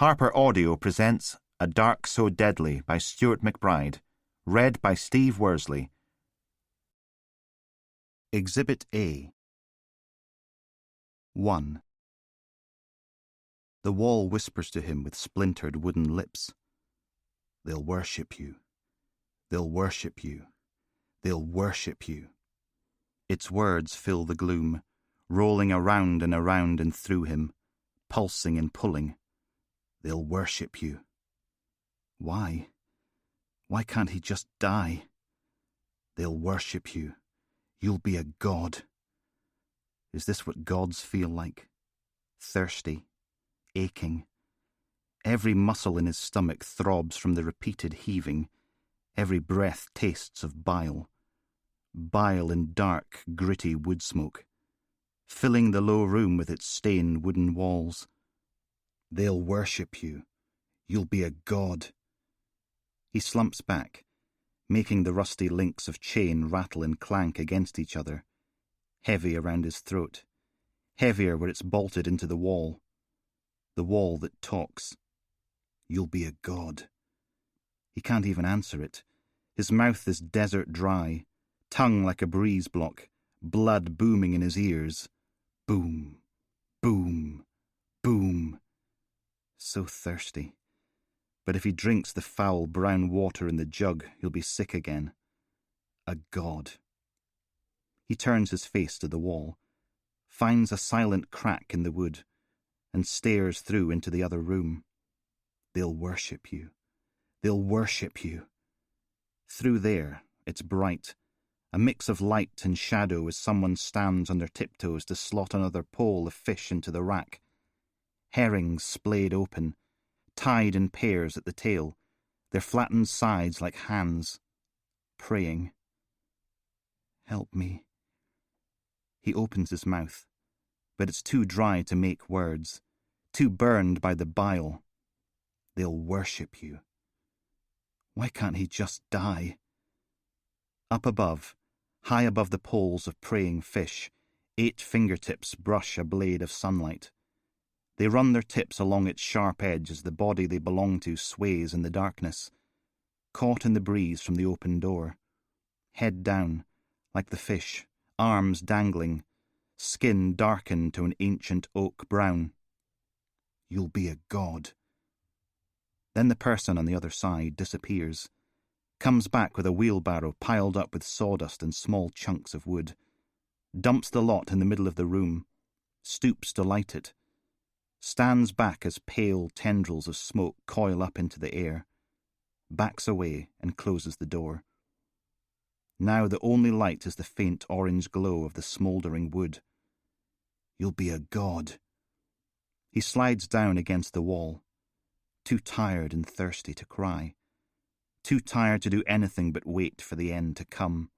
Harper Audio presents A Dark So Deadly by Stuart McBride, read by Steve Worsley. Exhibit A. 1. The wall whispers to him with splintered wooden lips. They'll worship you. They'll worship you. They'll worship you. Its words fill the gloom, rolling around and through him, pulsing and pulling. They'll worship you. Why? Why can't he just die? They'll worship you. You'll be a god. Is this what gods feel like? Thirsty, aching. Every muscle in his stomach throbs from the repeated heaving. Every breath tastes of bile. Bile in dark, gritty wood smoke, filling the low room with its stained wooden walls. They'll worship you. You'll be a god. He slumps back, making the rusty links of chain rattle and clank against each other, heavy around his throat, heavier where it's bolted into the wall that talks. You'll be a god. He can't even answer it. His mouth is desert dry, tongue like a breeze block, blood booming in his ears. Boom, boom, boom. So thirsty. But if he drinks the foul brown water in the jug, he'll be sick again. A god. He turns his face to the wall, finds a silent crack in the wood, and stares through into the other room. They'll worship you. They'll worship you. Through there, it's bright, a mix of light and shadow as someone stands on their tiptoes to slot another pole of fish into the rack. Herrings splayed open, tied in pairs at the tail, their flattened sides like hands, praying. Help me. He opens his mouth, but it's too dry to make words, too burned by the bile. They'll worship you. Why can't he just die? Up above, high above the poles of praying fish, 8 fingertips brush a blade of sunlight. They run their tips along its sharp edge as the body they belong to sways in the darkness, caught in the breeze from the open door. Head down, like the fish, arms dangling, skin darkened to an ancient oak brown. You'll be a god. Then the person on the other side disappears, comes back with a wheelbarrow piled up with sawdust and small chunks of wood, dumps the lot in the middle of the room, stoops to light it, stands back as pale tendrils of smoke coil up into the air, backs away and closes the door. Now the only light is the faint orange glow of the smouldering wood. You'll be a god. He slides down against the wall, too tired and thirsty to cry, too tired to do anything but wait for the end to come.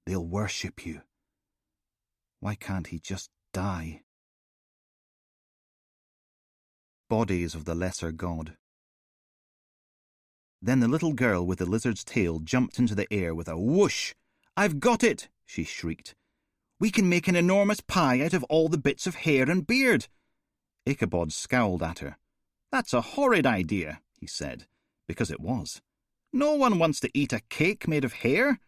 They'll worship you. Why can't he just die? Bodies of the lesser god. Then the little girl with the lizard's tail jumped into the air with a whoosh. "I've got it!" she shrieked. "We can make an enormous pie out of all the bits of hair and beard." Ichabod scowled at her. "That's a horrid idea," he said, because it was. "No one wants to eat a cake made of hair."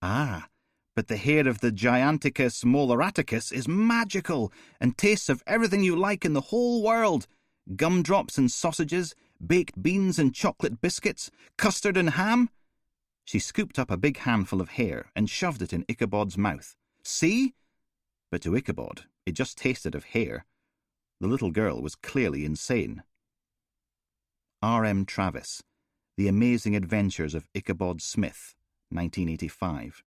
"Ah, but the hair of the Giganticus moleraticus is magical and tastes of everything you like in the whole world. Gumdrops and sausages, baked beans and chocolate biscuits, custard and ham." She scooped up a big handful of hair and shoved it in Ichabod's mouth. "See?" But to Ichabod, it just tasted of hair. The little girl was clearly insane. R.M. Travis, The Amazing Adventures of Ichabod Smith, 1985.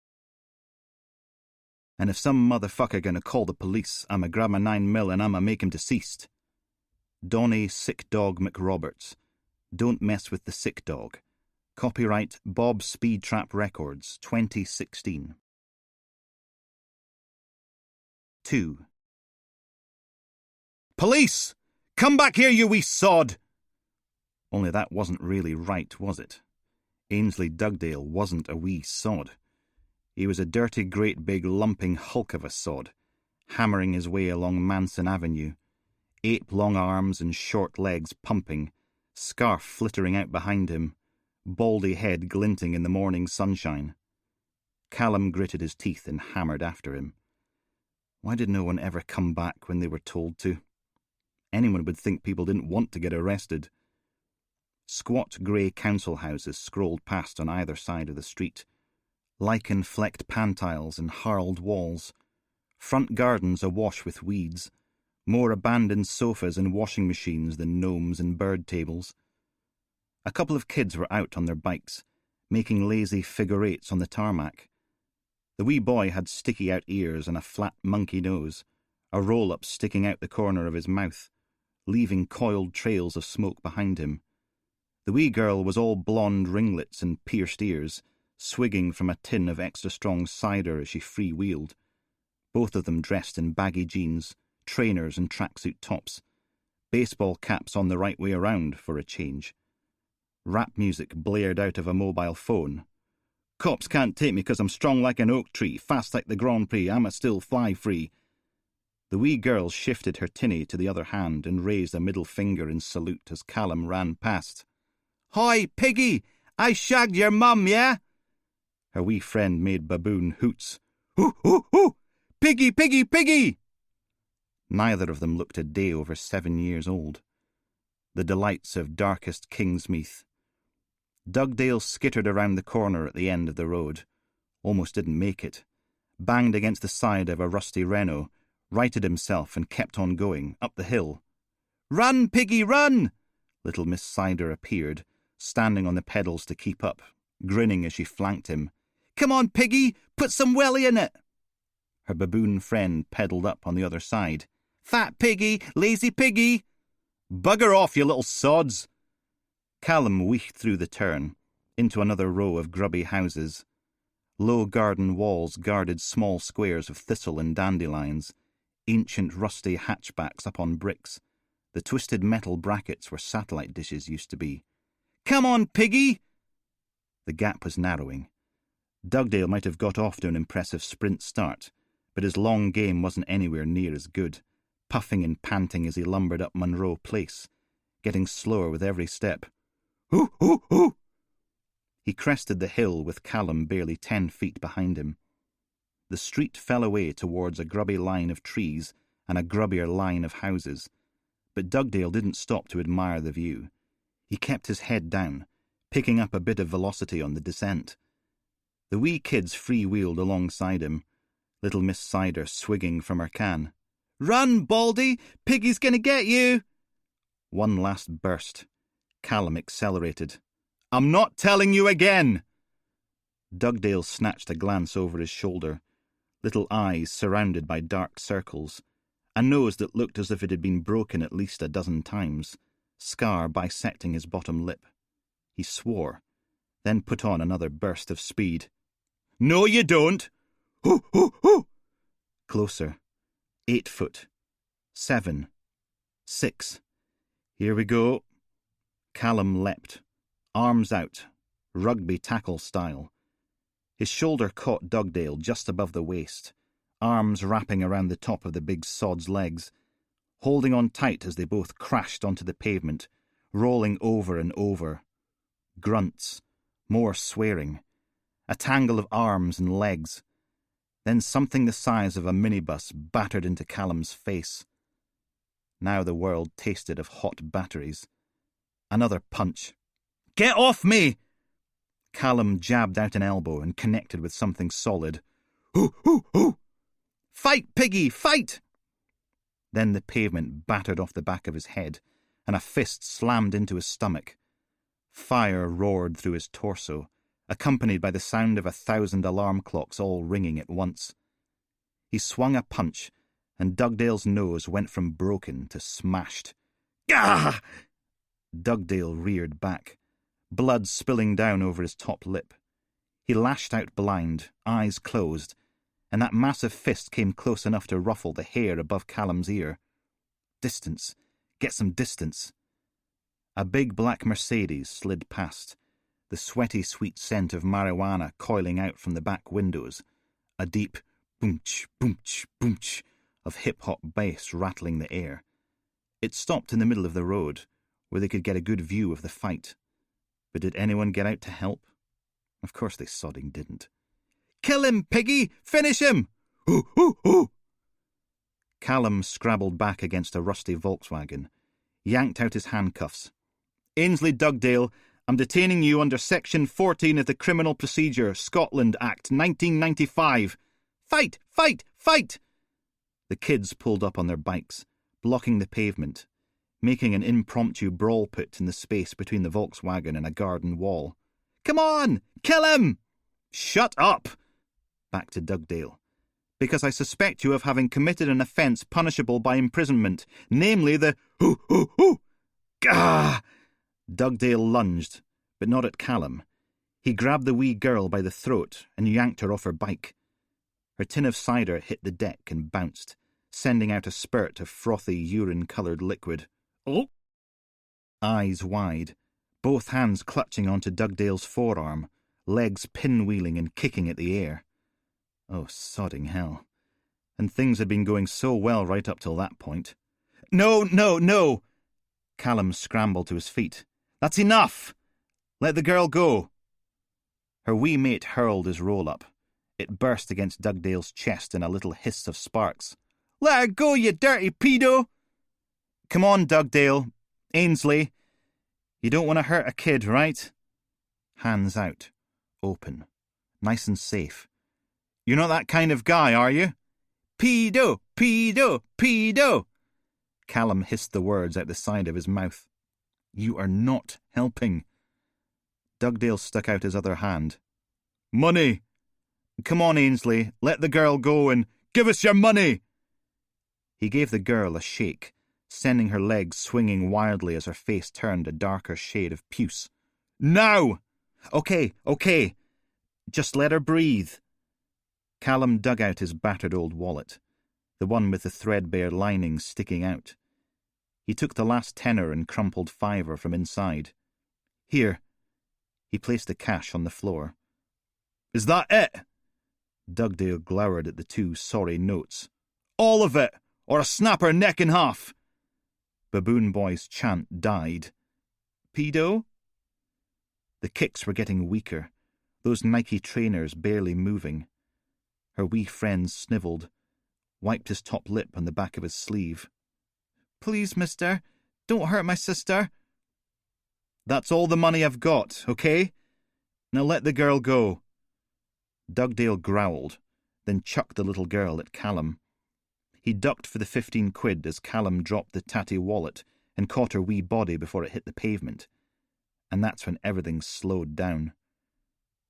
And if some motherfucker gonna call the police, I'ma grab my 9mm and I'ma make him deceased. Donnie Sick Dog McRoberts. Don't Mess with the Sick Dog. Copyright Bob Speed Trap Records, 2016. 2. "Police! Come back here, you wee sod!" Only that wasn't really right, was it? Ainsley Dugdale wasn't a wee sod. He was a dirty, great big lumping hulk of a sod, hammering his way along Manson Avenue, ape long arms and short legs pumping, scarf flittering out behind him, baldy head glinting in the morning sunshine. Callum gritted his teeth and hammered after him. Why did no one ever come back when they were told to? Anyone would think people didn't want to get arrested. Squat grey council houses scrolled past on either side of the street, lichen-flecked pantiles and harled walls, front gardens awash with weeds, more abandoned sofas and washing machines than gnomes and bird tables. A couple of kids were out on their bikes, making lazy figure eights on the tarmac. The wee boy had sticky-out ears and a flat monkey nose, a roll-up sticking out the corner of his mouth, leaving coiled trails of smoke behind him. The wee girl was all blonde ringlets and pierced ears, swigging from a tin of extra-strong cider as she free-wheeled. Both of them dressed in baggy jeans, trainers and tracksuit tops, baseball caps on the right way around for a change. Rap music blared out of a mobile phone. "Cops can't take me 'cause I'm strong like an oak tree, fast like the Grand Prix, I'ma still fly free." The wee girl shifted her tinny to the other hand and raised a middle finger in salute as Callum ran past. "Hoi, piggy! I shagged your mum, yeah?" Her wee friend made baboon hoots. "Hoo, hoo, hoo! Piggy, piggy, piggy!" Neither of them looked a day over 7 years old. The delights of darkest Kingsmeath. Dugdale skittered around the corner at the end of the road. Almost didn't make it. Banged against the side of a rusty Renault, righted himself and kept on going, up the hill. "Run, piggy, run!" Little Miss Cider appeared, standing on the pedals to keep up, grinning as she flanked him. "Come on, piggy, put some welly in it!" Her baboon friend pedalled up on the other side. "Fat piggy, lazy piggy!" "Bugger off, you little sods!" Callum weaved through the turn, into another row of grubby houses. Low garden walls guarded small squares of thistle and dandelions, ancient rusty hatchbacks up on bricks. The twisted metal brackets where satellite dishes used to be. "Come on, piggy!" The gap was narrowing. Dugdale might have got off to an impressive sprint start, but his long game wasn't anywhere near as good, puffing and panting as he lumbered up Munro Place, getting slower with every step. "Hoo, hoo, hoo!" He crested the hill with Callum barely 10 feet behind him. The street fell away towards a grubby line of trees and a grubbier line of houses, but Dugdale didn't stop to admire the view. He kept his head down, picking up a bit of velocity on the descent. The wee kids free-wheeled alongside him, little Miss Cider swigging from her can. "Run, Baldy! Piggy's gonna get you!" One last burst. Callum accelerated. "I'm not telling you again!" Dugdale snatched a glance over his shoulder, little eyes surrounded by dark circles, a nose that looked as if it had been broken at least a dozen times, scar bisecting his bottom lip. He swore, then put on another burst of speed. "No, you don't! Hoo, hoo, hoo!" Closer. 8 foot. 7. 6. Here we go. Callum leapt, arms out, rugby tackle style. His shoulder caught Dugdale just above the waist, arms wrapping around the top of the big sod's legs, holding on tight as they both crashed onto the pavement, rolling over and over. Grunts, more swearing, a tangle of arms and legs. Then something the size of a minibus battered into Callum's face. Now the world tasted of hot batteries. Another punch. "Get off me!" Callum jabbed out an elbow and connected with something solid. "Hoo, hoo, hoo! Fight, piggy, fight!" Then the pavement battered off the back of his head, and a fist slammed into his stomach. Fire roared through his torso, accompanied by the sound of 1,000 alarm clocks all ringing at once. He swung a punch, and Dugdale's nose went from broken to smashed. "Gah!" Dugdale reared back, blood spilling down over his top lip. He lashed out blind, eyes closed, and that massive fist came close enough to ruffle the hair above Callum's ear. Distance. Get some distance. A big black Mercedes slid past, the sweaty sweet scent of marijuana coiling out from the back windows, a deep boomch, boomch, boomch of hip-hop bass rattling the air. It stopped in the middle of the road, where they could get a good view of the fight. But did anyone get out to help? Of course they sodding didn't. "Kill him, Piggy! Finish him!" "Hoo, hoo, hoo!" Callum scrabbled back against a rusty Volkswagen, yanked out his handcuffs. "Ainsley Dugdale, I'm detaining you under Section 14 of the Criminal Procedure, Scotland Act 1995. Fight! Fight! Fight! The kids pulled up on their bikes, blocking the pavement, making an impromptu brawl pit in the space between the Volkswagen and a garden wall. "Come on! Kill him!" "Shut up!" Back to Dugdale. "Because I suspect you of having committed an offence punishable by imprisonment, namely the hoo hoo hoo." Gah! Dugdale lunged, but not at Callum. He grabbed the wee girl by the throat and yanked her off her bike. Her tin of cider hit the deck and bounced, sending out a spurt of frothy, urine-coloured liquid. "Oh!" Eyes wide, both hands clutching onto Dugdale's forearm, legs pinwheeling and kicking at the air. Oh, sodding hell. And things had been going so well right up till that point. "No, no, no!" Callum scrambled to his feet. "That's enough! Let the girl go!" Her wee mate hurled his roll-up. It burst against Dugdale's chest in a little hiss of sparks. "Let her go, you dirty pedo!" "Come on, Dugdale. Ainsley. You don't want to hurt a kid, right?" Hands out. Open. Nice and safe. "You're not that kind of guy, are you?" "Pedo! Pedo! Pedo!" Callum hissed the words out the side of his mouth. "You are not helping." Dugdale stuck out his other hand. "Money! Come on, Ainsley, let the girl go and give us your money!" He gave the girl a shake, sending her legs swinging wildly as her face turned a darker shade of puce. "Now!" Okay. Just let her breathe." Callum dug out his battered old wallet, the one with the threadbare lining sticking out. He took the last tenner and crumpled fiver from inside. "Here." He placed the cash on the floor. "Is that it?" Dugdale glowered at the 2 sorry notes. "All of it, or I'll snap her neck in half." Baboon Boy's chant died. "Pedo?" The kicks were getting weaker, those Nike trainers barely moving. Her wee friend snivelled, wiped his top lip on the back of his sleeve. "Please, mister, don't hurt my sister." "That's all the money I've got, okay? Now let the girl go." Dugdale growled, then chucked the little girl at Callum. He ducked for the 15 quid as Callum dropped the tatty wallet and caught her wee body before it hit the pavement. And that's when everything slowed down.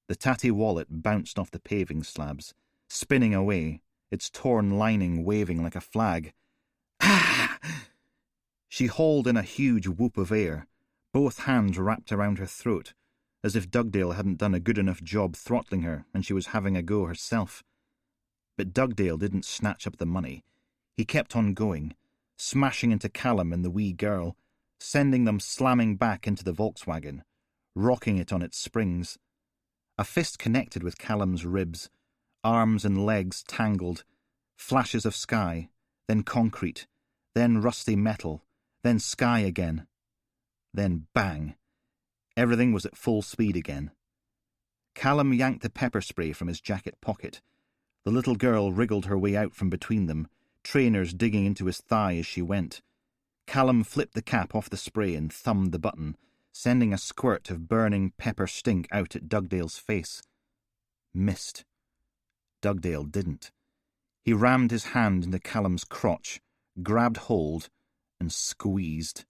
The tatty wallet bounced off the paving slabs, spinning away, its torn lining waving like a flag. "Ah!" She hauled in a huge whoop of air, both hands wrapped around her throat, as if Dugdale hadn't done a good enough job throttling her and she was having a go herself. But Dugdale didn't snatch up the money. He kept on going, smashing into Callum and the wee girl, sending them slamming back into the Volkswagen, rocking it on its springs. A fist connected with Callum's ribs, arms and legs tangled, flashes of sky, then concrete, then rusty metal, then sky again. Then bang. Everything was at full speed again. Callum yanked the pepper spray from his jacket pocket. The little girl wriggled her way out from between them, trainers digging into his thigh as she went. Callum flipped the cap off the spray and thumbed the button, sending a squirt of burning pepper stink out at Dugdale's face. Missed. Dugdale didn't. He rammed his hand into Callum's crotch, grabbed hold, and squeezed.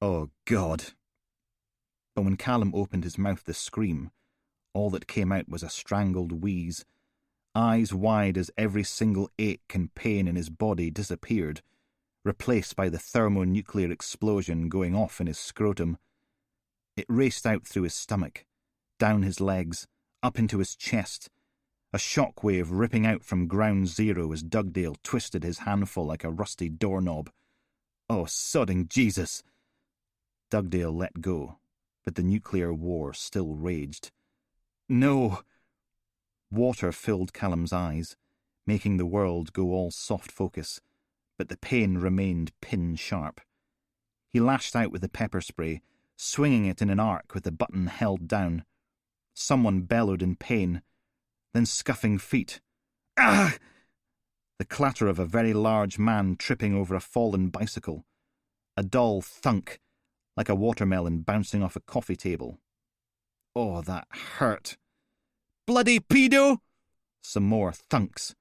Oh, God. But when Callum opened his mouth to scream, all that came out was a strangled wheeze, eyes wide as every single ache and pain in his body disappeared, replaced by the thermonuclear explosion going off in his scrotum. It raced out through his stomach, down his legs, up into his chest, a shockwave ripping out from ground zero as Dugdale twisted his handful like a rusty doorknob. Oh, sodding Jesus! Dugdale let go, but the nuclear war still raged. No! Water filled Callum's eyes, making the world go all soft focus, but the pain remained pin-sharp. He lashed out with the pepper spray, swinging it in an arc with the button held down. Someone bellowed in pain, then scuffing feet. Ah! The clatter of a very large man tripping over a fallen bicycle. A dull thunk, like a watermelon bouncing off a coffee table. Oh, that hurt. Bloody pedo! Some more thunks.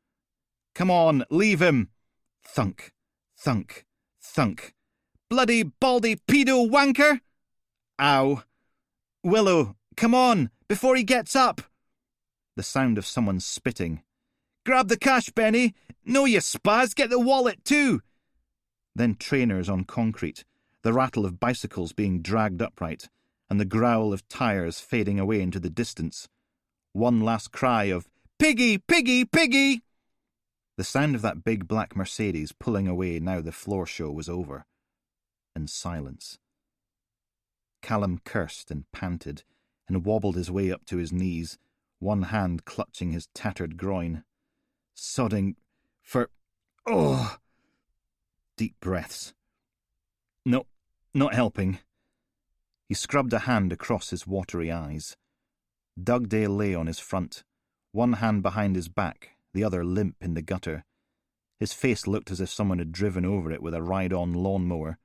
Come on, leave him! Thunk, thunk, thunk. Bloody baldy pedo wanker! Ow. Willow, come on, before he gets up! The sound of someone spitting. Grab the cash, Benny! No, you spaz, get the wallet too! Then trainers on concrete, the rattle of bicycles being dragged upright, and the growl of tyres fading away into the distance. One last cry of, Piggy, piggy, piggy! The sound of that big black Mercedes pulling away now the floor show was over. And silence. Callum cursed and panted, and wobbled his way up to his knees, one hand clutching his tattered groin. Sodding for... Oh! Deep breaths. No, not helping. He scrubbed a hand across his watery eyes. Dugdale lay on his front, one hand behind his back, the other limp in the gutter. His face looked as if someone had driven over it with a ride-on lawnmower.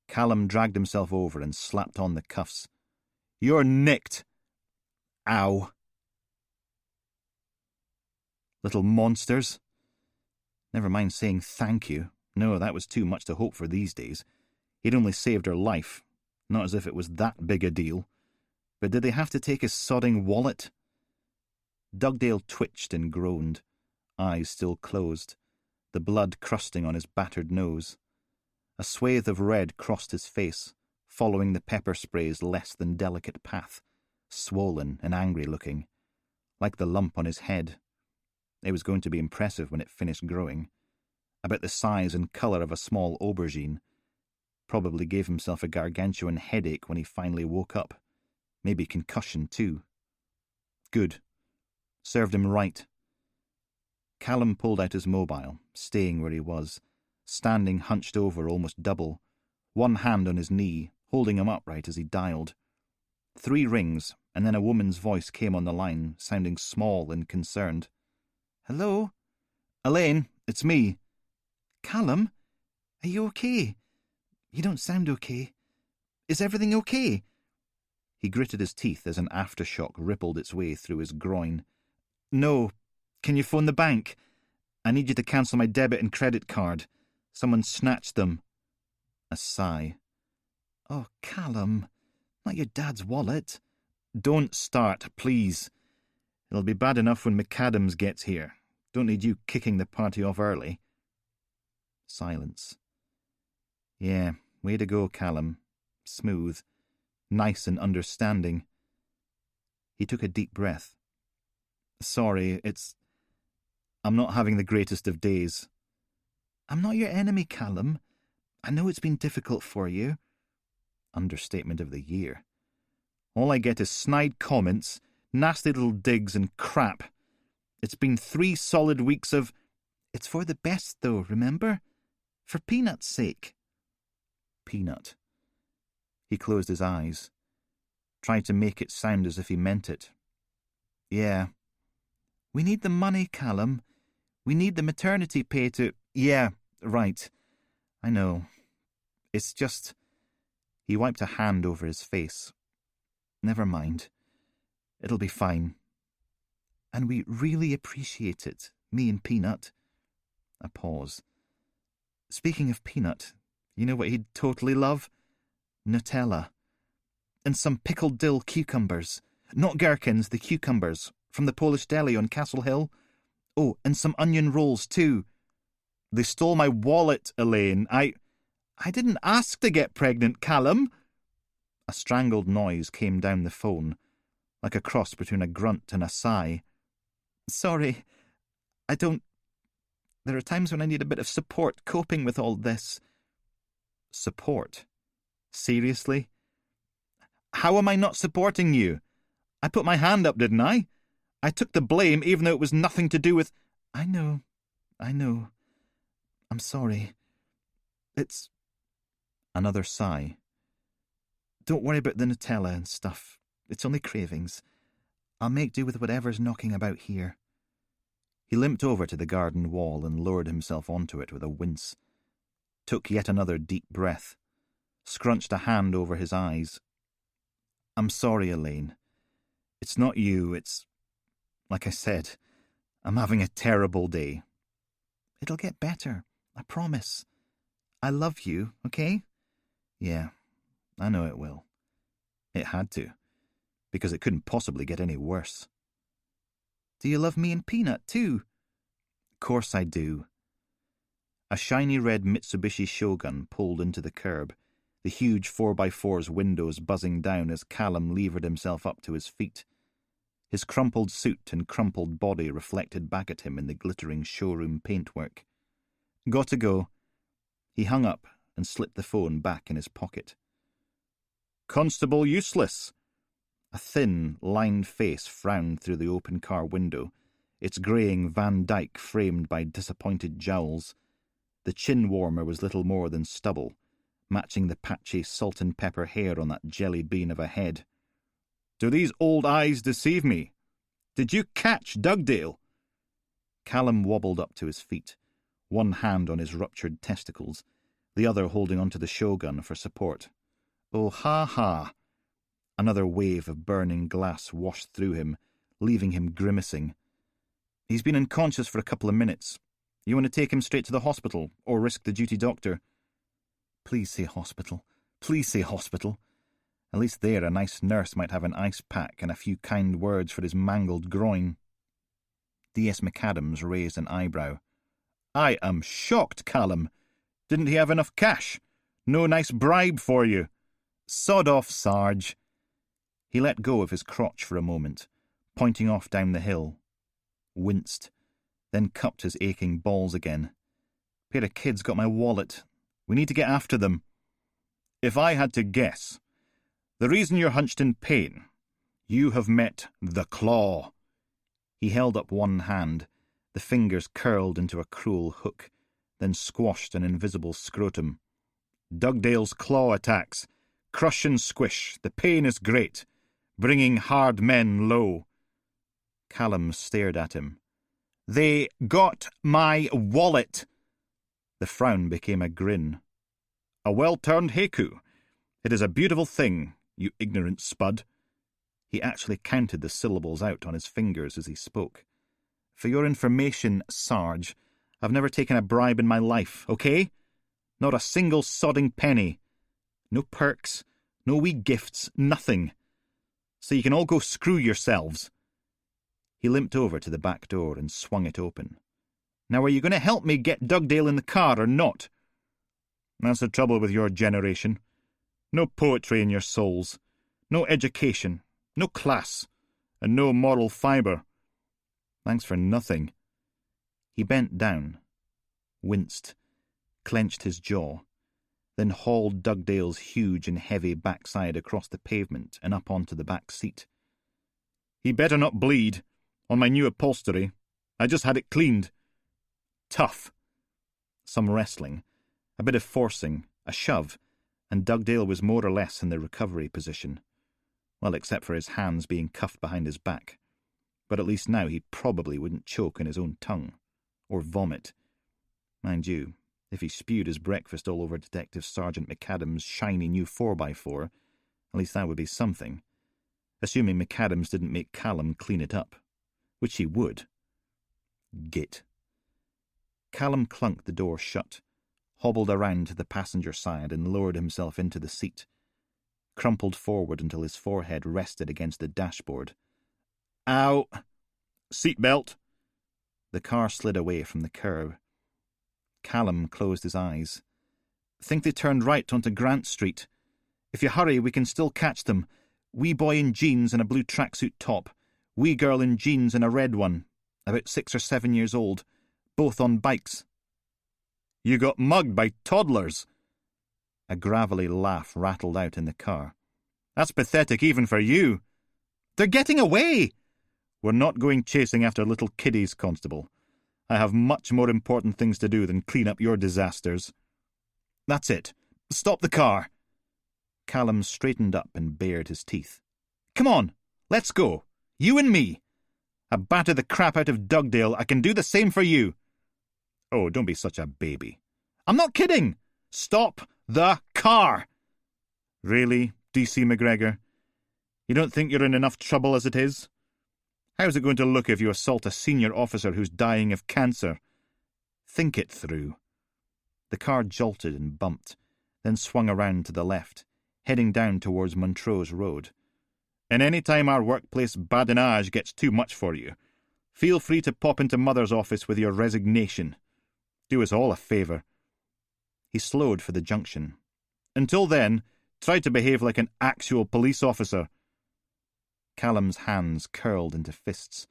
Callum dragged himself over and slapped on the cuffs. You're nicked! Ow! Little monsters. Never mind saying thank you. No, that was too much to hope for these days. He'd only saved her life. Not as if it was that big a deal. But did they have to take his sodding wallet? Dugdale twitched and groaned, eyes still closed, the blood crusting on his battered nose. A swathe of red crossed his face, following the pepper spray's less than delicate path, swollen and angry-looking, like the lump on his head. It was going to be impressive when it finished growing. About the size and colour of a small aubergine. Probably gave himself a gargantuan headache when he finally woke up. Maybe concussion, too. Good. Served him right. Callum pulled out his mobile, staying where he was, standing hunched over almost double, one hand on his knee, holding him upright as he dialed. 3 rings, and then a woman's voice came on the line, sounding small and concerned. Hello? Elaine, it's me. Callum? Are you okay? You don't sound okay. Is everything okay? He gritted his teeth as an aftershock rippled its way through his groin. No. Can you phone the bank? I need you to cancel my debit and credit card. Someone snatched them. A sigh. Oh, Callum. Not your dad's wallet. Don't start, please. It'll be bad enough when McAdams gets here. Don't need you kicking the party off early. Silence. Yeah, way to go, Callum. Smooth. Nice and understanding. He took a deep breath. Sorry, I'm not having the greatest of days. I'm not your enemy, Callum. I know it's been difficult for you. Understatement of the year. All I get is snide comments, nasty little digs and crap. It's been 3 solid weeks of... It's for the best, though, remember? For Peanut's sake. Peanut. He closed his eyes. Tried to make it sound as if he meant it. Yeah. We need the money, Callum. We need the maternity pay to... Yeah, right. I know. It's just... He wiped a hand over his face. Never mind. It'll be fine. And we really appreciate it, me and Peanut. A pause. Speaking of Peanut, you know what he'd totally love? Nutella. And some pickled dill cucumbers. Not gherkins, the cucumbers, from the Polish deli on Castle Hill. Oh, and some onion rolls too. They stole my wallet, Elaine. I didn't ask to get pregnant, Callum. A strangled noise came down the phone, like a cross between a grunt and a sigh. Sorry, I don't... There are times when I need a bit of support coping with all this. Support? Seriously? How am I not supporting you? I put my hand up, didn't I? I took the blame even though it was nothing to do with... I know. I'm sorry. Another sigh. Don't worry about the Nutella and stuff. It's only cravings. I'll make do with whatever's knocking about here. He limped over to the garden wall and lowered himself onto it with a wince. Took yet another deep breath. Scrunched a hand over his eyes. I'm sorry, Elaine. It's not you, it's... Like I said, I'm having a terrible day. It'll get better, I promise. I love you, okay? Yeah, I know it will. It had to, because it couldn't possibly get any worse. Do you love me and Peanut, too? Course I do. A shiny red Mitsubishi Shogun pulled into the curb, the huge 4x4's windows buzzing down as Callum levered himself up to his feet. His crumpled suit and crumpled body reflected back at him in the glittering showroom paintwork. Got to go. He hung up and slipped the phone back in his pocket. Constable Useless! A thin, lined face frowned through the open car window, its greying Van Dyke framed by disappointed jowls. The chin warmer was little more than stubble, matching the patchy salt and pepper hair on that jelly bean of a head. Do these old eyes deceive me? Did you catch Dugdale? Callum wobbled up to his feet, one hand on his ruptured testicles, the other holding onto the Shogun for support. Oh, ha! Another wave of burning glass washed through him, leaving him grimacing. He's been unconscious for a couple of minutes. You want to take him straight to the hospital, or risk the duty doctor? Please say hospital. Please say hospital. At least there a nice nurse might have an ice pack and a few kind words for his mangled groin. D.S. McAdams raised an eyebrow. I am shocked, Callum. Didn't he have enough cash? No nice bribe for you? Sod off, Sarge. He let go of his crotch for a moment, pointing off down the hill. Winced, then cupped his aching balls again. Pair of kids got my wallet. We need to get after them. If I had to guess, the reason you're hunched in pain, you have met the Claw. He held up one hand, the fingers curled into a cruel hook, then squashed an invisible scrotum. Dugdale's claw attacks. Crush and squish. The pain is great, bringing hard men low. Callum stared at him. They got my wallet. The frown became a grin. A well-turned haiku. It is a beautiful thing, you ignorant spud. He actually counted the syllables out on his fingers as he spoke. For your information, Sarge, I've never taken a bribe in my life, okay? Not a single sodding penny. No perks, no wee gifts, nothing. So you can all go screw yourselves. He limped over to the back door and swung it open. Now are you going to help me get Dugdale in the car or not? That's the trouble with your generation. No poetry in your souls. No education. No class. And no moral fibre. Thanks for nothing. He bent down, winced, clenched his jaw, then hauled Dugdale's huge and heavy backside across the pavement and up onto the back seat. He better not bleed. On my new upholstery. I just had it cleaned. Tough. Some wrestling, a bit of forcing, a shove, and Dugdale was more or less in the recovery position. Well, except for his hands being cuffed behind his back. But at least now he probably wouldn't choke on his own tongue. Or vomit. Mind you, if he spewed his breakfast all over Detective Sergeant McAdams' shiny new 4x4, at least that would be something. Assuming McAdams didn't make Callum clean it up. Which he would. Git. Callum clunked the door shut, hobbled around to the passenger side and lowered himself into the seat, crumpled forward until his forehead rested against the dashboard. Ow! Seatbelt! The car slid away from the curb. Callum closed his eyes. Think they turned right onto Grant Street. If you hurry, we can still catch them. Wee boy in jeans and a blue tracksuit top. Wee girl in jeans and a red one, about 6 or 7 years old, both on bikes. You got mugged by toddlers. A gravelly laugh rattled out in the car. That's pathetic even for you. They're getting away. We're not going chasing after little kiddies, Constable. I have much more important things to do than clean up your disasters. That's it. Stop the car. Callum straightened up and bared his teeth. Come on, let's go. You and me. I battered the crap out of Dugdale. I can do the same for you. Oh, don't be such a baby. I'm not kidding. Stop the car. Really, DC McGregor? You don't think you're in enough trouble as it is? How's it going to look if you assault a senior officer who's dying of cancer? Think it through. The car jolted and bumped, then swung around to the left, heading down towards Montrose Road. And any time our workplace badinage gets too much for you, feel free to pop into Mother's office with your resignation. Do us all a favour. He slowed for the junction. Until then, try to behave like an actual police officer. Callum's hands curled into fists,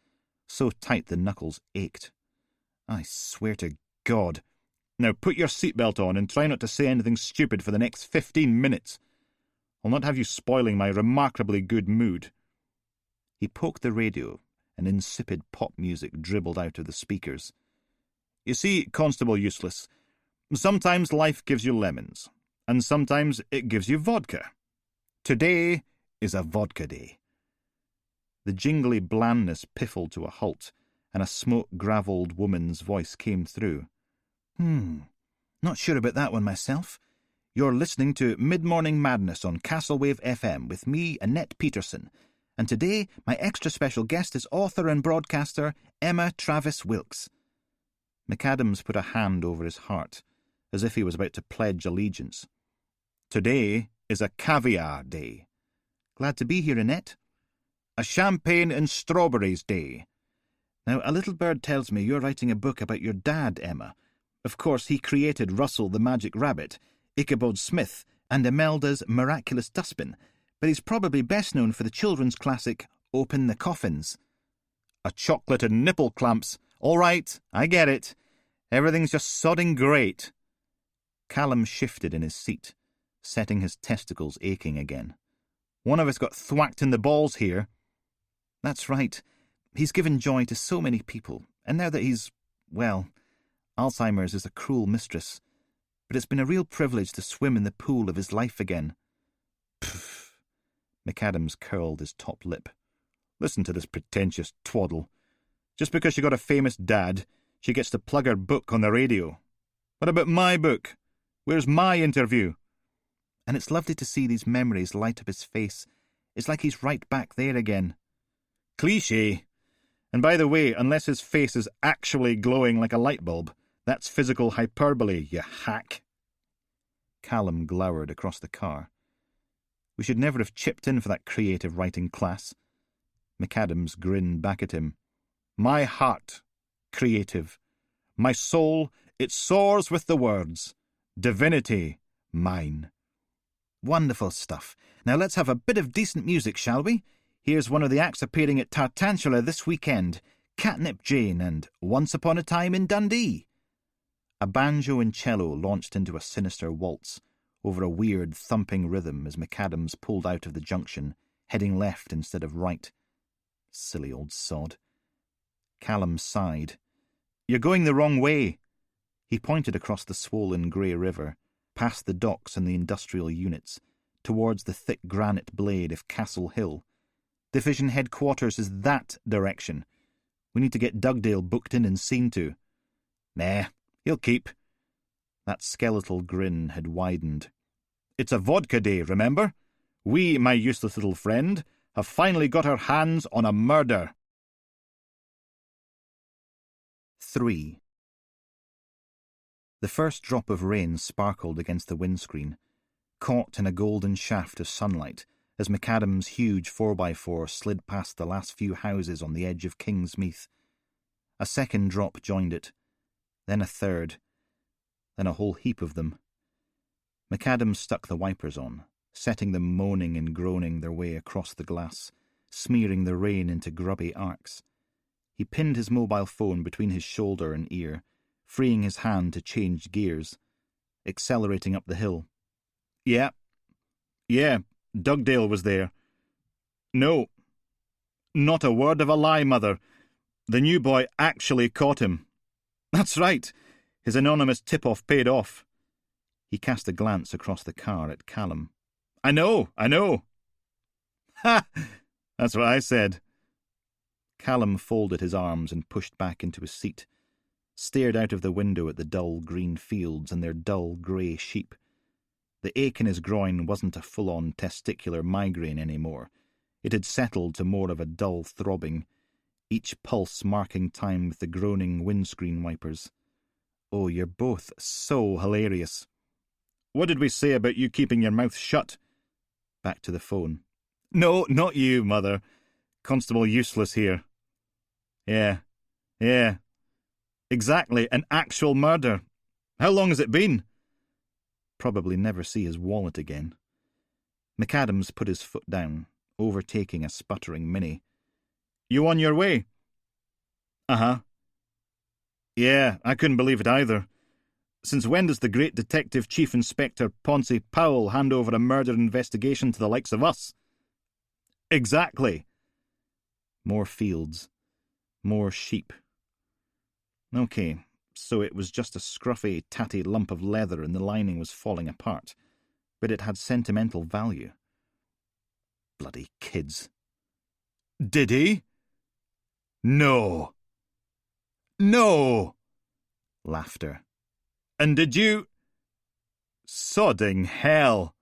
so tight the knuckles ached. I swear to God. Now put your seatbelt on and try not to say anything stupid for the next 15 minutes. I'll not have you spoiling my remarkably good mood. He poked the radio, and insipid pop music dribbled out of the speakers. You see, Constable Useless, sometimes life gives you lemons, and sometimes it gives you vodka. Today is a vodka day. The jingly blandness piffled to a halt, and a smoke-gravelled woman's voice came through. Not sure about that one myself. You're listening to Mid-Morning Madness on Castlewave FM with me, Annette Peterson, and today my extra special guest is author and broadcaster Emma Travis Wilkes. McAdams put a hand over his heart, as if he was about to pledge allegiance. Today is a caviar day. Glad to be here, Annette. A champagne and strawberries day. Now, a little bird tells me you're writing a book about your dad, Emma. Of course, he created Russell the Magic Rabbit, Ichabod Smith, and Imelda's Miraculous Dustbin, but he's probably best known for the children's classic Open the Coffins. A chocolate and nipple clamps. All right, I get it. Everything's just sodding great. Callum shifted in his seat, setting his testicles aching again. One of us got thwacked in the balls here. That's right. He's given joy to so many people, and now that he's, well, Alzheimer's is a cruel mistress, but it's been a real privilege to swim in the pool of his life again. Pfft. McAdams curled his top lip. Listen to this pretentious twaddle. Just because she got a famous dad, she gets to plug her book on the radio. What about my book? Where's my interview? And it's lovely to see these memories light up his face. It's like he's right back there again. Cliché. And by the way, unless his face is actually glowing like a light bulb, that's physical hyperbole, you hack. Callum glowered across the car. We should never have chipped in for that creative writing class. McAdams grinned back at him. My heart, creative. My soul, it soars with the words. Divinity, mine. Wonderful stuff. Now let's have a bit of decent music, shall we? Here's one of the acts appearing at Tartantula this weekend, Catnip Jane and Once Upon a Time in Dundee. A banjo and cello launched into a sinister waltz over a weird thumping rhythm as McAdams pulled out of the junction, heading left instead of right. Silly old sod. Callum sighed. You're going the wrong way. He pointed across the swollen grey river, past the docks and the industrial units, towards the thick granite blade of Castle Hill. Division headquarters is that direction. We need to get Dugdale booked in and seen to. Nah, he'll keep. That skeletal grin had widened. It's a vodka day, remember? We, my useless little friend, have finally got our hands on a murder. 3. The first drop of rain sparkled against the windscreen, caught in a golden shaft of sunlight as McAdams' huge 4x4 slid past the last few houses on the edge of Kingsmeath. A second drop joined it, then a third, then a whole heap of them. McAdams stuck the wipers on, setting them moaning and groaning their way across the glass, smearing the rain into grubby arcs. He pinned his mobile phone between his shoulder and ear, freeing his hand to change gears, accelerating up the hill. Yeah, Dugdale was there. No, not a word of a lie, Mother. The new boy actually caught him. That's right. His anonymous tip-off paid off. He cast a glance across the car at Callum. I know! Ha! That's what I said. Callum folded his arms and pushed back into his seat, stared out of the window at the dull green fields and their dull grey sheep. The ache in his groin wasn't a full-on testicular migraine anymore. It had settled to more of a dull throbbing, each pulse marking time with the groaning windscreen wipers. Oh, you're both so hilarious. What did we say about you keeping your mouth shut? Back to the phone. No, not you, Mother. Constable Useless here. Yeah. Exactly, an actual murder. How long has it been? Probably never see his wallet again. McAdams put his foot down, overtaking a sputtering Minnie. You on your way? Uh-huh. Yeah, I couldn't believe it either. Since when does the great Detective Chief Inspector Ponce Powell hand over a murder investigation to the likes of us? Exactly. More fields. More sheep. Okay, so it was just a scruffy, tatty lump of leather and the lining was falling apart. But it had sentimental value. Bloody kids. Did he? No. Laughter. And did you? Sodding hell.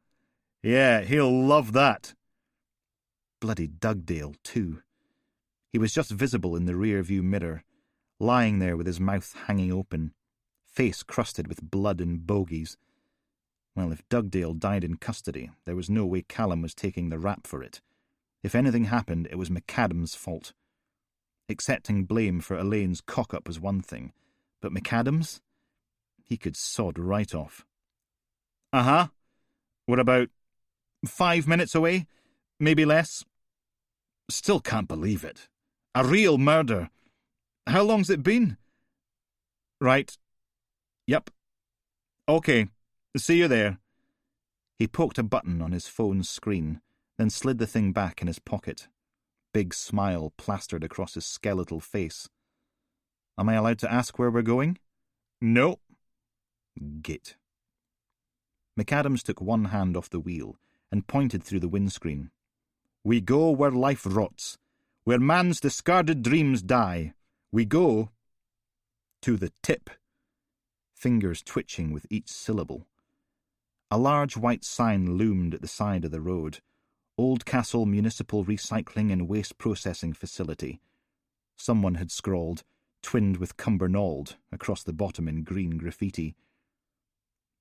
Yeah, he'll love that. Bloody Dugdale, too. He was just visible in the rear-view mirror, lying there with his mouth hanging open, face crusted with blood and bogies. Well, if Dugdale died in custody, there was no way Callum was taking the rap for it. If anything happened, it was McAdams' fault. Accepting blame for Elaine's cock-up was one thing, but McAdams? He could sod right off. Uh-huh. We're about 5 minutes away? Maybe less? Still can't believe it. A real murder. How long's it been? Right. Yep. Okay. See you there. He poked a button on his phone's screen, then slid the thing back in his pocket. Big smile plastered across his skeletal face. Am I allowed to ask where we're going? No. Git. McAdams took one hand off the wheel and pointed through the windscreen. We go where life rots, where man's discarded dreams die. We go to the tip. Fingers twitching with each syllable. A large white sign loomed at the side of the road. Oldcastle Municipal Recycling and Waste Processing Facility. Someone had scrawled, twinned with Cumbernauld, across the bottom in green graffiti.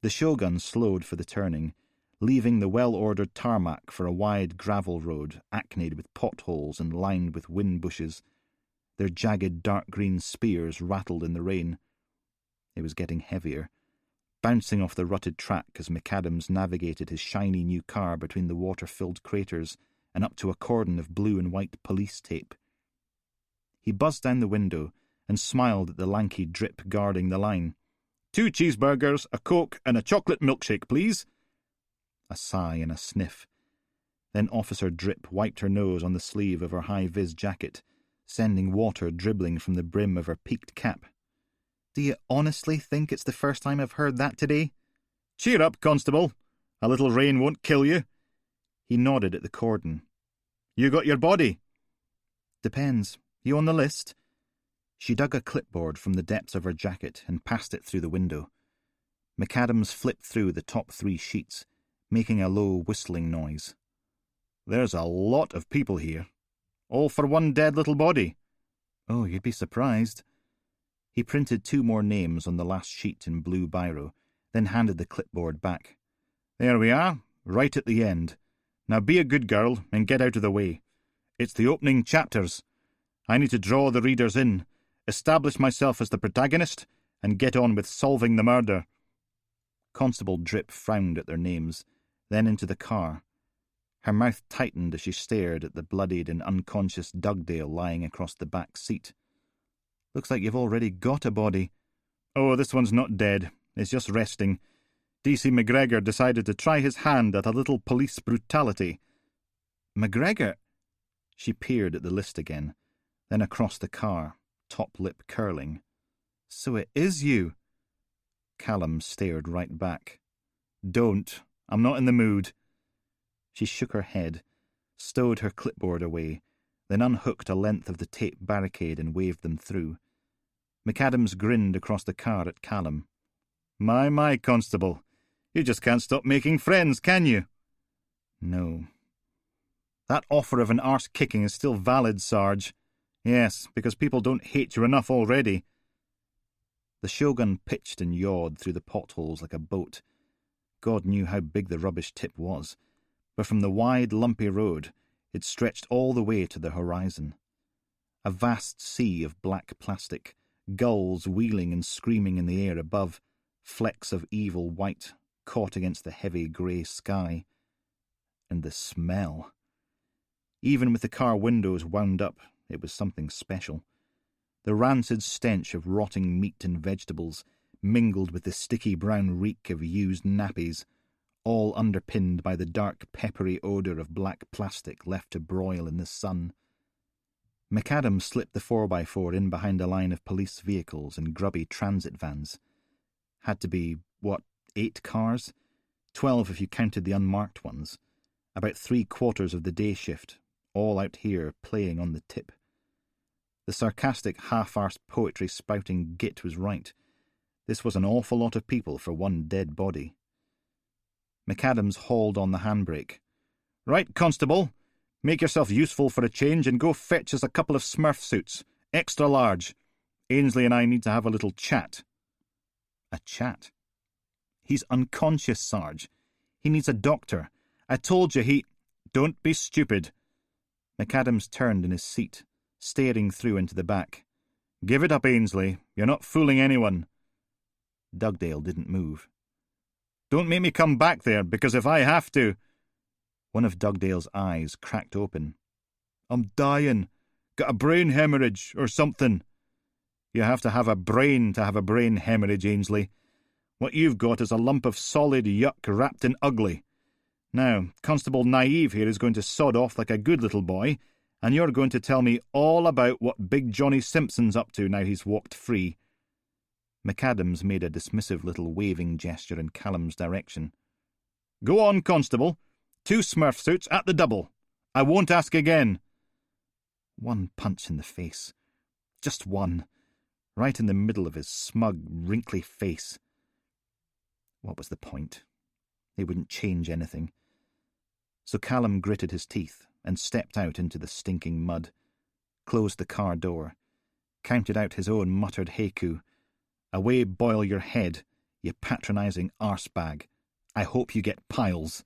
The Shogun slowed for the turning, leaving the well-ordered tarmac for a wide gravel road, acneyed with potholes and lined with wind bushes. Their jagged dark green spears rattled in the rain. It was getting heavier, bouncing off the rutted track as McAdams navigated his shiny new car between the water-filled craters and up to a cordon of blue and white police tape. He buzzed down the window and smiled at the lanky Drip guarding the line. 2 cheeseburgers, a Coke, and a chocolate milkshake, please. A sigh and a sniff. Then Officer Drip wiped her nose on the sleeve of her high-vis jacket, sending water dribbling from the brim of her peaked cap. Do you honestly think it's the first time I've heard that today? Cheer up, Constable. A little rain won't kill you. He nodded at the cordon. You got your body? Depends. You on the list? She dug a clipboard from the depths of her jacket and passed it through the window. McAdams flipped through the top 3 sheets, making a low whistling noise. There's a lot of people here. All for one dead little body. Oh, you'd be surprised. He printed 2 more names on the last sheet in blue biro, then handed the clipboard back. There we are, right at the end. Now be a good girl and get out of the way. It's the opening chapters. I need to draw the readers in, establish myself as the protagonist, and get on with solving the murder. Constable Drip frowned at their names, then into the car. Her mouth tightened as she stared at the bloodied and unconscious Dugdale lying across the back seat. Looks like you've already got a body. Oh, this one's not dead. It's just resting. D.C. McGregor decided to try his hand at a little police brutality. McGregor? She peered at the list again, then across the car, top lip curling. So it is you. Callum stared right back. Don't. I'm not in the mood. She shook her head, stowed her clipboard away, then unhooked a length of the tape barricade and waved them through. McAdams grinned across the car at Callum. My, Constable. You just can't stop making friends, can you? No. That offer of an arse-kicking is still valid, Sarge. Yes, because people don't hate you enough already. The Shogun pitched and yawed through the potholes like a boat. God knew how big the rubbish tip was, but from the wide, lumpy road it stretched all the way to the horizon. A vast sea of black plastic, gulls wheeling and screaming in the air above, flecks of evil white caught against the heavy grey sky. And the smell. Even with the car windows wound up, it was something special. The rancid stench of rotting meat and vegetables mingled with the sticky brown reek of used nappies, all underpinned by the dark peppery odour of black plastic left to broil in the sun. McAdams slipped the 4x4 in behind a line of police vehicles and grubby transit vans. Had to be, 8 cars? 12 if you counted the unmarked ones. About 3/4 of the day shift, all out here playing on the tip. The sarcastic, half-arsed poetry spouting git was right. This was an awful lot of people for one dead body. McAdams hauled on the handbrake. Right, Constable. Make yourself useful for a change and go fetch us a couple of Smurf suits. Extra large. Ainsley and I need to have a little chat. A chat? He's unconscious, Sarge. He needs a doctor. I told you he... Don't be stupid. McAdams turned in his seat, staring through into the back. Give it up, Ainsley. You're not fooling anyone. Dugdale didn't move. Don't make me come back there, because if I have to... One of Dugdale's eyes cracked open. I'm dying. Got a brain hemorrhage or something. You have to have a brain to have a brain hemorrhage, Ainsley. What you've got is a lump of solid yuck wrapped in ugly. Now, Constable Naive here is going to sod off like a good little boy, and you're going to tell me all about what Big Johnny Simpson's up to now he's walked free. McAdams made a dismissive little waving gesture in Callum's direction. Go on, Constable. 2 Smurf suits at the double. I won't ask again. One punch in the face. Just one. Right in the middle of his smug, wrinkly face. What was the point? It wouldn't change anything. So Callum gritted his teeth and stepped out into the stinking mud, closed the car door, counted out his own muttered haiku. Away boil your head, you patronising arse-bag. I hope you get piles.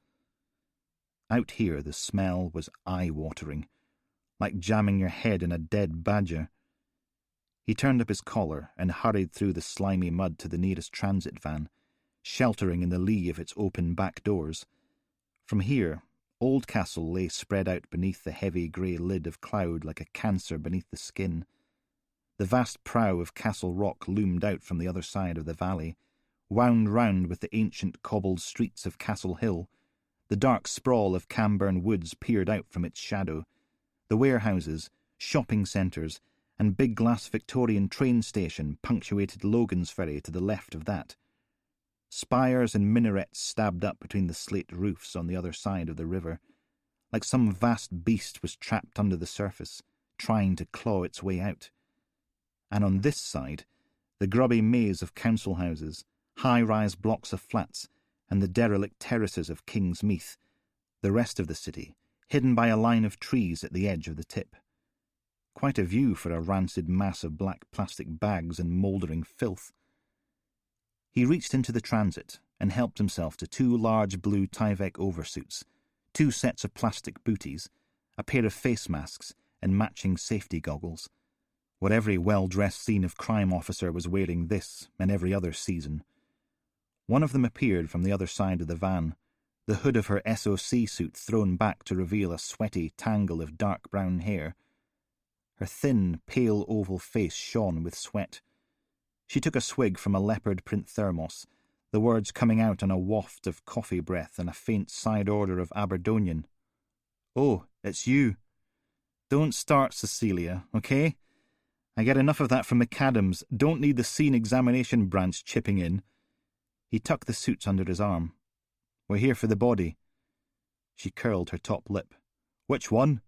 Out here the smell was eye-watering, like jamming your head in a dead badger. He turned up his collar and hurried through the slimy mud to the nearest transit van, sheltering in the lee of its open back doors. From here, Oldcastle lay spread out beneath the heavy grey lid of cloud like a cancer beneath the skin. The vast prow of Castle Rock loomed out from the other side of the valley, wound round with the ancient cobbled streets of Castle Hill. The dark sprawl of Camburn Woods peered out from its shadow. The warehouses, shopping centres, and big glass Victorian train station punctuated Logan's Ferry to the left of that. Spires and minarets stabbed up between the slate roofs on the other side of the river, like some vast beast was trapped under the surface, trying to claw its way out. And on this side, the grubby maze of council houses, high-rise blocks of flats, and the derelict terraces of King's Meath, the rest of the city, hidden by a line of trees at the edge of the tip. Quite a view for a rancid mass of black plastic bags and mouldering filth. He reached into the transit and helped himself to 2 large blue Tyvek oversuits, 2 sets of plastic booties, a pair of face masks, and matching safety goggles. What every well-dressed scene of crime officer was wearing this and every other season. One of them appeared from the other side of the van, the hood of her SOC suit thrown back to reveal a sweaty tangle of dark brown hair. Her thin, pale oval face shone with sweat. She took a swig from a leopard print thermos, the words coming out on a waft of coffee breath and a faint side order of Aberdonian. Oh, it's you. Don't start, Cecilia, okay? I get enough of that from McAdams. Don't need the scene examination branch chipping in. He tucked the suits under his arm. We're here for the body. She curled her top lip. Which one?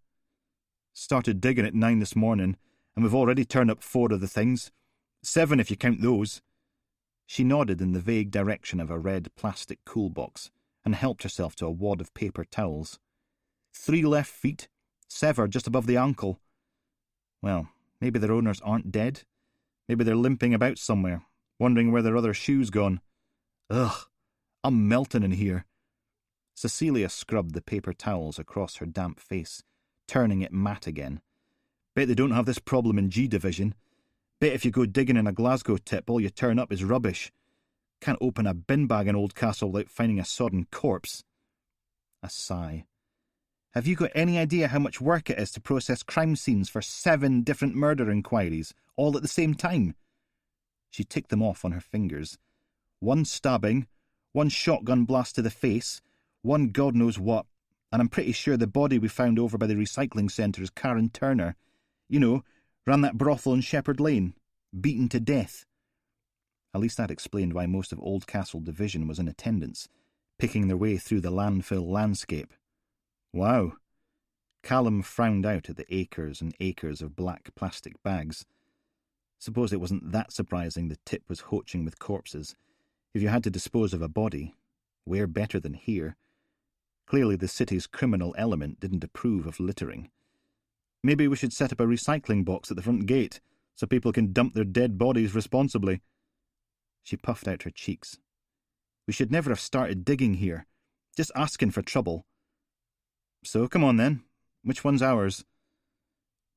Started digging at 9 this morning, and we've already turned up 4 of the things. 7 if you count those. She nodded in the vague direction of a red plastic cool box and helped herself to a wad of paper towels. 3 left feet, severed just above the ankle. Well, maybe their owners aren't dead. Maybe they're limping about somewhere, wondering where their other shoe's gone. Ugh, I'm melting in here. Cecilia scrubbed the paper towels across her damp face, turning it matte again. Bet they don't have this problem in G Division. Bet if you go digging in a Glasgow tip, all you turn up is rubbish. Can't open a bin bag in Oldcastle without finding a sodden corpse. A sigh. Have you got any idea how much work it is to process crime scenes for 7 different murder inquiries, all at the same time? She ticked them off on her fingers. 1 stabbing, 1 shotgun blast to the face, 1 God knows what, and I'm pretty sure the body we found over by the recycling centre is Karen Turner. You know, ran that brothel in Shepherd Lane, beaten to death. At least that explained why most of Oldcastle Division was in attendance, picking their way through the landfill landscape. Wow. Callum frowned out at the acres and acres of black plastic bags. Suppose it wasn't that surprising the tip was hoaching with corpses. If you had to dispose of a body, where better than here? Clearly the city's criminal element didn't approve of littering. Maybe we should set up a recycling box at the front gate, so people can dump their dead bodies responsibly. She puffed out her cheeks. We should never have started digging here. Just asking for trouble. So come on then. Which one's ours?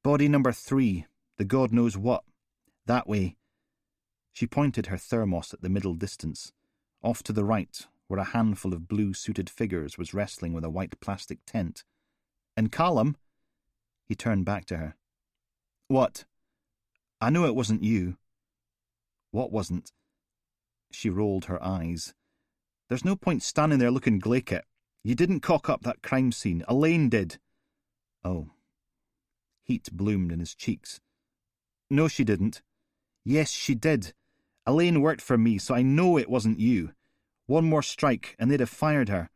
Body number 3, the God knows what. That way. She pointed her thermos at the middle distance. Off to the right, where a handful of blue-suited figures was wrestling with a white plastic tent. And Callum? He turned back to her. What? I know it wasn't you. What wasn't? She rolled her eyes. There's no point standing there looking glaikit. You didn't cock up that crime scene. Elaine did. Oh. Heat bloomed in his cheeks. No, she didn't. Yes, she did. Elaine worked for me, so I know it wasn't you. 1 more strike, and they'd have fired her.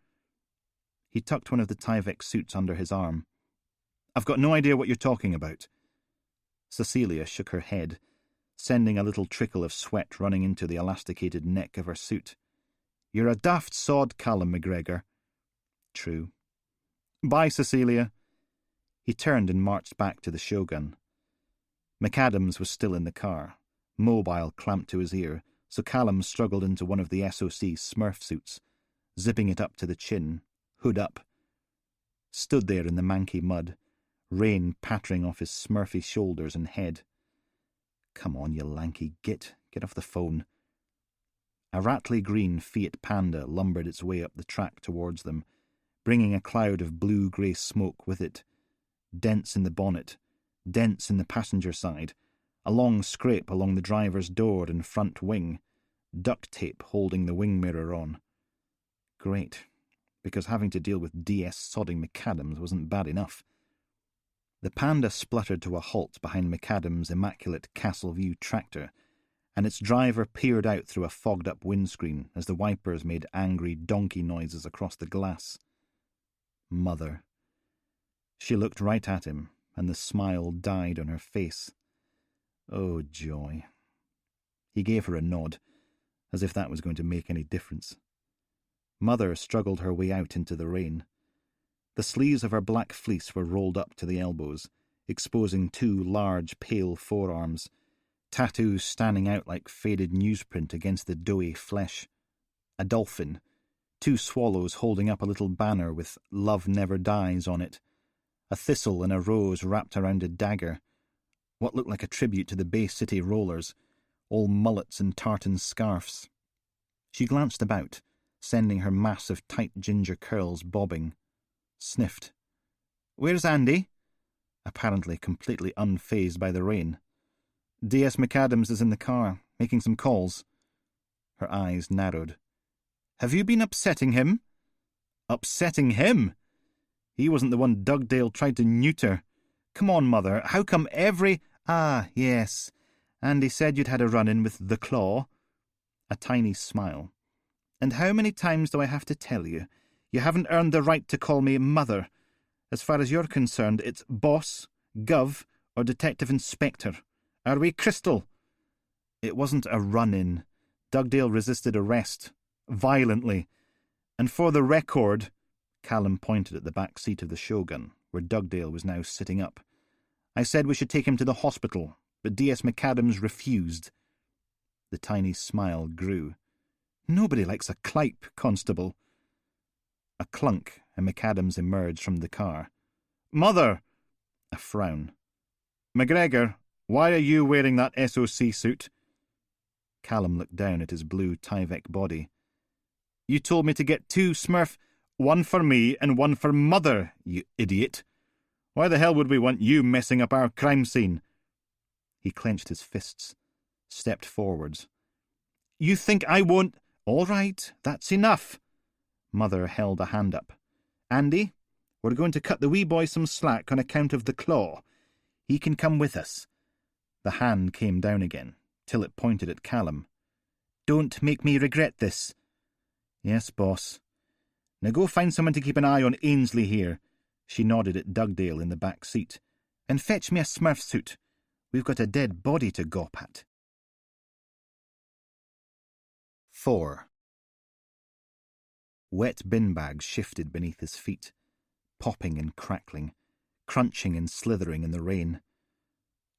He tucked one of the Tyvek suits under his arm. I've got no idea what you're talking about. Cecilia shook her head, sending a little trickle of sweat running into the elasticated neck of her suit. You're a daft sod, Callum McGregor. True. Bye, Cecilia. He turned and marched back to the Shogun. McAdams was still in the car, mobile clamped to his ear, so Callum struggled into one of the SOC Smurf suits, zipping it up to the chin, hood up. Stood there in the manky mud, rain pattering off his smurfy shoulders and head. Come on, you lanky git, get off the phone. A rattly green Fiat Panda lumbered its way up the track towards them, bringing a cloud of blue-grey smoke with it, dense in the bonnet, dense in the passenger side, a long scrape along the driver's door and front wing, duct tape holding the wing mirror on. Great, because having to deal with DS sodding McAdams wasn't bad enough. The Panda spluttered to a halt behind McAdams' immaculate Castle View tractor, and its driver peered out through a fogged-up windscreen as the wipers made angry donkey noises across the glass. Mother. She looked right at him, and the smile died on her face. Oh, joy. He gave her a nod, as if that was going to make any difference. Mother struggled her way out into the rain. The sleeves of her black fleece were rolled up to the elbows, exposing 2 large, pale forearms, tattoos standing out like faded newsprint against the doughy flesh. A dolphin, 2 swallows holding up a little banner with "Love Never Dies" on it, a thistle and a rose wrapped around a dagger, what looked like a tribute to the Bay City Rollers, all mullets and tartan scarfs. She glanced about, sending her mass of tight ginger curls bobbing. Sniffed. Where's Andy? Apparently completely unfazed by the rain. DS McAdams is in the car, making some calls. Her eyes narrowed. Have you been upsetting him? Upsetting him? He wasn't the one Dugdale tried to neuter. Come on, Mother, how come every... Ah, yes. Andy said you'd had a run-in with the Claw. A tiny smile. And how many times do I have to tell you? You haven't earned the right to call me mother. As far as you're concerned, it's boss, gov, or detective inspector. Are we crystal? It wasn't a run-in. Dugdale resisted arrest, violently. And for the record, Callum pointed at the back seat of the Shogun, where Dugdale was now sitting up. I said we should take him to the hospital, but D.S. McAdams refused. The tiny smile grew. Nobody likes a clipe, Constable. A clunk, and McAdams emerged from the car. Mother! A frown. McGregor, why are you wearing that SOC suit? Callum looked down at his blue Tyvek body. You told me to get 2, Smurf. One for me and one for Mother, you idiot. Why the hell would we want you messing up our crime scene? He clenched his fists, stepped forwards. You think I won't... All right, that's enough. Mother held a hand up. Andy, we're going to cut the wee boy some slack on account of the claw. He can come with us. The hand came down again, till it pointed at Callum. Don't make me regret this. Yes, boss. Now go find someone to keep an eye on Ainsley here. She nodded at Dugdale in the back seat. And fetch me a Smurf suit. We've got a dead body to gawp at. 4. Wet bin bags shifted beneath his feet, popping and crackling, crunching and slithering in the rain.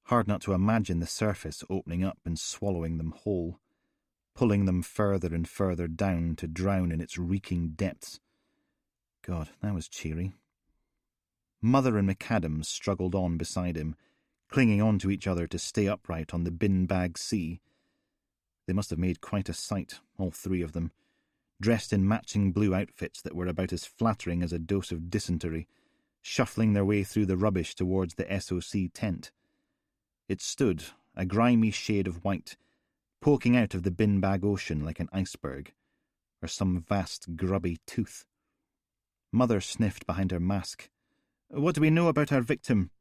Hard not to imagine the surface opening up and swallowing them whole, pulling them further and further down to drown in its reeking depths. God, that was cheery. Mother and McAdams struggled on beside him, clinging on to each other to stay upright on the bin bag sea. They must have made quite a sight, all 3 of them, dressed in matching blue outfits that were about as flattering as a dose of dysentery, shuffling their way through the rubbish towards the SOC tent. It stood, a grimy shade of white, poking out of the bin bag ocean like an iceberg, or some vast grubby tooth. Mother sniffed behind her mask. What do we know about our victim?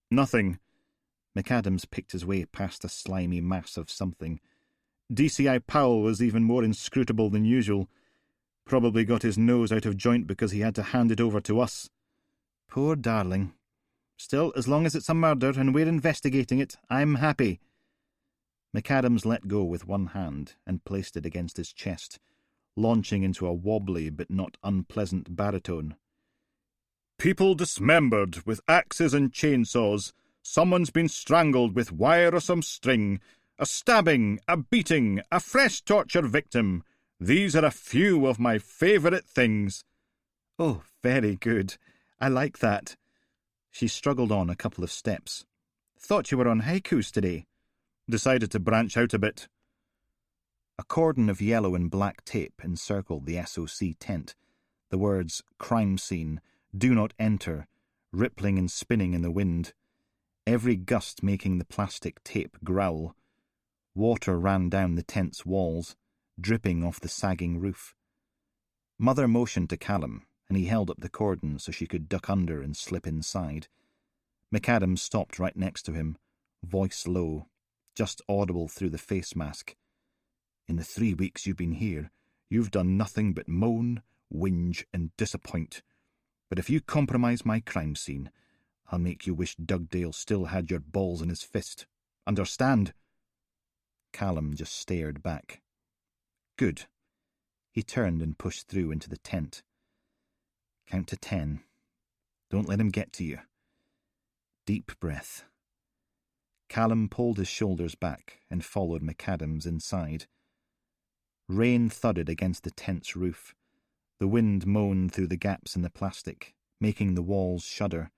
Nothing. McAdams picked his way past a slimy mass of something. DCI Powell was even more inscrutable than usual. Probably got his nose out of joint because he had to hand it over to us. Poor darling. Still, as long as it's a murder and we're investigating it, I'm happy. McAdams let go with one hand and placed it against his chest, launching into a wobbly but not unpleasant baritone. People dismembered with axes and chainsaws. Someone's been strangled with wire or some string. A stabbing, a beating, a fresh torture victim. These are a few of my favourite things. Oh, very good. I like that. She struggled on a couple of steps. Thought you were on haikus today. Decided to branch out a bit. A cordon of yellow and black tape encircled the SOC tent. The words, crime scene, do not enter, rippling and spinning in the wind. Every gust making the plastic tape growl. Water ran down the tent's walls, dripping off the sagging roof. Mother motioned to Callum, and he held up the cordon so she could duck under and slip inside. McAdams stopped right next to him, voice low, just audible through the face mask. In the 3 weeks you've been here, you've done nothing but moan, whinge, and disappoint. But if you compromise my crime scene, I'll make you wish Dugdale still had your balls in his fist. Understand? Callum just stared back. Good. He turned and pushed through into the tent. Count to 10. Don't let him get to you. Deep breath. Callum pulled his shoulders back and followed McAdams inside. Rain thudded against the tent's roof. The wind moaned through the gaps in the plastic, making the walls shudder.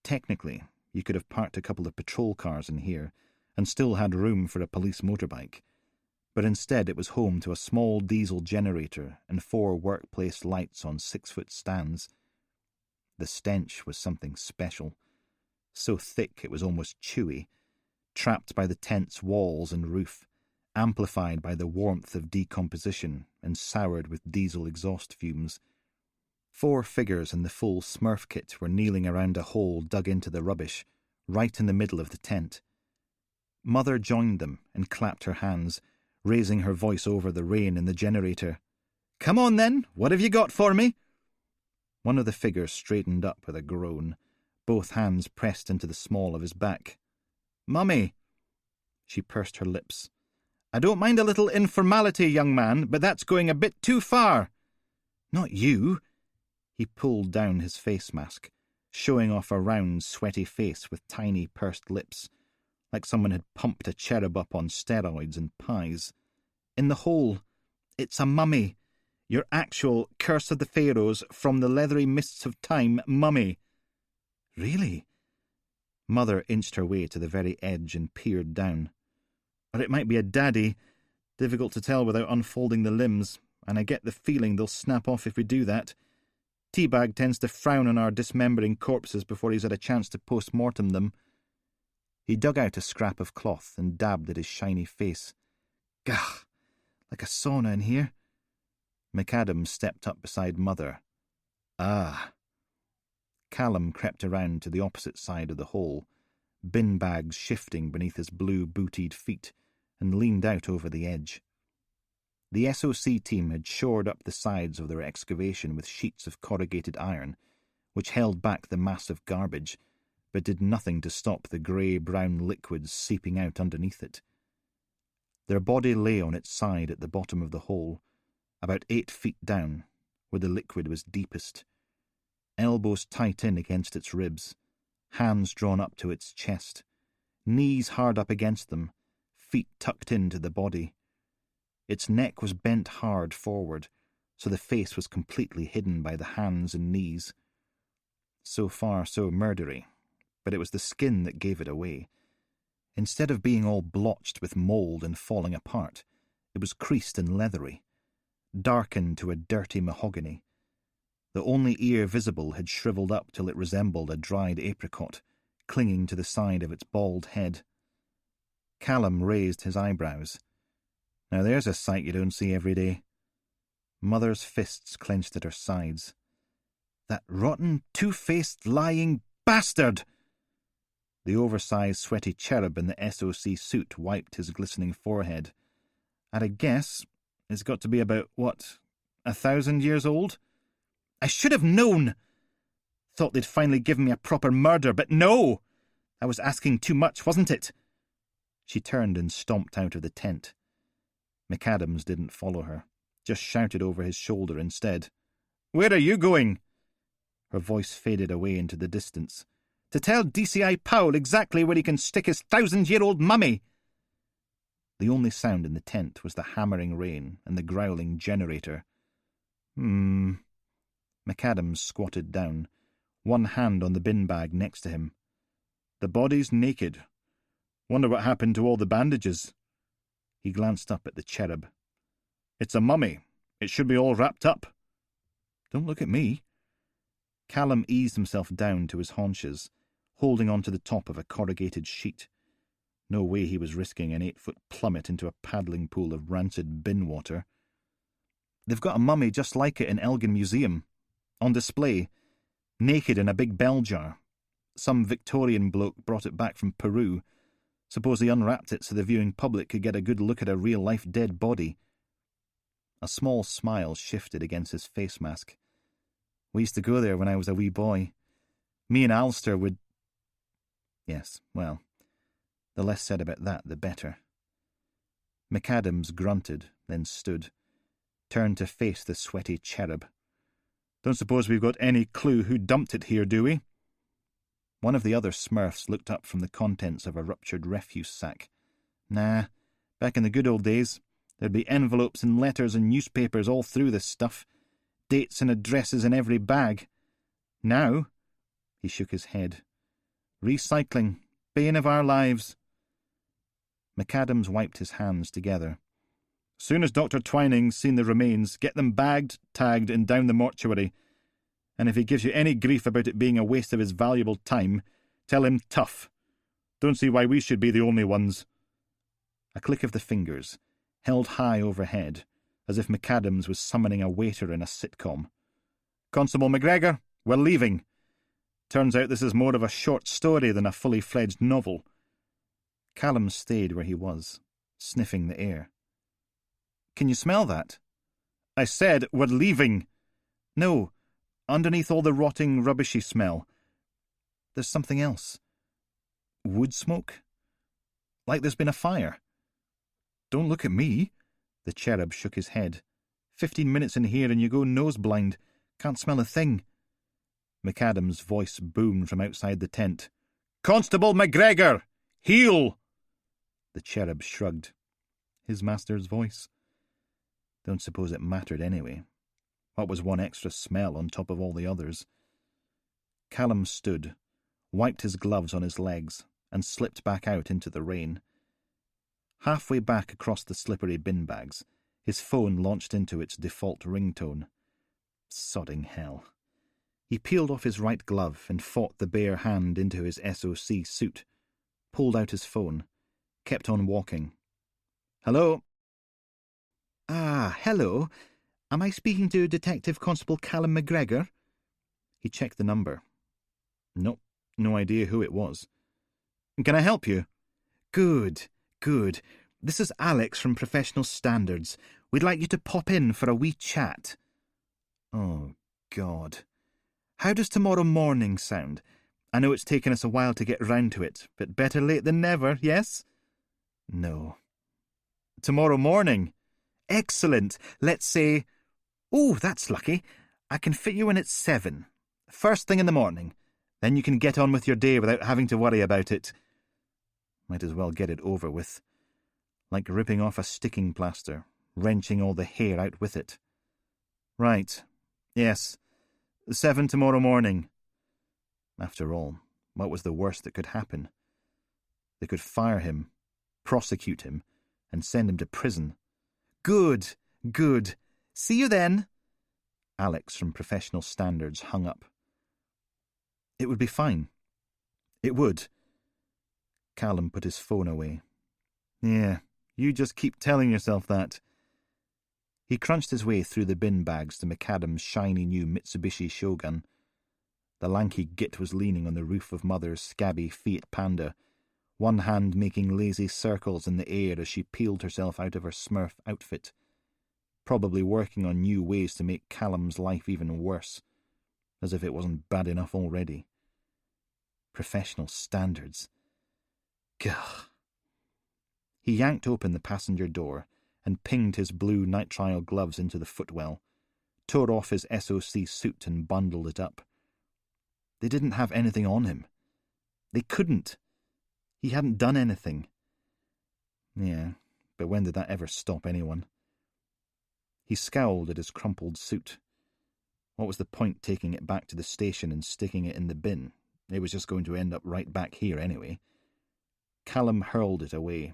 Technically, you could have parked a couple of patrol cars in here and still had room for a police motorbike, but instead it was home to a small diesel generator and 4 workplace lights on 6-foot stands. The stench was something special, so thick it was almost chewy, trapped by the tent's walls and roof, amplified by the warmth of decomposition and soured with diesel exhaust fumes. 4 figures in the full Smurf kit were kneeling around a hole dug into the rubbish, right in the middle of the tent. Mother joined them and clapped her hands, raising her voice over the rain in the generator. "Come on then, what have you got for me?" One of the figures straightened up with a groan, both hands pressed into the small of his back. "Mummy." She pursed her lips. "I don't mind a little informality, young man, but that's going a bit too far." "Not you." He pulled down his face mask, showing off a round, sweaty face with tiny, pursed lips, like someone had pumped a cherub up on steroids and pies. "In the hole. It's a mummy. Your actual Curse of the Pharaohs from the leathery mists of time mummy." "Really?" Mother inched her way to the very edge and peered down. "Or it might be a daddy. Difficult to tell without unfolding the limbs, and I get the feeling they'll snap off if we do that. Teabag tends to frown on our dismembering corpses before he's had a chance to post-mortem them." He dug out a scrap of cloth and dabbed at his shiny face. "Gah! Like a sauna in here." McAdams stepped up beside Mother. "Ah." Callum crept around to the opposite side of the hole, bin bags shifting beneath his blue-bootied feet, and leaned out over the edge. The SOC team had shored up the sides of their excavation with sheets of corrugated iron, which held back the mass of garbage, but did nothing to stop the grey-brown liquids seeping out underneath it. Their body lay on its side at the bottom of the hole, about 8 feet down, where the liquid was deepest, elbows tight in against its ribs, hands drawn up to its chest, knees hard up against them, feet tucked into the body. Its neck was bent hard forward, so the face was completely hidden by the hands and knees. So far, so murdery, but it was the skin that gave it away. Instead of being all blotched with mould and falling apart, it was creased and leathery, darkened to a dirty mahogany. The only ear visible had shriveled up till it resembled a dried apricot, clinging to the side of its bald head. Callum raised his eyebrows. "Now there's a sight you don't see every day." Mother's fists clenched at her sides. "That rotten, two-faced, lying bastard!" The oversized, sweaty cherub in the SOC suit wiped his glistening forehead. "At a guess, it's got to be about, 1,000 years old? I should have known! Thought they'd finally given me a proper murder, but no! I was asking too much, wasn't it?" She turned and stomped out of the tent. McAdams didn't follow her, just shouted over his shoulder instead. "Where are you going?" Her voice faded away into the distance. "To tell DCI Powell exactly where he can stick his 1,000-year-old mummy." The only sound in the tent was the hammering rain and the growling generator. McAdams squatted down, one hand on the bin bag next to him. "The body's naked. Wonder what happened to all the bandages." He glanced up at the cherub. "It's a mummy. It should be all wrapped up." "Don't look at me." Callum eased himself down to his haunches, holding on to the top of a corrugated sheet. No way he was risking an 8-foot plummet into a paddling pool of rancid bin water. "They've got a mummy just like it in Elgin Museum. On display. Naked in a big bell jar. Some Victorian bloke brought it back from Peru. Suppose he unwrapped it so the viewing public could get a good look at a real-life dead body." A small smile shifted against his face mask. "We used to go there when I was a wee boy. Me and Alistair would—" Yes, well, the less said about that, the better. McAdams grunted, then stood, turned to face the sweaty cherub. "Don't suppose we've got any clue who dumped it here, do we?" One of the other Smurfs looked up from the contents of a ruptured refuse sack. "Nah, back in the good old days, there'd be envelopes and letters and newspapers all through this stuff. Dates and addresses in every bag. Now," he shook his head, "recycling, bane of our lives." McAdams wiped his hands together. "Soon as Dr. Twining's seen the remains, get them bagged, tagged, and down the mortuary. And if he gives you any grief about it being a waste of his valuable time, tell him tough. Don't see why we should be the only ones." A click of the fingers, held high overhead, as if McAdams was summoning a waiter in a sitcom. "Constable McGregor, we're leaving. Turns out this is more of a short story than a fully-fledged novel." Callum stayed where he was, sniffing the air. Can you smell that? I said we're leaving. No, underneath all the rotting, rubbishy smell. There's something else. Wood smoke? Like there's been a fire. Don't look at me. The cherub shook his head. 15 minutes in here and you go nose-blind. Can't smell a thing. McAdam's voice boomed from outside the tent. Constable McGregor! Heel! The cherub shrugged. His master's voice. Don't suppose it mattered anyway. What was one extra smell on top of all the others? Callum stood, wiped his gloves on his legs, and slipped back out into the rain. Halfway back across the slippery bin bags, his phone launched into its default ringtone. Sodding hell. He peeled off his right glove and fought the bare hand into his SOC suit, pulled out his phone, kept on walking. Hello? Ah, hello. Am I speaking to Detective Constable Callum McGregor? He checked the number. Nope, no idea who it was. Can I help you? Good. This is Alex from Professional Standards. We'd like you to pop in for a wee chat. Oh, God. How does tomorrow morning sound? I know it's taken us a while to get round to it, but better late than never, yes? No. Tomorrow morning? Excellent. Let's say... Oh, that's lucky. I can fit you in at 7. First thing in the morning. Then you can get on with your day without having to worry about it. Might as well get it over with. Like ripping off a sticking plaster, wrenching all the hair out with it. Right. Yes. 7 tomorrow morning. After all, what was the worst that could happen? They could fire him, prosecute him, and send him to prison. Good. See you then. Alex from Professional Standards hung up. It would be fine. It would. Callum put his phone away. Yeah, you just keep telling yourself that. He crunched his way through the bin bags to McAdam's shiny new Mitsubishi Shogun. The lanky git was leaning on the roof of Mother's scabby Fiat Panda, one hand making lazy circles in the air as she peeled herself out of her Smurf outfit, probably working on new ways to make Callum's life even worse, as if it wasn't bad enough already. Professional Standards. Gah. He yanked open the passenger door and pinged his blue nitrile gloves into the footwell, tore off his SOC suit and bundled it up. They didn't have anything on him. They couldn't. He hadn't done anything. Yeah, but when did that ever stop anyone? He scowled at his crumpled suit. What was the point taking it back to the station and sticking it in the bin? It was just going to end up right back here anyway. Callum hurled it away.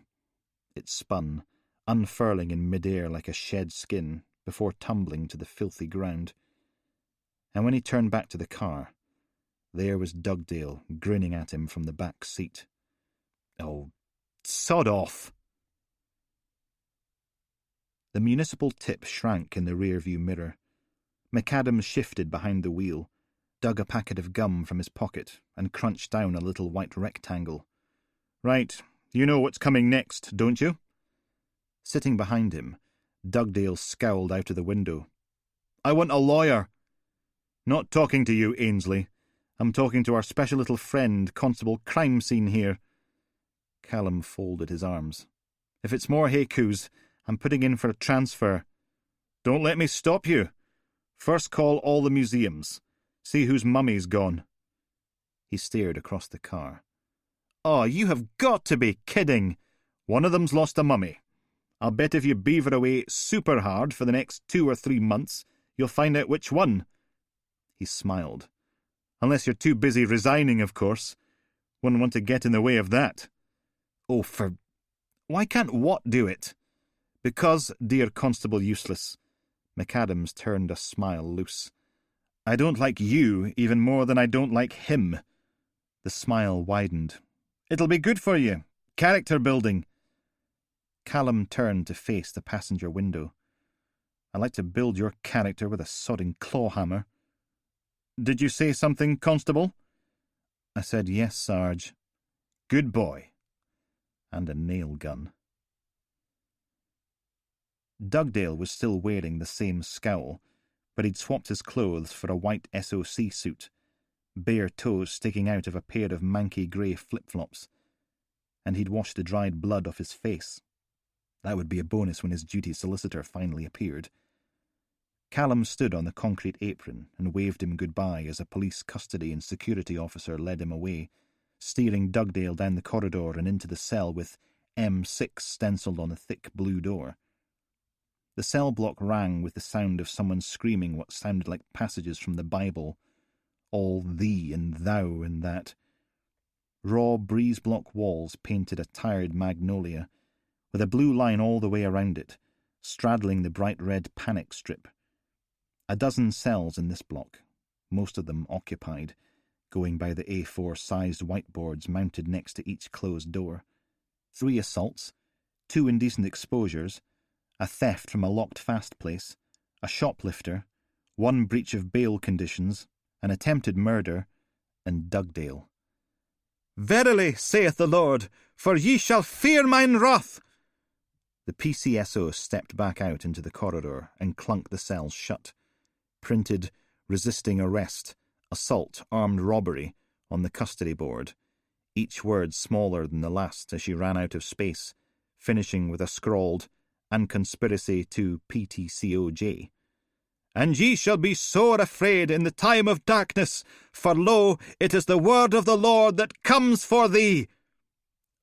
It spun, unfurling in mid-air like a shed skin, before tumbling to the filthy ground. And when he turned back to the car, there was Dugdale grinning at him from the back seat. Oh, sod off! The municipal tip shrank in the rear-view mirror. McAdam shifted behind the wheel, dug a packet of gum from his pocket, and crunched down a little white rectangle. Right, you know what's coming next, don't you? Sitting behind him, Dugdale scowled out of the window. I want a lawyer. Not talking to you, Ainsley. I'm talking to our special little friend, Constable Crime Scene here. Callum folded his arms. If it's more haikus, I'm putting in for a transfer. Don't let me stop you. First call all the museums. See whose mummy's gone. He stared across the car. Oh, you have got to be kidding. One of them's lost a mummy. I'll bet if you beaver away super hard for the next 2 or 3 months, you'll find out which one. He smiled. Unless you're too busy resigning, of course. Wouldn't want to get in the way of that. Oh, why can't what do it? Because, dear Constable Useless. McAdams turned a smile loose. I don't like you even more than I don't like him. The smile widened. It'll be good for you. Character building. Callum turned to face the passenger window. I like to build your character with a sodding clawhammer. Did you say something, Constable? I said yes, Sarge. Good boy. And a nail gun. Dugdale was still wearing the same scowl, but he'd swapped his clothes for a white SOC suit, bare toes sticking out of a pair of manky grey flip-flops, and he'd washed the dried blood off his face. That would be a bonus when his duty solicitor finally appeared. Callum stood on the concrete apron and waved him goodbye as a police custody and security officer led him away, steering Dugdale down the corridor and into the cell with M6 stencilled on the thick blue door. The cell block rang with the sound of someone screaming what sounded like passages from the Bible, all thee and thou and that. Raw breeze-block walls painted a tired magnolia, with a blue line all the way around it, straddling the bright red panic strip. A dozen cells in this block, most of them occupied, going by the A4-sized whiteboards mounted next to each closed door. 3 assaults, 2 indecent exposures, a theft from a locked-fast place, a shoplifter, 1 breach of bail conditions, an attempted murder, and Dugdale. "Verily, saith the Lord, for ye shall fear mine wrath." The PCSO stepped back out into the corridor and clunked the cells shut, printed resisting arrest, assault, armed robbery on the custody board, each word smaller than the last as she ran out of space, finishing with a scrawled, "and conspiracy to PTCOJ. "And ye shall be sore afraid in the time of darkness, for lo, it is the word of the Lord that comes for thee."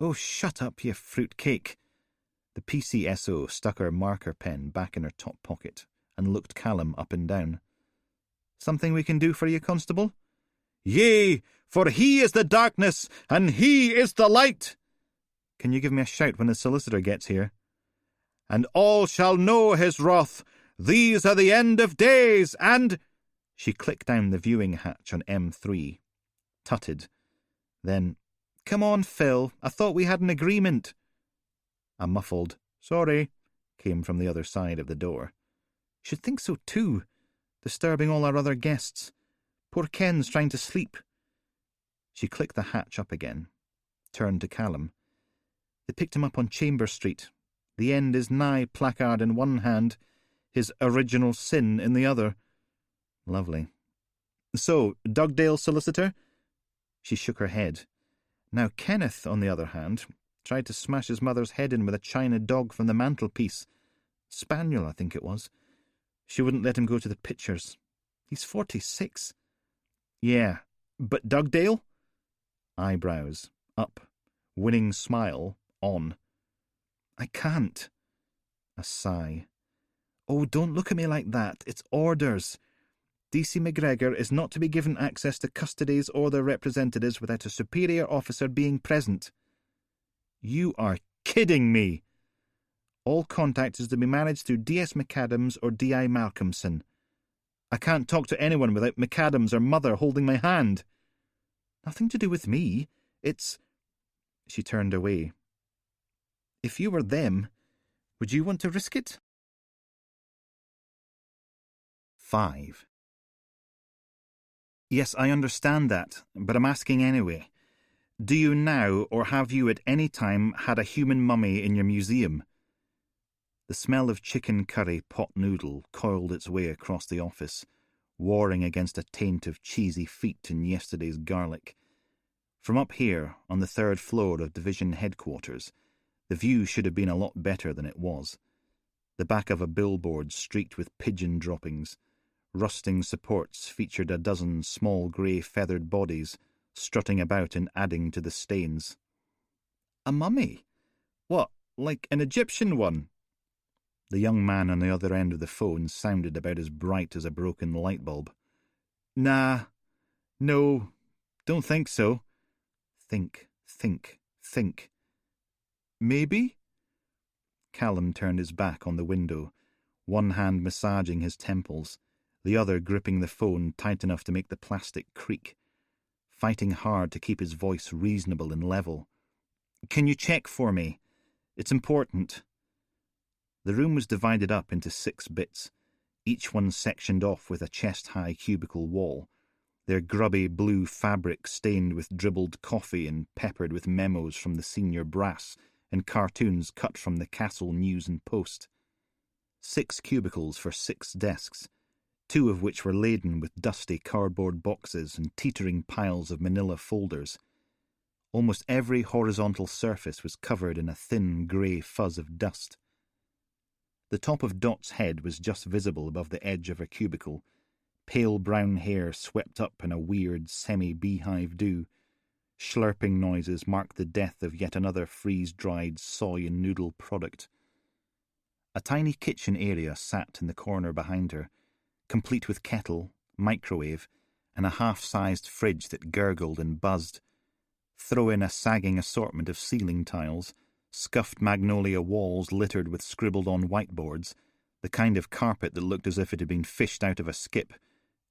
"Oh, shut up, ye fruit-cake." The PCSO stuck her marker pen back in her top pocket and looked Callum up and down. "Something we can do for you, Constable?" "Yea, for he is the darkness, and he is the light." "Can you give me a shout when the solicitor gets here?" "And all shall know his wrath. These are the end of days, and—" She clicked down the viewing hatch on M3, tutted. Then, "Come on, Phil, I thought we had an agreement." A muffled, "Sorry," came from the other side of the door. "Should think so too. Disturbing all our other guests. Poor Ken's trying to sleep." She clicked the hatch up again, turned to Callum. "They picked him up on Chambers Street. The end is nigh placard in one hand, his original sin in the other." "Lovely. So, Dugdale solicitor?" She shook her head. "Now Kenneth, on the other hand, tried to smash his mother's head in with a china dog from the mantelpiece. Spaniel, I think it was. She wouldn't let him go to the pictures. He's 46. "Yeah, but Dugdale?" Eyebrows up, winning smile on. "I can't." A sigh. "Oh, don't look at me like that. It's orders. DC McGregor is not to be given access to custodies or their representatives without a superior officer being present." "You are kidding me." "All contact is to be managed through DS McAdams or DI Malcolmson. I can't talk to anyone without McAdams or Mother holding my hand." "Nothing to do with me. It's—" She turned away. "If you were them, would you want to risk it?" 5. "Yes, I understand that, but I'm asking anyway. Do you now, or have you at any time, had a human mummy in your museum?" The smell of chicken curry pot noodle coiled its way across the office, warring against a taint of cheesy feet and yesterday's garlic. From up here, on the 3rd floor of division headquarters, the view should have been a lot better than it was. The back of a billboard streaked with pigeon droppings. Rusting supports featured a dozen small grey feathered bodies, strutting about and adding to the stains. "A mummy? What, like an Egyptian one?" The young man on the other end of the phone sounded about as bright as a broken light bulb. "Nah. No. Don't think so." Think. "Maybe?" Callum turned his back on the window, one hand massaging his temples, the other gripping the phone tight enough to make the plastic creak, fighting hard to keep his voice reasonable and level. "Can you check for me? It's important." The room was divided up into 6 bits, each one sectioned off with a chest-high cubicle wall, their grubby blue fabric stained with dribbled coffee and peppered with memos from the senior brass and cartoons cut from the Castle News and Post. 6 cubicles for 6 desks, 2 of which were laden with dusty cardboard boxes and teetering piles of manila folders. Almost every horizontal surface was covered in a thin grey fuzz of dust. The top of Dot's head was just visible above the edge of her cubicle, pale brown hair swept up in a weird semi-beehive dew. Slurping noises marked the death of yet another freeze-dried soy and noodle product. A tiny kitchen area sat in the corner behind her, complete with kettle, microwave, and a half-sized fridge that gurgled and buzzed. Throw in a sagging assortment of ceiling tiles, scuffed magnolia walls littered with scribbled-on whiteboards, the kind of carpet that looked as if it had been fished out of a skip,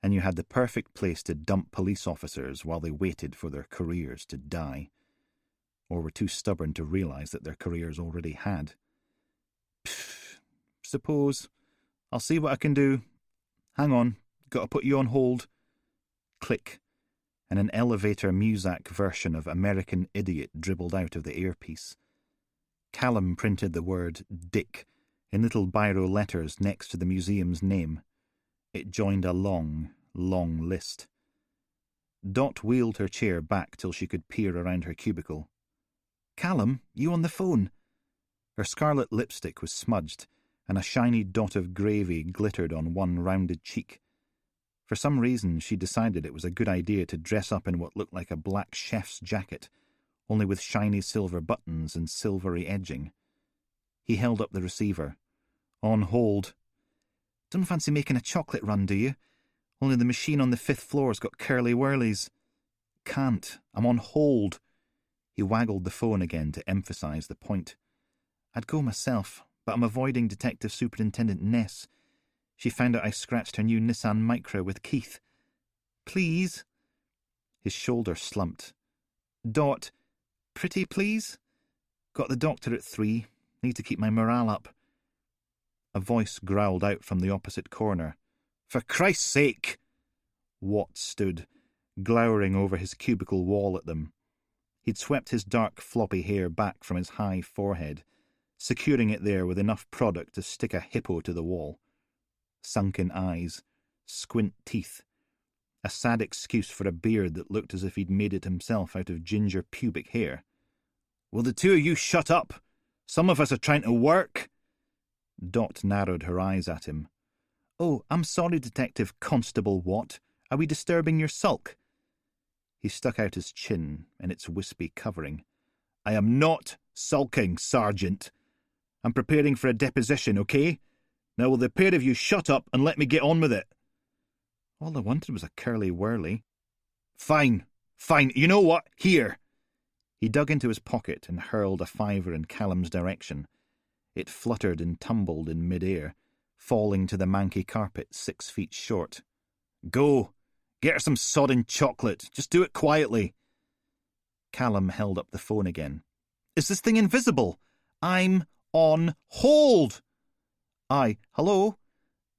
and you had the perfect place to dump police officers while they waited for their careers to die, or were too stubborn to realise that their careers already had. Pfft, suppose. I'll see what I can do. Hang on, got to put you on hold. Click, and an elevator Muzak version of American Idiot dribbled out of the earpiece. Callum printed the word Dick in little biro letters next to the museum's name. It joined a long, long list. Dot wheeled her chair back till she could peer around her cubicle. "Callum, you on the phone?" Her scarlet lipstick was smudged, and a shiny dot of gravy glittered on one rounded cheek. For some reason, she decided it was a good idea to dress up in what looked like a black chef's jacket, only with shiny silver buttons and silvery edging. He held up the receiver. "On hold." "Don't fancy making a chocolate run, do you? Only the machine on the 5th floor's got curly whirlies." "Can't. I'm on hold." He waggled the phone again to emphasise the point. "I'd go myself, but I'm avoiding Detective Superintendent Ness. She found out I scratched her new Nissan Micra with Keith. Please?" His shoulder slumped. "Dot, pretty please? Got the doctor at 3. Need to keep my morale up." A voice growled out from the opposite corner. "For Christ's sake!" Watt stood, glowering over his cubicle wall at them. He'd swept his dark floppy hair back from his high forehead, securing it there with enough product to stick a hippo to the wall. Sunken eyes, squint teeth, a sad excuse for a beard that looked as if he'd made it himself out of ginger pubic hair. "Will the two of you shut up? Some of us are trying to work." Dot narrowed her eyes at him. "Oh, I'm sorry, Detective Constable Watt. Are we disturbing your sulk?" He stuck out his chin in its wispy covering. "I am not sulking, Sergeant. I'm preparing for a deposition, okay? Now will the pair of you shut up and let me get on with it?" All I wanted was a curly whirly. Fine. You know what? Here." He dug into his pocket and hurled a $5 in Callum's direction. It fluttered and tumbled in mid-air, falling to the manky carpet 6 feet short. "Go. Get her some sodden chocolate. Just do it quietly." Callum held up the phone again. "Is this thing invisible? I'm on hold." "Aye, hello?"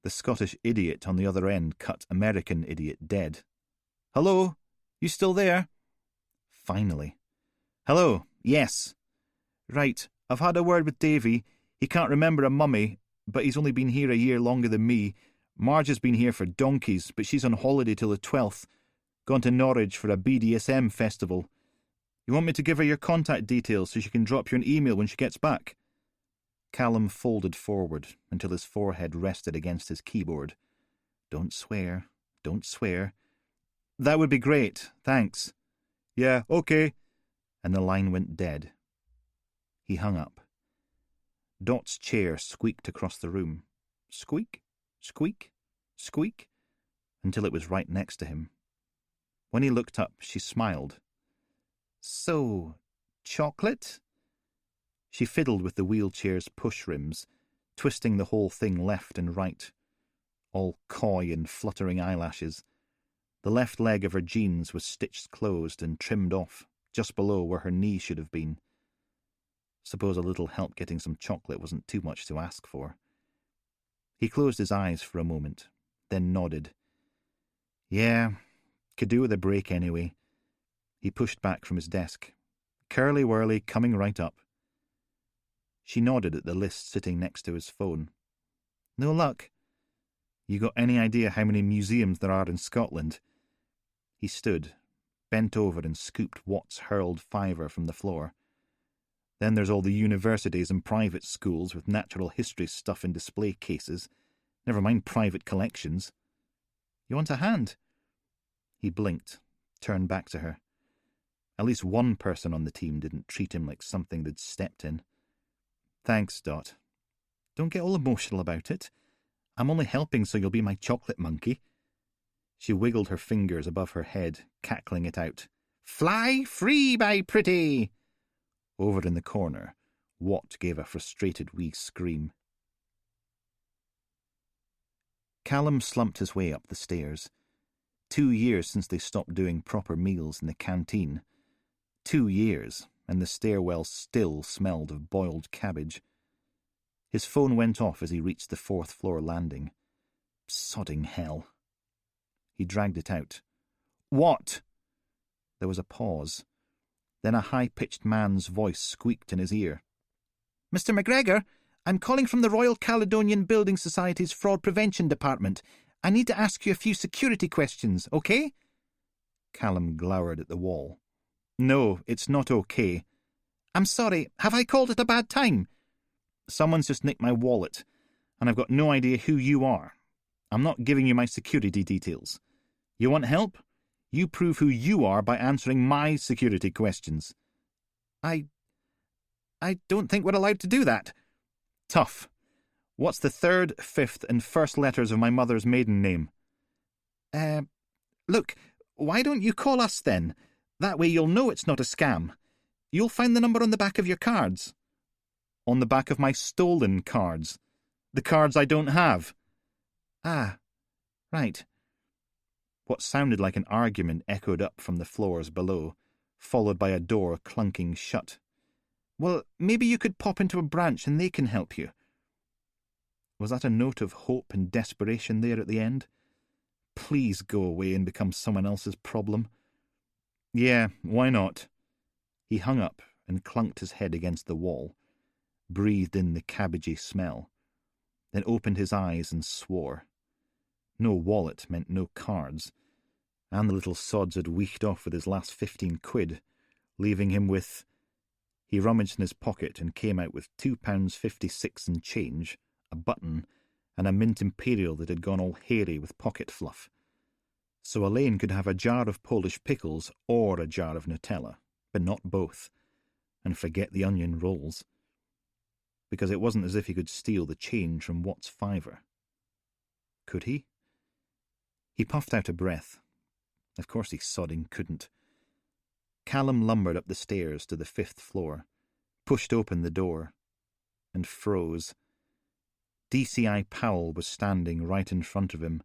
The Scottish idiot on the other end cut American Idiot dead. "Hello? You still there?" Finally. "Hello, yes." "Right, I've had a word with Davy. He can't remember a mummy, but he's only been here a year longer than me. Marge has been here for donkeys, but she's on holiday till the 12th. Gone to Norwich for a BDSM festival. You want me to give her your contact details so she can drop you an email when she gets back?" Callum folded forward until his forehead rested against his keyboard. Don't swear. "That would be great, thanks." "Yeah, okay." And the line went dead. He hung up. Dot's chair squeaked across the room. Squeak, squeak, squeak, until it was right next to him. When he looked up, she smiled. "So, chocolate?" She fiddled with the wheelchair's push rims, twisting the whole thing left and right, all coy and fluttering eyelashes. The left leg of her jeans was stitched closed and trimmed off, just below where her knee should have been. Suppose a little help getting some chocolate wasn't too much to ask for. He closed his eyes for a moment, then nodded. "Yeah, could do with a break anyway." He pushed back from his desk. "Curly whirly coming right up." She nodded at the list sitting next to his phone. No luck? You got any idea how many museums there are in Scotland? He stood, bent over and scooped Watt's hurled fiver from the floor. Then there's all the universities and private schools with natural history stuff in display cases, never mind private collections. You want a hand? He blinked, turned back to her. At least one person on the team didn't treat him like something they'd stepped in. Thanks, Dot. Don't get all emotional about it. I'm only helping so you'll be my chocolate monkey. She wiggled her fingers above her head, cackling it out. Fly free, my pretty! Over in the corner, Watt gave a frustrated wee scream. Callum slumped his way up the stairs. 2 years since they stopped doing proper meals in the canteen. 2 years, and the stairwell still smelled of boiled cabbage. His phone went off as he reached the 4th floor landing. Sodding hell. He dragged it out. What? There was a pause. Then a high-pitched man's voice squeaked in his ear. Mr. McGregor, I'm calling from the Royal Caledonian Building Society's Fraud Prevention Department. I need to ask you a few security questions, okay? Callum glowered at the wall. No, it's not okay. I'm sorry, have I called at a bad time? Someone's just nicked my wallet, and I've got no idea who you are. I'm not giving you my security details. You want help? You prove who you are by answering my security questions. I don't think we're allowed to do that. Tough. What's the 3rd, 5th, and 1st letters of my mother's maiden name? Look, why don't you call us then? That way you'll know it's not a scam. You'll find the number on the back of your cards. On the back of my stolen cards. The cards I don't have. Ah, right. What sounded like an argument echoed up from the floors below, followed by a door clunking shut. Well, maybe you could pop into a branch and they can help you. Was that a note of hope and desperation there at the end? Please go away and become someone else's problem. Yeah, why not? He hung up and clunked his head against the wall, breathed in the cabbagey smell, then opened his eyes and swore. No wallet meant no cards, and the little sods had weeked off with his last 15 quid, leaving him with... He rummaged in his pocket and came out with £2.56 in change, a button, and a mint imperial that had gone all hairy with pocket fluff. So Elaine could have a jar of Polish pickles or a jar of Nutella, but not both, and forget the onion rolls. Because it wasn't as if he could steal the change from Watt's fiver. Could he? He puffed out a breath. Of course he sodding couldn't. Callum lumbered up the stairs to the 5th floor, pushed open the door, and froze. DCI Powell was standing right in front of him,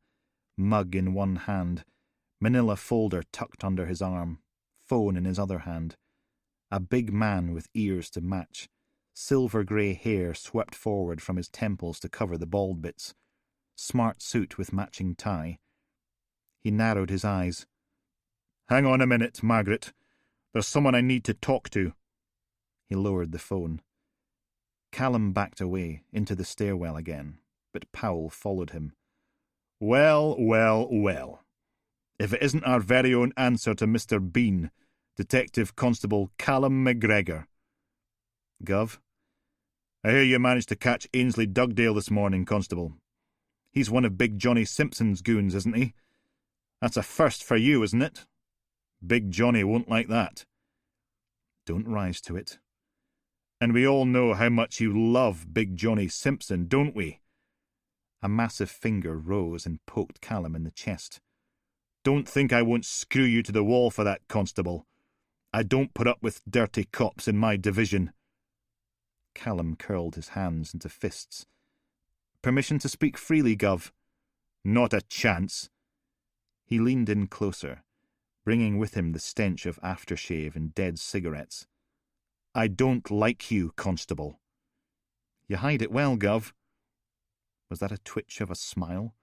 mug in one hand, manila folder tucked under his arm, phone in his other hand. A big man with ears to match, silver-grey hair swept forward from his temples to cover the bald bits, smart suit with matching tie. He narrowed his eyes. Hang on a minute, Margaret. There's someone I need to talk to. He lowered the phone. Callum backed away, into the stairwell again, but Powell followed him. Well, well, well. If it isn't our very own answer to Mr. Bean, Detective Constable Callum McGregor. Gov? I hear you managed to catch Ainsley Dugdale this morning, Constable. He's one of Big Johnny Simpson's goons, isn't he? That's a first for you, isn't it? Big Johnny won't like that. Don't rise to it. And we all know how much you love Big Johnny Simpson, don't we? A massive finger rose and poked Callum in the chest. Don't think I won't screw you to the wall for that, Constable. I don't put up with dirty cops in my division. Callum curled his hands into fists. Permission to speak freely, Gov? Not a chance. He leaned in closer, bringing with him the stench of aftershave and dead cigarettes. I don't like you, Constable. You hide it well, Gov. Was that a twitch of a smile?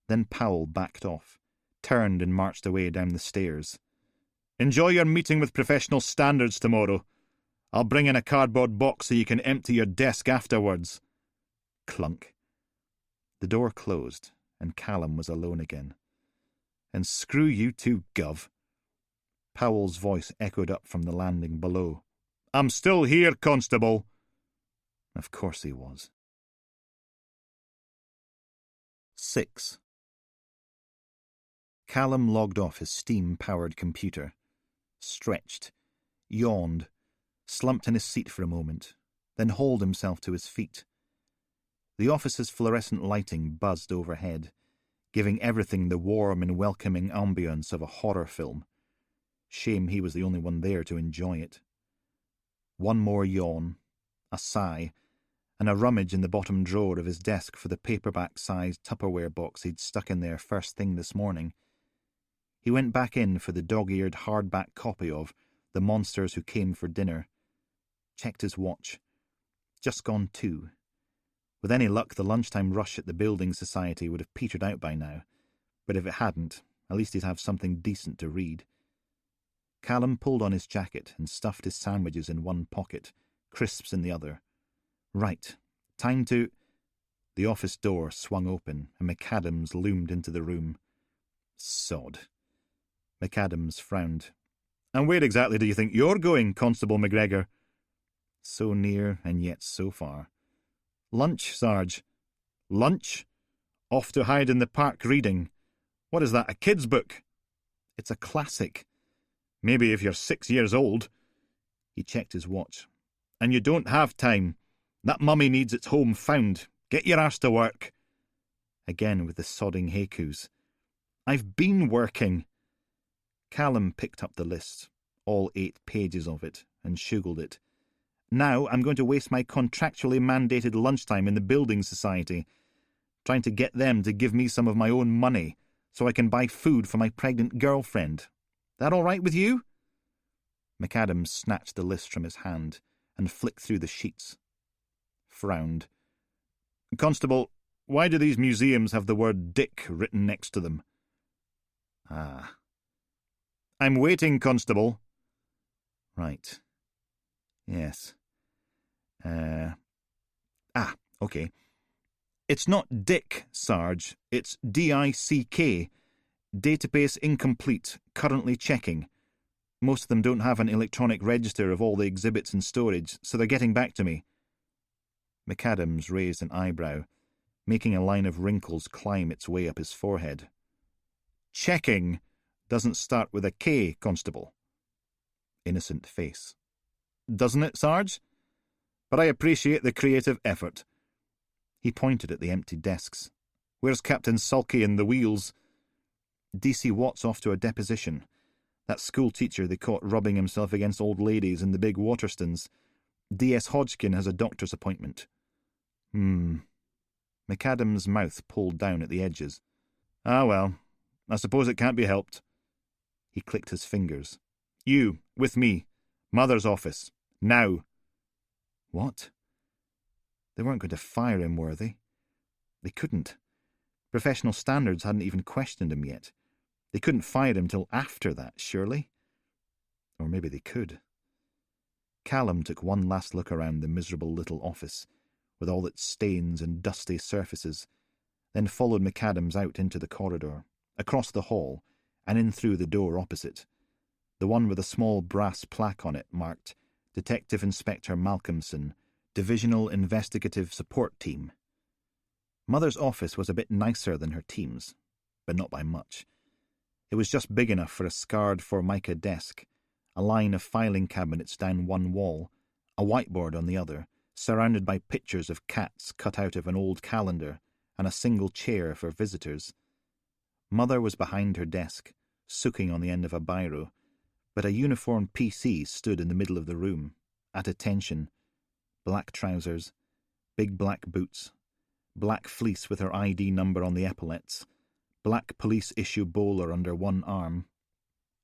Then Powell backed off, turned and marched away down the stairs. Enjoy your meeting with professional standards tomorrow. I'll bring in a cardboard box so you can empty your desk afterwards. Clunk. The door closed, and Callum was alone again. "And screw you too, Gov." Powell's voice echoed up from the landing below. "I'm still here, Constable." Of course he was. 6. Callum logged off his steam-powered computer, stretched, yawned, slumped in his seat for a moment, then hauled himself to his feet. The office's fluorescent lighting buzzed overhead, giving everything the warm and welcoming ambience of a horror film. Shame he was the only one there to enjoy it. One more yawn, a sigh, and a rummage in the bottom drawer of his desk for the paperback-sized Tupperware box he'd stuck in there first thing this morning. He went back in for the dog-eared hardback copy of The Monsters Who Came for Dinner. Checked his watch. Just gone 2. With any luck, the lunchtime rush at the Building Society would have petered out by now, but if it hadn't, at least he'd have something decent to read. Callum pulled on his jacket and stuffed his sandwiches in one pocket, crisps in the other. Right, time to... The office door swung open, and McAdams loomed into the room. Sod. McAdams frowned. "And where exactly do you think you're going, Constable McGregor?" So near, and yet so far. "Lunch, Sarge." "Lunch? Off to hide in the park reading. What is that, a kid's book?" "It's a classic." "Maybe if you're 6 years old." He checked his watch. "And you don't have time. That mummy needs its home found. Get your arse to work." Again with the sodding haikus. "I've been working." Callum picked up the list, all 8 pages of it, and shugled it. "Now I'm going to waste my contractually mandated lunchtime in the Building Society, trying to get them to give me some of my own money so I can buy food for my pregnant girlfriend. That all right with you?" McAdams snatched the list from his hand and flicked through the sheets. Frowned. "Constable, why do these museums have the word Dick written next to them?" "Ah." "I'm waiting, Constable." "Right. Yes. Okay. It's not Dick, Sarge. It's DICK. Database incomplete. Currently checking. Most of them don't have an electronic register of all the exhibits in storage, so they're getting back to me." McAdams raised an eyebrow, making a line of wrinkles climb its way up his forehead. "Checking doesn't start with a K, Constable." Innocent face. "Doesn't it, Sarge? But I appreciate the creative effort." He pointed at the empty desks. "Where's Captain Sulky and the wheels?" "DC Watt's off to a deposition. That school teacher they caught rubbing himself against old ladies in the big Waterstones. D.S. Hodgkin has a doctor's appointment." McAdams' mouth pulled down at the edges. "Ah, well, I suppose it can't be helped." He clicked his fingers. "You, with me. Mother's office. Now." What? They weren't going to fire him, were they? They couldn't. Professional standards hadn't even questioned him yet. They couldn't fire him till after that, surely? Or maybe they could. Callum took one last look around the miserable little office, with all its stains and dusty surfaces, then followed McAdams out into the corridor, across the hall, and in through the door opposite, the one with a small brass plaque on it marked Detective Inspector Malcolmson, Divisional Investigative Support Team. Mother's office was a bit nicer than her team's, but not by much. It was just big enough for a scarred formica desk, a line of filing cabinets down one wall, a whiteboard on the other, surrounded by pictures of cats cut out of an old calendar, and a single chair for visitors. Mother was behind her desk, sooking on the end of a biro, but a uniformed PC stood in the middle of the room, at attention. Black trousers, big black boots, black fleece with her ID number on the epaulets, black police-issue bowler under one arm.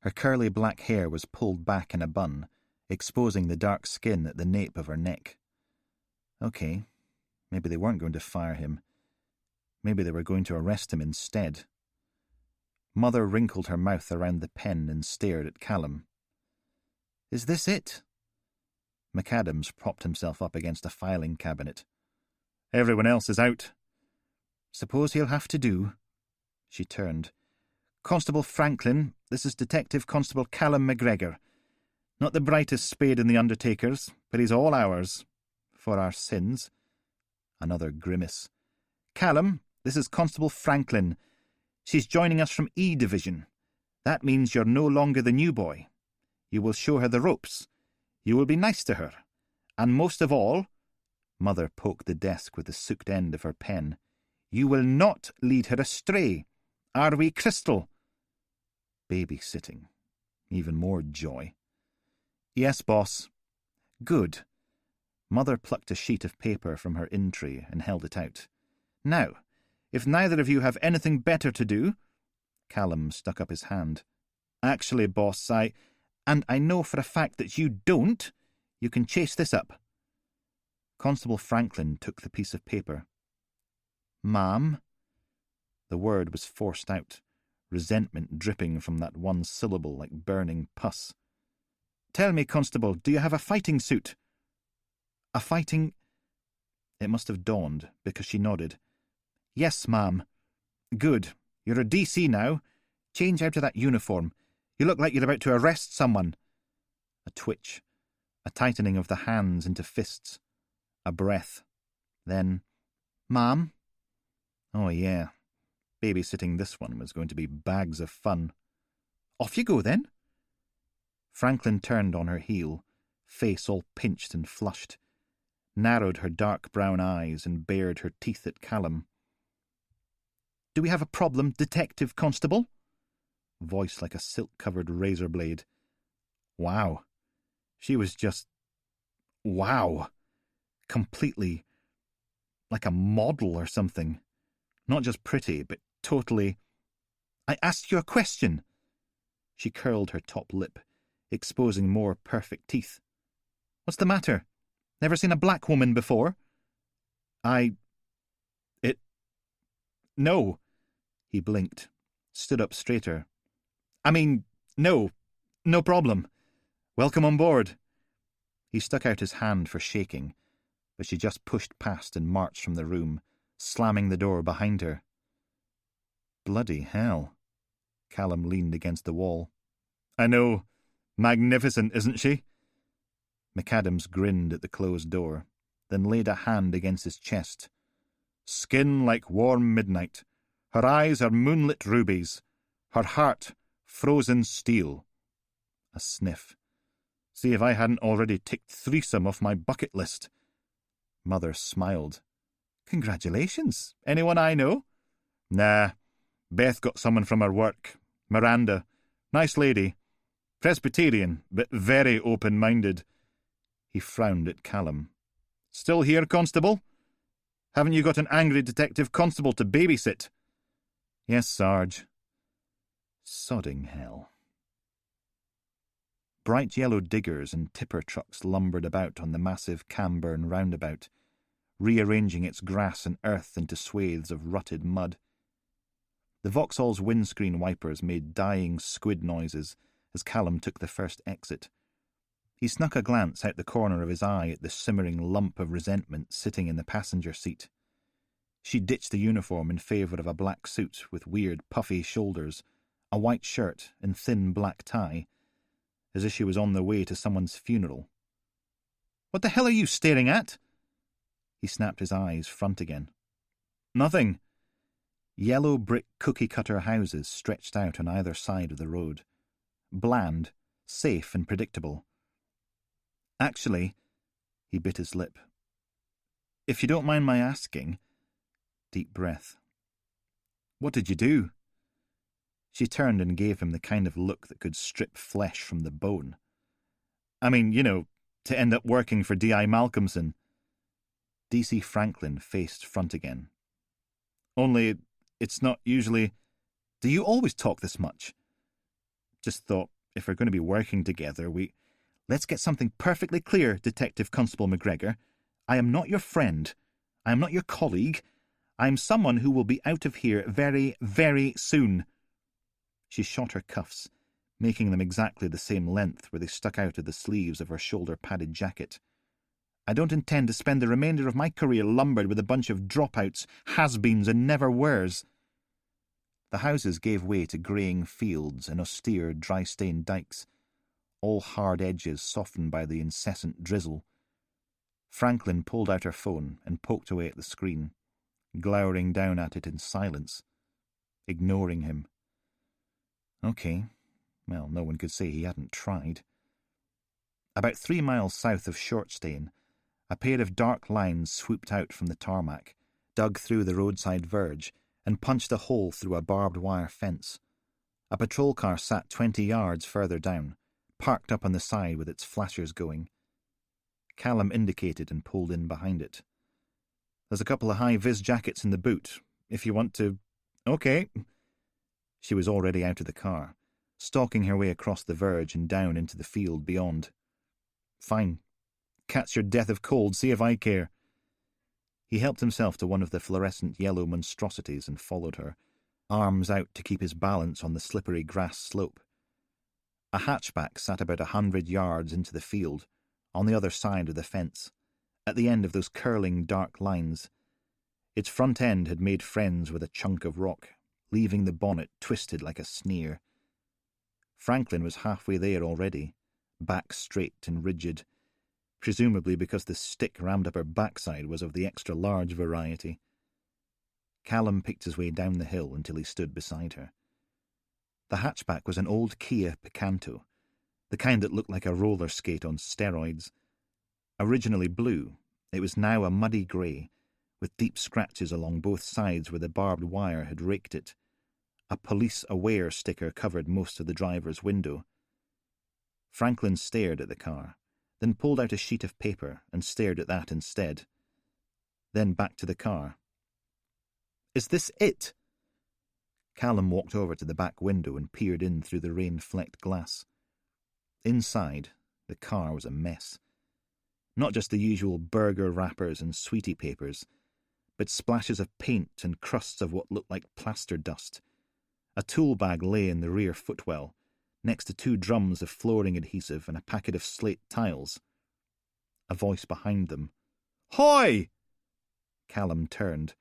Her curly black hair was pulled back in a bun, exposing the dark skin at the nape of her neck. Okay, maybe they weren't going to fire him. Maybe they were going to arrest him instead. Mother wrinkled her mouth around the pen and stared at Callum. "Is this it?" McAdams propped himself up against a filing cabinet. "Everyone else is out." Suppose he'll have to do. She turned. Constable Franklin, this is Detective Constable Callum McGregor. Not the brightest spade in the undertakers, but he's all ours. For our sins. Another grimace. Callum, this is Constable Franklin. She's joining us from E Division. That means you're no longer the new boy. You will show her the ropes. You will be nice to her. And most of all, Mother poked the desk with the sooked end of her pen, you will not lead her astray. Are we, Crystal? Babysitting. Even more joy. Yes, boss. Good. Mother plucked a sheet of paper from her in-tray and held it out. Now, if neither of you have anything better to do... Callum stuck up his hand. Actually, boss, and I know for a fact that you don't, you can chase this up. Constable Franklin took the piece of paper. Ma'am? The word was forced out, resentment dripping from that one syllable like burning pus. Tell me, Constable, do you have a fighting suit? A fighting... It must have dawned, because she nodded. Yes, ma'am. Good. You're a DC now. Change out of that uniform. You look like you're about to arrest someone. A twitch. A tightening of the hands into fists. A breath. Then, Ma'am? Oh, yeah. Babysitting this one was going to be bags of fun. Off you go, then. Franklin turned on her heel, face all pinched and flushed, narrowed her dark brown eyes and bared her teeth at Callum. Do we have a problem, Detective Constable? Voice like a silk-covered razor blade. Wow. She was just... wow. Completely... like a model or something. Not just pretty, but totally... I asked you a question. She curled her top lip, exposing more perfect teeth. What's the matter? Never seen a black woman before? No. He blinked, stood up straighter. I mean, no problem. Welcome on board. He stuck out his hand for shaking, but she just pushed past and marched from the room, slamming the door behind her. Bloody hell. Callum leaned against the wall. I know. Magnificent, isn't she? McAdams grinned at the closed door, then laid a hand against his chest. Skin like warm midnight. Her eyes are moonlit rubies. Her heart, frozen steel. A sniff. See if I hadn't already ticked threesome off my bucket list. Mother smiled. Congratulations. Anyone I know? Nah. Beth got someone from her work. Miranda. Nice lady. Presbyterian, but very open-minded. He frowned at Callum. Still here, Constable? Haven't you got an angry Detective Constable to babysit? Yes, Sarge. Sodding hell. Bright yellow diggers and tipper trucks lumbered about on the massive Camburn roundabout, rearranging its grass and earth into swathes of rutted mud. The Vauxhall's windscreen wipers made dying squid noises as Callum took the first exit. He snuck a glance out the corner of his eye at the simmering lump of resentment sitting in the passenger seat. She ditched the uniform in favour of a black suit with weird puffy shoulders, a white shirt and thin black tie, as if she was on the way to someone's funeral. What the hell are you staring at? He snapped his eyes front again. Nothing. Yellow brick cookie-cutter houses stretched out on either side of the road. Bland, safe and predictable. Actually, he bit his lip. If you don't mind my asking... Deep breath. What did you do? She turned and gave him the kind of look that could strip flesh from the bone. I mean, to end up working for D.I. Malcolmson. D.C. Franklin faced front again. Only, it's not usually... Do you always talk this much? Just thought, if we're going to be working together, Let's get something perfectly clear, Detective Constable McGregor. I am not your friend. I am not your colleague. I am someone who will be out of here very, very soon. She shot her cuffs, making them exactly the same length where they stuck out of the sleeves of her shoulder-padded jacket. I don't intend to spend the remainder of my career lumbered with a bunch of dropouts, has-beens and never-weres." The houses gave way to greying fields and austere, dry-stained dikes, all hard edges softened by the incessant drizzle. Franklin pulled out her phone and poked away at the screen, glowering down at it in silence, ignoring him. Okay. Well, no one could say he hadn't tried. About 3 miles south of Shortstane, a pair of dark lines swooped out from the tarmac, dug through the roadside verge, and punched a hole through a barbed wire fence. A patrol car sat 20 yards further down, parked up on the side with its flashers going. Callum indicated and pulled in behind it. "There's a couple of high-vis jackets in the boot, if you want to—" "Okay." She was already out of the car, stalking her way across the verge and down into the field beyond. "Fine. Catch your death of cold, see if I care." He helped himself to one of the fluorescent yellow monstrosities and followed her, arms out to keep his balance on the slippery grass slope. A hatchback sat about 100 yards into the field, on the other side of the fence, at the end of those curling dark lines. Its front end had made friends with a chunk of rock, leaving the bonnet twisted like a sneer. Franklin was halfway there already, back straight and rigid, presumably because the stick rammed up her backside was of the extra-large variety. Callum picked his way down the hill until he stood beside her. The hatchback was an old Kia Picanto, the kind that looked like a roller skate on steroids. Originally blue, it was now a muddy grey, with deep scratches along both sides where the barbed wire had raked it. A Police Aware sticker covered most of the driver's window. Franklin stared at the car, then pulled out a sheet of paper and stared at that instead. Then back to the car. "Is this it?" Callum walked over to the back window and peered in through the rain-flecked glass. Inside, the car was a mess. Not just the usual burger wrappers and sweetie papers, but splashes of paint and crusts of what looked like plaster dust. A tool bag lay in the rear footwell, next to 2 drums of flooring adhesive and a packet of slate tiles. A voice behind them. "Hoy!" Callum turned.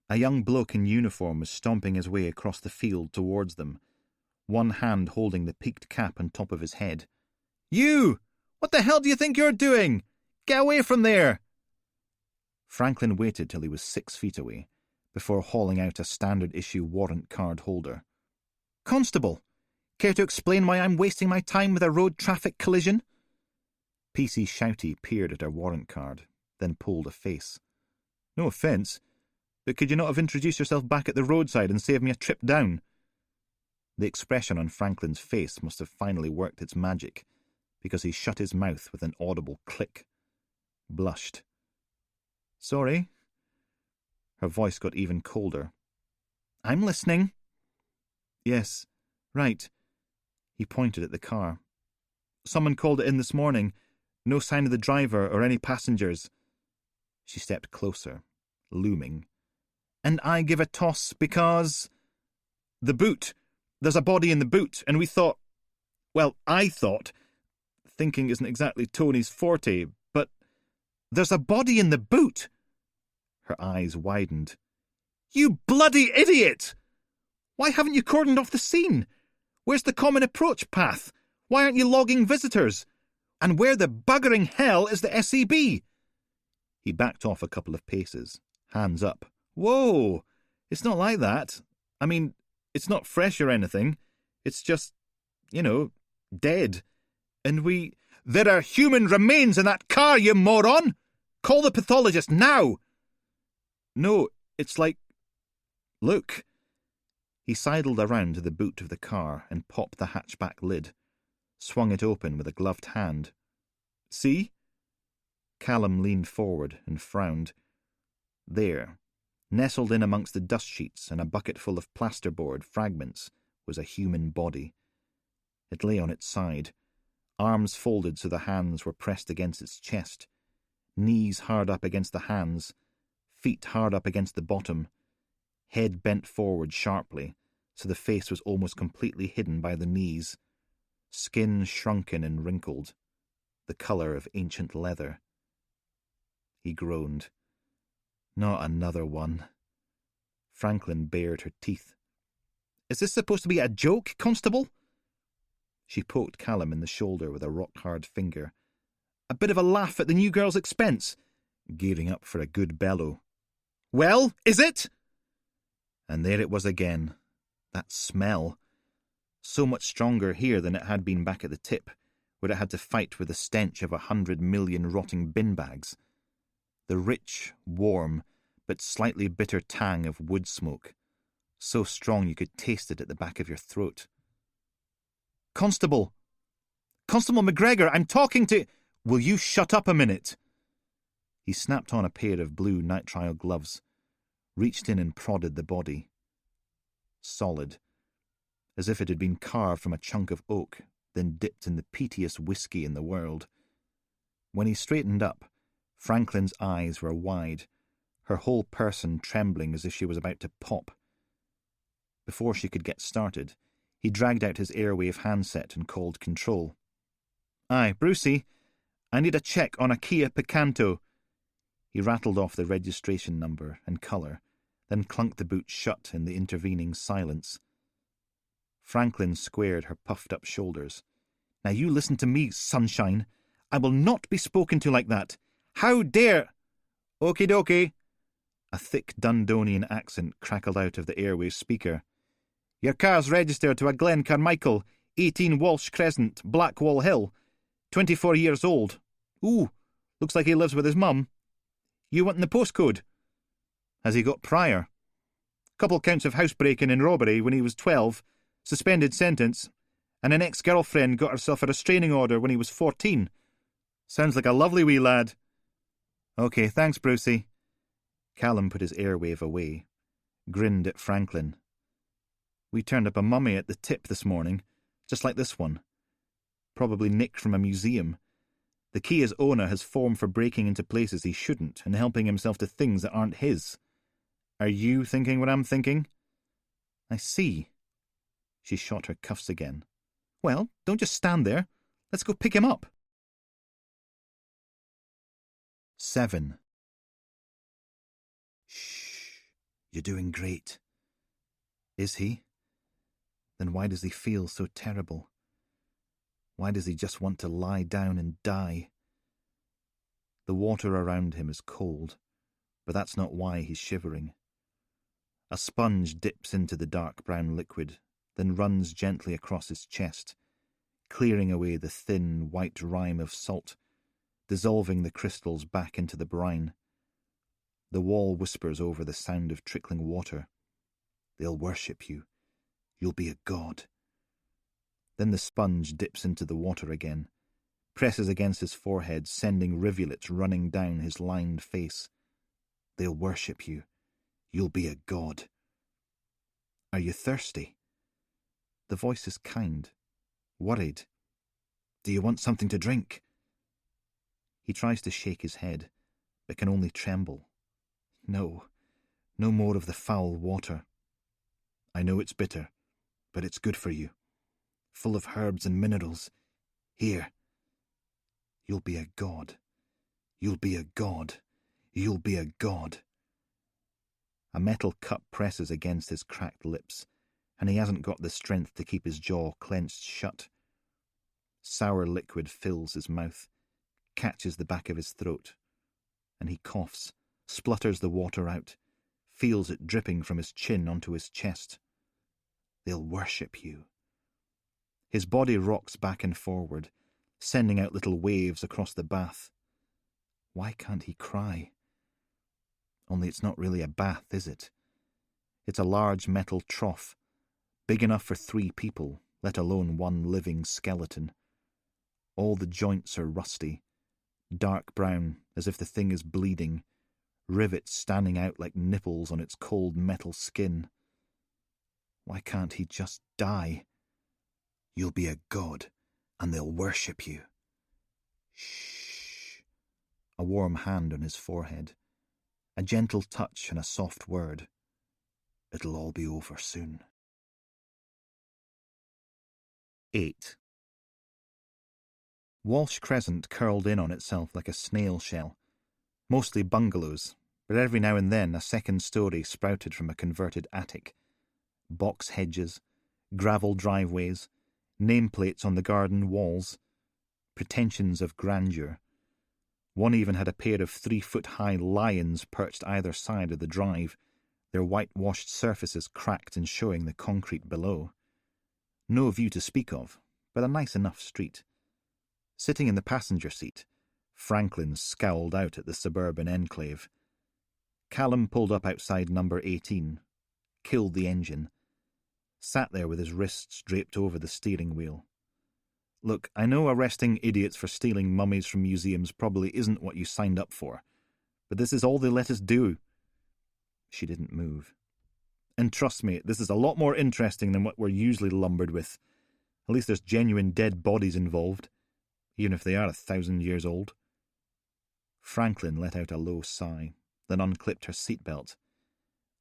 A young bloke in uniform was stomping his way across the field towards them, one hand holding the peaked cap on top of his head. "You! What the hell do you think you're doing? Get away from there!" Franklin waited till he was 6 feet away, before hauling out a standard-issue warrant card holder. "Constable, care to explain why I'm wasting my time with a road traffic collision?" PC Shouty peered at her warrant card, then pulled a face. "No offence, but could you not have introduced yourself back at the roadside and saved me a trip down?" The expression on Franklin's face must have finally worked its magic, because he shut his mouth with an audible click. Blushed. "Sorry." Her voice got even colder. "I'm listening." "Yes, right." He pointed at the car. "Someone called it in this morning. No sign of the driver or any passengers." She stepped closer, looming. "And I give a toss because—" "The boot. There's a body in the boot, and we thought— well, I thought— thinking isn't exactly Tony's forte, but— There's a body in the boot!" Her eyes widened. "You bloody idiot! Why haven't you cordoned off the scene? Where's the common approach path? Why aren't you logging visitors? And where the buggering hell is the SEB?" He backed off a couple of paces, hands up. "Whoa! It's not like that. I mean, it's not fresh or anything. It's just, dead. And we—" "There are human remains in that car, you moron! Call the pathologist now!" "No, it's like— Look." He sidled around to the boot of the car and popped the hatchback lid, swung it open with a gloved hand. "See?" Callum leaned forward and frowned. There, nestled in amongst the dust sheets and a bucket full of plasterboard fragments, was a human body. It lay on its side, arms folded so the hands were pressed against its chest, knees hard up against the hands, feet hard up against the bottom, head bent forward sharply, so the face was almost completely hidden by the knees, skin shrunken and wrinkled, the colour of ancient leather. he groaned. Not another one. Franklin bared her teeth. Is this supposed to be a joke, Constable? She poked Callum in the shoulder with a rock-hard finger. A bit of a laugh at the new girl's expense, gearing up for a good bellow. Well, is it? And there it was again. That smell. So much stronger here than it had been back at the tip, where it had to fight with the stench of 100 million rotting bin bags. The rich, warm, but slightly bitter tang of wood smoke, so strong you could taste it at the back of your throat. Constable! Constable McGregor, I'm talking to... Will you shut up a minute? He snapped on a pair of blue nitrile gloves, reached in and prodded the body. Solid, as if it had been carved from a chunk of oak, then dipped in the peatiest whiskey in the world. When he straightened up, Franklin's eyes were wide, her whole person trembling as if she was about to pop. Before she could get started, he dragged out his airwave handset and called control. Aye, Brucey, I need a check on a Kia Picanto. He rattled off the registration number and colour, then clunked the boot shut in the intervening silence. Franklin squared her puffed-up shoulders. Now you listen to me, sunshine. I will not be spoken to like that. How dare... Okie dokie. A thick Dundonian accent crackled out of the airway speaker. Your car's registered to a Glen Carmichael, 18 Walsh Crescent, Blackwall Hill. 24 years old. Ooh, looks like he lives with his mum. You wantin' the postcode? Has he got prior? Couple counts of housebreaking and robbery when he was 12, suspended sentence, and an ex-girlfriend got herself a restraining order when he was 14. Sounds like a lovely wee lad. OK, thanks, Brucey. Callum put his airwave away, grinned at Franklin. We turned up a mummy at the tip this morning, just like this one. Probably nicked from a museum. The Kia's owner has formed for breaking into places he shouldn't and helping himself to things that aren't his. Are you thinking what I'm thinking? I see. She shot her cuffs again. Well, don't just stand there. Let's go pick him up. 7. Shh. You're doing great. Is he? Then why does he feel so terrible? Why does he just want to lie down and die? The water around him is cold, but that's not why he's shivering. A sponge dips into the dark brown liquid, then runs gently across his chest, clearing away the thin, white rime of salt, dissolving the crystals back into the brine. The wall whispers over the sound of trickling water. They'll worship you. You'll be a god. Then the sponge dips into the water again, presses against his forehead, sending rivulets running down his lined face. They'll worship you. You'll be a god. Are you thirsty? The voice is kind, worried. Do you want something to drink? He tries to shake his head, but can only tremble. No, no more of the foul water. I know it's bitter, but it's good for you. Full of herbs and minerals. Here. You'll be a god. You'll be a god. You'll be a god. A metal cup presses against his cracked lips, and he hasn't got the strength to keep his jaw clenched shut. Sour liquid fills his mouth, catches the back of his throat, and he coughs, splutters the water out, feels it dripping from his chin onto his chest. They'll worship you. His body rocks back and forward, sending out little waves across the bath. Why can't he cry? Only it's not really a bath, is it? It's a large metal trough, big enough for 3 people, let alone one living skeleton. All the joints are rusty, dark brown, as if the thing is bleeding, rivets standing out like nipples on its cold metal skin. Why can't he just die? You'll be a god, and they'll worship you. Shh. A warm hand on his forehead. A gentle touch and a soft word. It'll all be over soon. 8. Walsh Crescent curled in on itself like a snail shell. Mostly bungalows, but every now and then a second story sprouted from a converted attic. Box hedges, gravel driveways, nameplates on the garden walls, pretensions of grandeur. One even had a pair of 3-foot-high lions perched either side of the drive, their whitewashed surfaces cracked and showing the concrete below. No view to speak of, but a nice enough street. Sitting in the passenger seat, Franklin scowled out at the suburban enclave. Callum pulled up outside number 18, killed the engine, sat there with his wrists draped over the steering wheel. Look, I know arresting idiots for stealing mummies from museums probably isn't what you signed up for, but this is all they let us do. She didn't move. And trust me, this is a lot more interesting than what we're usually lumbered with. At least there's genuine dead bodies involved, even if they are 1,000 years old. Franklin let out a low sigh, then unclipped her seatbelt.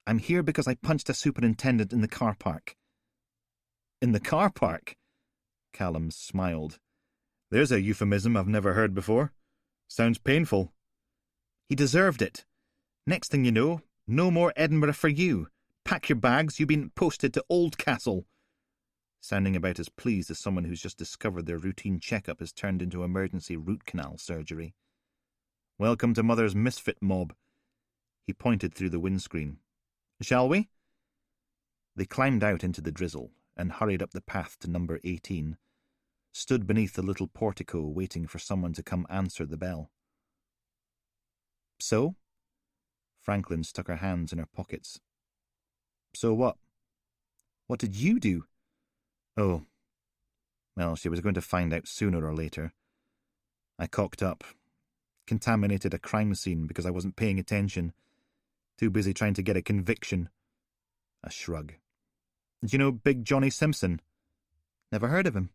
I'm here because I punched a superintendent in the car park. In the car park? Callum smiled. There's a euphemism I've never heard before. Sounds painful. He deserved it. Next thing you know, no more Edinburgh for you. Pack your bags, you've been posted to Oldcastle. Sounding about as pleased as someone who's just discovered their routine checkup has turned into emergency root canal surgery. Welcome to Mother's misfit mob. He pointed through the windscreen. Shall we? They climbed out into the drizzle and hurried up the path to number 18, stood beneath the little portico waiting for someone to come answer the bell. So? Franklin stuck her hands in her pockets. So what? What did you do? Oh. Well, she was going to find out sooner or later. I cocked up. Contaminated a crime scene because I wasn't paying attention. Too busy trying to get a conviction. A shrug. Do you know Big Johnny Simpson? Never heard of him.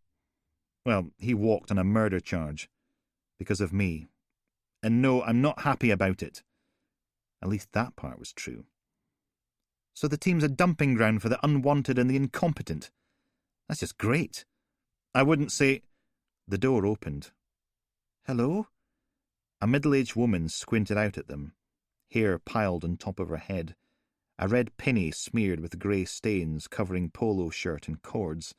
Well, he walked on a murder charge. Because of me. And no, I'm not happy about it. At least that part was true. So the team's a dumping ground for the unwanted and the incompetent. That's just great. I wouldn't say... The door opened. Hello? A middle-aged woman squinted out at them, hair piled on top of her head, a red penny smeared with grey stains covering polo shirt and cords.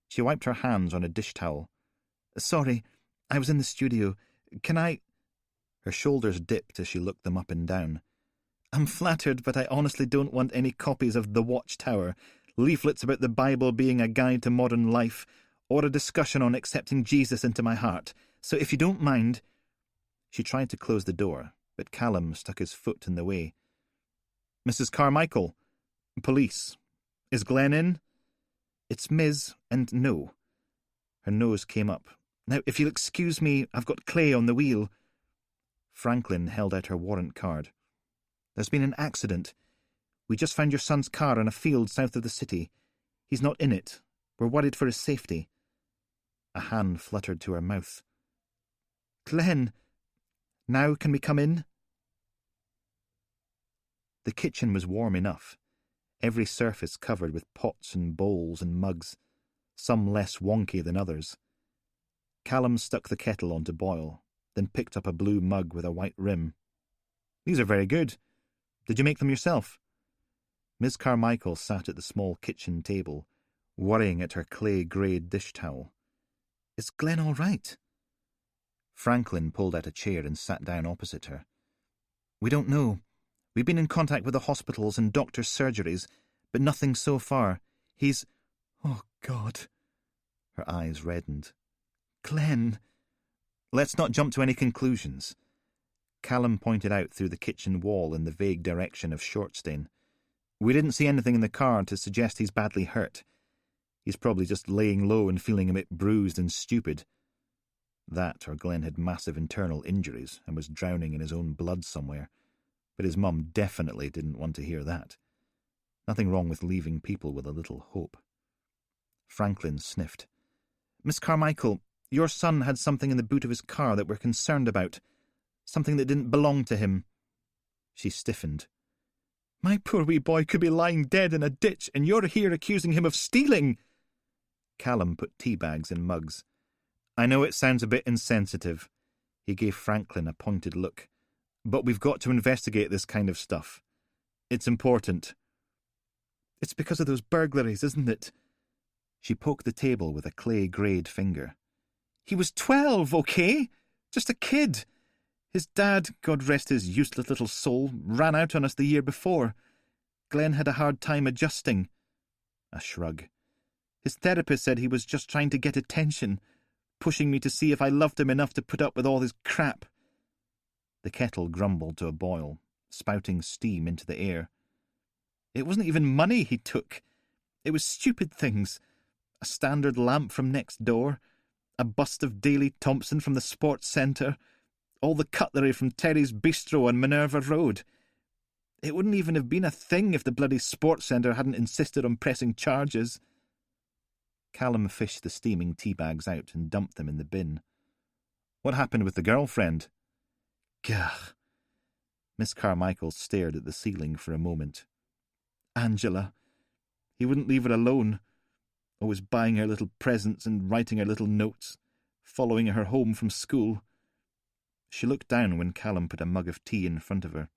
She wiped her hands on a dish towel. Sorry, I was in the studio. Can I... Her shoulders dipped as she looked them up and down. I'm flattered, but I honestly don't want any copies of The Watchtower, leaflets about the Bible being a guide to modern life, or a discussion on accepting Jesus into my heart. So if you don't mind... She tried to close the door, but Callum stuck his foot in the way. Mrs. Carmichael. Police. Is Glenn in? It's Ms. and no. Her nose came up. Now, if you'll excuse me, I've got clay on the wheel. Franklin held out her warrant card. There's been an accident. We just found your son's car in a field south of the city. He's not in it. We're worried for his safety. A hand fluttered to her mouth. Glenn, now can we come in? The kitchen was warm enough, every surface covered with pots and bowls and mugs, some less wonky than others. Callum stuck the kettle on to boil, then picked up a blue mug with a white rim. These are very good. Did you make them yourself? Miss Carmichael sat at the small kitchen table, worrying at her clay-grey dish towel. Is Glenn all right? Franklin pulled out a chair and sat down opposite her. We don't know. We've been in contact with the hospitals and doctors' surgeries, but nothing so far. He's... Oh, God. Her eyes reddened. Glenn... Let's not jump to any conclusions. Callum pointed out through the kitchen wall in the vague direction of Shortstain. We didn't see anything in the car to suggest he's badly hurt. He's probably just laying low and feeling a bit bruised and stupid. That, or Glenn had massive internal injuries and was drowning in his own blood somewhere. But his mum definitely didn't want to hear that. Nothing wrong with leaving people with a little hope. Franklin sniffed. Miss Carmichael, your son had something in the boot of his car that we're concerned about. Something that didn't belong to him. She stiffened. My poor wee boy could be lying dead in a ditch, and you're here accusing him of stealing. Callum put tea bags in mugs. I know it sounds a bit insensitive. He gave Franklin a pointed look. But we've got to investigate this kind of stuff. It's important. It's because of those burglaries, isn't it? She poked the table with a clay-greyed finger. He was 12, okay? Just a kid. His dad, God rest his useless little soul, ran out on us the year before. Glenn had a hard time adjusting. A shrug. His therapist said he was just trying to get attention, pushing me to see if I loved him enough to put up with all his crap. The kettle grumbled to a boil, spouting steam into the air. It wasn't even money he took. It was stupid things. A standard lamp from next door, a bust of Daley Thompson from the sports centre, all the cutlery from Terry's Bistro on Minerva Road. It wouldn't even have been a thing if the bloody sports centre hadn't insisted on pressing charges. Callum fished the steaming tea bags out and dumped them in the bin. What happened with the girlfriend? Gah. Miss Carmichael stared at the ceiling for a moment. Angela. He wouldn't leave her alone. Always buying her little presents and writing her little notes, following her home from school. She looked down when Callum put a mug of tea in front of her.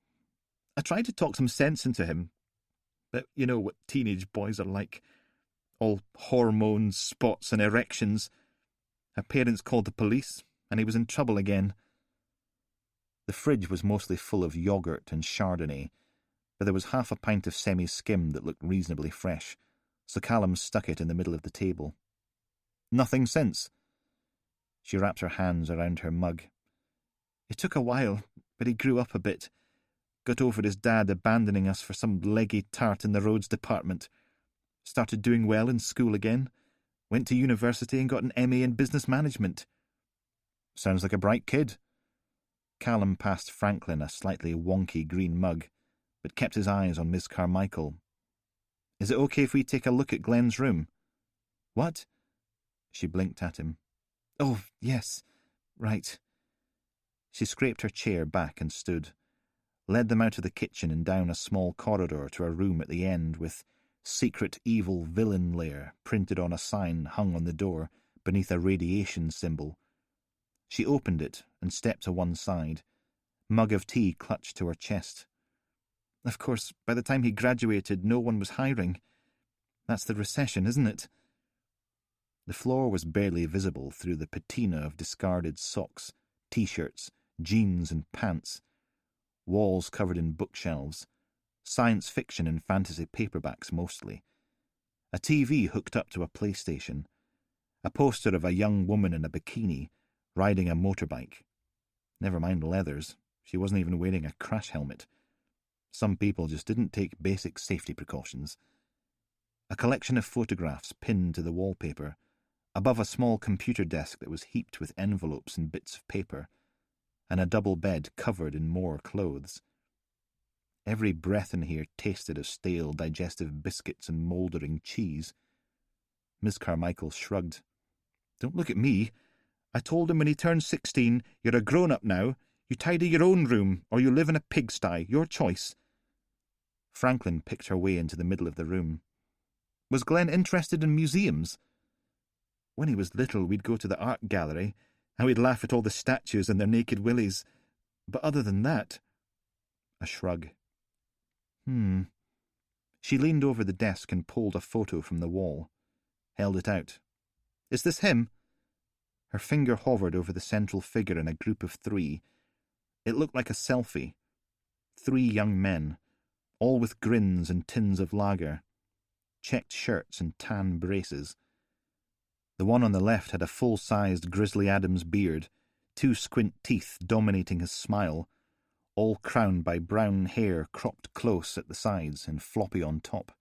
I tried to talk some sense into him, but you know what teenage boys are like. All hormones, spots and erections. Her parents called the police, and he was in trouble again. The fridge was mostly full of yoghurt and Chardonnay, but there was half a pint of semi-skim that looked reasonably fresh, so Callum stuck it in the middle of the table. Nothing since. She wrapped her hands around her mug. It took a while, but he grew up a bit. Got over his dad abandoning us for some leggy tart in the roads department. Started doing well in school again. Went to university and got an MA in business management. Sounds like a bright kid. Callum passed Franklin a slightly wonky green mug, but kept his eyes on Miss Carmichael. Is it okay if we take a look at Glenn's room? What? She blinked at him. Oh, yes. Right. She scraped her chair back and stood, led them out of the kitchen and down a small corridor to a room at the end with secret evil villain lair printed on a sign hung on the door beneath a radiation symbol. She opened it and stepped to one side, mug of tea clutched to her chest. Of course, by the time he graduated, no one was hiring. That's the recession, isn't it? The floor was barely visible through the patina of discarded socks, T-shirts, jeans and pants. Walls covered in bookshelves. Science fiction and fantasy paperbacks mostly. A TV hooked up to a PlayStation. A poster of a young woman in a bikini, riding a motorbike. Never mind leathers. She wasn't even wearing a crash helmet. Some people just didn't take basic safety precautions. A collection of photographs pinned to the wallpaper, above a small computer desk that was heaped with envelopes and bits of paper, and a double bed covered in more clothes. Every breath in here tasted of stale digestive biscuits and mouldering cheese. Miss Carmichael shrugged. Don't look at me. I told him when he turned 16, you're a grown-up now. You tidy your own room, or you live in a pigsty. Your choice. Franklin picked her way into the middle of the room. Was Glenn interested in museums? When he was little, we'd go to the art gallery, and we'd laugh at all the statues and their naked willies. But other than that... A shrug. She leaned over the desk and pulled a photo from the wall. Held it out. Is this him? Her finger hovered over the central figure in a group of 3. It looked like a selfie. 3 young men, all with grins and tins of lager, checked shirts and tan braces. The one on the left had a full-sized Grizzly Adams beard, 2 squint teeth dominating his smile, all crowned by brown hair cropped close at the sides and floppy on top.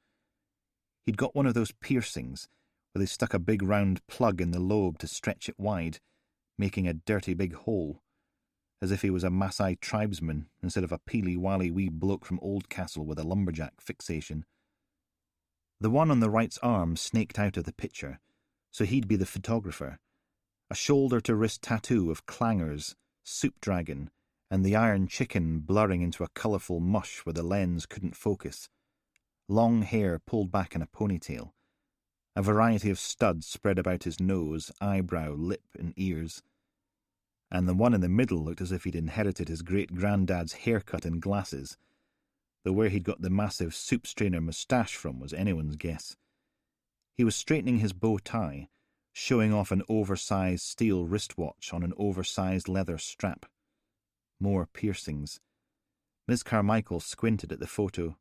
He'd got one of those piercings, where they stuck a big round plug in the lobe to stretch it wide, making a dirty big hole, as if he was a Maasai tribesman instead of a peely-wally wee bloke from Oldcastle with a lumberjack fixation. The one on the right's arm snaked out of the picture, so he'd be the photographer. A shoulder-to-wrist tattoo of clangers, soup dragon, and the iron chicken blurring into a colourful mush where the lens couldn't focus. Long hair pulled back in a ponytail. A variety of studs spread about his nose, eyebrow, lip, and ears. and the one in the middle looked as if he'd inherited his great-granddad's haircut and glasses, though where he'd got the massive soup-strainer moustache from was anyone's guess. He was straightening his bow tie, showing off an oversized steel wristwatch on an oversized leather strap. More piercings. Miss Carmichael squinted at the photo.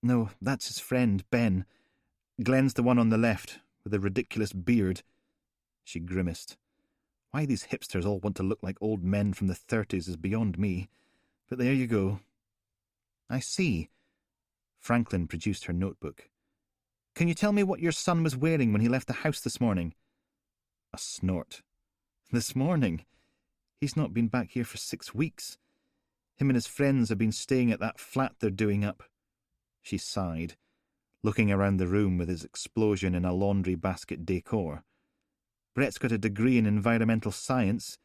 "No, that's his friend, Ben. Glenn's the one on the left, with a ridiculous beard." She grimaced. Why these hipsters all want to look like old men from the 30s is beyond me, but there you go. "I see." Franklin produced her notebook. "Can you tell me what your son was wearing when he left the house this morning?" A snort. "This morning? He's not been back here for 6 weeks. Him and his friends have been staying at that flat they're doing up." She sighed, looking around the room with his explosion in a laundry basket decor. "Brett's got a degree in environmental science,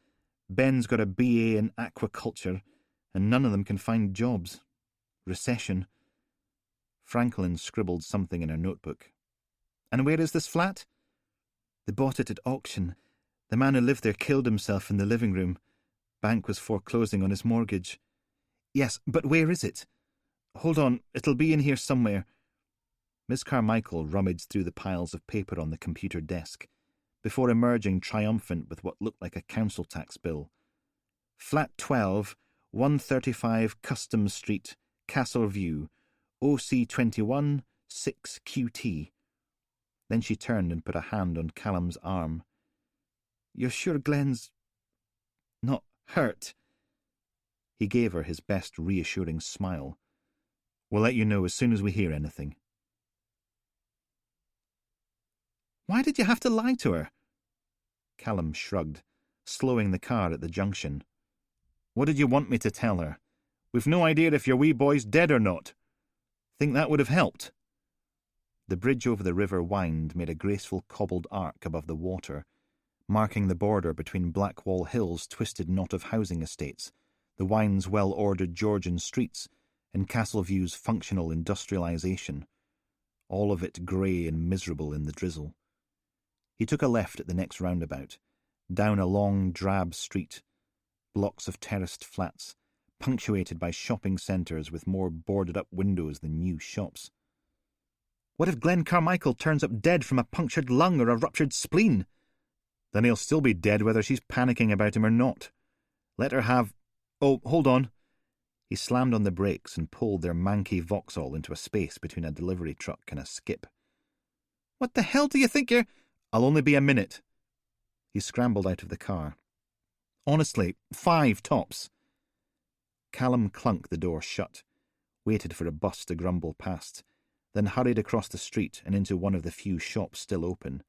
Ben's got a BA in aquaculture, and none of them can find jobs. Recession." Franklin scribbled something in her notebook. "And where is this flat?" "They bought it at auction. The man who lived there killed himself in the living room. Bank was foreclosing on his mortgage." "Yes, but where is it?" "Hold on, it'll be in here somewhere." Miss Carmichael rummaged through the piles of paper on the computer desk, before emerging triumphant with what looked like a council tax bill. "Flat 12, 135 Customs Street, Castle View, OC21 6QT. Then she turned and put a hand on Callum's arm. "You're sure Glenn's not hurt?" He gave her his best reassuring smile. "We'll let you know as soon as we hear anything." "Why did you have to lie to her?" Callum shrugged, slowing the car at the junction. "What did you want me to tell her? We've no idea if your wee boy's dead or not. Think that would have helped?" The bridge over the river Wind made a graceful cobbled arc above the water, marking the border between Blackwall Hill's twisted knot of housing estates, the Wind's well-ordered Georgian streets, and Castleview's functional industrialization, all of it grey and miserable in the drizzle. He took a left at the next roundabout, down a long, drab street, blocks of terraced flats, punctuated by shopping centres with more boarded-up windows than new shops. "What if Glenn Carmichael turns up dead from a punctured lung or a ruptured spleen?" "Then he'll still be dead whether she's panicking about him or not. Let her have— Oh, hold on." He slammed on the brakes and pulled their manky Vauxhall into a space between a delivery truck and a skip. "What the hell do you think you're—" "I'll only be a minute." He scrambled out of the car. "Honestly, 5 tops." Callum clunked the door shut, waited for a bus to grumble past, then hurried across the street and into one of the few shops still open.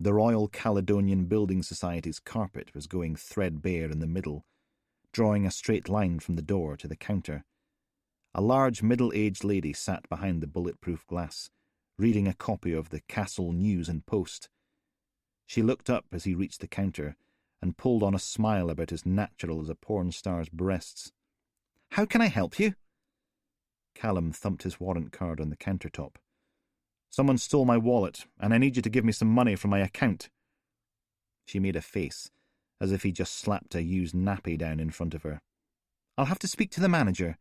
The Royal Caledonian Building Society's carpet was going threadbare in the middle, drawing a straight line from the door to the counter. A large middle-aged lady sat behind the bulletproof glass, reading a copy of the Castle News and Post. She looked up as he reached the counter and pulled on a smile about as natural as a porn star's breasts. "How can I help you?" Callum thumped his warrant card on the countertop. "Someone stole my wallet, and I need you to give me some money from my account." She made a face, as if he just slapped a used nappy down in front of her. "I'll have to speak to the manager."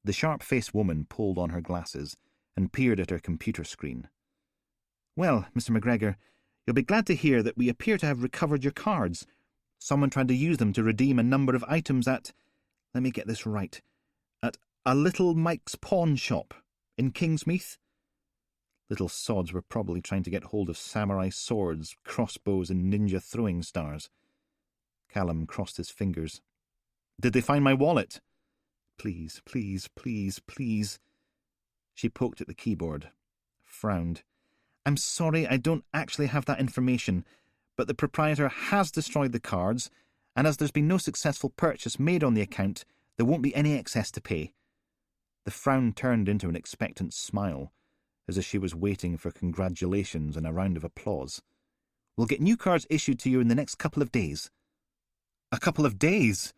The sharp-faced woman pulled on her glasses and peered at her computer screen. "Well, Mr. McGregor, you'll be glad to hear that we appear to have recovered your cards. Someone tried to use them to redeem a number of items at— let me get this right— at a Little Mike's pawn shop in Kingsmeath." Little sods were probably trying to get hold of samurai swords, crossbows, and ninja throwing stars. Callum crossed his fingers. "Did they find my wallet?" "Please, please, please, please." She poked at the keyboard, frowned. "I'm sorry, I don't actually have that information, but the proprietor has destroyed the cards, and as there's been no successful purchase made on the account, there won't be any excess to pay." The frown turned into an expectant smile, as if she was waiting for congratulations and a round of applause. "We'll get new cards issued to you in the next couple of days." "A couple of days?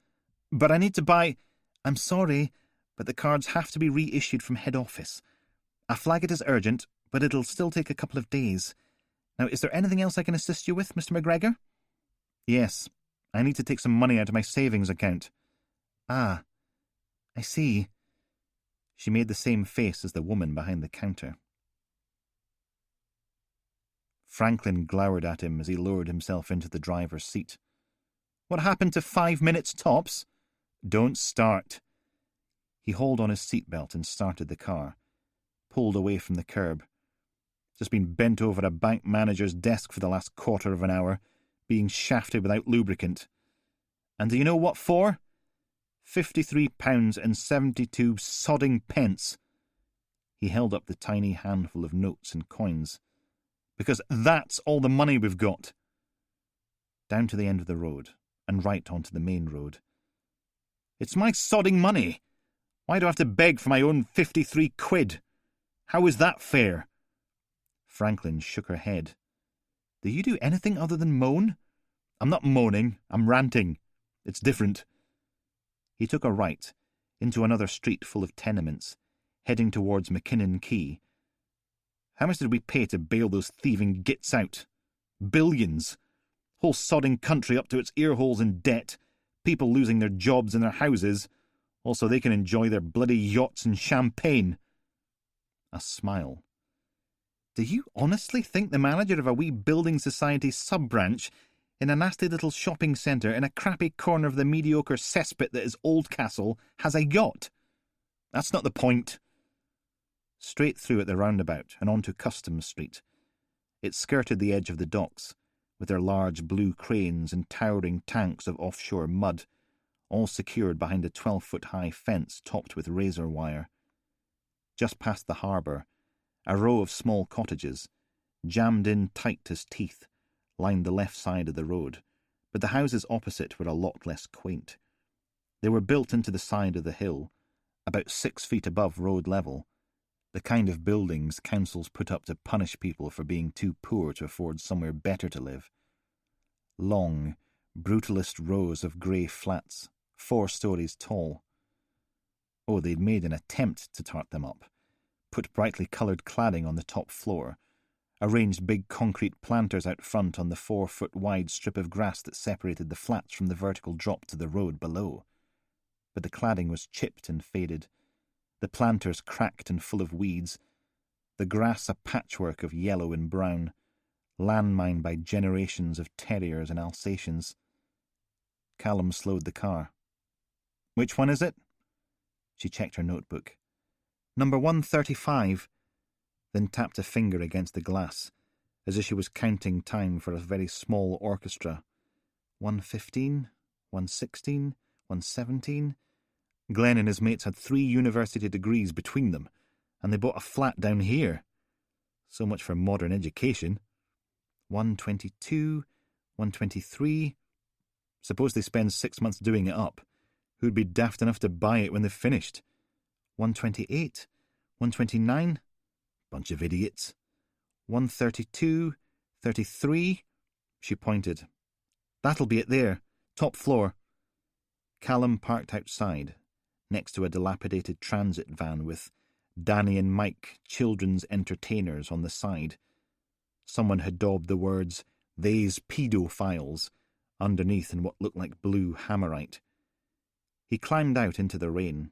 But I need to buy—" "I'm sorry, but the cards have to be reissued from head office. I flag it as urgent, but it'll still take a couple of days. Now, is there anything else I can assist you with, Mr. McGregor?" Yes, I need to take some money out of my savings account. Ah, I see. She made the same face as the woman behind the counter. Franklin glowered at him as he lowered himself into the driver's seat. What happened to 5 minutes tops? Don't start. He hauled on his seatbelt and started the car, pulled away from the curb. Just been bent over a bank manager's desk for the last quarter of an hour, being shafted without lubricant. And do you know what for? £53.72 sodding pence. He held up the tiny handful of notes and coins. Because that's all the money we've got. Down to the end of the road, and right onto the main road. It's my sodding money. Why do I have to beg for my own 53 quid? How is that fair? Franklin shook her head. Do you do anything other than moan? I'm not moaning, I'm ranting. It's different. He took a right, into another street full of tenements, heading towards McKinnon Quay. How much did we pay to bail those thieving gits out? Billions. Whole sodding country up to its earholes in debt, people losing their jobs and their houses, also they can enjoy their bloody yachts and champagne. A smile. Do you honestly think the manager of a wee building society sub-branch in a nasty little shopping centre in a crappy corner of the mediocre cesspit that is Oldcastle has a yacht? That's not the point. Straight through at the roundabout and onto Customs Street. It skirted the edge of the docks, with their large blue cranes and towering tanks of offshore mud, all secured behind a 12-foot-high fence topped with razor wire. Just past the harbour, a row of small cottages, jammed in tight as teeth, lined the left side of the road, but the houses opposite were a lot less quaint. They were built into the side of the hill, about 6 feet above road level, the kind of buildings councils put up to punish people for being too poor to afford somewhere better to live. Long, brutalist rows of grey flats, 4 stories tall. Oh, they'd made an attempt to tart them up, put brightly coloured cladding on the top floor, arranged big concrete planters out front on the 4-foot-wide strip of grass that separated the flats from the vertical drop to the road below. But the cladding was chipped and faded, the planters cracked and full of weeds, the grass a patchwork of yellow and brown, landmined by generations of terriers and Alsatians. Callum slowed the car. Which one is it? She checked her notebook. Number 135, then tapped a finger against the glass, as if she was counting time for a very small orchestra. 115, 116, 117. Glenn and his mates had 3 university degrees between them, and they bought a flat down here. So much for modern education. 122, 123. Suppose they spend 6 months doing it up. Who'd be daft enough to buy it when they've finished? 128, 129. Bunch of idiots. 132, 33. She pointed. That'll be it there. Top floor. Callum parked outside, next to a dilapidated transit van with Danny and Mike, children's entertainers, on the side. Someone had daubed the words, "They's pedophiles," underneath in what looked like blue hammerite. He climbed out into the rain,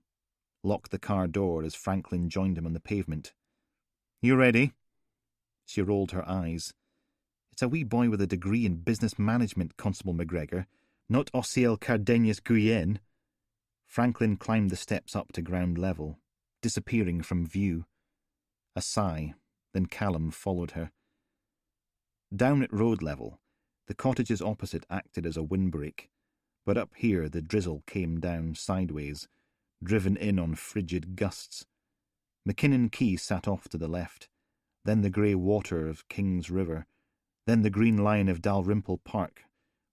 locked the car door as Franklin joined him on the pavement. You ready? She rolled her eyes. It's a wee boy with a degree in business management, Constable McGregor, not Ossiel Cardenas Guyenne. Franklin climbed the steps up to ground level, disappearing from view. A sigh, then Callum followed her. Down at road level, the cottages opposite acted as a windbreak, but up here the drizzle came down sideways, driven in on frigid gusts. McKinnon Quay sat off to the left, then the grey water of King's River, then the green line of Dalrymple Park,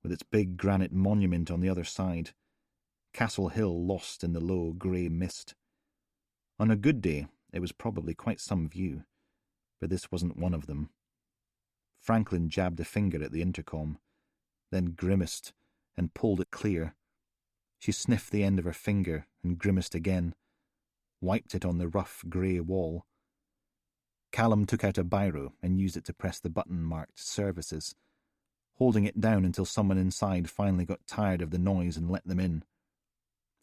with its big granite monument on the other side. Castle Hill lost in the low grey mist. On a good day, it was probably quite some view, but this wasn't one of them. Franklin jabbed a finger at the intercom, then grimaced and pulled it clear. She sniffed the end of her finger and grimaced again, wiped it on the rough grey wall. Callum took out a biro and used it to press the button marked Services. holding it down until someone inside finally got tired of the noise and let them in.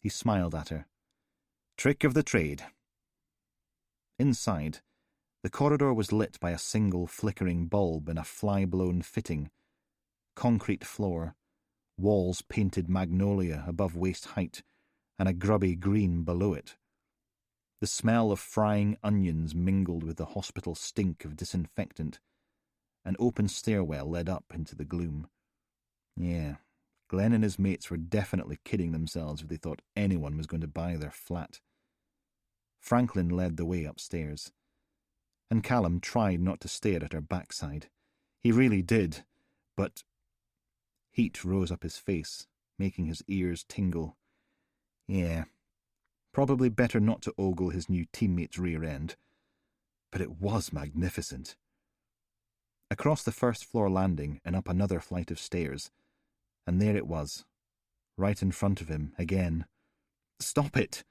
He smiled at her. Trick of the trade. Inside, the corridor was lit by a single flickering bulb in a fly-blown fitting. Concrete floor, walls painted magnolia above waist height, and a grubby green below it. The smell of frying onions mingled with the hospital stink of disinfectant. An open stairwell led up into the gloom. Yeah, Glenn and his mates were definitely kidding themselves if they thought anyone was going to buy their flat. Franklin led the way upstairs, and Callum tried not to stare at her backside. He really did, but heat rose up his face, making his ears tingle. Yeah, probably better not to ogle his new teammate's rear end. But it was magnificent. Across the first-floor landing and up another flight of stairs, and there it was, right in front of him, again. Stop it!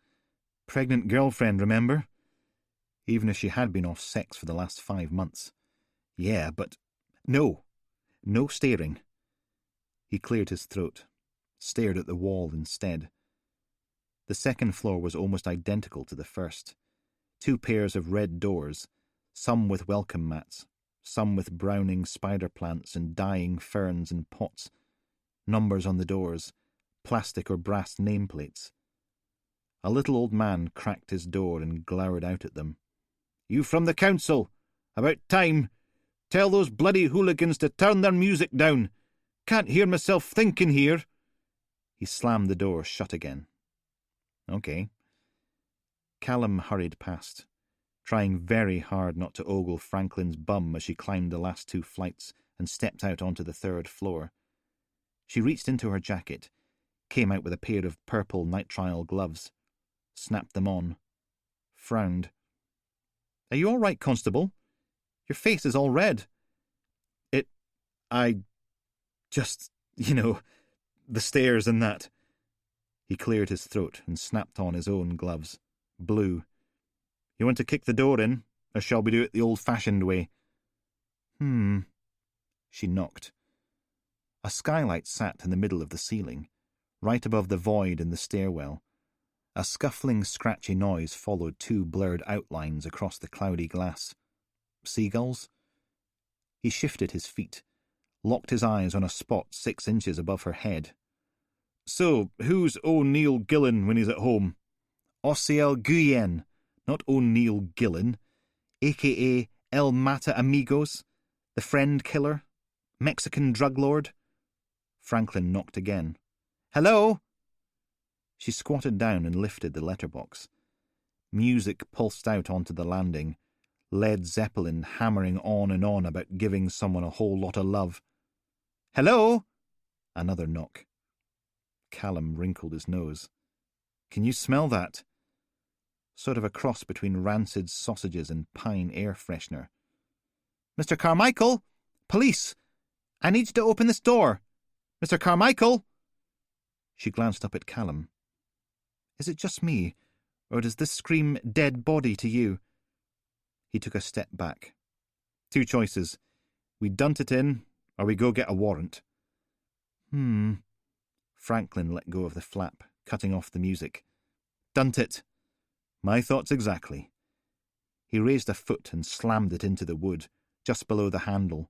Pregnant girlfriend, remember? Even if she had been off sex for the last 5 months. Yeah, but no staring. He cleared his throat, stared at the wall instead. The second floor was almost identical to the first. 2 pairs of red doors, some with welcome mats, some with browning spider plants and dying ferns in pots. Numbers on the doors, plastic or brass nameplates. A little old man cracked his door and glowered out at them. You from the council? About time. Tell those bloody hooligans to turn their music down. Can't hear myself thinking here. He slammed the door shut again. Okay. Callum hurried past, trying very hard not to ogle Franklin's bum as she climbed the last 2 flights and stepped out onto the 3rd floor. She reached into her jacket, came out with a pair of purple nitrile gloves, snapped them on, frowned. Are you all right, Constable? Your face is all red. The stairs and that. He cleared his throat and snapped on his own gloves, blue. You want to kick the door in, or shall we do it the old-fashioned way? She knocked. A skylight sat in the middle of the ceiling, right above the void in the stairwell. A scuffling, scratchy noise followed 2 blurred outlines across the cloudy glass. Seagulls? He shifted his feet, locked his eyes on a spot 6 inches above her head. So, who's O'Neill Gillen when he's at home? Osiel Guyen, not O'Neill Gillen, a.k.a. El Mata Amigos, the friend killer, Mexican drug lord. Franklin knocked again. Hello? She squatted down and lifted the letterbox. Music pulsed out onto the landing, Led Zeppelin hammering on and on about giving someone a whole lot of love. Hello? Another knock. Callum wrinkled his nose. Can you smell that? Sort of a cross between rancid sausages and pine air freshener. Mr. Carmichael! Police! I need you to open this door! Mr. Carmichael! She glanced up at Callum. Is it just me, or does this scream dead body to you? He took a step back. 2 choices. We dunt it in, or we go get a warrant. Franklin let go of the flap, cutting off the music. Dunt it. My thoughts exactly. He raised a foot and slammed it into the wood, just below the handle.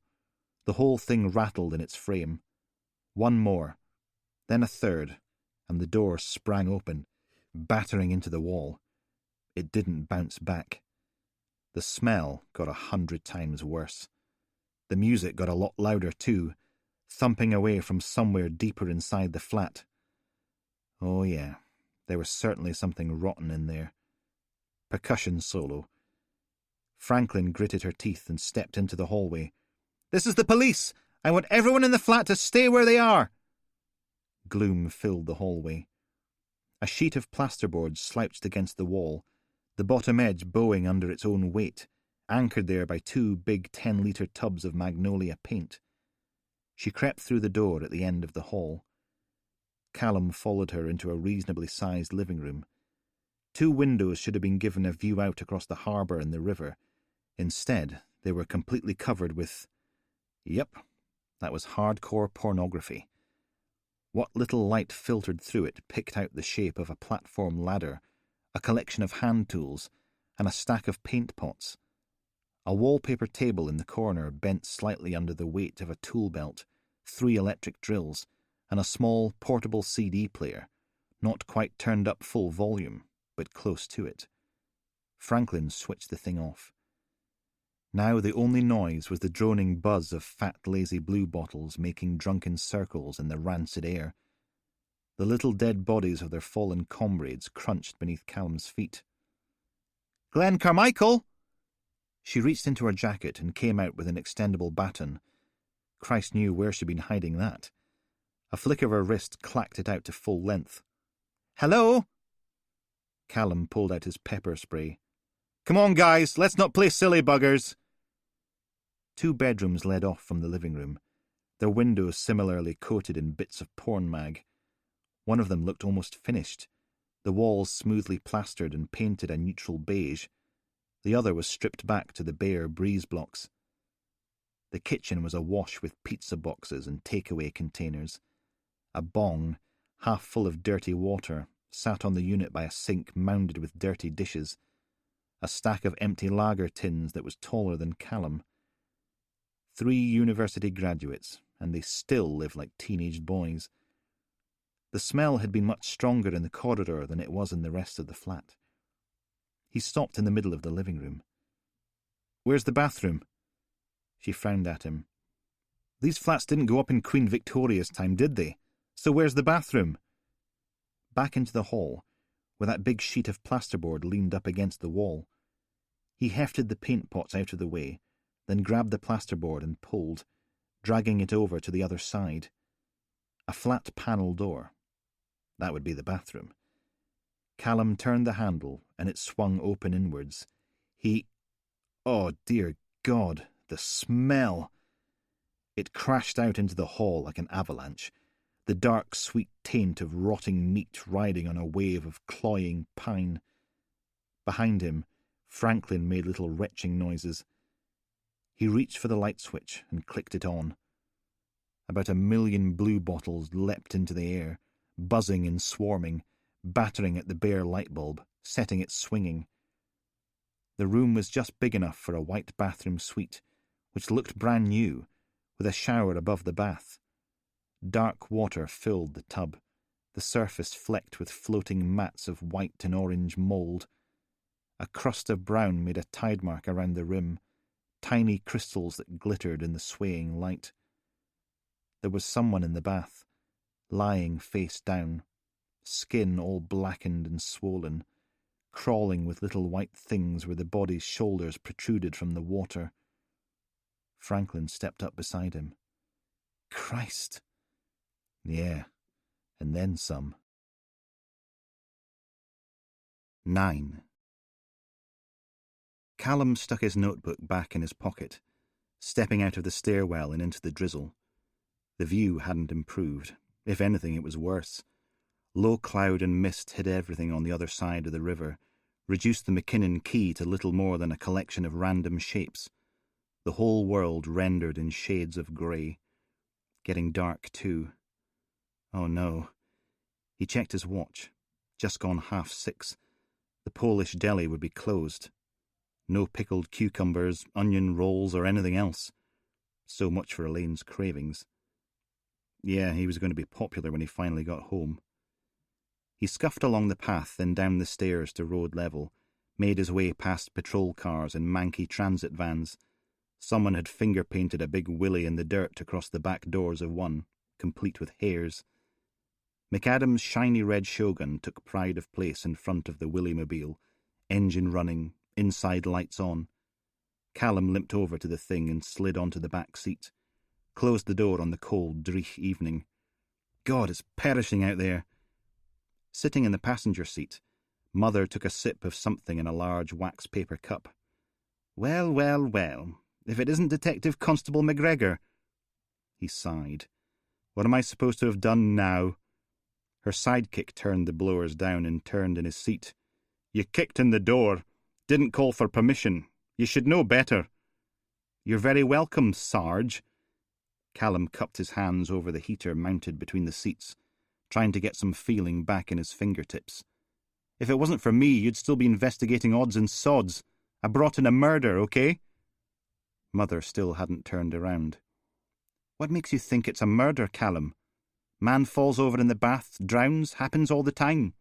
The whole thing rattled in its frame. 1 more, then a 3rd, and the door sprang open, battering into the wall. It didn't bounce back. The smell got 100 times worse. The music got a lot louder too, thumping away from somewhere deeper inside the flat. Oh yeah, there was certainly something rotten in there. Percussion solo. Franklin gritted her teeth and stepped into the hallway. This is the police! I want everyone in the flat to stay where they are! Gloom filled the hallway. A sheet of plasterboard slouched against the wall, the bottom edge bowing under its own weight, anchored there by 2 big 10-litre tubs of magnolia paint. She crept through the door at the end of the hall. Callum followed her into a reasonably sized living room. 2 windows should have been given a view out across the harbour and the river. Instead, they were completely covered with... Yep, That was hardcore pornography. What little light filtered through it picked out the shape of a platform ladder, a collection of hand tools, and a stack of paint pots. A wallpaper table in the corner bent slightly under the weight of a tool belt, 3 electric drills, and a small portable CD player, not quite turned up full volume, but close to it. Franklin switched the thing off. Now the only noise was the droning buzz of fat, lazy blue bottles making drunken circles in the rancid air. The little dead bodies of their fallen comrades crunched beneath Callum's feet. "Glenn Carmichael!" She reached into her jacket and came out with an extendable baton. Christ knew where she'd been hiding that. A flick of her wrist clacked it out to full length. "Hello?" Callum pulled out his pepper spray. "Come on, guys, let's not play silly buggers." 2 bedrooms led off from the living room, their windows similarly coated in bits of porn mag. One of them looked almost finished, the walls smoothly plastered and painted a neutral beige. The other was stripped back to the bare breeze blocks. The kitchen was awash with pizza boxes and takeaway containers. A bong, half full of dirty water, sat on the unit by a sink mounded with dirty dishes. A stack of empty lager tins that was taller than Callum. 3 university graduates, and they still live like teenage boys. The smell had been much stronger in the corridor than it was in the rest of the flat. He stopped in the middle of the living room. "Where's the bathroom?" She frowned at him. "These flats didn't go up in Queen Victoria's time, did they? So where's the bathroom?" Back into the hall, where that big sheet of plasterboard leaned up against the wall. He hefted the paint pots out of the way, then grabbed the plasterboard and pulled, dragging it over to the other side. A flat panel door. That would be the bathroom. Callum turned the handle, and it swung open inwards. Oh, dear God, the smell! It crashed out into the hall like an avalanche, the dark, sweet taint of rotting meat riding on a wave of cloying pine. Behind him, Franklin made little retching noises. He reached for the light switch and clicked it on. About 1,000,000 blue bottles leapt into the air, buzzing and swarming, battering at the bare light bulb, setting it swinging. The room was just big enough for a white bathroom suite, which looked brand new, with a shower above the bath. Dark water filled the tub, the surface flecked with floating mats of white and orange mould. A crust of brown made a tide mark around the rim, tiny crystals that glittered in the swaying light. There was someone in the bath, lying face down, skin all blackened and swollen, crawling with little white things where the body's shoulders protruded from the water. Franklin stepped up beside him. Christ! Yeah, and then some. 9. Callum stuck his notebook back in his pocket, stepping out of the stairwell and into the drizzle. The view hadn't improved. If anything, it was worse. Low cloud and mist hid everything on the other side of the river, reduced the McKinnon Quay to little more than a collection of random shapes. The whole world rendered in shades of grey. Getting dark, too. Oh, no. He checked his watch. Just gone 6:30. The Polish deli would be closed. No pickled cucumbers, onion rolls, or anything else. So much for Elaine's cravings. Yeah, he was going to be popular when he finally got home. He scuffed along the path, then down the stairs to road level, made his way past patrol cars and manky transit vans. Someone had finger-painted a big willy in the dirt across the back doors of one, complete with hairs. McAdam's shiny red Shogun took pride of place in front of the Willymobile, engine running, inside lights on. Callum limped over to the thing and slid onto the back seat, closed the door on the cold, dreich evening. God, it's perishing out there. Sitting in the passenger seat, Mother took a sip of something in a large wax paper cup. Well, well, well, if it isn't Detective Constable McGregor. He sighed. What am I supposed to have done now? Her sidekick turned the blowers down and turned in his seat. You kicked in the door. Didn't call for permission. You should know better. You're very welcome, Sarge. Callum cupped his hands over the heater mounted between the seats, trying to get some feeling back in his fingertips. If it wasn't for me, you'd still be investigating odds and sods. I brought in a murder, okay? Mother still hadn't turned around. What makes you think it's a murder, Callum? Man falls over in the bath, drowns, happens all the time.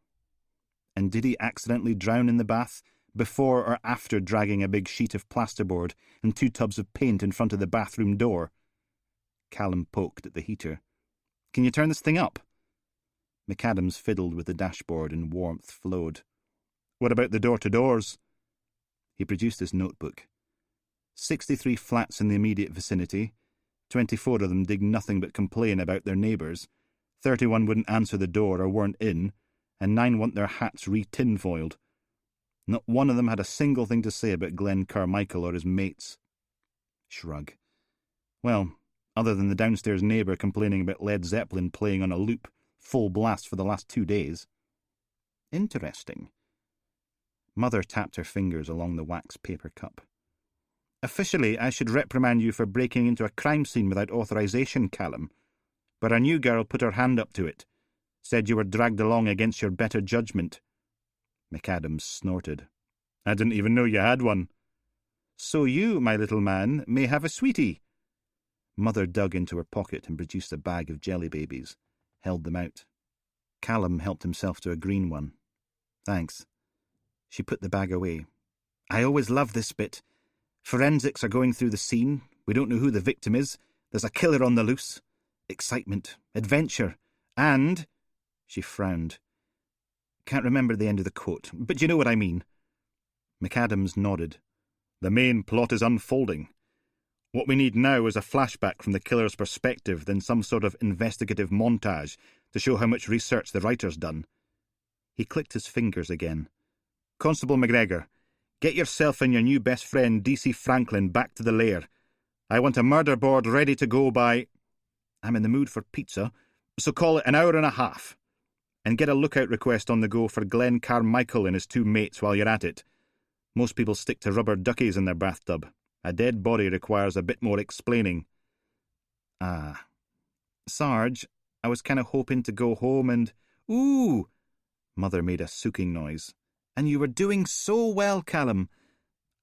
And did he accidentally drown in the bath before or after dragging a big sheet of plasterboard and 2 tubs of paint in front of the bathroom door? Callum poked at the heater. Can you turn this thing up? McAdams fiddled with the dashboard and warmth flowed. What about the door-to-doors? He produced his notebook. 63 flats in the immediate vicinity. 24 of them did nothing but complain about their neighbours. 31 wouldn't answer the door or weren't in, and 9 want their hats re-tinfoiled. Not one of them had a single thing to say about Glenn Carmichael or his mates. Shrug. Well, other than the downstairs neighbour complaining about Led Zeppelin playing on a loop, full blast for the last 2 days. Interesting. Mother tapped her fingers along the wax paper cup. Officially, I should reprimand you for breaking into a crime scene without authorization, Callum. But our new girl put her hand up to it. Said you were dragged along against your better judgment. McAdams snorted. I didn't even know you had one. So you, my little man, may have a sweetie. Mother dug into her pocket and produced a bag of jelly babies, held them out. Callum helped himself to a green one. Thanks. She put the bag away. I always love this bit. Forensics are going through the scene. We don't know who the victim is. There's a killer on the loose. Excitement, adventure, and... She frowned. Can't remember the end of the quote, but you know what I mean. McAdams nodded. The main plot is unfolding. What we need now is a flashback from the killer's perspective, then some sort of investigative montage to show how much research the writer's done. He clicked his fingers again. Constable McGregor, get yourself and your new best friend D.C. Franklin back to the lair. I want a murder board ready to go by... I'm in the mood for pizza, so call it an hour and a half. And get a lookout request on the go for Glenn Carmichael and his 2 mates while you're at it. Most people stick to rubber duckies in their bathtub. A dead body requires a bit more explaining. Ah. Sarge, I was kind of hoping to go home and... Ooh! Mother made a sucking noise. And you were doing so well, Callum.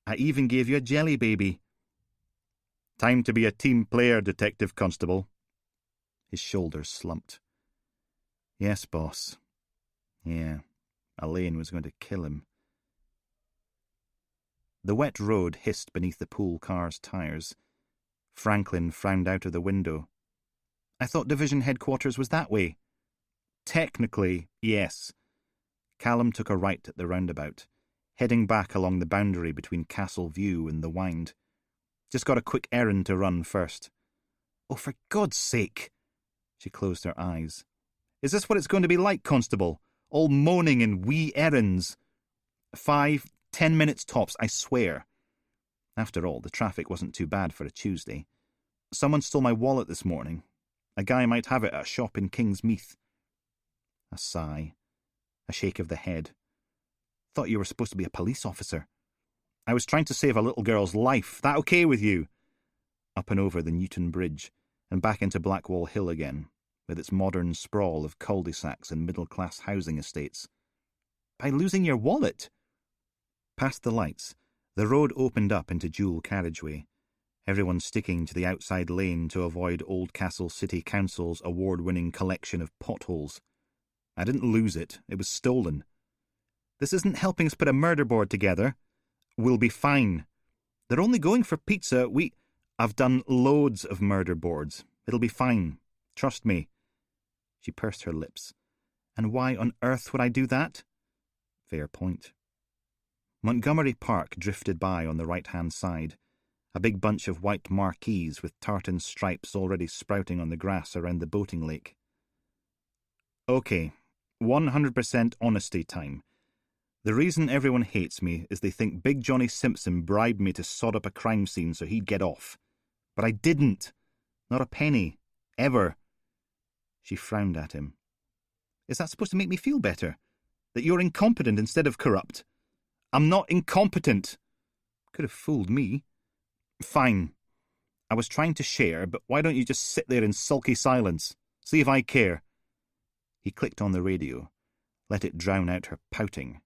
I even gave you a jelly baby. Time to be a team player, Detective Constable. His shoulders slumped. Yes, boss. Yeah, Elaine was going to kill him. The wet road hissed beneath the pool car's tyres. Franklin frowned out of the window. I thought division headquarters was that way. Technically, yes. Callum took a right at the roundabout, heading back along the boundary between Castle View and the Wind. Just got a quick errand to run first. Oh, for God's sake! She closed her eyes. Is this what it's going to be like, Constable? All moaning and wee errands? 5, 10 minutes tops, I swear. After all, the traffic wasn't too bad for a Tuesday. Someone stole my wallet this morning. A guy might have it at a shop in Kingsmeath. A sigh. A shake of the head. Thought you were supposed to be a police officer. I was trying to save a little girl's life. That okay with you? Up and over the Newton Bridge, and back into Blackwall Hill again, with its modern sprawl of cul-de-sacs and middle-class housing estates. By losing your wallet? Past the lights, the road opened up into dual carriageway, everyone sticking to the outside lane to avoid Oldcastle City Council's award-winning collection of potholes. I didn't lose it. It was stolen. This isn't helping us put a murder board together. We'll be fine. They're only going for pizza. I've done loads of murder boards. It'll be fine. Trust me. She pursed her lips. And why on earth would I do that? Fair point. Montgomery Park drifted by on the right-hand side, a big bunch of white marquees with tartan stripes already sprouting on the grass around the boating lake. Okay, 100% honesty time. The reason everyone hates me is they think Big Johnny Simpson bribed me to sod up a crime scene so he'd get off. But I didn't. Not a penny. Ever. She frowned at him. Is that supposed to make me feel better? That you're incompetent instead of corrupt? I'm not incompetent. Could have fooled me. Fine. I was trying to share, but why don't you just sit there in sulky silence? See if I care. He clicked on the radio, let it drown out her pouting.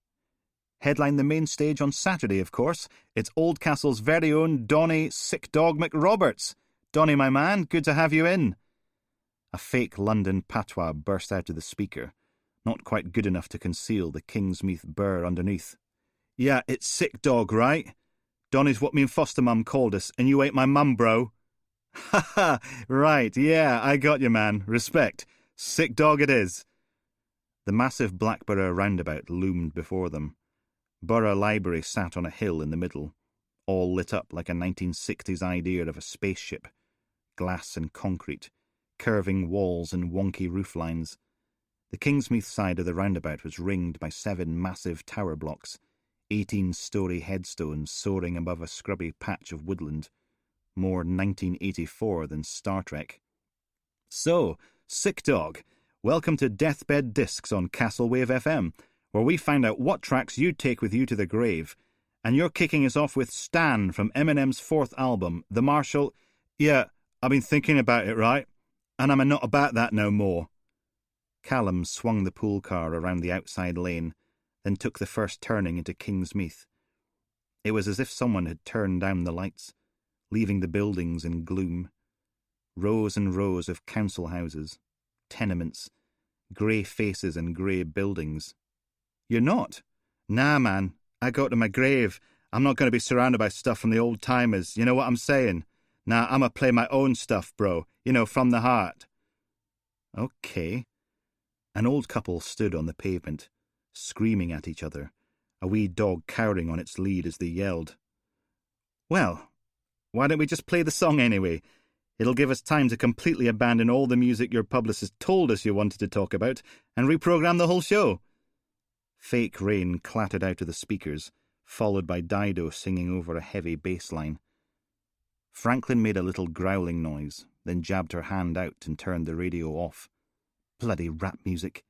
Headline the main stage on Saturday, of course. It's Oldcastle's very own Donny Sick Dog McRoberts. Donny, my man, good to have you in. A fake London patois burst out of the speaker, not quite good enough to conceal the Kingsmeath burr underneath. Yeah, it's Sick Dog, right? Donny's what me and foster mum called us, and you ain't my mum, bro. Ha ha, right, yeah, I got you, man. Respect. Sick Dog it is. The massive Blackborough roundabout loomed before them. Borough Library sat on a hill in the middle, all lit up like a 1960s idea of a spaceship. Glass and concrete, curving walls and wonky rooflines. The Kingsmeath side of the roundabout was ringed by 7 massive tower blocks, 18-storey headstones soaring above a scrubby patch of woodland, more 1984 than Star Trek. So, Sick Dog, welcome to Deathbed Discs on Castlewave FM, where we find out what tracks you take with you to the grave. And you're kicking us off with Stan from Eminem's 4th album, The Marshall. Yeah, I've been thinking about it, right? And I'm not about that no more. Callum swung the pool car around the outside lane, then took the first turning into Kingsmeath. It was as if someone had turned down the lights, leaving the buildings in gloom. Rows and rows of council houses, tenements, grey faces and grey buildings. You're not? Nah, man. I go to my grave. I'm not going to be surrounded by stuff from the old-timers. You know what I'm saying? Nah, I'ma play my own stuff, bro. You know, from the heart. Okay. An old couple stood on the pavement, screaming at each other, a wee dog cowering on its lead as they yelled. Well, why don't we just play the song anyway? It'll give us time to completely abandon all the music your publicist told us you wanted to talk about and reprogram the whole show. Fake rain clattered out of the speakers, followed by Dido singing over a heavy bass line. Franklin made a little growling noise, then jabbed her hand out and turned the radio off. Bloody rap music.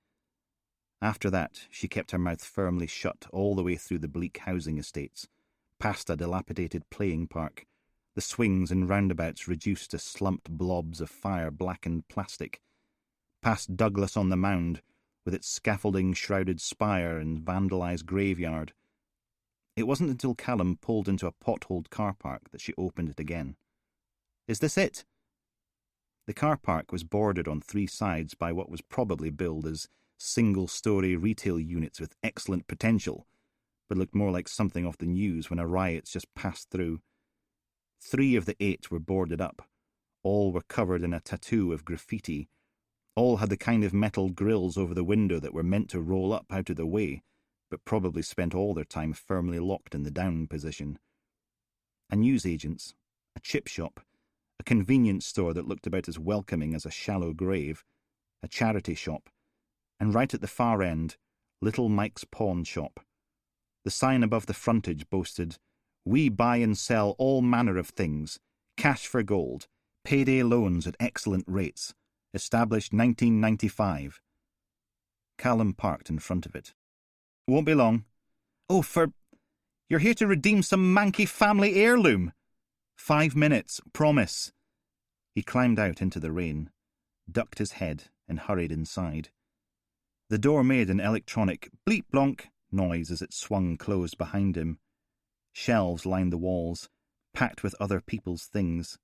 After that, she kept her mouth firmly shut all the way through the bleak housing estates, past a dilapidated playing park, the swings and roundabouts reduced to slumped blobs of fire-blackened plastic, past Douglas on the Mound, with its scaffolding-shrouded spire and vandalised graveyard. It wasn't until Callum pulled into a potholed car park that she opened it again. Is this it? The car park was bordered on 3 sides by what was probably billed as single-storey retail units with excellent potential, but looked more like something off the news when a riot's just passed through. 3 of the 8 were boarded up. All were covered in a tattoo of graffiti. All had the kind of metal grills over the window that were meant to roll up out of the way, but probably spent all their time firmly locked in the down position. A newsagent's, a chip shop, a convenience store that looked about as welcoming as a shallow grave, a charity shop, and right at the far end, Little Mike's pawn shop. The sign above the frontage boasted, "We buy and sell all manner of things, cash for gold, payday loans at excellent rates, established 1995. Callum parked in front of it. Won't be long. Oh, you're here to redeem some manky family heirloom. 5 minutes, promise. He climbed out into the rain, ducked his head, and hurried inside. The door made an electronic bleep-blonk noise as it swung closed behind him. Shelves lined the walls, packed with other people's things.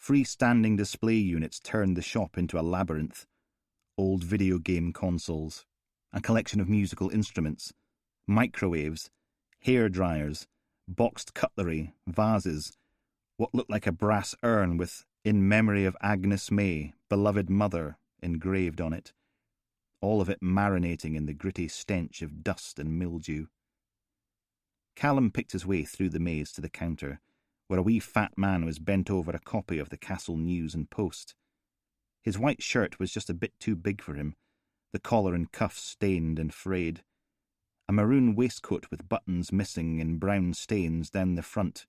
Freestanding display units turned the shop into a labyrinth. Old video game consoles, a collection of musical instruments, microwaves, hair dryers, boxed cutlery, vases, what looked like a brass urn with "In memory of Agnes May, beloved mother," engraved on it, all of it marinating in the gritty stench of dust and mildew. Callum picked his way through the maze to the counter, where a wee fat man was bent over a copy of the Castle News and Post. His white shirt was just a bit too big for him, the collar and cuffs stained and frayed. A maroon waistcoat with buttons missing and brown stains down the front,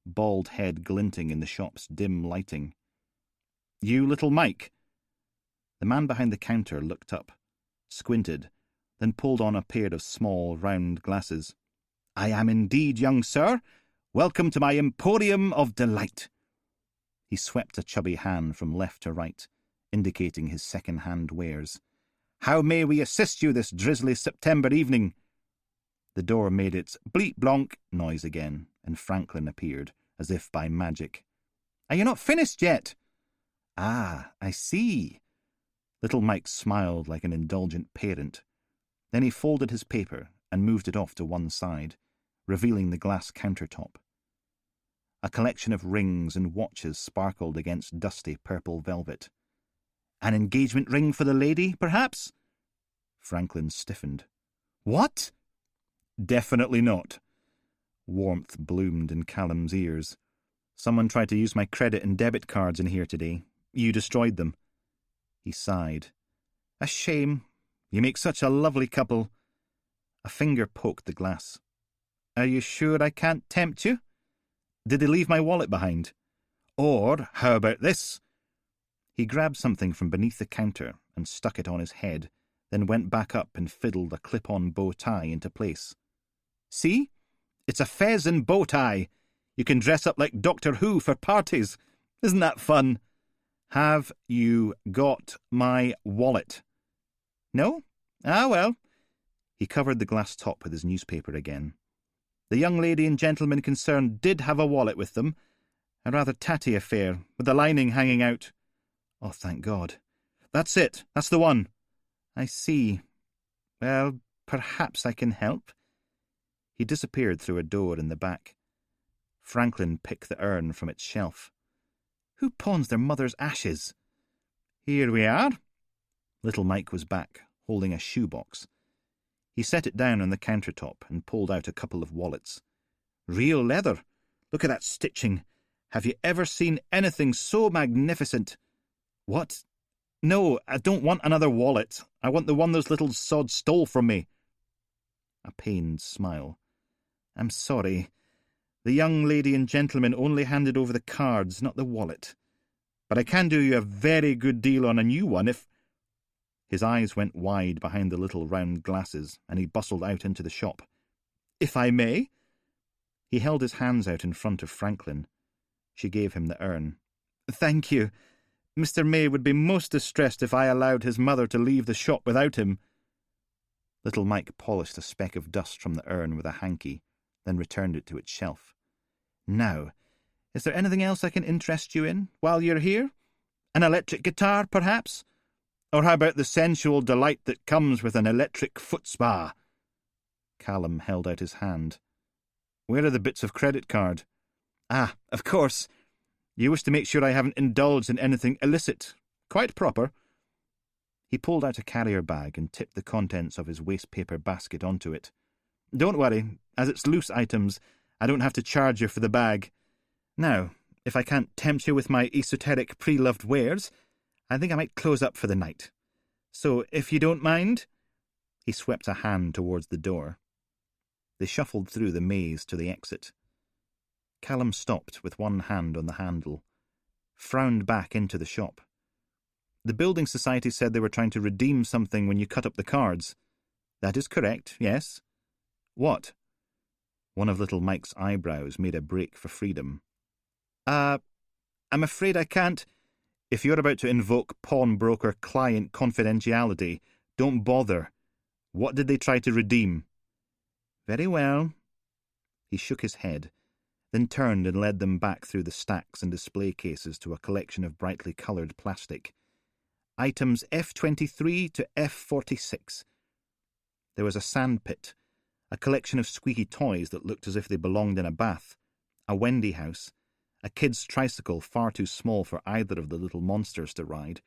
bald head glinting in the shop's dim lighting. "You, little Mike?" The man behind the counter looked up, squinted, then pulled on a pair of small, round glasses. "I am indeed, young sir. Welcome to my Emporium of Delight." He swept a chubby hand from left to right, indicating his second-hand wares. "How may we assist you this drizzly September evening?" The door made its bleep blonk noise again, and Franklin appeared, as if by magic. "Are you not finished yet?" "Ah, I see." Little Mike smiled like an indulgent parent. Then he folded his paper and moved it off to one side, revealing the glass countertop. A collection of rings and watches sparkled against dusty purple velvet. "An engagement ring for the lady, perhaps?" Franklin stiffened. "What?" "Definitely not." Warmth bloomed in Callum's ears. "Someone tried to use my credit and debit cards in here today. You destroyed them." He sighed. "A shame. You make such a lovely couple." A finger poked the glass. "Are you sure I can't tempt you? Did they leave my wallet behind? Or, how about this?" He grabbed something from beneath the counter and stuck it on his head, then went back up and fiddled a clip-on bow tie into place. "See? It's a fez and bow tie. You can dress up like Doctor Who for parties. Isn't that fun?" "Have you got my wallet?" "No? Ah, well." He covered the glass top with his newspaper again. "The young lady and gentleman concerned did have a wallet with them. A rather tatty affair, with the lining hanging out." "Oh, thank God." "That's it. That's the one." "I see. Well, perhaps I can help." He disappeared through a door in the back. Franklin picked the urn from its shelf. Who pawns their mother's ashes? "Here we are." Little Mike was back, holding a shoebox. He set it down on the countertop and pulled out a couple of wallets. "Real leather. Look at that stitching. Have you ever seen anything so magnificent?" "What? No, I don't want another wallet. I want the one those little sods stole from me." A pained smile. "I'm sorry. The young lady and gentleman only handed over the cards, not the wallet. But I can do you a very good deal on a new one if—" His eyes went wide behind the little round glasses, and he bustled out into the shop. "If I may?" He held his hands out in front of Franklin. She gave him the urn. "Thank you. Mr. May would be most distressed if I allowed his mother to leave the shop without him." Little Mike polished a speck of dust from the urn with a hanky, then returned it to its shelf. "Now, is there anything else I can interest you in while you're here? An electric guitar, perhaps? Or how about the sensual delight that comes with an electric foot spa?" Callum held out his hand. "Where are the bits of credit card?" "Ah, of course. You wish to make sure I haven't indulged in anything illicit. Quite proper." He pulled out a carrier bag and tipped the contents of his wastepaper basket onto it. "Don't worry. As it's loose items, I don't have to charge you for the bag. Now, if I can't tempt you with my esoteric pre-loved wares, I think I might close up for the night. So, if you don't mind—" He swept a hand towards the door. They shuffled through the maze to the exit. Callum stopped with one hand on the handle, frowned back into the shop. "The building society said they were trying to redeem something when you cut up the cards." "That is correct, yes." "What?" One of little Mike's eyebrows made a break for freedom. I'm afraid I can't—" "If you're about to invoke pawnbroker-client confidentiality, don't bother. What did they try to redeem?" "Very well." He shook his head, then turned and led them back through the stacks and display cases to a collection of brightly coloured plastic. Items F23 to F46. There was a sandpit, a collection of squeaky toys that looked as if they belonged in a bath, a Wendy house, a kid's tricycle far too small for either of the little monsters to ride,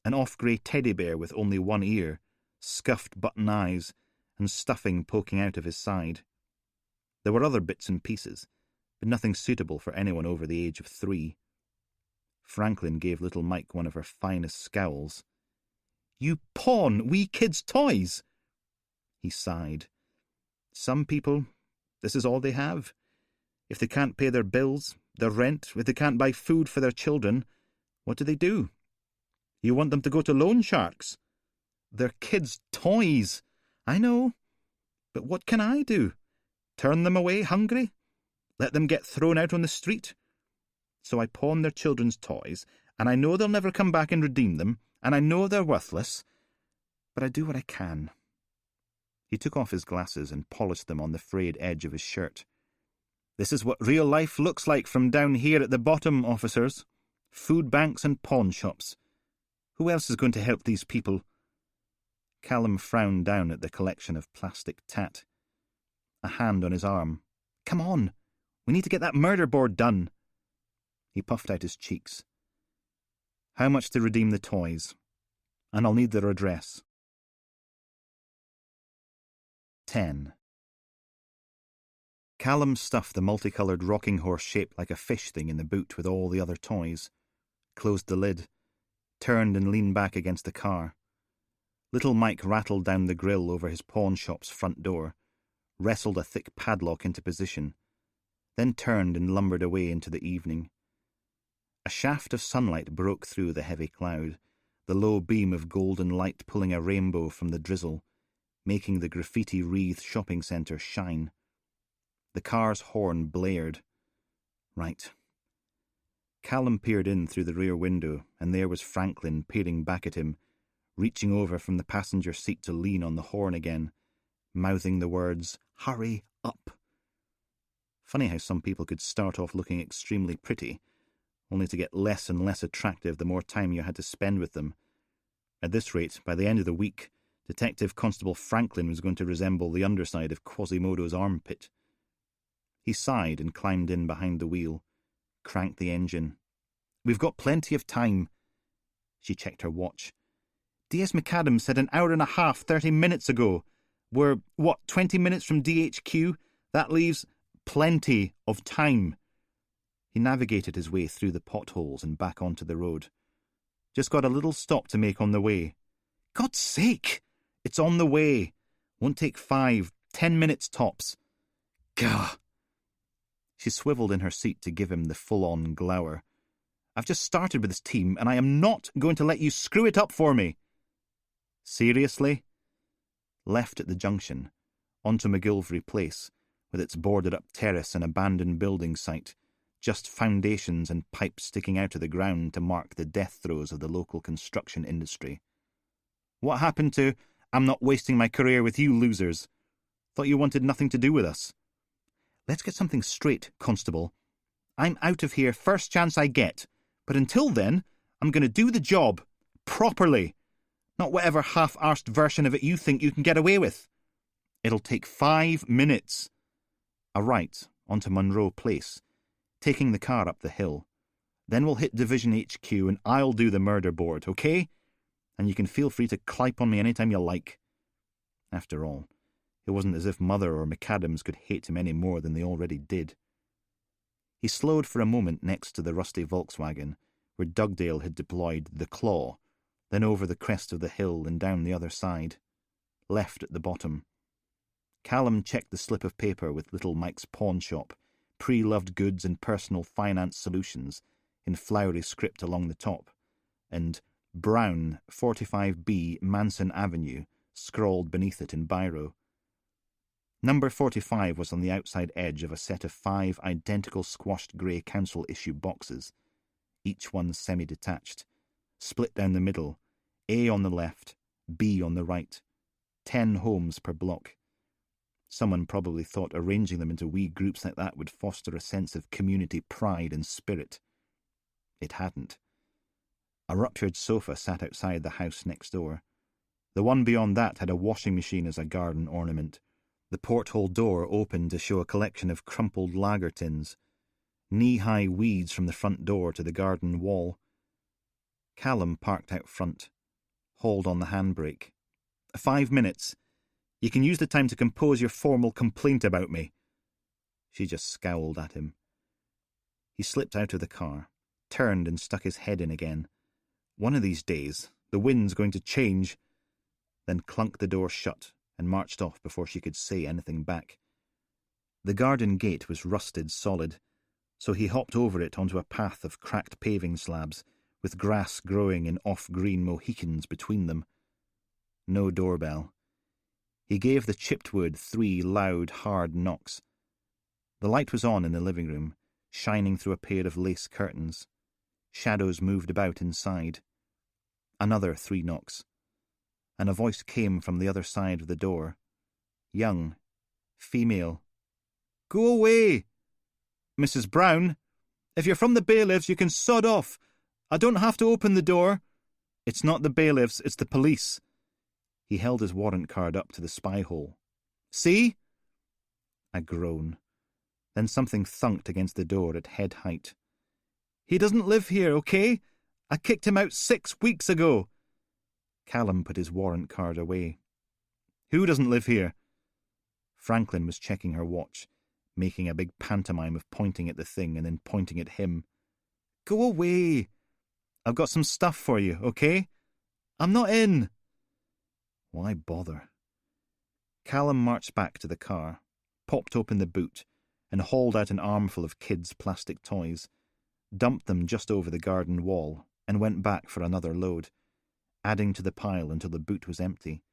an off-grey teddy bear with only one ear, scuffed button eyes, and stuffing poking out of his side. There were other bits and pieces, but nothing suitable for anyone over the age of 3. Franklin gave little Mike one of her finest scowls. "You pawn wee kids' toys?" He sighed. "Some people, this is all they have. If they can't pay their bills, their rent, if they can't buy food for their children, what do? You want them to go to loan sharks? They're kids' toys. I know. But what can I do? Turn them away hungry? Let them get thrown out on the street? So I pawn their children's toys, and I know they'll never come back and redeem them, and I know they're worthless, but I do what I can. He took off his glasses and polished them on the frayed edge of his shirt. This is what real life looks like from down here at the bottom, officers. Food banks and pawn shops. Who else is going to help these people? Callum frowned down at the collection of plastic tat. A hand on his arm. Come on, we need to get that murder board done. He puffed out his cheeks. How much to redeem the toys? And I'll need their address. 10. Callum stuffed the multicoloured rocking horse shaped like a fish thing in the boot with all the other toys, closed the lid, turned and leaned back against the car. Little Mike rattled down the grill over his pawn shop's front door, wrestled a thick padlock into position, then turned and lumbered away into the evening. A shaft of sunlight broke through the heavy cloud, the low beam of golden light pulling a rainbow from the drizzle, making the graffiti-wreathed shopping centre shine. The car's horn blared. Right. Callum peered in through the rear window, and there was Franklin peering back at him, reaching over from the passenger seat to lean on the horn again, mouthing the words, "Hurry up." Funny how some people could start off looking extremely pretty, only to get less and less attractive the more time you had to spend with them. At this rate, by the end of the week, Detective Constable Franklin was going to resemble the underside of Quasimodo's armpit. He sighed and climbed in behind the wheel, cranked the engine. We've got plenty of time. She checked her watch. DS McAdams said an hour and a half 30 minutes ago. We're, 20 minutes from DHQ? That leaves plenty of time. He navigated his way through the potholes and back onto the road. Just got a little stop to make on the way. God's sake! It's on the way. Won't take 5, 10 minutes tops. Gah! She swiveled in her seat to give him the full-on glower. I've just started with this team, and I am not going to let you screw it up for me. Seriously? Left at the junction, onto McGilvery Place, with its boarded-up terrace and abandoned building site, just foundations and pipes sticking out of the ground to mark the death throes of the local construction industry. What happened to, I'm not wasting my career with you losers? Thought you wanted nothing to do with us. Let's get something straight, Constable. I'm out of here first chance I get, but until then, I'm going to do the job, properly, not whatever half-arsed version of it you think you can get away with. It'll take 5 minutes. A right onto Monroe Place, taking the car up the hill. Then we'll hit Division HQ and I'll do the murder board, okay? And you can feel free to clipe on me anytime you like. After all, it wasn't as if Mother or McAdams could hate him any more than they already did. He slowed for a moment next to the rusty Volkswagen, where Dugdale had deployed the Claw, then over the crest of the hill and down the other side. Left at the bottom. Callum checked the slip of paper with little Mike's pawn shop, pre-loved goods and personal finance solutions, in flowery script along the top, and Brown, 45B, Manson Avenue, scrawled beneath it in biro. Number 45 was on the outside edge of a set of 5 identical squashed grey council-issue boxes, each one semi-detached, split down the middle, A on the left, B on the right, 10 homes per block. Someone probably thought arranging them into wee groups like that would foster a sense of community pride and spirit. It hadn't. A ruptured sofa sat outside the house next door. The one beyond that had a washing machine as a garden ornament. The porthole door opened to show a collection of crumpled lager tins, knee-high weeds from the front door to the garden wall. Callum parked out front, hauled on the handbrake. 5 minutes. You can use the time to compose your formal complaint about me. She just scowled at him. He slipped out of the car, turned and stuck his head in again. One of these days, the wind's going to change. Then clunked the door shut and marched off before she could say anything back. The garden gate was rusted solid, so he hopped over it onto a path of cracked paving slabs, with grass growing in off-green Mohicans between them. No doorbell. He gave the chipped wood 3 loud, hard knocks. The light was on in the living room, shining through a pair of lace curtains. Shadows moved about inside. Another 3 knocks, and a voice came from the other side of the door. Young, female. "Go away! Mrs. Brown, if you're from the bailiffs, you can sod off. I don't have to open the door." "It's not the bailiffs, it's the police." He held his warrant card up to the spy hole. "See?" A groan. Then something thunked against the door at head height. "He doesn't live here, okay? I kicked him out 6 weeks ago." Callum put his warrant card away. "Who doesn't live here?" Franklin was checking her watch, making a big pantomime of pointing at the thing and then pointing at him. "Go away! I've got some stuff for you, okay? I'm not in." Why bother? Callum marched back to the car, popped open the boot, and hauled out an armful of kids' plastic toys, dumped them just over the garden wall, and went back for another load, adding to the pile until the boot was empty.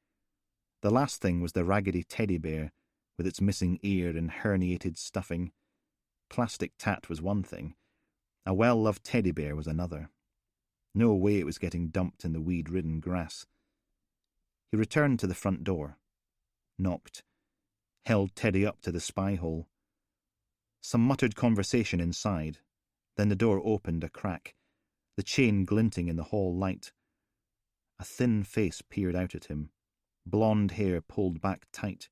The last thing was the raggedy teddy bear, with its missing ear and herniated stuffing. Plastic tat was one thing. A well-loved teddy bear was another. No way it was getting dumped in the weed-ridden grass. He returned to the front door, knocked, held Teddy up to the spy hole. Some muttered conversation inside, then the door opened a crack, the chain glinting in the hall light. A thin face peered out at him, blonde hair pulled back tight.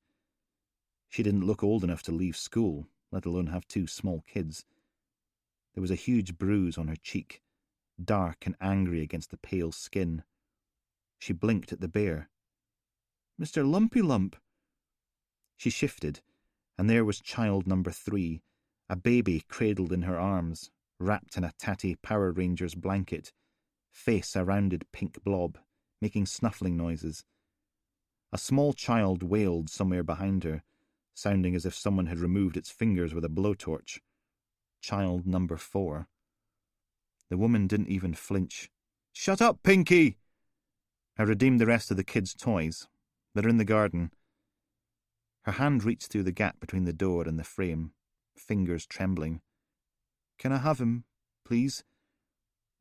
She didn't look old enough to leave school, let alone have 2 small kids. There was a huge bruise on her cheek, dark and angry against the pale skin. She blinked at the bear. "Mr. Lumpy Lump." She shifted, and there was child number 3, a baby cradled in her arms, wrapped in a tatty Power Rangers blanket, face a rounded pink blob, making snuffling noises. A small child wailed somewhere behind her, sounding as if someone had removed its fingers with a blowtorch. Child number 4. The woman didn't even flinch. "Shut up, Pinky!" I redeemed the rest of the kids' toys. They're in the garden. Her hand reached through the gap between the door and the frame, fingers trembling. "Can I have him, please?"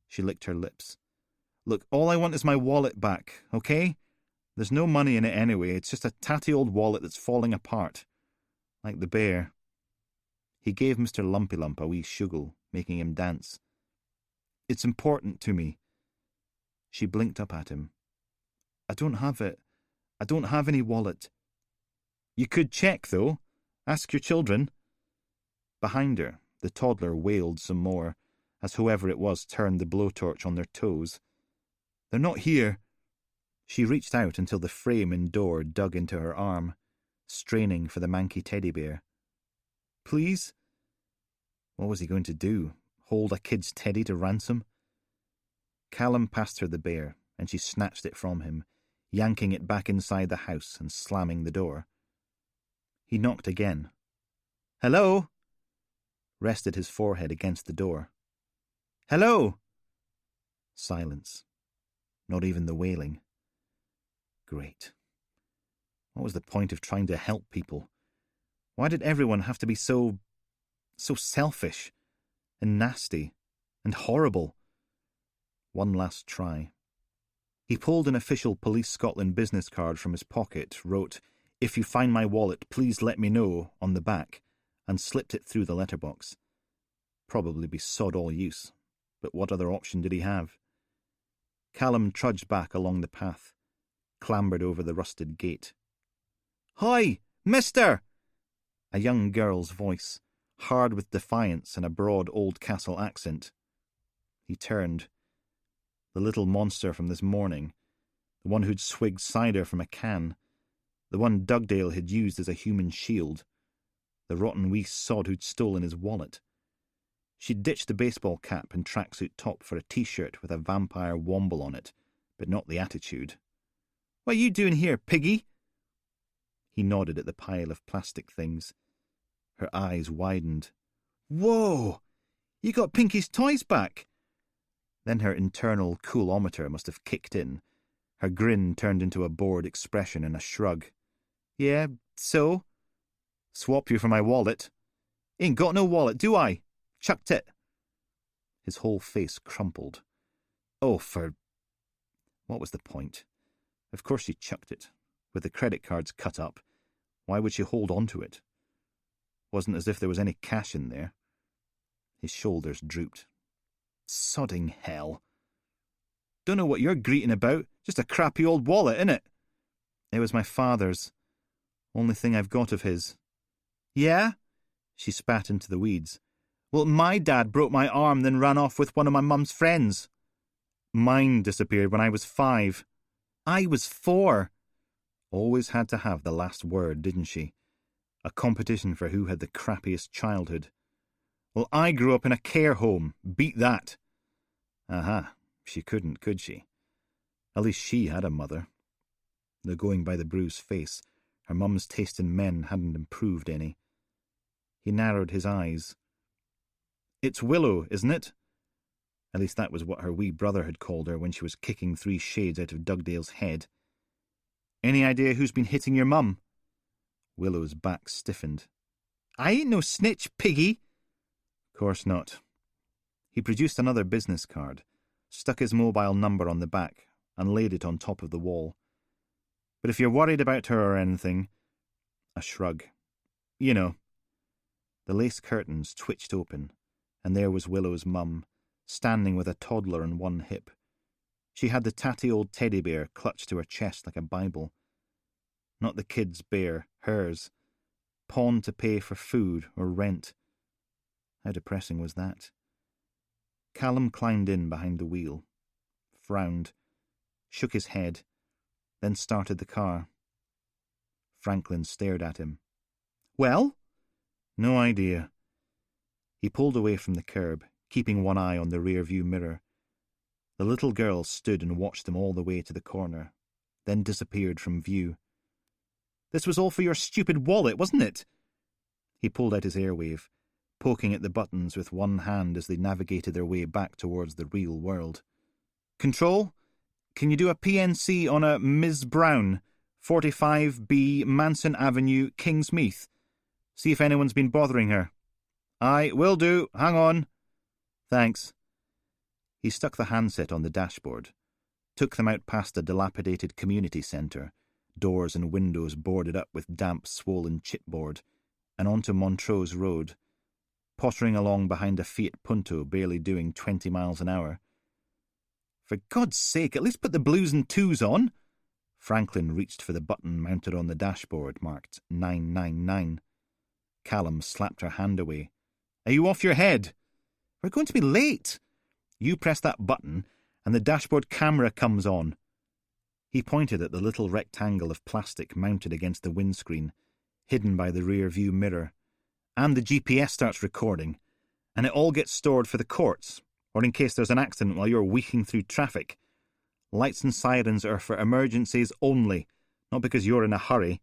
She licked her lips. "Look, all I want is my wallet back, okay? There's no money in it anyway. It's just a tatty old wallet that's falling apart. Like the bear." He gave Mr. Lumpy Lump a wee shuggle, making him dance. "It's important to me." She blinked up at him. "I don't have it. I don't have any wallet." "You could check, though. Ask your children." Behind her, the toddler wailed some more, as whoever it was turned the blowtorch on their toes. "They're not here." She reached out until the frame and door dug into her arm, straining for the manky teddy bear. "Please?" What was he going to do? Hold a kid's teddy to ransom? Callum passed her the bear, and she snatched it from him, yanking it back inside the house and slamming the door. He knocked again. "Hello?" Rested his forehead against the door. "Hello?" Silence. Not even the wailing. Great. What was the point of trying to help people? Why did everyone have to be so selfish and nasty and horrible? One last try. He pulled an official Police Scotland business card from his pocket, wrote, "If you find my wallet, please let me know," on the back, and slipped it through the letterbox. Probably be sod all use, but what other option did he have? Callum trudged back along the path, clambered over the rusted gate. "Hi, mister!" A young girl's voice, hard with defiance and a broad Oldcastle accent. He turned. The little monster from this morning, the one who'd swigged cider from a can, the one Dugdale had used as a human shield, the rotten wee sod who'd stolen his wallet. She'd ditched the baseball cap and tracksuit top for a T-shirt with a vampire womble on it, but not the attitude. "What are you doing here, piggy?" He nodded at the pile of plastic things. Her eyes widened. "Whoa! You got Pinky's toys back!" Then her internal coolometer must have kicked in. Her grin turned into a bored expression and a shrug. "Yeah, so?" "Swap you for my wallet." "Ain't got no wallet, do I?" Chucked it. His whole face crumpled. Oh, for... What was the point? Of course she chucked it. With the credit cards cut up, why would she hold on to it? Wasn't as if there was any cash in there. His shoulders drooped. Sodding hell. Don't know what you're greeting about. Just a crappy old wallet, innit? It was my father's. Only thing I've got of his. Yeah? She spat into the weeds. Well, my dad broke my arm, then ran off with one of my mum's friends. Mine disappeared when I was 5. I was 4. Always had to have the last word, didn't she? A competition for who had the crappiest childhood. Well, I grew up in a care home. Beat that. Aha, she couldn't, could she? At least she had a mother. Though going by the bruised face, her mum's taste in men hadn't improved any. He narrowed his eyes. It's Willow, isn't it? At least that was what her wee brother had called her when she was kicking 3 shades out of Dugdale's head. Any idea who's been hitting your mum? Willow's back stiffened. I ain't no snitch, piggy. Course not. He produced another business card, stuck his mobile number on the back, and laid it on top of the wall. But if you're worried about her or anything... A shrug. You know. The lace curtains twitched open, and there was Willow's mum, standing with a toddler on one hip. She had the tatty old teddy bear clutched to her chest like a Bible. Not the kid's bear, hers. Pawned to pay for food or rent. How depressing was that? Callum climbed in behind the wheel, frowned, shook his head, then started the car. Franklin stared at him. Well? No idea. He pulled away from the curb, keeping one eye on the rear-view mirror. The little girl stood and watched them all the way to the corner, then disappeared from view. This was all for your stupid wallet, wasn't it? He pulled out his airwave, poking at the buttons with one hand as they navigated their way back towards the real world. Control? Can you do a PNC on a Ms. Brown, 45B Manson Avenue, Kingsmeath? See if anyone's been bothering her. Aye, will do. Hang on. Thanks. He stuck the handset on the dashboard, took them out past a dilapidated community centre, doors and windows boarded up with damp, swollen chipboard, and onto Montrose Road, pottering along behind a Fiat Punto barely doing 20 miles an hour. For God's sake, at least put the blues and twos on. Franklin reached for the button mounted on the dashboard marked 999. Callum slapped her hand away. Are you off your head? We're going to be late. You press that button and the dashboard camera comes on. He pointed at the little rectangle of plastic mounted against the windscreen, hidden by the rear view mirror. And the GPS starts recording, and it all gets stored for the courts, or in case there's an accident while you're weaking through traffic. Lights and sirens are for emergencies only, not because you're in a hurry.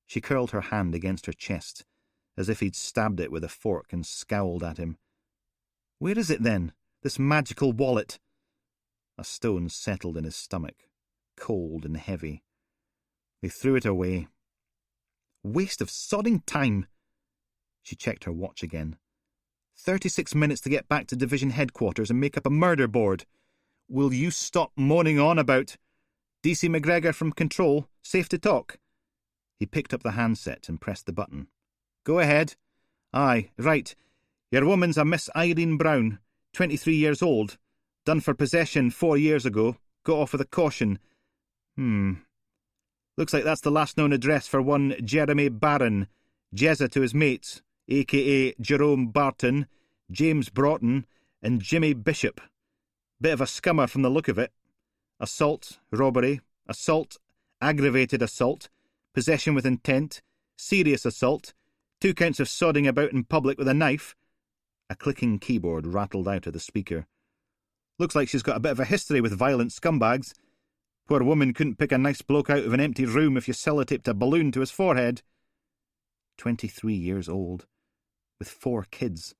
She curled her hand against her chest, as if he'd stabbed it with a fork and scowled at him. Where is it then, this magical wallet? A stone settled in his stomach, cold and heavy. They threw it away. Waste of sodding time. She checked her watch again. 36 minutes to get back to division headquarters and make up a murder board. Will you stop moaning on about... DC McGregor from Control, safe to talk? He picked up the handset and pressed the button. Go ahead. Aye, right. Your woman's a Miss Irene Brown, 23 years old. Done for possession 4 years ago. Got off with a caution. Looks like that's the last known address for one Jeremy Barron, Jezza to his mates, a.k.a. Jerome Barton, James Broughton, and Jimmy Bishop. Bit of a scummer from the look of it. Assault, robbery, assault, aggravated assault, possession with intent, serious assault, 2 counts of sodding about in public with a knife. A clicking keyboard rattled out of the speaker. Looks like she's got a bit of a history with violent scumbags. Poor woman couldn't pick a nice bloke out of an empty room if you sellotaped a balloon to his forehead. 23 years old, with 4 kids,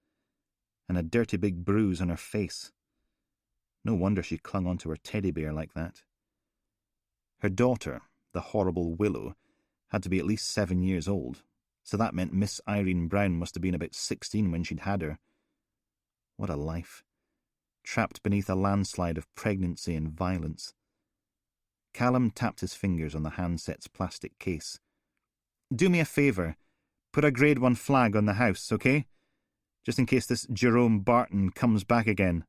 and a dirty big bruise on her face. No wonder she clung onto her teddy bear like that. Her daughter, the horrible Willow, had to be at least 7 years old, so that meant Miss Irene Brown must have been about 16 when she'd had her. What a life. Trapped beneath a landslide of pregnancy and violence. Callum tapped his fingers on the handset's plastic case. Do me a favour. Put a Grade 1 flag on the house, okay? Just in case this Jerome Barton comes back again.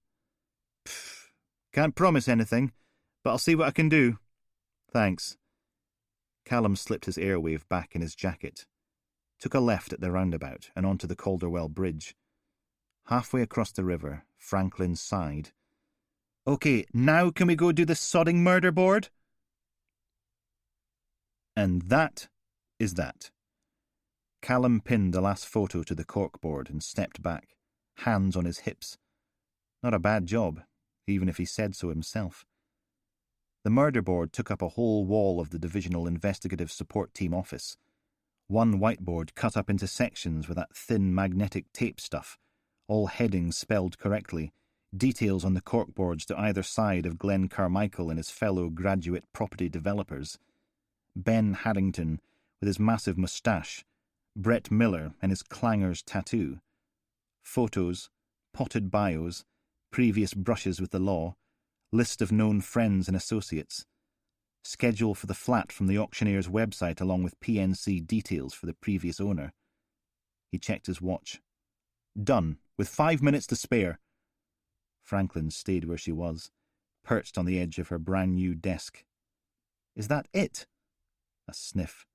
Pfft. Can't promise anything, but I'll see what I can do. Thanks. Callum slipped his airwave back in his jacket, took a left at the roundabout and onto the Calderwell Bridge. Halfway across the river, Franklin sighed. OK, now can we go do the sodding murder board? And that is that. Callum pinned the last photo to the corkboard and stepped back, hands on his hips. Not a bad job, even if he said so himself. The murder board took up a whole wall of the Divisional Investigative Support Team office. One whiteboard cut up into sections with that thin magnetic tape stuff, all headings spelled correctly, details on the corkboards to either side of Glenn Carmichael and his fellow graduate property developers. Ben Harrington, with his massive moustache, Brett Miller and his clangers tattoo. Photos, potted bios, previous brushes with the law, list of known friends and associates. Schedule for the flat from the auctioneer's website along with PNC details for the previous owner. He checked his watch. Done, with 5 minutes to spare. Franklin stayed where she was, perched on the edge of her brand-new desk. Is that it? A sniff.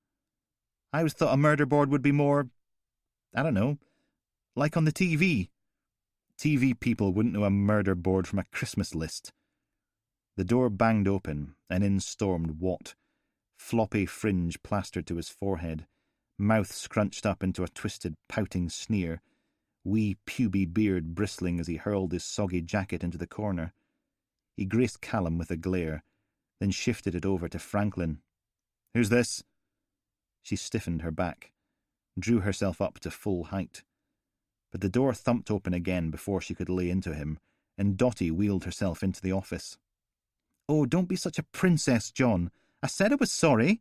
I always thought a murder board would be more, I don't know, like on the TV. TV people wouldn't know a murder board from a Christmas list. The door banged open, and in stormed Watt, floppy fringe plastered to his forehead, mouth scrunched up into a twisted, pouting sneer, wee puby beard bristling as he hurled his soggy jacket into the corner. He graced Callum with a glare, then shifted it over to Franklin. Who's this? She stiffened her back, drew herself up to full height. But the door thumped open again before she could lay into him, and Dotty wheeled herself into the office. Oh, don't be such a princess, John. I said I was sorry.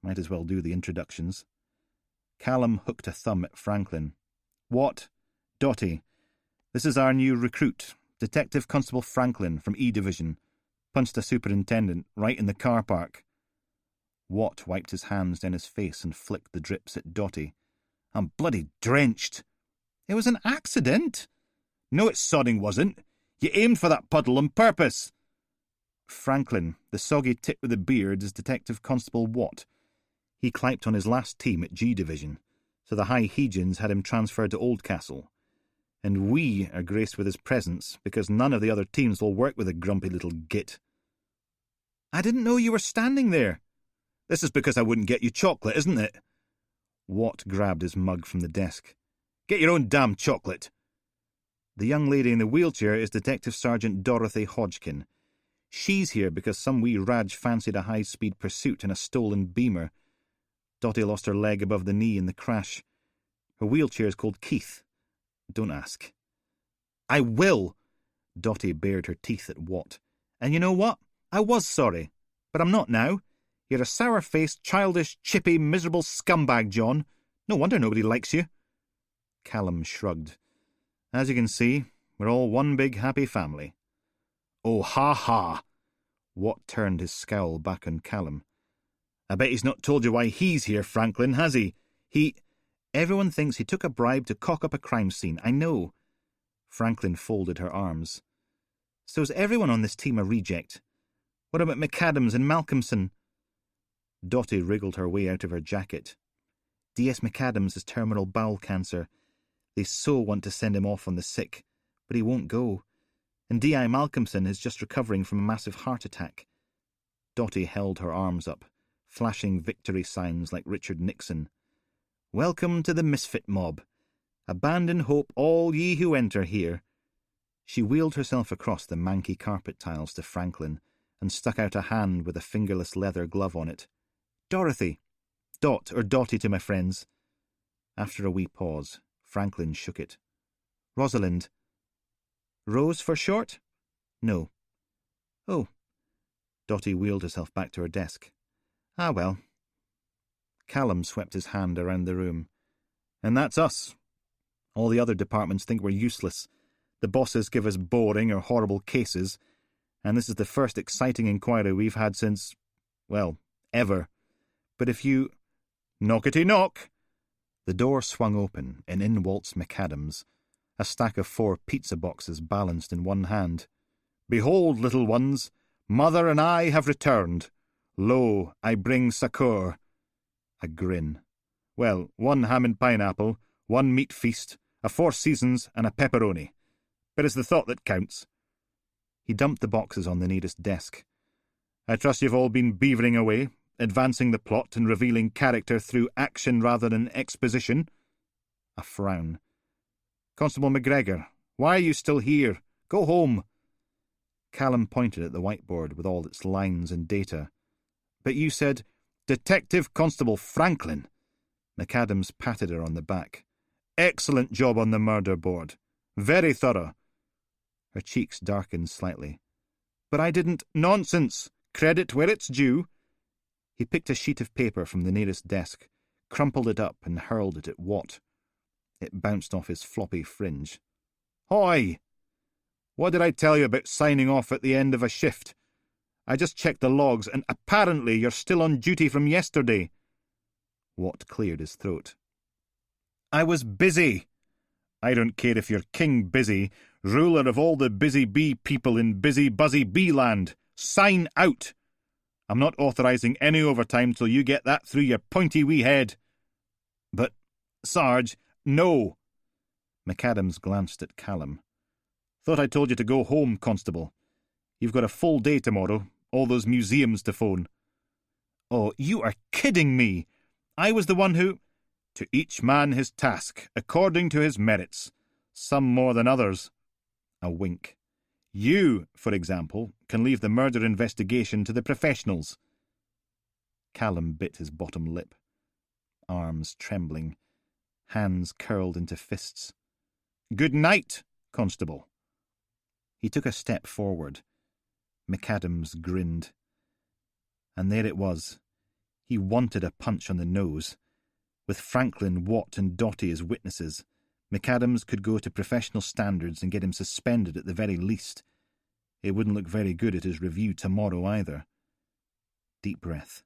Might as well do the introductions. Callum hooked a thumb at Franklin. What? Dotty. This is our new recruit, Detective Constable Franklin from E Division. Punched a superintendent right in the car park. Watt wiped his hands down his face and flicked the drips at Dotty. I'm bloody drenched. It was an accident. No, it sodding wasn't. You aimed for that puddle on purpose. Franklin, the soggy tip with the beard, is Detective Constable Watt. He cliped on his last team at G Division, so the High Hegians had him transferred to Oldcastle. And we are graced with his presence because none of the other teams will work with a grumpy little git. I didn't know you were standing there. This is because I wouldn't get you chocolate, isn't it? Watt grabbed his mug from the desk. Get your own damn chocolate. The young lady in the wheelchair is Detective Sergeant Dorothy Hodgkin. She's here because some wee Raj fancied a high-speed pursuit in a stolen Beamer. Dotty lost her leg above the knee in the crash. Her wheelchair is called Keith. Don't ask. I will! Dotty bared her teeth at Watt. And you know what? I was sorry. But I'm not now. You're a sour-faced, childish, chippy, miserable scumbag, John. No wonder nobody likes you. Callum shrugged. As you can see, we're all one big happy family. Oh, ha-ha! Watt turned his scowl back on Callum. I bet he's not told you why he's here, Franklin, has he? Everyone thinks he took a bribe to cock up a crime scene, I know. Franklin folded her arms. So's everyone on this team a reject. What about McAdams and Malcolmson? Dotty wriggled her way out of her jacket. D.S. McAdams has terminal bowel cancer. They so want to send him off on the sick, but he won't go. And D.I. Malcolmson is just recovering from a massive heart attack. Dotty held her arms up, flashing victory signs like Richard Nixon. Welcome to the misfit mob. Abandon hope, all ye who enter here. She wheeled herself across the manky carpet tiles to Franklin and stuck out a hand with a fingerless leather glove on it. Dorothy. Dot or Dotty to my friends. After a wee pause, Franklin shook it. Rosalind. Rose for short? No. Oh. Dotty wheeled herself back to her desk. Ah, well. Callum swept his hand around the room. And that's us. All the other departments think we're useless. The bosses give us boring or horrible cases, and this is the first exciting inquiry we've had since, well, ever. But if you— Knockety knock! The door swung open, and in waltzed McAdams, a stack of 4 pizza boxes balanced in one hand. "Behold, little ones, mother and I have returned. Lo, I bring succour." A grin. "Well, 1 ham and pineapple, 1 meat feast, a 4 seasons, and a pepperoni. But it's the thought that counts." He dumped the boxes on the nearest desk. "I trust you've all been beavering away, advancing the plot and revealing character through action rather than exposition." A frown. "Constable McGregor, why are you still here? Go home." Callum pointed at the whiteboard with all its lines and data. "But you said, Detective Constable Franklin." McAdams patted her on the back. "Excellent job on the murder board. Very thorough." Her cheeks darkened slightly. "But I didn't— Nonsense! Credit where it's due." He picked a sheet of paper from the nearest desk, crumpled it up and hurled it at Watt. It bounced off his floppy fringe. "Hoy! What did I tell you about signing off at the end of a shift? I just checked the logs, and apparently you're still on duty from yesterday." Watt cleared his throat. "I was busy." "I don't care if you're King Busy, ruler of all the busy bee people in busy buzzy bee land. Sign out. I'm not authorising any overtime till you get that through your pointy wee head." "But, Sarge, no." McAdams glanced at Callum. "Thought I told you to go home, Constable. You've got a full day tomorrow, all those museums to phone." "Oh, you are kidding me. I was the one who—" "To each man his task, according to his merits, some more than others." A wink. "You, for example, can leave the murder investigation to the professionals." Callum bit his bottom lip. Arms trembling. Hands curled into fists. "Good night, Constable." He took a step forward. McAdams grinned. And there it was. He wanted a punch on the nose. With Franklin, Watt and Doughty as witnesses, McAdams could go to professional standards and get him suspended at the very least. It wouldn't look very good at his review tomorrow either. Deep breath.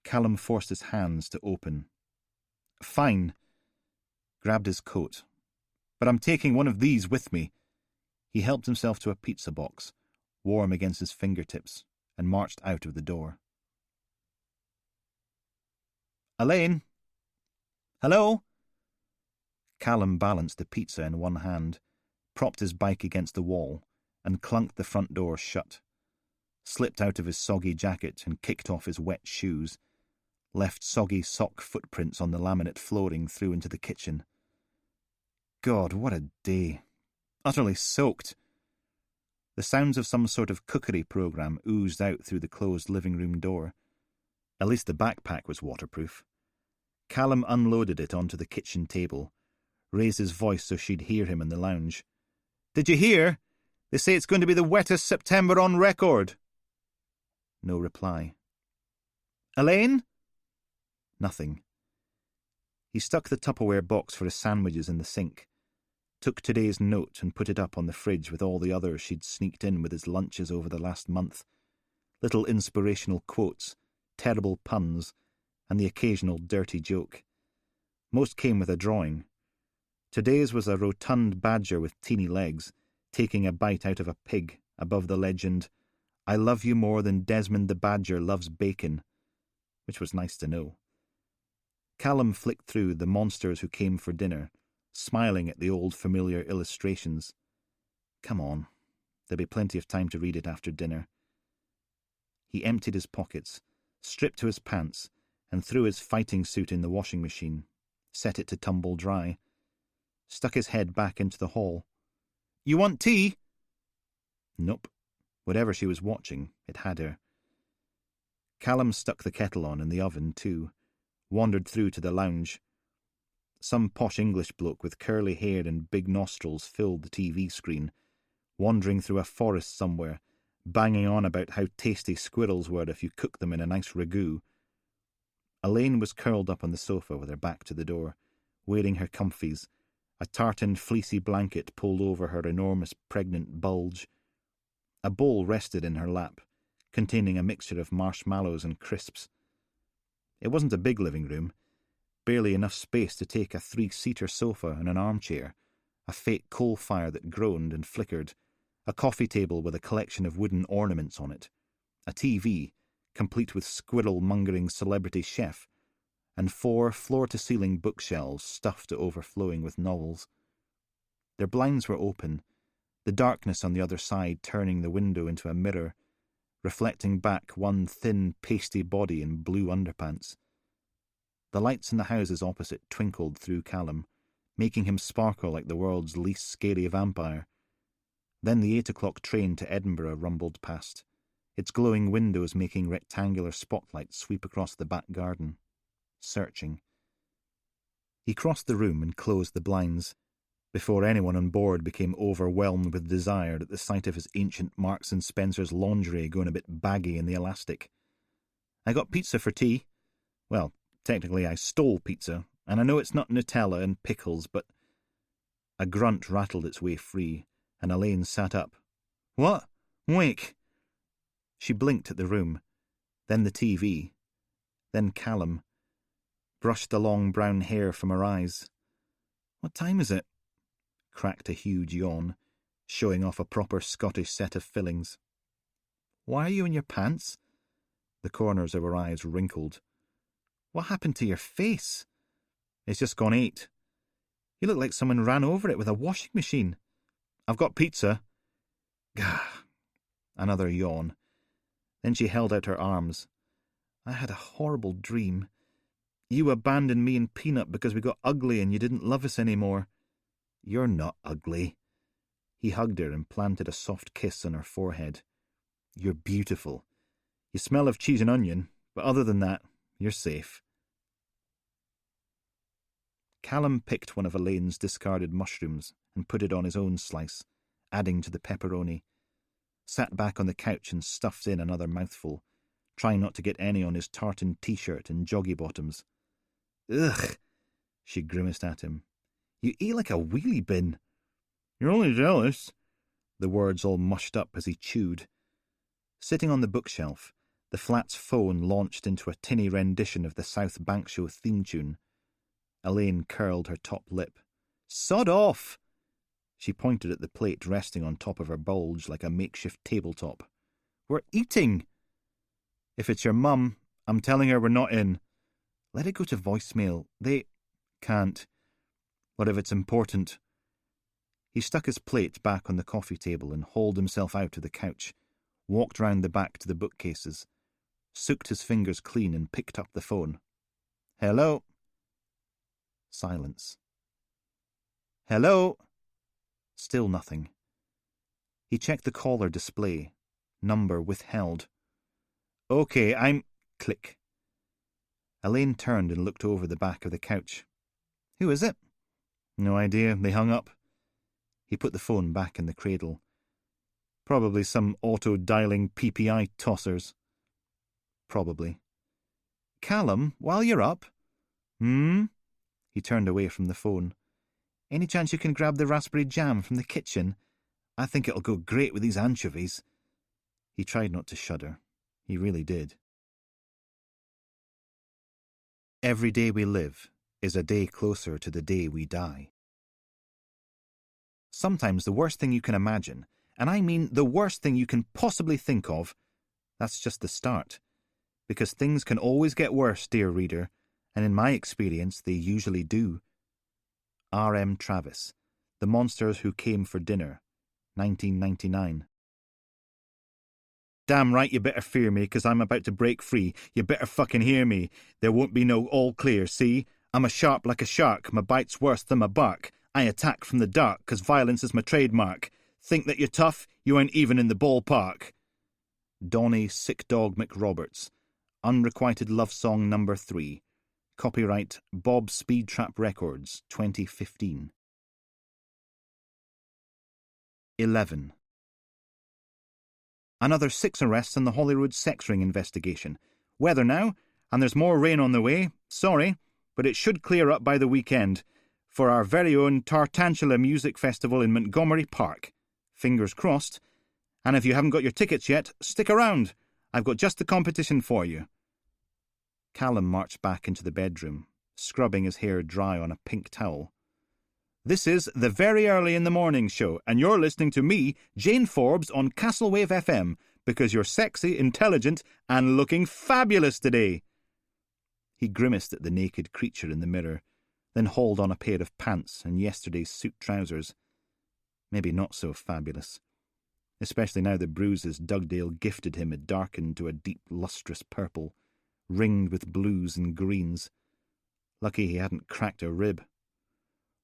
Callum forced his hands to open. "Fine." Grabbed his coat. "But I'm taking one of these with me." He helped himself to a pizza box, warm against his fingertips, and marched out of the door. "Elaine? Hello?" Callum balanced the pizza in one hand, propped his bike against the wall, and clunked the front door shut. Slipped out of his soggy jacket and kicked off his wet shoes. Left soggy sock footprints on the laminate flooring through into the kitchen. God, what a day. Utterly soaked. The sounds of some sort of cookery program oozed out through the closed living room door. At least the backpack was waterproof. Callum unloaded it onto the kitchen table, raised his voice so she'd hear him in the lounge. "Did you hear? They say it's going to be the wettest September on record." No reply. "Elaine?" Nothing. He stuck the Tupperware box for his sandwiches in the sink, took today's note and put it up on the fridge with all the others she'd sneaked in with his lunches over the last month. Little inspirational quotes, terrible puns, and the occasional dirty joke. Most came with a drawing. Today's was a rotund badger with teeny legs, taking a bite out of a pig, above the legend, "I love you more than Desmond the badger loves bacon," which was nice to know. Callum flicked through The Monsters Who Came for Dinner, smiling at the old familiar illustrations. Come on, there'll be plenty of time to read it after dinner. He emptied his pockets, stripped to his pants, and threw his fighting suit in the washing machine, set it to tumble dry, stuck his head back into the hall. "You want tea?" Nope. Whatever she was watching, it had her. Callum stuck the kettle on in the oven, too, wandered through to the lounge. Some posh English bloke with curly hair and big nostrils filled the TV screen, wandering through a forest somewhere, banging on about how tasty squirrels were if you cooked them in a nice ragout. Elaine was curled up on the sofa with her back to the door, wearing her comfies, a tartan fleecy blanket pulled over her enormous pregnant bulge. A bowl rested in her lap, containing a mixture of marshmallows and crisps. It wasn't a big living room, barely enough space to take a 3-seater sofa and an armchair, a fake coal fire that groaned and flickered, a coffee table with a collection of wooden ornaments on it, a TV, complete with squirrel-mongering celebrity chef, and 4 floor-to-ceiling bookshelves stuffed to overflowing with novels. Their blinds were open, the darkness on the other side turning the window into a mirror, reflecting back one thin, pasty body in blue underpants. The lights in the houses opposite twinkled through Callum, making him sparkle like the world's least scary vampire. Then the 8 o'clock train to Edinburgh rumbled past, its glowing windows making rectangular spotlights sweep across the back garden. Searching. He crossed the room and closed the blinds, before anyone on board became overwhelmed with desire at the sight of his ancient Marks and Spencer's lingerie going a bit baggy in the elastic. "I got pizza for tea. Well, technically I stole pizza, and I know it's not Nutella and pickles, but..." A grunt rattled its way free, and Elaine sat up. "What? Wake!" She blinked at the room, then the TV, then Callum, brushed the long brown hair from her eyes. "What time is it?" Cracked a huge yawn, showing off a proper Scottish set of fillings. "Why are you in your pants?" The corners of her eyes wrinkled. "What happened to your face?" "It's just gone 8. You look like someone ran over it with a washing machine." "I've got pizza." Gah. Another yawn. Then she held out her arms. "I had a horrible dream. You abandoned me and Peanut because we got ugly and you didn't love us anymore." "You're not ugly." He hugged her and planted a soft kiss on her forehead. "You're beautiful. You smell of cheese and onion, but other than that, you're safe." Callum picked one of Elaine's discarded mushrooms and put it on his own slice, adding to the pepperoni, sat back on the couch and stuffed in another mouthful, trying not to get any on his tartan t-shirt and joggy bottoms. "Ugh," she grimaced at him. "You eat like a wheelie bin." "You're only jealous." The words all mushed up as he chewed. Sitting on the bookshelf, the flat's phone launched into a tinny rendition of the South Bank Show theme tune. Elaine curled her top lip. "Sod off!" She pointed at the plate resting on top of her bulge like a makeshift tabletop. "We're eating!" "If it's your mum, I'm telling her we're not in." "Let it go to voicemail. They..." "Can't. What if it's important?" He stuck his plate back on the coffee table and hauled himself out to the couch, walked round the back to the bookcases, soaked his fingers clean and picked up the phone. "Hello?" Silence. "Hello?" Still nothing. He checked the caller display. Number withheld. "Okay, I'm..." Click. Elaine turned and looked over the back of the couch. "Who is it?" "No idea. They hung up." He put the phone back in the cradle. "Probably some auto-dialing PPI tossers." "Probably." "Callum, while you're up..." "Hmm?" He turned away from the phone. "Any chance you can grab the raspberry jam from the kitchen? I think it'll go great with these anchovies." He tried not to shudder. He really did. Every day we live is a day closer to the day we die. Sometimes the worst thing you can imagine, and I mean the worst thing you can possibly think of, that's just the start. Because things can always get worse, dear reader, and in my experience they usually do. R.M. Travis, The Monsters Who Came for Dinner, 1999. "Damn right you better fear me, 'cause I'm about to break free. You better fucking hear me. There won't be no all clear, see? I'm a sharp like a shark, my bite's worse than my bark. I attack from the dark, 'cause violence is my trademark. Think that you're tough? You ain't even in the ballpark." Donnie Sick Dog McRoberts, Unrequited Love Song No. 3. Copyright Bob Speed Trap Records, 2015. 11. Another 6 arrests in the Holyrood sex ring investigation. Weather now, and there's more rain on the way. Sorry, but it should clear up by the weekend. for our very own Tartantula Music Festival in Montgomery Park. Fingers crossed. And if you haven't got your tickets yet, stick around. I've got just the competition for you. Callum marched back into the bedroom, scrubbing his hair dry on a pink towel. This is the Very Early in the Morning show, and you're listening to me, Jane Forbes, on Castlewave FM, because you're sexy, intelligent, and looking fabulous today. He grimaced at the naked creature in the mirror, then hauled on a pair of pants and yesterday's suit trousers. Maybe not so fabulous. Especially now the bruises Dugdale gifted him had darkened to a deep, lustrous purple, ringed with blues and greens. Lucky he hadn't cracked a rib.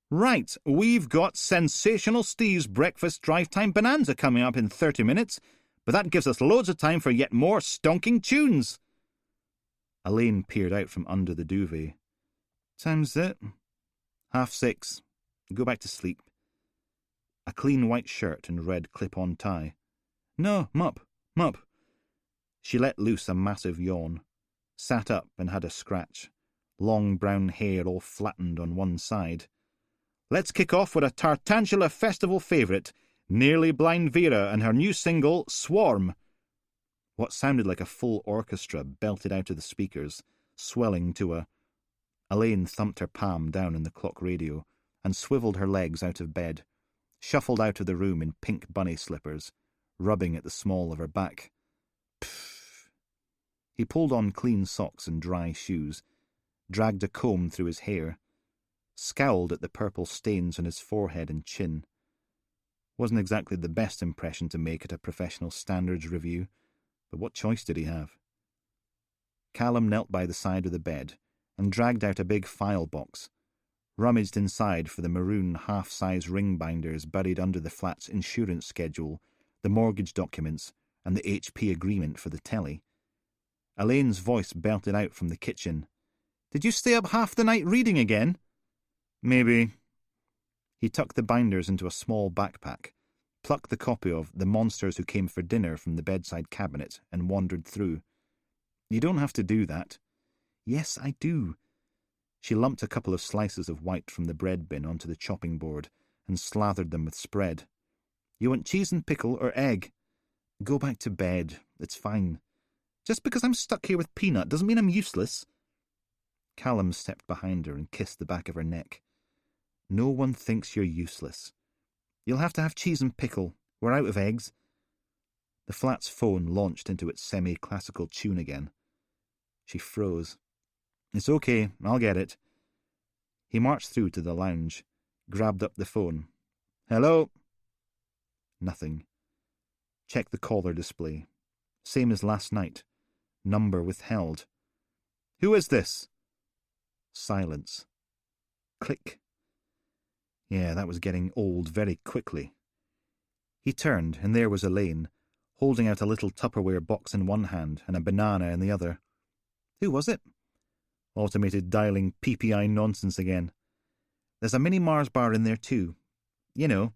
Right, we've got Sensational Steve's Breakfast Drive Time Bonanza coming up in 30 minutes, but that gives us loads of time for yet more stonking tunes. Elaine peered out from under the duvet. Time's it? 6:30. Go back to sleep. A clean white shirt and red clip-on tie. No, mup. She let loose a massive yawn, sat up and had a scratch, long brown hair all flattened on one side. Let's kick off with a Tartantula Festival favourite, Nearly Blind Vera and her new single, Swarm. What sounded like a full orchestra belted out of the speakers, swelling to a... Elaine thumped her palm down on the clock radio and swivelled her legs out of bed, shuffled out of the room in pink bunny slippers, rubbing at the small of her back. Pfft. He pulled on clean socks and dry shoes, dragged a comb through his hair, scowled at the purple stains on his forehead and chin. Wasn't exactly the best impression to make at a professional standards review, but what choice did he have? Callum knelt by the side of the bed and dragged out a big file box, rummaged inside for the maroon half-size ring binders buried under the flat's insurance schedule, the mortgage documents, and the HP agreement for the telly. Elaine's voice belted out from the kitchen. Did you stay up half the night reading again? Maybe. He tucked the binders into a small backpack, plucked the copy of The Monsters Who Came for Dinner from the bedside cabinet, and wandered through. You don't have to do that. Yes, I do. She lumped a couple of slices of white from the bread bin onto the chopping board and slathered them with spread. You want cheese and pickle or egg? Go back to bed. It's fine. Just because I'm stuck here with Peanut doesn't mean I'm useless. Callum stepped behind her and kissed the back of her neck. No one thinks you're useless. You'll have to have cheese and pickle. We're out of eggs. The flat's phone launched into its semi-classical tune again. She froze. It's okay, I'll get it. He marched through to the lounge, grabbed up the phone. Hello? Nothing. Checked the caller display. Same as last night. Number withheld. Who is this? Silence. Click. Yeah, that was getting old very quickly. He turned, and there was Elaine, holding out a little Tupperware box in one hand and a banana in the other. Who was it? Automated dialing PPI nonsense again. There's a mini Mars bar in there too. You know.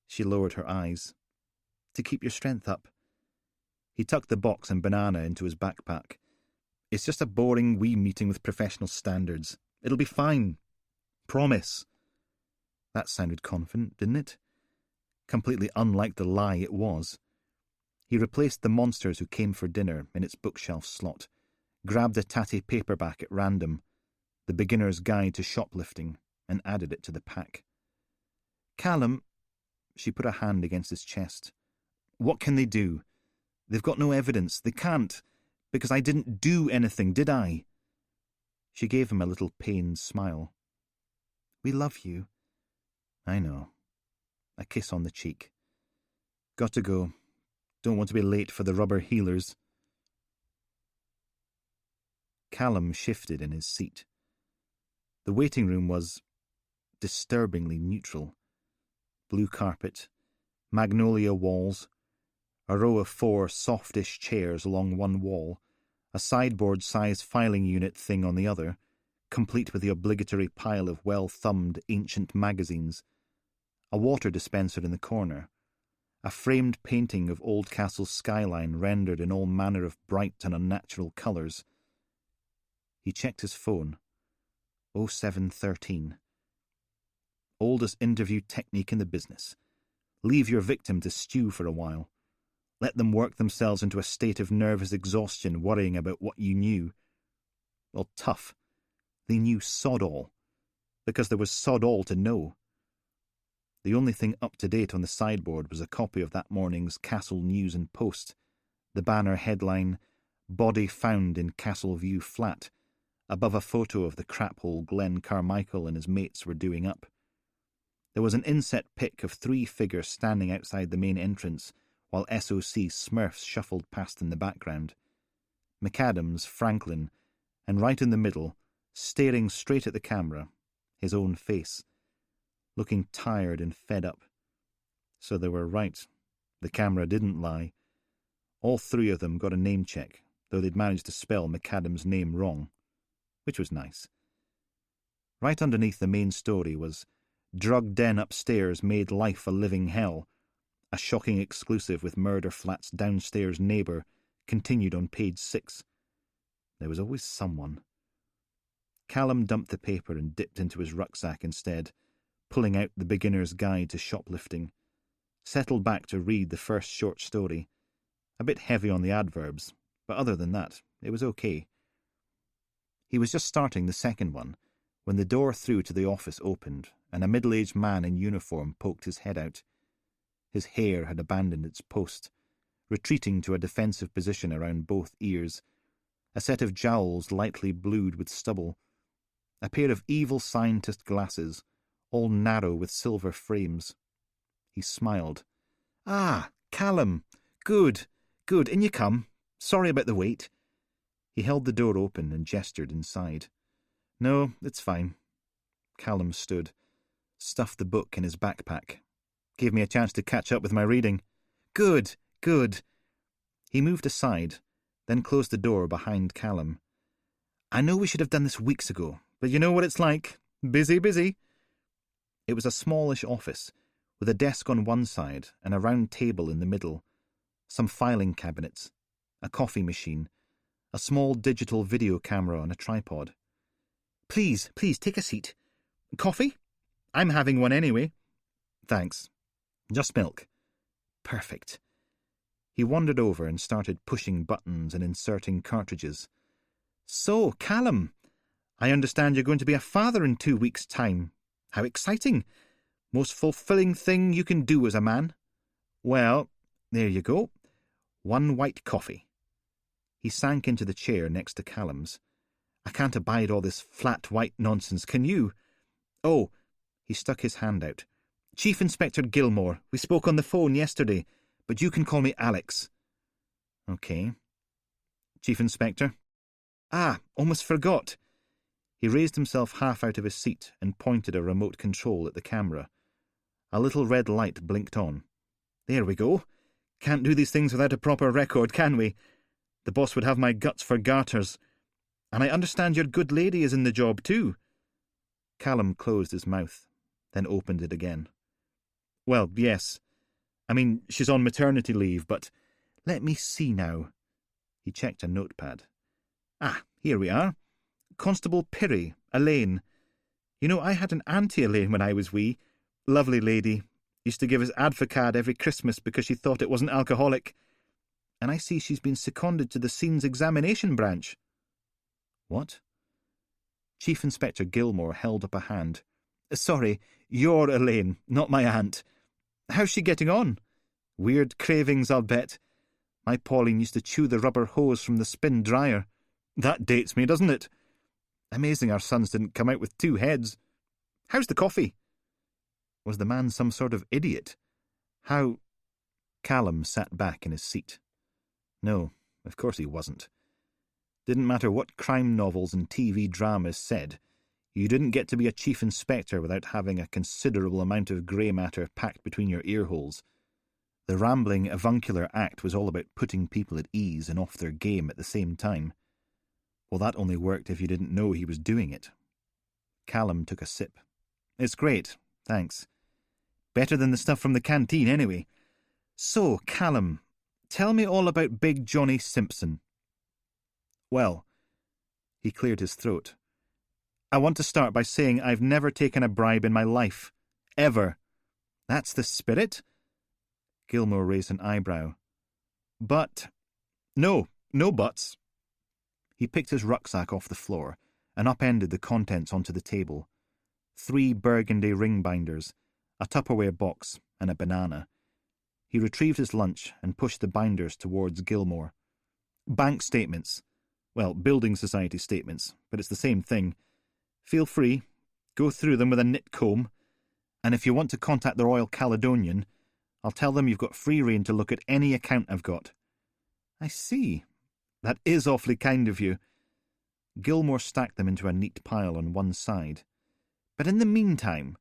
She lowered her eyes. To keep your strength up. He tucked the box and banana into his backpack. It's just a boring wee meeting with professional standards. It'll be fine. Promise. That sounded confident, didn't it? Completely unlike the lie it was. He replaced The Monsters Who Came for Dinner in its bookshelf slot, grabbed a tatty paperback at random, The Beginner's Guide to Shoplifting, and added it to the pack. Callum, she put a hand against his chest. What can they do? They've got no evidence. They can't, because I didn't do anything, did I? She gave him a little pained smile. We love you. I know. A kiss on the cheek. Got to go. Don't want to be late for the rubber healers. Callum shifted in his seat. The waiting room was disturbingly neutral. Blue carpet, magnolia walls, a row of 4 softish chairs along one wall, a sideboard-sized filing unit thing on the other, complete with the obligatory pile of well-thumbed ancient magazines, a water dispenser in the corner, a framed painting of Oldcastle's skyline rendered in all manner of bright and unnatural colours. He checked his phone. 0713. Oldest interview technique in the business. Leave your victim to stew for a while. Let them work themselves into a state of nervous exhaustion worrying about what you knew. Well, tough. They knew sod all. Because there was sod all to know. The only thing up to date on the sideboard was a copy of that morning's Castle News and Post. The banner headline, "Body Found in Castle View Flat," above a photo of the craphole Glenn Carmichael and his mates were doing up. There was an inset pic of 3 figures standing outside the main entrance, while SOC Smurfs shuffled past in the background. McAdams, Franklin, and right in the middle, staring straight at the camera, his own face, looking tired and fed up. So they were right. The camera didn't lie. All 3 of them got a name check, though they'd managed to spell McAdams' name wrong, which was nice. Right underneath the main story was "Drug Den Upstairs Made Life a Living Hell," a shocking exclusive with Murder Flat's downstairs neighbour, continued on page 6. There was always someone. Callum dumped the paper and dipped into his rucksack instead, pulling out The Beginner's Guide to Shoplifting. Settled back to read the first short story. A bit heavy on the adverbs, but other than that, it was okay. He was just starting the second one when the door through to the office opened and a middle-aged man in uniform poked his head out. His hair had abandoned its post, retreating to a defensive position around both ears, a set of jowls lightly blued with stubble, a pair of evil scientist glasses, all narrow with silver frames. He smiled. "Ah, Callum. Good. In you come. Sorry about the wait." He held the door open and gestured inside. "No, it's fine." Callum stood, stuffed the book in his backpack. "Gave me a chance to catch up with my reading." Good. He moved aside, then closed the door behind Callum. "I know we should have done this weeks ago, but you know what it's like. Busy. It was a smallish office, with a desk on one side and a round table in the middle, some filing cabinets, a coffee machine, a small digital video camera on a tripod. Please, take a seat. Coffee? I'm having one anyway." "Thanks. Just milk." "Perfect." He wandered over and started pushing buttons and inserting cartridges. "So, Callum, I understand you're going to be a father in 2 weeks' time. How exciting. Most fulfilling thing you can do as a man. Well, there you go. 1 white coffee." He sank into the chair next to Callum's. "I can't abide all this flat white nonsense, can you? Oh," he stuck his hand out. "Chief Inspector Gilmore. We spoke on the phone yesterday, but you can call me Alex." "Okay. Chief Inspector?" "Ah, almost forgot." He raised himself half out of his seat and pointed a remote control at the camera. A little red light blinked on. "There we go. Can't do these things without a proper record, can we? The boss would have my guts for garters. And I understand your good lady is in the job too." Callum closed his mouth, then opened it again. "Well, yes. I mean, she's on maternity leave, but let me see now." He checked a notepad. "Ah, here we are. Constable Pirrie, Elaine. You know, I had an Auntie Elaine when I was wee. Lovely lady. Used to give us Advocad every Christmas because she thought it wasn't alcoholic. And I see she's been seconded to the Scenes Examination Branch." "What?" Chief Inspector Gilmore held up a hand. "Sorry, you're Elaine, not my aunt. How's she getting on? Weird cravings, I'll bet. My Pauline used to chew the rubber hose from the spin dryer. That dates me, doesn't it? Amazing our sons didn't come out with 2 heads. How's the coffee?" Was the man some sort of idiot? How... Callum sat back in his seat. No, of course he wasn't. Didn't matter what crime novels and TV dramas said, you didn't get to be a chief inspector without having a considerable amount of grey matter packed between your earholes. The rambling, avuncular act was all about putting people at ease and off their game at the same time. Well, that only worked if you didn't know he was doing it. Callum took a sip. "It's great, thanks. Better than the stuff from the canteen, anyway. So, Callum, tell me all about Big Johnny Simpson." "Well," he cleared his throat, "I want to start by saying I've never taken a bribe in my life. ever. That's the spirit? Gilmore raised an eyebrow. But... No buts. He picked his rucksack off the floor and upended the contents onto the table. 3 burgundy ring binders, a Tupperware box, and a banana. He retrieved his lunch and pushed the binders towards Gilmore. Bank statements. Well, building society statements, but it's the same thing. Feel free. Go through them with a nit comb. And if you want to contact the Royal Caledonian, I'll tell them you've got free rein to look at any account I've got. I see. That is awfully kind of you. Gilmore stacked them into a neat pile on one side. But in the meantime...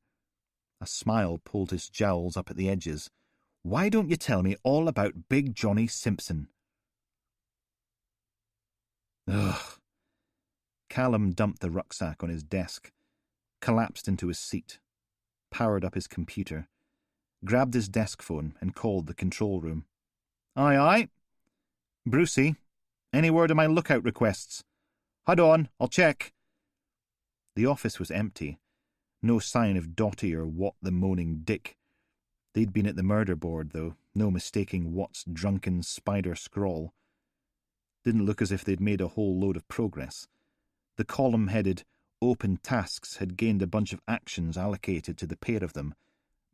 A smile pulled his jowls up at the edges. Why don't you tell me all about Big Johnny Simpson? Ugh. Callum dumped the rucksack on his desk, collapsed into his seat, powered up his computer, grabbed his desk phone and called the control room. Aye, aye. Brucey, any word of my lookout requests? Hold on, I'll check. The office was empty. No sign of Dotty or Wat the Moaning Dick. They'd been at the murder board, though, no mistaking Wat's drunken spider scrawl. Didn't look as if they'd made a whole load of progress. The column headed Open Tasks had gained a bunch of actions allocated to the pair of them,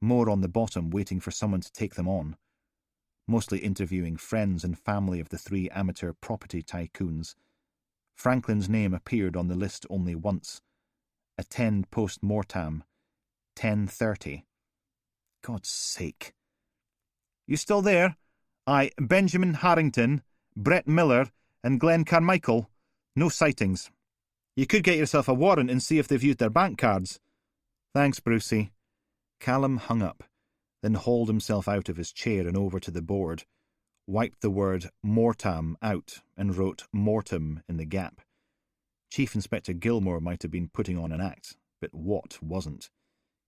more on the bottom waiting for someone to take them on. Mostly interviewing friends and family of the 3 amateur property tycoons. Franklin's name appeared on the list only once. Attend post-mortem. 10:30. God's sake. You still there? Aye, Benjamin Harrington, Brett Miller, and Glenn Carmichael. No sightings. You could get yourself a warrant and see if they've used their bank cards. Thanks, Brucey. Callum hung up, then hauled himself out of his chair and over to the board, wiped the word mortam out and wrote mortem in the gap. Chief Inspector Gilmore might have been putting on an act, but Wat wasn't.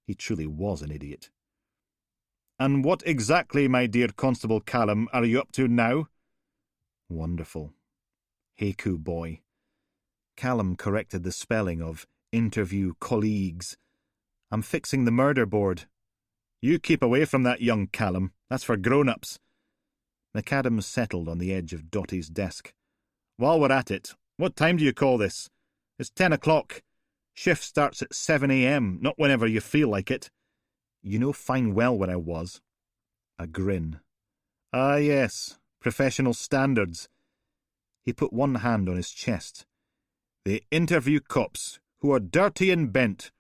He truly was an idiot. And what exactly, my dear Constable Callum, are you up to now? Wonderful. Haiku boy. Callum corrected the spelling of interview colleagues. I'm fixing the murder board. You keep away from that, young Callum. That's for grown-ups. McAdams settled on the edge of Dotty's desk. While we're at it, what time do you call this? It's 10 o'clock. Shift starts at 7 a.m., not whenever you feel like it. You know fine well where I was. A grin. Ah, yes, professional standards. He put one hand on his chest. They interview cops who are dirty and bent,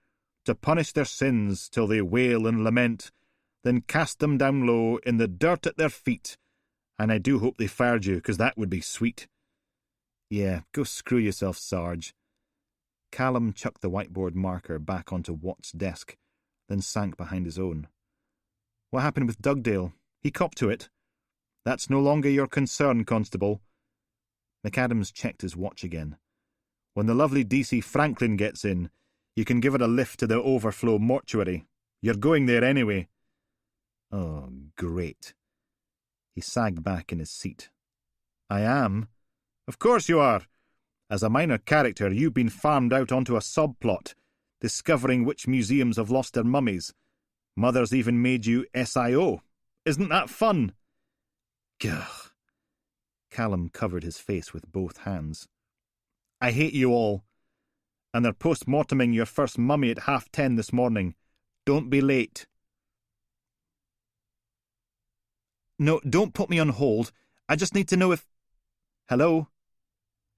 to punish their sins till they wail and lament, then cast them down low in the dirt at their feet. And I do hope they fired you, 'cause that would be sweet. Yeah, go screw yourself, Sarge. Callum chucked the whiteboard marker back onto Wat's desk, then sank behind his own. What happened with Dugdale? He copped to it. That's no longer your concern, Constable. McAdams checked his watch again. When the lovely DC Franklin gets in, you can give her a lift to the overflow mortuary. You're going there anyway. Oh, great. He sagged back in his seat. I am? Of course you are. As a minor character, you've been farmed out onto a subplot, discovering which museums have lost their mummies. Mother's even made you SIO. Isn't that fun? Gah. Callum covered his face with both hands. I hate you all. And they're post-morteming your first mummy at 10:30 this morning. Don't be late. No, don't put me on hold. I just need to know if... Hello?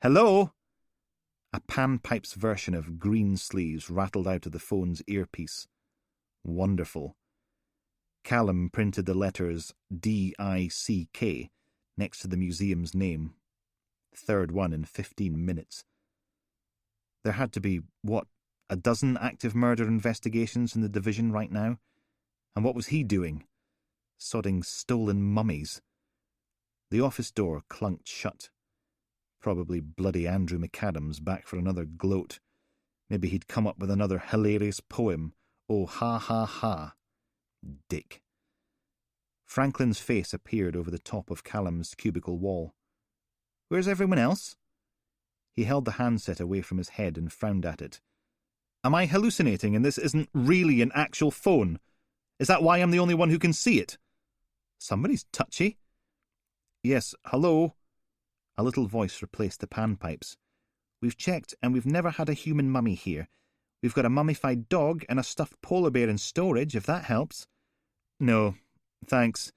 Hello? A panpipes version of Green Sleeves rattled out of the phone's earpiece. Wonderful. Callum printed the letters DICK next to the museum's name. Third one in 15 minutes. There had to be, a dozen active murder investigations in the division right now? And what was he doing? Sodding stolen mummies. The office door clunked shut. Probably bloody Andrew McAdams back for another gloat. Maybe he'd come up with another hilarious poem. Oh, ha, ha, ha. Dick. Franklin's face appeared over the top of Callum's cubicle wall. Where's everyone else? He held the handset away from his head and frowned at it. Am I hallucinating and this isn't really an actual phone? Is that why I'm the only one who can see it? Somebody's touchy. Yes, hello. A little voice replaced the panpipes. We've checked and we've never had a human mummy here. We've got a mummified dog and a stuffed polar bear in storage, if that helps. No, thanks.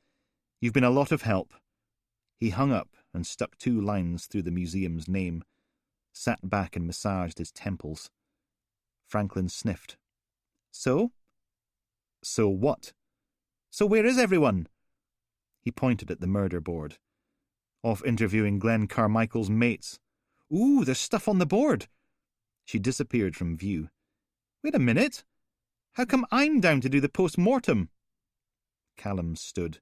You've been a lot of help. He hung up and stuck 2 lines through the museum's name, sat back and massaged his temples. Franklin sniffed. So? So what? So where is everyone? He pointed at the murder board. Off interviewing Glenn Carmichael's mates. Ooh, there's stuff on the board. She disappeared from view. Wait a minute. How come I'm down to do the post-mortem? Callum stood.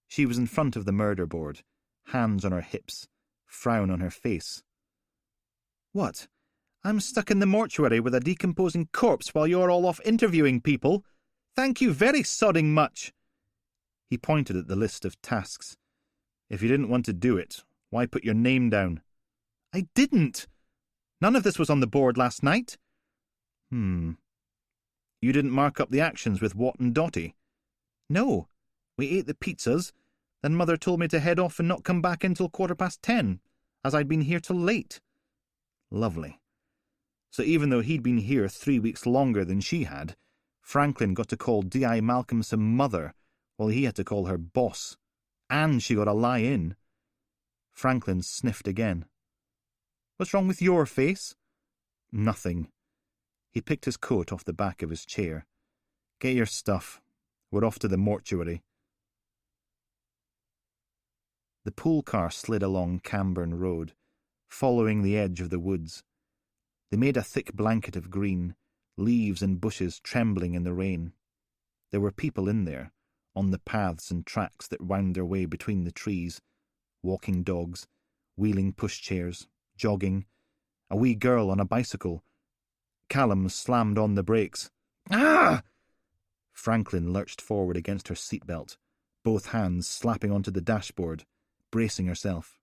She was in front of the murder board, hands on her hips, frown on her face. What? I'm stuck in the mortuary with a decomposing corpse while you're all off interviewing people? Thank you very sodding much. He pointed at the list of tasks. If you didn't want to do it, why put your name down? I didn't. None of this was on the board last night. You didn't mark up the actions with Watt and Dotty? No. We ate the pizzas, then Mother told me to head off and not come back until 10:15, as I'd been here till late. Lovely. So even though he'd been here 3 weeks longer than she had, Franklin got to call D.I. Malcolmson mother, while he had to call her boss. And she got a lie in. Franklin sniffed again. What's wrong with your face? Nothing. He picked his coat off the back of his chair. Get your stuff. We're off to the mortuary. The pool car slid along Camborne Road, following the edge of the woods. They made a thick blanket of green, leaves and bushes trembling in the rain. There were people in there, on the paths and tracks that wound their way between the trees, walking dogs, wheeling pushchairs, jogging, a wee girl on a bicycle. Callum slammed on the brakes. Ah! Franklin lurched forward against her seatbelt, both hands slapping onto the dashboard, bracing herself.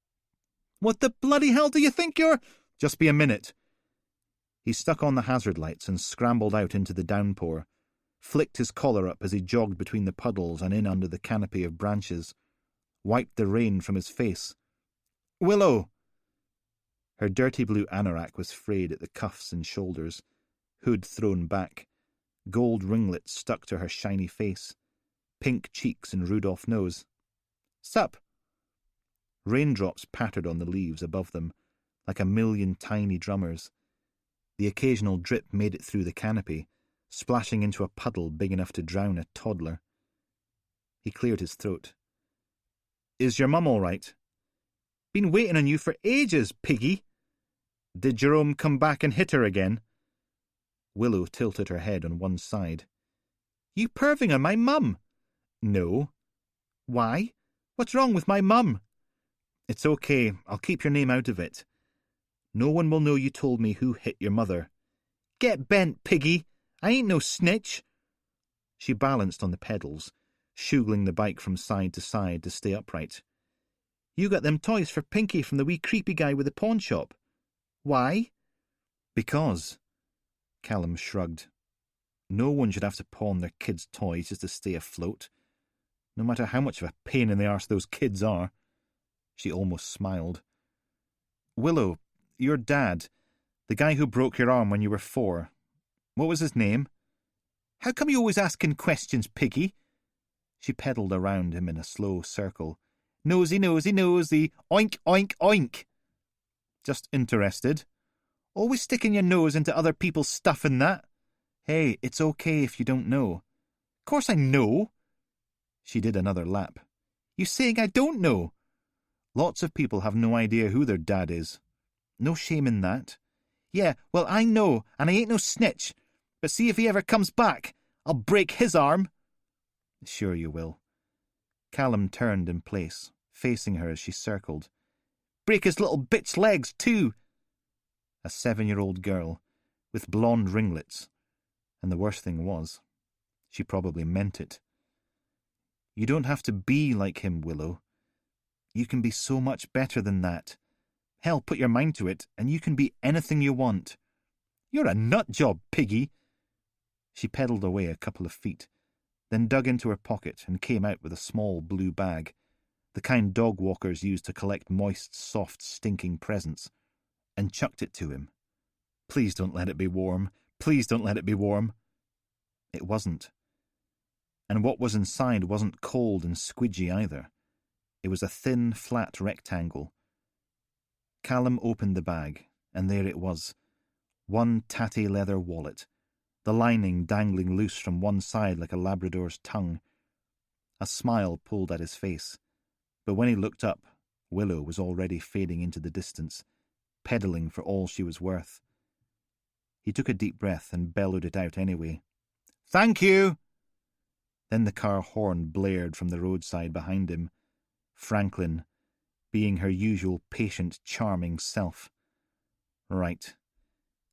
What the bloody hell do you think you're— Just be a minute. He stuck on the hazard lights and scrambled out into the downpour, flicked his collar up as he jogged between the puddles and in under the canopy of branches, wiped the rain from his face. Willow! Her dirty blue anorak was frayed at the cuffs and shoulders, hood thrown back, gold ringlets stuck to her shiny face, pink cheeks and Rudolph nose. Sup? Raindrops pattered on the leaves above them, like a million tiny drummers. The occasional drip made it through the canopy, splashing into a puddle big enough to drown a toddler. He cleared his throat. Is your mum all right? Been waiting on you for ages, piggy. Did Jerome come back and hit her again? Willow tilted her head on one side. You perving on my mum? No. Why? What's wrong with my mum? It's okay, I'll keep your name out of it. No one will know you told me who hit your mother. Get bent, piggy. I ain't no snitch. She balanced on the pedals, shoogling the bike from side to side to stay upright. You got them toys for Pinky from the wee creepy guy with the pawn shop. Why? Because. Callum shrugged. No one should have to pawn their kids' toys just to stay afloat, no matter how much of a pain in the arse those kids are. She almost smiled. Willow, your dad, the guy who broke your arm when you were 4, what was his name? How come you always asking questions, piggy? She pedalled around him in a slow circle. Nosy, nosy, nosy, oink, oink, oink. Just interested. Always sticking your nose into other people's stuff and that. Hey, it's okay if you don't know. Course I know. She did another lap. You saying I don't know? Lots of people have no idea who their dad is. No shame in that. Yeah, well, I know, and I ain't no snitch. But see if he ever comes back. I'll break his arm. Sure you will. Callum turned in place, facing her as she circled. Break his little bitch legs, too. A 7-year-old girl, with blonde ringlets. And the worst thing was, she probably meant it. You don't have to be like him, Willow. You can be so much better than that. Hell, put your mind to it, and you can be anything you want. You're a nut job, piggy. She pedalled away a couple of feet, then dug into her pocket and came out with a small blue bag, the kind dog walkers use to collect moist, soft, stinking presents, and chucked it to him. "Please don't let it be warm. Please don't let it be warm." It wasn't. And what was inside wasn't cold and squidgy either. It was a thin, flat rectangle. Callum opened the bag, and there it was. One tatty leather wallet, the lining dangling loose from one side like a Labrador's tongue. A smile pulled at his face, but when he looked up, Willow was already fading into the distance, pedalling for all she was worth. He took a deep breath and bellowed it out anyway. "Thank you!" Then the car horn blared from the roadside behind him. Franklin, being her usual patient, charming self. Right.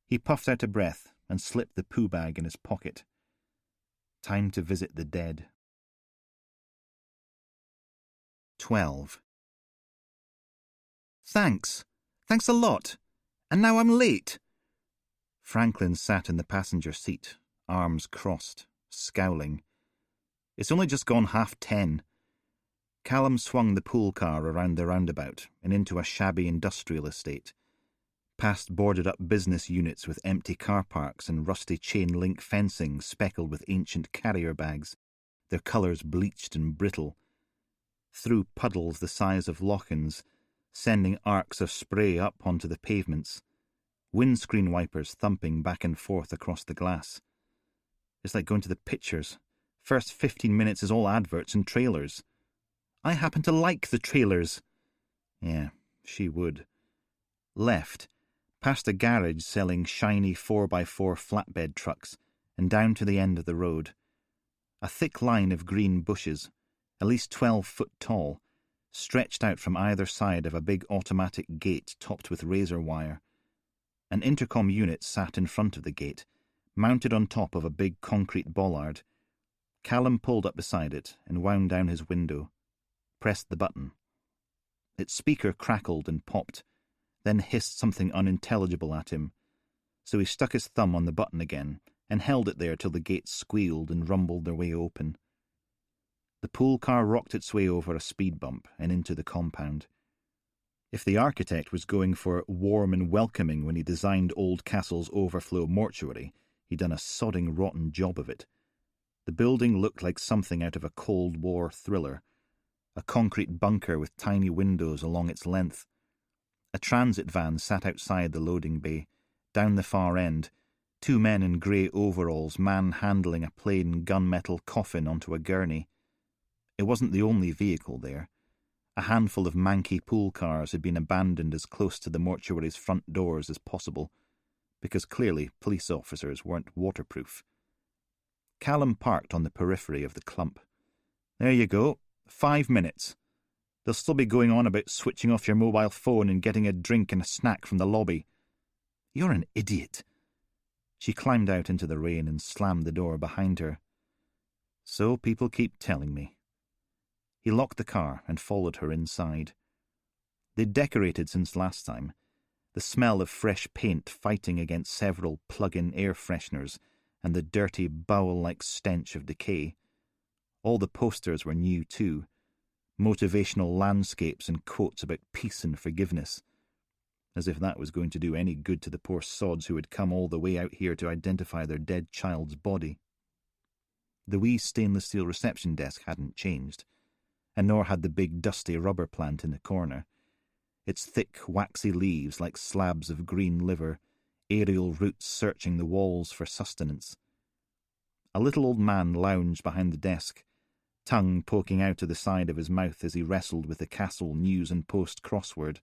He puffed out a breath and slipped the poo bag in his pocket. Time to visit the dead. 12. Thanks. Thanks a lot. And now I'm late. Franklin sat in the passenger seat, arms crossed, scowling. It's only just gone 10:30. Callum swung the pool car around the roundabout and into a shabby industrial estate, past boarded-up business units with empty car parks and rusty chain-link fencing speckled with ancient carrier bags, their colours bleached and brittle, through puddles the size of lochans, sending arcs of spray up onto the pavements, windscreen wipers thumping back and forth across the glass. It's like going to the pictures. First 15 minutes is all adverts and trailers. I happen to like the trailers. Yeah, she would. Left, past a garage selling shiny 4x4 flatbed trucks, and down to the end of the road. A thick line of green bushes, at least 12 foot tall, stretched out from either side of a big automatic gate topped with razor wire. An intercom unit sat in front of the gate, mounted on top of a big concrete bollard. Callum pulled up beside it and wound down his window, pressed the button. Its speaker crackled and popped, then hissed something unintelligible at him, so he stuck his thumb on the button again and held it there till the gates squealed and rumbled their way open. The pool car rocked its way over a speed bump and into the compound. If the architect was going for warm and welcoming when he designed Old Castle's overflow mortuary, he'd done a sodding rotten job of it. The building looked like something out of a Cold War thriller, a concrete bunker with tiny windows along its length. A transit van sat outside the loading bay. Down the far end, 2 men in grey overalls manhandling a plain gunmetal coffin onto a gurney. It wasn't the only vehicle there. A handful of manky pool cars had been abandoned as close to the mortuary's front doors as possible, because clearly police officers weren't waterproof. Callum parked on the periphery of the clump. There you go, 5 minutes. They'll still be going on about switching off your mobile phone and getting a drink and a snack from the lobby. You're an idiot. She climbed out into the rain and slammed the door behind her. So people keep telling me. He locked the car and followed her inside. They'd decorated since last time, the smell of fresh paint fighting against several plug-in air fresheners and the dirty, bowel-like stench of decay. All the posters were new too, motivational landscapes and quotes about peace and forgiveness, as if that was going to do any good to the poor sods who had come all the way out here to identify their dead child's body. The wee stainless steel reception desk hadn't changed, and nor had the big dusty rubber plant in the corner, its thick waxy leaves like slabs of green liver, aerial roots searching the walls for sustenance. A little old man lounged behind the desk, tongue poking out of the side of his mouth as he wrestled with the Castle News and Post crossword.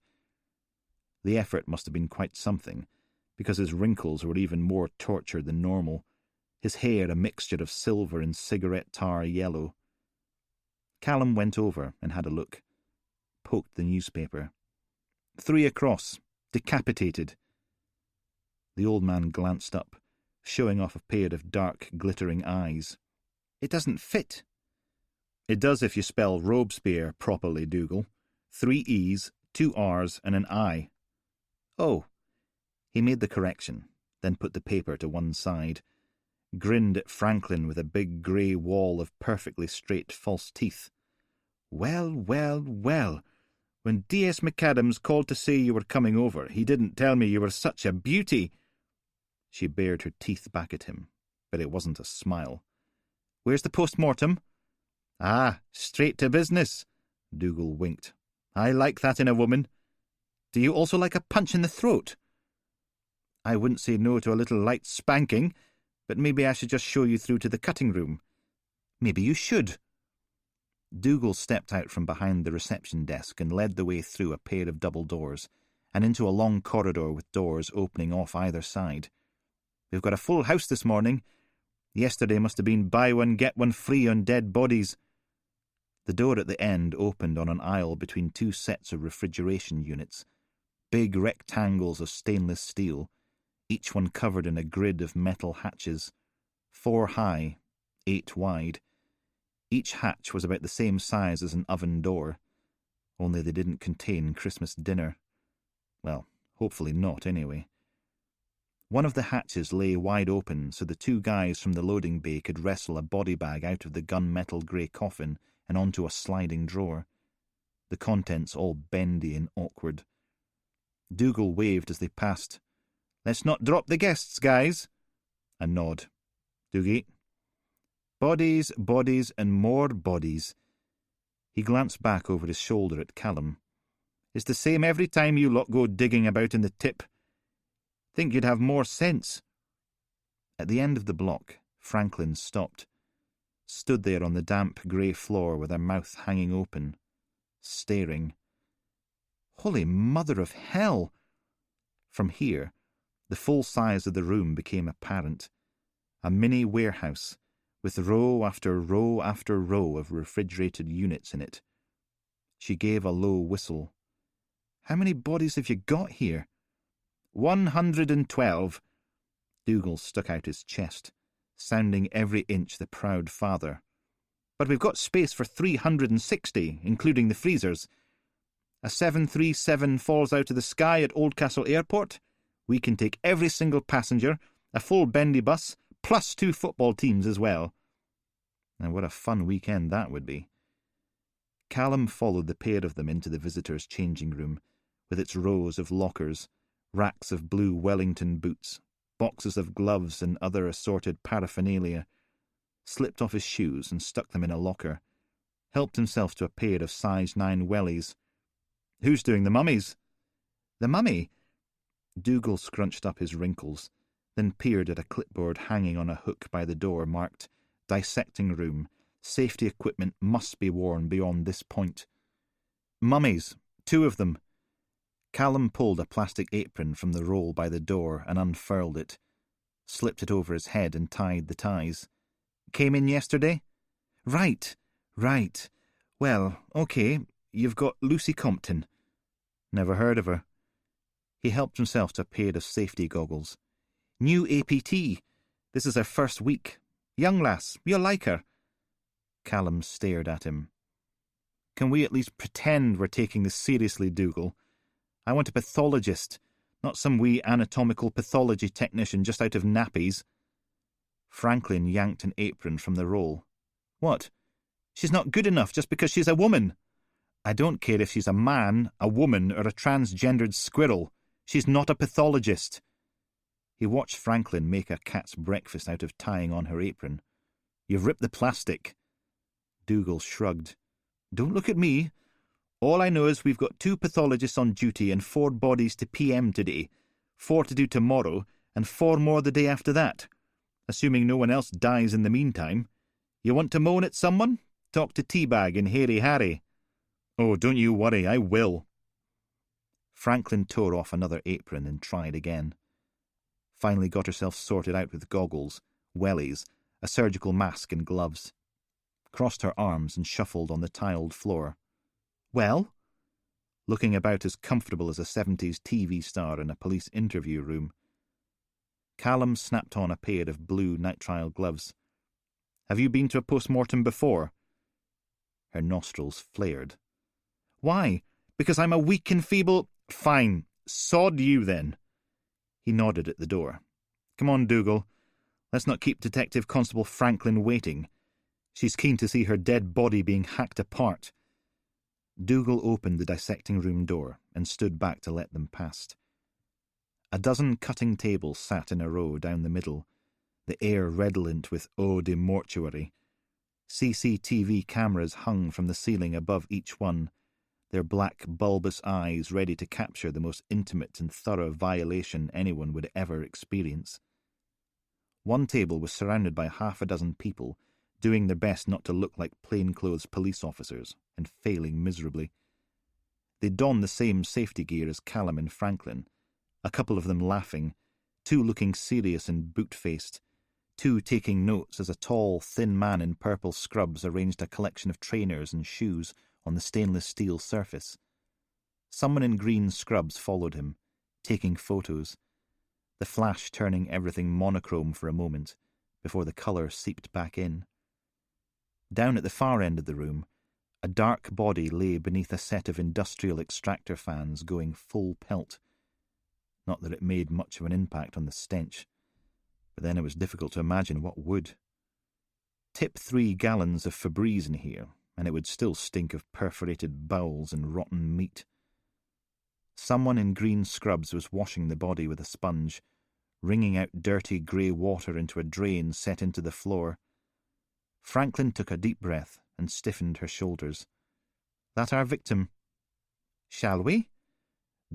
The effort must have been quite something, because his wrinkles were even more tortured than normal, his hair a mixture of silver and cigarette tar yellow. Callum went over and had a look, poked the newspaper. 3 across, decapitated. The old man glanced up, showing off a pair of dark, glittering eyes. It doesn't fit. It does if you spell Robespierre properly, Dougal. 3 E's, 2 R's, and an I. Oh. He made the correction, then put the paper to one side. grinned at Franklin with a big grey wall of perfectly straight false teeth. "Well, well, well. When D.S. McAdams called to say you were coming over, he didn't tell me you were such a beauty." She bared her teeth back at him, but it wasn't a smile. "Where's the post-mortem?" "Ah, straight to business," Dougal winked. "I like that in a woman. Do you also like a punch in the throat?" "I wouldn't say no to a little light spanking, but maybe I should just show you through to the cutting room." "Maybe you should." Dougal stepped out from behind the reception desk and led the way through a pair of double doors and into a long corridor with doors opening off either side. "We've got a full house this morning. Yesterday must have been buy one get one free on dead bodies." The door at the end opened on an aisle between two sets of refrigeration units, big rectangles of stainless steel, each one covered in a grid of metal hatches, 4 high, 8 wide. Each hatch was about the same size as an oven door, only they didn't contain Christmas dinner. Well, hopefully not, anyway. One of the hatches lay wide open so the two guys from the loading bay could wrestle a body bag out of the gunmetal grey coffin and onto a sliding drawer, the contents all bendy and awkward. Dougal waved as they passed. "Let's not drop the guests, guys." A nod. "Doogie." Bodies, bodies, and more bodies. He glanced back over his shoulder at Callum. "It's the same every time you lot go digging about in the tip. Think you'd have more sense." At the end of the block, Franklin stopped, stood there on the damp grey floor with her mouth hanging open, staring. Holy mother of hell! From here, the full size of the room became apparent. A mini warehouse, with row after row after row of refrigerated units in it. She gave a low whistle. "How many bodies have you got here?" 112. Dougal stuck out his chest, sounding every inch the proud father. "But we've got space for 360, including the freezers. A 737 falls out of the sky at Oldcastle Airport. We can take every single passenger, a full bendy bus, plus 2 football teams as well." And what a fun weekend that would be. Callum followed the pair of them into the visitors' changing room, with its rows of lockers, racks of blue Wellington boots, boxes of gloves and other assorted paraphernalia, slipped off his shoes and stuck them in a locker, helped himself to a pair of size 9 wellies. "Who's doing the mummies?" "The mummy?" Dougal scrunched up his wrinkles, then peered at a clipboard hanging on a hook by the door marked "Dissecting Room. Safety equipment must be worn beyond this point." "Mummies. 2 of them." Callum pulled a plastic apron from the roll by the door and unfurled it, slipped it over his head and tied the ties. "Came in yesterday?" Right. Well, okay, you've got Lucy Compton." "Never heard of her." He helped himself to a pair of safety goggles. "New APT. This is her first week. Young lass, you'll like her." Callum stared at him. "Can we at least pretend we're taking this seriously, Dougal? I want a pathologist, not some wee anatomical pathology technician just out of nappies." Franklin yanked an apron from the roll. "What? She's not good enough just because she's a woman." "I don't care if she's a man, a woman, or a transgendered squirrel. She's not a pathologist." He watched Franklin make a cat's breakfast out of tying on her apron. "You've ripped the plastic." Dougal shrugged. "Don't look at me. All I know is we've got 2 pathologists on duty and 4 bodies to PM today, 4 to do tomorrow, and 4 more the day after that, assuming no one else dies in the meantime. You want to moan at someone? Talk to Teabag and Hairy Harry." "Oh, don't you worry, I will." Franklin tore off another apron and tried again. Finally got herself sorted out with goggles, wellies, a surgical mask and gloves. Crossed her arms and shuffled on the tiled floor. "Well?" Looking about as comfortable as a 70s TV star in a police interview room. Callum snapped on a pair of blue nitrile gloves. "Have you been to a post-mortem before?" Her nostrils flared. "Why? Because I'm a weak and feeble—" "Fine. Sod you, then." He nodded at the door. "Come on, Dougal. Let's not keep Detective Constable Franklin waiting. She's keen to see her dead body being hacked apart. Dougal opened the dissecting room door and stood back to let them past. A dozen cutting tables sat in a row down the middle, the air redolent with eau de mortuary. CCTV cameras hung from the ceiling above each one, their black, bulbous eyes ready to capture the most intimate and thorough violation anyone would ever experience. One table was surrounded by half a dozen people, doing their best not to look like plainclothes police officers, and failing miserably. They donned the same safety gear as Callum and Franklin, a couple of them laughing, two looking serious and boot-faced, two taking notes as a tall, thin man in purple scrubs arranged a collection of trainers and shoes on the stainless steel surface. Someone in green scrubs followed him, taking photos, the flash turning everything monochrome for a moment, before the colour seeped back in. Down at the far end of the room, a dark body lay beneath a set of industrial extractor fans going full pelt. Not that it made much of an impact on the stench, but then it was difficult to imagine what would. Tip 3 gallons of Febreze in here, and it would still stink of perforated bowels and rotten meat. Someone in green scrubs was washing the body with a sponge, wringing out dirty grey water into a drain set into the floor. Franklin took a deep breath and stiffened her shoulders. "That our victim?" "Shall we?"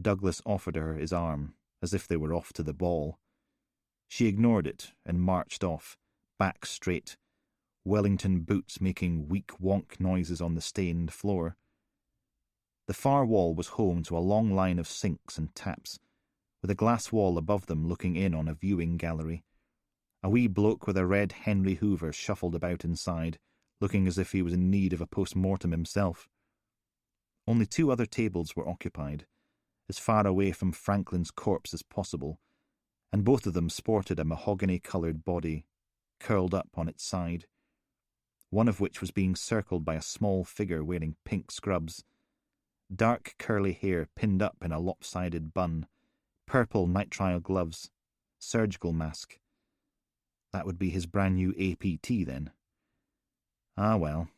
Douglas offered her his arm, as if they were off to the ball. She ignored it and marched off, back straight, Wellington boots making weak wonk noises on the stained floor. The far wall was home to a long line of sinks and taps, with a glass wall above them looking in on a viewing gallery. A wee bloke with a red Henry Hoover shuffled about inside, looking as if he was in need of a post-mortem himself. Only 2 other tables were occupied, as far away from Franklin's corpse as possible, and both of them sported a mahogany-coloured body, curled up on its side, one of which was being circled by a small figure wearing pink scrubs, dark curly hair pinned up in a lopsided bun, purple nitrile gloves, surgical mask. That would be his brand new APT then. Ah well.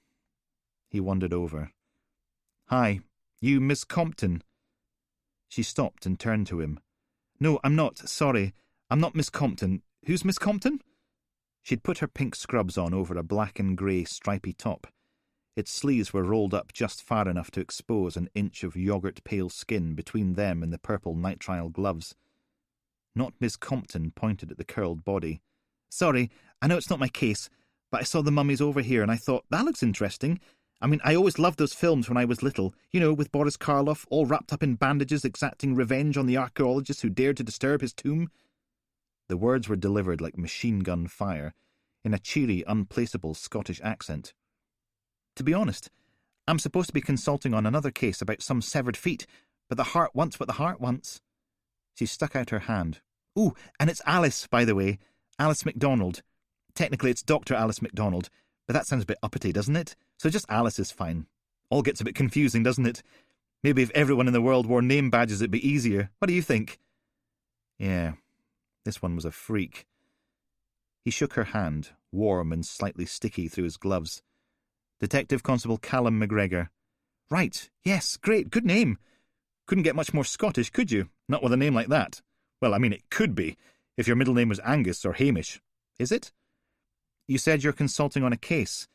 He wandered over. "Hi, you Miss Compton?" She stopped and turned to him. "No, I'm not, sorry. I'm not Miss Compton. Who's Miss Compton?" She'd put her pink scrubs on over a black and grey stripy top. Its sleeves were rolled up just far enough to expose an inch of yogurt-pale skin between them and the purple nitrile gloves. Not Miss Compton pointed at the curled body. "Sorry, I know it's not my case, but I saw the mummies over here and I thought, that looks interesting. I mean, I always loved those films when I was little, with Boris Karloff, all wrapped up in bandages exacting revenge on the archaeologists who dared to disturb his tomb." The words were delivered like machine-gun fire, in a cheery, unplaceable Scottish accent. "To be honest, I'm supposed to be consulting on another case about some severed feet, but the heart wants what the heart wants." She stuck out her hand. "Ooh, and it's Alice, by the way. Alice MacDonald. Technically it's Dr. Alice MacDonald, but that sounds a bit uppity, doesn't it? So just Alice is fine. All gets a bit confusing, doesn't it? Maybe if everyone in the world wore name badges it'd be easier. What do you think?" Yeah, this one was a freak. He shook her hand, warm and slightly sticky through his gloves. "Detective Constable Callum McGregor." "Right, yes, great, good name. Couldn't get much more Scottish, could you? Not with a name like that. Well, I mean, it could be, if your middle name was Angus or Hamish. Is it? You said you're consulting on a case.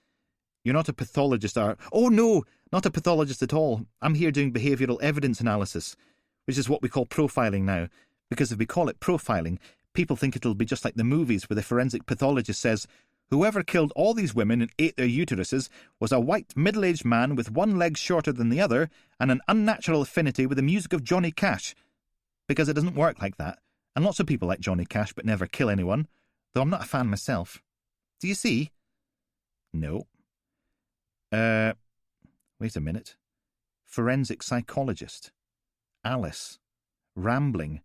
You're not a pathologist, are... Oh, no, not a pathologist at all. I'm here doing behavioural evidence analysis, which is what we call profiling now, because if we call it profiling, people think it'll be just like the movies where the forensic pathologist says, whoever killed all these women and ate their uteruses was a white middle-aged man with one leg shorter than the other and an unnatural affinity with the music of Johnny Cash. Because it doesn't work like that, and lots of people like Johnny Cash but never kill anyone, though I'm not a fan myself. Do you see? No. Wait a minute. Forensic psychologist. Alice. Rambling.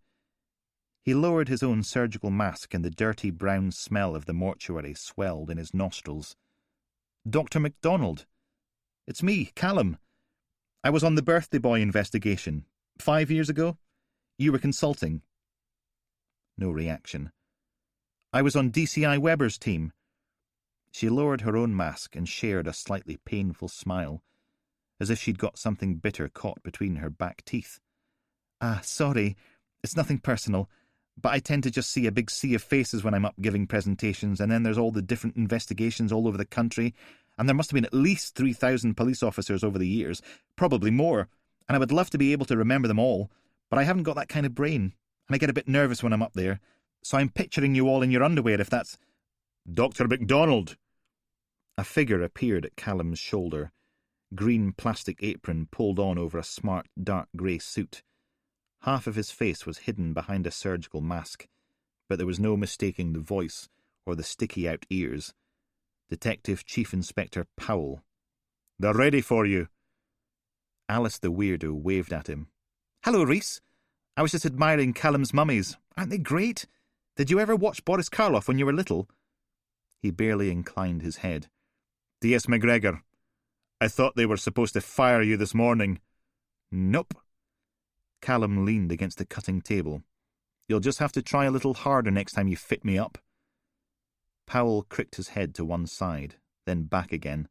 He lowered his own surgical mask and the dirty brown smell of the mortuary swelled in his nostrils. Dr. MacDonald. It's me, Callum. I was on the birthday boy investigation. 5 years ago. You were consulting. No reaction. I was on DCI Weber's team. She lowered her own mask and shared a slightly painful smile, as if she'd got something bitter caught between her back teeth. Sorry, it's nothing personal, but I tend to just see a big sea of faces when I'm up giving presentations, and then there's all the different investigations all over the country, and there must have been at least 3,000 police officers over the years, probably more, and I would love to be able to remember them all, but I haven't got that kind of brain, and I get a bit nervous when I'm up there, so I'm picturing you all in your underwear if that's— Dr. MacDonald! A figure appeared at Callum's shoulder, green plastic apron pulled on over a smart dark grey suit. Half of his face was hidden behind a surgical mask, but there was no mistaking the voice or the sticky-out ears. Detective Chief Inspector Powell. They're ready for you. Alice the weirdo waved at him. Hello, Reese. I was just admiring Callum's mummies. Aren't they great? Did you ever watch Boris Karloff when you were little? He barely inclined his head. D.S. McGregor. I thought they were supposed to fire you this morning. Nope. Callum leaned against the cutting table. You'll just have to try a little harder next time you fit me up. Powell cricked his head to one side, then back again,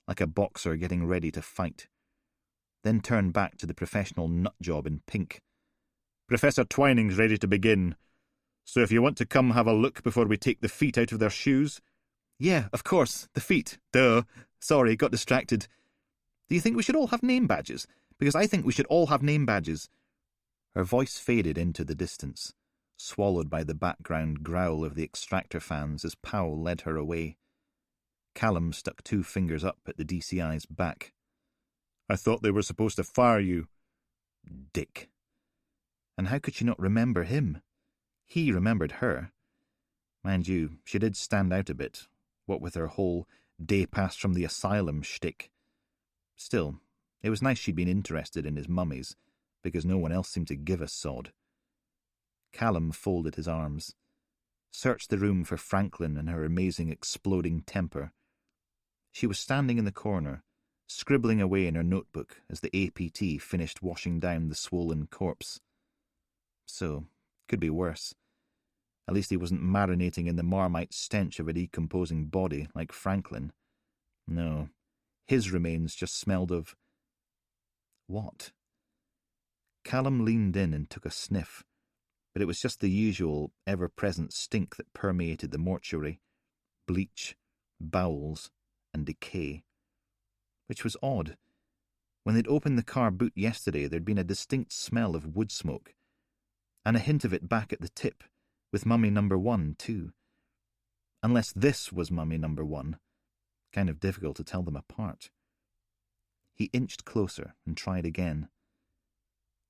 like a boxer getting ready to fight. Then turned back to the professional nutjob in pink. Professor Twining's ready to begin, so if you want to come have a look before we take the feet out of their shoes— Yeah, of course, the feet. Duh. Sorry, got distracted. Do you think we should all have name badges? Because I think we should all have name badges. Her voice faded into the distance, swallowed by the background growl of the extractor fans as Powell led her away. Callum stuck 2 fingers up at the DCI's back. I thought they were supposed to fire you. Dick. And how could she not remember him? He remembered her. Mind you, she did stand out a bit, what with her whole day passed from the asylum shtick. Still, it was nice she'd been interested in his mummies, because no one else seemed to give a sod. Callum folded his arms, searched the room for Franklin and her amazing exploding temper. She was standing in the corner, scribbling away in her notebook as the APT finished washing down the swollen corpse. So, could be worse. At least he wasn't marinating in the marmite stench of a decomposing body like Franklin. No, his remains just smelled of— what? Callum leaned in and took a sniff, but it was just the usual, ever-present stink that permeated the mortuary. Bleach, bowels, and decay. Which was odd. When they'd opened the car boot yesterday, there'd been a distinct smell of wood smoke, and a hint of it back at the tip, with Mummy number 1, too. Unless this was Mummy number 1. Kind of difficult to tell them apart. He inched closer and tried again.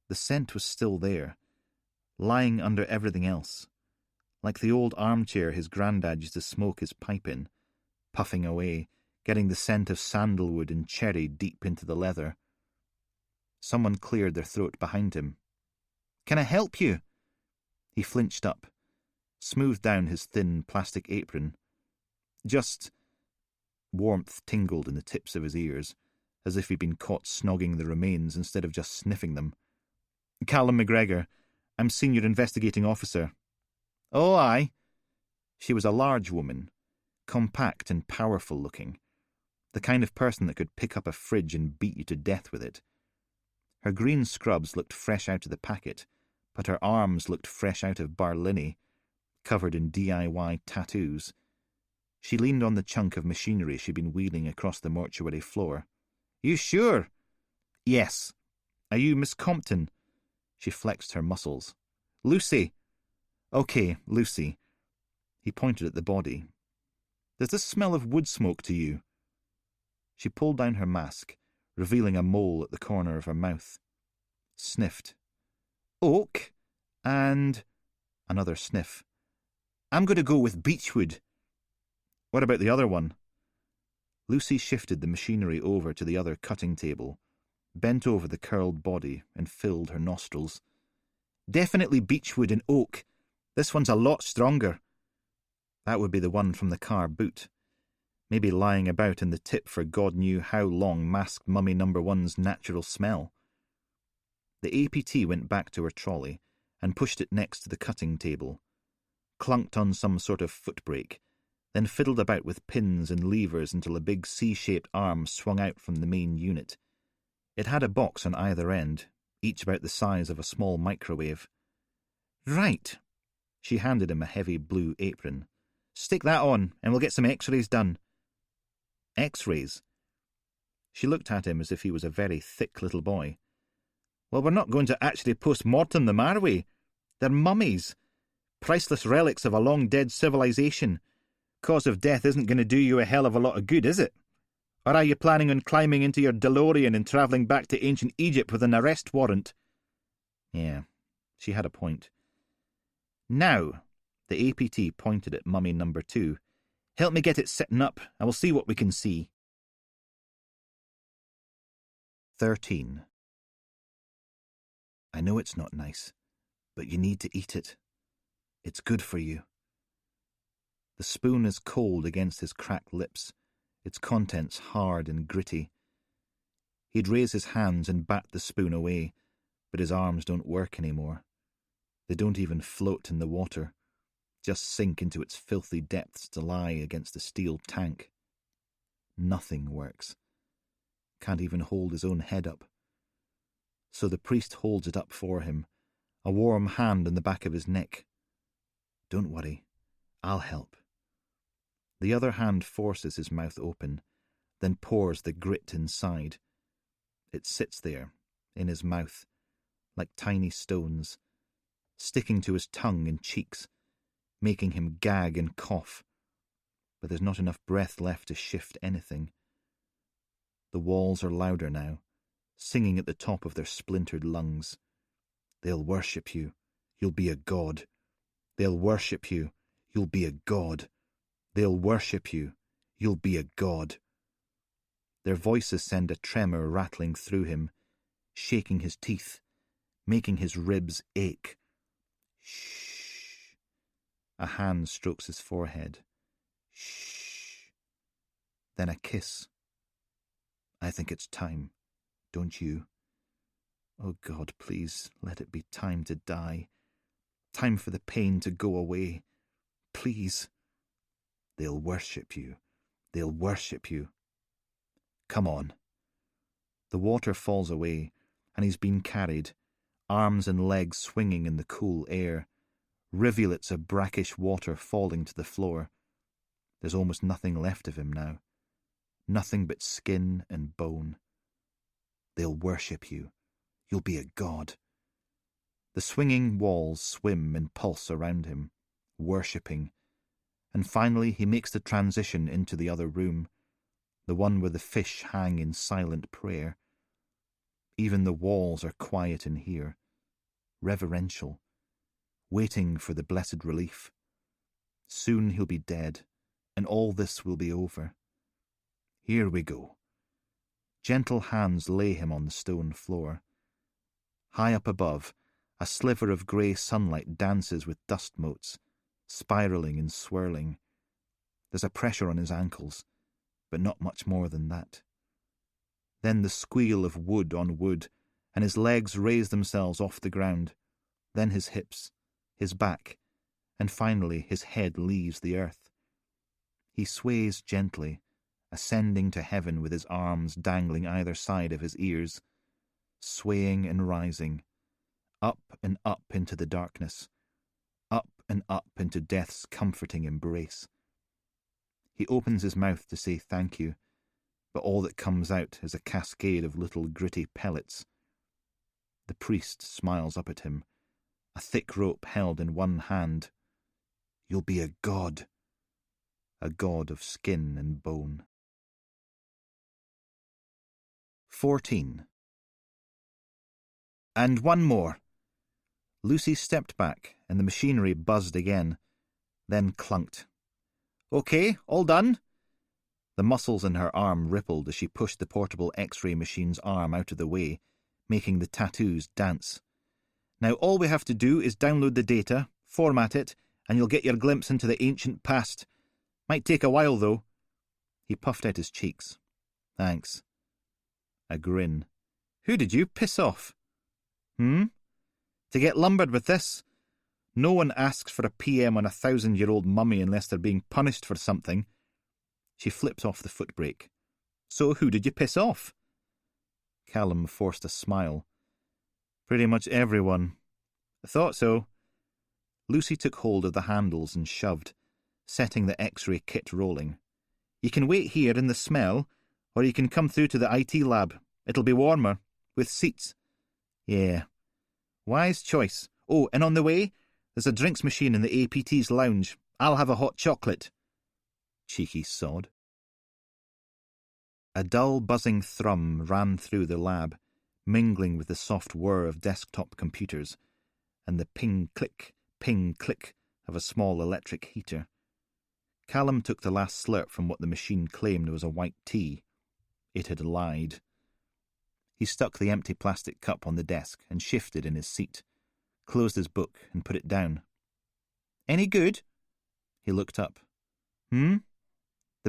The scent was still there, lying under everything else, like the old armchair his granddad used to smoke his pipe in, puffing away, getting the scent of sandalwood and cherry deep into the leather. Someone cleared their throat behind him. "Can I help you?" He flinched up, smoothed down his thin plastic apron. Just— warmth tingled in the tips of his ears, as if he'd been caught snogging the remains instead of just sniffing them. "Callum McGregor. I'm Senior Investigating Officer." "Oh, aye." She was a large woman, compact and powerful looking, the kind of person that could pick up a fridge and beat you to death with it. Her green scrubs looked fresh out of the packet, but her arms looked fresh out of Barlini, covered in DIY tattoos. She leaned on the chunk of machinery she'd been wheeling across the mortuary floor. "You sure?" "Yes." "Are you Miss Compton?" She flexed her muscles. "Lucy." "Okay, Lucy." He pointed at the body. "Does this smell of wood smoke to you?" She pulled down her mask, revealing a mole at the corner of her mouth. Sniffed. "Oak, and—" another sniff. "I'm going to go with beechwood." "What about the other one?" Lucy shifted the machinery over to the other cutting table, bent over the curled body, and filled her nostrils. "Definitely beechwood and oak. This one's a lot stronger." That would be the one from the car boot. Maybe lying about in the tip for God knew how long masked Mummy number 1's natural smell. The APT went back to her trolley and pushed it next to the cutting table. clunked on some sort of footbrake, then fiddled about with pins and levers until a big C-shaped arm swung out from the main unit. It had a box on either end, each about the size of a small microwave. "Right." She handed him a heavy blue apron. "Stick that on, and we'll get some X-rays done." "X-rays?" She looked at him as if he was a very thick little boy. "Well, we're not going to actually post-mortem them, are we? They're mummies. Priceless relics of a long-dead civilization. Cause of death isn't going to do you a hell of a lot of good, is it? Or are you planning on climbing into your DeLorean and travelling back to ancient Egypt with an arrest warrant?" Yeah, she had a point. "Now," the APT pointed at mummy number 2, "help me get it sitting up, and we'll see what we can see." 13. "I know it's not nice, but you need to eat it. It's good for you." The spoon is cold against his cracked lips, its contents hard and gritty. He'd raise his hands and bat the spoon away, but his arms don't work anymore. They don't even float in the water, just sink into its filthy depths to lie against a steel tank. Nothing works. Can't even hold his own head up. So the priest holds it up for him, a warm hand on the back of his neck. "Don't worry, I'll help." The other hand forces his mouth open, then pours the grit inside. It sits there, in his mouth, like tiny stones, sticking to his tongue and cheeks, making him gag and cough. But there's not enough breath left to shift anything. The walls are louder now, singing at the top of their splintered lungs. "They'll worship you. You'll be a god. They'll worship you. You'll be a god. They'll worship you. You'll be a god." Their voices send a tremor rattling through him, shaking his teeth, making his ribs ache. "Shh." A hand strokes his forehead. "Shh." Then a kiss. "I think it's time, don't you? Oh God, please let it be time to die. Time for the pain to go away. Please." "They'll worship you. They'll worship you." "Come on." The water falls away, and he's been carried, arms and legs swinging in the cool air, rivulets of brackish water falling to the floor. There's almost nothing left of him now. Nothing but skin and bone. "They'll worship you. You'll be a god." The swinging walls swim and pulse around him, worshipping, and finally he makes the transition into the other room, the one where the fish hang in silent prayer. Even the walls are quiet in here, reverential, waiting for the blessed relief. Soon he'll be dead, and all this will be over. Here we go. Gentle hands lay him on the stone floor. High up above, a sliver of grey sunlight dances with dust motes, spiralling and swirling. There's a pressure on his ankles, but not much more than that. Then the squeal of wood on wood, and his legs raise themselves off the ground, then his hips, his back, and finally his head leaves the earth. He sways gently, ascending to heaven with his arms dangling either side of his ears, swaying and rising, up and up into the darkness, up and up into death's comforting embrace. He opens his mouth to say thank you, but all that comes out is a cascade of little gritty pellets. The priest smiles up at him, a thick rope held in one hand. "You'll be a god of skin and bone." 14. "And one more." Lucy stepped back, and the machinery buzzed again, then clunked. "Okay, all done?" The muscles in her arm rippled as she pushed the portable X-ray machine's arm out of the way, making the tattoos dance. "Now all we have to do is download the data, format it, and you'll get your glimpse into the ancient past. Might take a while, though." He puffed out his cheeks. "Thanks." A grin. "Who did you piss off?" To get lumbered with this? No one asks for a PM on a 1,000-year-old mummy unless they're being punished for something. She flipped off the footbrake. So who did you piss off? Callum forced a smile. Pretty much everyone. I thought so. Lucy took hold of the handles and shoved, setting the X-ray kit rolling. You can wait here in the smell, or you can come through to the IT lab. It'll be warmer, with seats. Yeah. Wise choice. Oh, and on the way, there's a drinks machine in the APT's lounge. I'll have a hot chocolate. Cheeky sod. A dull, buzzing thrum ran through the lab, mingling with the soft whir of desktop computers, and the ping-click of a small electric heater. Callum took the last slurp from what the machine claimed was a white tea. It had lied. He stuck the empty plastic cup on the desk and shifted in his seat, closed his book and put it down. Any good? He looked up. The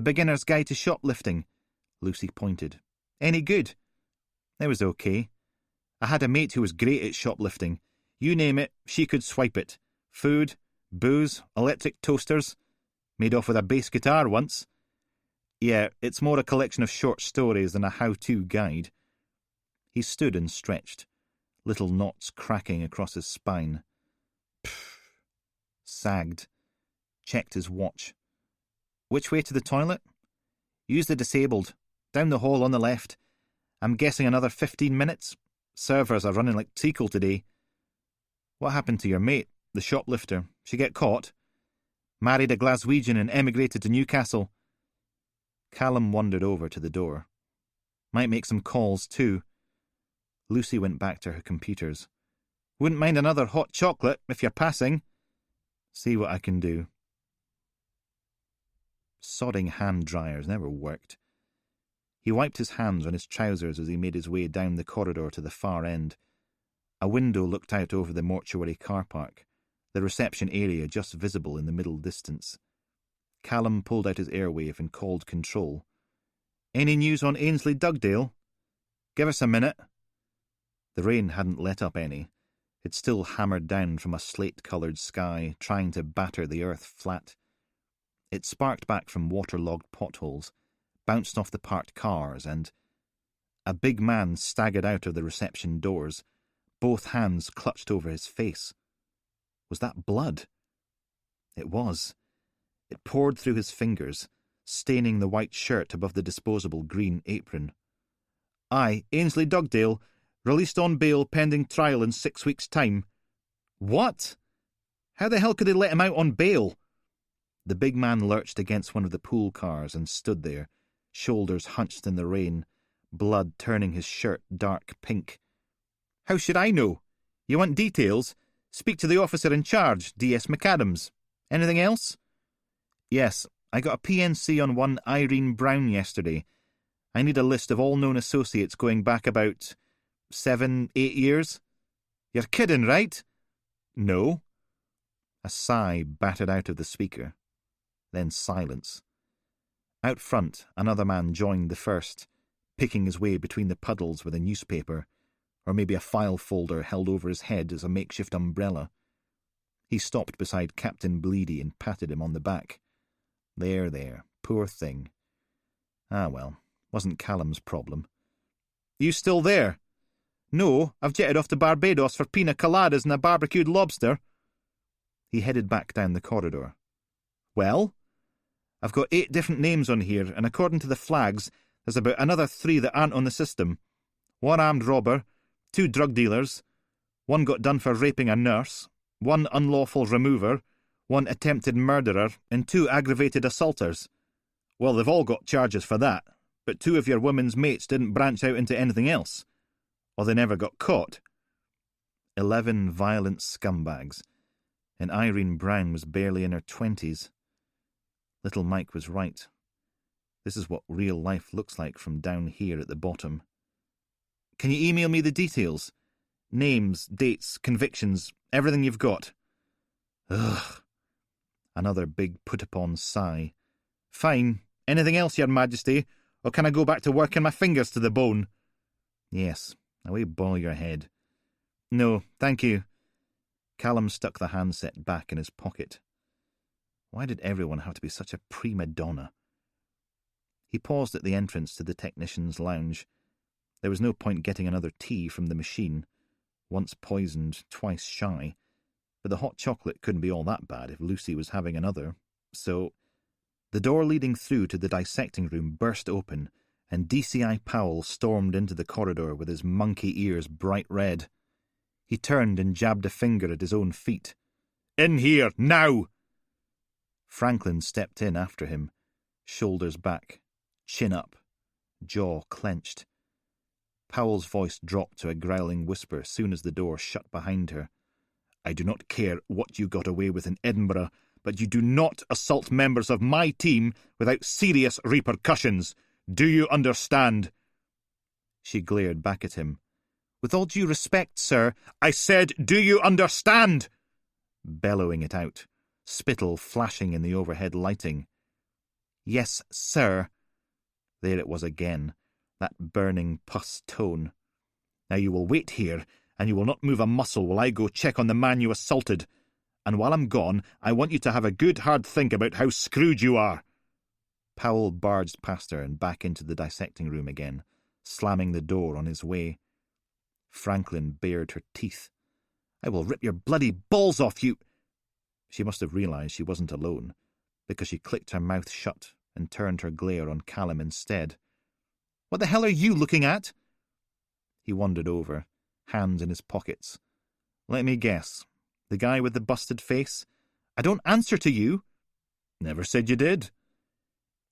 Beginner's Guide to Shoplifting, Lucy pointed. Any good? It was okay. I had a mate who was great at shoplifting. You name it, she could swipe it. Food, booze, electric toasters. Made off with a bass guitar once. Yeah, it's more a collection of short stories than a how-to guide. He stood and stretched, little knots cracking across his spine. Pfft. Sagged. Checked his watch. Which way to the toilet? Use the disabled. Down the hall on the left. I'm guessing another 15 minutes. Servers are running like treacle today. What happened to your mate, the shoplifter? She get caught? Married a Glaswegian and emigrated to Newcastle. Callum wandered over to the door. Might make some calls too. Lucy went back to her computers. Wouldn't mind another hot chocolate if you're passing. See what I can do. Sodding hand dryers never worked. He wiped his hands on his trousers as he made his way down the corridor to the far end. A window looked out over the mortuary car park, the reception area just visible in the middle distance. Callum pulled out his airwave and called control. Any news on Ainsley Dugdale? Give us a minute. The rain hadn't let up any. It still hammered down from a slate-coloured sky, trying to batter the earth flat. It sparked back from waterlogged potholes, bounced off the parked cars, and a big man staggered out of the reception doors, both hands clutched over his face. Was that blood? It was. It poured through his fingers, staining the white shirt above the disposable green apron. Aye, Ainsley Dugdale, released on bail pending trial in 6 weeks' time. What? How the hell could they let him out on bail? The big man lurched against one of the pool cars and stood there, shoulders hunched in the rain, blood turning his shirt dark pink. How should I know? You want details? Speak to the officer in charge, D.S. McAdams. Anything else? Yes, I got a PNC on one Irene Brown yesterday. I need a list of all known associates going back about 7, 8 years. You're kidding, right? No. A sigh battered out of the speaker. Then silence. Out front, another man joined the first, picking his way between the puddles with a newspaper, or maybe a file folder held over his head as a makeshift umbrella. He stopped beside Captain Bleedy and patted him on the back. There, poor thing. Ah well, wasn't Callum's problem. You still there? No, I've jetted off to Barbados for pina coladas and a barbecued lobster. He headed back down the corridor. Well? I've got 8 different names on here, and according to the flags, there's about another 3 that aren't on the system. 1 armed robber, 2 drug dealers, 1 got done for raping a nurse, 1 unlawful remover, 1 attempted murderer, and 2 aggravated assaulters. Well, they've all got charges for that, but 2 of your women's mates didn't branch out into anything else. Or they never got caught. 11 violent scumbags, and Irene Brown was barely in her 20s. Little Mike was right. This is what real life looks like from down here at the bottom. Can you email me the details? Names, dates, convictions, everything you've got. Ugh. Another big put-upon sigh. Fine. Anything else, Your Majesty? Or can I go back to working my fingers to the bone? Yes. Away boil your head. No, thank you. Callum stuck the handset back in his pocket. Why did everyone have to be such a prima donna? He paused at the entrance to the technician's lounge. There was no point getting another tea from the machine, once poisoned, twice shy, but the hot chocolate couldn't be all that bad if Lucy was having another, so... The door leading through to the dissecting room burst open, and DCI Powell stormed into the corridor with his monkey ears bright red. He turned and jabbed a finger at his own feet. "In here, now!" Franklin stepped in after him, shoulders back, chin up, jaw clenched. Powell's voice dropped to a growling whisper soon as the door shut behind her. "I do not care what you got away with in Edinburgh, but you do not assault members of my team without serious repercussions. Do you understand?" She glared back at him. "With all due respect, sir—" "I said, do you understand?" Bellowing it out, spittle flashing in the overhead lighting. "Yes, sir." There it was again, that burning pus tone. "Now you will wait here, and you will not move a muscle while I go check on the man you assaulted. And while I'm gone, I want you to have a good hard think about how screwed you are." Powell barged past her and back into the dissecting room again, slamming the door on his way. Franklin bared her teeth. "I will rip your bloody balls off you—" She must have realised she wasn't alone, because she clicked her mouth shut and turned her glare on Callum instead. "What the hell are you looking at?" He wandered over, hands in his pockets. "Let me guess. The guy with the busted face? I don't answer to you." "Never said you did."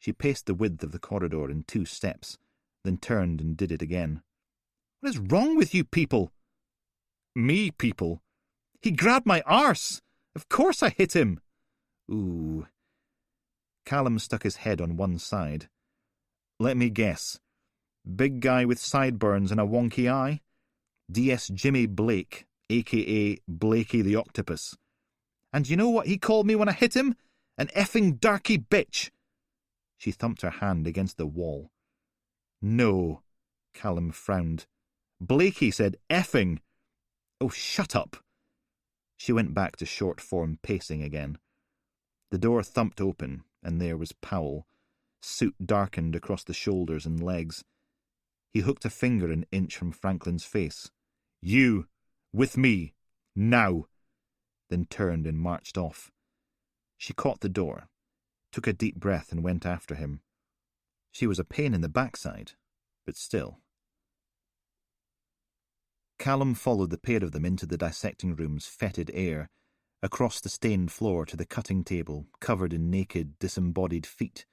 She paced the width of the corridor in 2 steps, then turned and did it again. "What is wrong with you people?" "Me people?" "He grabbed my arse. Of course I hit him." "Ooh." Callum stuck his head on one side. "Let me guess. Big guy with sideburns and a wonky eye? DS Jimmy Blake, a.k.a. Blakey the Octopus. And you know what he called me when I hit him? An effing darky bitch." She thumped her hand against the wall. "No." Callum frowned. "Blakey said effing." "Oh, shut up." She went back to short-form pacing again. The door thumped open, and there was Powell, suit darkened across the shoulders and legs. He hooked a finger an inch from Franklin's face. "You, with me, now," then turned and marched off. She caught the door, took a deep breath and went after him. She was a pain in the backside, but still. Callum followed the pair of them into the dissecting room's fetid air, across the stained floor to the cutting table, covered in naked, disembodied feet.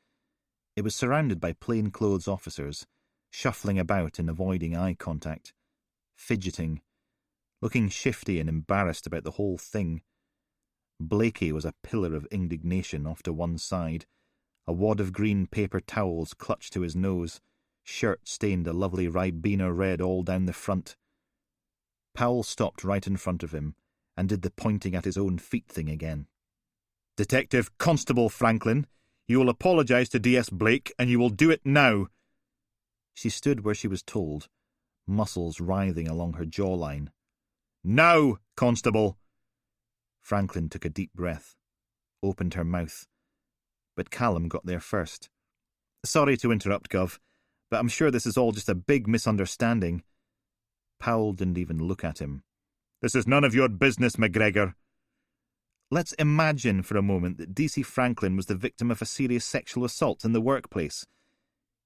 It was surrounded by plain-clothes officers, shuffling about and avoiding eye contact, fidgeting, looking shifty and embarrassed about the whole thing. Blakey was a pillar of indignation off to one side, a wad of green paper towels clutched to his nose, shirt stained a lovely Ribena red all down the front. Powell stopped right in front of him and did the pointing at his own feet thing again. "Detective Constable Franklin, you will apologise to DS Blake, and you will do it now." She stood where she was told, muscles writhing along her jawline. "Now, Constable!" Franklin took a deep breath, opened her mouth, but Callum got there first. "Sorry to interrupt, Gov, but I'm sure this is all just a big misunderstanding." Powell didn't even look at him. "This is none of your business, McGregor." "Let's imagine for a moment that DC Franklin was the victim of a serious sexual assault in the workplace.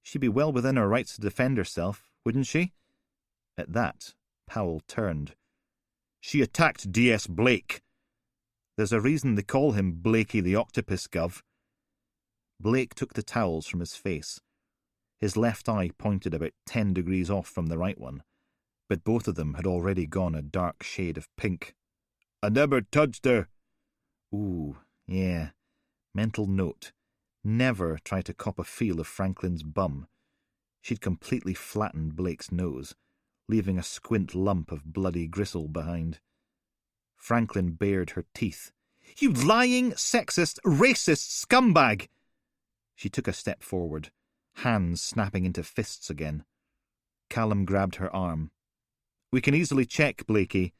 She'd be well within her rights to defend herself, wouldn't she?" At that, Powell turned. "She attacked DS Blake." "There's a reason they call him Blakey the Octopus, Gov." Blake took the towels from his face. His left eye pointed about 10 degrees off from the right one, but both of them had already gone a dark shade of pink. "I never touched her." Ooh, yeah. Mental note. Never try to cop a feel of Franklin's bum. She'd completely flattened Blake's nose, leaving a squint lump of bloody gristle behind. Franklin bared her teeth. "You lying, sexist, racist scumbag!" She took a step forward, hands snapping into fists again. Callum grabbed her arm. "We can easily check, Blakey."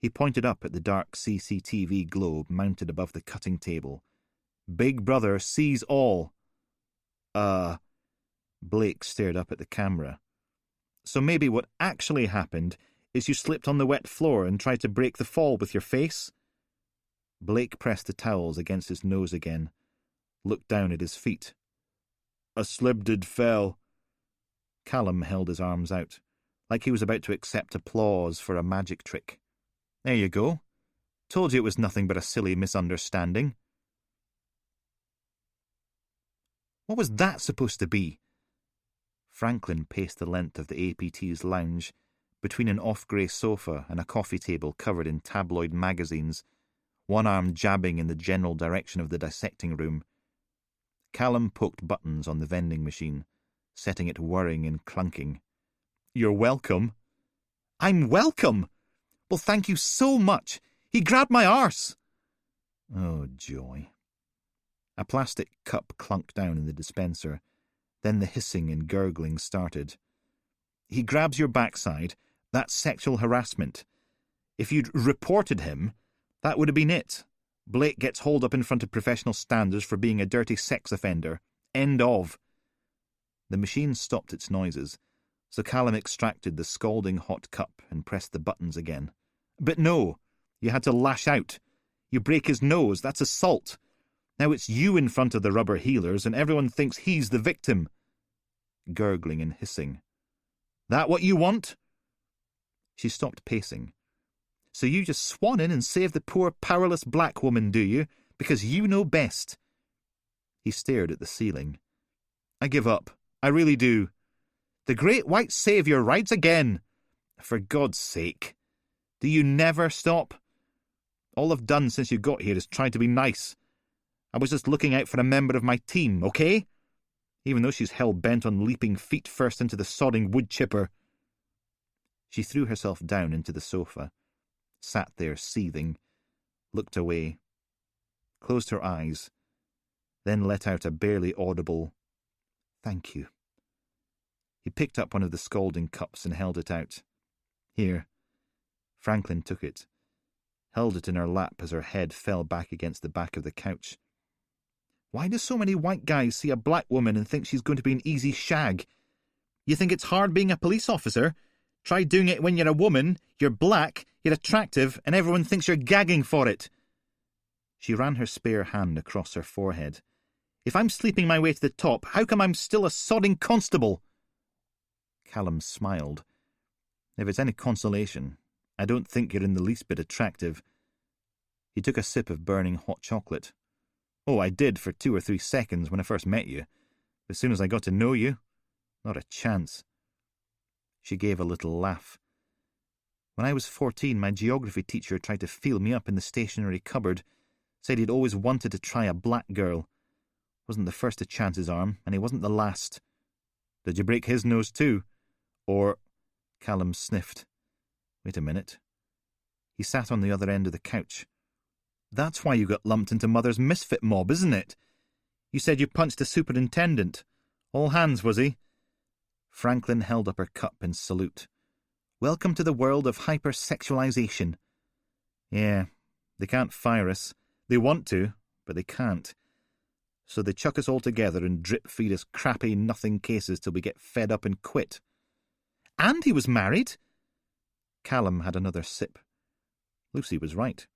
He pointed up at the dark CCTV globe mounted above the cutting table. "Big Brother sees all." Blake stared up at the camera. "So maybe what actually happened is you slipped on the wet floor and tried to break the fall with your face?" Blake pressed the towels against his nose again, looked down at his feet. "A slip did fell." Callum held his arms out, like he was about to accept applause for a magic trick. "There you go. Told you it was nothing but a silly misunderstanding." "What was that supposed to be?" Franklin paced the length of the APT's lounge, between an off-grey sofa and a coffee table covered in tabloid magazines, one arm jabbing in the general direction of the dissecting room. Callum poked buttons on the vending machine, setting it whirring and clunking. "You're welcome." "I'm welcome? Well, thank you so much. He grabbed my arse." Oh, joy. A plastic cup clunked down in the dispenser. Then the hissing and gurgling started. "He grabs your backside. That's sexual harassment. If you'd reported him, that would have been it. Blake gets hauled up in front of professional standards for being a dirty sex offender. End of." The machine stopped its noises, so Callum extracted the scalding hot cup and pressed the buttons again. "But no, you had to lash out. You break his nose, that's assault. Now it's you in front of the rubber healers, and everyone thinks he's the victim." Gurgling and hissing. "That what you want?" She stopped pacing. "So you just swan in and save the poor, powerless black woman, do you? Because you know best." He stared at the ceiling. "I give up. I really do. The great white saviour rides again. For God's sake. Do you never stop? All I've done since you got here is try to be nice. I was just looking out for a member of my team, okay? Even though she's hell-bent on leaping feet first into the sodding wood chipper." She threw herself down into the sofa, sat there seething, looked away, closed her eyes, then let out a barely audible, "Thank you." He picked up one of the scalding cups and held it out. "Here." Franklin took it, held it in her lap as her head fell back against the back of the couch. "Why do so many white guys see a black woman and think she's going to be an easy shag? You think it's hard being a police officer? Try doing it when you're a woman, you're black, you're attractive, and everyone thinks you're gagging for it." She ran her spare hand across her forehead. "If I'm sleeping my way to the top, how come I'm still a sodding constable?" Callum smiled. "If it's any consolation, I don't think you're in the least bit attractive." He took a sip of burning hot chocolate. "Oh, I did for 2 or 3 seconds when I first met you. As soon as I got to know you, not a chance." She gave a little laugh. "When I was 14, my geography teacher tried to feel me up in the stationery cupboard. Said he'd always wanted to try a black girl. Wasn't the first to chance his arm, and he wasn't the last." "Did you break his nose too? Or—" Callum sniffed. "Wait a minute." He sat on the other end of the couch. "That's why you got lumped into Mother's misfit mob, isn't it? You said you punched a superintendent. All hands, was he?" Franklin held up her cup in salute. "Welcome to the world of hypersexualization." "Yeah, they can't fire us. They want to, but they can't. So they chuck us all together and drip-feed us crappy nothing cases till we get fed up and quit." "And he was married?" Callum had another sip. Lucy was right.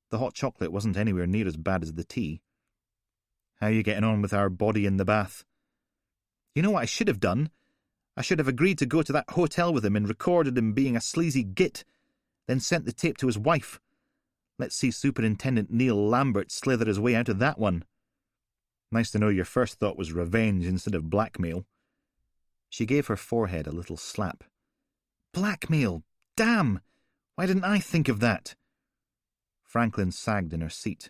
The hot chocolate wasn't anywhere near as bad as the tea. "How are you getting on with our body in the bath?" "You know what I should have done? I should have agreed to go to that hotel with him and recorded him being a sleazy git, then sent the tape to his wife. Let's see Superintendent Neil Lambert slither his way out of that one." "Nice to know your first thought was revenge instead of blackmail." She gave her forehead a little slap. "Blackmail! Damn! Why didn't I think of that?" Franklin sagged in her seat.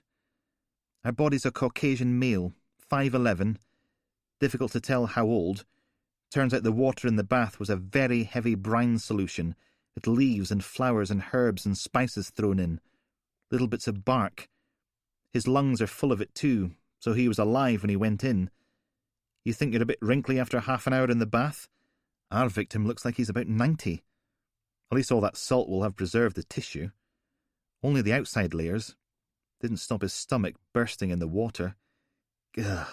"Our body's a Caucasian male, 5'11", difficult to tell how old. Turns out the water in the bath was a very heavy brine solution, with leaves and flowers and herbs and spices thrown in, little bits of bark. His lungs are full of it too, so he was alive when he went in. You think you're a bit wrinkly after half an hour in the bath? Our victim looks like he's about 90. At least all that salt will have preserved the tissue. Only the outside layers. Didn't stop his stomach bursting in the water. Ugh.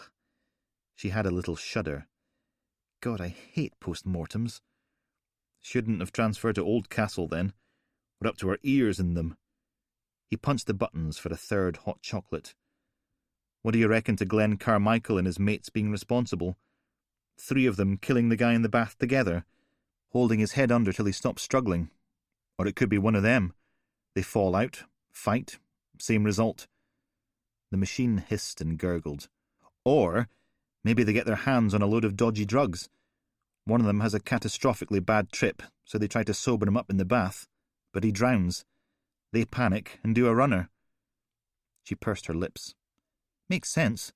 She had a little shudder. God, I hate post-mortems. Shouldn't have transferred to Oldcastle then. We're up to our ears in them. He punched the buttons for a third hot chocolate. What do you reckon to Glenn Carmichael and his mates being responsible? 3 of them killing the guy in the bath together, holding his head under till he stops struggling. Or it could be one of them. They fall out, fight, same result. The machine hissed and gurgled. Or maybe they get their hands on a load of dodgy drugs. One of them has a catastrophically bad trip, so they try to sober him up in the bath, but he drowns. They panic and do a runner. She pursed her lips. Makes sense.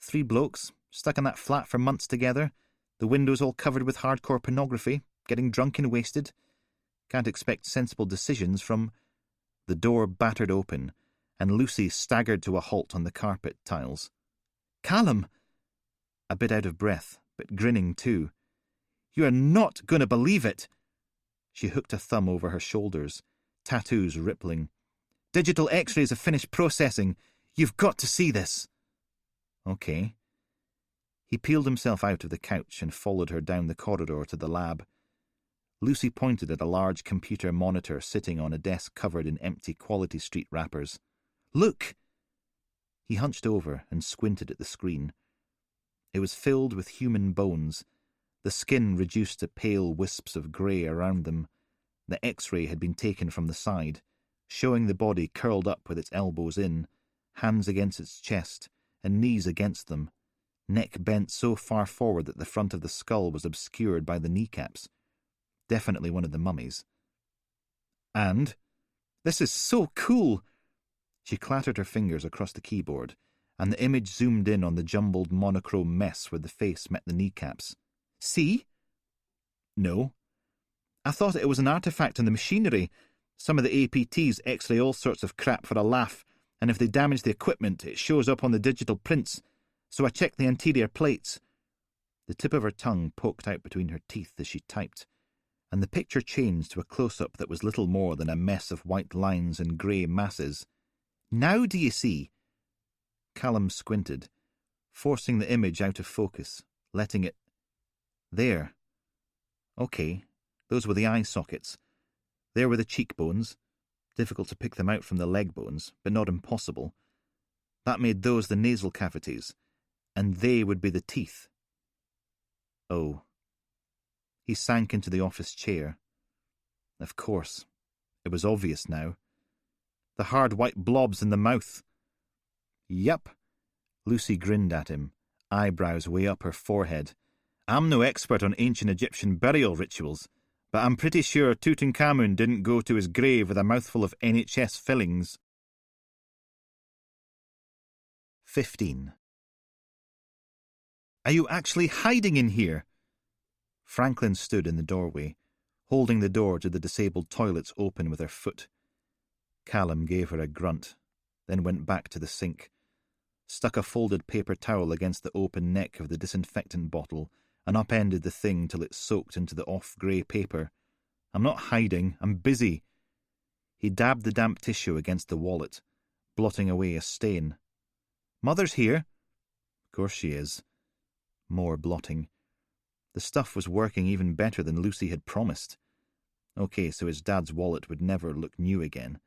3 blokes, stuck in that flat for months together, the windows all covered with hardcore pornography, getting drunk and wasted. Can't expect sensible decisions from... The door battered open, and Lucy staggered to a halt on the carpet tiles. Callum! A bit out of breath, but grinning too. You are not going to believe it! She hooked a thumb over her shoulders, tattoos rippling. Digital x-rays have finished processing. You've got to see this. Okay. He peeled himself out of the couch and followed her down the corridor to the lab. Lucy pointed at a large computer monitor sitting on a desk covered in empty Quality Street wrappers. Look! He hunched over and squinted at the screen. It was filled with human bones, the skin reduced to pale wisps of grey around them. The X-ray had been taken from the side, showing the body curled up with its elbows in, hands against its chest, and knees against them, neck bent so far forward that the front of the skull was obscured by the kneecaps. Definitely one of the mummies. And, this is so cool! She clattered her fingers across the keyboard, and the image zoomed in on the jumbled monochrome mess where the face met the kneecaps. See? No. I thought it was an artifact in the machinery. Some of the APTs X-ray all sorts of crap for a laugh, and if they damage the equipment, it shows up on the digital prints, so I checked the anterior plates. The tip of her tongue poked out between her teeth as she typed, and the picture changed to a close-up that was little more than a mess of white lines and grey masses. Now do you see? Callum squinted, forcing the image out of focus, letting it... There. Okay, those were the eye sockets. There were the cheekbones. Difficult to pick them out from the leg bones, but not impossible. That made those the nasal cavities, and they would be the teeth. Oh. He sank into the office chair. Of course. It was obvious now. The hard white blobs in the mouth. Yup. Lucy grinned at him, eyebrows way up her forehead. I'm no expert on ancient Egyptian burial rituals, but I'm pretty sure Tutankhamun didn't go to his grave with a mouthful of NHS fillings. 15. Are you actually hiding in here? Franklin stood in the doorway, holding the door to the disabled toilets open with her foot. Callum gave her a grunt, then went back to the sink, stuck a folded paper towel against the open neck of the disinfectant bottle, and upended the thing till it soaked into the off-grey paper. I'm not hiding, I'm busy. He dabbed the damp tissue against the wallet, blotting away a stain. Mother's here? Of course she is. More blotting. The stuff was working even better than Lucy had promised. Okay, so his dad's wallet would never look new again,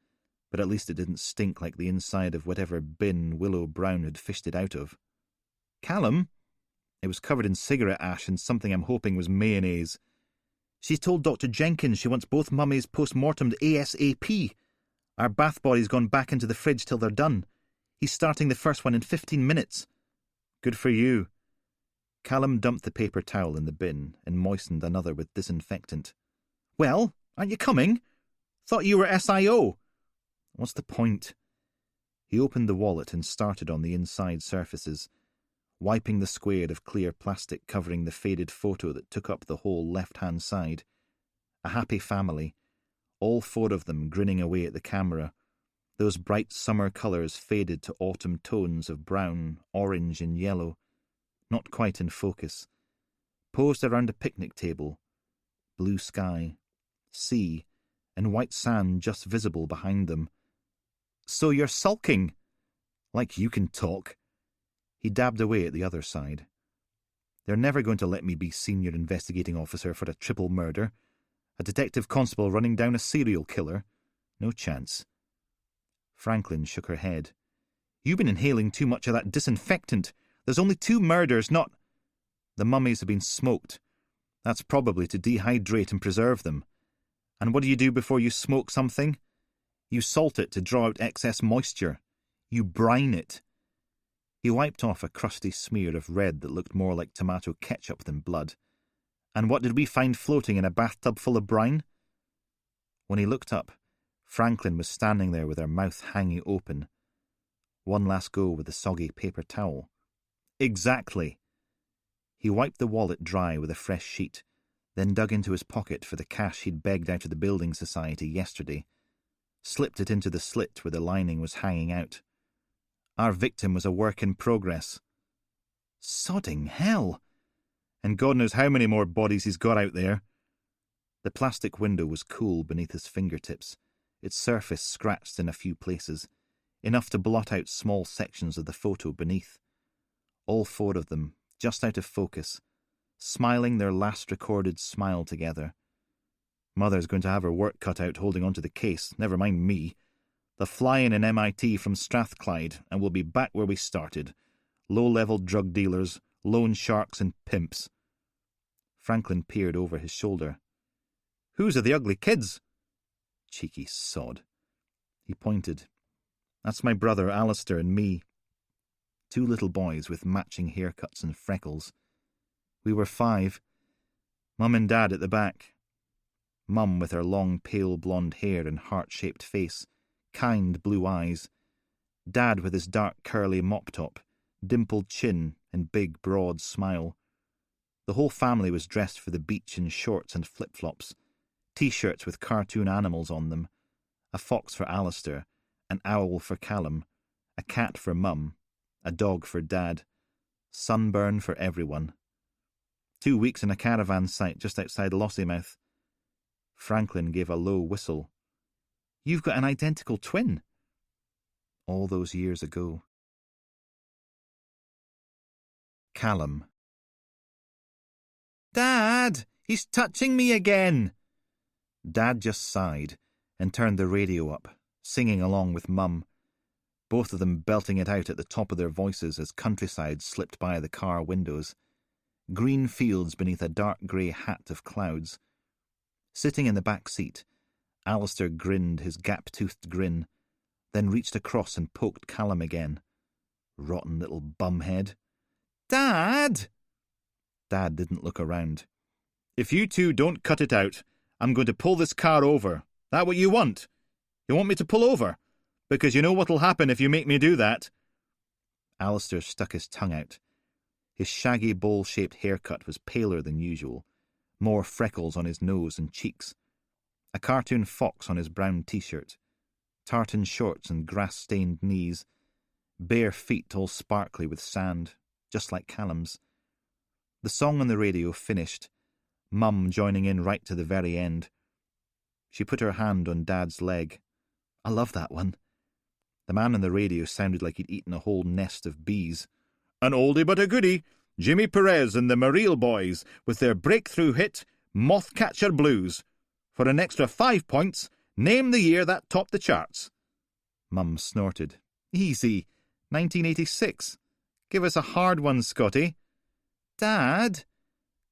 but at least it didn't stink like the inside of whatever bin Willow Brown had fished it out of. Callum? It was covered in cigarette ash and something I'm hoping was mayonnaise. She's told Dr. Jenkins she wants both mummies post-mortemed ASAP. Our bath body's gone back into the fridge till they're done. He's starting the first one in 15 minutes. Good for you. Callum dumped the paper towel in the bin and moistened another with disinfectant. Well, aren't you coming? Thought you were SIO. What's the point? He opened the wallet and started on the inside surfaces, wiping the square of clear plastic covering the faded photo that took up the whole left-hand side. A happy family, all 4 of them grinning away at the camera, those bright summer colours faded to autumn tones of brown, orange and yellow, not quite in focus, posed around a picnic table, blue sky, sea, and white sand just visible behind them, So you're sulking? Like you can talk. He dabbed away at the other side. They're never going to let me be senior investigating officer for a triple murder. A detective constable running down a serial killer. No chance. Franklin shook her head. You've been inhaling too much of that disinfectant. There's only 2 murders, not... The mummies have been smoked. That's probably to dehydrate and preserve them. And what do you do before you smoke something? You salt it to draw out excess moisture. You brine it. He wiped off a crusty smear of red that looked more like tomato ketchup than blood. And what did we find floating in a bathtub full of brine? When he looked up, Franklin was standing there with her mouth hanging open. One last go with the soggy paper towel. Exactly. He wiped the wallet dry with a fresh sheet, then dug into his pocket for the cash he'd begged out of the building society yesterday, slipped it into the slit where the lining was hanging out. Our victim was a work in progress. Sodding hell! And God knows how many more bodies he's got out there. The plastic window was cool beneath his fingertips, its surface scratched in a few places, enough to blot out small sections of the photo beneath. All 4 of them, just out of focus, smiling their last recorded smile together. Mother's going to have her work cut out holding on to the case, never mind me. The fly-in in MIT from Strathclyde, and we'll be back where we started. Low-level drug dealers, loan sharks and pimps. Franklin peered over his shoulder. Whose are the ugly kids? Cheeky sod. He pointed. That's my brother Alistair and me. 2 little boys with matching haircuts and freckles. We were 5. Mum and Dad at the back. Mum with her long pale blonde hair and heart-shaped face, kind blue eyes. Dad with his dark curly mop top, dimpled chin and big broad smile. The whole family was dressed for the beach in shorts and flip-flops, T-shirts with cartoon animals on them, a fox for Alistair, an owl for Callum, a cat for Mum, a dog for Dad, sunburn for everyone. 2 weeks in a caravan site just outside Lossiemouth. Franklin gave a low whistle. You've got an identical twin. All those years ago. Callum. Dad, he's touching me again. Dad just sighed and turned the radio up, singing along with Mum, both of them belting it out at the top of their voices as countryside slipped by the car windows. Green fields beneath a dark grey hat of clouds. Sitting in the back seat, Alistair grinned his gap-toothed grin, then reached across and poked Callum again. Rotten little bumhead. Dad! Dad didn't look around. If you 2 don't cut it out, I'm going to pull this car over. That what you want? You want me to pull over? Because you know what'll happen if you make me do that. Alistair stuck his tongue out. His shaggy bowl-shaped haircut was paler than usual, more freckles on his nose and cheeks. A cartoon fox on his brown T-shirt, tartan shorts and grass-stained knees, bare feet all sparkly with sand, just like Callum's. The song on the radio finished, Mum joining in right to the very end. She put her hand on Dad's leg. I love that one. The man on the radio sounded like he'd eaten a whole nest of bees. An oldie but a goodie, Jimmy Perez and the Mareel Boys with their breakthrough hit, Mothcatcher Blues. For an extra 5 points, name the year that topped the charts. Mum snorted. Easy. 1986. Give us a hard one, Scotty. Dad?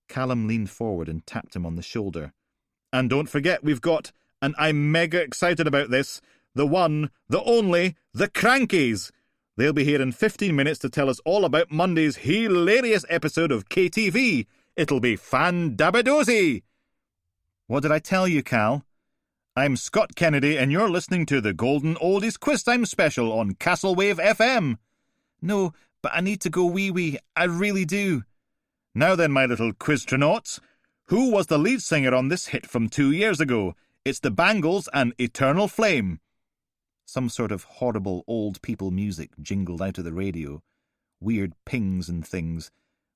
Callum leaned forward and tapped him on the shoulder. And don't forget we've got, and I'm mega excited about this, the one, the only, the Crankies. They'll be here in 15 minutes to tell us all about Monday's hilarious episode of KTV. It'll be fan-dabba-dozy. What did I tell you, Cal? I'm Scott Kennedy, and you're listening to the Golden Oldies Quiz Time special on Castlewave FM. No, but I need to go wee-wee. I really do. Now then, my little quiztronauts, who was the lead singer on this hit from 2 years ago? It's the Bangles and Eternal Flame. Some sort of horrible old people music jingled out of the radio, weird pings and things,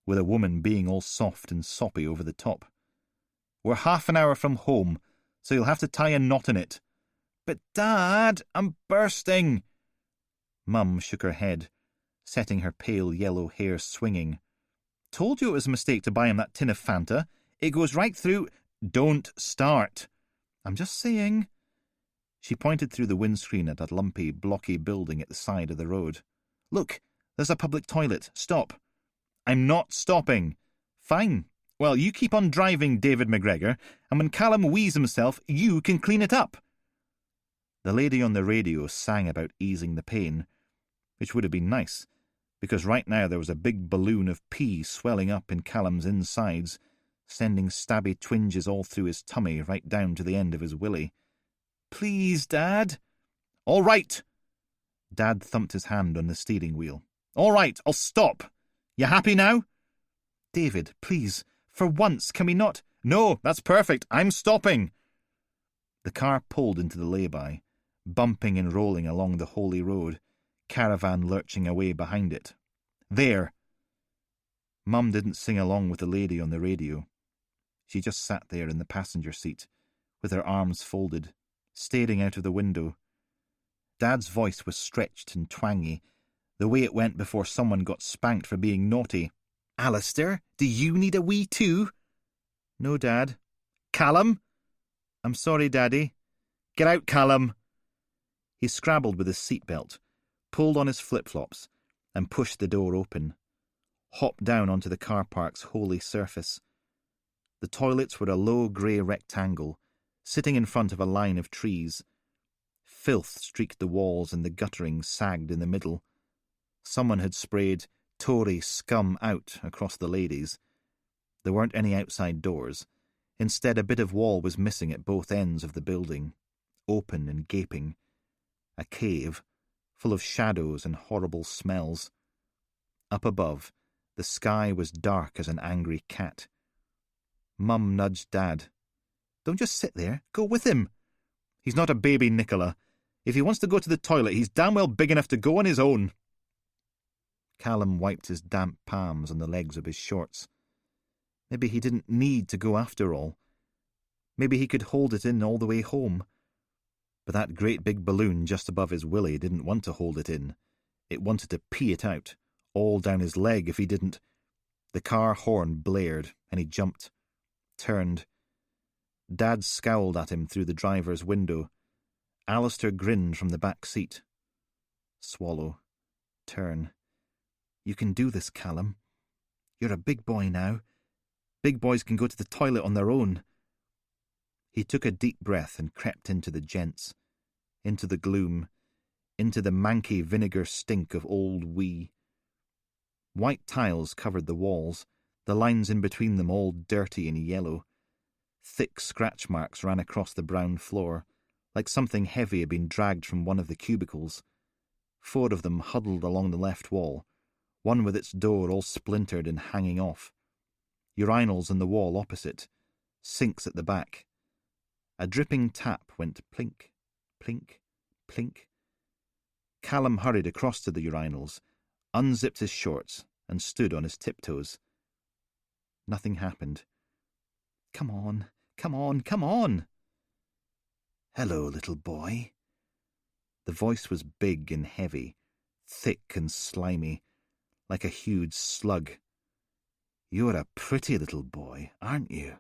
with a woman being all soft and soppy over the top. We're half an hour from home, so you'll have to tie a knot in it. But, Dad, I'm bursting. Mum shook her head, setting her pale yellow hair swinging. Told you it was a mistake to buy him that tin of Fanta. It goes right through. Don't start. I'm just saying. She pointed through the windscreen at a lumpy, blocky building at the side of the road. Look, there's a public toilet. Stop. I'm not stopping. Fine. Well, you keep on driving, David McGregor, and when Callum wheezes himself, you can clean it up. The lady on the radio sang about easing the pain, which would have been nice, because right now there was a big balloon of pee swelling up in Callum's insides, sending stabby twinges all through his tummy right down to the end of his willy. Please, Dad. All right. Dad thumped his hand on the steering wheel. All right, I'll stop. You happy now? David, please, for once, can we not? No, that's perfect. I'm stopping. The car pulled into the lay-by, bumping and rolling along the holy road, caravan lurching away behind it. There. Mum didn't sing along with the lady on the radio. She just sat there in the passenger seat, with her arms folded, staring out of the window. Dad's voice was stretched and twangy, the way it went before someone got spanked for being naughty. Alistair, do you need a wee too? No, Dad. Callum? I'm sorry, Daddy. Get out, Callum. He scrabbled with his seatbelt, pulled on his flip-flops, and pushed the door open, hopped down onto the car park's holy surface. The toilets were a low grey rectangle, sitting in front of a line of trees. Filth streaked the walls and the guttering sagged in the middle. Someone had sprayed Tory scum out across the ladies. There weren't any outside doors. Instead, a bit of wall was missing at both ends of the building, open and gaping. A cave, full of shadows and horrible smells. Up above, the sky was dark as an angry cat. Mum nudged Dad. Don't just sit there. Go with him. He's not a baby, Nicola. If he wants to go to the toilet, he's damn well big enough to go on his own. Callum wiped his damp palms on the legs of his shorts. Maybe he didn't need to go after all. Maybe he could hold it in all the way home. But that great big balloon just above his willy didn't want to hold it in. It wanted to pee it out, all down his leg if he didn't. The car horn blared, and he jumped, turned. Dad scowled at him through the driver's window. Alistair grinned from the back seat. Swallow. Turn. You can do this, Callum. You're a big boy now. Big boys can go to the toilet on their own. He took a deep breath and crept into the gents, into the gloom, into the manky vinegar stink of old wee. White tiles covered the walls, the lines in between them all dirty and yellow. Thick scratch marks ran across the brown floor, like something heavy had been dragged from one of the cubicles. 4 of them huddled along the left wall, one with its door all splintered and hanging off. Urinals in the wall opposite, sinks at the back. A dripping tap went plink, plink, plink. Callum hurried across to the urinals, unzipped his shorts, and stood on his tiptoes. Nothing happened. Come on, come on, come on. Hello, little boy. The voice was big and heavy, thick and slimy, like a huge slug. You're a pretty little boy, aren't you?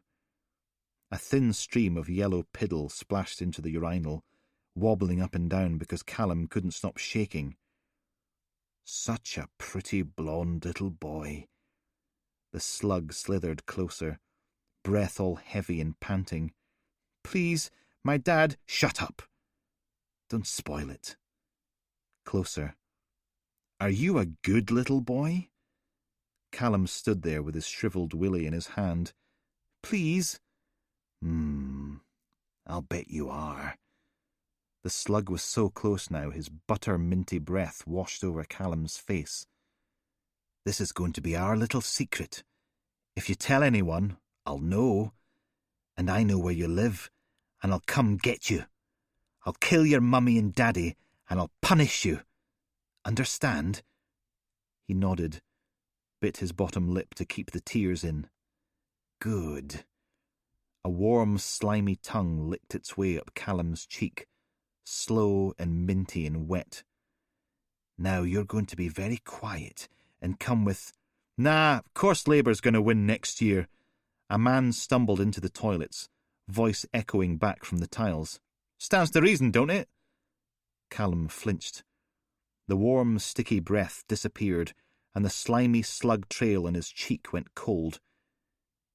A thin stream of yellow piddle splashed into the urinal, wobbling up and down because Callum couldn't stop shaking. Such a pretty blonde little boy. The slug slithered closer, breath all heavy and panting. Please, my dad, shut up. Don't spoil it. Closer. Are you a good little boy? Callum stood there with his shriveled willy in his hand. Please. I'll bet you are. The slug was so close now, his butter-minty breath washed over Callum's face. This is going to be our little secret. If you tell anyone, I'll know. And I know where you live, and I'll come get you. I'll kill your mummy and daddy, and I'll punish you. Understand? He nodded, bit his bottom lip to keep the tears in. Good. A warm, slimy tongue licked its way up Callum's cheek, slow and minty and wet. "Now you're going to be very quiet and come with—" "Nah, of course Labour's going to win next year." A man stumbled into the toilets, voice echoing back from the tiles. "Stands to reason, don't it?" Callum flinched. The warm, sticky breath disappeared, and the slimy slug trail on his cheek went cold.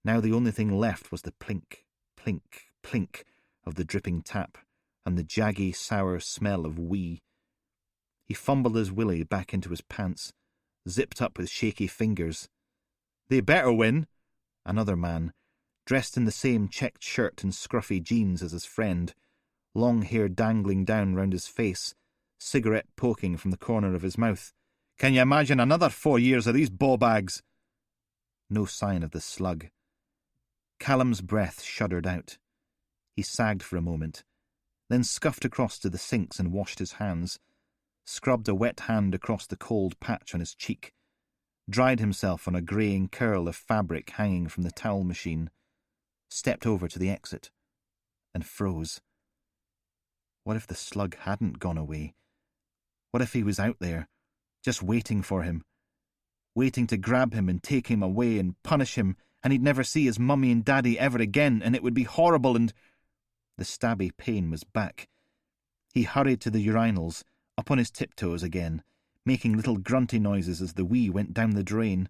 Now the only thing left was the plink, plink, plink of the dripping tap, and the jaggy, sour smell of wee. He fumbled his willy back into his pants, zipped up with shaky fingers. "They better win." Another man, dressed in the same checked shirt and scruffy jeans as his friend, long hair dangling down round his face, cigarette poking from the corner of his mouth. "Can you imagine another 4 years of these ball-bags?" No sign of the slug. Callum's breath shuddered out. He sagged for a moment, then scuffed across to the sinks and washed his hands, scrubbed a wet hand across the cold patch on his cheek, dried himself on a greying curl of fabric hanging from the towel machine, stepped over to the exit, and froze. What if the slug hadn't gone away? What if he was out there, just waiting for him, waiting to grab him and take him away and punish him, and he'd never see his mummy and daddy ever again, and it would be horrible, and... The stabby pain was back. He hurried to the urinals, up on his tiptoes again, making little grunty noises as the wee went down the drain,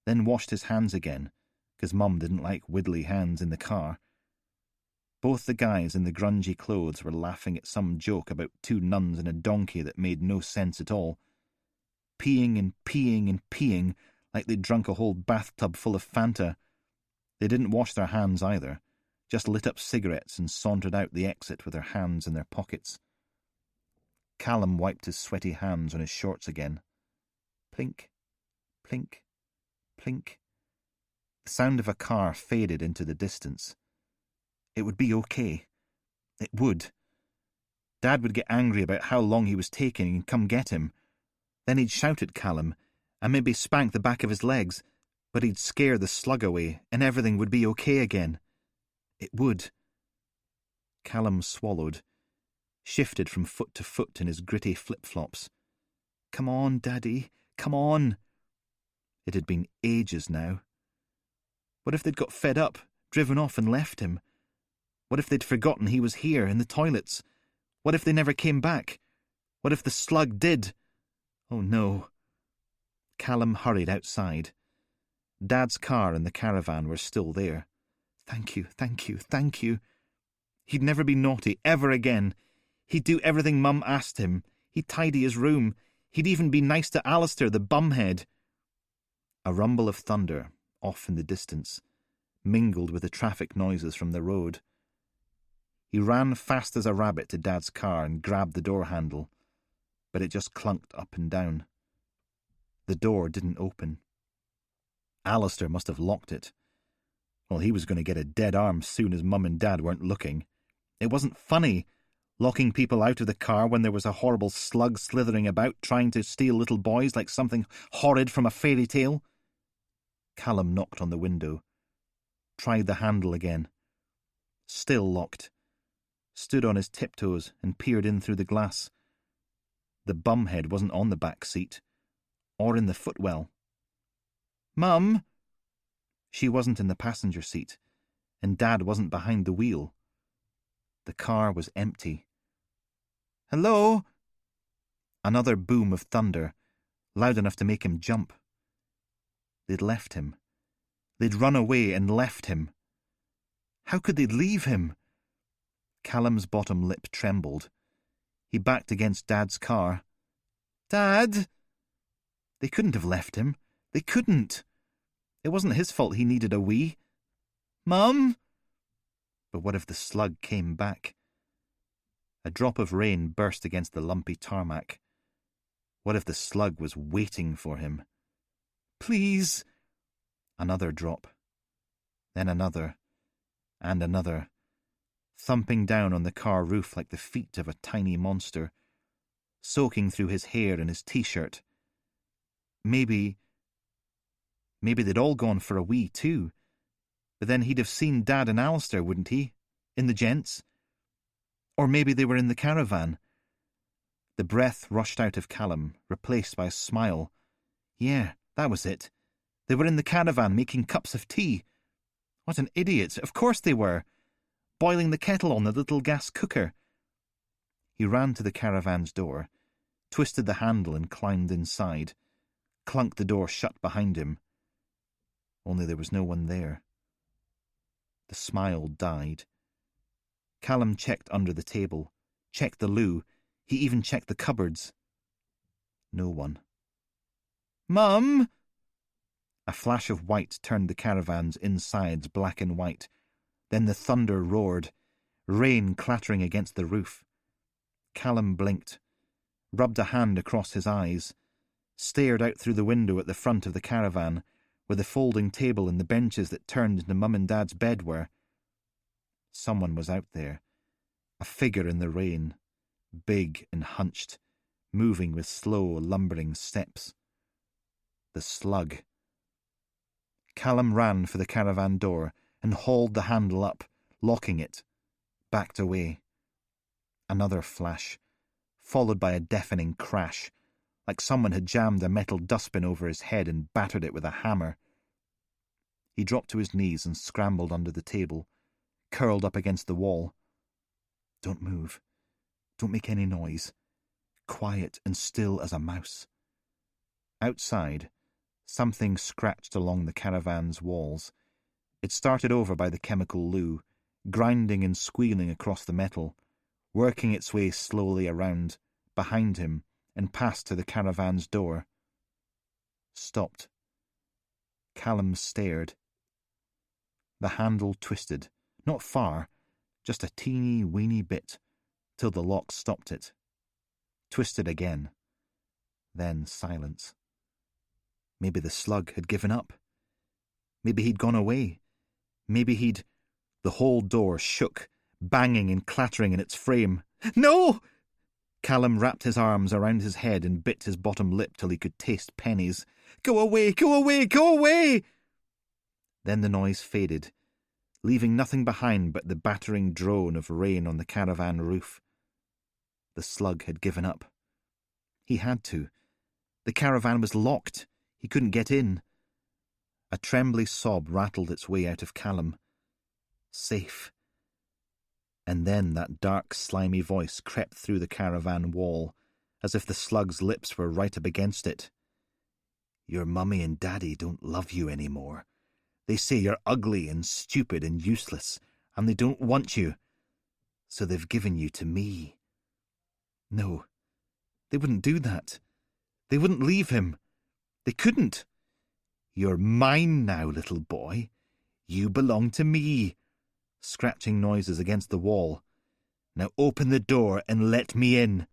then washed his hands again, because Mum didn't like widdly hands in the car. Both the guys in the grungy clothes were laughing at some joke about 2 nuns and a donkey that made no sense at all. Peeing and peeing and peeing like they'd drunk a whole bathtub full of Fanta. They didn't wash their hands either, just lit up cigarettes and sauntered out the exit with their hands in their pockets. Callum wiped his sweaty hands on his shorts again. Plink, plink, plink. The sound of a car faded into the distance. It would be okay. It would. Dad would get angry about how long he was taking and come get him. Then he'd shout at Callum and maybe spank the back of his legs, but he'd scare the slug away and everything would be okay again. It would. Callum swallowed, shifted from foot to foot in his gritty flip-flops. "Come on, Daddy, come on." It had been ages now. What if they'd got fed up, driven off and left him? What if they'd forgotten he was here in the toilets? What if they never came back? What if the slug did? Oh no. Callum hurried outside. Dad's car and the caravan were still there. Thank you, thank you, thank you. He'd never be naughty ever again. He'd do everything Mum asked him. He'd tidy his room. He'd even be nice to Alistair, the bumhead. A rumble of thunder, off in the distance, mingled with the traffic noises from the road. He ran fast as a rabbit to Dad's car and grabbed the door handle, but it just clunked up and down. The door didn't open. Alistair must have locked it. Well, he was going to get a dead arm soon as Mum and Dad weren't looking. It wasn't funny, locking people out of the car when there was a horrible slug slithering about trying to steal little boys like something horrid from a fairy tale. Callum knocked on the window, tried the handle again. Still locked. Stood on his tiptoes and peered in through the glass. The bumhead wasn't on the back seat, or in the footwell. "Mum!" She wasn't in the passenger seat, and Dad wasn't behind the wheel. The car was empty. "Hello?" Another boom of thunder, loud enough to make him jump. They'd left him. They'd run away and left him. How could they leave him? Callum's bottom lip trembled. He backed against Dad's car. "Dad!" They couldn't have left him. They couldn't. It wasn't his fault he needed a wee. "Mum!" But what if the slug came back? A drop of rain burst against the lumpy tarmac. What if the slug was waiting for him? "Please!" Another drop. Then another. And another. Thumping down on the car roof like the feet of a tiny monster, soaking through his hair and his t-shirt. Maybe they'd all gone for a wee too, but then he'd have seen Dad and Alistair, wouldn't he? In the gents. Or maybe they were in the caravan. The breath rushed out of Callum, replaced by a smile. Yeah, that was it. They were in the caravan making cups of tea. What an idiot. Of course they were. Boiling the kettle on the little gas cooker. He ran to the caravan's door, twisted the handle and climbed inside, clunked the door shut behind him. Only there was no one there. The smile died. Callum checked under the table, checked the loo, he even checked the cupboards. No one. "Mum!" A flash of white turned the caravan's insides black and white. Then the thunder roared, rain clattering against the roof. Callum blinked, rubbed a hand across his eyes, stared out through the window at the front of the caravan, where the folding table and the benches that turned into Mum and Dad's bed were. Someone was out there, a figure in the rain, big and hunched, moving with slow, lumbering steps. The slug. Callum ran for the caravan door and hauled the handle up, locking it, backed away. Another flash, followed by a deafening crash, like someone had jammed a metal dustbin over his head and battered it with a hammer. He dropped to his knees and scrambled under the table, curled up against the wall. Don't move. Don't make any noise. Quiet and still as a mouse. Outside, something scratched along the caravan's walls. It started over by the chemical loo, grinding and squealing across the metal, working its way slowly around, behind him, and past to the caravan's door. Stopped. Callum stared. The handle twisted, not far, just a teeny weeny bit, till the lock stopped it. Twisted again. Then silence. Maybe the slug had given up. Maybe he'd gone away. Maybe he'd... The whole door shook, banging and clattering in its frame. "No!" Callum wrapped his arms around his head and bit his bottom lip till he could taste pennies. "Go away! Go away! Go away!" Then the noise faded, leaving nothing behind but the battering drone of rain on the caravan roof. The slug had given up. He had to. The caravan was locked. He couldn't get in. A trembly sob rattled its way out of Callum. Safe. And then that dark, slimy voice crept through the caravan wall, as if the slug's lips were right up against it. "Your mummy and daddy don't love you anymore. They say you're ugly and stupid and useless, and they don't want you. So they've given you to me." No, they wouldn't do that. They wouldn't leave him. They couldn't. "You're mine now, little boy. You belong to me." Scratching noises against the wall. "Now open the door and let me in."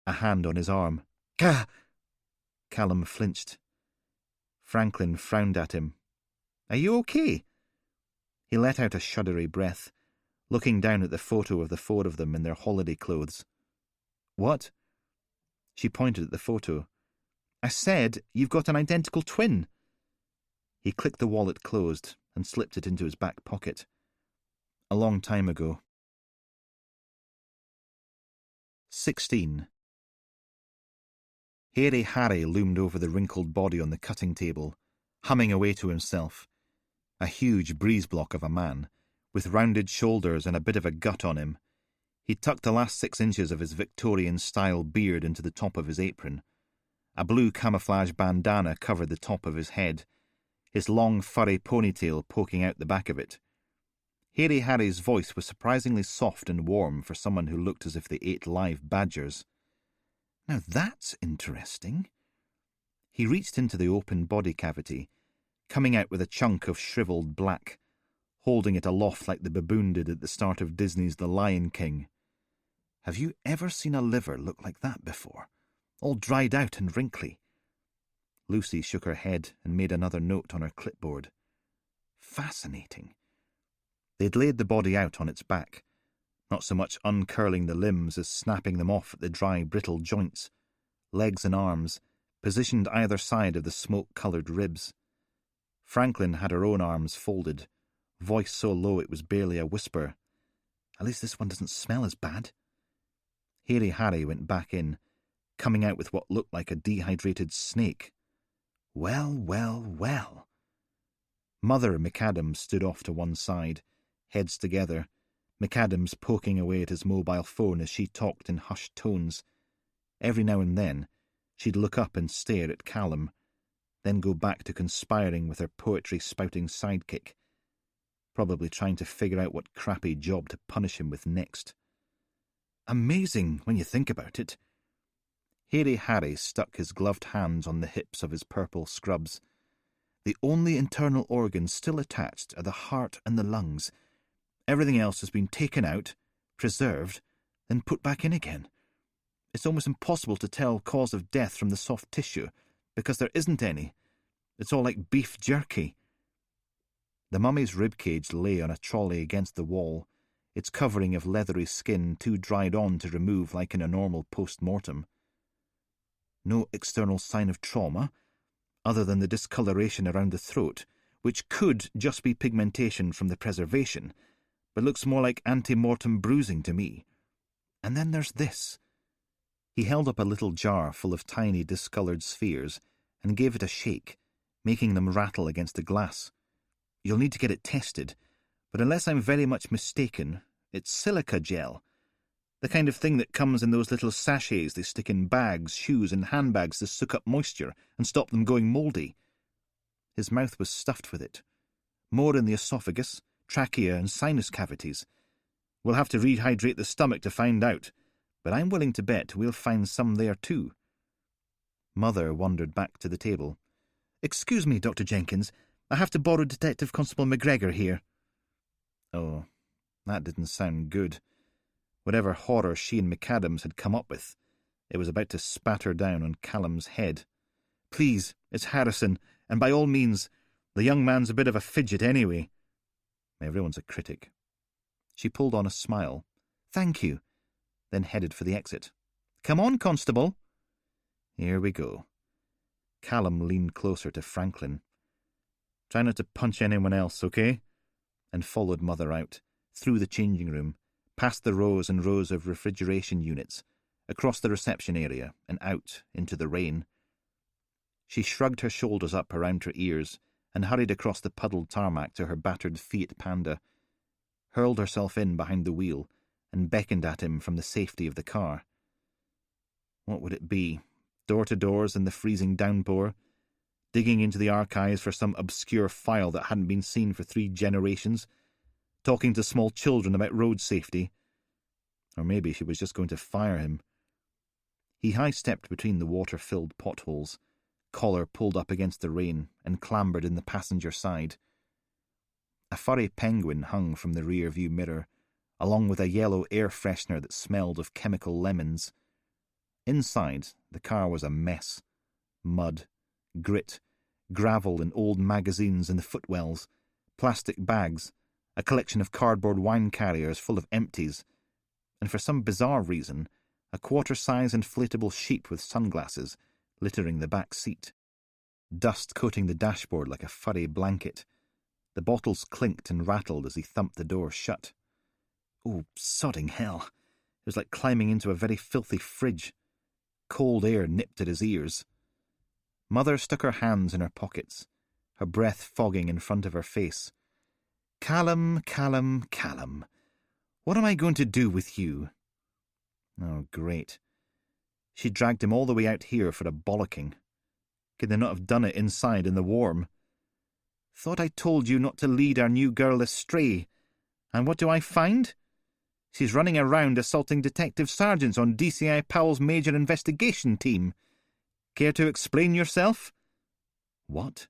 A hand on his arm. "Gah!" Callum flinched. Franklin frowned at him. "Are you okay?" He let out a shuddery breath, looking down at the photo of the four of them in their holiday clothes. "What?" She pointed at the photo. "I said you've got an identical twin." He clicked the wallet closed and slipped it into his back pocket. A long time ago. 16. Hairy Harry loomed over the wrinkled body on the cutting table, humming away to himself. A huge breeze-block of a man, with rounded shoulders and a bit of a gut on him. He tucked the last 6 inches of his Victorian-style beard into the top of his apron. A blue camouflage bandana covered the top of his head, his long furry ponytail poking out the back of it. Hairy Harry's voice was surprisingly soft and warm for someone who looked as if they ate live badgers. "Now that's interesting." He reached into the open body cavity, coming out with a chunk of shriveled black, holding it aloft like the baboon did at the start of Disney's The Lion King. "Have you ever seen a liver look like that before? All dried out and wrinkly?" Lucy shook her head and made another note on her clipboard. Fascinating. They'd laid the body out on its back, not so much uncurling the limbs as snapping them off at the dry, brittle joints, legs and arms, positioned either side of the smoke-coloured ribs. Franklin had her own arms folded, voice so low it was barely a whisper. At least this one doesn't smell as bad. Hairy Harry went back in, coming out with what looked like a dehydrated snake. Well, well, well. Mother and McAdams stood off to one side, heads together, McAdams poking away at his mobile phone as she talked in hushed tones. Every now and then, she'd look up and stare at Callum, then go back to conspiring with her poetry-spouting sidekick, probably trying to figure out what crappy job to punish him with next. Amazing when you think about it. Hairy Harry stuck his gloved hands on the hips of his purple scrubs. The only internal organs still attached are the heart and the lungs. Everything else has been taken out, preserved, then put back in again. It's almost impossible to tell cause of death from the soft tissue, because there isn't any. It's all like beef jerky. The mummy's ribcage lay on a trolley against the wall, its covering of leathery skin too dried on to remove like in a normal post-mortem. No external sign of trauma, other than the discoloration around the throat, which could just be pigmentation from the preservation, but looks more like ante-mortem bruising to me. And then there's this. He held up a little jar full of tiny discoloured spheres and gave it a shake, making them rattle against the glass. You'll need to get it tested, but unless I'm very much mistaken, it's silica gel. The kind of thing that comes in those little sachets they stick in bags, shoes and handbags to soak up moisture and stop them going mouldy. His mouth was stuffed with it. More in the esophagus, trachea and sinus cavities. We'll have to rehydrate the stomach to find out, but I'm willing to bet we'll find some there too. Mother wandered back to the table. Excuse me, Dr. Jenkins, I have to borrow Detective Constable McGregor here. Oh, that didn't sound good. Whatever horror she and McAdams had come up with, it was about to spatter down on Callum's head. Please, it's Harrison, and by all means, the young man's a bit of a fidget anyway. Everyone's a critic. She pulled on a smile. Thank you, then headed for the exit. Come on, Constable. Here we go. Callum leaned closer to Franklin. Try not to punch anyone else, okay? And followed Mother out, through the changing room, past the rows and rows of refrigeration units, across the reception area, and out into the rain. She shrugged her shoulders up around her ears and hurried across the puddled tarmac to her battered Fiat Panda, hurled herself in behind the wheel, and beckoned at him from the safety of the car. What would it be? Door-to-doors in the freezing downpour, digging into the archives for some obscure file that hadn't been seen for 3 generations, talking to small children about road safety. Or maybe she was just going to fire him. He high-stepped between the water-filled potholes, collar pulled up against the rain, and clambered in the passenger side. A furry penguin hung from the rear-view mirror, along with a yellow air freshener that smelled of chemical lemons. Inside, the car was a mess. Mud, grit, gravel and old magazines in the footwells, plastic bags, a collection of cardboard wine carriers full of empties, and for some bizarre reason, a quarter-size inflatable sheep with sunglasses littering the back seat. Dust coating the dashboard like a furry blanket. The bottles clinked and rattled as he thumped the door shut. Oh, sodding hell. It was like climbing into a very filthy fridge. Cold air nipped at his ears. Mother stuck her hands in her pockets, her breath fogging in front of her face. Callum, Callum, Callum. What am I going to do with you? Oh, great. She dragged him all the way out here for a bollocking. Could they not have done it inside in the warm? Thought I told you not to lead our new girl astray. And what do I find? She's running around assaulting detective sergeants on DCI Powell's major investigation team. Care to explain yourself? What?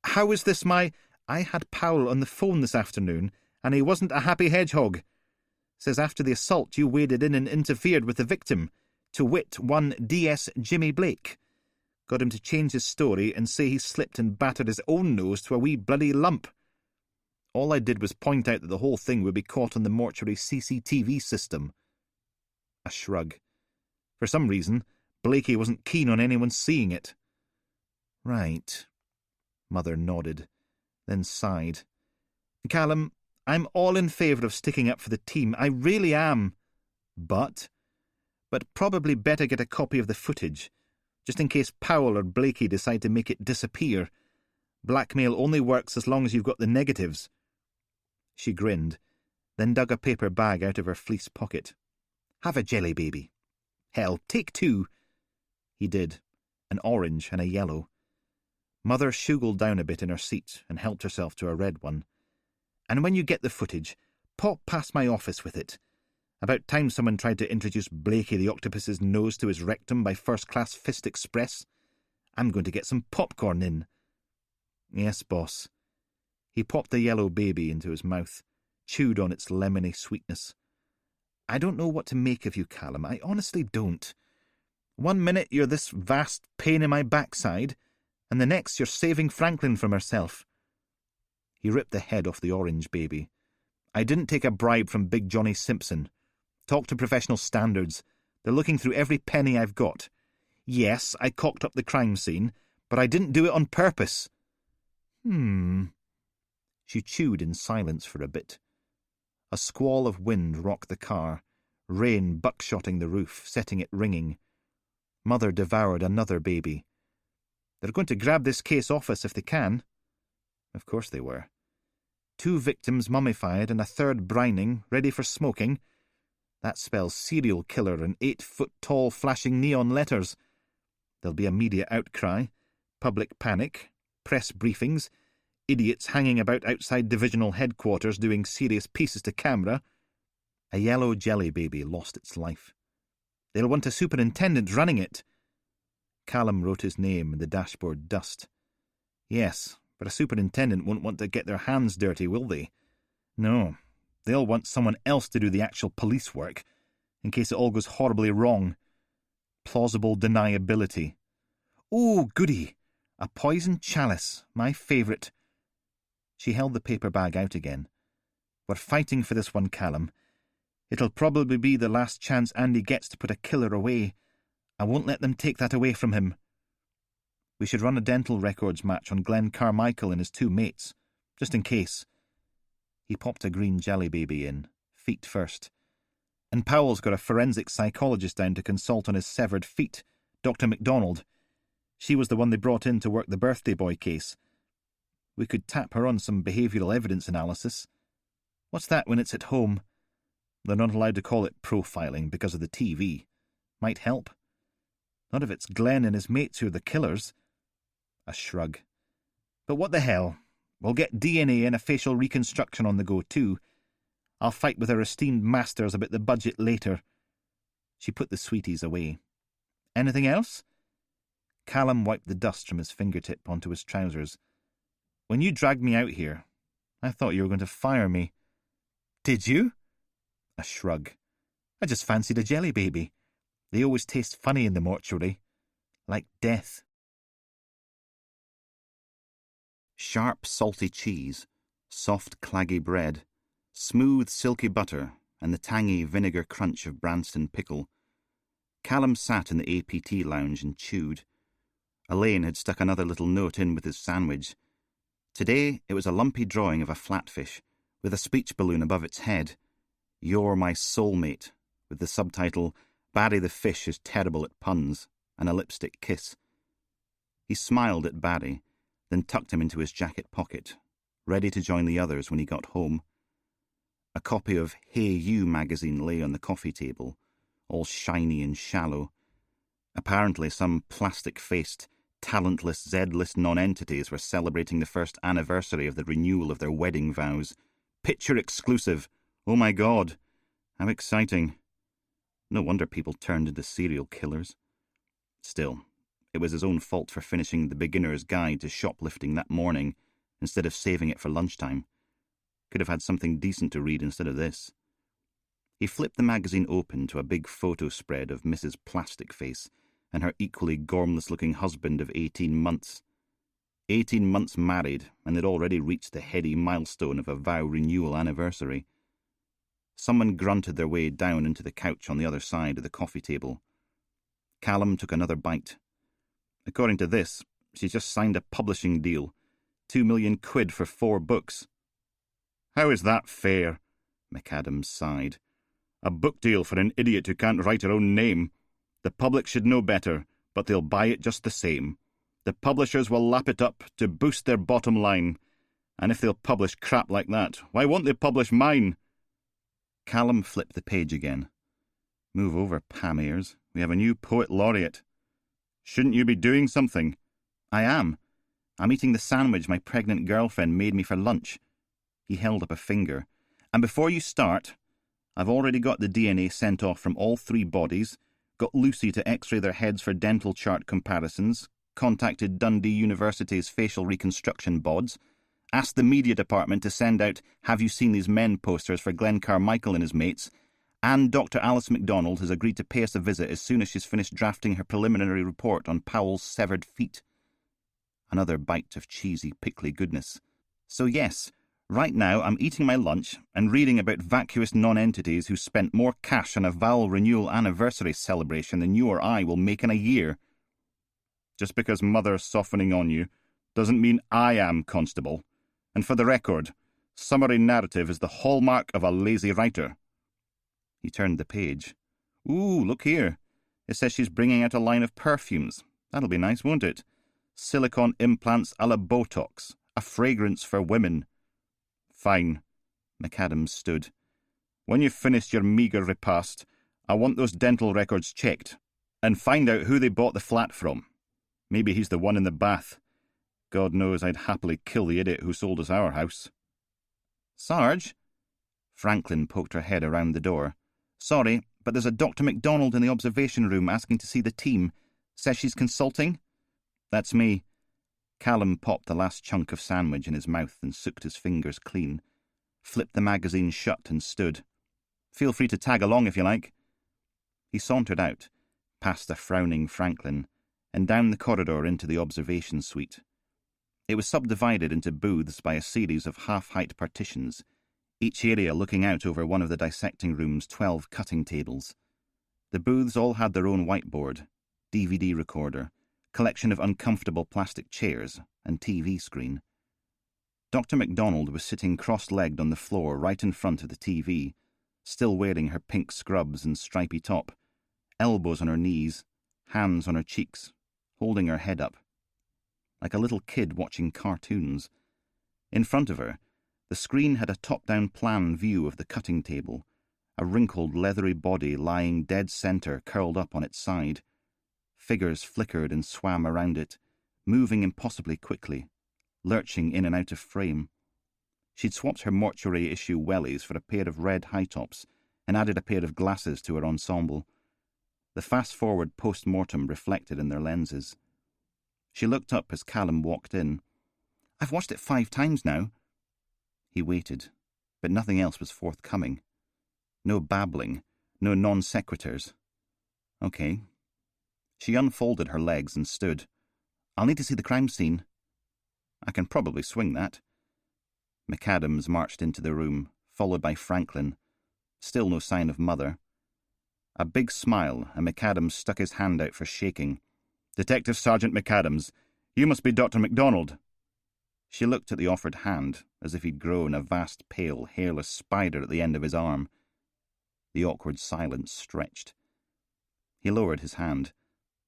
How is this I had Powell on the phone this afternoon, and he wasn't a happy hedgehog. Says after the assault you waded in and interfered with the victim, to wit, one DS Jimmy Blake. Got him to change his story and say he slipped and battered his own nose to a wee bloody lump. All I did was point out that the whole thing would be caught on the mortuary CCTV system. A shrug. For some reason, Blakey wasn't keen on anyone seeing it. Right. Mother nodded, then sighed. Callum, I'm all in favour of sticking up for the team. I really am. But probably better get a copy of the footage, just in case Powell or Blakey decide to make it disappear. Blackmail only works as long as you've got the negatives. She grinned, then dug a paper bag out of her fleece pocket. Have a jelly baby. Hell, take 2. He did, an orange and a yellow. Mother shuggled down a bit in her seat and helped herself to a red one. And when you get the footage, pop past my office with it. About time someone tried to introduce Blakey the octopus's nose to his rectum by first-class Fist Express. I'm going to get some popcorn in. Yes, boss. He popped the yellow baby into his mouth, chewed on its lemony sweetness. I don't know what to make of you, Callum. I honestly don't. One minute you're this vast pain in my backside, and the next you're saving Franklin from herself. He ripped the head off the orange baby. I didn't take a bribe from Big Johnny Simpson. Talk to professional standards. They're looking through every penny I've got. Yes, I cocked up the crime scene, but I didn't do it on purpose. She chewed in silence for a bit. A squall of wind rocked the car, rain buckshotting the roof, setting it ringing. Mother devoured another baby. They're going to grab this case off us if they can. Of course they were. 2 victims mummified and a third brining, ready for smoking. That spells serial killer in 8-foot-tall flashing neon letters. There'll be a media outcry, public panic, press briefings, idiots hanging about outside divisional headquarters doing serious pieces to camera. A yellow jelly baby lost its life. They'll want a superintendent running it. Callum wrote his name in the dashboard dust. Yes, but a superintendent won't want to get their hands dirty, will they? No, they'll want someone else to do the actual police work, in case it all goes horribly wrong. Plausible deniability. Oh, goody! A poisoned chalice, my favourite. She held the paper bag out again. We're fighting for this one, Callum. It'll probably be the last chance Andy gets to put a killer away. I won't let them take that away from him. We should run a dental records match on Glenn Carmichael and his 2 mates, just in case. He popped a green jelly baby in, feet first. And Powell's got a forensic psychologist down to consult on his severed feet, Dr. MacDonald. She was the one they brought in to work the birthday boy case. We could tap her on some behavioural evidence analysis. What's that when it's at home? They're not allowed to call it profiling because of the TV. Might help. Not if it's Glenn and his mates who are the killers. A shrug. But what the hell? We'll get DNA and a facial reconstruction on the go too. I'll fight with our esteemed masters about the budget later. She put the sweeties away. Anything else? Callum wiped the dust from his fingertip onto his trousers. When you dragged me out here, I thought you were going to fire me. Did you? A shrug. I just fancied a jelly baby. They always taste funny in the mortuary. Like death. Sharp, salty cheese, soft, claggy bread, smooth, silky butter, and the tangy vinegar crunch of Branston pickle. Callum sat in the APT lounge and chewed. Elaine had stuck another little note in with his sandwich. Today it was a lumpy drawing of a flatfish, with a speech balloon above its head. You're my soulmate, with the subtitle, Barry the Fish is terrible at puns, and a lipstick kiss. He smiled at Barry, then tucked him into his jacket pocket, ready to join the others when he got home. A copy of Hey You magazine lay on the coffee table, all shiny and shallow. Apparently some plastic-faced, talentless Z-list nonentities were celebrating the first anniversary of the renewal of their wedding vows. Picture exclusive! Oh my God! How exciting! No wonder people turned into serial killers. Still, it was his own fault for finishing the beginner's guide to shoplifting that morning instead of saving it for lunchtime. Could have had something decent to read instead of this. He flipped the magazine open to a big photo spread of Mrs. Plasticface and her equally gormless-looking husband of 18 months. 18 months married, and they'd already reached the heady milestone of a vow renewal anniversary. Someone grunted their way down into the couch on the other side of the coffee table. Callum took another bite. According to this, she's just signed a publishing deal. 2 million quid for 4 books. How is that fair? McAdams sighed. A book deal for an idiot who can't write her own name. The public should know better, but they'll buy it just the same. The publishers will lap it up to boost their bottom line. And if they'll publish crap like that, why won't they publish mine? Callum flipped the page again. Move over, Pam Ayres. We have a new poet laureate. Shouldn't you be doing something? I am. I'm eating the sandwich my pregnant girlfriend made me for lunch. He held up a finger. And before you start, I've already got the DNA sent off from all 3 bodies, got Lucy to x-ray their heads for dental chart comparisons, contacted Dundee University's facial reconstruction bods, asked the media department to send out "Have you seen these men" posters for Glenn Carmichael and his mates, and Dr. Alice MacDonald has agreed to pay us a visit as soon as she's finished drafting her preliminary report on Powell's severed feet. Another bite of cheesy, pickly goodness. So yes, right now I'm eating my lunch and reading about vacuous non-entities who spent more cash on a vowel renewal anniversary celebration than you or I will make in a year. Just because Mother's softening on you doesn't mean I am, Constable. And for the record, summary narrative is the hallmark of a lazy writer. He turned the page. Ooh, look here. It says she's bringing out a line of perfumes. That'll be nice, won't it? Silicone implants a la Botox. A fragrance for women. Fine. McAdams stood. When you've finished your meagre repast, I want those dental records checked. And find out who they bought the flat from. Maybe he's the one in the bath. God knows I'd happily kill the idiot who sold us our house. Sarge? Franklin poked her head around the door. Sorry, but there's a Dr. MacDonald in the observation room asking to see the team. Says she's consulting? That's me. Callum popped the last chunk of sandwich in his mouth and sucked his fingers clean, flipped the magazine shut and stood. Feel free to tag along if you like. He sauntered out, past a frowning Franklin, and down the corridor into the observation suite. It was subdivided into booths by a series of half-height partitions, each area looking out over one of the dissecting room's 12 cutting tables. The booths all had their own whiteboard, DVD recorder, collection of uncomfortable plastic chairs, and TV screen. Dr. MacDonald was sitting cross-legged on the floor right in front of the TV, still wearing her pink scrubs and stripy top, elbows on her knees, hands on her cheeks, holding her head up. Like a little kid watching cartoons. In front of her, the screen had a top-down plan view of the cutting table, a wrinkled, leathery body lying dead center curled up on its side. Figures flickered and swam around it, moving impossibly quickly, lurching in and out of frame. She'd swapped her mortuary-issue wellies for a pair of red high-tops and added a pair of glasses to her ensemble. The fast-forward post-mortem reflected in their lenses. She looked up as Callum walked in. I've watched it 5 times now. He waited, but nothing else was forthcoming. No babbling, no non sequiturs. Okay. She unfolded her legs and stood. I'll need to see the crime scene. I can probably swing that. McAdams marched into the room, followed by Franklin. Still no sign of Mother. A big smile, and McAdams stuck his hand out for shaking. Detective Sergeant McAdams, you must be Dr. MacDonald. She looked at the offered hand, as if he'd grown a vast, pale, hairless spider at the end of his arm. The awkward silence stretched. He lowered his hand,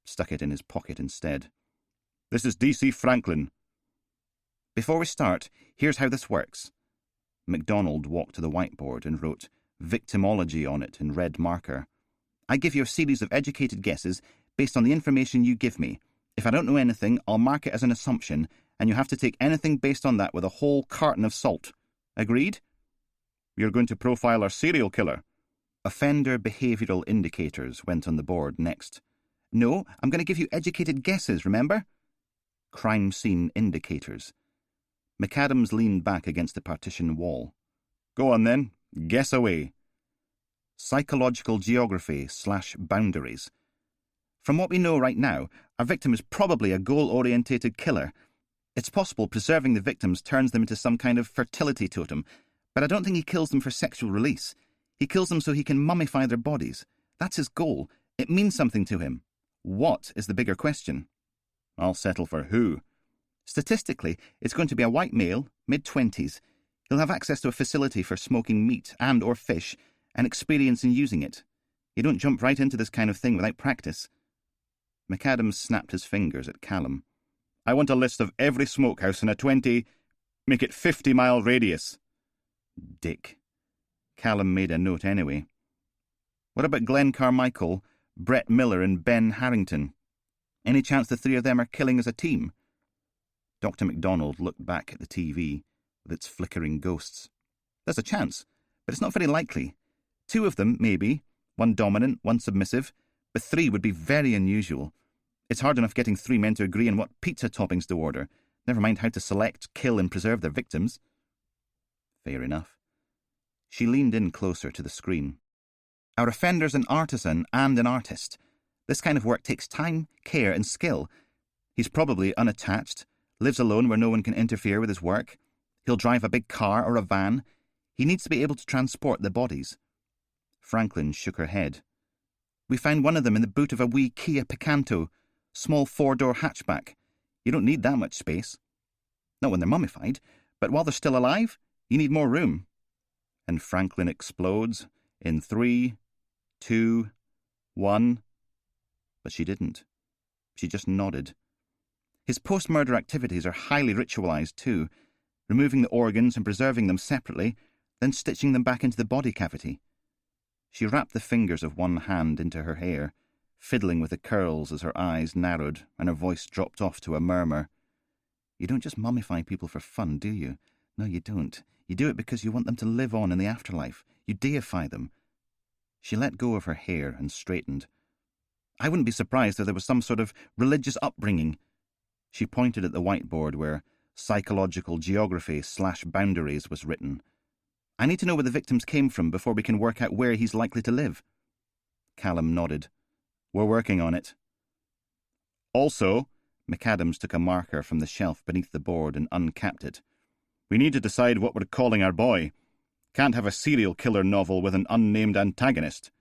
stuck it in his pocket instead. This is D.C. Franklin. Before we start, here's how this works. MacDonald walked to the whiteboard and wrote victimology on it in red marker. I give you a series of educated guesses based on the information you give me. If I don't know anything, I'll mark it as an assumption, and you have to take anything based on that with a whole carton of salt. Agreed? You're going to profile our serial killer. Offender behavioural indicators went on the board next. No, I'm going to give you educated guesses, remember? Crime scene indicators. McAdams leaned back against the partition wall. Go on then, guess away. Psychological geography / boundaries. From what we know right now, our victim is probably a goal-orientated killer. It's possible preserving the victims turns them into some kind of fertility totem, but I don't think he kills them for sexual release. He kills them so he can mummify their bodies. That's his goal. It means something to him. What is the bigger question? I'll settle for who. Statistically, it's going to be a white male, mid-20s. He'll have access to a facility for smoking meat and or fish and experience in using it. You don't jump right into this kind of thing without practice. McAdams snapped his fingers at Callum. I want a list of every smokehouse in a make it 50-mile radius. Dick. Callum made a note anyway. What about Glenn Carmichael, Brett Miller and Ben Harrington? Any chance the three of them are killing as a team? Dr. MacDonald looked back at the TV with its flickering ghosts. There's a chance, but it's not very likely. 2 of them, maybe. 1 dominant, 1 submissive. But 3 would be very unusual. It's hard enough getting 3 men to agree on what pizza toppings to order, never mind how to select, kill and preserve their victims. Fair enough. She leaned in closer to the screen. Our offender's an artisan and an artist. This kind of work takes time, care and skill. He's probably unattached, lives alone where no one can interfere with his work. He'll drive a big car or a van. He needs to be able to transport the bodies. Franklin shook her head. We found one of them in the boot of a wee Kia Picanto, small 4-door hatchback. You don't need that much space. Not when they're mummified, but while they're still alive, you need more room. And Franklin explodes in 3, 2, 1. But she didn't. She just nodded. His post-murder activities are highly ritualized too, removing the organs and preserving them separately, then stitching them back into the body cavity. She wrapped the fingers of one hand into her hair, fiddling with the curls as her eyes narrowed and her voice dropped off to a murmur. You don't just mummify people for fun, do you? No, you don't. You do it because you want them to live on in the afterlife. You deify them. She let go of her hair and straightened. I wouldn't be surprised if there was some sort of religious upbringing. She pointed at the whiteboard where psychological geography/boundaries was written. I need to know where the victims came from before we can work out where he's likely to live. Callum nodded. We're working on it. Also, McAdams took a marker from the shelf beneath the board and uncapped it. We need to decide what we're calling our boy. Can't have a serial killer novel with an unnamed antagonist.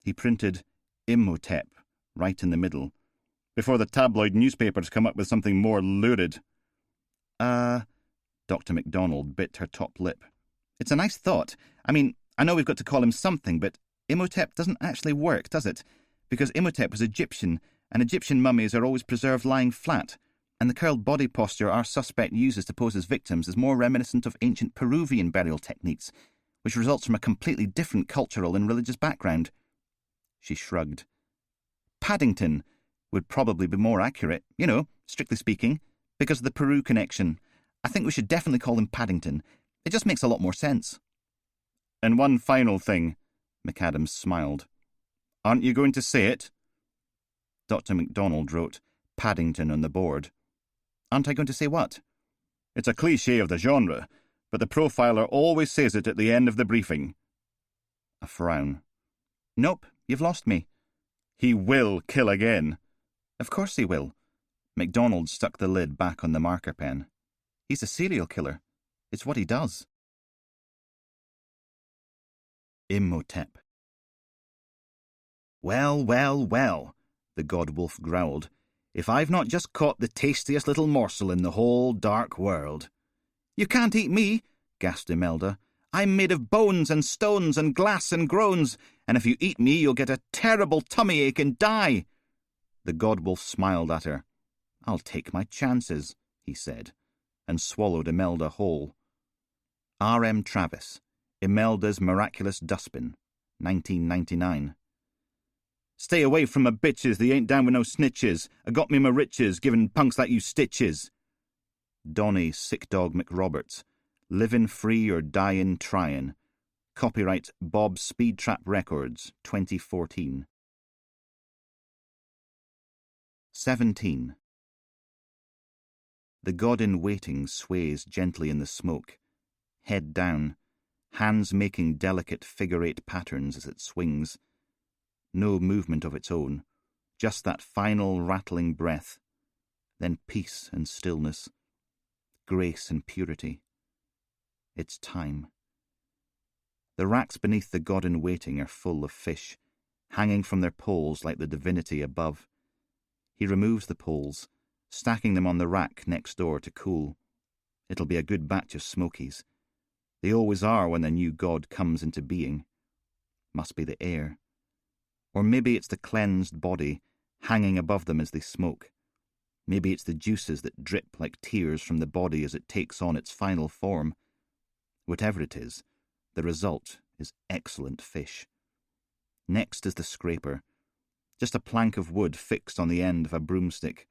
He printed Imhotep right in the middle, before the tabloid newspapers come up with something more lurid. Dr. MacDonald bit her top lip. It's a nice thought. I mean, I know we've got to call him something, but Imhotep doesn't actually work, does it? Because Imhotep was Egyptian, and Egyptian mummies are always preserved lying flat, and the curled body posture our suspect uses to pose as victims is more reminiscent of ancient Peruvian burial techniques, which results from a completely different cultural and religious background. She shrugged. Paddington would probably be more accurate, strictly speaking, because of the Peru connection. I think we should definitely call him Paddington. It just makes a lot more sense. And one final thing, McAdams smiled. Aren't you going to say it? Dr. MacDonald wrote Paddington on the board. Aren't I going to say what? It's a cliché of the genre, but the profiler always says it at the end of the briefing. A frown. Nope, you've lost me. He will kill again. Of course he will. MacDonald stuck the lid back on the marker pen. He's a serial killer. It's what he does. Imhotep. Well, well, well, the God-wolf growled. If I've not just caught the tastiest little morsel in the whole dark world. You can't eat me, gasped Imelda. I'm made of bones and stones and glass and groans, and if you eat me you'll get a terrible tummy ache and die. The God-wolf smiled at her. I'll take my chances, he said, and swallowed Imelda whole. R.M. Travis, Imelda's Miraculous Dustbin, 1999. Stay away from my bitches, they ain't down with no snitches. I got me my riches, giving punks like you stitches. Donny Sick Dog McRoberts, Livin' Free or Dyin' Tryin'. Copyright Bob Speed Trap Records, 2014. 17. The god-in-waiting sways gently in the smoke, head down, hands making delicate figure-8 patterns as it swings. No movement of its own, just that final rattling breath, then peace and stillness, grace and purity. It's time. The racks beneath the god-in-waiting are full of fish, hanging from their poles like the divinity above. He removes the poles, stacking them on the rack next door to cool. It'll be a good batch of smokies. They always are when the new god comes into being. Must be the air. Or maybe it's the cleansed body hanging above them as they smoke. Maybe it's the juices that drip like tears from the body as it takes on its final form. Whatever it is, the result is excellent fish. Next is the scraper, just a plank of wood fixed on the end of a broomstick.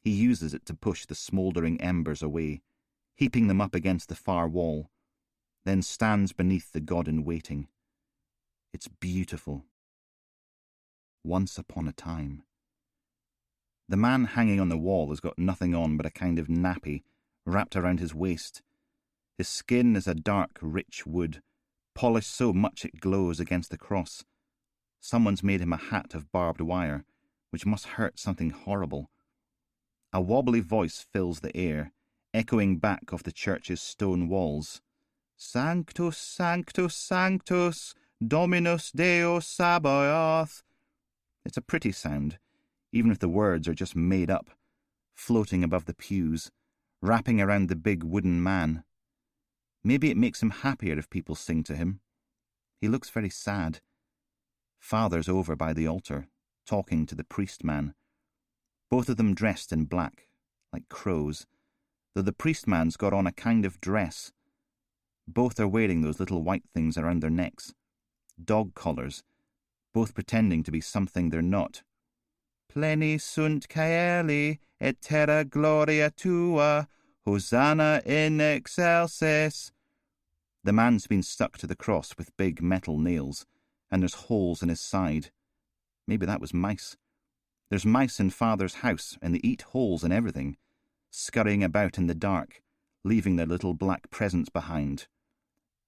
He uses it to push the smouldering embers away, heaping them up against the far wall, then stands beneath the god in waiting. It's beautiful. Once upon a time. The man hanging on the wall has got nothing on but a kind of nappy wrapped around his waist. His skin is a dark, rich wood, polished so much it glows against the cross. Someone's made him a hat of barbed wire, which must hurt something horrible. A wobbly voice fills the air, echoing back off the church's stone walls. Sanctus, Sanctus, Sanctus, Dominus Deus Sabaoth. It's a pretty sound, even if the words are just made up, floating above the pews, wrapping around the big wooden man. Maybe it makes him happier if people sing to him. He looks very sad. Father's over by the altar, talking to the priest man. Both of them dressed in black, like crows, though the priest man's got on a kind of dress. Both are wearing those little white things around their necks, dog collars, both pretending to be something they're not. Pleni sunt caeli, et terra gloria tua, Hosanna in excelsis. The man's been stuck to the cross with big metal nails, and there's holes in his side. Maybe that was mice. There's mice in Father's house, and they eat holes in everything, scurrying about in the dark, leaving their little black presents behind.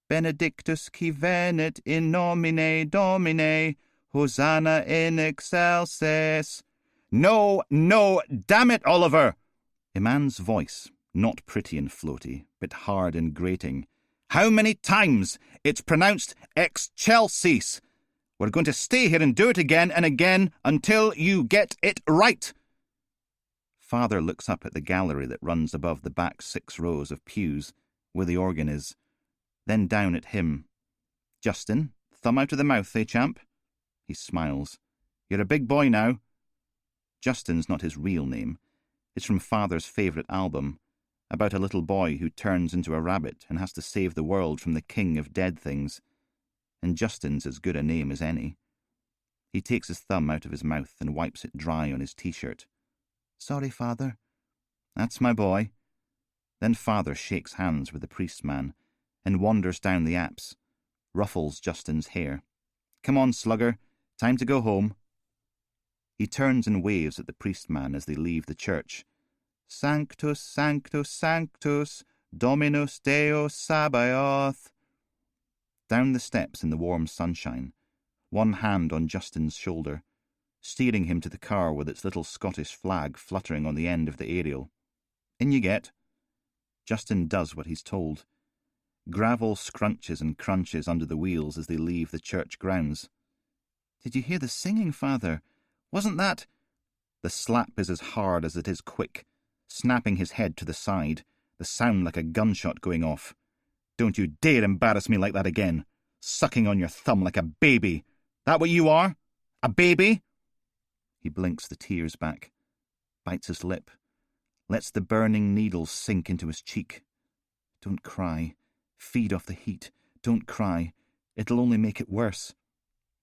Benedictus qui venit in nomine Domine, Hosanna in excelsis. No, no, damn it, Oliver! A man's voice, not pretty and floaty, but hard and grating. How many times? It's pronounced excelsis. We're going to stay here and do it again and again until you get it right. Father looks up at the gallery that runs above the back 6 rows of pews, where the organ is, then down at him. Justin, thumb out of the mouth, champ? He smiles. You're a big boy now. Justin's not his real name. It's from Father's favourite album, about a little boy who turns into a rabbit and has to save the world from the king of dead things. And Justin's as good a name as any. He takes his thumb out of his mouth and wipes it dry on his t-shirt. Sorry, Father. That's my boy. Then Father shakes hands with the priest man and wanders down the apse, ruffles Justin's hair. Come on, slugger. Time to go home. He turns and waves at the priest man as they leave the church. Sanctus, Sanctus, Sanctus, Dominus Deus Sabaoth. Down the steps in the warm sunshine, one hand on Justin's shoulder, steering him to the car with its little Scottish flag fluttering on the end of the aerial. In you get. Justin does what he's told. Gravel scrunches and crunches under the wheels as they leave the church grounds. Did you hear the singing, Father? Wasn't that... The slap is as hard as it is quick, snapping his head to the side, the sound like a gunshot going off. Don't you dare embarrass me like that again, sucking on your thumb like a baby. That what you are? A baby? He blinks the tears back, bites his lip, lets the burning needles sink into his cheek. Don't cry. Feed off the heat. Don't cry. It'll only make it worse.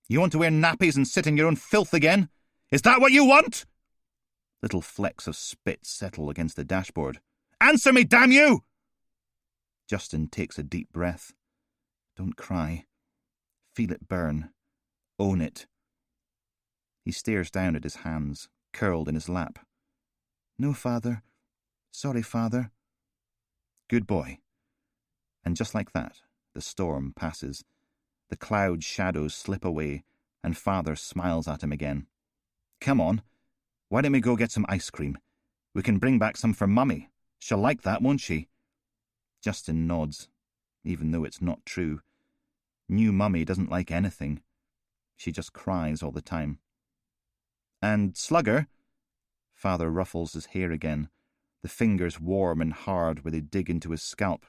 You want to wear nappies and sit in your own filth again? Is that what you want? Little flecks of spit settle against the dashboard. Answer me, damn you! Justin takes a deep breath. Don't cry. Feel it burn. Own it. He stares down at his hands, curled in his lap. No, Father. Sorry, Father. Good boy. And just like that, the storm passes. The cloud shadows slip away, and Father smiles at him again. Come on. Why don't we go get some ice cream? We can bring back some for Mummy. She'll like that, won't she? Justin nods, even though it's not true. New Mummy doesn't like anything. She just cries all the time. And Slugger? Father ruffles his hair again, the fingers warm and hard where they dig into his scalp.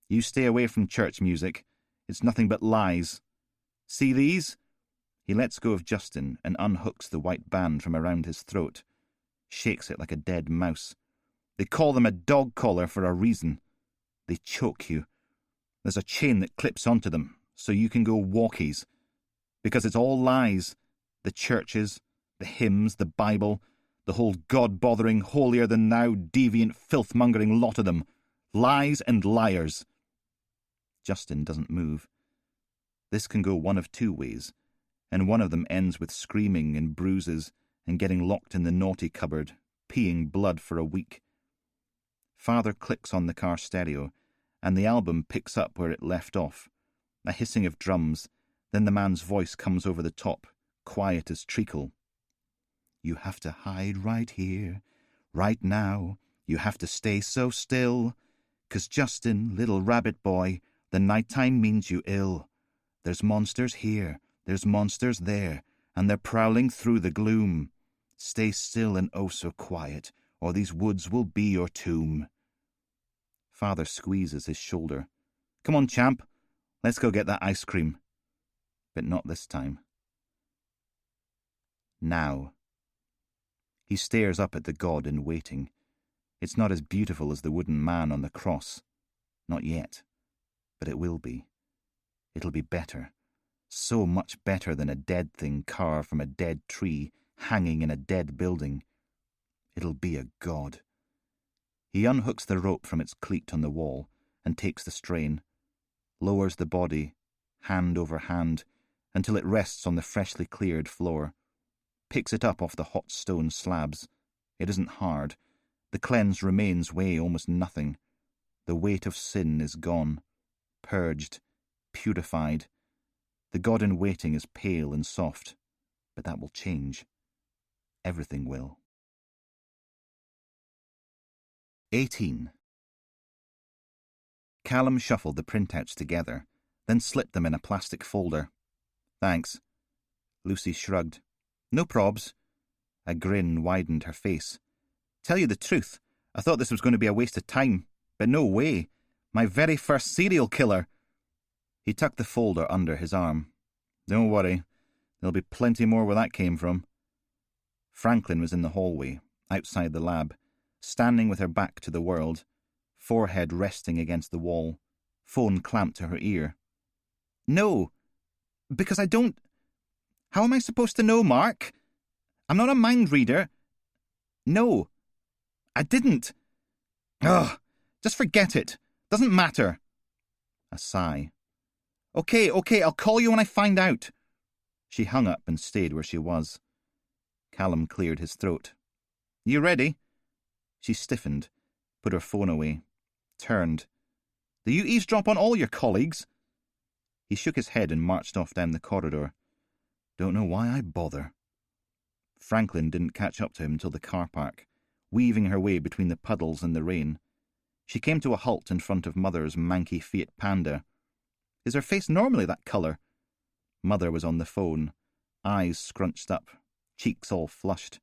You stay away from church music. It's nothing but lies. See these? He lets go of Justin and unhooks the white band from around his throat, shakes it like a dead mouse. They call them a dog collar for a reason. They choke you. There's a chain that clips onto them, so you can go walkies. Because it's all lies. The churches, the hymns, the Bible, the whole God-bothering, holier-than-thou, deviant, filth-mongering lot of them. Lies and liars. Justin doesn't move. This can go one of two ways, and one of them ends with screaming and bruises and getting locked in the naughty cupboard, peeing blood for a week. Father clicks on the car stereo, and the album picks up where it left off. A hissing of drums, then the man's voice comes over the top, quiet as treacle. You have to hide right here, right now. You have to stay so still. 'Cause Justin, little rabbit boy, the nighttime means you ill. There's monsters here, there's monsters there, and they're prowling through the gloom. Stay still and oh so quiet, or these woods will be your tomb. Father squeezes his shoulder. Come on, champ, let's go get that ice cream. But not this time. Now. He stares up at the god in waiting. It's not as beautiful as the wooden man on the cross. Not yet. But it will be. It'll be better. So much better than a dead thing carved from a dead tree, hanging in a dead building. It'll be a god. He unhooks the rope from its cleat on the wall and takes the strain, lowers the body, hand over hand, until it rests on the freshly cleared floor, picks it up off the hot stone slabs. It isn't hard. The cleanse remains weigh almost nothing. The weight of sin is gone, purged, purified. The god in waiting is pale and soft, but that will change. Everything will. 18. Callum shuffled the printouts together, then slipped them in a plastic folder. Thanks. Lucy shrugged. No probs. A grin widened her face. Tell you the truth, I thought this was going to be a waste of time, but no way. My very first serial killer. He tucked the folder under his arm. Don't worry, there'll be plenty more where that came from. Franklin was in the hallway, outside the lab, standing with her back to the world, forehead resting against the wall, phone clamped to her ear. No, because I don't... How am I supposed to know, Mark? I'm not a mind reader. No, I didn't. Ugh, just forget it. Doesn't matter. A sigh. Okay, I'll call you when I find out. She hung up and stayed where she was. Callum cleared his throat. You ready? She stiffened, put her phone away, turned. Do you eavesdrop on all your colleagues? He shook his head and marched off down the corridor. Don't know why I bother. Franklin didn't catch up to him till the car park, weaving her way between the puddles and the rain. She came to a halt in front of Mother's manky Fiat Panda. Is her face normally that colour? Mother was on the phone, eyes scrunched up, cheeks all flushed.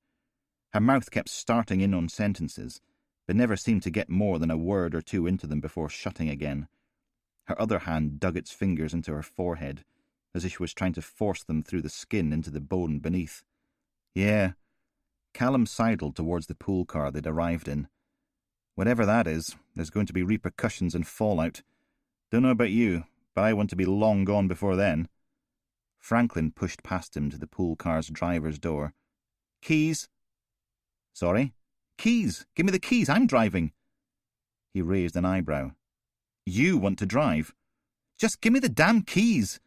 Her mouth kept starting in on sentences, but never seemed to get more than a word or two into them before shutting again. Her other hand dug its fingers into her forehead, as if she was trying to force them through the skin into the bone beneath. Yeah. Callum sidled towards the pool car they'd arrived in. Whatever that is, there's going to be repercussions and fallout. Don't know about you, but I want to be long gone before then. Franklin pushed past him to the pool car's driver's door. Keys? Sorry? Keys! Give me the keys, I'm driving. He raised an eyebrow. You want to drive? Just give me the damn keys.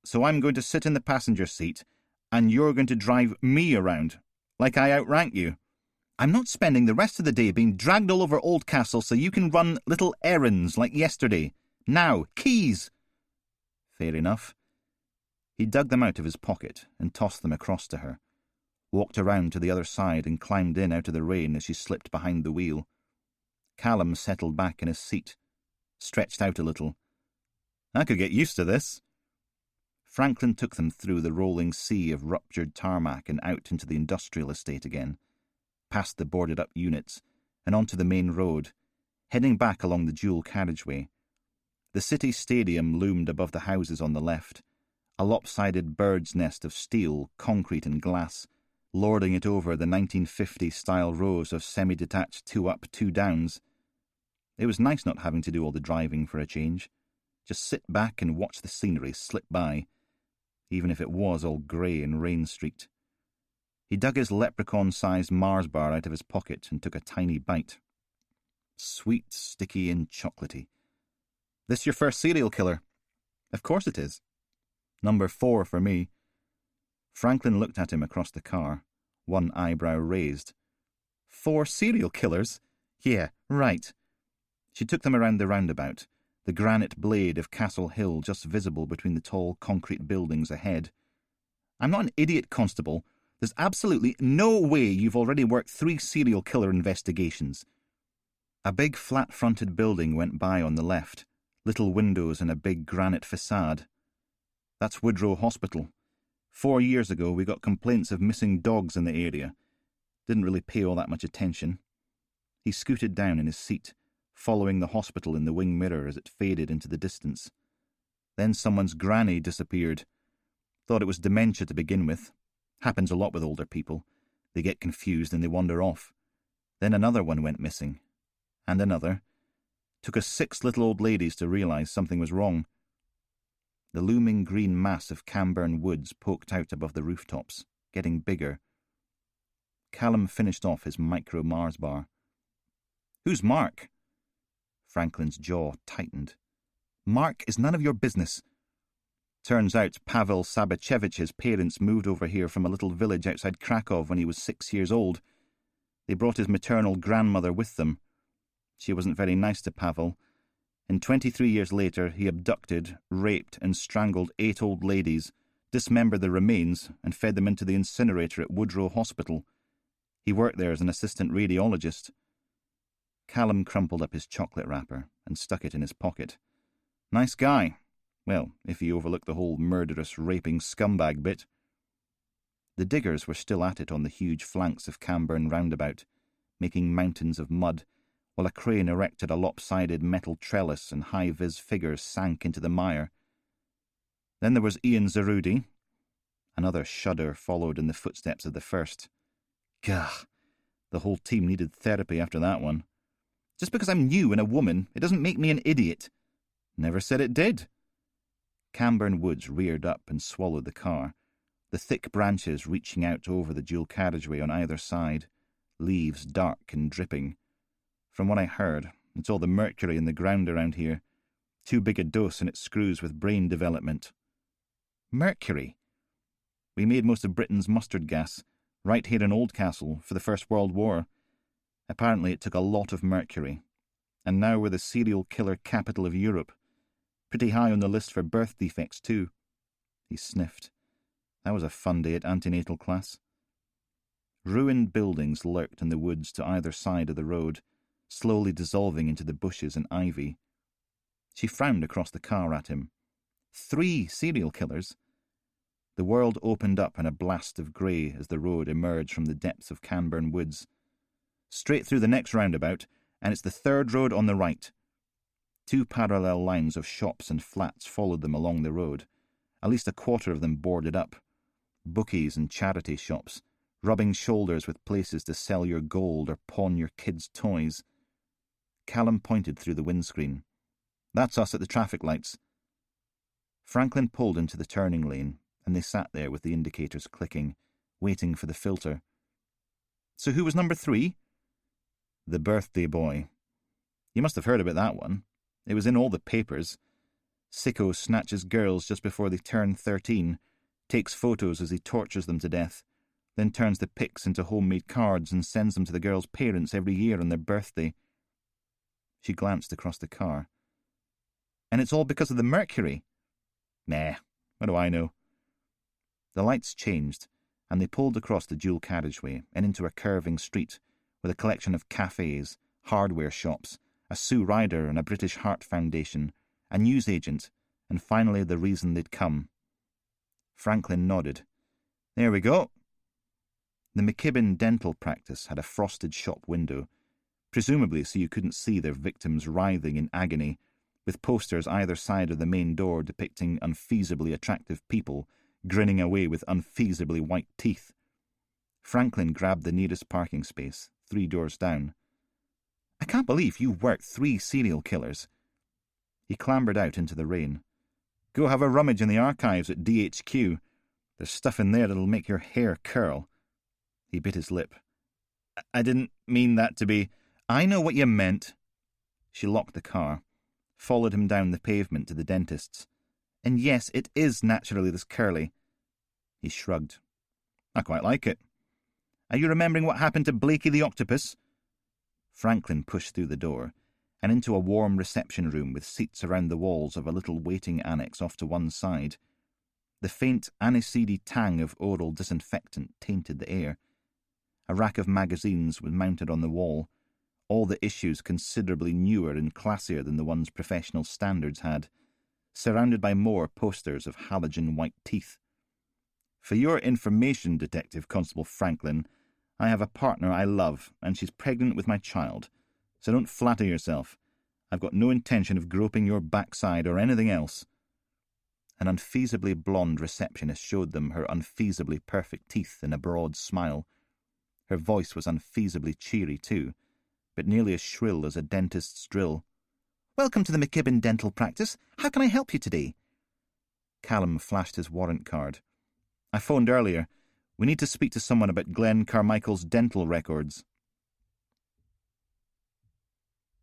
So I'm going to sit in the passenger seat, and you're going to drive me around, like I outrank you. I'm not spending the rest of the day being dragged all over Oldcastle so you can run little errands like yesterday. Now, keys! Fair enough. He dug them out of his pocket and tossed them across to her, walked around to the other side and climbed in out of the rain as she slipped behind the wheel. Callum settled back in his seat, stretched out a little. I could get used to this. Franklin took them through the rolling sea of ruptured tarmac and out into the industrial estate again, past the boarded-up units and onto the main road, heading back along the dual carriageway. The city stadium loomed above the houses on the left, a lopsided bird's nest of steel, concrete and glass, lording it over the 1950s-style rows of semi-detached two-up, two-downs. It was nice not having to do all the driving for a change. Just sit back and watch the scenery slip by, even if it was all grey and rain-streaked. He dug his leprechaun-sized Mars bar out of his pocket and took a tiny bite. Sweet, sticky and chocolatey. "This your first serial killer?" "Of course it is." "Number 4 for me." Franklin looked at him across the car, one eyebrow raised. 4 serial killers? Yeah, right. She took them around the roundabout, the granite blade of Castle Hill just visible between the tall concrete buildings ahead. "I'm not an idiot, Constable. There's absolutely no way you've already worked 3 serial killer investigations." A big flat-fronted building went by on the left, little windows and a big granite facade. "That's Woodrow Hospital. 4 years ago we got complaints of missing dogs in the area. Didn't really pay all that much attention." He scooted down in his seat, following the hospital in the wing mirror as it faded into the distance. Then someone's granny disappeared. Thought it was dementia to begin with. Happens a lot with older people. They get confused and they wander off. Then another one went missing. And another. Took us 6 little old ladies to realise something was wrong. The looming green mass of Camburn Woods poked out above the rooftops, getting bigger. Callum finished off his micro Mars bar. "Who's Mark?" Franklin's jaw tightened. "Mark is none of your business." Turns out Pavel Sabachevich's parents moved over here from a little village outside Krakow when he was 6 years old. They brought his maternal grandmother with them. She wasn't very nice to Pavel, and 23 years later he abducted, raped and strangled 8 old ladies, dismembered their remains and fed them into the incinerator at Woodrow Hospital. He worked there as an assistant radiologist. Callum crumpled up his chocolate wrapper and stuck it in his pocket. "Nice guy. Well, if you overlook the whole murderous, raping scumbag bit." The diggers were still at it on the huge flanks of Camburn roundabout, making mountains of mud, while a crane erected a lopsided metal trellis and high-vis figures sank into the mire. Then there was Ian Zarudi. Another shudder followed in the footsteps of the first. Gah! The whole team needed therapy after that one. "Just because I'm new and a woman, it doesn't make me an idiot." "Never said it did." Camburn Woods reared up and swallowed the car, the thick branches reaching out over the dual carriageway on either side, leaves dark and dripping. "From what I heard, it's all the mercury in the ground around here. Too big a dose and it screws with brain development." "Mercury?" "We made most of Britain's mustard gas, right here in Oldcastle, for the First World War. Apparently it took a lot of mercury. And now we're the serial killer capital of Europe. Pretty high on the list for birth defects, too." He sniffed. That was a fun day at antenatal class. Ruined buildings lurked in the woods to either side of the road, slowly dissolving into the bushes and ivy. She frowned across the car at him. 3 serial killers? The world opened up in a blast of grey as the road emerged from the depths of Camburn Woods. Straight through the next roundabout, and it's the 3rd road on the right. 2 parallel lines of shops and flats followed them along the road, at least a quarter of them boarded up. Bookies and charity shops, rubbing shoulders with places to sell your gold or pawn your kids' toys. Callum pointed through the windscreen. "That's us at the traffic lights." Franklin pulled into the turning lane, and they sat there with the indicators clicking, waiting for the filter. "So who was number 3? "The birthday boy. You must have heard about that one. It was in all the papers. Sicko snatches girls just before they turn 13, takes photos as he tortures them to death, then turns the pics into homemade cards and sends them to the girls' parents every year on their birthday." She glanced across the car. "And it's all because of the mercury?" "Nah, what do I know?" The lights changed, and they pulled across the dual carriageway and into a curving street with a collection of cafes, hardware shops, a Sue Ryder and a British Heart Foundation, a newsagent, and finally the reason they'd come. Franklin nodded. "There we go." The McKibben dental practice had a frosted shop window, presumably so you couldn't see their victims writhing in agony, with posters either side of the main door depicting unfeasibly attractive people grinning away with unfeasibly white teeth. Franklin grabbed the nearest parking space, 3 doors down. "I can't believe you worked 3 serial killers." He clambered out into the rain. "Go have a rummage in the archives at DHQ. There's stuff in there that'll make your hair curl." He bit his lip. "I didn't mean that to be—" "I know what you meant." She locked the car, followed him down the pavement to the dentist's. "And yes, it is naturally this curly." He shrugged. "I quite like it." "Are you remembering what happened to Blakey the octopus?" Franklin pushed through the door and into a warm reception room with seats around the walls of a little waiting annex off to one side. The faint aniseedy tang of oral disinfectant tainted the air. A rack of magazines was mounted on the wall, all the issues considerably newer and classier than the ones professional standards had, surrounded by more posters of halogen white teeth. "For your information, Detective Constable Franklin, I have a partner I love, and she's pregnant with my child. So don't flatter yourself. I've got no intention of groping your backside or anything else." An unfeasibly blonde receptionist showed them her unfeasibly perfect teeth in a broad smile. Her voice was unfeasibly cheery, too, but nearly as shrill as a dentist's drill. "Welcome to the McKibben Dental Practice. How can I help you today?" Callum flashed his warrant card. "I phoned earlier. We need to speak to someone about Glenn Carmichael's dental records."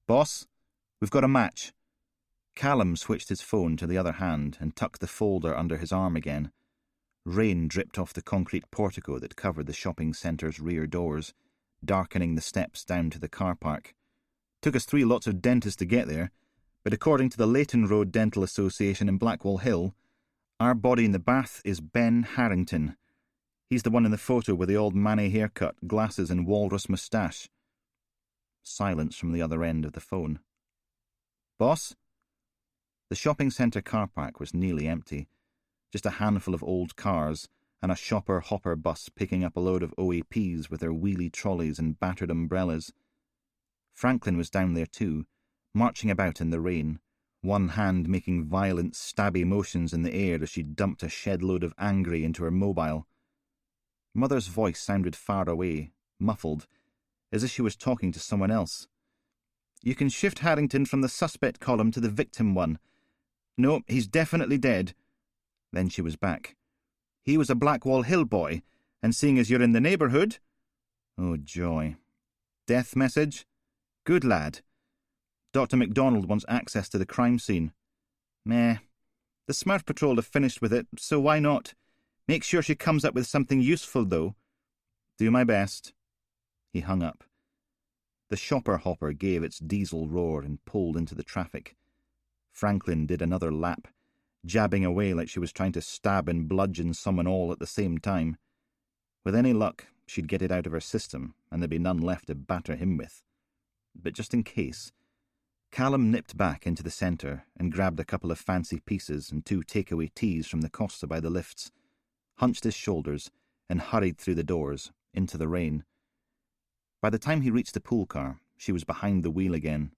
"Boss, we've got a match." Callum switched his phone to the other hand and tucked the folder under his arm again. Rain dripped off the concrete portico that covered the shopping centre's rear doors, darkening the steps down to the car park. "Took us 3 lots of dentists to get there, but according to the Leighton Road Dental Association in Blackwall Hill, our body in the bath is Ben Harrington. He's the one in the photo with the old Manny haircut, glasses and walrus moustache." Silence from the other end of the phone. "Boss?" The shopping centre car park was nearly empty. Just a handful of old cars and a shopper-hopper bus picking up a load of OAPs with their wheelie trolleys and battered umbrellas. Franklin was down there too, marching about in the rain, one hand making violent, stabby motions in the air as she dumped a shed load of angry into her mobile. Mother's voice sounded far away, muffled, as if she was talking to someone else. "You can shift Harrington from the suspect column to the victim one. No, he's definitely dead." Then she was back. "He was a Blackwall Hill boy, and seeing as you're in the neighbourhood—" Oh, joy. "Death message? Good lad. Dr. MacDonald wants access to the crime scene." "Meh. The Smurf Patrol have finished with it, so why not? Make sure she comes up with something useful, though." "Do my best." He hung up. The shopper-hopper gave its diesel roar and pulled into the traffic. Franklin did another lap, jabbing away like she was trying to stab and bludgeon someone all at the same time. With any luck, she'd get it out of her system, and there'd be none left to batter him with. But just in case, Callum nipped back into the centre and grabbed a couple of fancy pieces and 2 takeaway teas from the Costa by the lifts, hunched his shoulders, and hurried through the doors, into the rain. By the time he reached the pool car, she was behind the wheel again,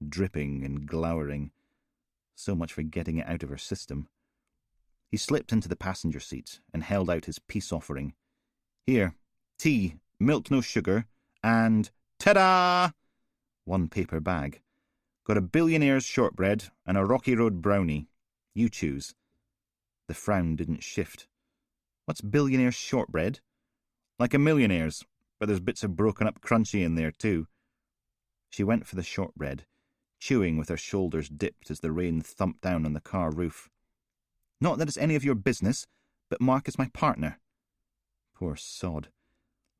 dripping and glowering. So much for getting it out of her system. He slipped into the passenger seat and held out his peace offering. "Here, tea, milk no sugar, and ta-da! 1 paper bag. Got a billionaire's shortbread and a Rocky Road brownie. You choose." The frown didn't shift. "What's billionaire's shortbread?" "Like a millionaire's, but there's bits of broken up crunchy in there too." She went for the shortbread, chewing with her shoulders dipped as the rain thumped down on the car roof. "Not that it's any of your business, but Mark is my partner." Poor sod.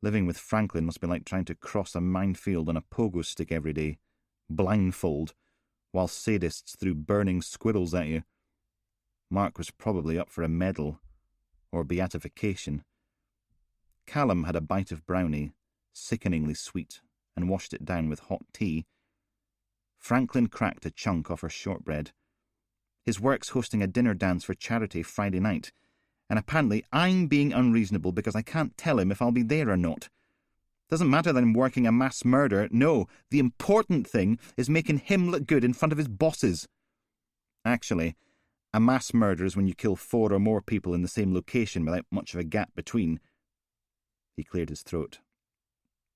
Living with Franklin must be like trying to cross a minefield on a pogo stick every day, blindfold, while sadists threw burning squirrels at you. Mark was probably up for a medal, or beatification. Callum had a bite of brownie, sickeningly sweet, and washed it down with hot tea. Franklin cracked a chunk off her shortbread. His work's hosting a dinner dance for charity Friday night, and apparently I'm being unreasonable because I can't tell him if I'll be there or not. Doesn't matter that I'm working a mass murder. No, the important thing is making him look good in front of his bosses. Actually, a mass murder is when you kill 4 or more people in the same location without much of a gap between. He cleared his throat.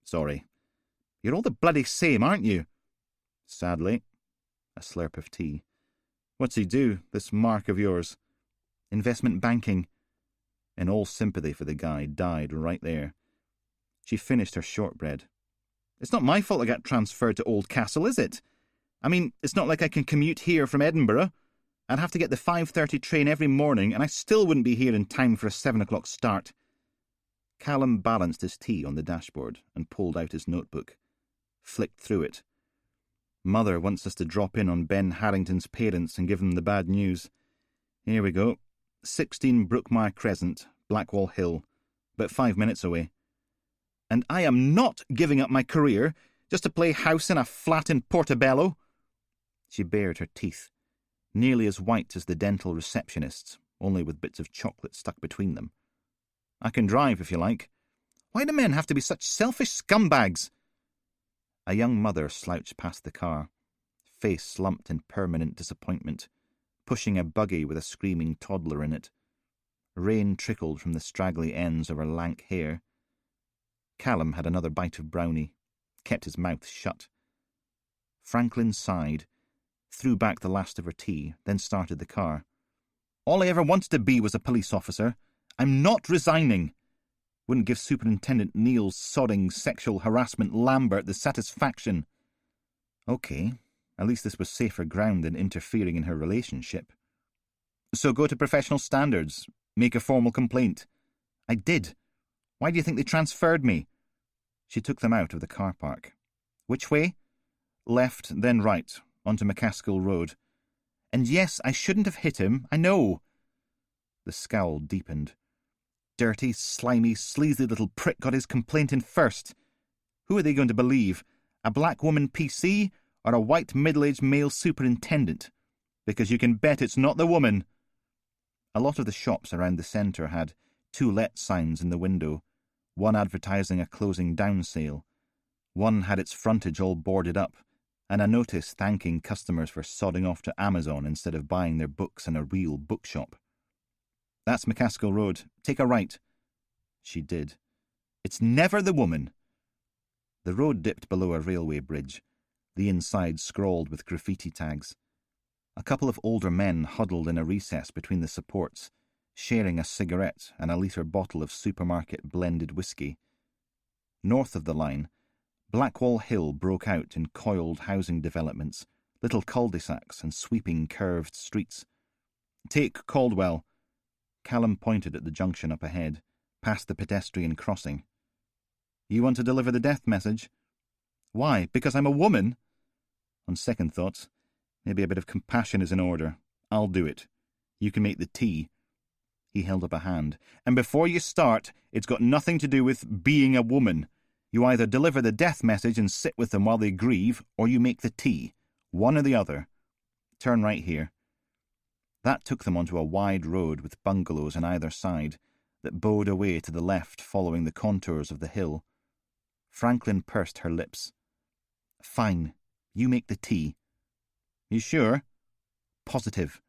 Sorry. You're all the bloody same, aren't you? Sadly. A slurp of tea. What's he do, this Mark of yours? Investment banking. In all sympathy for the guy, died right there. She finished her shortbread. It's not my fault I got transferred to Oldcastle, is it? I mean, it's not like I can commute here from Edinburgh. I'd have to get the 5:30 train every morning, and I still wouldn't be here in time for a 7 o'clock start. Callum balanced his tea on the dashboard and pulled out his notebook. Flicked through it. Mother wants us to drop in on Ben Harrington's parents and give them the bad news. Here we go. 16 Brookmire Crescent, Blackwall Hill. About 5 minutes away. And I am not giving up my career just to play house in a flat in Portobello. She bared her teeth, nearly as white as the dental receptionists, only with bits of chocolate stuck between them. I can drive if you like. Why do men have to be such selfish scumbags? A young mother slouched past the car, face slumped in permanent disappointment, pushing a buggy with a screaming toddler in it. Rain trickled from the straggly ends of her lank hair. Callum had another bite of brownie, kept his mouth shut. Franklin sighed, threw back the last of her tea, then started the car. All I ever wanted to be was a police officer. I'm not resigning. Wouldn't give Superintendent Neil's sodding sexual harassment Lambert the satisfaction. Okay, at least this was safer ground than interfering in her relationship. So go to professional standards, make a formal complaint. I did. Why do you think they transferred me? She took them out of the car park. Which way? Left, then right, onto McCaskill Road. And yes, I shouldn't have hit him, I know. The scowl deepened. Dirty, slimy, sleazy little prick got his complaint in first. Who are they going to believe? A black woman PC or a white middle-aged male superintendent? Because you can bet it's not the woman. A lot of the shops around the centre had "To Let" signs in the window, one advertising a closing down sale. One had its frontage all boarded up, and a notice thanking customers for sodding off to Amazon instead of buying their books in a real bookshop. That's McCaskill Road. Take a right. She did. It's never the woman. The road dipped below a railway bridge, the inside scrawled with graffiti tags. A couple of older men huddled in a recess between the supports, sharing a cigarette and a litre bottle of supermarket blended whiskey. North of the line, Blackwall Hill broke out in coiled housing developments, little cul-de-sacs and sweeping curved streets. Take Caldwell. Callum pointed at the junction up ahead, past the pedestrian crossing. You want to deliver the death message? Why? Because I'm a woman? On second thoughts, maybe a bit of compassion is in order. I'll do it. You can make the tea. He held up a hand. And before you start, it's got nothing to do with being a woman. You either deliver the death message and sit with them while they grieve, or you make the tea. One or the other. Turn right here. That took them onto a wide road with bungalows on either side that bowed away to the left following the contours of the hill. Franklin pursed her lips. Fine. You make the tea. You sure? Positive.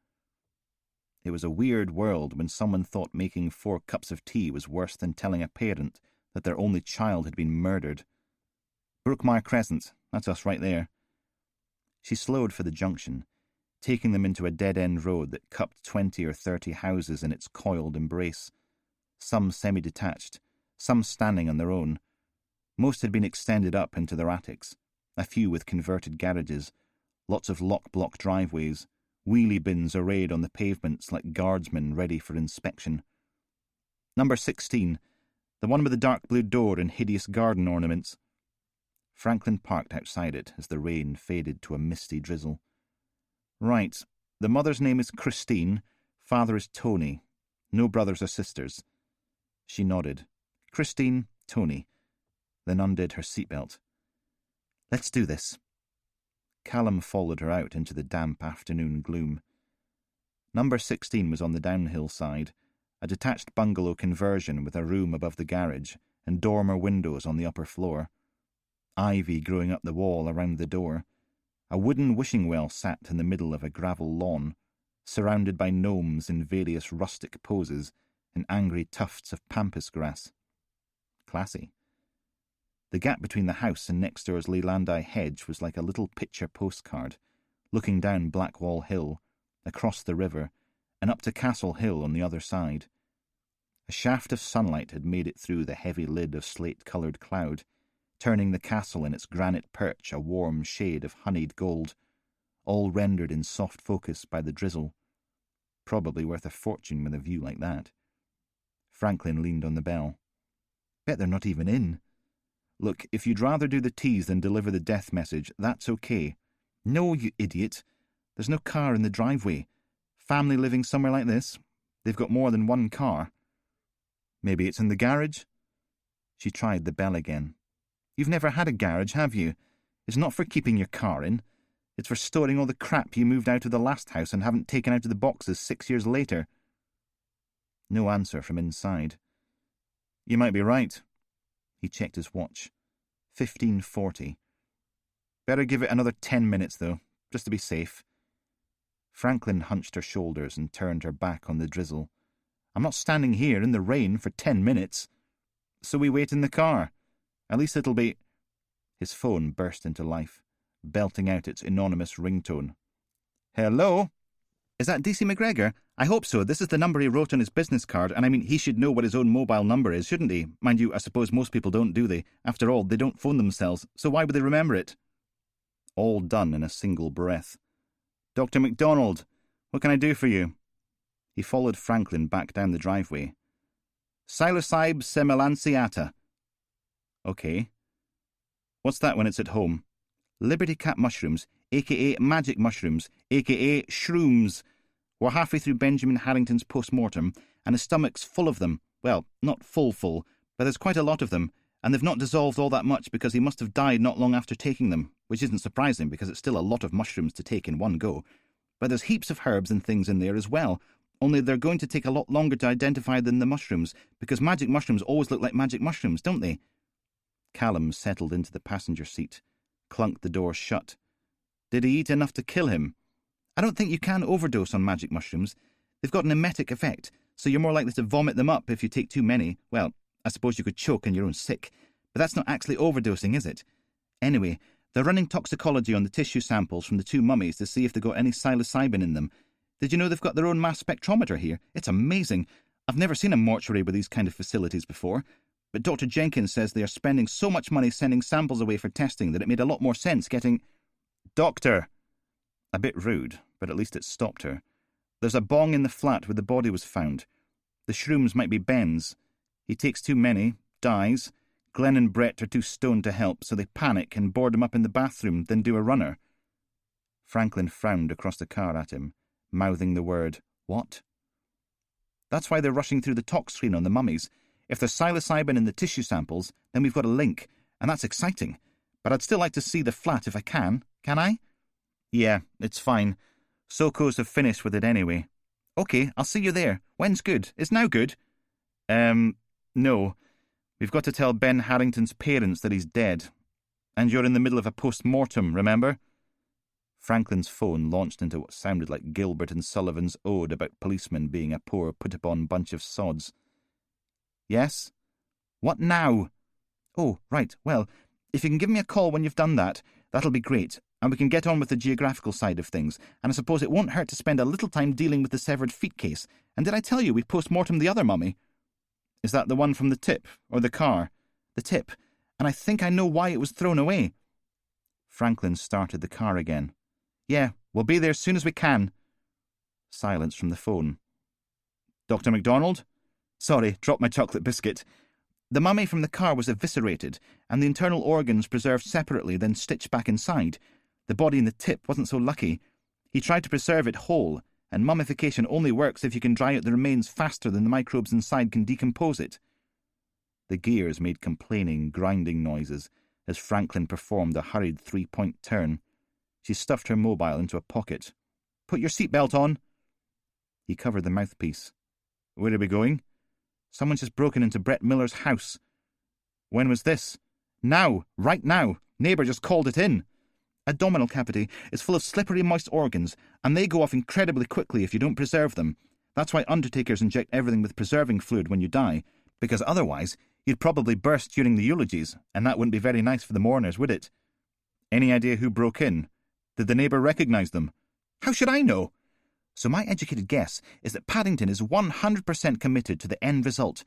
It was a weird world when someone thought making 4 cups of tea was worse than telling a parent that their only child had been murdered. Brookmire Crescent, that's us right there. She slowed for the junction, taking them into a dead-end road that cupped 20 or 30 houses in its coiled embrace, some semi-detached, some standing on their own. Most had been extended up into their attics, a few with converted garages, lots of lock-block driveways, wheelie bins arrayed on the pavements like guardsmen ready for inspection. Number 16, the one with the dark blue door and hideous garden ornaments. Franklin parked outside it as the rain faded to a misty drizzle. Right, the mother's name is Christine, father is Tony. No brothers or sisters. She nodded. Christine, Tony. Then undid her seatbelt. Let's do this. Callum followed her out into the damp afternoon gloom. Number 16 was on the downhill side, a detached bungalow conversion with a room above the garage and dormer windows on the upper floor. Ivy growing up the wall around the door. A wooden wishing well sat in the middle of a gravel lawn, surrounded by gnomes in various rustic poses and angry tufts of pampas grass. Classy. The gap between the house and next door's Leylandi hedge was like a little picture postcard, looking down Blackwall Hill, across the river, and up to Castle Hill on the other side. A shaft of sunlight had made it through the heavy lid of slate-coloured cloud, turning the castle in its granite perch a warm shade of honeyed gold, all rendered in soft focus by the drizzle. Probably worth a fortune with a view like that. Franklin leaned on the bell. Bet they're not even in. Look, if you'd rather do the tease than deliver the death message, that's okay. No, you idiot. There's no car in the driveway. Family living somewhere like this? They've got more than one car. Maybe it's in the garage? She tried the bell again. You've never had a garage, have you? It's not for keeping your car in. It's for storing all the crap you moved out of the last house and haven't taken out of the boxes 6 years later. No answer from inside. You might be right. He checked his watch. 15:40. Better give it another 10 minutes, though, just to be safe. Franklin hunched her shoulders and turned her back on the drizzle. I'm not standing here in the rain for 10 minutes. So we wait in the car. At least it'll be... His phone burst into life, belting out its anonymous ringtone. Hello? Is that DC McGregor? I hope so. This is the number he wrote on his business card, and I mean, he should know what his own mobile number is, shouldn't he? Mind you, I suppose most people don't, do they? After all, they don't phone themselves, so why would they remember it? All done in a single breath. Dr. MacDonald, what can I do for you? He followed Franklin back down the driveway. Psilocybe semilanceata. Okay. What's that when it's at home? Liberty Cap mushrooms, a.k.a. magic mushrooms, a.k.a. shrooms. We're halfway through Benjamin Harrington's post-mortem, and his stomach's full of them. Well, not full, but there's quite a lot of them, and they've not dissolved all that much because he must have died not long after taking them, which isn't surprising because it's still a lot of mushrooms to take in one go. But there's heaps of herbs and things in there as well, only they're going to take a lot longer to identify than the mushrooms, because magic mushrooms always look like magic mushrooms, don't they? Callum settled into the passenger seat, clunked the door shut. Did he eat enough to kill him? I don't think you can overdose on magic mushrooms. They've got an emetic effect, so you're more likely to vomit them up if you take too many. Well, I suppose you could choke on your own sick, but that's not actually overdosing, is it? Anyway, they're running toxicology on the tissue samples from the two mummies to see if they've got any psilocybin in them. Did you know they've got their own mass spectrometer here? It's amazing. I've never seen a mortuary with these kind of facilities before. But Dr. Jenkins says they are spending so much money sending samples away for testing that it made a lot more sense getting... Doctor! A bit rude, but at least it stopped her. There's a bong in the flat where the body was found. The shrooms might be Ben's. He takes too many, dies. Glenn and Brett are too stoned to help, so they panic and board him up in the bathroom, then do a runner. Franklin frowned across the car at him, mouthing the word, what? That's why they're rushing through the tox screen on the mummies. If there's psilocybin in the tissue samples, then we've got a link, and that's exciting. But I'd still like to see the flat if I can I? Yeah, it's fine. Sokos have finished with it anyway. Okay, I'll see you there. When's good? Is now good? No. We've got to tell Ben Harrington's parents that he's dead. And you're in the middle of a post-mortem, remember? Franklin's phone launched into what sounded like Gilbert and Sullivan's ode about policemen being a poor put-upon bunch of sods. Yes? What now? Oh, right, well, if you can give me a call when you've done that, that'll be great, and we can get on with the geographical side of things, and I suppose it won't hurt to spend a little time dealing with the severed feet case. And did I tell you we post-mortem the other mummy? Is that the one from the tip, or the car? The tip, and I think I know why it was thrown away. Franklin started the car again. Yeah, we'll be there as soon as we can. Silence from the phone. Dr. MacDonald? Sorry, dropped my chocolate biscuit. The mummy from the car was eviscerated, and the internal organs preserved separately, then stitched back inside. The body in the tip wasn't so lucky. He tried to preserve it whole, and mummification only works if you can dry out the remains faster than the microbes inside can decompose it. The gears made complaining, grinding noises as Franklin performed a hurried 3-point turn. She stuffed her mobile into a pocket. Put your seatbelt on. He covered the mouthpiece. Where are we going? Someone's just broken into Brett Miller's house. When was this? Now, right now. Neighbour just called it in. Abdominal cavity is full of slippery, moist organs, and they go off incredibly quickly if you don't preserve them. That's why undertakers inject everything with preserving fluid when you die, because otherwise you'd probably burst during the eulogies, and that wouldn't be very nice for the mourners, would it? Any idea who broke in? Did the neighbour recognise them? How should I know? So my educated guess is that Paddington is 100% committed to the end result.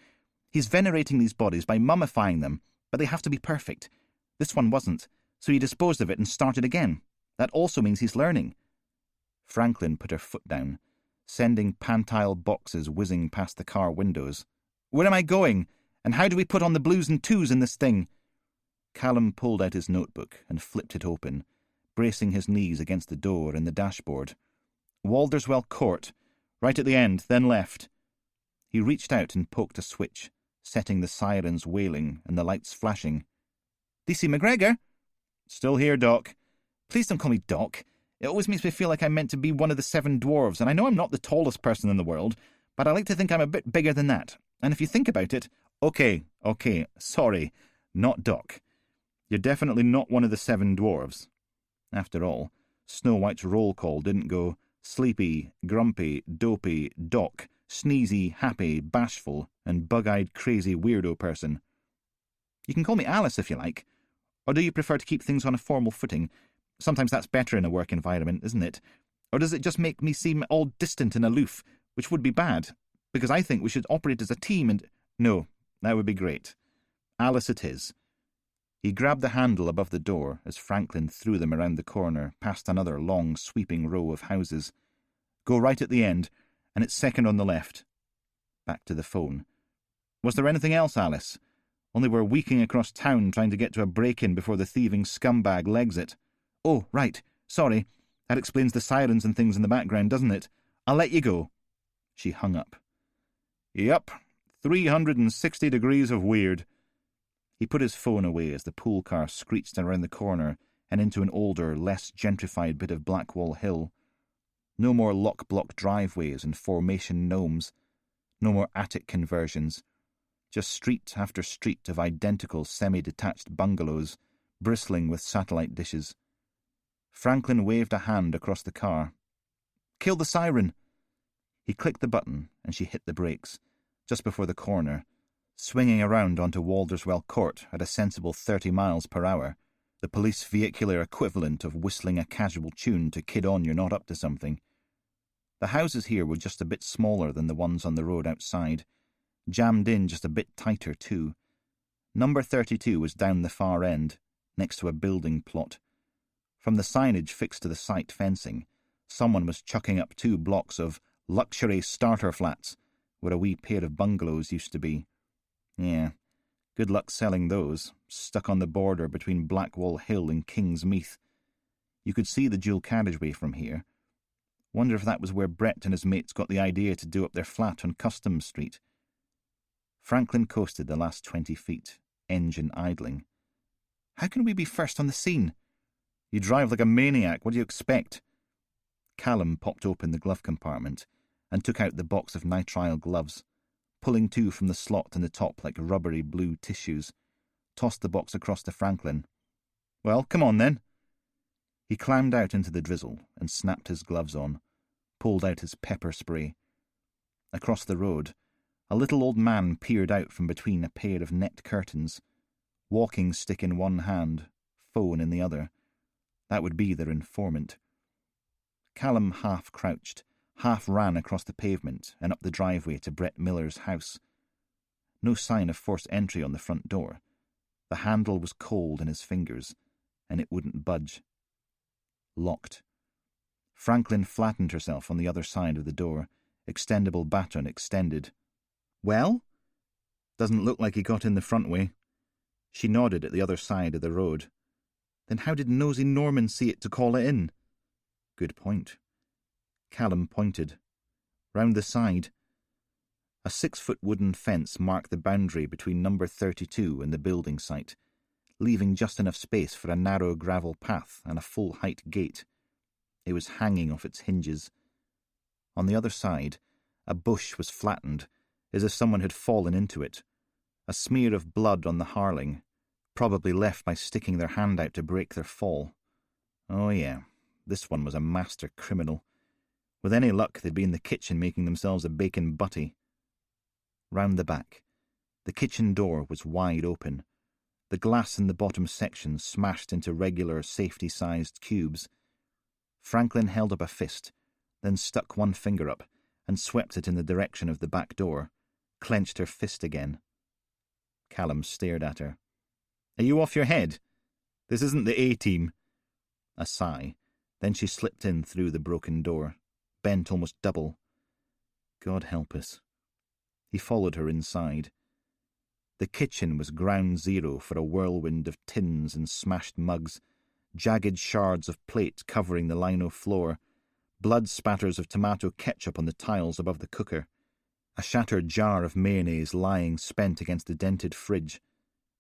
He's venerating these bodies by mummifying them, but they have to be perfect. This one wasn't, so he disposed of it and started again. That also means he's learning. Franklin put her foot down, sending pantile boxes whizzing past the car windows. Where am I going? And how do we put on the blues and twos in this thing? Callum pulled out his notebook and flipped it open, bracing his knees against the door in the dashboard. Walderswell Court, right at the end, then left. He reached out and poked a switch, setting the sirens wailing and the lights flashing. DC McGregor? Still here, Doc. Please don't call me Doc. It always makes me feel like I'm meant to be one of the 7 dwarves, and I know I'm not the tallest person in the world, but I like to think I'm a bit bigger than that. And if you think about it, okay, sorry, not Doc. You're definitely not one of the 7 dwarves. After all, Snow White's roll call didn't go sleepy, grumpy, dopey, Doc, sneezy, happy, bashful, and bug-eyed crazy weirdo person. You can call me Alice if you like. Or do you prefer to keep things on a formal footing? Sometimes that's better in a work environment, isn't it? Or does it just make me seem all distant and aloof, which would be bad, because I think we should operate as a team and... No, that would be great. Alice it is. He grabbed the handle above the door as Franklin threw them around the corner, past another long, sweeping row of houses. Go right at the end, and it's second on the left. Back to the phone. Was there anything else, Alice? Only we're weeking across town trying to get to a break-in before the thieving scumbag legs it. Oh, right. Sorry. That explains the sirens and things in the background, doesn't it? I'll let you go. She hung up. Yup. 360 degrees of weird. He put his phone away as the pool car screeched around the corner and into an older, less gentrified bit of Blackwall Hill. No more lock-block driveways and formation gnomes. No more attic conversions. Just street after street of identical semi-detached bungalows, bristling with satellite dishes. Franklin waved a hand across the car. Kill the siren! He clicked the button and she hit the brakes, just before the corner, swinging around onto Walderswell Court at a sensible 30 miles per hour, the police vehicular equivalent of whistling a casual tune to kid on you're not up to something. The houses here were just a bit smaller than the ones on the road outside, jammed in just a bit tighter too. Number 32 was down the far end, next to a building plot. From the signage fixed to the site fencing, someone was chucking up 2 blocks of luxury starter flats, where a wee pair of bungalows used to be. Yeah, good luck selling those, stuck on the border between Blackwall Hill and Kingsmeath. You could see the dual carriageway from here. Wonder if that was where Brett and his mates got the idea to do up their flat on Customs Street. Franklin coasted the last 20 feet, engine idling. How can we be first on the scene? You drive like a maniac, what do you expect? Callum popped open the glove compartment and took out the box of nitrile gloves, pulling 2 from the slot in the top like rubbery blue tissues, tossed the box across to Franklin. Well, come on then. He climbed out into the drizzle and snapped his gloves on, pulled out his pepper spray. Across the road, a little old man peered out from between a pair of net curtains, walking stick in one hand, phone in the other. That would be their informant. Callum half crouched, half ran across the pavement and up the driveway to Brett Miller's house. No sign of forced entry on the front door. The handle was cold in his fingers, and it wouldn't budge. Locked. Franklin flattened herself on the other side of the door, extendable baton extended. Well? Doesn't look like he got in the front way. She nodded at the other side of the road. Then how did nosy Norman see it to call it in? Good point. Callum pointed. Round the side. A 6-foot wooden fence marked the boundary between number 32 and the building site, leaving just enough space for a narrow gravel path and a full-height gate. It was hanging off its hinges. On the other side, a bush was flattened, as if someone had fallen into it. A smear of blood on the harling, probably left by sticking their hand out to break their fall. Oh yeah, this one was a master criminal. With any luck, they'd be in the kitchen making themselves a bacon butty. Round the back, the kitchen door was wide open, the glass in the bottom section smashed into regular safety-sized cubes. Franklin held up a fist, then stuck one finger up and swept it in the direction of the back door, clenched her fist again. Callum stared at her. "Are you off your head? This isn't the A-team." A sigh, then she slipped in through the broken door, bent almost double. God help us. He followed her inside. The kitchen was ground zero for a whirlwind of tins and smashed mugs, jagged shards of plate covering the lino floor, blood spatters of tomato ketchup on the tiles above the cooker, a shattered jar of mayonnaise lying spent against the dented fridge.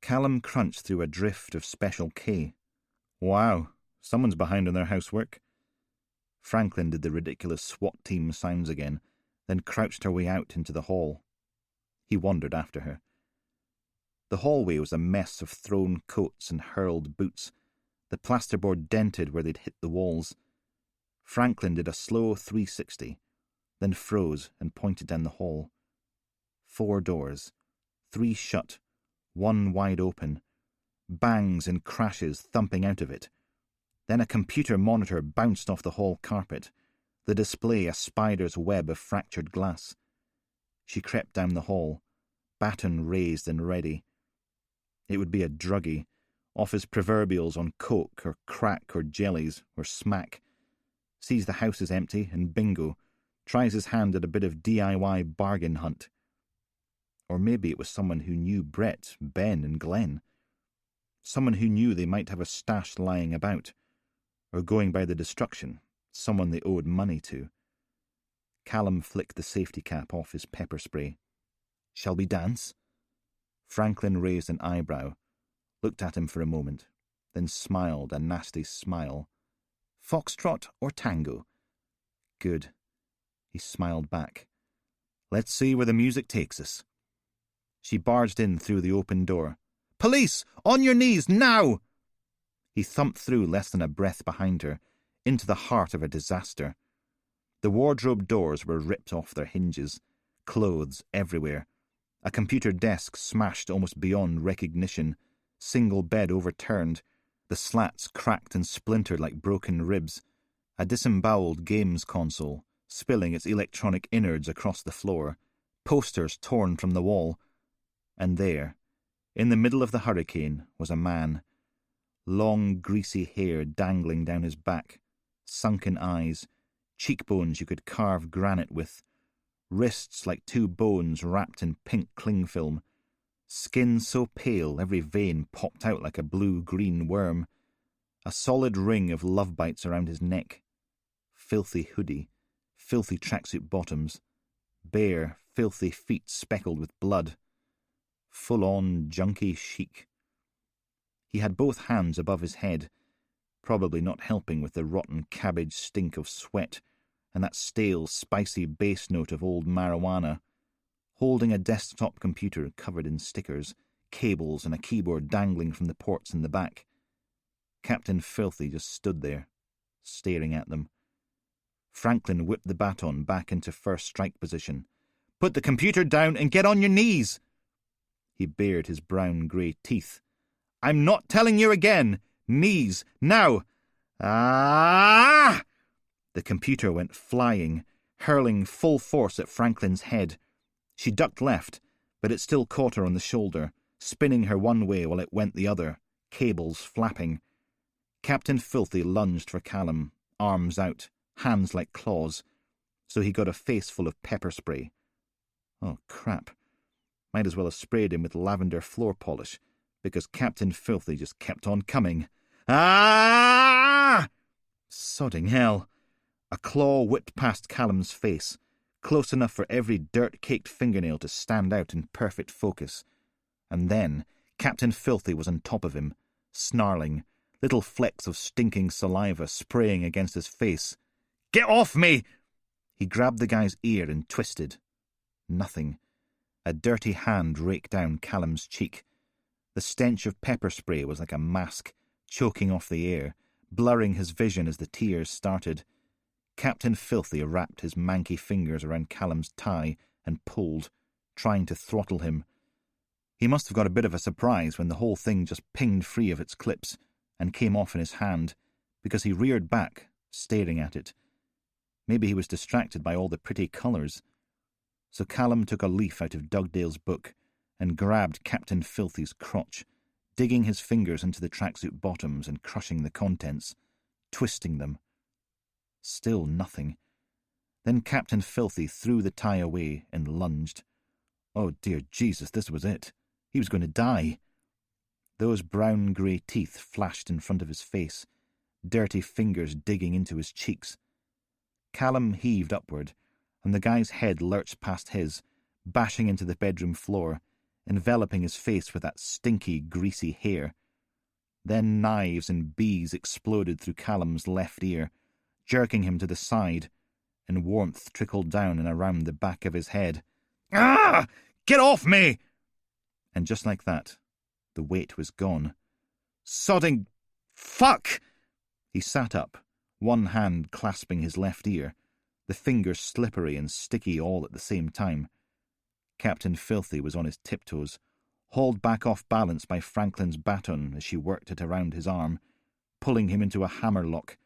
Callum crunched through a drift of Special K. Wow, someone's behind on their housework. Franklin did the ridiculous SWAT team sounds again, then crouched her way out into the hall. He wandered after her. The hallway was a mess of thrown coats and hurled boots, the plasterboard dented where they'd hit the walls. Franklin did a slow 360, then froze and pointed down the hall. 4 doors, 3 shut, 1 wide open, bangs and crashes thumping out of it. Then a computer monitor bounced off the hall carpet, the display a spider's web of fractured glass. She crept down the hall, baton raised and ready. It would be a druggie, off his proverbials on coke or crack or jellies or smack. Sees the house is empty and bingo, tries his hand at a bit of DIY bargain hunt. Or maybe it was someone who knew Brett, Ben and Glenn. Someone who knew they might have a stash lying about, or going by the destruction, someone they owed money to. Callum flicked the safety cap off his pepper spray. "Shall we dance?" Franklin raised an eyebrow, looked at him for a moment, then smiled a nasty smile. "Foxtrot or tango?" "Good." He smiled back. "Let's see where the music takes us." She barged in through the open door. "Police! On your knees, now!" He thumped through less than a breath behind her, into the heart of a disaster. The wardrobe doors were ripped off their hinges, clothes everywhere. A computer desk smashed almost beyond recognition, single bed overturned, the slats cracked and splintered like broken ribs, a disemboweled games console, spilling its electronic innards across the floor, posters torn from the wall. And there, in the middle of the hurricane, was a man. Long, greasy hair dangling down his back, sunken eyes, cheekbones you could carve granite with, wrists like 2 bones wrapped in pink cling film, skin so pale every vein popped out like a blue-green worm, a solid ring of love bites around his neck, filthy hoodie, filthy tracksuit bottoms, bare, filthy feet speckled with blood, full-on junkie chic. He had both hands above his head, probably not helping with the rotten cabbage stink of sweat and that stale, spicy bass note of old marijuana, holding a desktop computer covered in stickers, cables and a keyboard dangling from the ports in the back. Captain Filthy just stood there, staring at them. Franklin whipped the baton back into first strike position. "Put the computer down and get on your knees!" He bared his brown-grey teeth. "I'm not telling you again! Knees, now! Ah!" The computer went flying, hurling full force at Franklin's head. She ducked left, but it still caught her on the shoulder, spinning her one way while it went the other, cables flapping. Captain Filthy lunged for Callum, arms out, hands like claws, so he got a face full of pepper spray. Oh, crap. Might as well have sprayed him with lavender floor polish, because Captain Filthy just kept on coming. Ah! Sodding hell. A claw whipped past Callum's face, close enough for every dirt-caked fingernail to stand out in perfect focus. And then Captain Filthy was on top of him, snarling, little flecks of stinking saliva spraying against his face. "Get off me!" He grabbed the guy's ear and twisted. Nothing. A dirty hand raked down Callum's cheek. The stench of pepper spray was like a mask, choking off the air, blurring his vision as the tears started. Captain Filthy wrapped his manky fingers around Callum's tie and pulled, trying to throttle him. He must have got a bit of a surprise when the whole thing just pinged free of its clips and came off in his hand, because he reared back, staring at it. Maybe he was distracted by all the pretty colours. So Callum took a leaf out of Dugdale's book and grabbed Captain Filthy's crotch, digging his fingers into the tracksuit bottoms and crushing the contents, twisting them. Still nothing. Then Captain Filthy threw the tie away and lunged. Oh, dear Jesus, this was it. He was going to die. Those brown-grey teeth flashed in front of his face, dirty fingers digging into his cheeks. Callum heaved upward, and the guy's head lurched past his, bashing into the bedroom floor, enveloping his face with that stinky, greasy hair. Then knives and bees exploded through Callum's left ear, jerking him to the side, and warmth trickled down and around the back of his head. "Ah! Get off me!" And just like that, the weight was gone. "Sodding fuck!" He sat up, one hand clasping his left ear, the fingers slippery and sticky all at the same time. Captain Filthy was on his tiptoes, hauled back off balance by Franklin's baton as she worked it around his arm, pulling him into a hammerlock.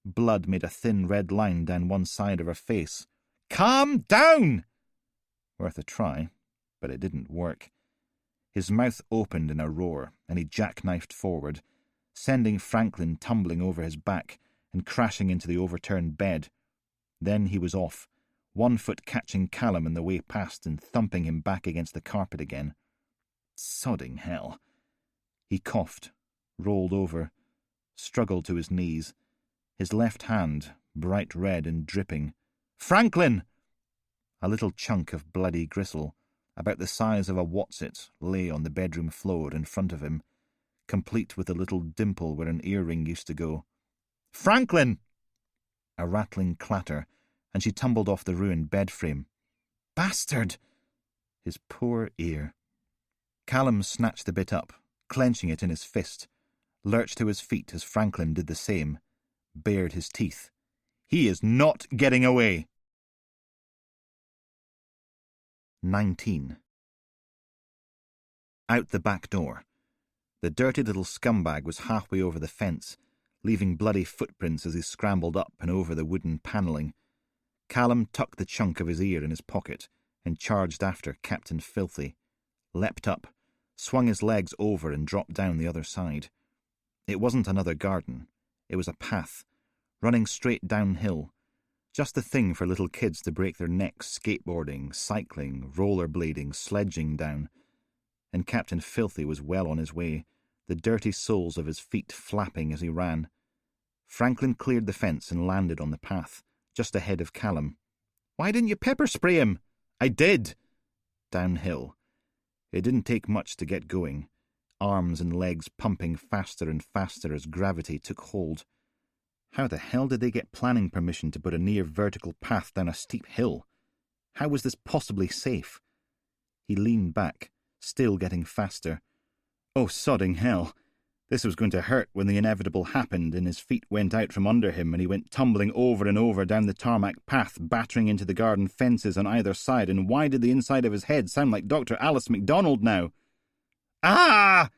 Blood made a thin red line down one side of her face. "Calm down!" Worth a try, but it didn't work. His mouth opened in a roar, and he jackknifed forward, sending Franklin tumbling over his back and crashing into the overturned bed. Then he was off, one foot catching Callum in the way past and thumping him back against the carpet again. Sodding hell. He coughed, rolled over, struggled to his knees, his left hand bright red and dripping. "Franklin!" A little chunk of bloody gristle, about the size of a what's-it, lay on the bedroom floor in front of him, complete with a little dimple where an earring used to go. "Franklin!" A rattling clatter, and she tumbled off the ruined bed frame. "Bastard!" His poor ear. Callum snatched the bit up, clenching it in his fist, lurched to his feet as Franklin did the same, bared his teeth. "He is not getting away!" 19. Out the back door. The dirty little scumbag was halfway over the fence, leaving bloody footprints as he scrambled up and over the wooden panelling. Callum tucked the chunk of his ear in his pocket and charged after Captain Filthy, leapt up, swung his legs over and dropped down the other side. It wasn't another garden. It was a path, running straight downhill, just the thing for little kids to break their necks skateboarding, cycling, rollerblading, sledging down. And Captain Filthy was well on his way, the dirty soles of his feet flapping as he ran. Franklin cleared the fence and landed on the path, just ahead of Callum. "Why didn't you pepper spray him?" "I did." Downhill. It didn't take much to get going, arms and legs pumping faster and faster as gravity took hold. How the hell did they get planning permission to put a near-vertical path down a steep hill? How was this possibly safe? He leaned back, still getting faster. Oh, sodding hell. This was going to hurt when the inevitable happened and his feet went out from under him and he went tumbling over and over down the tarmac path, battering into the garden fences on either side, and why did the inside of his head sound like Dr. Alice MacDonald now? "Ah!"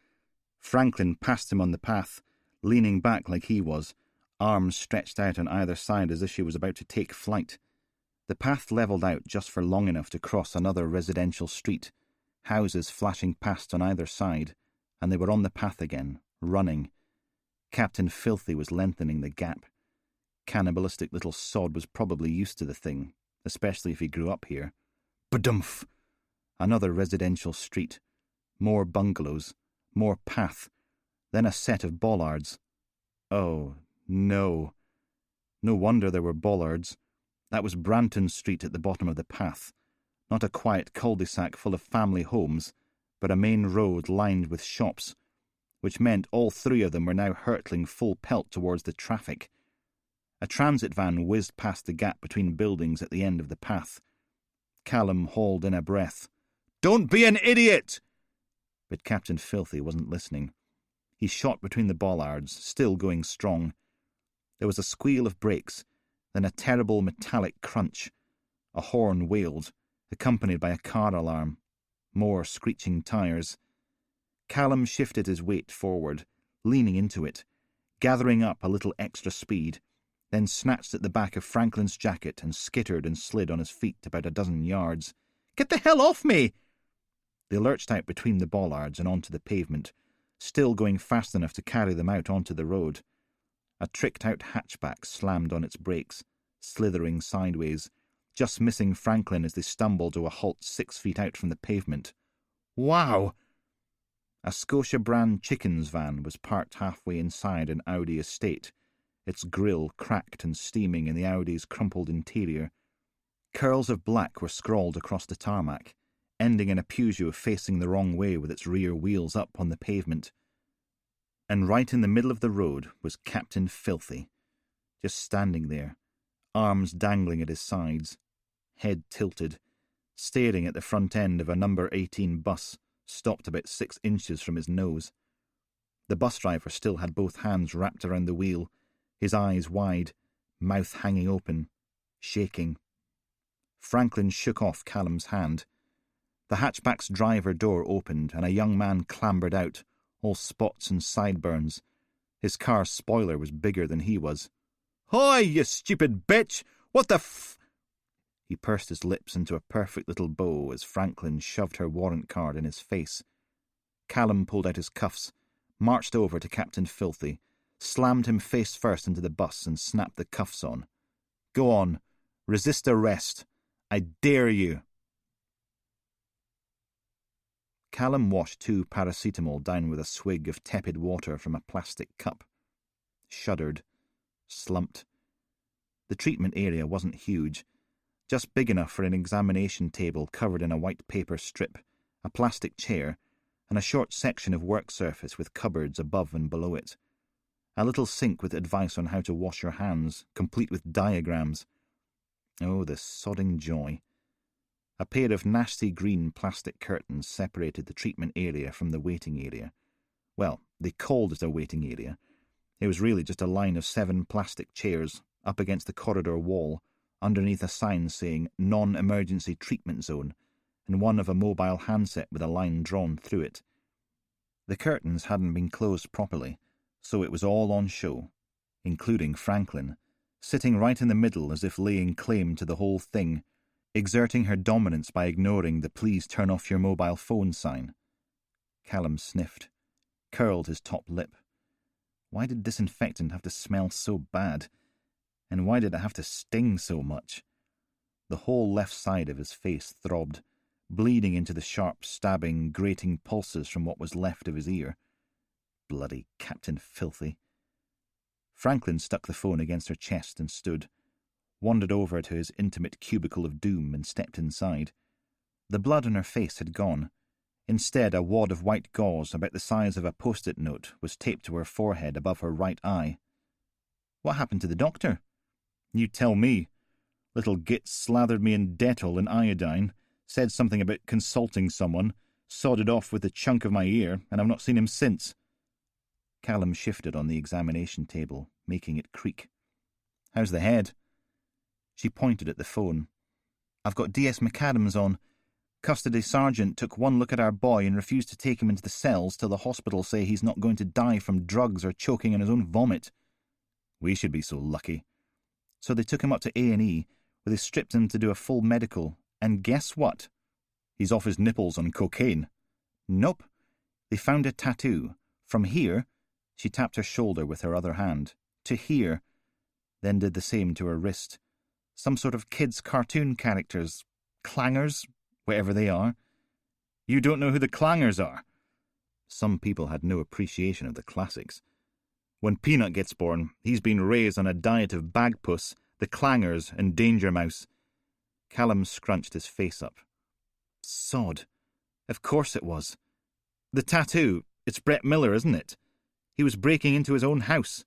Franklin passed him on the path, leaning back like he was, arms stretched out on either side as if she was about to take flight. The path levelled out just for long enough to cross another residential street, houses flashing past on either side, and they were on the path again, running. Captain Filthy was lengthening the gap. Cannibalistic little sod was probably used to the thing, especially if he grew up here. Badumph! Another residential street. More bungalows. More path. Then a set of bollards. Oh, no. No wonder there were bollards. That was Branton Street at the bottom of the path. Not a quiet cul-de-sac full of family homes, but a main road lined with shops, which meant all three of them were now hurtling full pelt towards the traffic. A transit van whizzed past the gap between buildings at the end of the path. Callum hauled in a breath. "Don't be an idiot!" But Captain Filthy wasn't listening. He shot between the bollards, still going strong, There was a squeal of brakes, then a terrible metallic crunch. A horn wailed, accompanied by a car alarm. More screeching tyres. Callum shifted his weight forward, leaning into it, gathering up a little extra speed, then snatched at the back of Franklin's jacket and skittered and slid on his feet about a dozen yards. "Get the hell off me!" They lurched out between the bollards and onto the pavement, still going fast enough to carry them out onto the road. A tricked-out hatchback slammed on its brakes, slithering sideways, just missing Franklin as they stumbled to a halt 6 feet out from the pavement. Wow! A Scotia brand chickens van was parked halfway inside an Audi estate, its grille cracked and steaming in the Audi's crumpled interior. Curls of black were scrawled across the tarmac, ending in a Peugeot facing the wrong way with its rear wheels up on the pavement. And right in the middle of the road was Captain Filthy, just standing there, arms dangling at his sides, head tilted, staring at the front end of a number 18 bus, stopped about 6 inches from his nose. The bus driver still had both hands wrapped around the wheel, his eyes wide, mouth hanging open, shaking. Franklin shook off Callum's hand. The hatchback's driver door opened and a young man clambered out, all spots and sideburns. His car's spoiler was bigger than he was. "Hi, you stupid bitch! What the f—" He pursed his lips into a perfect little bow as Franklin shoved her warrant card in his face. Callum pulled out his cuffs, marched over to Captain Filthy, slammed him face first into the bus and snapped the cuffs on. "Go on. Resist arrest. I dare you." Callum washed 2 paracetamol down with a swig of tepid water from a plastic cup. Shuddered. Slumped. The treatment area wasn't huge, just big enough for an examination table covered in a white paper strip, a plastic chair, and a short section of work surface with cupboards above and below it. A little sink with advice on how to wash your hands, complete with diagrams. Oh, the sodding joy. A pair of nasty green plastic curtains separated the treatment area from the waiting area. Well, they called it a waiting area. It was really just a line of 7 plastic chairs up against the corridor wall, underneath a sign saying Non-Emergency Treatment Zone, and one of a mobile handset with a line drawn through it. The curtains hadn't been closed properly, so it was all on show, including Franklin, sitting right in the middle as if laying claim to the whole thing, exerting her dominance by ignoring the "please turn off your mobile phone" sign. Callum sniffed, curled his top lip. Why did disinfectant have to smell so bad? And why did it have to sting so much? The whole left side of his face throbbed, bleeding into the sharp, stabbing, grating pulses from what was left of his ear. Bloody Captain Filthy. Franklin stuck the phone against her chest and stood, wandered over to his intimate cubicle of doom and stepped inside. The blood on her face had gone. Instead, a wad of white gauze about the size of a post-it note was taped to her forehead above her right eye. What happened to the doctor? You tell me. Little git slathered me in Dettol and iodine, said something about consulting someone, sodded off with a chunk of my ear, and I've not seen him since. Callum shifted on the examination table, making it creak. How's the head? She pointed at the phone. I've got DS McAdams on. Custody sergeant took one look at our boy and refused to take him into the cells till the hospital say he's not going to die from drugs or choking on his own vomit. We should be so lucky. So they took him up to A&E, where they stripped him to do a full medical, and guess what? He's off his nipples on cocaine. Nope. They found a tattoo. From here, she tapped her shoulder with her other hand, to here, then did the same to her wrist. Some sort of kids' cartoon characters. Clangers, whatever they are. You don't know who the Clangers are? Some people had no appreciation of the classics. When Peanut gets born, he's been raised on a diet of Bagpuss, the Clangers, and Danger Mouse. Callum scrunched his face up. Sod. Of course it was. The tattoo, it's Brett Miller, isn't it? He was breaking into his own house.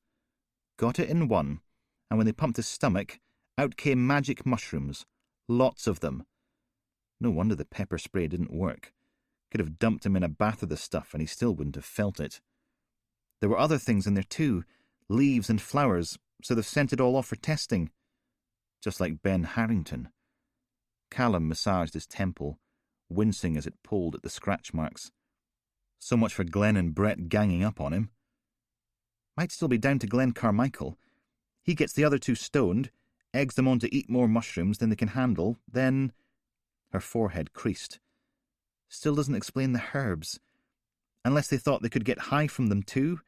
Got it in one, and when they pumped his stomach, out came magic mushrooms. Lots of them. No wonder the pepper spray didn't work. Could have dumped him in a bath of the stuff and he still wouldn't have felt it. There were other things in there too, leaves and flowers, so they've sent it all off for testing. Just like Ben Harrington. Callum massaged his temple, wincing as it pulled at the scratch marks. So much for Glenn and Brett ganging up on him. Might still be down to Glenn Carmichael. He gets the other two stoned, eggs them on to eat more mushrooms than they can handle, then... Her forehead creased. Still doesn't explain the herbs. Unless they thought they could get high from them too?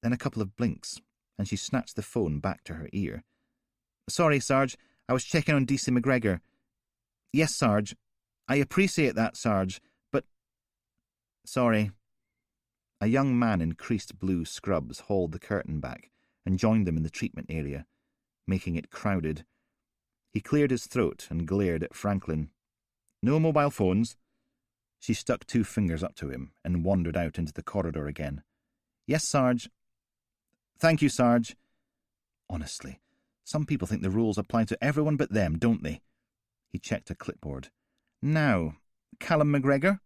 Then a couple of blinks, and she snatched the phone back to her ear. "Sorry, Sarge. I was checking on DC McGregor." "Yes, Sarge. I appreciate that, Sarge, but..." "Sorry." A young man in creased blue scrubs hauled the curtain back and joined them in the treatment area, making it crowded. He cleared his throat and glared at Franklin. "No mobile phones." She stuck 2 fingers up to him and wandered out into the corridor again. "Yes, Sarge." "Thank you, Sarge." Honestly, some people think the rules apply to everyone but them, don't they? He checked a clipboard. "Now, Callum McGregor?"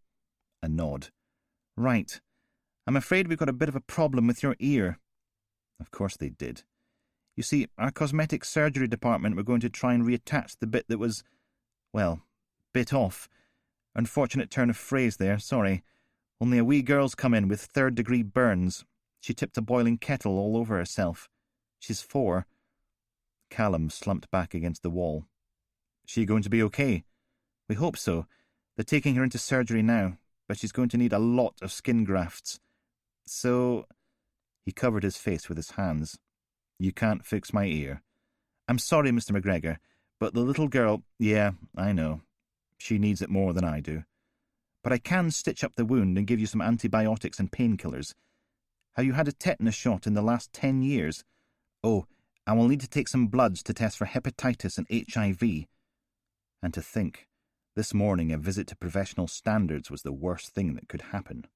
A nod. "Right. I'm afraid we've got a bit of a problem with your ear." Of course they did. "You see, our cosmetic surgery department were going to try and reattach the bit that was, well, bit off. Unfortunate turn of phrase there, sorry. Only a wee girl's come in with 3rd-degree burns. She tipped a boiling kettle all over herself. She's 4. Callum slumped back against the wall. "She going to be okay?" "We hope so. They're taking her into surgery now, but she's going to need a lot of skin grafts. So..." He covered his face with his hands. "You can't fix my ear." "I'm sorry, Mr. McGregor, but the little girl..." "Yeah, I know. She needs it more than I do. But I can stitch up the wound and give you some antibiotics and painkillers. Have you had a tetanus shot in the last 10 years? Oh, and we'll need to take some bloods to test for hepatitis and HIV. And to think, this morning a visit to professional standards was the worst thing that could happen.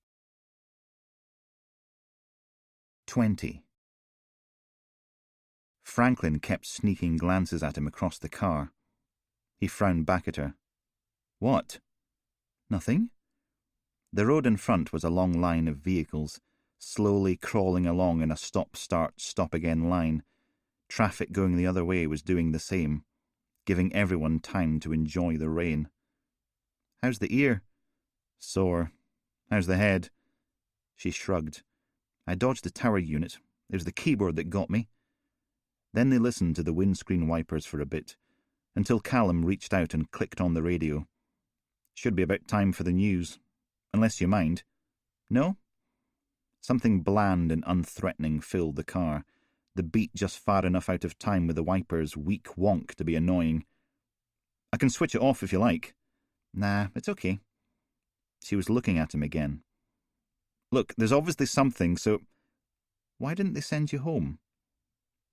20. Franklin kept sneaking glances at him across the car. He frowned back at her. "What?" "Nothing." The road in front was a long line of vehicles, slowly crawling along in a stop-start, stop-again line. Traffic going the other way was doing the same, giving everyone time to enjoy the rain. "How's the ear?" "Sore. How's the head?" She shrugged. "I dodged the tower unit. It was the keyboard that got me." Then they listened to the windscreen wipers for a bit, until Callum reached out and clicked on the radio. "Should be about time for the news. Unless you mind." "No?" Something bland and unthreatening filled the car, the beat just far enough out of time with the wiper's weak wonk to be annoying. "I can switch it off if you like." "Nah, it's okay." She was looking at him again. "Look, there's obviously something, so..." "Why didn't they send you home?"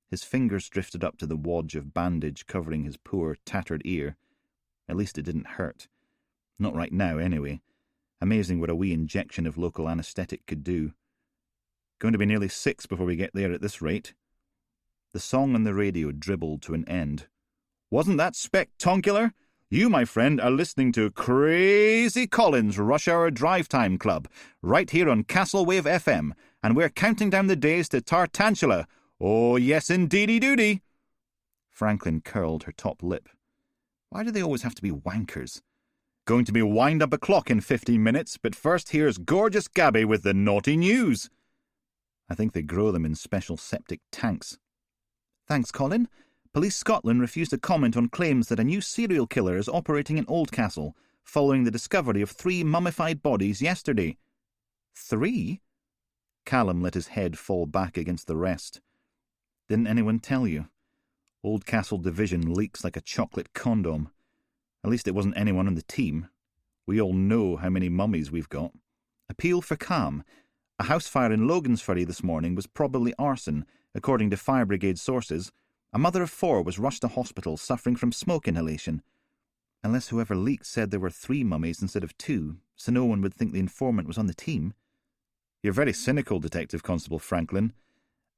His fingers drifted up to the wadge of bandage covering his poor, tattered ear. At least it didn't hurt. Not right now, anyway. Amazing what a wee injection of local anaesthetic could do. Going to be nearly 6 before we get there at this rate. The song on the radio dribbled to an end. "Wasn't that spectacular? You, my friend, are listening to Crazy Colin's Rush Hour Drive Time Club, right here on Castlewave FM, and we're counting down the days to Tartantula. Oh, yes, indeedy-doody." Franklin curled her top lip. Why do they always have to be wankers? "Going to be wind up o'clock in 15 minutes, but first here's Gorgeous Gabby with the naughty news." I think they grow them in special septic tanks. "Thanks, Colin. Police Scotland refused to comment on claims that a new serial killer is operating in Oldcastle, following the discovery of 3 mummified bodies yesterday." 3? Callum let his head fall back against the rest. "Didn't anyone tell you? Oldcastle Division leaks like a chocolate condom. At least it wasn't anyone on the team. We all know how many mummies we've got. Appeal for calm. A house fire in Logansferry this morning was probably arson, according to fire brigade sources. A mother of 4 was rushed to hospital suffering from smoke inhalation. Unless whoever leaked said there were 3 mummies instead of 2, so no one would think the informant was on the team." "You're very cynical, Detective Constable Franklin."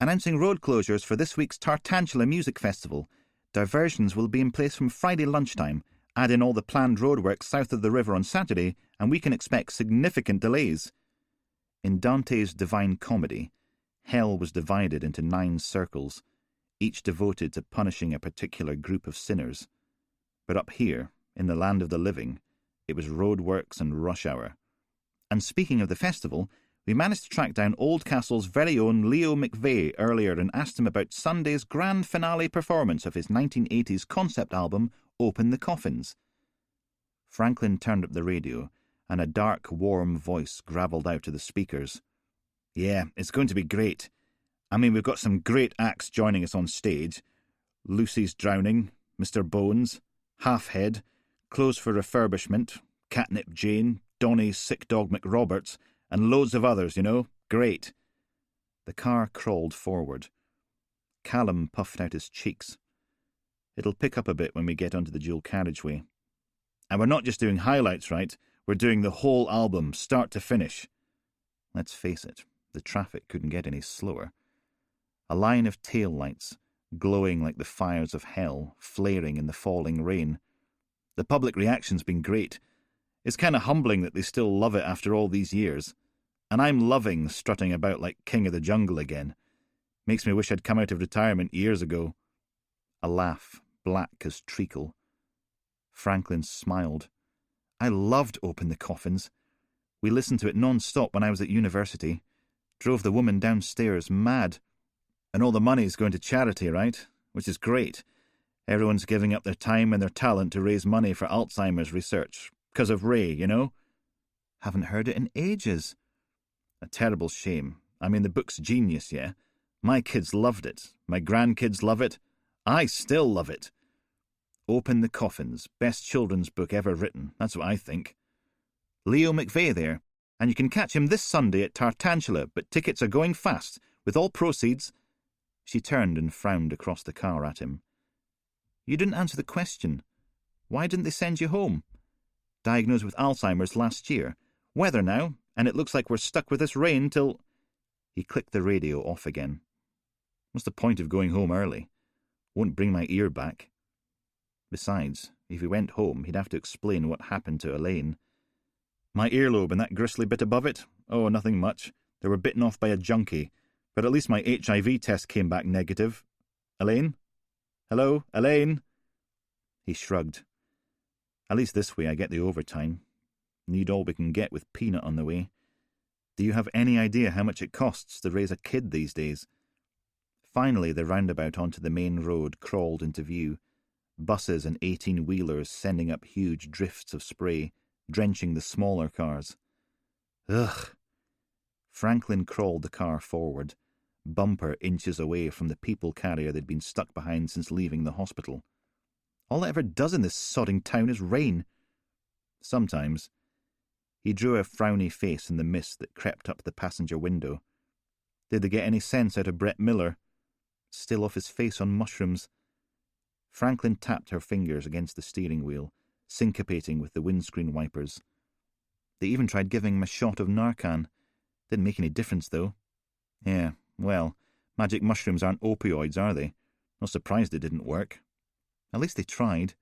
"Announcing road closures for this week's Tartantula Music Festival. Diversions will be in place from Friday lunchtime. Add in all the planned roadworks south of the river on Saturday, and we can expect significant delays." In Dante's Divine Comedy, hell was divided into 9 circles. each devoted to punishing a particular group of sinners. But up here, in the land of the living, it was roadworks and rush hour. And speaking of the festival, we managed to track down Oldcastle's very own Leo McVeigh earlier and asked him about Sunday's grand finale performance of his 1980s concept album, Open the Coffins. Franklin turned up the radio, and a dark, warm voice gravelled out of the speakers. "Yeah, it's going to be great. I mean, we've got some great acts joining us on stage. Lucy's Drowning, Mr. Bones, Halfhead, Clothes for Refurbishment, Catnip Jane, Donny's Sick Dog McRoberts, and loads of others, you know. Great." The car crawled forward. Callum puffed out his cheeks. "It'll pick up a bit when we get onto the dual carriageway. And we're not just doing highlights, right? We're doing the whole album, start to finish." Let's face it, the traffic couldn't get any slower. A line of tail lights, glowing like the fires of hell, flaring in the falling rain. The public reaction's been great. It's kind of humbling that they still love it after all these years. And I'm loving strutting about like king of the jungle again. Makes me wish I'd come out of retirement years ago. A laugh, black as treacle. Franklin smiled. "I loved Open the Coffins. We listened to it non-stop when I was at university. Drove the woman downstairs mad. And all the money's going to charity, right? Which is great. Everyone's giving up their time and their talent to raise money for Alzheimer's research. 'Cause of Ray, you know? Haven't heard it in ages. A terrible shame. I mean, the book's genius, yeah? My kids loved it. My grandkids love it. I still love it. Open the Coffins, best children's book ever written. That's what I think. Leo McVeigh there, and you can catch him this Sunday at Tartantula, but tickets are going fast, with all proceeds." She turned and frowned across the car at him. "You didn't answer the question. Why didn't they send you home? Diagnosed with Alzheimer's last year. Weather now, and it looks like we're stuck with this rain till—" He clicked the radio off again. "What's the point of going home early? Won't bring my ear back. Besides, if he went home, he'd have to explain what happened to Elaine. My earlobe and that gristly bit above it? Oh, nothing much. They were bitten off by a junkie. But at least my HIV test came back negative. Elaine? Hello, Elaine?" He shrugged. "At least this way I get the overtime. Need all we can get with Peanut on the way. Do you have any idea how much it costs to raise a kid these days?" Finally, the roundabout onto the main road crawled into view. Buses and 18-wheelers sending up huge drifts of spray, drenching the smaller cars. Ugh. Franklin crawled the car forward, bumper inches away from the people carrier they'd been stuck behind since leaving the hospital. All it ever does in this sodding town is rain. Sometimes. He drew a frowny face in the mist that crept up the passenger window. Did they get any sense out of Brett Miller? Still off his face on mushrooms. Franklin tapped her fingers against the steering wheel, syncopating with the windscreen wipers. They even tried giving him a shot of Narcan. Didn't make any difference, though. Yeah, well, magic mushrooms aren't opioids, are they? Not surprised it didn't work. At least they tried.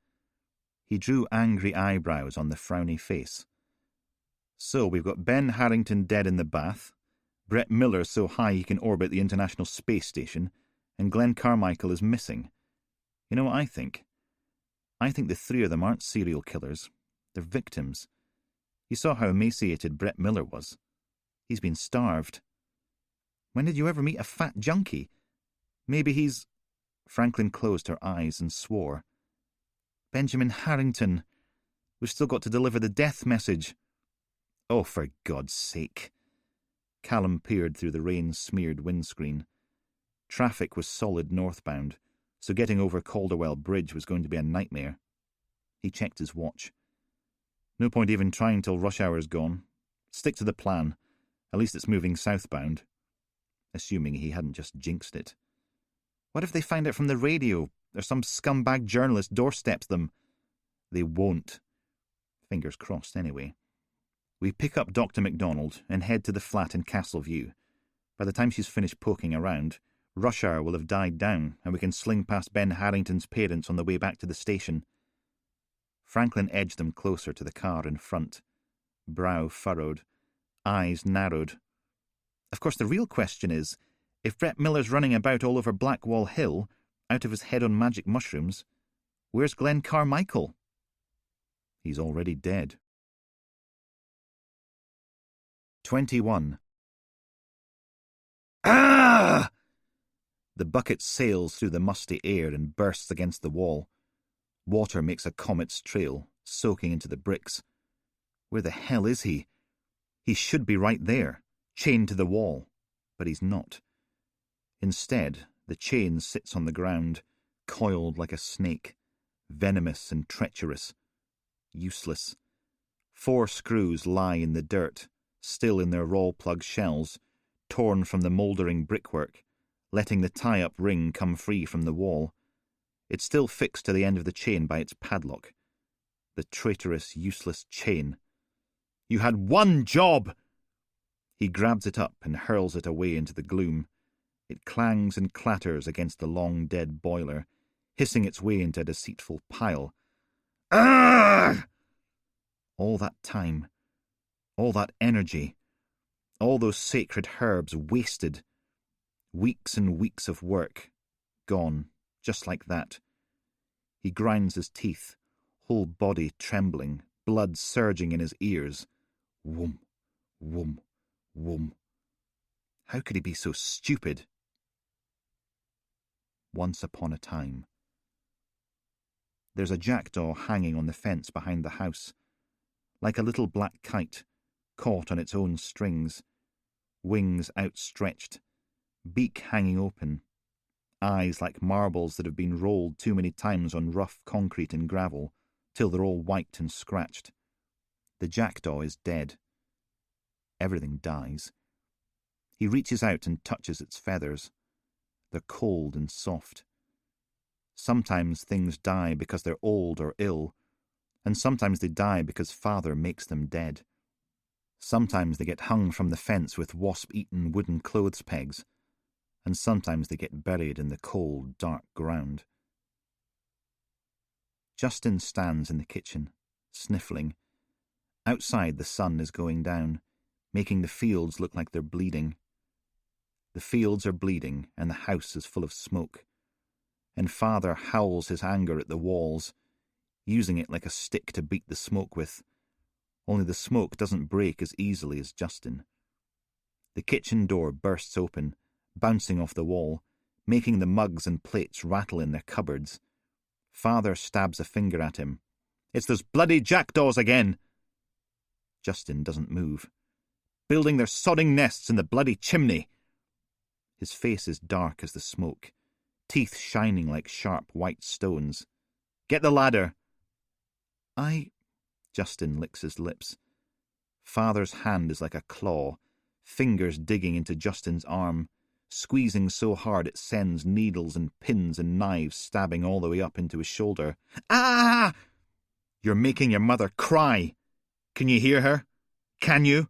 He drew angry eyebrows on the frowny face. So we've got Ben Harrington dead in the bath, Brett Miller so high he can orbit the International Space Station, and Glenn Carmichael is missing. You know what I think? I think the three of them aren't serial killers. They're victims. You saw how emaciated Brett Miller was. He's been starved. When did you ever meet a fat junkie? Maybe he's... Franklin closed her eyes and swore. Benjamin Harrington. We've still got to deliver the death message. Oh, for God's sake. Callum peered through the rain-smeared windscreen. Traffic was solid northbound, so getting over Calderwell Bridge was going to be a nightmare. He checked his watch. No point even trying till rush hour's gone. Stick to the plan. At least it's moving southbound. Assuming he hadn't just jinxed it. What if they find out from the radio, or some scumbag journalist doorsteps them? They won't. Fingers crossed, anyway. We pick up Dr. MacDonald and head to the flat in Castleview. By the time she's finished poking around, rush hour will have died down, and we can sling past Ben Harrington's parents on the way back to the station. Franklin edged them closer to the car in front. Brow furrowed. Eyes narrowed. Of course, the real question is, if Brett Miller's running about all over Blackwall Hill, out of his head on magic mushrooms. Where's Glenn Carmichael? He's already dead. 21. Ah! The bucket sails through the musty air and bursts against the wall. Water makes a comet's trail, soaking into the bricks. Where the hell is he? He should be right there, chained to the wall, but he's not. Instead, the chain sits on the ground, coiled like a snake, venomous and treacherous, useless. 4 screws lie in the dirt, still in their roll-plug shells, torn from the mouldering brickwork, letting the tie-up ring come free from the wall. It's still fixed to the end of the chain by its padlock. The traitorous, useless chain. You had one job! He grabs it up and hurls it away into the gloom. It clangs and clatters against the long-dead boiler, hissing its way into a deceitful pile. Arrgh! All that time, all that energy, all those sacred herbs wasted. Weeks and weeks of work, gone, just like that. He grinds his teeth, whole body trembling, blood surging in his ears. Whoom, whoom, whoom. How could he be so stupid? Once upon a time. There's a jackdaw hanging on the fence behind the house, like a little black kite, caught on its own strings, wings outstretched, beak hanging open, eyes like marbles that have been rolled too many times on rough concrete and gravel, till they're all white and scratched. The jackdaw is dead. Everything dies. He reaches out and touches its feathers. They're cold and soft. Sometimes things die because they're old or ill, and sometimes they die because Father makes them dead. Sometimes they get hung from the fence with wasp-eaten wooden clothes pegs, and sometimes they get buried in the cold, dark ground. Justin stands in the kitchen, sniffling. Outside the sun is going down, making the fields look like they're bleeding. The fields are bleeding, and the house is full of smoke. And Father howls his anger at the walls, using it like a stick to beat the smoke with, only the smoke doesn't break as easily as Justin. The kitchen door bursts open, bouncing off the wall, making the mugs and plates rattle in their cupboards. Father stabs a finger at him. It's those bloody jackdaws again! Justin doesn't move. Building their sodding nests in the bloody chimney! His face is dark as the smoke, teeth shining like sharp white stones. Get the ladder! Justin licks his lips. Father's hand is like a claw, fingers digging into Justin's arm, squeezing so hard it sends needles and pins and knives stabbing all the way up into his shoulder. Ah! You're making your mother cry. Can you hear her? Can you?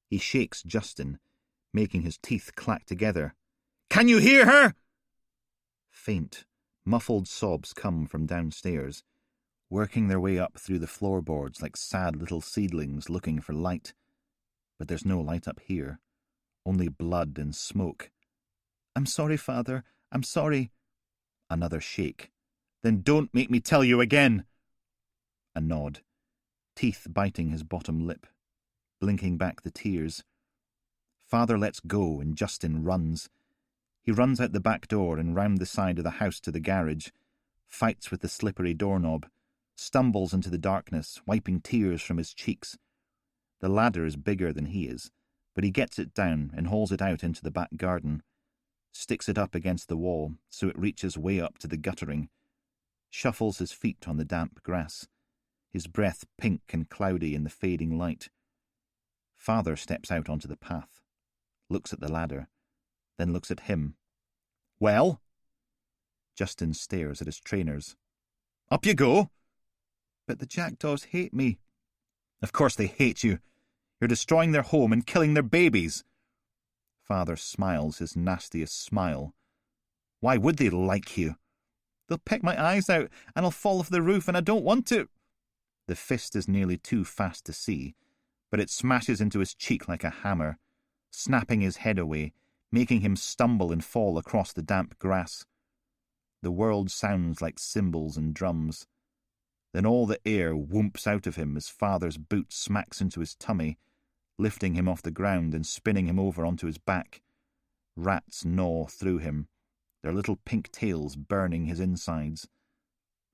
He shakes Justin, making his teeth clack together. Can you hear her? Faint, muffled sobs come from downstairs, working their way up through the floorboards like sad little seedlings looking for light. But there's no light up here, only blood and smoke. I'm sorry, Father, I'm sorry. Another shake. Then don't make me tell you again. A nod, teeth biting his bottom lip, blinking back the tears. Father lets go and Justin runs. He runs out the back door and round the side of the house to the garage, fights with the slippery doorknob, stumbles into the darkness, wiping tears from his cheeks. The ladder is bigger than he is, but he gets it down and hauls it out into the back garden, sticks it up against the wall so it reaches way up to the guttering, shuffles his feet on the damp grass, his breath pink and cloudy in the fading light. Father steps out onto the path, looks at the ladder, then looks at him. Well? Justin stares at his trainers. Up you go! But the jackdaws hate me. Of course they hate you. You're destroying their home and killing their babies. Father smiles his nastiest smile. Why would they like you? They'll peck my eyes out and I'll fall off the roof and I don't want to. The fist is nearly too fast to see, but it smashes into his cheek like a hammer, snapping his head away, making him stumble and fall across the damp grass. The world sounds like cymbals and drums. Then all the air whoops out of him as father's boot smacks into his tummy, lifting him off the ground and spinning him over onto his back. Rats gnaw through him, their little pink tails burning his insides.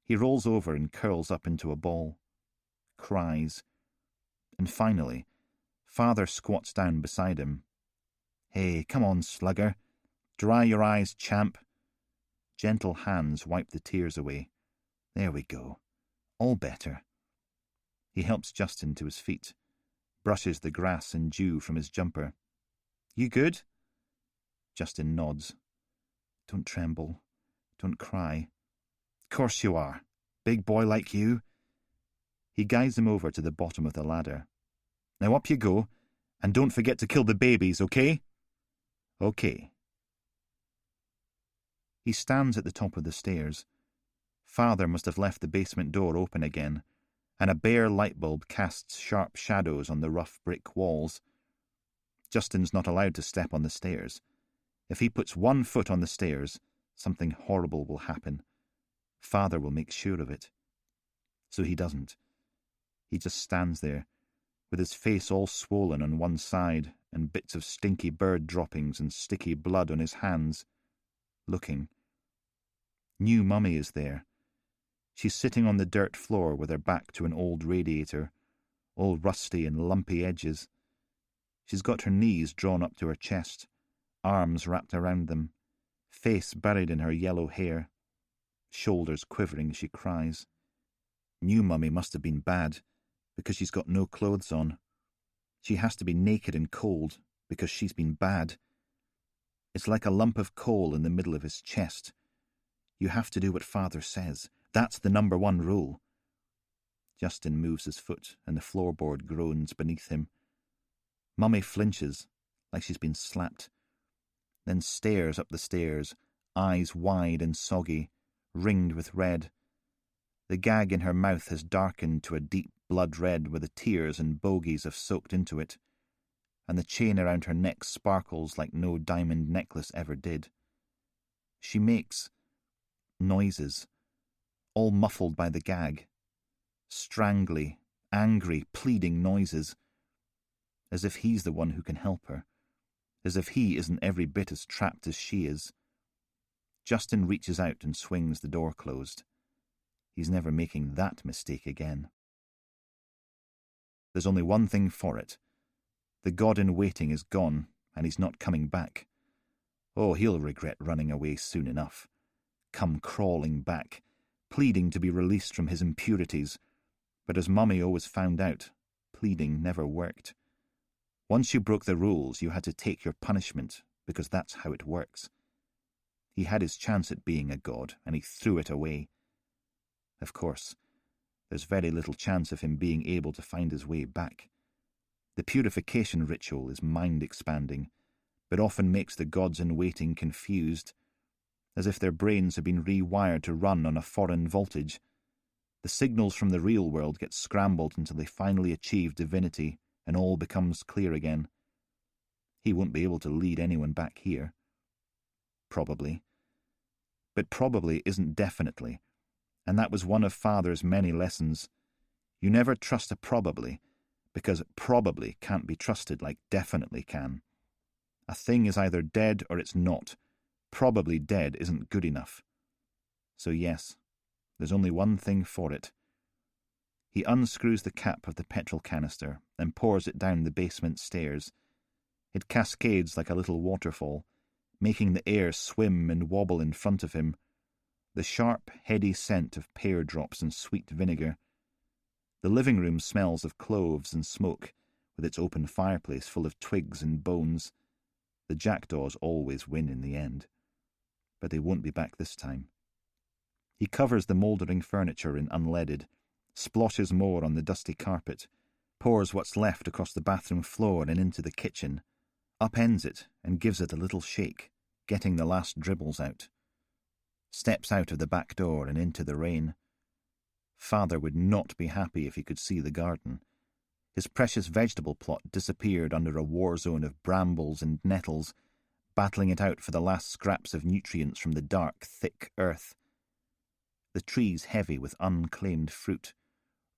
He rolls over and curls up into a ball, cries, and finally, father squats down beside him. "Hey, come on, slugger. Dry your eyes, champ." Gentle hands wipe the tears away. "There we go. All better." He helps Justin to his feet, brushes the grass and dew from his jumper. "You good?" Justin nods. "Don't tremble. Don't cry." "Course you are. Big boy like you." He guides him over to the bottom of the ladder. "Now up you go, and don't forget to kill the babies, okay?" "Okay." He stands at the top of the stairs. Father must have left the basement door open again, and a bare light bulb casts sharp shadows on the rough brick walls. Justin's not allowed to step on the stairs. If he puts one foot on the stairs, something horrible will happen. Father will make sure of it. So he doesn't. He just stands there, with his face all swollen on one side and bits of stinky bird droppings and sticky blood on his hands, looking. New Mummy is there. She's sitting on the dirt floor with her back to an old radiator, all rusty and lumpy edges. She's got her knees drawn up to her chest, arms wrapped around them, face buried in her yellow hair, shoulders quivering as she cries. New Mummy must have been bad, because she's got no clothes on. She has to be naked and cold, because she's been bad. It's like a lump of coal in the middle of his chest. You have to do what Father says. That's the number one rule. Justin moves his foot, and the floorboard groans beneath him. Mummy flinches, like she's been slapped, then stares up the stairs, eyes wide and soggy, ringed with red. The gag in her mouth has darkened to a deep blood red where the tears and bogies have soaked into it, and the chain around her neck sparkles like no diamond necklace ever did. She makes noises, all muffled by the gag, strangly, angry, pleading noises, as if he's the one who can help her, as if he isn't every bit as trapped as she is. Justin reaches out and swings the door closed. He's never making that mistake again. There's only one thing for it. The God-in-waiting is gone, and he's not coming back. Oh, he'll regret running away soon enough. Come crawling back, pleading to be released from his impurities. But as Mummy always found out, pleading never worked. Once you broke the rules, you had to take your punishment, because that's how it works. He had his chance at being a god, and he threw it away. Of course, there's very little chance of him being able to find his way back. The purification ritual is mind-expanding, but often makes the gods-in-waiting confused, as if their brains have been rewired to run on a foreign voltage. The signals from the real world get scrambled until they finally achieve divinity, and all becomes clear again. He won't be able to lead anyone back here. Probably. But probably isn't definitely, and that was one of Father's many lessons. You never trust a probably, because probably can't be trusted like definitely can. A thing is either dead or it's not. Probably dead isn't good enough. So yes, there's only one thing for it. He unscrews the cap of the petrol canister and pours it down the basement stairs. It cascades like a little waterfall, making the air swim and wobble in front of him, the sharp, heady scent of pear drops and sweet vinegar. The living room smells of cloves and smoke, with its open fireplace full of twigs and bones. The jackdaws always win in the end. But they won't be back this time. He covers the mouldering furniture in unleaded, sploshes more on the dusty carpet, pours what's left across the bathroom floor and into the kitchen, upends it and gives it a little shake, getting the last dribbles out. Steps out of the back door and into the rain. Father would not be happy if he could see the garden. His precious vegetable plot disappeared under a war zone of brambles and nettles, battling it out for the last scraps of nutrients from the dark, thick earth. The trees heavy with unclaimed fruit,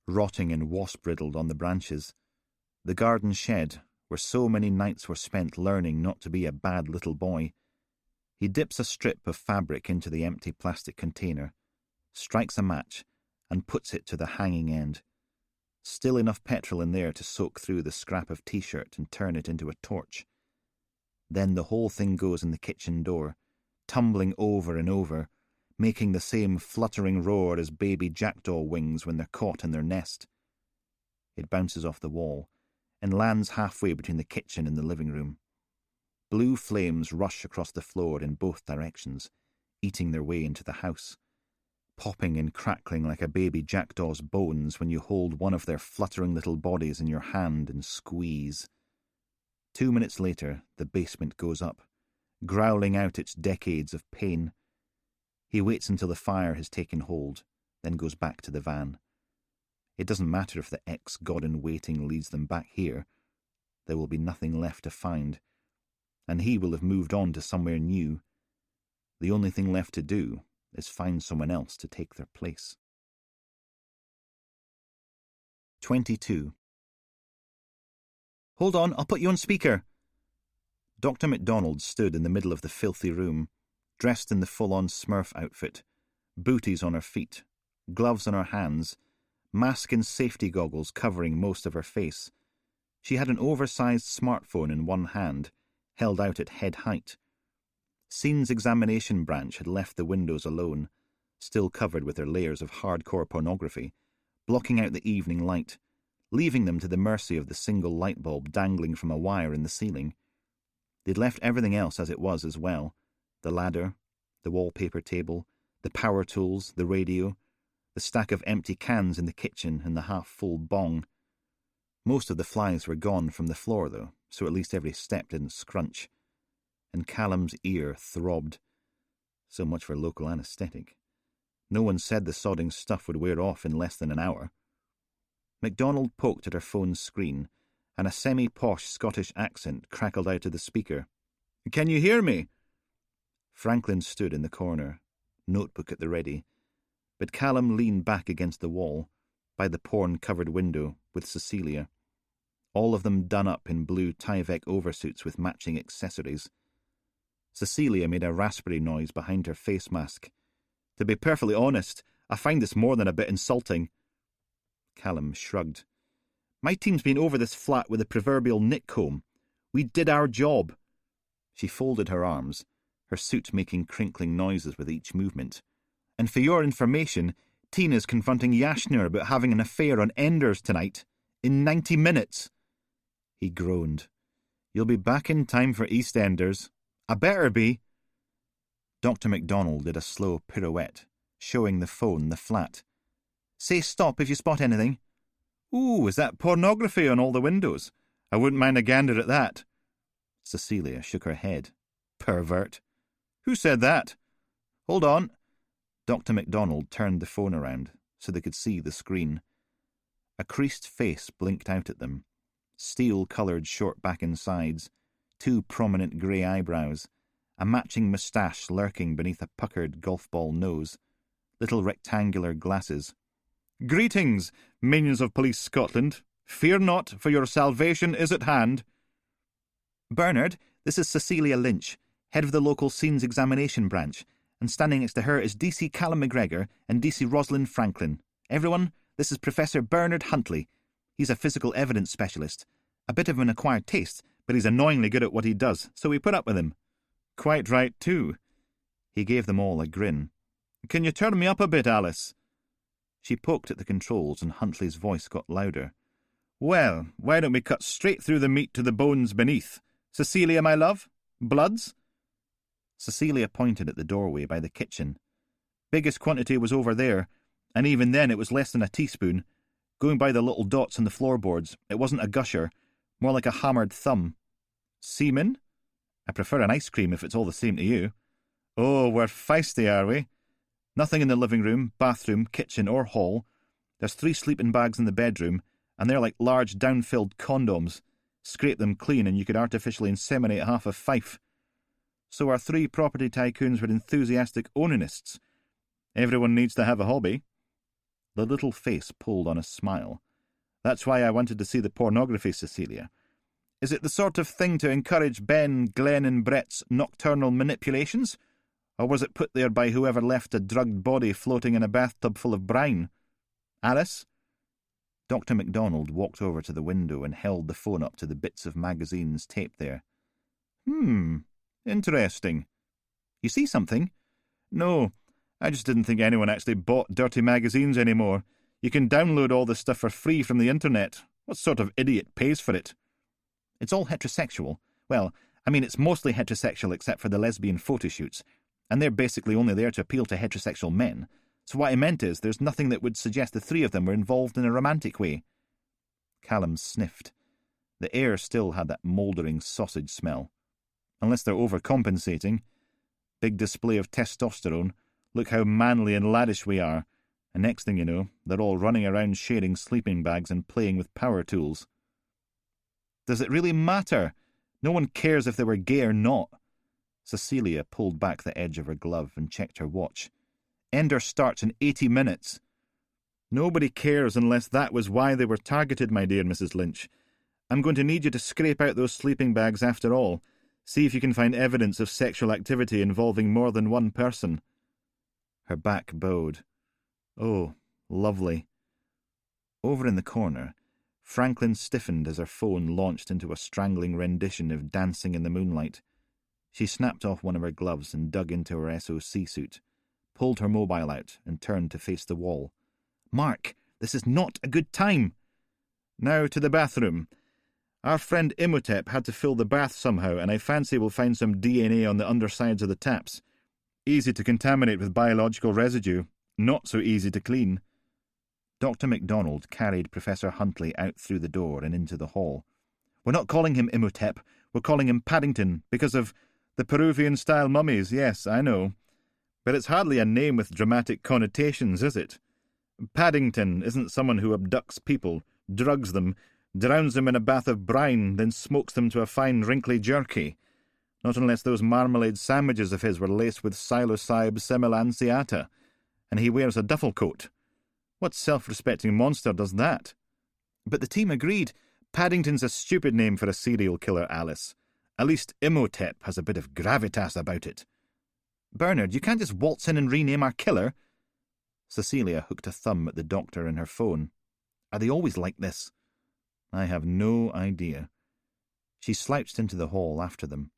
rotting and wasp-riddled on the branches. The garden shed, where so many nights were spent learning not to be a bad little boy. He dips a strip of fabric into the empty plastic container, strikes a match, and puts it to the hanging end. Still enough petrol in there to soak through the scrap of t-shirt and turn it into a torch. Then the whole thing goes in the kitchen door, tumbling over and over, making the same fluttering roar as baby jackdaw wings when they're caught in their nest. It bounces off the wall and lands halfway between the kitchen and the living room. Blue flames rush across the floor in both directions, eating their way into the house, popping and crackling like a baby jackdaw's bones when you hold one of their fluttering little bodies in your hand and squeeze. 2 minutes later, the basement goes up, growling out its decades of pain. He waits until the fire has taken hold, then goes back to the van. It doesn't matter if the ex-god-in-waiting leads them back here. There will be nothing left to find, and he will have moved on to somewhere new. The only thing left to do is find someone else to take their place. 22. "Hold on, I'll put you on speaker." Dr. MacDonald stood in the middle of the filthy room, dressed in the full-on Smurf outfit, booties on her feet, gloves on her hands, mask and safety goggles covering most of her face. She had an oversized smartphone in one hand, held out at head height. Scene's examination branch had left the windows alone, still covered with their layers of hardcore pornography, blocking out the evening light, leaving them to the mercy of the single light bulb dangling from a wire in the ceiling. They'd left everything else as it was as well: the ladder, the wallpaper table, the power tools, the radio, the stack of empty cans in the kitchen and the half-full bong. Most of the flies were gone from the floor, though, so at least every step didn't scrunch. And Callum's ear throbbed. So much for local anaesthetic. No one said the sodding stuff would wear off in less than an hour. MacDonald poked at her phone's screen, and a semi-posh Scottish accent crackled out of the speaker. "Can you hear me?" Franklin stood in the corner, notebook at the ready, but Callum leaned back against the wall, by the porn-covered window, with Cecilia. All of them done up in blue Tyvek oversuits with matching accessories. Cecilia made a raspberry noise behind her face mask. "To be perfectly honest, I find this more than a bit insulting." Callum shrugged. "My team's been over this flat with a proverbial nit comb. We did our job." She folded her arms, her suit making crinkling noises with each movement. "And for your information, Tina's confronting Yashnir about having an affair on Enders tonight. In 90 minutes. He groaned. "You'll be back in time for EastEnders. I better be." Dr. MacDonald did a slow pirouette, showing the phone the flat. "Say stop if you spot anything." "Ooh, is that pornography on all the windows? I wouldn't mind a gander at that." Cecilia shook her head. "Pervert." "Who said that?" "Hold on." Dr. MacDonald turned the phone around so they could see the screen. A creased face blinked out at them, steel-coloured short back and sides, 2 prominent grey eyebrows, a matching moustache lurking beneath a puckered golf ball nose, little rectangular glasses. "Greetings, minions of Police Scotland. Fear not, for your salvation is at hand." "Bernard, this is Cecilia Lynch, head of the local scenes examination branch, and standing next to her is DC Callum McGregor and DC Rosalind Franklin. Everyone, this is Professor Bernard Huntley. He's a physical evidence specialist. A bit of an acquired taste, but he's annoyingly good at what he does, so we put up with him." "Quite right, too." He gave them all a grin. "Can you turn me up a bit, Alice?" She poked at the controls and Huntley's voice got louder. "Well, why don't we cut straight through the meat to the bones beneath? Cecilia, my love? Bloods?" Cecilia pointed at the doorway by the kitchen. "Biggest quantity was over there, and even then it was less than a teaspoon. Going by the little dots on the floorboards, it wasn't a gusher, more like a hammered thumb." "Semen? I prefer an ice cream if it's all the same to you." "Oh, we're feisty, are we?" "Nothing in the living room, bathroom, kitchen or hall. There's 3 sleeping bags in the bedroom, and they're like large down-filled condoms. Scrape them clean and you could artificially inseminate half of Fife." So our 3 property tycoons were enthusiastic onanists. Everyone needs to have a hobby. The little face pulled on a smile. That's why I wanted to see the pornography, Cecilia. Is it the sort of thing to encourage Ben, Glenn and Brett's nocturnal manipulations? Or was it put there by whoever left a drugged body floating in a bathtub full of brine? Alice? Dr. MacDonald walked over to the window and held the phone up to the bits of magazines taped there. Interesting. You see something? No, I just didn't think anyone actually bought dirty magazines anymore. You can download all this stuff for free from the internet. What sort of idiot pays for it? It's all heterosexual. Well, I mean, it's mostly heterosexual except for the lesbian photo shoots, and they're basically only there to appeal to heterosexual men. So what I meant is, there's nothing that would suggest the 3 of them were involved in a romantic way. Callum sniffed. The air still had that mouldering sausage smell. Unless they're overcompensating. Big display of testosterone. Look how manly and laddish we are. And next thing you know, they're all running around sharing sleeping bags and playing with power tools. Does it really matter? No one cares if they were gay or not. Cecilia pulled back the edge of her glove and checked her watch. Ender starts in 80 minutes. Nobody cares unless that was why they were targeted, my dear Mrs. Lynch. I'm going to need you to scrape out those sleeping bags after all. See if you can find evidence of sexual activity involving more than one person. Her back bowed. Oh, lovely. Over in the corner, Franklin stiffened as her phone launched into a strangling rendition of Dancing in the Moonlight. She snapped off one of her gloves and dug into her SOC suit, pulled her mobile out and turned to face the wall. Mark, this is not a good time. Now to the bathroom. Our friend Imhotep had to fill the bath somehow, and I fancy we'll find some DNA on the undersides of the taps. Easy to contaminate with biological residue, not so easy to clean. Dr. MacDonald carried Professor Huntley out through the door and into the hall. We're not calling him Imhotep, we're calling him Paddington, because of the Peruvian-style mummies, yes, I know. But it's hardly a name with dramatic connotations, is it? Paddington isn't someone who abducts people, drugs them, drowns them in a bath of brine, then smokes them to a fine wrinkly jerky. Not unless those marmalade sandwiches of his were laced with psilocybe semilanceata, and he wears a duffel coat. What self-respecting monster does that? But the team agreed. Paddington's a stupid name for a serial killer, Alice. At least Imhotep has a bit of gravitas about it. Bernard, you can't just waltz in and rename our killer. Cecilia hooked a thumb at the doctor in her phone. Are they always like this? I have no idea. She slouched into the hall after them.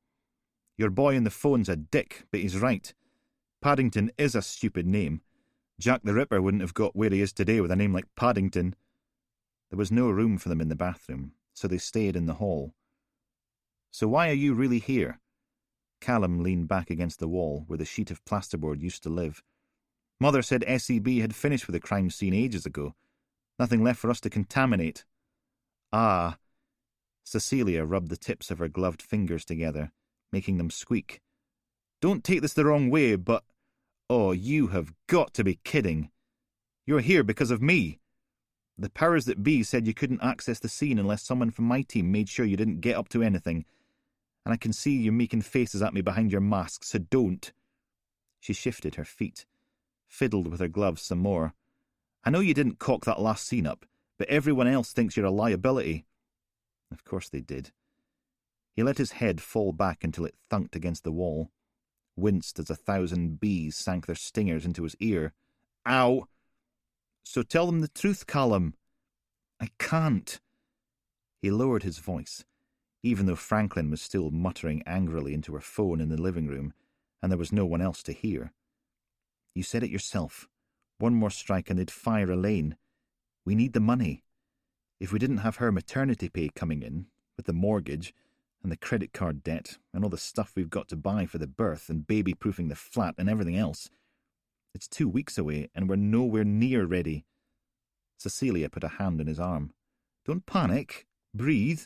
Your boy on the phone's a dick, but he's right. Paddington is a stupid name. Jack the Ripper wouldn't have got where he is today with a name like Paddington. There was no room for them in the bathroom, so they stayed in the hall. So why are you really here? Callum leaned back against the wall where the sheet of plasterboard used to live. Mother said SEB had finished with the crime scene ages ago. Nothing left for us to contaminate. Ah. Cecilia rubbed the tips of her gloved fingers together, making them squeak. Don't take this the wrong way, but... Oh, you have got to be kidding. You're here because of me. The powers that be said you couldn't access the scene unless someone from my team made sure you didn't get up to anything. And I can see you making faces at me behind your mask, so don't. She shifted her feet, fiddled with her gloves some more. I know you didn't cock that last scene up, but everyone else thinks you're a liability. Of course they did. He let his head fall back until it thunked against the wall, winced as 1,000 bees sank their stingers into his ear. Ow! So tell them the truth, Callum. I can't. He lowered his voice, even though Franklin was still muttering angrily into her phone in the living room, and there was no one else to hear. You said it yourself. One more strike and they'd fire Elaine. We need the money. If we didn't have her maternity pay coming in, with the mortgage, and the credit card debt, and all the stuff we've got to buy for the birth, and baby-proofing the flat and everything else, it's 2 weeks away, and we're nowhere near ready. Cecilia put a hand on his arm. Don't panic. Breathe.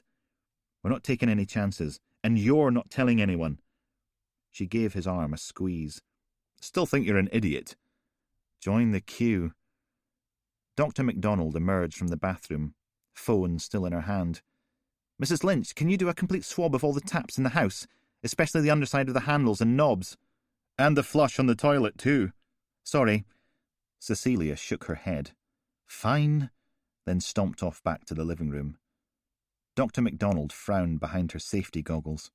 We're not taking any chances, and you're not telling anyone. She gave his arm a squeeze. Still think you're an idiot. Join the queue. Dr. MacDonald emerged from the bathroom, phone still in her hand. Mrs. Lynch, can you do a complete swab of all the taps in the house? especially the underside of the handles and knobs. And the flush on the toilet, too. Sorry. Cecilia shook her head. Fine, then stomped off back to the living room. Dr. MacDonald frowned behind her safety goggles.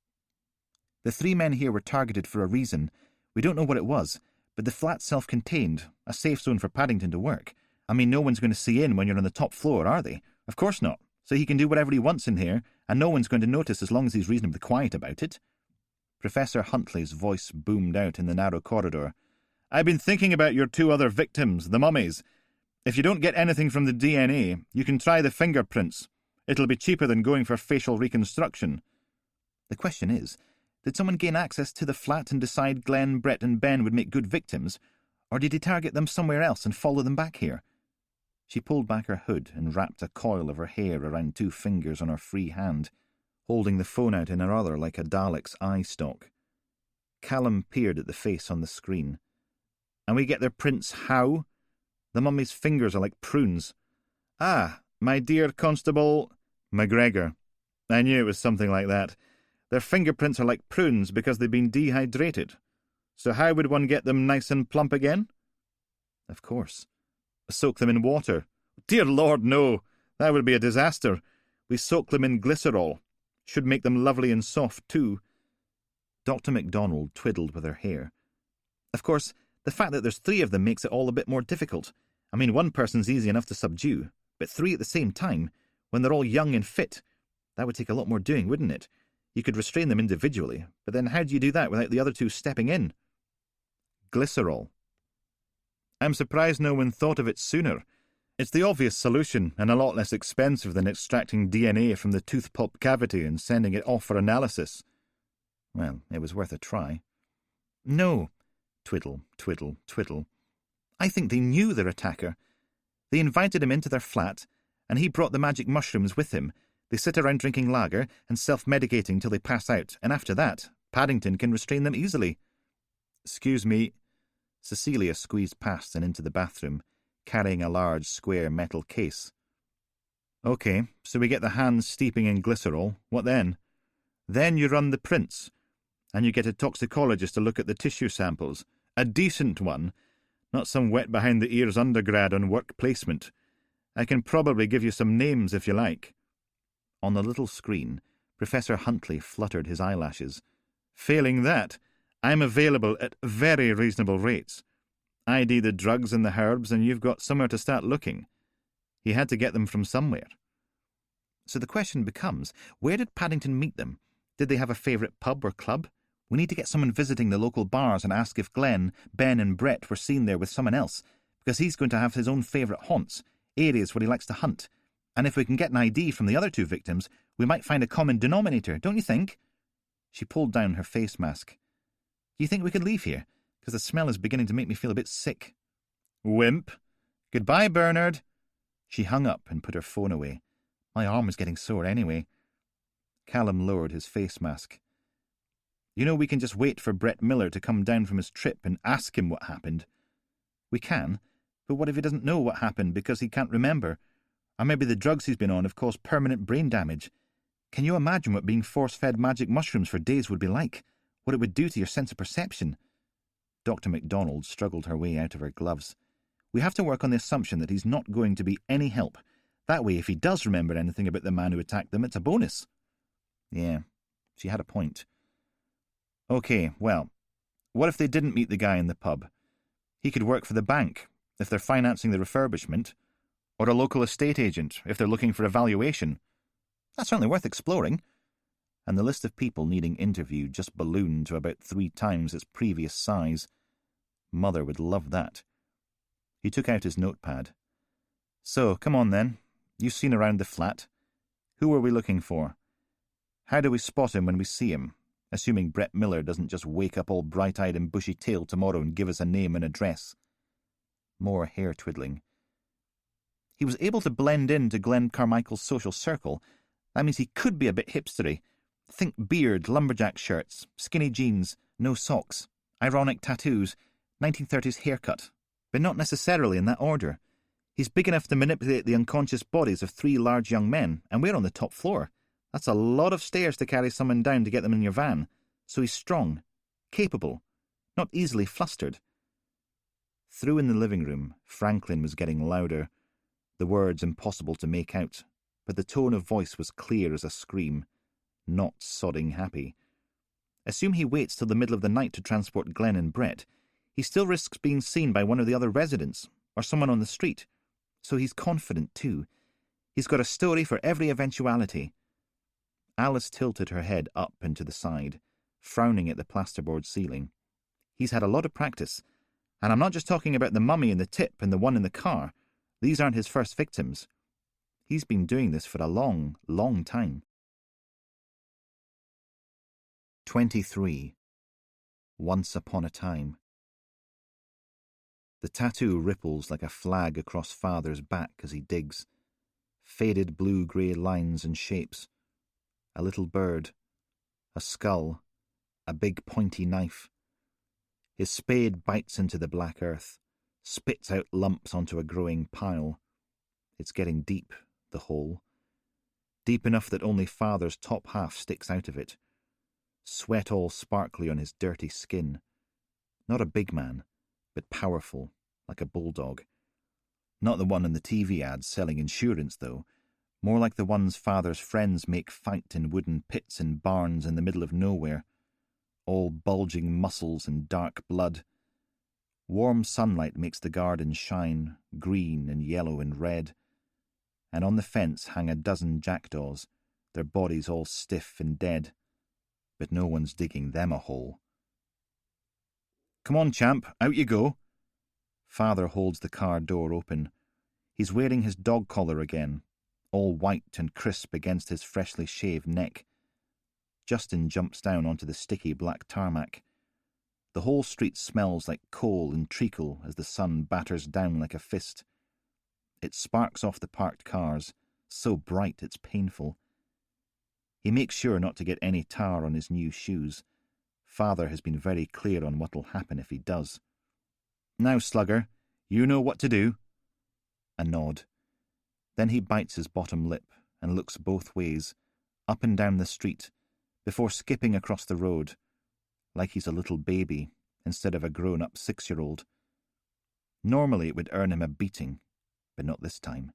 The 3 men here were targeted for a reason. We don't know what it was, but the flat's self-contained, a safe zone for Paddington to work. I mean, no one's going to see in when you're on the top floor, are they? Of course not. So he can do whatever he wants in here, and no one's going to notice as long as he's reasonably quiet about it. Professor Huntley's voice boomed out in the narrow corridor. I've been thinking about your 2 other victims, the mummies. If you don't get anything from the DNA, you can try the fingerprints. It'll be cheaper than going for facial reconstruction. The question is, did someone gain access to the flat and decide Glenn, Brett and Ben would make good victims, or did he target them somewhere else and follow them back here? She pulled back her hood and wrapped a coil of her hair around 2 fingers on her free hand, holding the phone out in her other like a Dalek's eye stalk. Callum peered at the face on the screen. And we get their prints how? The mummy's fingers are like prunes. Ah, my dear Constable McGregor. I knew it was something like that. Their fingerprints are like prunes because they've been dehydrated. So how would one get them nice and plump again? Of course. Soak them in water. Dear Lord, no. That would be a disaster. We soak them in glycerol. Should make them lovely and soft, too. Dr. MacDonald twiddled with her hair. Of course, the fact that there's 3 of them makes it all a bit more difficult. I mean, 1 person's easy enough to subdue, but 3 at the same time, when they're all young and fit, that would take a lot more doing, wouldn't it? You could restrain them individually, but then how do you do that without the other 2 stepping in? Glycerol. I'm surprised no one thought of it sooner. It's the obvious solution, and a lot less expensive than extracting DNA from the tooth pulp cavity and sending it off for analysis. Well, it was worth a try. No. Twiddle, twiddle, twiddle. I think they knew their attacker. They invited him into their flat, and he brought the magic mushrooms with him. They sit around drinking lager and self-medicating till they pass out, and after that, Paddington can restrain them easily. Excuse me. Cecilia squeezed past and into the bathroom, carrying a large square metal case. OK, so we get the hands steeping in glycerol. What then? Then you run the prints, and you get a toxicologist to look at the tissue samples. A decent one, not some wet-behind-the-ears undergrad on work placement. I can probably give you some names if you like. On the little screen, Professor Huntley fluttered his eyelashes. Failing that, I'm available at very reasonable rates. ID the drugs and the herbs, and you've got somewhere to start looking. He had to get them from somewhere. So the question becomes, where did Paddington meet them? Did they have a favourite pub or club? We need to get someone visiting the local bars and ask if Glenn, Ben and Brett were seen there with someone else, because he's going to have his own favourite haunts, areas where he likes to hunt. And if we can get an ID from the other 2 victims, we might find a common denominator, don't you think? She pulled down her face mask. Do you think we could leave here? Because the smell is beginning to make me feel a bit sick. Wimp. Goodbye, Bernard. She hung up and put her phone away. My arm was getting sore anyway. Callum lowered his face mask. You know, we can just wait for Brett Miller to come down from his trip and ask him what happened. We can, but what if he doesn't know what happened because he can't remember? Or maybe the drugs he's been on have caused permanent brain damage. Can you imagine what being force-fed magic mushrooms for days would be like? What it would do to your sense of perception? Dr. MacDonald struggled her way out of her gloves. We have to work on the assumption that he's not going to be any help. That way, if he does remember anything about the man who attacked them, it's a bonus. Yeah, she had a point. OK, well, what if they didn't meet the guy in the pub? He could work for the bank, if they're financing the refurbishment, or a local estate agent, if they're looking for a valuation. That's certainly worth exploring. And the list of people needing interview just ballooned to about 3 times its previous size. Mother would love that. He took out his notepad. So, come on then. You've seen around the flat. Who are we looking for? How do we spot him when we see him, assuming Brett Miller doesn't just wake up all bright-eyed and bushy-tailed tomorrow and give us a name and address? More hair-twiddling. He was able to blend into Glenn Carmichael's social circle. That means he could be a bit hipstery. Think beard, lumberjack shirts, skinny jeans, no socks, ironic tattoos, 1930s haircut, but not necessarily in that order. He's big enough to manipulate the unconscious bodies of 3 large young men, and we're on the top floor. That's a lot of stairs to carry someone down to get them in your van. So he's strong, capable, not easily flustered. Through in the living room, Franklin was getting louder, the words impossible to make out, but the tone of voice was clear as a scream. Not sodding happy. Assume he waits till the middle of the night to transport Glenn and Brett, he still risks being seen by one of the other residents, or someone on the street. So he's confident, too. He's got a story for every eventuality. Alice tilted her head up and to the side, frowning at the plasterboard ceiling. He's had a lot of practice, and I'm not just talking about the mummy in the tip and the one in the car. These aren't his first victims. He's been doing this for a long, long time. 23. Once Upon a Time. The tattoo ripples like a flag across Father's back as he digs. Faded blue-grey lines and shapes. A little bird. A skull. A big pointy knife. His spade bites into the black earth, spits out lumps onto a growing pile. It's getting deep, the hole. Deep enough that only Father's top half sticks out of it. Sweat all sparkly on his dirty skin. Not a big man, but powerful, like a bulldog. Not the one in the TV ads selling insurance, though. More like the ones Father's friends make fight in wooden pits and barns in the middle of nowhere. All bulging muscles and dark blood. Warm sunlight makes the garden shine, green and yellow and red. And on the fence hang a dozen jackdaws, their bodies all stiff and dead. But no one's digging them a hole. Come on, champ, out you go. Father holds the car door open. He's wearing his dog collar again, all white and crisp against his freshly shaved neck. Justin jumps down onto the sticky black tarmac. The whole street smells like coal and treacle as the sun batters down like a fist. It sparks off the parked cars, so bright it's painful. He makes sure not to get any tar on his new shoes. Father has been very clear on what'll happen if he does. Now, slugger, you know what to do. A nod. Then he bites his bottom lip and looks both ways, up and down the street, before skipping across the road, like he's a little baby instead of a grown-up 6-year-old. Normally it would earn him a beating, but not this time.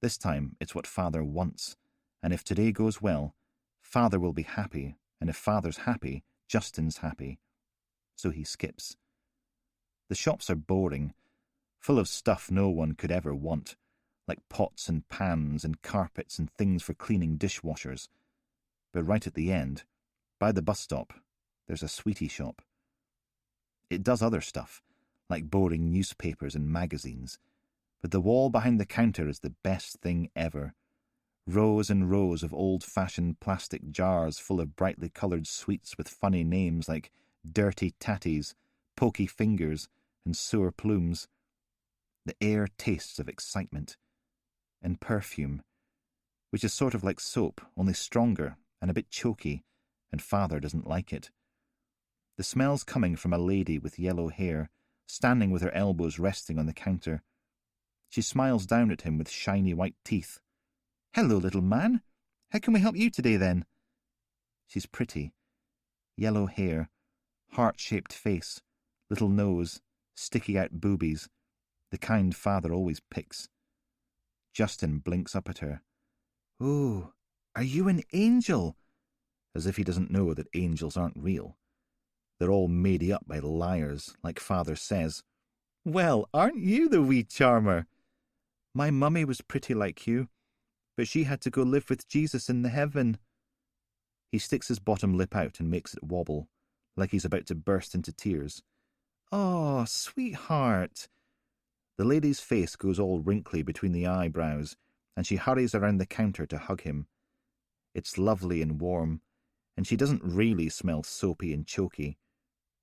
This time it's what Father wants, and if today goes well, Father will be happy, and if Father's happy, Justin's happy. So he skips. The shops are boring, full of stuff no one could ever want, like pots and pans and carpets and things for cleaning dishwashers. But right at the end, by the bus stop, there's a sweetie shop. It does other stuff, like boring newspapers and magazines, but the wall behind the counter is the best thing ever. Rows and rows of old-fashioned plastic jars full of brightly coloured sweets with funny names like Dirty Tatties, Pokey Fingers, and Sour Plumes. The air tastes of excitement. And perfume, which is sort of like soap, only stronger and a bit choky, and Father doesn't like it. The smell's coming from a lady with yellow hair, standing with her elbows resting on the counter. She smiles down at him with shiny white teeth. Hello, little man. How can we help you today, then? She's pretty. Yellow hair, heart-shaped face, little nose, sticky-out boobies, the kind Father always picks. Justin blinks up at her. Oh, are you an angel? As if he doesn't know that angels aren't real. They're all made up by liars, like Father says. Well, aren't you the wee charmer? My mummy was pretty like you, but she had to go live with Jesus in the heaven. He sticks his bottom lip out and makes it wobble, like he's about to burst into tears. Oh, sweetheart. The lady's face goes all wrinkly between the eyebrows, and she hurries around the counter to hug him. It's lovely and warm, and she doesn't really smell soapy and choky.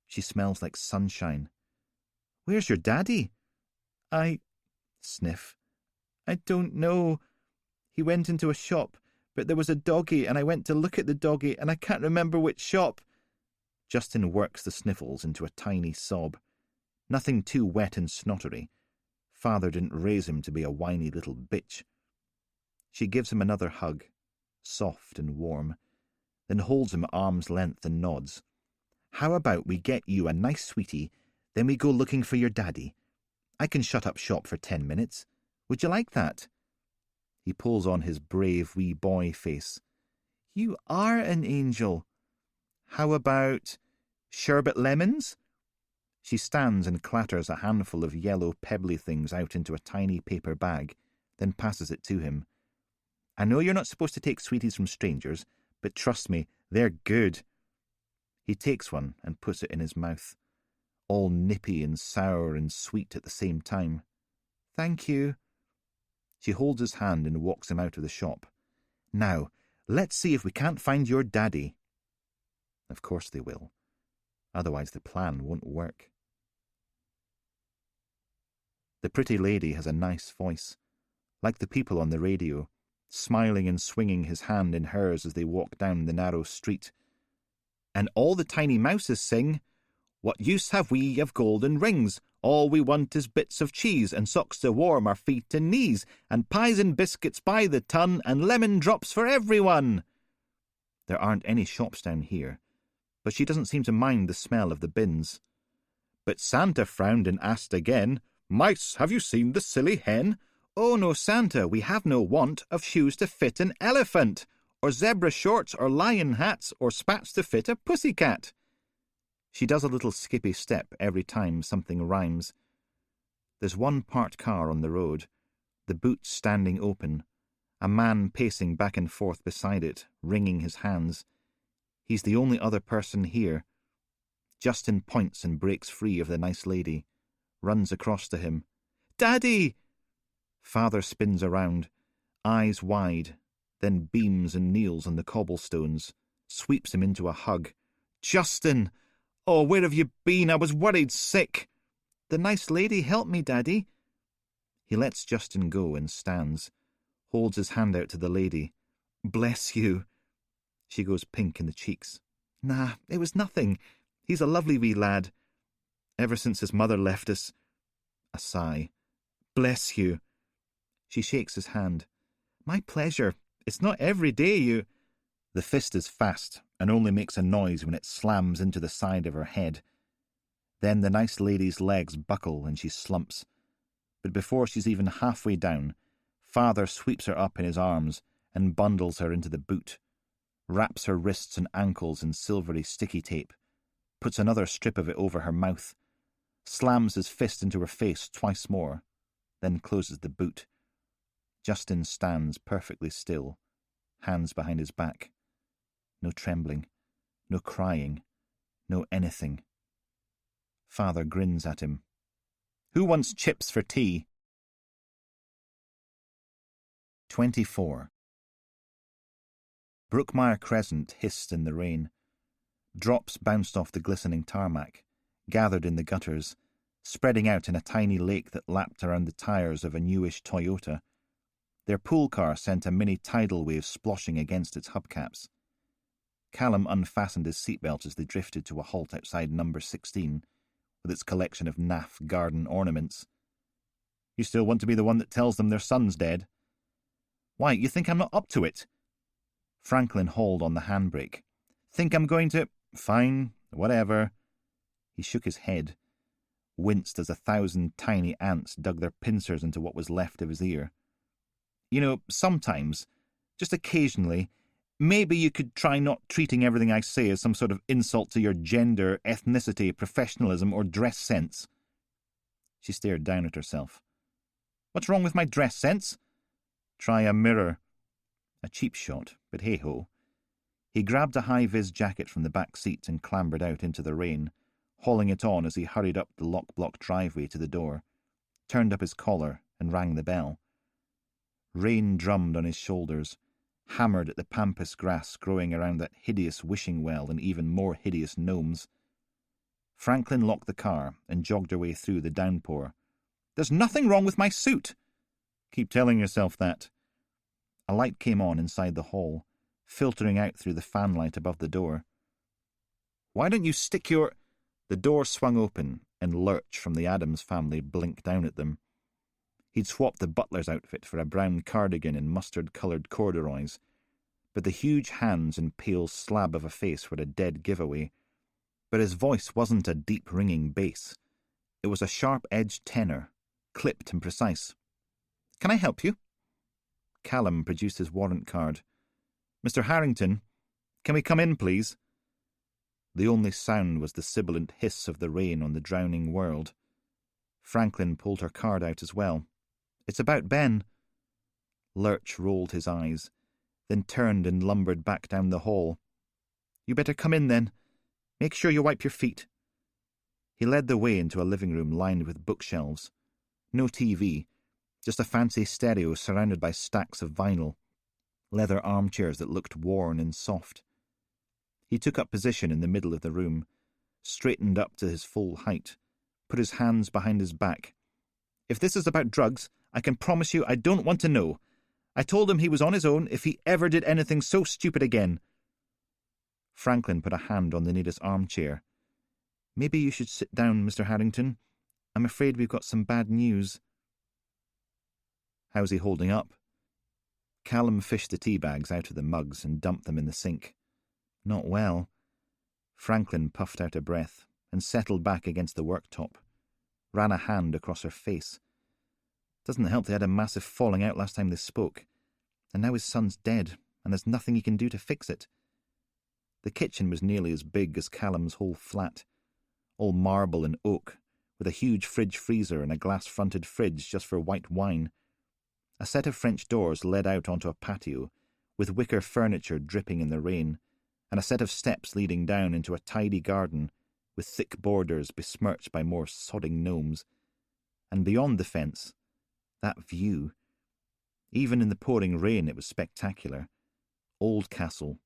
She smells like sunshine. Where's your daddy? Sniff. I don't know. He went into a shop, but there was a doggy, and I went to look at the doggy, and I can't remember which shop. Justin works the sniffles into a tiny sob. Nothing too wet and snottery. Father didn't raise him to be a whiny little bitch. She gives him another hug, soft and warm. then holds him at arm's length and nods. "How about we get you a nice sweetie, then we go looking for your daddy? I can shut up shop for 10 minutes. Would you like that?" He pulls on his brave wee boy face. "You are an angel. How about sherbet lemons?" She stands and clatters a handful of yellow pebbly things out into a tiny paper bag, then passes it to him. "I know you're not supposed to take sweeties from strangers, but trust me, they're good." He takes one and puts it in his mouth, all nippy and sour and sweet at the same time. "Thank you." She holds his hand and walks him out of the shop. "Now, let's see if we can't find your daddy." Of course they will. Otherwise the plan won't work. The pretty lady has a nice voice, like the people on the radio, smiling and swinging his hand in hers as they walk down the narrow street. And all the tiny mouses sing, "What use have we of golden rings? All we want is bits of cheese, and socks to warm our feet and knees, and pies and biscuits by the ton, and lemon drops for everyone." There aren't any shops down here, but she doesn't seem to mind the smell of the bins. But Santa frowned and asked again, "Mice, have you seen the silly hen?" "Oh no, Santa, we have no want of shoes to fit an elephant, or zebra shorts, or lion hats, or spats to fit a pussycat." She does a little skippy step every time something rhymes. There's one parked car on the road, the boot standing open, a man pacing back and forth beside it, wringing his hands. He's the only other person here. Justin points and breaks free of the nice lady, runs across to him. "Daddy!" Father spins around, eyes wide, then beams and kneels on the cobblestones, sweeps him into a hug. "Justin! Oh, where have you been? I was worried sick." "The nice lady helped me, Daddy." He lets Justin go and stands, holds his hand out to the lady. "Bless you." She goes pink in the cheeks. "Nah, it was nothing. He's a lovely wee lad. Ever since his mother left us." A sigh. "Bless you." She shakes his hand. "My pleasure. It's not every day you—" The fist is fast and only makes a noise when it slams into the side of her head. Then the nice lady's legs buckle and she slumps. But before she's even halfway down, Father sweeps her up in his arms and bundles her into the boot, wraps her wrists and ankles in silvery sticky tape, puts another strip of it over her mouth, slams his fist into her face twice more, then closes the boot. Justin stands perfectly still, hands behind his back. No trembling, no crying, no anything. Father grins at him. "Who wants chips for tea?" 24. Brookmire Crescent hissed in the rain. Drops bounced off the glistening tarmac, gathered in the gutters, spreading out in a tiny lake that lapped around the tyres of a newish Toyota. Their pool car sent a mini tidal wave sploshing against its hubcaps. Callum unfastened his seatbelt as they drifted to a halt outside number 16, with its collection of naff garden ornaments. "You still want to be the one that tells them their son's dead?" "Why, you think I'm not up to it?" Franklin hauled on the handbrake. "Think I'm going to—" "Fine, whatever." He shook his head, winced as 1,000 tiny ants dug their pincers into what was left of his ear. "You know, sometimes, just occasionally, maybe you could try not treating everything I say as some sort of insult to your gender, ethnicity, professionalism, or dress sense." She stared down at herself. "What's wrong with my dress sense?" "Try a mirror." A cheap shot, but hey-ho. He grabbed a high-vis jacket from the back seat and clambered out into the rain, hauling it on as he hurried up the lock-block driveway to the door, turned up his collar and rang the bell. Rain drummed on his shoulders, hammered at the pampas grass growing around that hideous wishing well and even more hideous gnomes. Franklin locked the car and jogged her way through the downpour. "There's nothing wrong with my suit." "Keep telling yourself that." A light came on inside the hall, filtering out through the fanlight above the door. "Why don't you stick your—" The door swung open and Lurch from the Addams family blinked down at them. He'd swapped the butler's outfit for a brown cardigan and mustard-coloured corduroys. but the huge hands and pale slab of a face were a dead giveaway. But his voice wasn't a deep ringing bass. It was a sharp-edged tenor, clipped and precise. "Can I help you?" Callum produced his warrant card. "Mr. Harrington, can we come in, please?" The only sound was the sibilant hiss of the rain on the drowning world. Franklin pulled her card out as well. "It's about Ben." Lurch rolled his eyes, then turned and lumbered back down the hall. "You better come in, then. Make sure you wipe your feet." He led the way into a living room lined with bookshelves. No TV, just a fancy stereo surrounded by stacks of vinyl, leather armchairs that looked worn and soft. He took up position in the middle of the room, straightened up to his full height, put his hands behind his back. "If this is about drugs, I can promise you I don't want to know. I told him he was on his own if he ever did anything so stupid again." Franklin put a hand on the nearest armchair. "Maybe you should sit down, Mr. Harrington. I'm afraid we've got some bad news." "How's he holding up?" Callum fished the tea bags out of the mugs and dumped them in the sink. "Not well." Franklin puffed out a breath and settled back against the worktop, ran a hand across her face. Doesn't help they had a massive falling out last time they spoke, and now his son's dead, and there's nothing he can do to fix it. The kitchen was nearly as big as Callum's whole flat, all marble and oak, with a huge fridge-freezer and a glass-fronted fridge just for white wine. A set of French doors led out onto a patio, with wicker furniture dripping in the rain, and a set of steps leading down into a tidy garden, with thick borders besmirched by more sodding gnomes. And beyond the fence, that view. Even in the pouring rain it was spectacular. Oldcastle,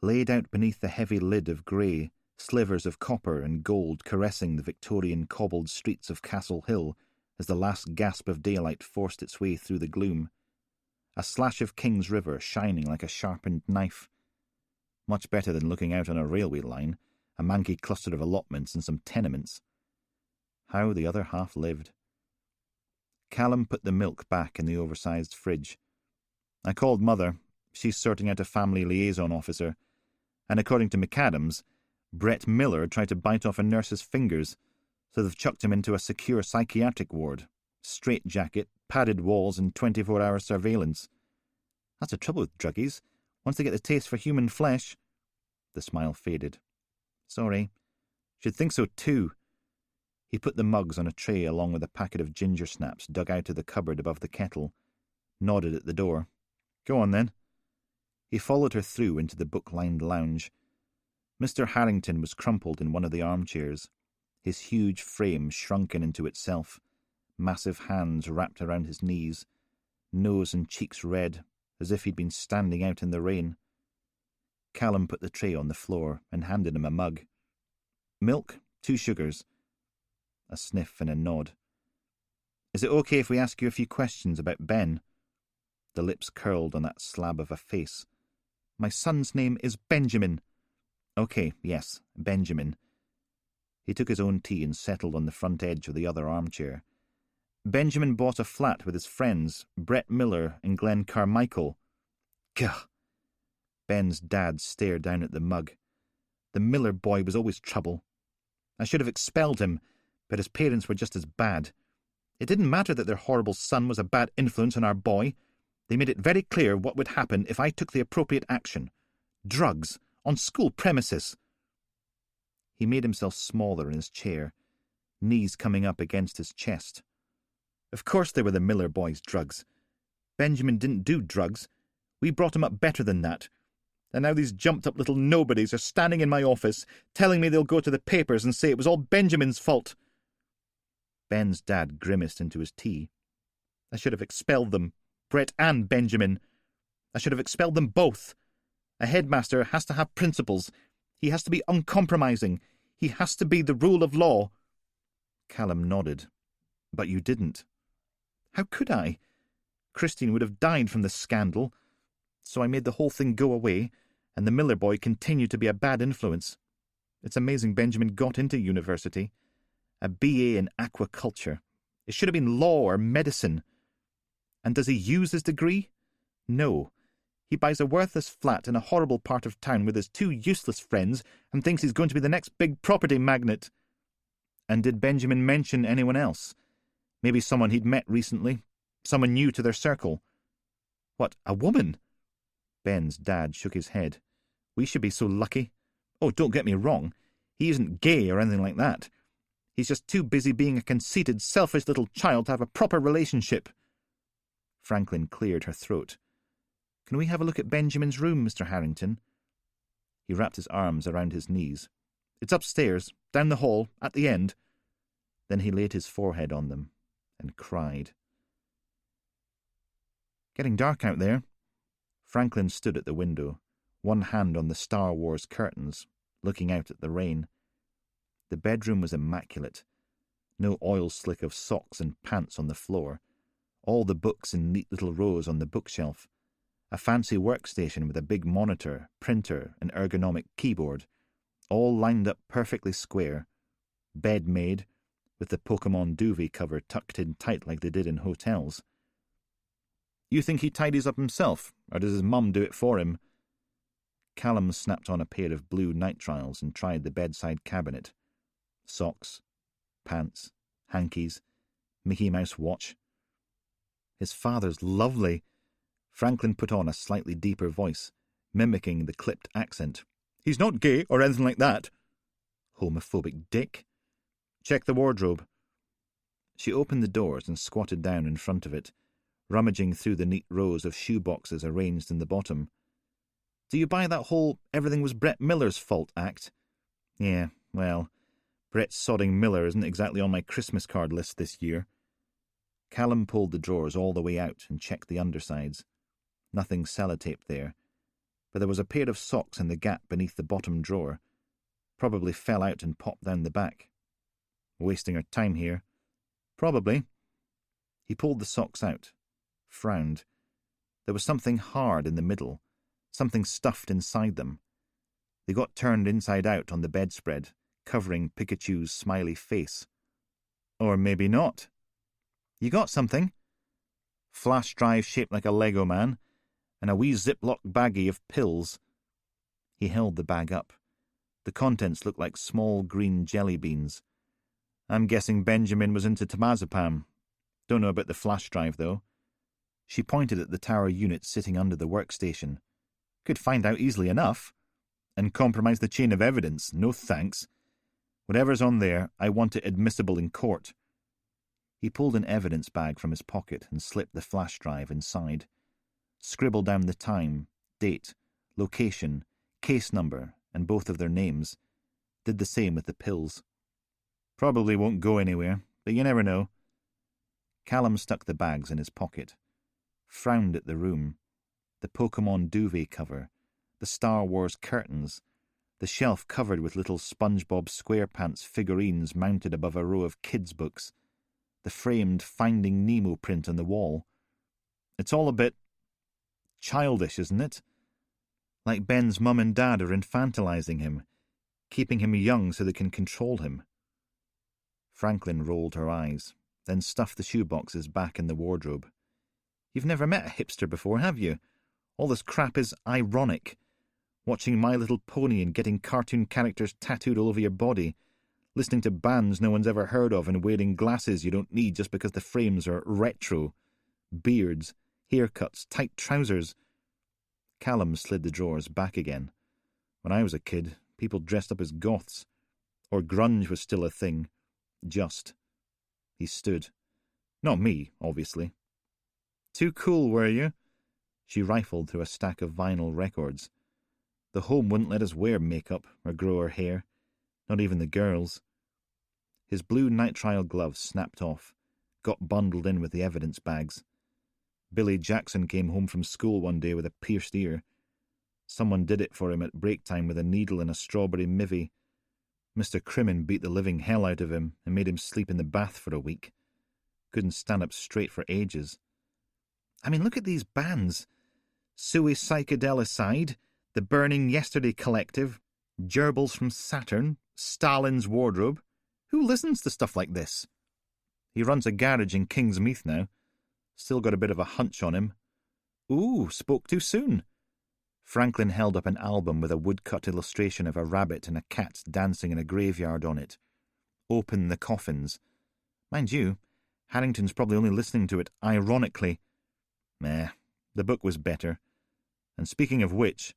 laid out beneath the heavy lid of grey, slivers of copper and gold caressing the Victorian cobbled streets of Castle Hill as the last gasp of daylight forced its way through the gloom. A slash of King's River shining like a sharpened knife. Much better than looking out on a railway line, a manky cluster of allotments and some tenements. How the other half lived. Callum put the milk back in the oversized fridge. "I called Mother. She's sorting out a family liaison officer. And according to McAdams, Brett Miller tried to bite off a nurse's fingers, so they've chucked him into a secure psychiatric ward. Straitjacket, padded walls and 24-hour surveillance. That's the trouble with druggies. Once they get the taste for human flesh..." The smile faded. "Sorry. Should think so too." He put the mugs on a tray along with a packet of ginger snaps dug out of the cupboard above the kettle, nodded at the door. "Go on, then." He followed her through into the book-lined lounge. Mr. Harrington was crumpled in one of the armchairs, his huge frame shrunken into itself, massive hands wrapped around his knees, nose and cheeks red, as if he'd been standing out in the rain. Callum put the tray on the floor and handed him a mug. "Milk, 2 sugars. A sniff and a nod. "Is it okay if we ask you a few questions about Ben?" The lips curled on that slab of a face. "My son's name is Benjamin." "Okay, yes, Benjamin." He took his own tea and settled on the front edge of the other armchair. "Benjamin bought a flat with his friends, Brett Miller and Glenn Carmichael." Gah! Ben's dad stared down at the mug. "The Miller boy was always trouble. I should have expelled him, but his parents were just as bad. It didn't matter that their horrible son was a bad influence on our boy. They made it very clear what would happen if I took the appropriate action. Drugs, on school premises." He made himself smaller in his chair, knees coming up against his chest. "Of course they were the Miller boys' drugs. Benjamin didn't do drugs. We brought him up better than that. And now these jumped-up little nobodies are standing in my office, telling me they'll go to the papers and say it was all Benjamin's fault." Ben's dad grimaced into his tea. "I should have expelled them, Brett and Benjamin. I should have expelled them both. A headmaster has to have principles. He has to be uncompromising. He has to be the rule of law." Callum nodded. "But you didn't." "How could I? Christine would have died from the scandal. So I made the whole thing go away, and the Miller boy continued to be a bad influence. It's amazing Benjamin got into university. A BA in aquaculture. It should have been law or medicine. And does he use his degree? No. He buys a worthless flat in a horrible part of town with his 2 useless friends and thinks he's going to be the next big property magnate. And did Benjamin mention anyone else? Maybe someone he'd met recently, someone new to their circle. What, a woman? Ben's dad shook his head. We should be so lucky. Oh, don't get me wrong. He isn't gay or anything like that. He's just too busy being a conceited, selfish little child to have a proper relationship. Franklin cleared her throat. Can we have a look at Benjamin's room, Mr. Harrington? He wrapped his arms around his knees. It's upstairs, down the hall, at the end. Then he laid his forehead on them and cried. Getting dark out there. Franklin stood at the window, one hand on the Star Wars curtains, looking out at the rain. The bedroom was immaculate. No oil slick of socks and pants on the floor. All the books in neat little rows on the bookshelf. A fancy workstation with a big monitor, printer, and ergonomic keyboard, all lined up perfectly square. Bed made, with the Pokemon duvet cover tucked in tight like they did in hotels. You think he tidies up himself, or does his mum do it for him? Callum snapped on a pair of blue nitriles and tried the bedside cabinet. Socks, pants, hankies, Mickey Mouse watch. His father's lovely. Franklin put on a slightly deeper voice, mimicking the clipped accent. He's not gay or anything like that. Homophobic dick. Check the wardrobe. She opened the doors and squatted down in front of it, rummaging through the neat rows of shoe boxes arranged in the bottom. Do you buy that whole everything was Brett Miller's fault act? Yeah, well, Brett sodding Miller isn't exactly on my Christmas card list this year. Callum pulled the drawers all the way out and checked the undersides. Nothing sellotaped there, but there was a pair of socks in the gap beneath the bottom drawer. Probably fell out and popped down the back. Wasting her time here. Probably. He pulled the socks out, frowned. There was something hard in the middle, something stuffed inside them. They got turned inside out on the bedspread, covering Pikachu's smiley face. Or maybe not. You got something? Flash drive shaped like a Lego man, and a wee Ziploc baggie of pills. He held the bag up. The contents looked like small green jelly beans. I'm guessing Benjamin was into temazepam. Don't know about the flash drive, though. She pointed at the tower unit sitting under the workstation. Could find out easily enough. And compromise the chain of evidence. No thanks. Whatever's on there, I want it admissible in court. He pulled an evidence bag from his pocket and slipped the flash drive inside. Scribbled down the time, date, location, case number, and both of their names. Did the same with the pills. Probably won't go anywhere, but you never know. Callum stuck the bags in his pocket. Frowned at the room. The Pokemon duvet cover. The Star Wars curtains. The shelf covered with little SpongeBob SquarePants figurines mounted above a row of kids' books. The framed Finding Nemo print on the wall. It's all a bit childish, isn't it? Like Ben's mum and dad are infantilizing him, keeping him young so they can control him. Franklin rolled her eyes, then stuffed the shoeboxes back in the wardrobe. You've never met a hipster before, have you? All this crap is ironic. Watching My Little Pony and getting cartoon characters tattooed all over your body. Listening to bands no one's ever heard of and wearing glasses you don't need just because the frames are retro. Beards, haircuts, tight trousers. Callum slid the drawers back again. When I was a kid, people dressed up as goths. Or grunge was still a thing. Just. He stood. Not me, obviously. Too cool, were you? She rifled through a stack of vinyl records. The home wouldn't let us wear makeup or grow our hair. Not even the girls. His blue nitrile gloves snapped off, got bundled in with the evidence bags. Billy Jackson came home from school one day with a pierced ear. Someone did it for him at break time with a needle and a strawberry mivvy. Mr. Crimmin beat the living hell out of him and made him sleep in the bath for a week. Couldn't stand up straight for ages. I mean, look at these bands. Suey Psychedelicide, The Burning Yesterday Collective, Gerbils from Saturn, Stalin's Wardrobe. Who listens to stuff like this? He runs a garage in Kingsmeath now. Still got a bit of a hunch on him. Ooh, spoke too soon. Franklin held up an album with a woodcut illustration of a rabbit and a cat dancing in a graveyard on it. Open the coffins. Mind you, Harrington's probably only listening to it ironically. The book was better. And speaking of which,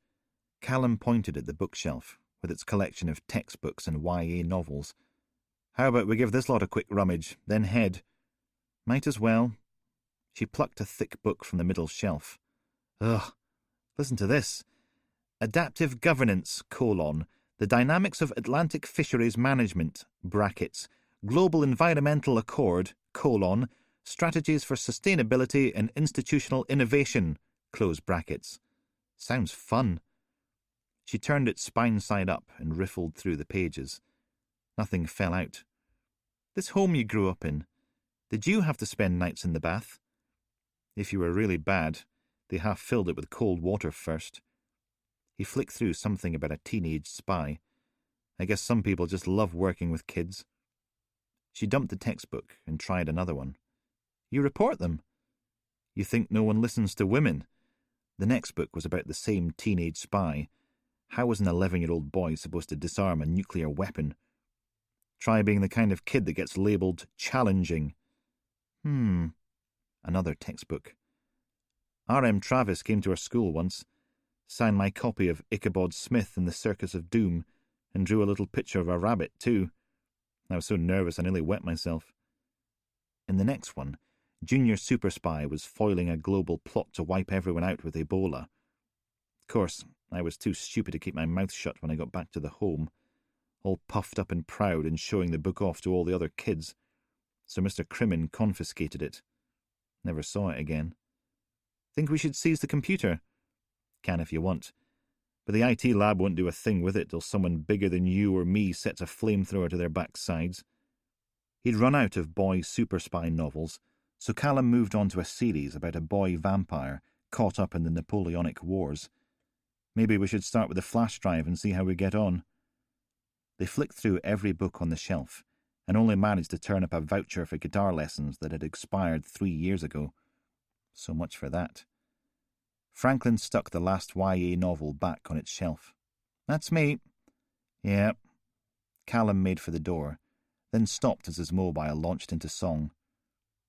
Callum pointed at the bookshelf with its collection of textbooks and YA novels. How about we give this lot a quick rummage, then head? Might as well. She plucked a thick book from the middle shelf. Ugh, listen to this. Adaptive Governance, the Dynamics of Atlantic Fisheries Management, Global Environmental Accord, Strategies for Sustainability and Institutional Innovation, Sounds fun. She turned it spine side up and riffled through the pages. Nothing fell out. This home you grew up in, did you have to spend nights in the bath? If you were really bad, they half filled it with cold water first. He flicked through something about a teenage spy. I guess some people just love working with kids. She dumped the textbook and tried another one. You report them. You think no one listens to women? The next book was about the same teenage spy. How was an 11-year-old boy supposed to disarm a nuclear weapon? Try being the kind of kid that gets labelled challenging. Another textbook. R.M. Travis came to our school once, signed my copy of Ichabod Smith and the Circus of Doom, and drew a little picture of a rabbit, too. I was so nervous I nearly wet myself. In the next one, Junior Super Spy was foiling a global plot to wipe everyone out with Ebola. Of course, I was too stupid to keep my mouth shut when I got back to the home, all puffed up and proud and showing the book off to all the other kids, so Mr. Crimin confiscated it. Never saw it again. Think we should seize the computer? Can if you want. But the IT lab won't do a thing with it till someone bigger than you or me sets a flamethrower to their backsides. He'd run out of boy super spy novels, so Callum moved on to a series about a boy vampire caught up in the Napoleonic Wars. Maybe we should start with the flash drive and see how we get on. They flicked through every book on the shelf, and only managed to turn up a voucher for guitar lessons that had expired 3 years ago. So much for that. Franklin stuck the last YA novel back on its shelf. That's me. Yeah. Callum made for the door, then stopped as his mobile launched into song.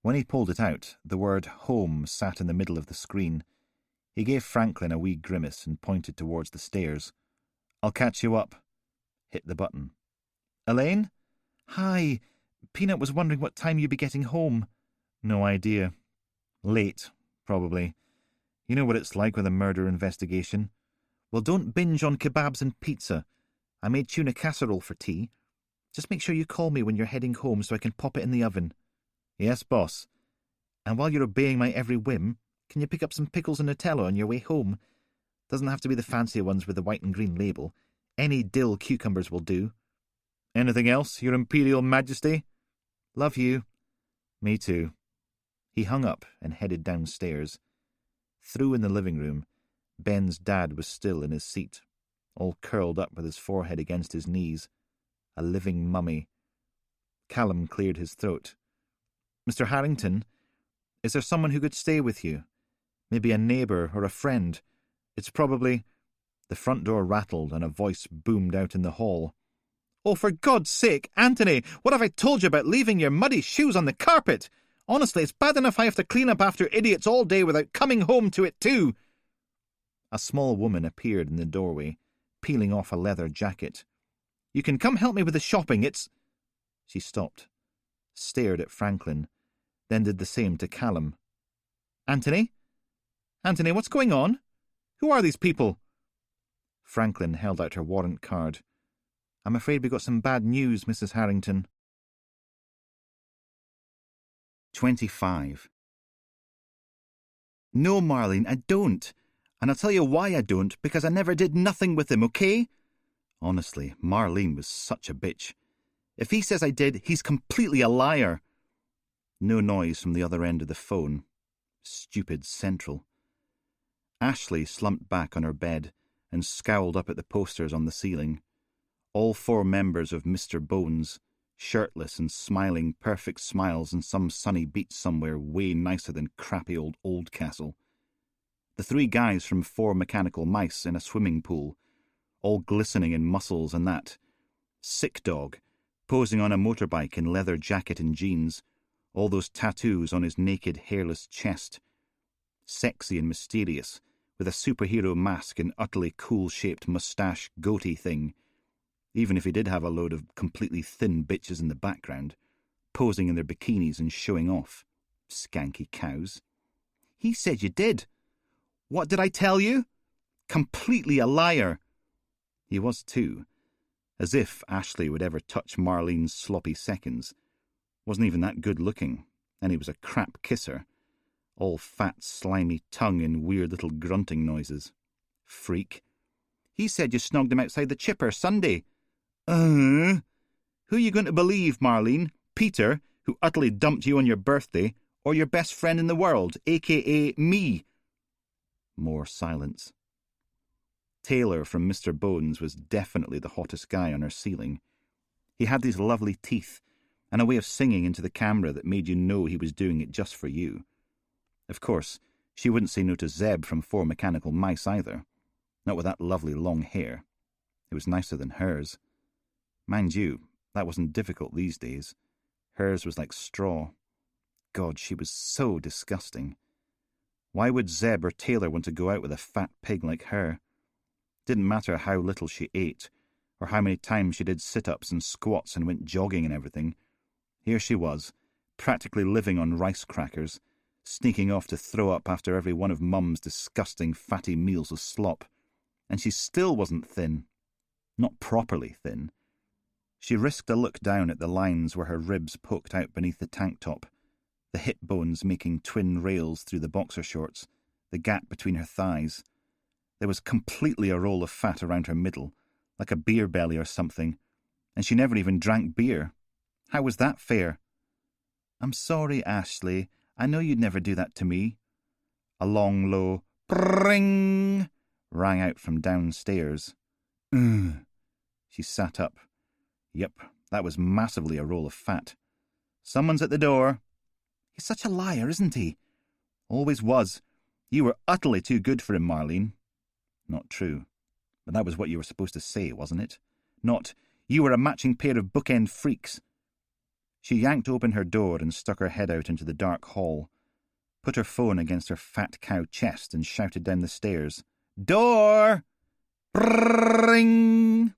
When he pulled it out, the word home sat in the middle of the screen. He gave Franklin a wee grimace and pointed towards the stairs. I'll catch you up. Hit the button. Elaine? Hi. Peanut was wondering what time you'd be getting home. No idea. Late, probably. You know what it's like with a murder investigation. Well, don't binge on kebabs and pizza. I made tuna casserole for tea. Just make sure you call me when you're heading home so I can pop it in the oven. Yes, boss. And while you're obeying my every whim, can you pick up some pickles and Nutella on your way home? Doesn't have to be the fancy ones with the white and green label. Any dill cucumbers will do. Anything else, Your Imperial Majesty? Love you. Me too. He hung up and headed downstairs. Through in the living room, Ben's dad was still in his seat, all curled up with his forehead against his knees. A living mummy. Callum cleared his throat. Mr. Harrington, is there someone who could stay with you? Maybe a neighbour or a friend. It's probably... The front door rattled and a voice boomed out in the hall. Oh, for God's sake, Anthony, what have I told you about leaving your muddy shoes on the carpet? Honestly, it's bad enough I have to clean up after idiots all day without coming home to it too. A small woman appeared in the doorway, peeling off a leather jacket. You can come help me with the shopping, it's... She stopped, stared at Franklin, then did the same to Callum. Anthony? Anthony, what's going on? Who are these people? Franklin held out her warrant card. I'm afraid we got some bad news, Mrs. Harrington. 25. No, Marlene, I don't. And I'll tell you why I don't, because I never did nothing with him, okay? Honestly, Marlene was such a bitch. If he says I did, he's completely a liar. No noise from the other end of the phone. Stupid Central. Ashley slumped back on her bed and scowled up at the posters on the ceiling. All 4 members of Mr. Bones, shirtless and smiling perfect smiles in some sunny beach somewhere way nicer than crappy old Oldcastle. The 3 guys from 4 Mechanical Mice in a swimming pool, all glistening in muscles and that. Sick dog, posing on a motorbike in leather jacket and jeans, all those tattoos on his naked, hairless chest. Sexy and mysterious, with a superhero mask and utterly cool-shaped moustache goatee thing, even if he did have a load of completely thin bitches in the background, posing in their bikinis and showing off. Skanky cows. He said you did. What did I tell you? Completely a liar. He was too. As if Ashley would ever touch Marlene's sloppy seconds. Wasn't even that good looking, and he was a crap kisser. All fat, slimy tongue and weird little grunting noises. Freak. He said you snogged him outside the chipper Sunday. Who are you going to believe, Marlene? Peter, who utterly dumped you on your birthday, or your best friend in the world, a.k.a. me? More silence. Taylor from Mr. Bones was definitely the hottest guy on her ceiling. He had these lovely teeth, and a way of singing into the camera that made you know he was doing it just for you. Of course, she wouldn't say no to Zeb from 4 Mechanical Mice either. Not with that lovely long hair. It was nicer than hers. Mind you, that wasn't difficult these days. Hers was like straw. God, she was so disgusting. Why would Zeb or Taylor want to go out with a fat pig like her? Didn't matter how little she ate, or how many times she did sit-ups and squats and went jogging and everything. Here she was, practically living on rice crackers, sneaking off to throw up after every one of Mum's disgusting fatty meals of slop. And she still wasn't thin. Not properly thin. She risked a look down at the lines where her ribs poked out beneath the tank top, the hip bones making twin rails through the boxer shorts, the gap between her thighs. There was completely a roll of fat around her middle, like a beer belly or something, and she never even drank beer. How was that fair? I'm sorry, Ashley. I know you'd never do that to me. A long, low "Pring" rang out from downstairs. Ugh. She sat up. Yep, that was massively a roll of fat. Someone's at the door. He's such a liar, isn't he? Always was. You were utterly too good for him, Marlene. Not true. But that was what you were supposed to say, wasn't it? Not, you were a matching pair of bookend freaks. She yanked open her door and stuck her head out into the dark hall, put her phone against her fat cow chest and shouted down the stairs, Door! Brrring!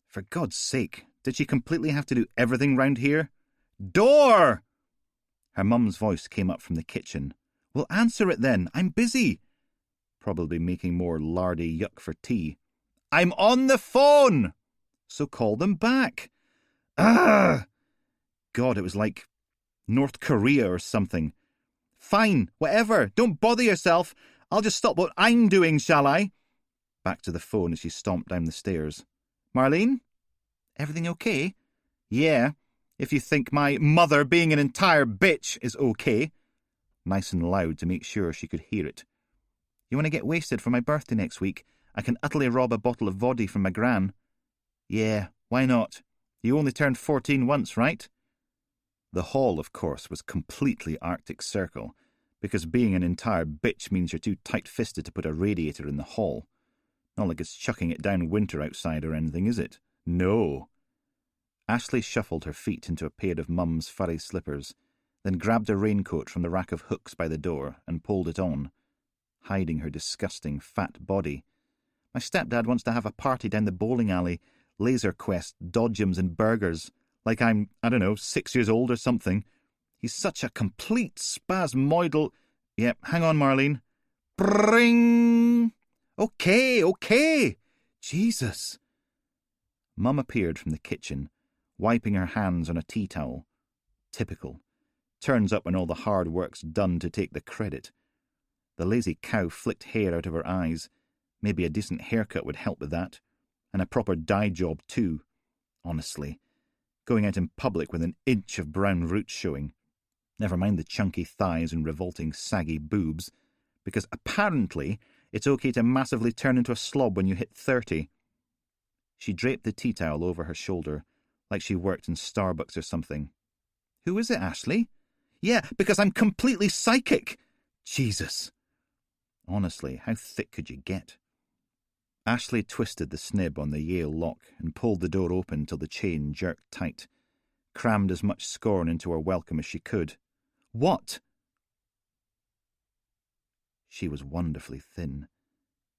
For God's sake, did she completely have to do everything round here? Door! Her mum's voice came up from the kitchen. Well, answer it then. I'm busy. Probably making more lardy yuck for tea. I'm on the phone! So call them back. Ah! God, it was like North Korea or something. Fine, whatever. Don't bother yourself. I'll just stop what I'm doing, shall I? Back to the phone as she stomped down the stairs. Marlene? Everything okay? Yeah, if you think my mother being an entire bitch is okay. Nice and loud to make sure she could hear it. You want to get wasted for my birthday next week? I can utterly rob a bottle of voddy from my gran. Yeah, why not? You only turned 14 once, right? The hall, of course, was completely Arctic Circle, because being an entire bitch means you're too tight-fisted to put a radiator in the hall. Not like it's chucking it down winter outside or anything, is it? No. Ashley shuffled her feet into a pair of Mum's furry slippers, then grabbed a raincoat from the rack of hooks by the door and pulled it on, hiding her disgusting fat body. My stepdad wants to have a party down the bowling alley, laser quest, dodgems and burgers, like I'm, 6 years old or something. He's such a complete spasmoidal... Yep, hang on, Marlene. Bring! Okay. Jesus. Mum appeared from the kitchen, wiping her hands on a tea towel. Typical. Turns up when all the hard work's done to take the credit. The lazy cow flicked hair out of her eyes. Maybe a decent haircut would help with that. And a proper dye job, too. Honestly. Going out in public with an inch of brown roots showing. Never mind the chunky thighs and revolting saggy boobs. Because apparently it's okay to massively turn into a slob when you hit 30. She draped the tea towel over her shoulder, like she worked in Starbucks or something. Who is it, Ashley? Yeah, because I'm completely psychic. Jesus. Honestly, how thick could you get? Ashley twisted the snib on the Yale lock and pulled the door open till the chain jerked tight, crammed as much scorn into her welcome as she could. What? She was wonderfully thin,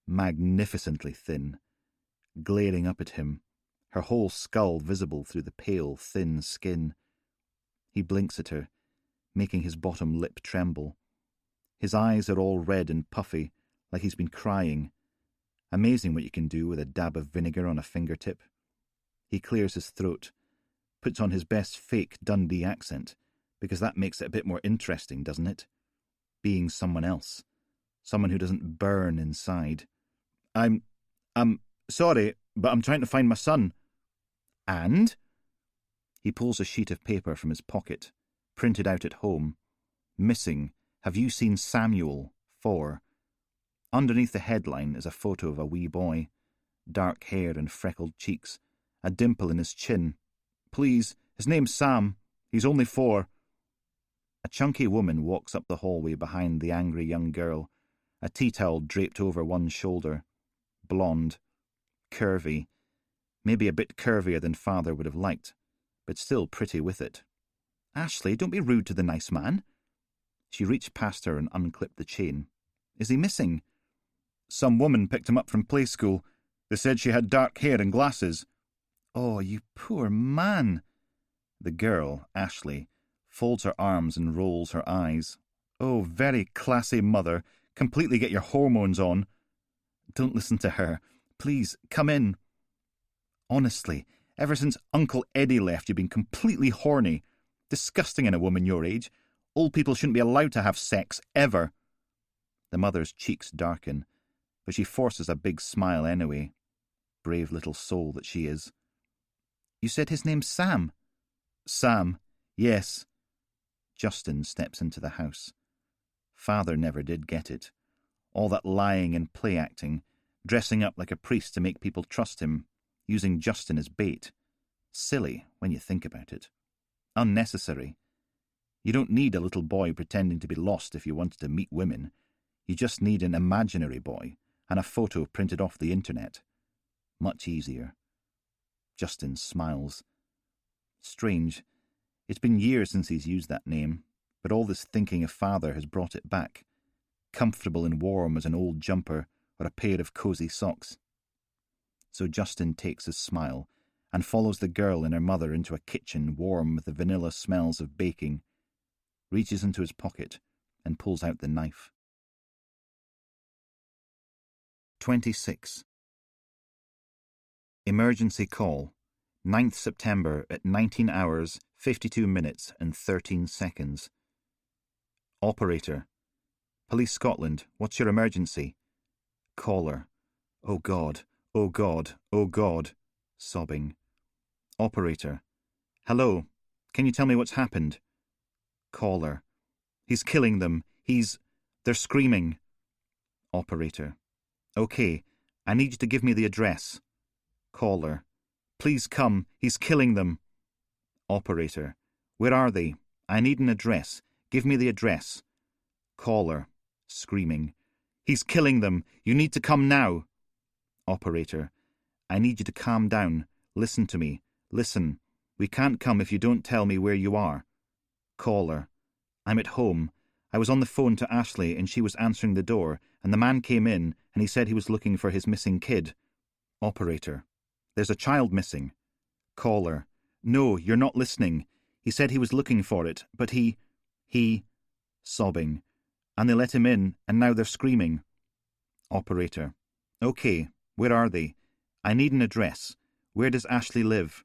magnificently thin, glaring up at him, her whole skull visible through the pale, thin skin. He blinks at her, making his bottom lip tremble. His eyes are all red and puffy, like he's been crying. Amazing what you can do with a dab of vinegar on a fingertip. He clears his throat, puts on his best fake Dundee accent, because that makes it a bit more interesting, doesn't it? Being someone else. Someone who doesn't burn inside. I'm sorry, but I'm trying to find my son. And? He pulls a sheet of paper from his pocket, printed out at home. Missing. Have you seen Samuel? 4. Underneath the headline is a photo of a wee boy. Dark hair and freckled cheeks. A dimple in his chin. Please, his name's Sam. He's only 4. A chunky woman walks up the hallway behind the angry young girl, a tea towel draped over one shoulder. Blonde. Curvy. Maybe a bit curvier than father would have liked, but still pretty with it. Ashley, don't be rude to the nice man. She reached past her and unclipped the chain. Is he missing? Some woman picked him up from play school. They said she had dark hair and glasses. Oh, you poor man. The girl, Ashley, folds her arms and rolls her eyes. Oh, very classy mother. Completely get your hormones on. Don't listen to her. Please, come in. Honestly, ever since Uncle Eddie left, you've been completely horny. Disgusting in a woman your age. Old people shouldn't be allowed to have sex, ever. The mother's cheeks darken, but she forces a big smile anyway. Brave little soul that she is. You said his name's Sam? Sam, yes. Justin steps into the house. Father never did get it. All that lying and play acting, dressing up like a priest to make people trust him, using Justin as bait. Silly, when you think about it. Unnecessary. You don't need a little boy pretending to be lost if you wanted to meet women. You just need an imaginary boy and a photo printed off the internet. Much easier. Justin smiles. Strange. It's been years since he's used that name, but all this thinking of father has brought it back. Comfortable and warm as an old jumper or a pair of cosy socks. So Justin takes his smile and follows the girl and her mother into a kitchen warm with the vanilla smells of baking, reaches into his pocket and pulls out the knife. 26. Emergency call. 9th September at 19 hours, 52 minutes and 13 seconds. Operator. Police Scotland, what's your emergency? Caller. Oh God, oh God, oh God. Sobbing. Operator. Hello, can you tell me what's happened? Caller. He's killing them. They're screaming. Operator. Okay, I need you to give me the address. Caller. Please come, he's killing them. Operator. Where are they? I need an address. Give me the address. Caller. Screaming. He's killing them. You need to come now. Operator. I need you to calm down. Listen to me. Listen. We can't come if you don't tell me where you are. Caller. I'm at home. I was on the phone to Ashley and she was answering the door, and the man came in and he said he was looking for his missing kid. Operator. There's a child missing. Caller. No, you're not listening. He said he was looking for it, but he... Sobbing. And they let him in, and now they're screaming. Operator. Okay, where are they? I need an address. Where does Ashley live?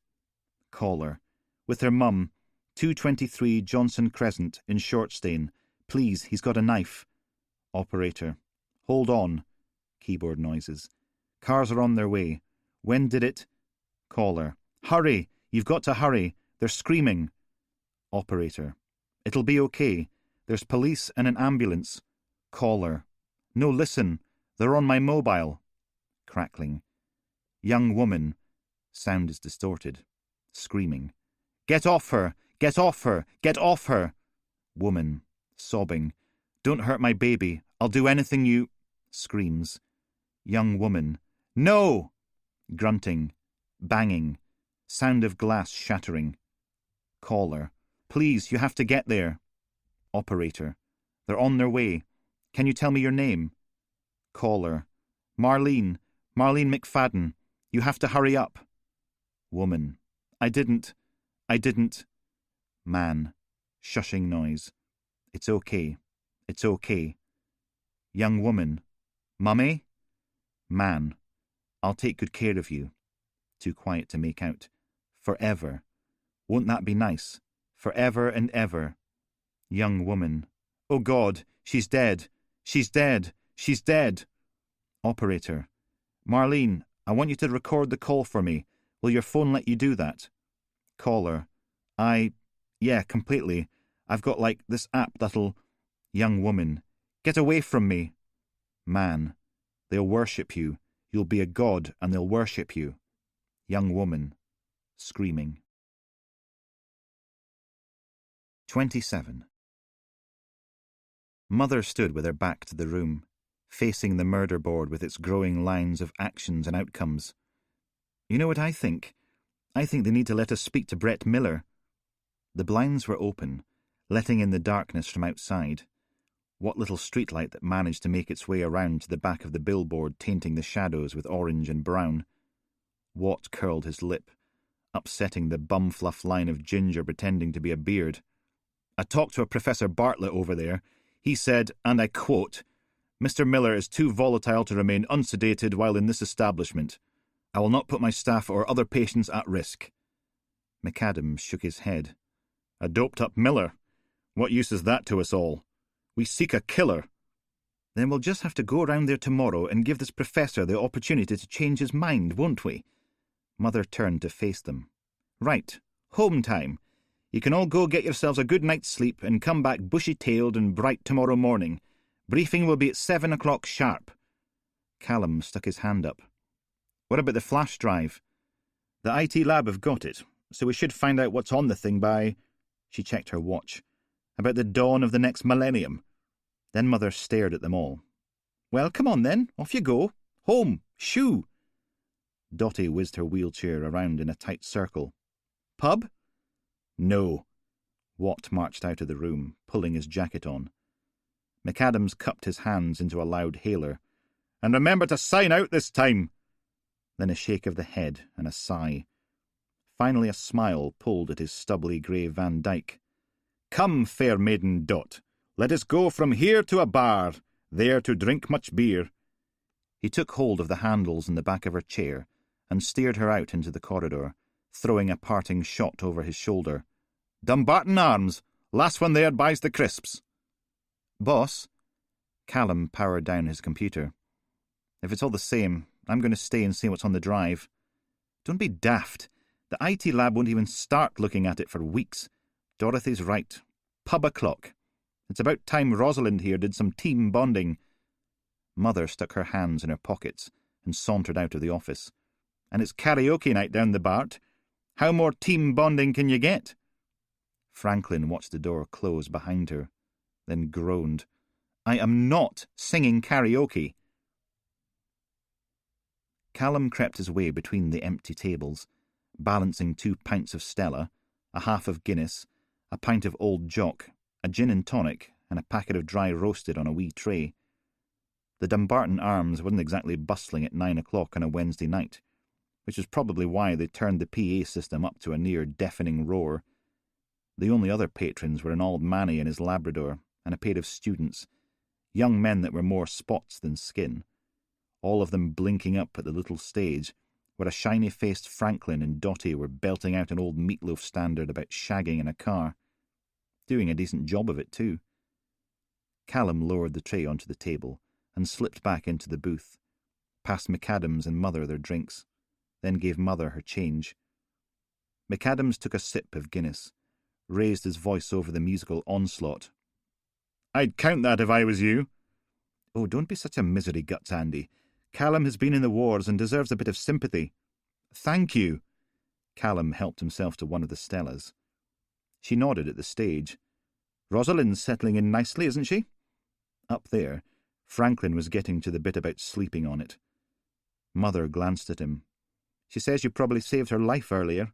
Caller. With her mum. 223 Johnson Crescent in Shortstane. Please, he's got a knife. Operator. Hold on. Keyboard noises. Cars are on their way. When did it? Caller. Hurry! You've got to hurry. They're screaming. Operator. It'll be okay. There's police and an ambulance. Caller. No, listen. They're on my mobile. Crackling. Young woman. Sound is distorted. Screaming. Get off her! Get off her! Get off her! Woman. Sobbing. Don't hurt my baby. I'll do anything you... Screams. Young woman. No! Grunting. Banging. Sound of glass shattering. Caller. Please, you have to get there. Operator. They're on their way. Can you tell me your name? Caller. Marlene. Marlene McFadden. You have to hurry up. Woman. I didn't. Man. Shushing noise. It's okay. It's okay. Young woman. Mummy? Man. I'll take good care of you. Too quiet to make out. Forever. Won't that be nice? Forever and ever. Young woman. Oh God, she's dead. She's dead. She's dead. Operator. Marlene, I want you to record the call for me. Will your phone let you do that? Caller. Yeah, completely. I've got this app that'll... Young woman. Get away from me. Man. They'll worship you. You'll be a god and they'll worship you. Young woman. Screaming. 27. Mother stood with her back to the room, facing the murder board with its growing lines of actions and outcomes. You know what I think? I think they need to let us speak to Brett Miller. The blinds were open, letting in the darkness from outside. What little streetlight that managed to make its way around to the back of the billboard, tainting the shadows with orange and brown. Watt curled his lip, upsetting the bum-fluff line of ginger pretending to be a beard. I talked to a Professor Bartlett over there. He said, and I quote, "Mr. Miller is too volatile to remain unsedated while in this establishment. I will not put my staff or other patients at risk." McAdams shook his head. "A doped-up Miller? What use is that to us all? We seek a killer." "Then we'll just have to go around there tomorrow and give this professor the opportunity to change his mind, won't we?" Mother turned to face them. "Right, home time. You can all go get yourselves a good night's sleep and come back bushy-tailed and bright tomorrow morning. Briefing will be at 7 o'clock sharp." Callum stuck his hand up. "What about the flash drive?" "The IT lab have got it, so we should find out what's on the thing by..." She checked her watch. "About the dawn of the next millennium." Then Mother stared at them all. "Well, come on then, off you go. Home, shoo!" Dottie whizzed her wheelchair around in a tight circle. "Pub?" "No." Watt marched out of the room, pulling his jacket on. McAdams cupped his hands into a loud hailer. "And remember to sign out this time!" Then a shake of the head and a sigh. Finally a smile pulled at his stubbly grey Van Dyke. "Come, fair maiden Dot, let us go from here to a bar, there to drink much beer." He took hold of the handles in the back of her chair and steered her out into the corridor, throwing a parting shot over his shoulder. "Dumbarton Arms, last one there buys the crisps." "Boss?" Callum powered down his computer. "If it's all the same, I'm going to stay and see what's on the drive." "Don't be daft. The IT lab won't even start looking at it for weeks. Dorothy's right. Pub o'clock. It's about time Rosalind here did some team bonding." Mother stuck her hands in her pockets and sauntered out of the office. "And it's karaoke night down the Bart. How more team bonding can you get?" Franklin watched the door close behind her, then groaned. "I am not singing karaoke." Callum crept his way between the empty tables, balancing 2 pints of Stella, a half of Guinness, a pint of Old Jock, a gin and tonic, and a packet of dry roasted on a wee tray. The Dumbarton Arms wasn't exactly bustling at 9 o'clock on a Wednesday night, which was probably why they turned the PA system up to a near-deafening roar. The only other patrons were an old Manny and his Labrador, and a pair of students, young men that were more spots than skin, all of them blinking up at the little stage, where a shiny-faced Franklin and Dottie were belting out an old Meatloaf standard about shagging in a car. Doing a decent job of it, too. Callum lowered the tray onto the table and slipped back into the booth, passed McAdams and Mother their drinks, then gave Mother her change. McAdams took a sip of Guinness, raised his voice over the musical onslaught. "I'd count that if I was you." "Oh, don't be such a misery guts, Andy. Callum has been in the wars and deserves a bit of sympathy." "Thank you." Callum helped himself to one of the Stellas. She nodded at the stage. "Rosalind's settling in nicely, isn't she?" Up there, Franklin was getting to the bit about sleeping on it. Mother glanced at him. She says you probably saved her life earlier.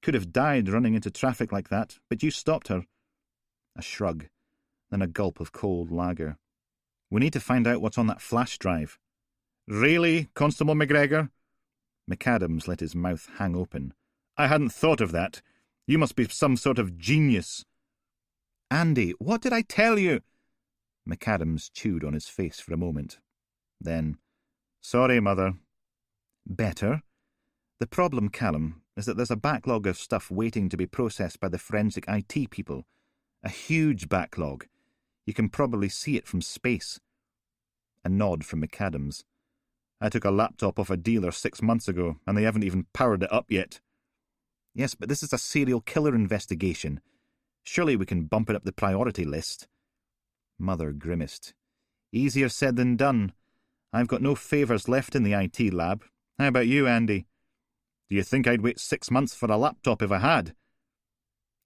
Could have died running into traffic like that, but you stopped her. A shrug, then a gulp of cold lager. We need to find out what's on that flash drive. Really, Constable McGregor? McAdams let his mouth hang open. I hadn't thought of that. You must be some sort of genius. Andy, what did I tell you? McAdams chewed on his face for a moment. Then, sorry, Mother. Better. The problem, Callum, is that there's a backlog of stuff waiting to be processed by the forensic IT people. A huge backlog. You can probably see it from space. A nod from McAdams. I took a laptop off a dealer 6 months ago, and they haven't even powered it up yet. Yes, but this is a serial killer investigation. Surely we can bump it up the priority list. Mother grimaced. Easier said than done. I've got no favours left in the IT lab. How about you, Andy? Do you think I'd wait 6 months for a laptop if I had?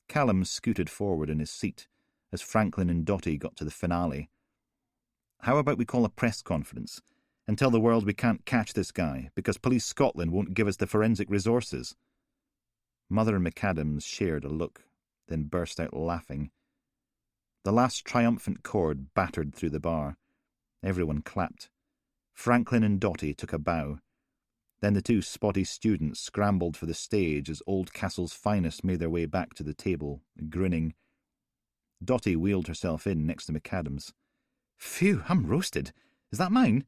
Callum scooted forward in his seat as Franklin and Dotty got to the finale. How about we call a press conference and tell the world we can't catch this guy because Police Scotland won't give us the forensic resources? Mother and McAdams shared a look, then burst out laughing. The last triumphant chord battered through the bar. Everyone clapped. Franklin and Dotty took a bow. Then the two spotty students scrambled for the stage as Oldcastle's finest made their way back to the table, grinning. Dotty wheeled herself in next to McAdams. Phew, I'm roasted. Is that mine?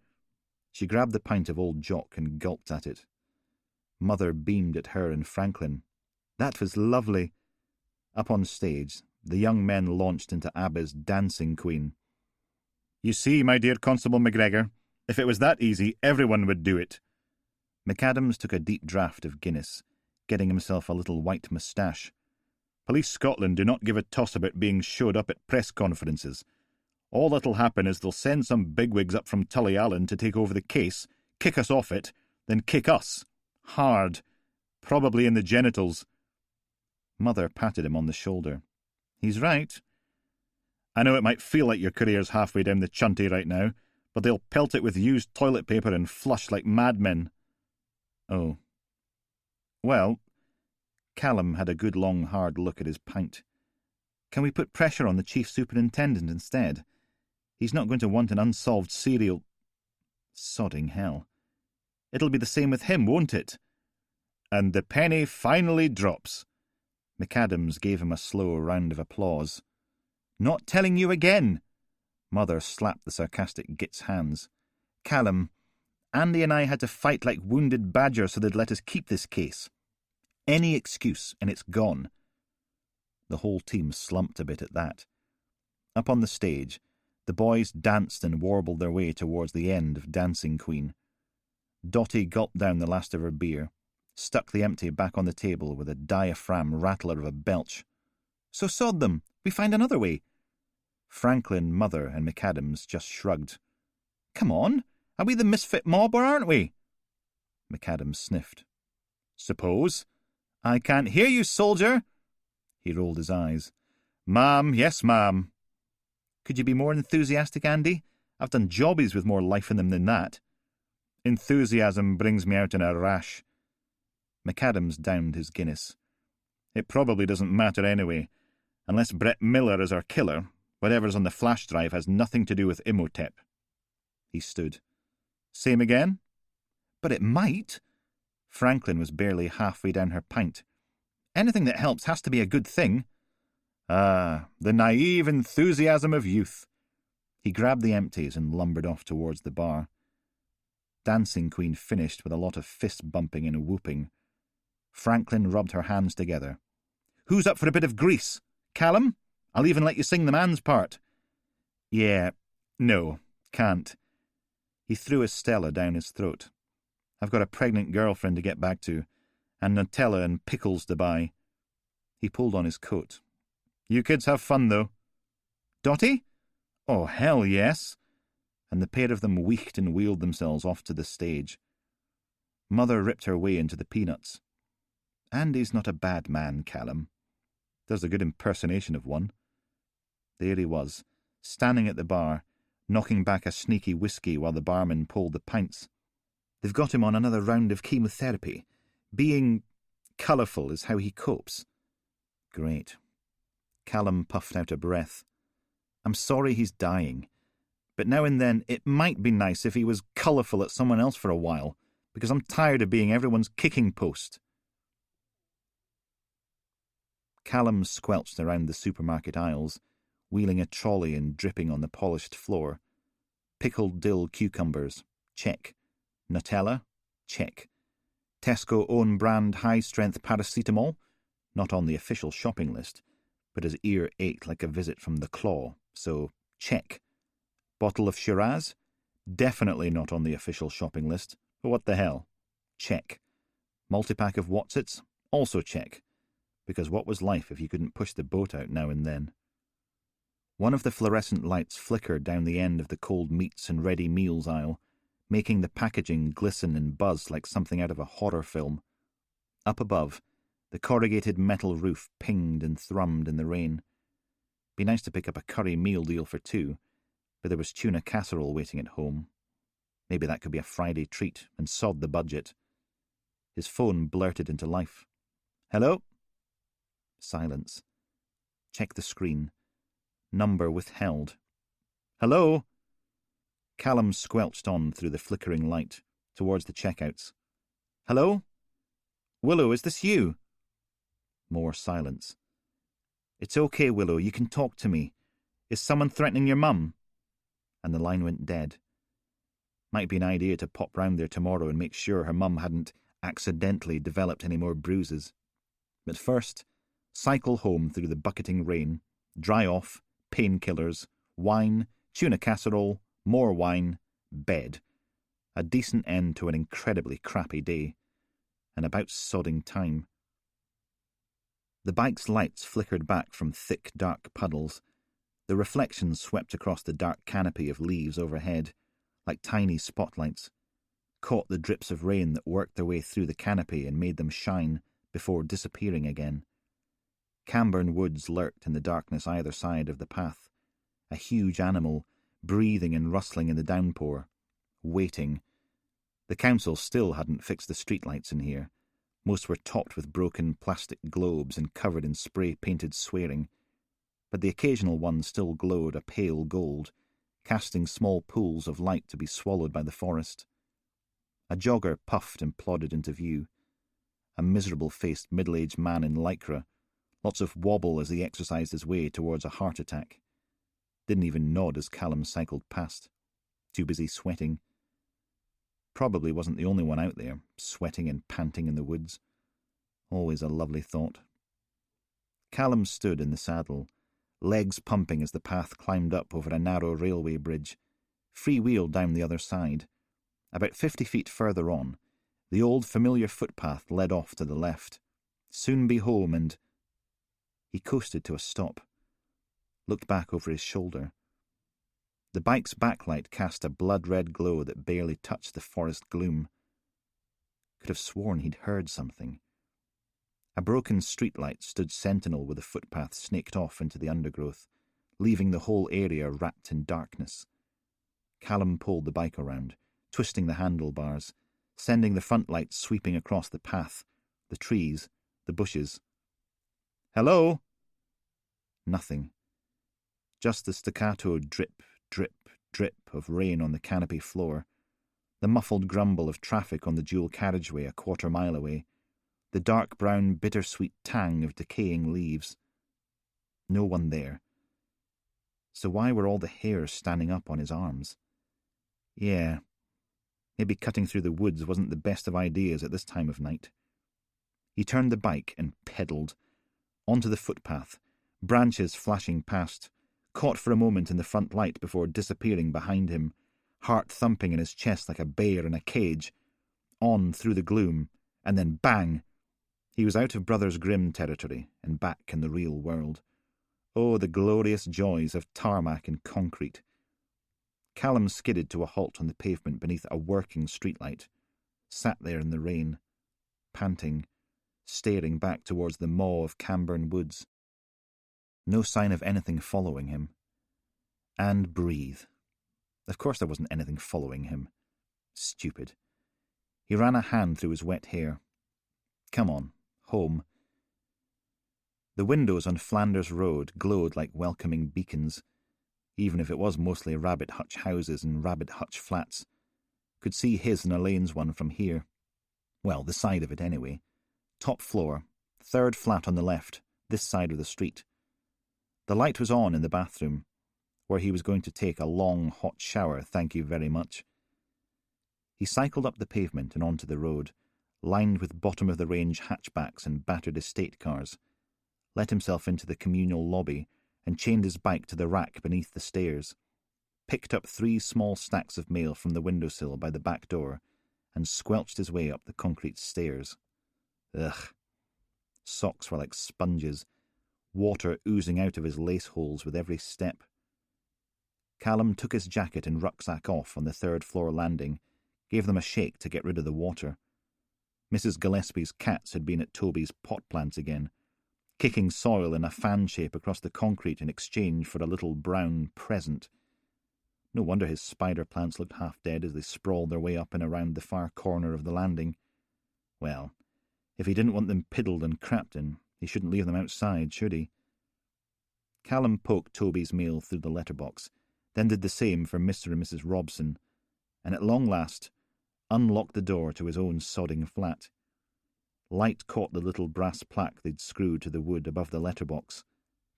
She grabbed the pint of Old Jock and gulped at it. Mother beamed at her and Franklin. That was lovely. Up on stage, the young men launched into ABBA's Dancing Queen. You see, my dear Constable McGregor, if it was that easy, everyone would do it. McAdams took a deep draught of Guinness, getting himself a little white moustache. Police Scotland do not give a toss about being showed up at press conferences. All that'll happen is they'll send some bigwigs up from Tullyallen to take over the case, kick us off it, then kick us. Hard. Probably in the genitals. Mother patted him on the shoulder. He's right. I know it might feel like your career's halfway down the chunty right now, but they'll pelt it with used toilet paper and flush like madmen. Oh. Well, Callum had a good long hard look at his pint. Can we put pressure on the chief superintendent instead? He's not going to want an unsolved serial... Sodding hell. It'll be the same with him, won't it? And the penny finally drops. McAdams gave him a slow round of applause. Not telling you again! Mother slapped the sarcastic Git's hands. Callum, Andy and I had to fight like wounded badgers so they'd let us keep this case. Any excuse, and it's gone. The whole team slumped a bit at that. Up on the stage, the boys danced and warbled their way towards the end of Dancing Queen. Dotty gulped down the last of her beer, stuck the empty back on the table with a diaphragm rattler of a belch. So sod them, we find another way. Franklin, Mother, and McAdams just shrugged. Come on, are we the misfit mob or aren't we? McAdams sniffed. Suppose. I can't hear you, soldier. He rolled his eyes. Ma'am, yes, ma'am. Could you be more enthusiastic, Andy? I've done jobbies with more life in them than that. Enthusiasm brings me out in a rash. McAdams downed his Guinness. It probably doesn't matter anyway. Unless Brett Miller is our killer, whatever's on the flash drive has nothing to do with Imhotep. He stood. Same again? But it might. Franklin was barely halfway down her pint. Anything that helps has to be a good thing. Ah, the naive enthusiasm of youth. He grabbed the empties and lumbered off towards the bar. Dancing Queen finished with a lot of fist-bumping and whooping. Franklin rubbed her hands together. Who's up for a bit of grease? Callum? I'll even let you sing the man's part. Yeah, no, can't. He threw his Stella down his throat. I've got a pregnant girlfriend to get back to, and Nutella and pickles to buy. He pulled on his coat. You kids have fun, though. Dotty? Oh, hell yes. And the pair of them weaked and wheeled themselves off to the stage. Mother ripped her way into the peanuts. Andy's not a bad man, Callum. Does a good impersonation of one. There he was, standing at the bar, knocking back a sneaky whiskey while the barman pulled the pints. They've got him on another round of chemotherapy. Being colourful is how he copes. Great. Callum puffed out a breath. I'm sorry he's dying, but now and then it might be nice if he was colourful at someone else for a while, because I'm tired of being everyone's kicking post. Callum squelched around the supermarket aisles, wheeling a trolley and dripping on the polished floor. Pickled dill cucumbers, check. Nutella, check. Tesco own brand high-strength paracetamol, not on the official shopping list, but his ear ached like a visit from the claw, so check. Bottle of Shiraz, definitely not on the official shopping list, but what the hell? Check. Multi-pack of Wotsits, also check, because what was life if you couldn't push the boat out now and then? One of the fluorescent lights flickered down the end of the cold meats and ready meals aisle, making the packaging glisten and buzz like something out of a horror film. Up above, the corrugated metal roof pinged and thrummed in the rain. Be nice to pick up a curry meal deal for two, but there was tuna casserole waiting at home. Maybe that could be a Friday treat, and sod the budget. His phone blurted into life. Hello? Silence. Check the screen. Number withheld. Hello? Callum squelched on through the flickering light, towards the checkouts. Hello? Willow, is this you? More silence. It's okay, Willow, you can talk to me. Is someone threatening your mum? And the line went dead. Might be an idea to pop round there tomorrow and make sure her mum hadn't accidentally developed any more bruises. But first, cycle home through the bucketing rain, dry off, painkillers, wine, tuna casserole, more wine, bed. A decent end to an incredibly crappy day. And about sodding time. The bike's lights flickered back from thick, dark puddles. The reflections swept across the dark canopy of leaves overhead, like tiny spotlights, caught the drips of rain that worked their way through the canopy and made them shine before disappearing again. Camborne woods lurked in the darkness either side of the path, a huge animal, breathing and rustling in the downpour, waiting. The council still hadn't fixed the streetlights in here. Most were topped with broken plastic globes and covered in spray-painted swearing, but the occasional one still glowed a pale gold, casting small pools of light to be swallowed by the forest. A jogger puffed and plodded into view. A miserable-faced middle-aged man in lycra, lots of wobble as he exercised his way towards a heart attack. Didn't even nod as Callum cycled past. Too busy sweating. Probably wasn't the only one out there, sweating and panting in the woods. Always a lovely thought. Callum stood in the saddle, legs pumping as the path climbed up over a narrow railway bridge, free-wheeled down the other side. About 50 feet further on, the old familiar footpath led off to the left. Soon be home and... He coasted to a stop, looked back over his shoulder. The bike's backlight cast a blood-red glow that barely touched the forest gloom. Could have sworn he'd heard something. A broken streetlight stood sentinel where the footpath snaked off into the undergrowth, leaving the whole area wrapped in darkness. Callum pulled the bike around, twisting the handlebars, sending the front light sweeping across the path, the trees, the bushes. Hello? Nothing. Just the staccato drip, drip, drip of rain on the canopy floor, the muffled grumble of traffic on the dual carriageway a quarter-mile away, the dark brown bittersweet tang of decaying leaves. No one there. So why were all the hairs standing up on his arms? Yeah, maybe cutting through the woods wasn't the best of ideas at this time of night. He turned the bike and pedalled onto the footpath, branches flashing past, caught for a moment in the front light before disappearing behind him, heart thumping in his chest like a bear in a cage, on through the gloom, and then bang! He was out of Brothers Grimm territory and back in the real world. Oh, the glorious joys of tarmac and concrete. Callum skidded to a halt on the pavement beneath a working streetlight, sat there in the rain, panting, staring back towards the maw of Camborne woods. No sign of anything following him. And breathe. Of course there wasn't anything following him. Stupid. He ran a hand through his wet hair. Come on, home. The windows on Flanders Road glowed like welcoming beacons, even if it was mostly rabbit hutch houses and rabbit hutch flats. Could see his and Elaine's one from here. Well, the side of it anyway. Top floor, third flat on the left, this side of the street. The light was on in the bathroom, where he was going to take a long, hot shower, thank you very much. He cycled up the pavement and onto the road, lined with bottom-of-the-range hatchbacks and battered estate cars, let himself into the communal lobby and chained his bike to the rack beneath the stairs, picked up 3 small stacks of mail from the windowsill by the back door, and squelched his way up the concrete stairs. Ugh. Socks were like sponges, water oozing out of his lace holes with every step. Callum took his jacket and rucksack off on the third-floor landing, gave them a shake to get rid of the water. Mrs. Gillespie's cats had been at Toby's pot plants again, kicking soil in a fan shape across the concrete in exchange for a little brown present. No wonder his spider plants looked half dead as they sprawled their way up and around the far corner of the landing. Well, if he didn't want them piddled and crapped in, he shouldn't leave them outside, should he? Callum poked Toby's mail through the letterbox, then did the same for Mr. and Mrs. Robson, and at long last unlocked the door to his own sodding flat. Light caught the little brass plaque they'd screwed to the wood above the letterbox.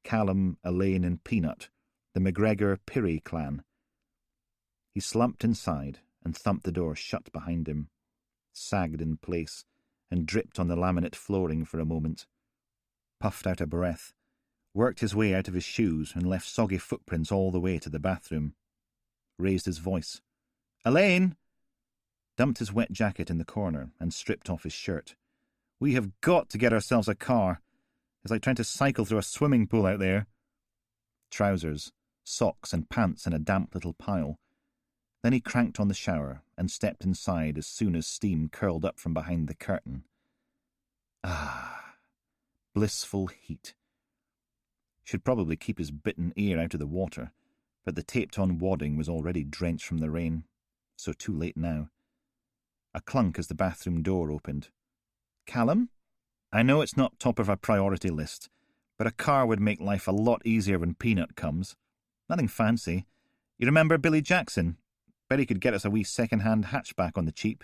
Callum, Elaine and Peanut, the McGregor Pirrie clan. He slumped inside and thumped the door shut behind him, sagged in place, and dripped on the laminate flooring for a moment. Puffed out a breath, worked his way out of his shoes and left soggy footprints all the way to the bathroom. Raised his voice. "Elaine!" Dumped his wet jacket in the corner and stripped off his shirt. "We have got to get ourselves a car. It's like trying to cycle through a swimming pool out there." Trousers, socks and pants in a damp little pile. Then he cranked on the shower and stepped inside as soon as steam curled up from behind the curtain. Ah, blissful heat. Should probably keep his bitten ear out of the water, but the taped-on wadding was already drenched from the rain, so too late now. A clunk as the bathroom door opened. "Callum? I know it's not top of our priority list, but a car would make life a lot easier when Peanut comes. Nothing fancy. You remember Billy Jackson? Bet he could get us a wee second-hand hatchback on the cheap."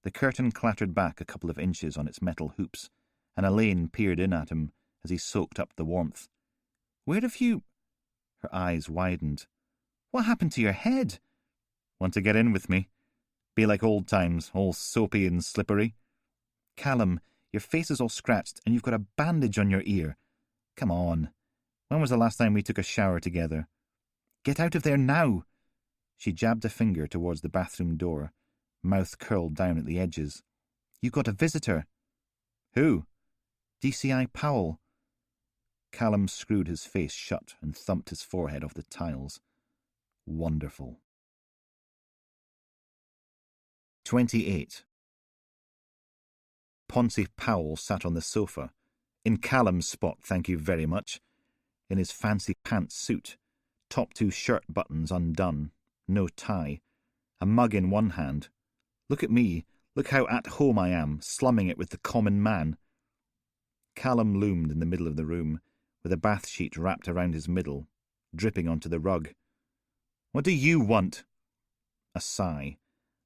The curtain clattered back a couple of inches on its metal hoops, and Elaine peered in at him as he soaked up the warmth. "Where have you—" Her eyes widened. "What happened to your head?" "Want to get in with me? Be like old times, all soapy and slippery." "Callum, your face is all scratched and you've got a bandage on your ear. Come on. When was the last time we took a shower together?" "Get out of there now!" She jabbed a finger towards the bathroom door, mouth curled down at the edges. "You got a visitor." "Who?" "DCI Powell." Callum screwed his face shut and thumped his forehead off the tiles. Wonderful. 28. Poncy Powell sat on the sofa, in Callum's spot, thank you very much, in his fancy pants suit, top 2 shirt buttons undone, no tie, a mug in one hand. Look at me, look how at home I am, slumming it with the common man. Callum loomed in the middle of the room, with a bath sheet wrapped around his middle, dripping onto the rug. "What do you want?" A sigh.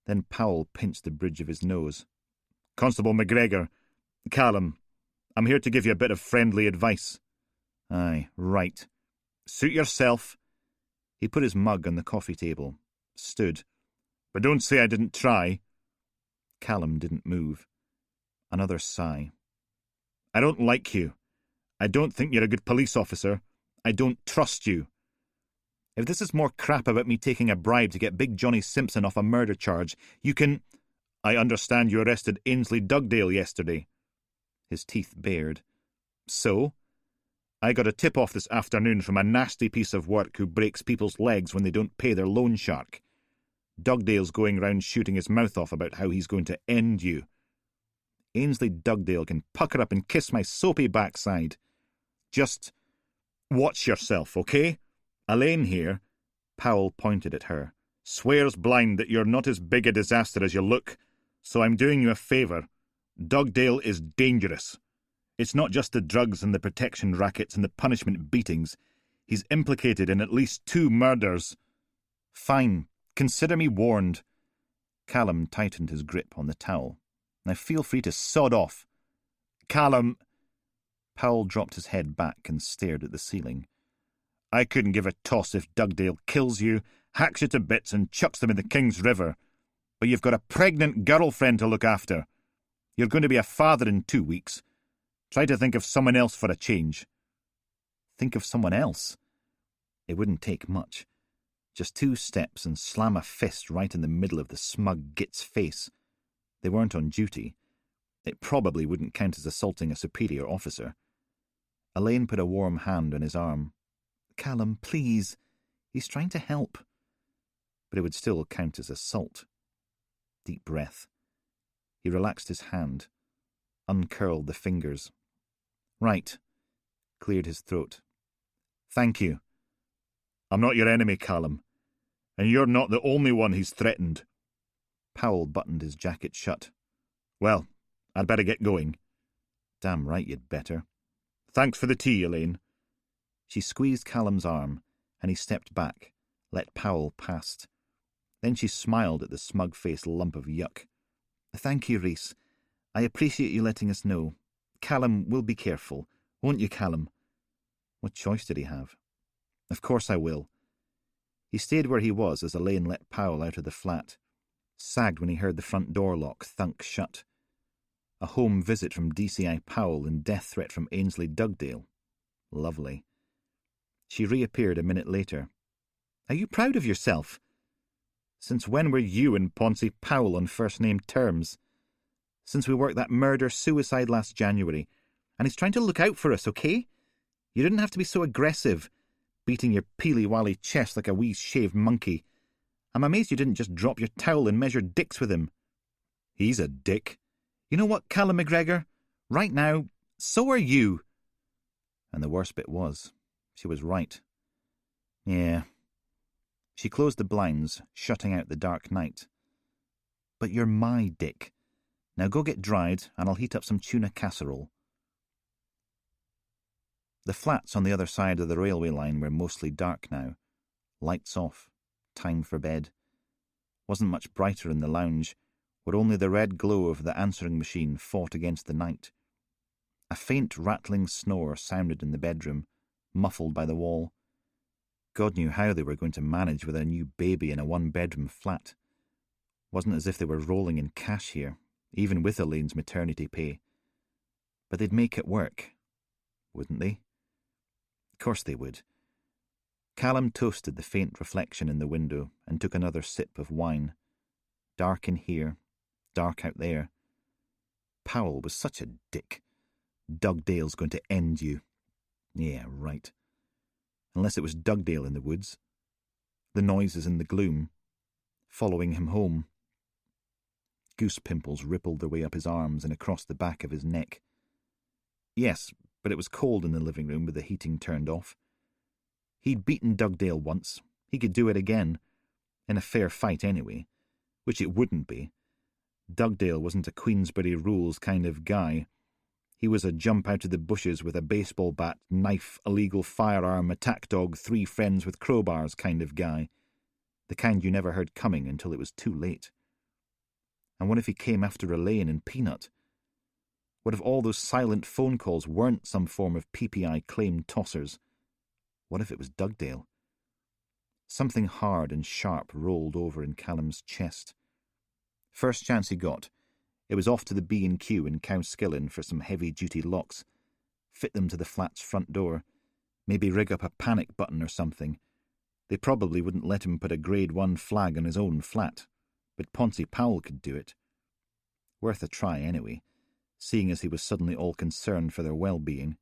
Then Powell pinched the bridge of his nose. "Constable McGregor, Callum, I'm here to give you a bit of friendly advice." "Aye, right. Suit yourself." He put his mug on the coffee table, stood. "But don't say I didn't try." Callum didn't move. Another sigh. "I don't like you. I don't think you're a good police officer. I don't trust you. If this is more crap about me taking a bribe to get Big Johnny Simpson off a murder charge, you can— I understand you arrested Ainsley Dugdale yesterday." His teeth bared. "So? I got a tip-off this afternoon from a nasty piece of work who breaks people's legs when they don't pay their loan shark. Dugdale's going round shooting his mouth off about how he's going to end you. Ainsley Dugdale can pucker up and kiss my soapy backside. Just watch yourself, okay? Elaine here, Powell pointed at her. "Swears blind that you're not as big a disaster as you look, so I'm doing you a favour. Dugdale is dangerous. It's not just the drugs and the protection rackets and the punishment beatings. He's implicated in at least 2 murders. Fine. Consider me warned. Callum tightened his grip on the towel. Now feel free to sod off. Callum. Powell dropped his head back and stared at the ceiling. I couldn't give a toss if Dugdale kills you, hacks you to bits and chucks them in the King's River. But you've got a pregnant girlfriend to look after. You're going to be a father in 2 weeks. Try to think of someone else for a change. Think of someone else? It wouldn't take much. Just 2 steps and slam a fist right in the middle of the smug git's face. They weren't on duty. It probably wouldn't count as assaulting a superior officer. Elaine put a warm hand on his arm. Callum, please. He's trying to help. But it would still count as assault. Deep breath. He relaxed his hand, uncurled the fingers. Right. Cleared his throat. Thank you. I'm not your enemy, Callum. And you're not the only one he's threatened. Powell buttoned his jacket shut. Well, I'd better get going. Damn right you'd better. Thanks for the tea, Elaine. She squeezed Callum's arm, and he stepped back, let Powell past. Then she smiled at the smug-faced lump of yuck. Thank you, Rhys. I appreciate you letting us know. Callum, we'll be careful. Won't you, Callum? What choice did he have? Of course I will. He stayed where he was as Elaine let Powell out of the flat, sagged when he heard the front door lock thunk shut. A home visit from DCI Powell and death threat from Ainsley Dugdale. Lovely. She reappeared a minute later. Are you proud of yourself? Since when were you and Poncy Powell on first-name terms? Since we worked that murder-suicide last January. And he's trying to look out for us, okay? You didn't have to be so aggressive, beating your peely-wally chest like a wee shaved monkey. I'm amazed you didn't just drop your towel and measure dicks with him. He's a dick. You know what, Callum McGregor? Right now, so are you. And the worst bit was, she was right. Yeah. She closed the blinds, shutting out the dark night. But you're my dick. Now go get dried, and I'll heat up some tuna casserole. The flats on the other side of the railway line were mostly dark now. Lights off. Time for bed. Wasn't much brighter in the lounge, where only the red glow of the answering machine fought against the night. A faint rattling snore sounded in the bedroom, muffled by the wall. God knew how they were going to manage with a new baby in a one-bedroom flat. Wasn't as if they were rolling in cash here, even with Elaine's maternity pay. But they'd make it work, wouldn't they? Of course they would. Callum toasted the faint reflection in the window and took another sip of wine. Dark in here, dark out there. Powell was such a dick. Dugdale's going to end you. Yeah, right. Unless it was Dugdale in the woods. The noises in the gloom. Following him home. Goose pimples rippled their way up his arms and across the back of his neck. Yes, but it was cold in the living room with the heating turned off. He'd beaten Dugdale once. He could do it again. In a fair fight anyway. Which it wouldn't be. Dugdale wasn't a Queensberry rules kind of guy. He was a jump out of the bushes with a baseball bat, knife, illegal firearm, attack dog, 3 friends with crowbars kind of guy. The kind you never heard coming until it was too late. And what if he came after Elaine and Peanut? What if all those silent phone calls weren't some form of PPI claim tossers? What if it was Dugdale? Something hard and sharp rolled over in Callum's chest. First chance he got, it was off to the B&Q in Cowskillen for some heavy-duty locks. Fit them to the flat's front door. Maybe rig up a panic button or something. They probably wouldn't let him put a Grade 1 flag on his own flat. But Poncy Powell could do it. Worth a try anyway, seeing as he was suddenly all concerned for their well-being.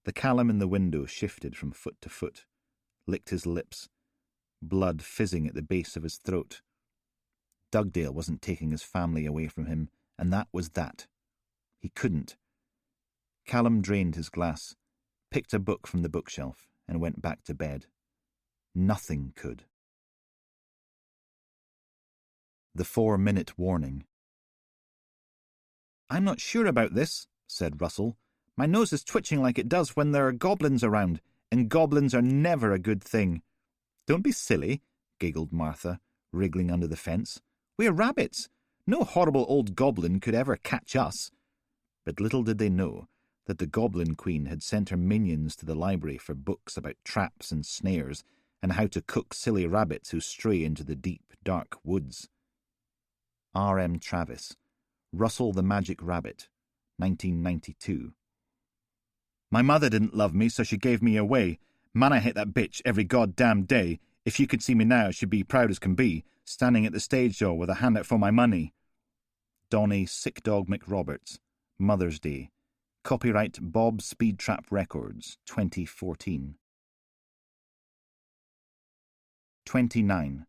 The Callum in the window shifted from foot to foot, licked his lips, blood fizzing at the base of his throat. Dugdale wasn't taking his family away from him, and that was that. He couldn't. Callum drained his glass, picked a book from the bookshelf, and went back to bed. Nothing could. The 4-minute warning. "I'm not sure about this," said Russell. "My nose is twitching like it does when there are goblins around, and goblins are never a good thing." "Don't be silly," giggled Martha, wriggling under the fence. "We're rabbits. No horrible old goblin could ever catch us." But little did they know that the Goblin Queen had sent her minions to the library for books about traps and snares and how to cook silly rabbits who stray into the deep, dark woods. R.M. Travis, Russell the Magic Rabbit, 1992. "My mother didn't love me, so she gave me away. Man, I hate that bitch every goddamn day. If you could see me now, she'd be proud as can be, standing at the stage door with a hand out for my money." Donnie Sick Dog McRoberts, Mother's Day. Copyright Bob Speed Trap Records, 2014. 29.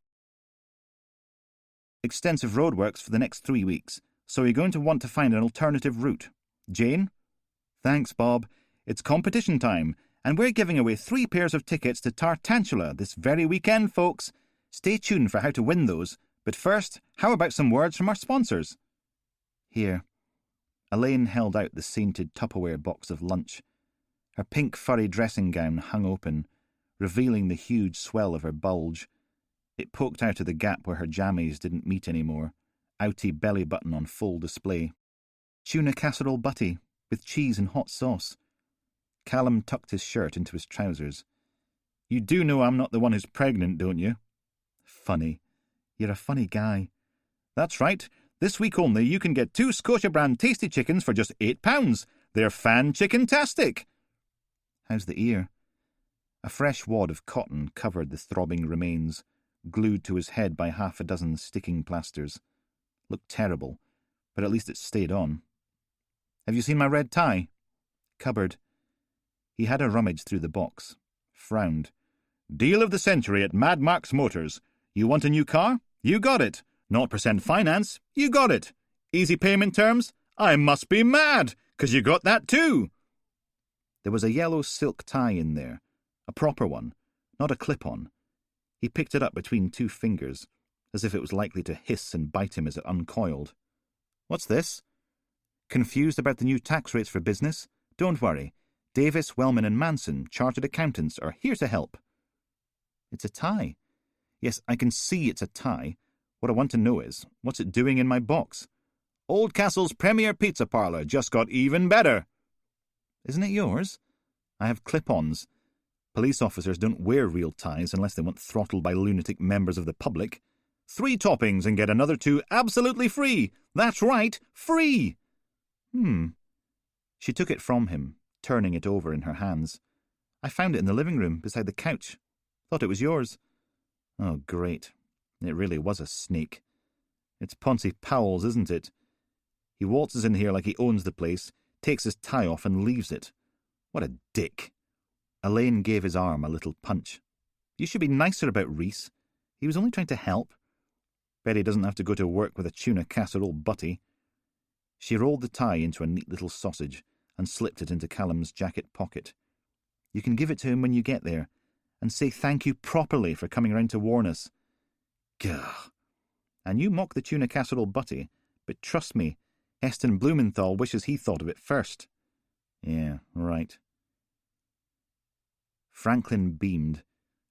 Extensive roadworks for the next 3 weeks, so you're going to want to find an alternative route. Jane? Thanks, Bob. It's competition time, and we're giving away 3 pairs of tickets to Tartantula this very weekend, folks. Stay tuned for how to win those, but first, how about some words from our sponsors? Here. Elaine held out the sainted Tupperware box of lunch. Her pink furry dressing gown hung open, revealing the huge swell of her bulge. It poked out of the gap where her jammies didn't meet anymore, outy belly button on full display. Tuna casserole butty, with cheese and hot sauce. Callum tucked his shirt into his trousers. "You do know I'm not the one who's pregnant, don't you?" "Funny. You're a funny guy." "That's right. This week only you can get 2 Scotia brand tasty chickens for just £8. They're fan-chicken-tastic." "How's the ear?" A fresh wad of cotton covered the throbbing remains, glued to his head by 6 sticking plasters. Looked terrible, but at least it stayed on. "Have you seen my red tie?" "Cupboard." He had a rummage through the box, frowned. "Deal of the century at Mad Mark's Motors. You want a new car? You got it. 0% finance? You got it. Easy payment terms? I must be mad, 'cause you got that too." There was a yellow silk tie in there, a proper one, not a clip-on. He picked it up between 2 fingers, as if it was likely to hiss and bite him as it uncoiled. "What's this?" "Confused about the new tax rates for business? Don't worry. Davis, Wellman and Manson, chartered accountants, are here to help." "It's a tie." "Yes, I can see it's a tie. What I want to know is, what's it doing in my box?" "Oldcastle's premier pizza parlour just got even better." "Isn't it yours?" "I have clip-ons. Police officers don't wear real ties unless they want throttled by lunatic members of the public. 3 toppings and get another 2 absolutely free. That's right, free." She took it from him, turning it over in her hands. "I found it in the living room beside the couch. Thought it was yours." "Oh, great. It really was a snake. It's Poncy Powell's, isn't it? He waltzes in here like he owns the place, takes his tie off and leaves it. What a dick." Elaine gave his arm a little punch. "You should be nicer about Reese. He was only trying to help. Bet he doesn't have to go to work with a tuna casserole butty." She rolled the tie into a neat little sausage and slipped it into Callum's jacket pocket. "You can give it to him when you get there, and say thank you properly for coming round to warn us." Gah. "And you mock the tuna casserole butty, but trust me, Heston Blumenthal wishes he thought of it first." "Yeah, right." Franklin beamed,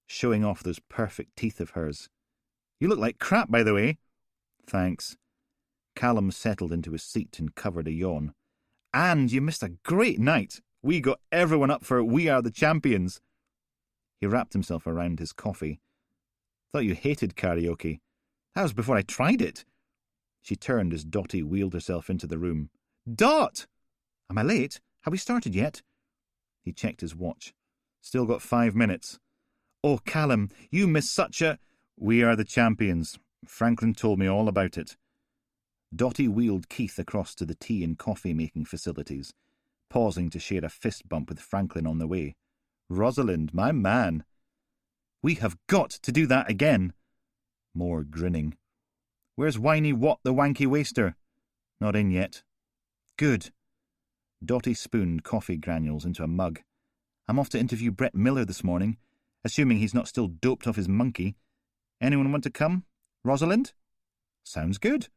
showing off those perfect teeth of hers. "You look like crap, by the way." "Thanks." Callum settled into his seat and covered a yawn. "And you missed a great night. We got everyone up for We Are the Champions." He wrapped himself around his coffee. "Thought you hated karaoke." "That was before I tried it." She turned as Dottie wheeled herself into the room. "Dot! Am I late? Have we started yet?" He checked his watch. "Still got 5 minutes." "Oh, Callum, you missed such a—" "We Are the Champions. Franklin told me all about it." Dottie wheeled Keith across to the tea and coffee-making facilities, pausing to share a fist bump with Franklin on the way. "Rosalind, my man." "We have got to do that again." More grinning. "Where's Whiny Watt the wanky waster?" "Not in yet." "Good." Dottie spooned coffee granules into a mug. "I'm off to interview Brett Miller this morning. assuming he's not still doped off his monkey. Anyone want to come? Rosalind? Sounds good.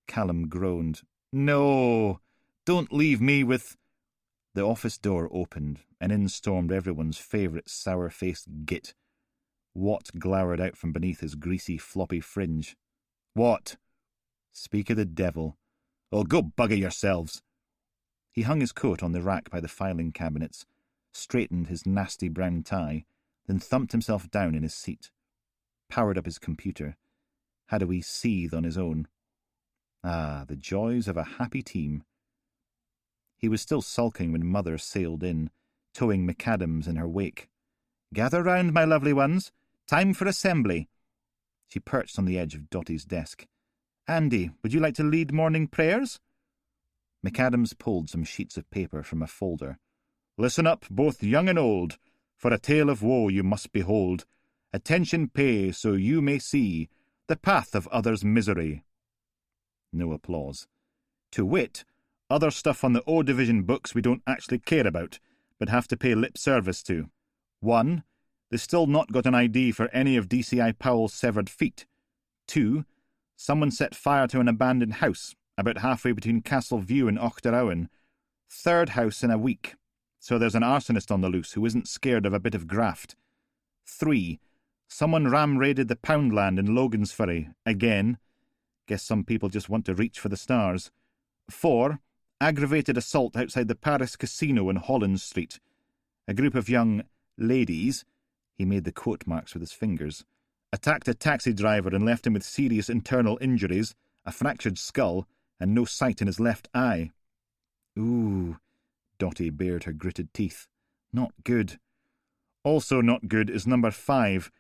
Callum groaned. No, don't leave me with... The office door opened, and in stormed everyone's favourite sour-faced git. Watt glowered out from beneath his greasy, floppy fringe. What? Speak of the devil. Oh, go bugger yourselves. He hung his coat on the rack by the filing cabinets, straightened his nasty brown tie, then thumped himself down in his seat, powered up his computer, had a wee seethe on his own. Ah, the joys of a happy team. He was still sulking when Mother sailed in, towing McAdams in her wake. Gather round, my lovely ones. Time for assembly. She perched on the edge of Dottie's desk. Andy, would you like to lead morning prayers? McAdams pulled some sheets of paper from a folder. Listen up, both young and old, for a tale of woe you must behold. Attention pay, so you may see the path of others' misery. No applause. To wit, other stuff on the O Division books we don't actually care about, but have to pay lip service to. 1. They still not got an ID for any of DCI Powell's severed feet. 2. Someone set fire to an abandoned house, about halfway between Castle View and Auchterarwen. 3rd house in a week, so there's an arsonist on the loose who isn't scared of a bit of graft. 3. Someone ram-raided the Poundland in Logansferry, again. Guess some people just want to reach for the stars. 4. Aggravated assault outside the Paris Casino in Holland Street. A group of young ladies, he made the quote marks with his fingers, attacked a taxi driver and left him with serious internal injuries, a fractured skull, and no sight in his left eye. Ooh, Dottie bared her gritted teeth. Not good. Also not good is number 5.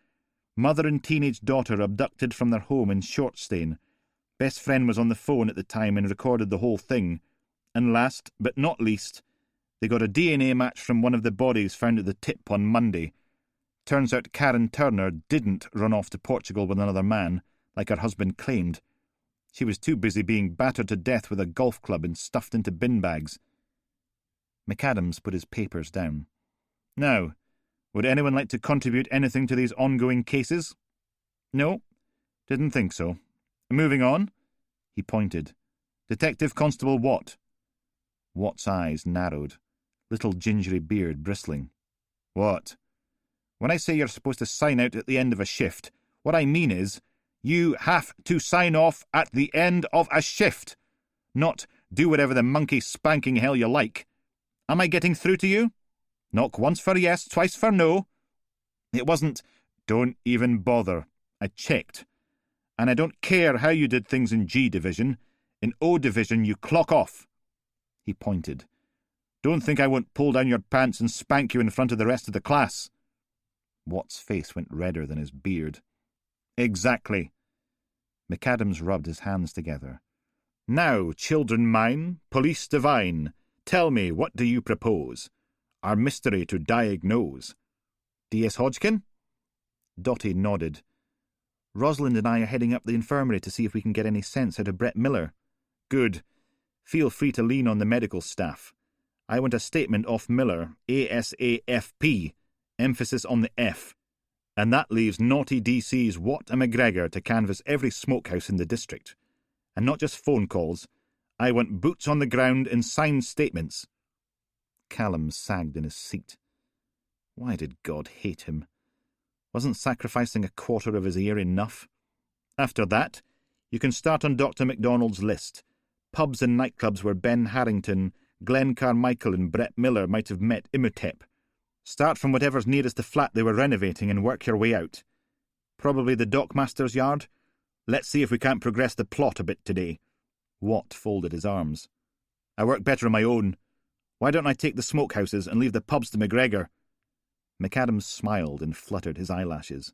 Mother and teenage daughter abducted from their home in Shortstane. Best friend was on the phone at the time and recorded the whole thing. And last, but not least, they got a DNA match from one of the bodies found at the tip on Monday. Turns out Karen Turner didn't run off to Portugal with another man, like her husband claimed. She was too busy being battered to death with a golf club and stuffed into bin bags. McAdams put his papers down. Now, would anyone like to contribute anything to these ongoing cases? No? Didn't think so. Moving on. He pointed. Detective Constable Watt. Watt's eyes narrowed, little gingery beard bristling. What? When I say you're supposed to sign out at the end of a shift, what I mean is, you have to sign off at the end of a shift. Not do whatever the monkey spanking hell you like. Am I getting through to you? Knock once for yes, twice for no. It wasn't, don't even bother. I checked. And I don't care how you did things in G Division. In O Division, you clock off. He pointed. Don't think I won't pull down your pants and spank you in front of the rest of the class. Watt's face went redder than his beard. Exactly. McAdams rubbed his hands together. Now, children mine, police divine, tell me, what do you propose? Our mystery to diagnose. D.S. Hodgkin? Dottie nodded. Rosalind and I are heading up the infirmary to see if we can get any sense out of Brett Miller. Good. Feel free to lean on the medical staff. I want a statement off Miller, ASAFP, emphasis on the F. And that leaves naughty DC's Watt and McGregor to canvass every smokehouse in the district. And not just phone calls. I want boots on the ground and signed statements. Callum sagged in his seat. Why did God hate him? Wasn't sacrificing a quarter of his ear enough? After that, you can start on Dr. MacDonald's list. Pubs and nightclubs where Ben Harrington, Glenn Carmichael and Brett Miller might have met Imhotep. Start from whatever's nearest the flat they were renovating and work your way out. Probably the dockmaster's yard? Let's see if we can't progress the plot a bit today. Watt folded his arms. I work better on my own. Why don't I take the smokehouses and leave the pubs to McGregor? McAdams smiled and fluttered his eyelashes.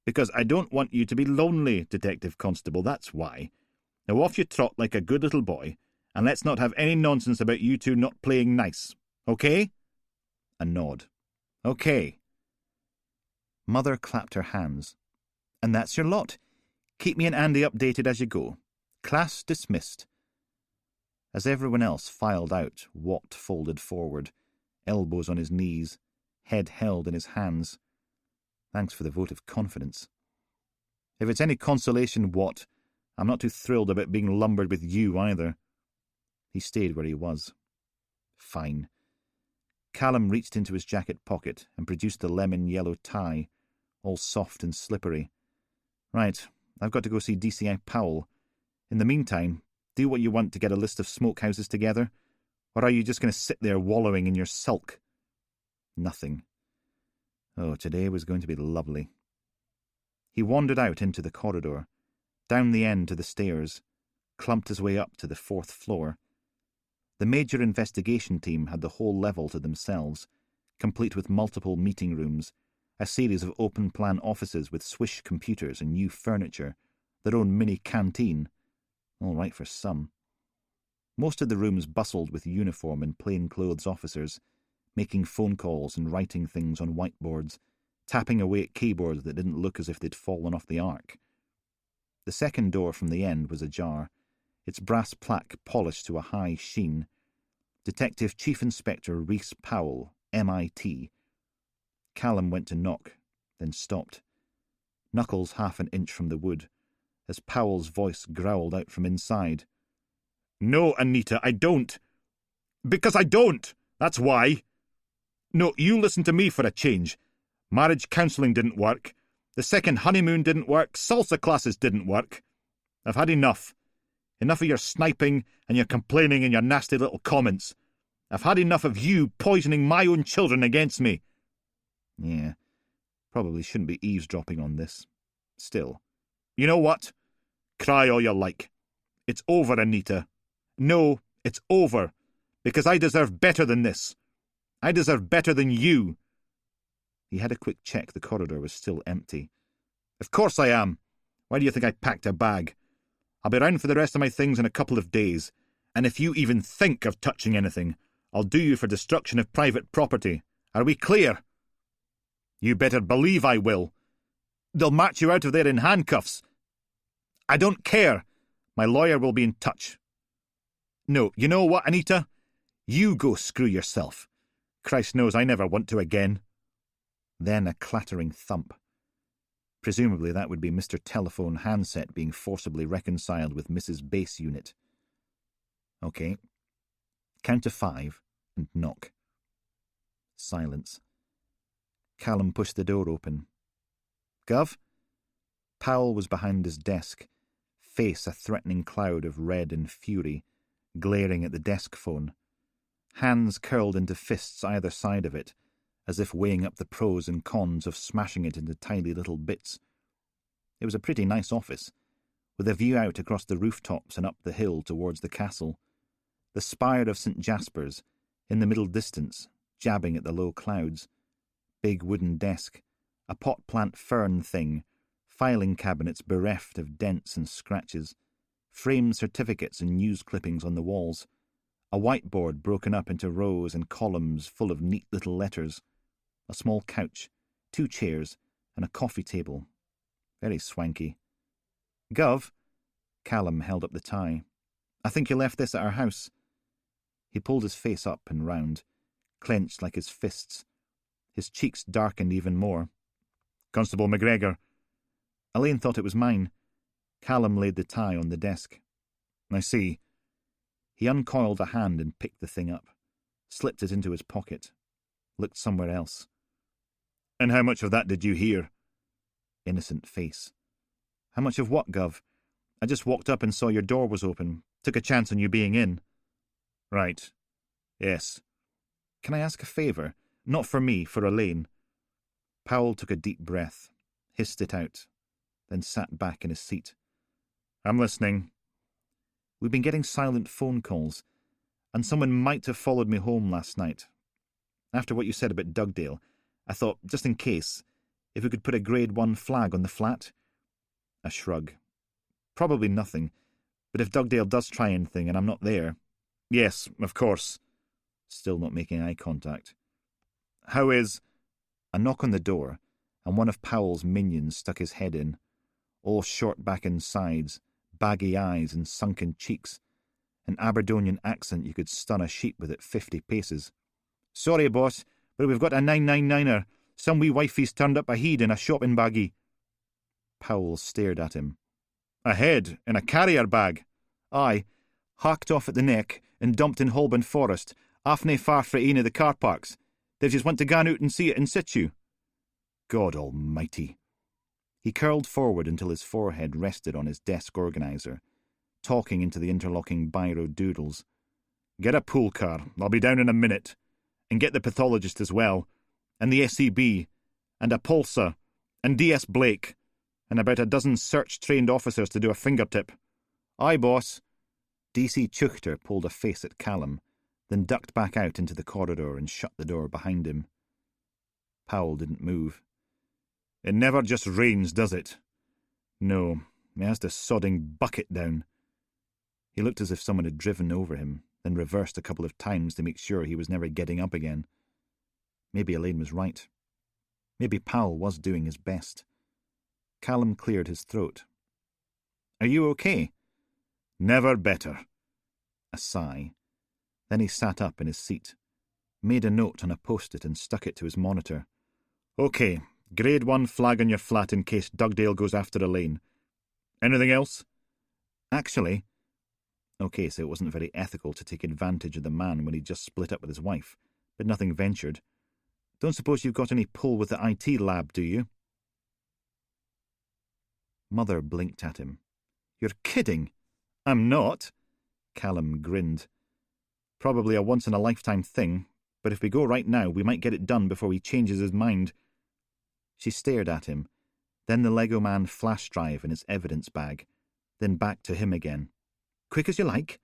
Because I don't want you to be lonely, Detective Constable, that's why. Now off you trot like a good little boy, and let's not have any nonsense about you two not playing nice. Okay? A nod. Okay. Mother clapped her hands. And that's your lot. Keep me and Andy updated as you go. Class dismissed. As everyone else filed out, Watt folded forward, elbows on his knees, head held in his hands. Thanks for the vote of confidence. If it's any consolation, what? I'm not too thrilled about being lumbered with you either. He stayed where he was. Fine. Callum reached into his jacket pocket and produced a lemon-yellow tie, all soft and slippery. Right, I've got to go see DCI Powell. In the meantime, do what you want to get a list of smokehouses together, or are you just going to sit there wallowing in your sulk? Nothing. Oh, today was going to be lovely. He wandered out into the corridor, down the end to the stairs, clumped his way up to the 4th floor. The major investigation team had the whole level to themselves, complete with multiple meeting rooms, a series of open-plan offices with swish computers and new furniture, their own mini canteen. All right for some. Most of the rooms bustled with uniform and plain-clothes officers, making phone calls and writing things on whiteboards, tapping away at keyboards that didn't look as if they'd fallen off the ark. The second door from the end was ajar, its brass plaque polished to a high sheen. Detective Chief Inspector Reese Powell, MIT. Callum went to knock, then stopped. Knuckles half an inch from the wood, as Powell's voice growled out from inside. "No, Anita, I don't. Because I don't. That's why. No, you listen to me for a change. Marriage counselling didn't work. The second honeymoon didn't work. Salsa classes didn't work. I've had enough. Enough of your sniping and your complaining and your nasty little comments. I've had enough of you poisoning my own children against me." Yeah, probably shouldn't be eavesdropping on this. Still. "You know what? Cry all you like. It's over, Anita. No, it's over. Because I deserve better than this. I deserve better than you." He had a quick check the corridor was still empty. "Of course I am. Why do you think I packed a bag? I'll be round for the rest of my things in a couple of days, and if you even think of touching anything, I'll do you for destruction of private property. Are we clear?" "You better believe I will. They'll march you out of there in handcuffs. I don't care. My lawyer will be in touch. No, you know what, Anita? You go screw yourself. Christ knows I never want to again." Then a clattering thump. Presumably that would be Mr. Telephone handset being forcibly reconciled with Mrs. Base Unit. Okay. Count to 5 and knock. Silence. Callum pushed the door open. "Gov?" Powell was behind his desk, face a threatening cloud of red and fury, glaring at the desk phone. Hands curled into fists either side of it, as if weighing up the pros and cons of smashing it into tiny little bits. It was a pretty nice office, with a view out across the rooftops and up the hill towards the castle. The spire of St. Jasper's, in the middle distance, jabbing at the low clouds. Big wooden desk, a pot plant fern thing, filing cabinets bereft of dents and scratches, framed certificates and news clippings on the walls, a whiteboard broken up into rows and columns full of neat little letters, a small couch, 2 chairs, and a coffee table. Very swanky. "Gov?" Callum held up the tie. "I think you left this at our house." He pulled his face up and round, clenched like his fists. His cheeks darkened even more. "Constable McGregor." "Elaine thought it was mine." Callum laid the tie on the desk. "I see." He uncoiled a hand and picked the thing up, slipped it into his pocket, looked somewhere else. "And how much of that did you hear?" Innocent face. "How much of what, Gov? I just walked up and saw your door was open. Took a chance on you being in." "Right. Yes." "Can I ask a favour? Not for me, for Elaine." Powell took a deep breath, hissed it out, then sat back in his seat. "I'm listening." "We've been getting silent phone calls, and someone might have followed me home last night. After what you said about Dugdale, I thought, just in case, if we could put a Grade 1 flag on the flat." A shrug. "Probably nothing, but if Dugdale does try anything and I'm not there—" "Yes, of course." Still not making eye contact. "How is—" A knock on the door, and one of Powell's minions stuck his head in, all short back and sides, baggy eyes and sunken cheeks, an Aberdonian accent you could stun a sheep with at 50 paces. "Sorry, boss, but we've got a 999er. Some wee wifey's turned up ahead in a shopping baggie. Powell stared at him. Ahead, in a carrier bag? Aye, hacked off at the neck and dumped in Holborn Forest, afnae far frae ane of the car parks. They've just went to gan out and see it in situ. God almighty. He curled forward until his forehead rested on his desk organiser, talking into the interlocking biro doodles. Get a pool car, I'll be down in a minute. And get the pathologist as well, and the SEB, and a pulsar, and DS Blake, and about a dozen search-trained officers to do a fingertip. Aye, boss. DC Chuchter pulled a face at Callum, then ducked back out into the corridor and shut the door behind him. Powell didn't move. It never just rains, does it? No, he has to sodding bucket down. He looked as if someone had driven over him, then reversed a couple of times to make sure he was never getting up again. Maybe Elaine was right. Maybe Powell was doing his best. Callum cleared his throat. Are you okay? Never better. A sigh. Then he sat up in his seat, made a note on a post-it and stuck it to his monitor. Okay, grade 1 flag on your flat in case Dugdale goes after Elaine. Anything else? Actually... Okay, so it wasn't very ethical to take advantage of the man when he'd just split up with his wife, but nothing ventured. Don't suppose you've got any pull with the IT lab, do you? Mother blinked at him. You're kidding. I'm not. Callum grinned. Probably a once-in-a-lifetime thing, but if we go right now, we might get it done before he changes his mind. She stared at him, then the Lego Man flash drive in his evidence bag, then back to him again. Quick as you like.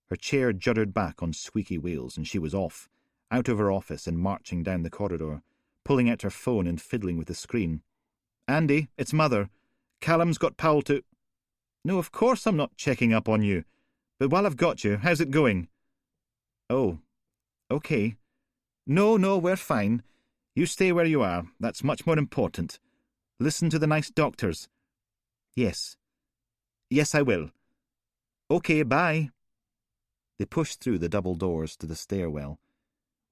Her chair juddered back on squeaky wheels, and she was off, out of her office and marching down the corridor, pulling out her phone and fiddling with the screen. Andy, it's Mother. Callum's got Powell to... No, of course I'm not checking up on you. But while I've got you, how's it going? Oh, okay. No, we're fine. You stay where you are. That's much more important. Listen to the nice doctors. Yes. Yes, I will. Okay, bye. They pushed through the double doors to the stairwell,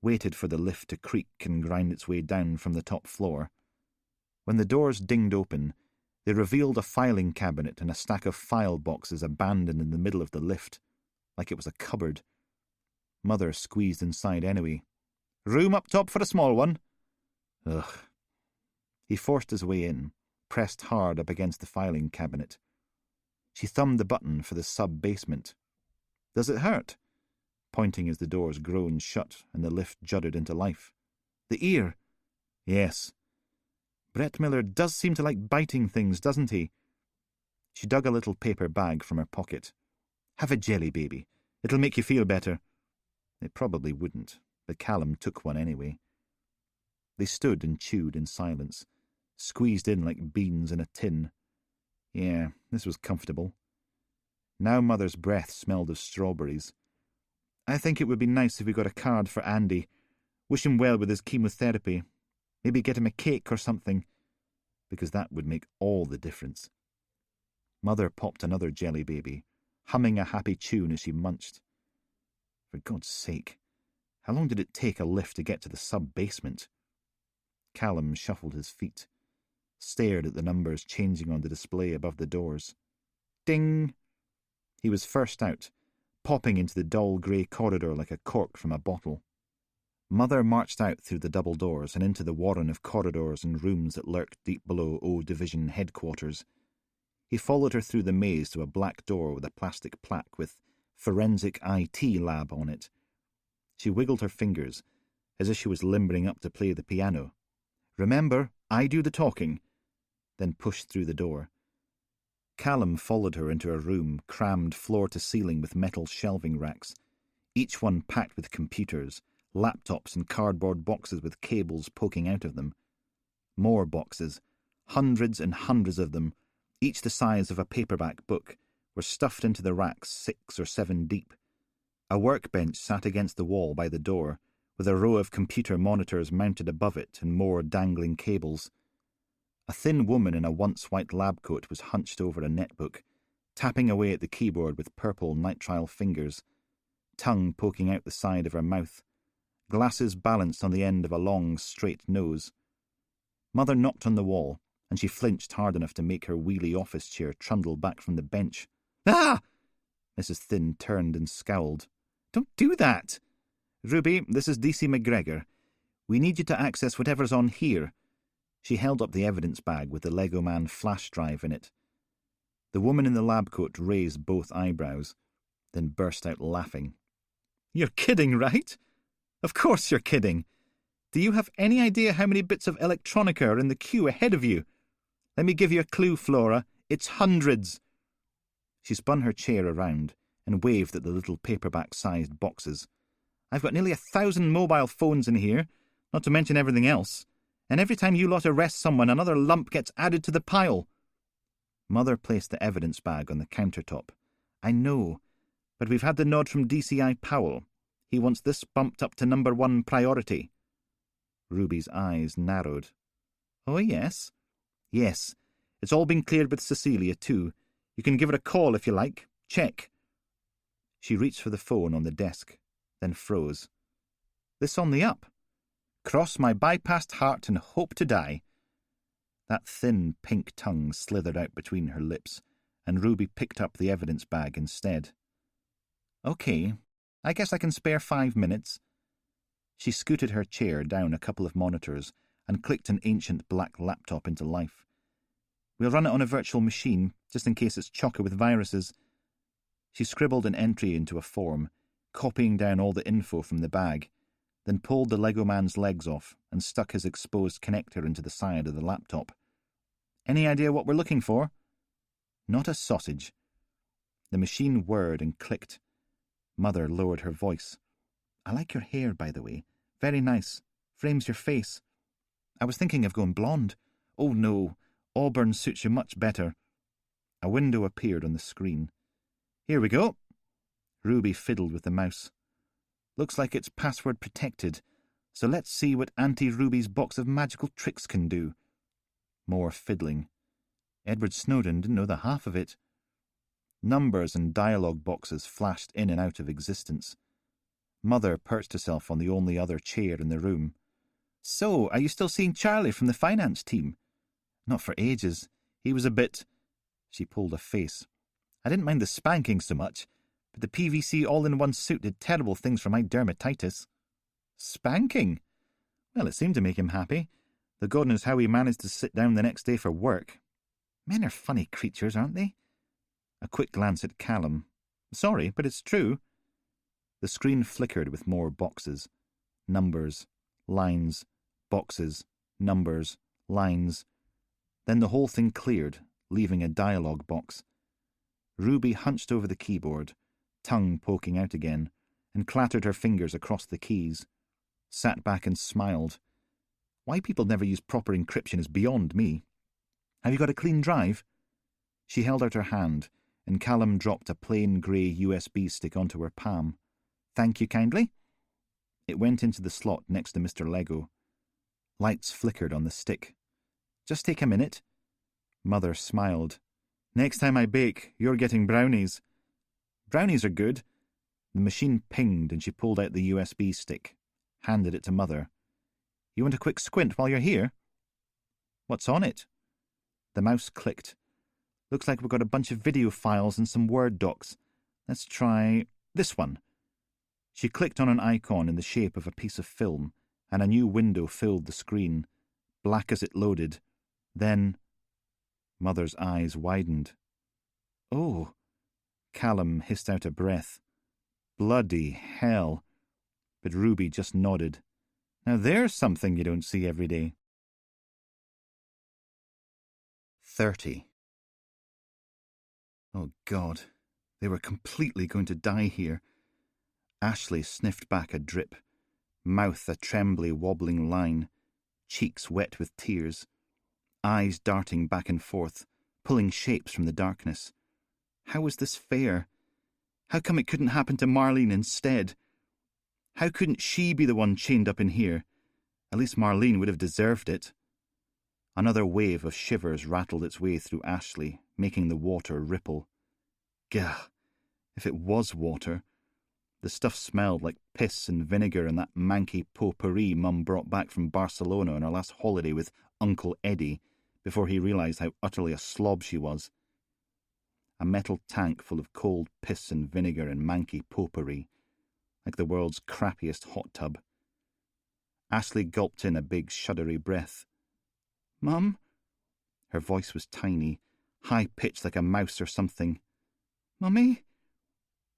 waited for the lift to creak and grind its way down from the top floor. When the doors dinged open, they revealed a filing cabinet and a stack of file boxes abandoned in the middle of the lift, like it was a cupboard. Mother squeezed inside anyway. Room up top for a small one? Ugh. He forced his way in, pressed hard up against the filing cabinet. She thumbed the button for the sub-basement. Does it hurt? Pointing as the doors groaned shut and the lift juddered into life. The ear? Yes. Brett Miller does seem to like biting things, doesn't he? She dug a little paper bag from her pocket. Have a jelly baby. It'll make you feel better. It probably wouldn't, but Callum took one anyway. They stood and chewed in silence, squeezed in like beans in a tin. Yeah, this was comfortable. Now Mother's breath smelled of strawberries. I think it would be nice if we got a card for Andy. Wish him well with his chemotherapy. Maybe get him a cake or something, because that would make all the difference. Mother popped another jelly baby, humming a happy tune as she munched. For God's sake, how long did it take a lift to get to the sub-basement? Callum shuffled his feet, stared at the numbers changing on the display above the doors. Ding! He was first out, popping into the dull grey corridor like a cork from a bottle. Mother marched out through the double doors and into the warren of corridors and rooms that lurked deep below O Division headquarters. He followed her through the maze to a black door with a plastic plaque with Forensic IT Lab on it. She wiggled her fingers, as if she was limbering up to play the piano. Remember, I do the talking. Then pushed through the door. Callum followed her into a room crammed floor to ceiling with metal shelving racks, each one packed with computers, laptops and cardboard boxes with cables poking out of them. More boxes, hundreds and hundreds of them, each the size of a paperback book, were stuffed into the racks 6 or 7 deep. A workbench sat against the wall by the door, with a row of computer monitors mounted above it and more dangling cables. A thin woman in a once-white lab coat was hunched over a netbook, tapping away at the keyboard with purple nitrile fingers, tongue poking out the side of her mouth, glasses balanced on the end of a long, straight nose, Mother knocked on the wall, and she flinched hard enough to make her wheelie office chair trundle back from the bench. "Ah!" Mrs. Thynne turned and scowled. "Don't do that! Ruby, this is DC McGregor. We need you to access whatever's on here." She held up the evidence bag with the Lego Man flash drive in it. The woman in the lab coat raised both eyebrows, then burst out laughing. "You're kidding, right? Of course you're kidding. Do you have any idea how many bits of electronica are in the queue ahead of you? Let me give you a clue, Flora. It's hundreds." She spun her chair around and waved at the little paperback-sized boxes. "I've got nearly 1,000 mobile phones in here, not to mention everything else. And every time you lot arrest someone, another lump gets added to the pile." Mother placed the evidence bag on the countertop. "I know, but we've had the nod from DCI Powell. He wants this bumped up to number 1 priority." Ruby's eyes narrowed. "Oh, yes?" "Yes. It's all been cleared with Cecilia, too. You can give her a call if you like. Check." She reached for the phone on the desk, then froze. "This on the up. Cross my bypassed heart and hope to die." That thin pink tongue slithered out between her lips, and Ruby picked up the evidence bag instead. "Okay, I guess I can spare 5 minutes." She scooted her chair down a couple of monitors and clicked an ancient black laptop into life. "We'll run it on a virtual machine, just in case it's chocker with viruses." She scribbled an entry into a form, copying down all the info from the bag, then pulled the Lego Man's legs off and stuck his exposed connector into the side of the laptop. "Any idea what we're looking for?" "Not a sausage." The machine whirred and clicked. Mother lowered her voice. "I like your hair, by the way. Very nice. Frames your face. I was thinking of going blonde. Oh no, auburn suits you much better." A window appeared on the screen. "Here we go." Ruby fiddled with the mouse. "Looks like it's password protected, so let's see what Auntie Ruby's box of magical tricks can do." More fiddling. Edward Snowden didn't know the half of it. Numbers and dialogue boxes flashed in and out of existence. Mother perched herself on the only other chair in the room. "So, are you still seeing Charlie from the finance team?" "Not for ages. He was a bit—" She pulled a face. "I didn't mind the spanking so much, but the PVC all-in-one suit did terrible things for my dermatitis." "Spanking? Well, it seemed to make him happy, though God knows how he managed to sit down the next day for work. Men are funny creatures, aren't they?" A quick glance at Callum. "Sorry, but it's true." The screen flickered with more boxes. Numbers, lines, boxes, numbers, lines. Then the whole thing cleared, leaving a dialogue box. Ruby hunched over the keyboard, tongue poking out again, and clattered her fingers across the keys. Sat back and smiled. Why people never use proper encryption is beyond me. "Have you got a clean drive?" She held out her hand, and Callum dropped a plain grey USB stick onto her palm. "Thank you kindly." It went into the slot next to Mr. Lego. Lights flickered on the stick. "Just take a minute." Mother smiled. "Next time I bake, you're getting brownies." "Brownies are good." The machine pinged and she pulled out the USB stick, handed it to Mother. "You want a quick squint while you're here?" "What's on it?" The mouse clicked. "Looks like we've got a bunch of video files and some Word docs. Let's try this one." She clicked on an icon in the shape of a piece of film, and a new window filled the screen, black as it loaded. Then Mother's eyes widened. "Oh!" Callum hissed out a breath. "Bloody hell!" But Ruby just nodded. "Now there's something you don't see every day." 30. Oh, God. They were completely going to die here. Ashley sniffed back a drip, mouth a trembly, wobbling line, cheeks wet with tears, eyes darting back and forth, pulling shapes from the darkness. How was this fair? How come it couldn't happen to Marlene instead? How couldn't she be the one chained up in here? At least Marlene would have deserved it. Another wave of shivers rattled its way through Ashley, making the water ripple. Gah! If it was water. The stuff smelled like piss and vinegar and that manky potpourri Mum brought back from Barcelona on her last holiday with Uncle Eddie before he realised how utterly a slob she was. A metal tank full of cold piss and vinegar and manky potpourri, like the world's crappiest hot tub. Ashley gulped in a big, shuddery breath. "Mum?" Her voice was tiny, high-pitched like a mouse or something. "Mummy?"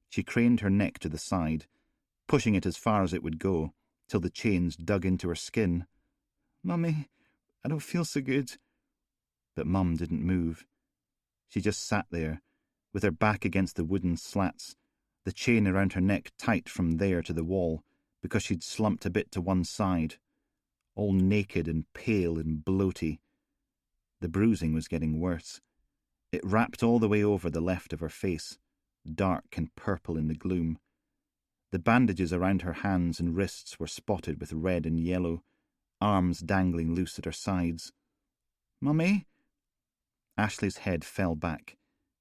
She craned her neck to the side, pushing it as far as it would go, till the chains dug into her skin. "Mummy, I don't feel so good." But Mum didn't move. She just sat there, with her back against the wooden slats, the chain around her neck tight from there to the wall, because she'd slumped a bit to one side, all naked and pale and bloaty. The bruising was getting worse. It wrapped all the way over the left of her face, dark and purple in the gloom. The bandages around her hands and wrists were spotted with red and yellow, arms dangling loose at her sides. "Mummy?" Ashley's head fell back,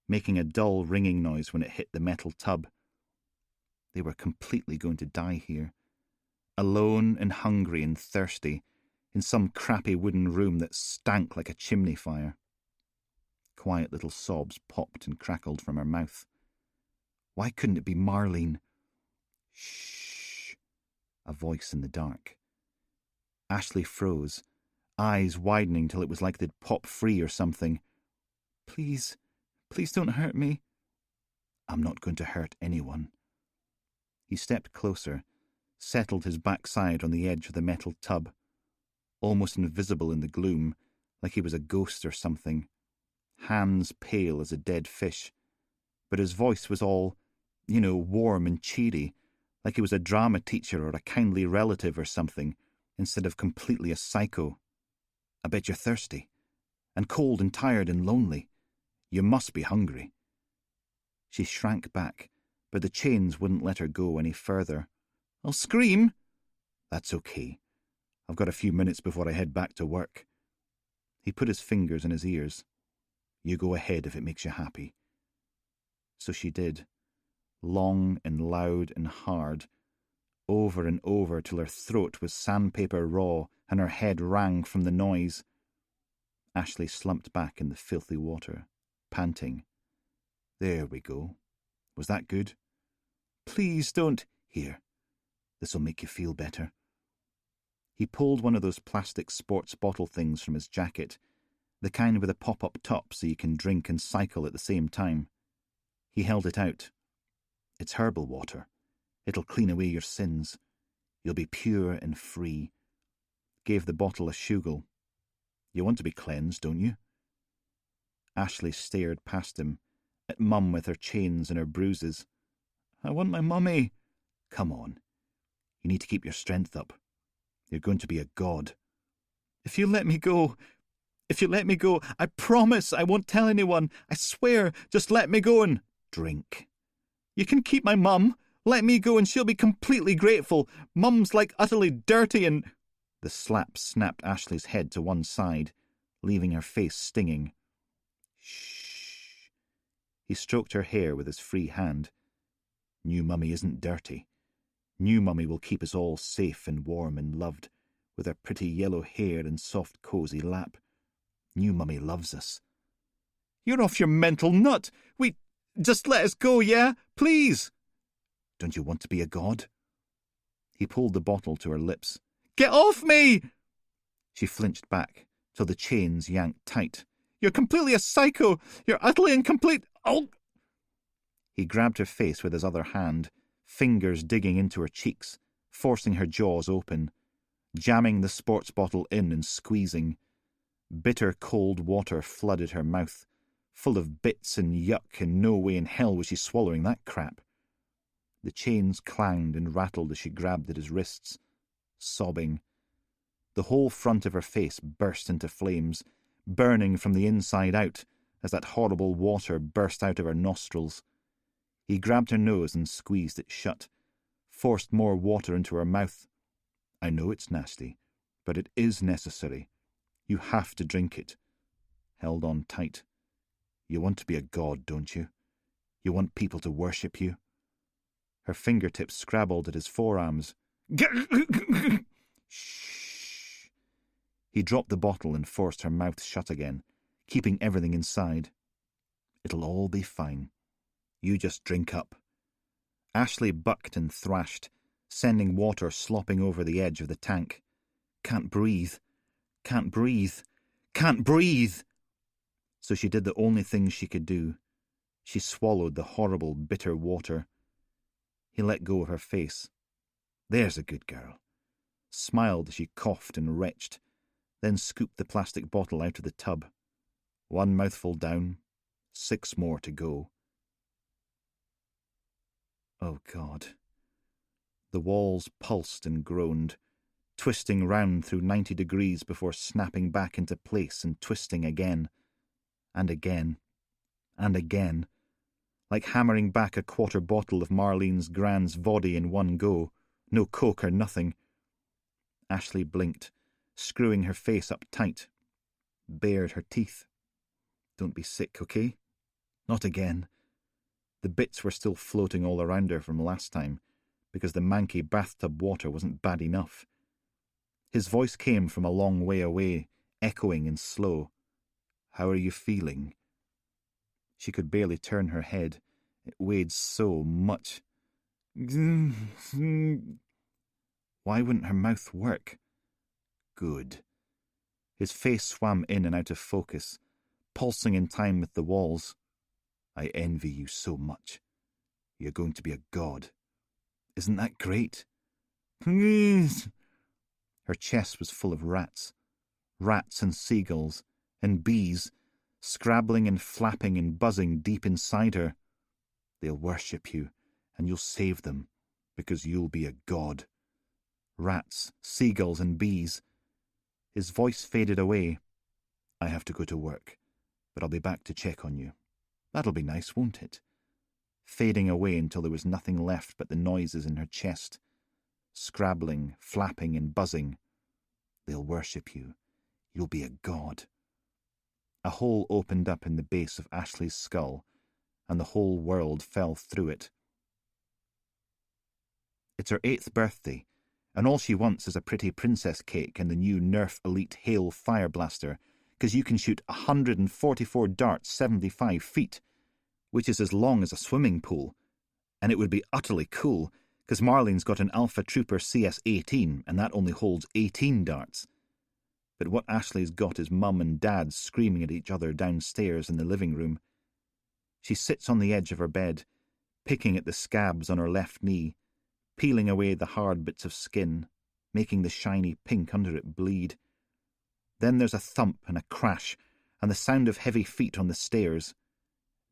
making a dull ringing noise when it hit the metal tub. They were completely going to die here, alone and hungry and thirsty, in some crappy wooden room that stank like a chimney fire. Quiet little sobs popped and crackled from her mouth. Why couldn't it be Marlene? Shh! A voice in the dark. Ashley froze, eyes widening till it was like they'd pop free or something. "Please, please don't hurt me." "I'm not going to hurt anyone." He stepped closer, settled his backside on the edge of the metal tub, almost invisible in the gloom, like he was a ghost or something, hands pale as a dead fish, but his voice was all, warm and cheery, like he was a drama teacher or a kindly relative or something, instead of completely a psycho. "I bet you're thirsty, and cold and tired and lonely. You must be hungry." She shrank back, but the chains wouldn't let her go any further. "I'll scream." "That's okay. I've got a few minutes before I head back to work." He put his fingers in his ears. "You go ahead if it makes you happy." So she did, long and loud and hard, over and over till her throat was sandpaper raw and her head rang from the noise. Ashley slumped back in the filthy water, panting. "There we go. Was that good?" "Please don't." "Here. This'll make you feel better." He pulled one of those plastic sports bottle things from his jacket, the kind with a pop-up top so you can drink and cycle at the same time. He held it out. "It's herbal water. It'll clean away your sins. You'll be pure and free." Gave the bottle a shuggle. "You want to be cleansed, don't you?" Ashley stared past him, at Mum with her chains and her bruises. "I want my mummy." "Come on. You need to keep your strength up. You're going to be a god." If you let me go, I promise I won't tell anyone. I swear, just let me go and..." "Drink." "You can keep my mum. Let me go and she'll be completely grateful. Mum's like utterly dirty and..." The slap snapped Ashley's head to one side, leaving her face stinging. "Shh." He stroked her hair with his free hand. "New mummy isn't dirty. New mummy will keep us all safe and warm and loved, with her pretty yellow hair and soft cosy lap. New mummy loves us." "You're off your mental nut. Just let us go, yeah? Please." "Don't you want to be a god?" He pulled the bottle to her lips. "Get off me!" She flinched back, till the chains yanked tight. "You're completely a psycho. You're utterly incomplete. Oh!" He grabbed her face with his other hand, fingers digging into her cheeks, forcing her jaws open, jamming the sports bottle in and squeezing. Bitter cold water flooded her mouth, full of bits and yuck, and no way in hell was she swallowing that crap. The chains clanged and rattled as she grabbed at his wrists, sobbing. The whole front of her face burst into flames, burning from the inside out as that horrible water burst out of her nostrils. He grabbed her nose and squeezed it shut, forced more water into her mouth. "I know it's nasty, but it is necessary. You have to drink it." Held on tight. "You want to be a god, don't you? You want people to worship you?" Her fingertips scrabbled at his forearms. "Shh." He dropped the bottle and forced her mouth shut again, keeping everything inside. It'll all be fine. You just drink up. Ashley bucked and thrashed, sending water slopping over the edge of the tank. Can't breathe. Can't breathe. Can't breathe! So she did the only thing she could do. She swallowed the horrible, bitter water. He let go of her face. There's a good girl. Smiled as she coughed and retched, then scooped the plastic bottle out of the tub. 1 mouthful down, 6 more to go. Oh, God. The walls pulsed and groaned, twisting round through 90 degrees before snapping back into place and twisting again, and again, and again, like hammering back a quarter bottle of Marlene's Grand's Voddy in one go, no coke or nothing. Ashley blinked, screwing her face up tight, bared her teeth. Don't be sick, okay? Not again. The bits were still floating all around her from last time, because the manky bathtub water wasn't bad enough. His voice came from a long way away, echoing and slow. How are you feeling? She could barely turn her head. It weighed so much. Why wouldn't her mouth work? Good. His face swam in and out of focus, pulsing in time with the walls. I envy you so much. You're going to be a god. Isn't that great? Please. Her chest was full of rats and seagulls and bees, scrabbling and flapping and buzzing deep inside her. They'll worship you, and you'll save them, because you'll be a god. Rats, seagulls, and bees. His voice faded away. I have to go to work, but I'll be back to check on you. That'll be nice, won't it? Fading away until there was nothing left but the noises in her chest. Scrabbling, flapping, and buzzing. They'll worship you. You'll be a god. A hole opened up in the base of Ashley's skull, and the whole world fell through it. It's her 8th birthday, and all she wants is a pretty princess cake and the new Nerf Elite Hail Fire Blaster, because you can shoot 144 darts 75 feet, which is as long as a swimming pool. And it would be utterly cool, because Marlene's got an Alpha Trooper CS-18, and that only holds 18 darts. But what Ashley's got is Mum and Dad screaming at each other downstairs in the living room. She sits on the edge of her bed, picking at the scabs on her left knee, peeling away the hard bits of skin, making the shiny pink under it bleed. Then there's a thump and a crash, and the sound of heavy feet on the stairs.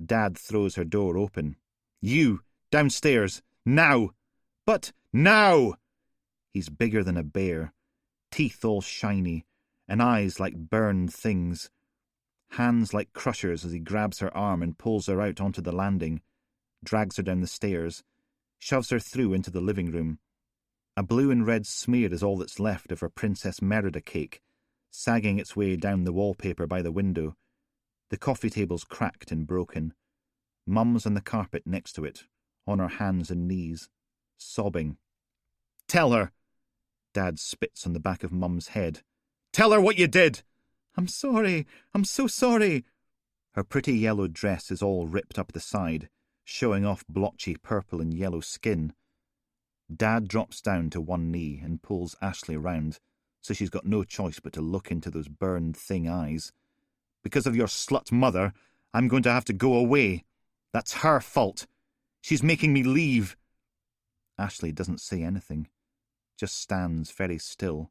Dad throws her door open. You, downstairs, now! But now! He's bigger than a bear, teeth all shiny, and eyes like burned things. Hands like crushers as he grabs her arm and pulls her out onto the landing, drags her down the stairs, shoves her through into the living room. A blue and red smear is all that's left of her Princess Merida cake, sagging its way down the wallpaper by the window. The coffee table's cracked and broken. Mum's on the carpet next to it, on her hands and knees, sobbing. Tell her! Dad spits on the back of Mum's head. Tell her what you did! I'm sorry. I'm so sorry. Her pretty yellow dress is all ripped up the side, showing off blotchy purple and yellow skin. Dad drops down to one knee and pulls Ashley round, so she's got no choice but to look into those burned thing eyes. Because of your slut mother, I'm going to have to go away. That's her fault. She's making me leave. Ashley doesn't say anything, just stands very still.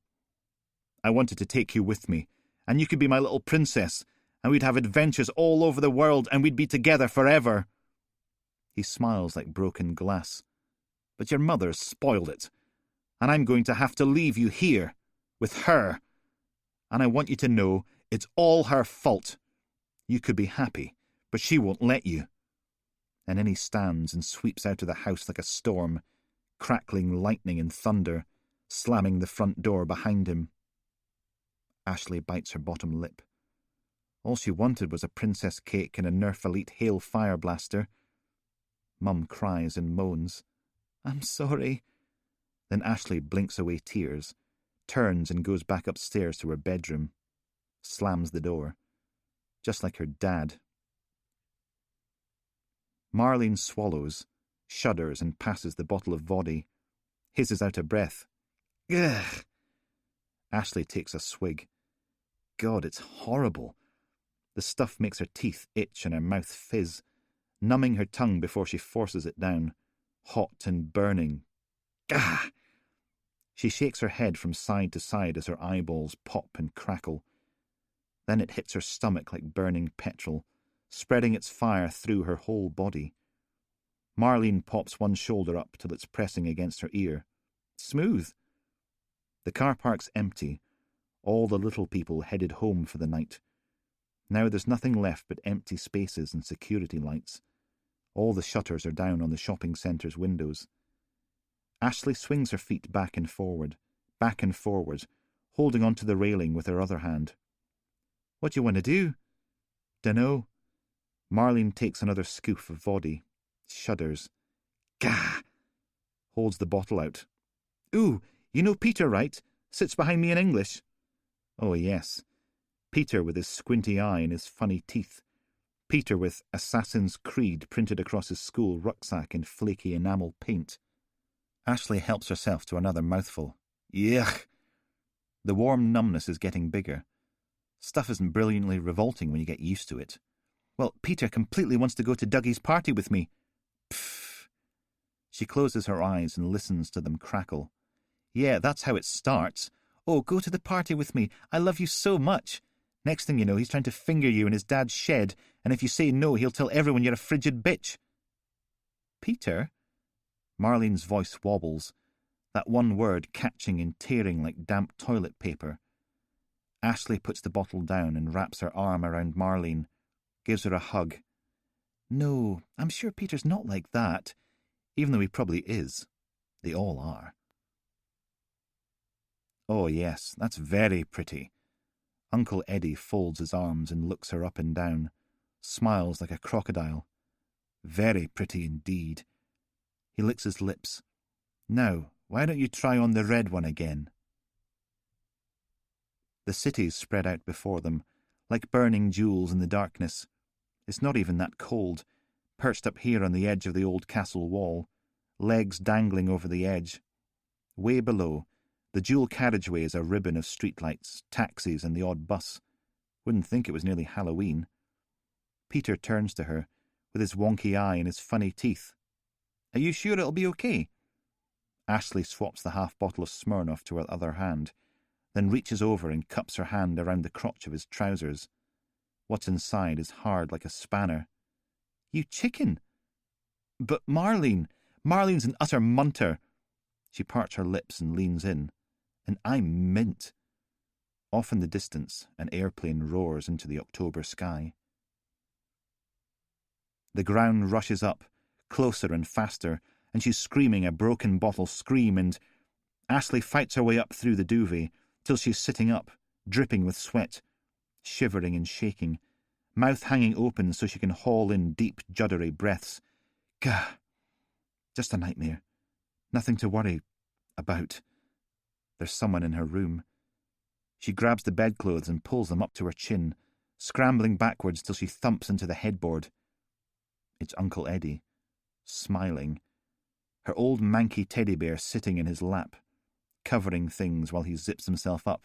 I wanted to take you with me, and you could be my little princess, and we'd have adventures all over the world, and we'd be together forever. He smiles like broken glass. But your mother's spoiled it, and I'm going to have to leave you here, with her. And I want you to know it's all her fault. You could be happy, but she won't let you. And then he stands and sweeps out of the house like a storm, crackling lightning and thunder, slamming the front door behind him. Ashley bites her bottom lip. All she wanted was a princess cake and a Nerf Elite Hail Fire Blaster. Mum cries and moans. I'm sorry. Then Ashley blinks away tears, turns and goes back upstairs to her bedroom, slams the door, just like her dad. Marlene swallows, shudders and passes the bottle of voddy, hisses out a breath. Ugh! Ashley takes a swig. God, it's horrible. The stuff makes her teeth itch and her mouth fizz, numbing her tongue before she forces it down, hot and burning. Gah! She shakes her head from side to side as her eyeballs pop and crackle. Then it hits her stomach like burning petrol, spreading its fire through her whole body. Marlene pops one shoulder up till it's pressing against her ear. Smooth. The car park's empty, all the little people headed home for the night. Now there's nothing left but empty spaces and security lights. All the shutters are down on the shopping centre's windows. Ashley swings her feet back and forward, holding onto the railing with her other hand. What do you want to do? Dunno. Marlene takes another scoof of voddy, shudders. Gah! Holds the bottle out. Ooh, you know Peter, right? Sits behind me in English. Oh, yes. Peter with his squinty eye and his funny teeth. Peter with Assassin's Creed printed across his school rucksack in flaky enamel paint. Ashley helps herself to another mouthful. Yuck! The warm numbness is getting bigger. Stuff isn't brilliantly revolting when you get used to it. Well, Peter completely wants to go to Dougie's party with me. Pfft. She closes her eyes and listens to them crackle. Yeah, that's how it starts. Oh, go to the party with me. I love you so much. Next thing you know, he's trying to finger you in his dad's shed, and if you say no, he'll tell everyone you're a frigid bitch. Peter? Marlene's voice wobbles, that one word catching and tearing like damp toilet paper. Ashley puts the bottle down and wraps her arm around Marlene, gives her a hug. No, I'm sure Peter's not like that, even though he probably is. They all are. Oh, yes, that's very pretty. Uncle Eddie folds his arms and looks her up and down, smiles like a crocodile. Very pretty indeed. He licks his lips. Now, why don't you try on the red one again? The city's spread out before them, like burning jewels in the darkness. It's not even that cold, perched up here on the edge of the old castle wall, legs dangling over the edge. Way below, the dual carriageway is a ribbon of streetlights, taxis and the odd bus. Wouldn't think it was nearly Halloween. Peter turns to her, with his wonky eye and his funny teeth. Are you sure it'll be okay? Ashley swaps the half bottle of Smirnoff to her other hand, then reaches over and cups her hand around the crotch of his trousers. What's inside is hard like a spanner. You chicken! But Marlene's an utter munter. She parts her lips and leans in. And I'm mint. Off in the distance, an airplane roars into the October sky. The ground rushes up, closer and faster, and she's screaming a broken bottle scream, and Ashley fights her way up through the duvet till she's sitting up, dripping with sweat, shivering and shaking, mouth hanging open so she can haul in deep, juddery breaths. Gah! Just a nightmare. Nothing to worry about. There's someone in her room. She grabs the bedclothes and pulls them up to her chin, scrambling backwards till she thumps into the headboard. It's Uncle Eddie, smiling, her old manky teddy bear sitting in his lap, covering things while he zips himself up.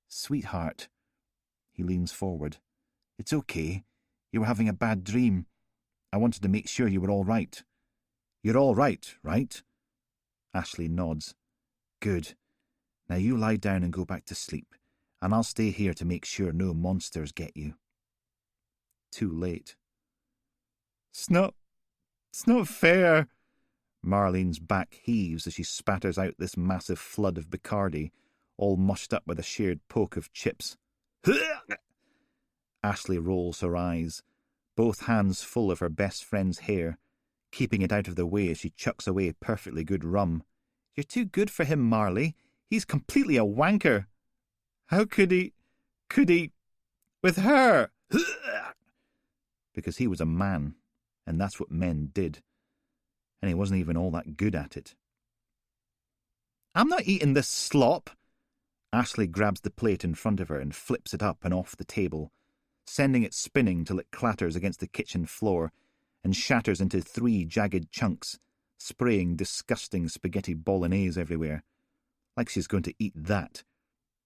Sweetheart. He leans forward. It's okay. You were having a bad dream. I wanted to make sure you were all right. You're all right, right? Ashley nods. Good. Now you lie down and go back to sleep, and I'll stay here to make sure no monsters get you. Too late. It's not fair. Marlene's back heaves as she spatters out this massive flood of Bacardi, all mushed up with a shared poke of chips. Ashley rolls her eyes, both hands full of her best friend's hair, keeping it out of the way as she chucks away perfectly good rum. You're too good for him, Marley. He's completely a wanker. How could he, with her? Because he was a man, and that's what men did. And he wasn't even all that good at it. I'm not eating this slop, Ashley grabs the plate in front of her and flips it up and off the table, sending it spinning till it clatters against the kitchen floor and shatters into 3 jagged chunks, spraying disgusting spaghetti bolognese everywhere. Like she's going to eat that.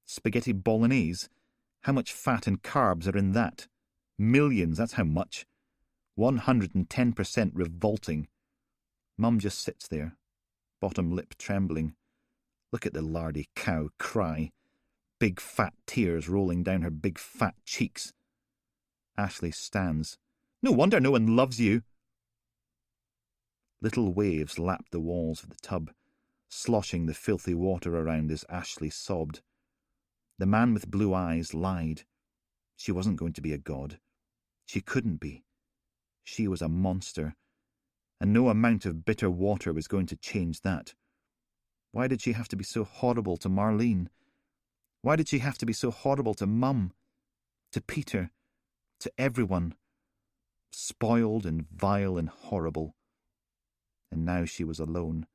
Spaghetti bolognese? How much fat and carbs are in that? Millions, that's how much. 110% revolting. Mum just sits there, bottom lip trembling. Look at the lardy cow cry. Big fat tears rolling down her big fat cheeks. Ashley stands. No wonder no one loves you. Little waves lapped the walls of the tub, sloshing the filthy water around as Ashley sobbed. The man with blue eyes lied. She wasn't going to be a god. She couldn't be. She was a monster, and no amount of bitter water was going to change that. Why did she have to be so horrible to Marlene? Why did she have to be so horrible to Mum, to Peter, to everyone? Spoiled and vile and horrible. And now she was alone,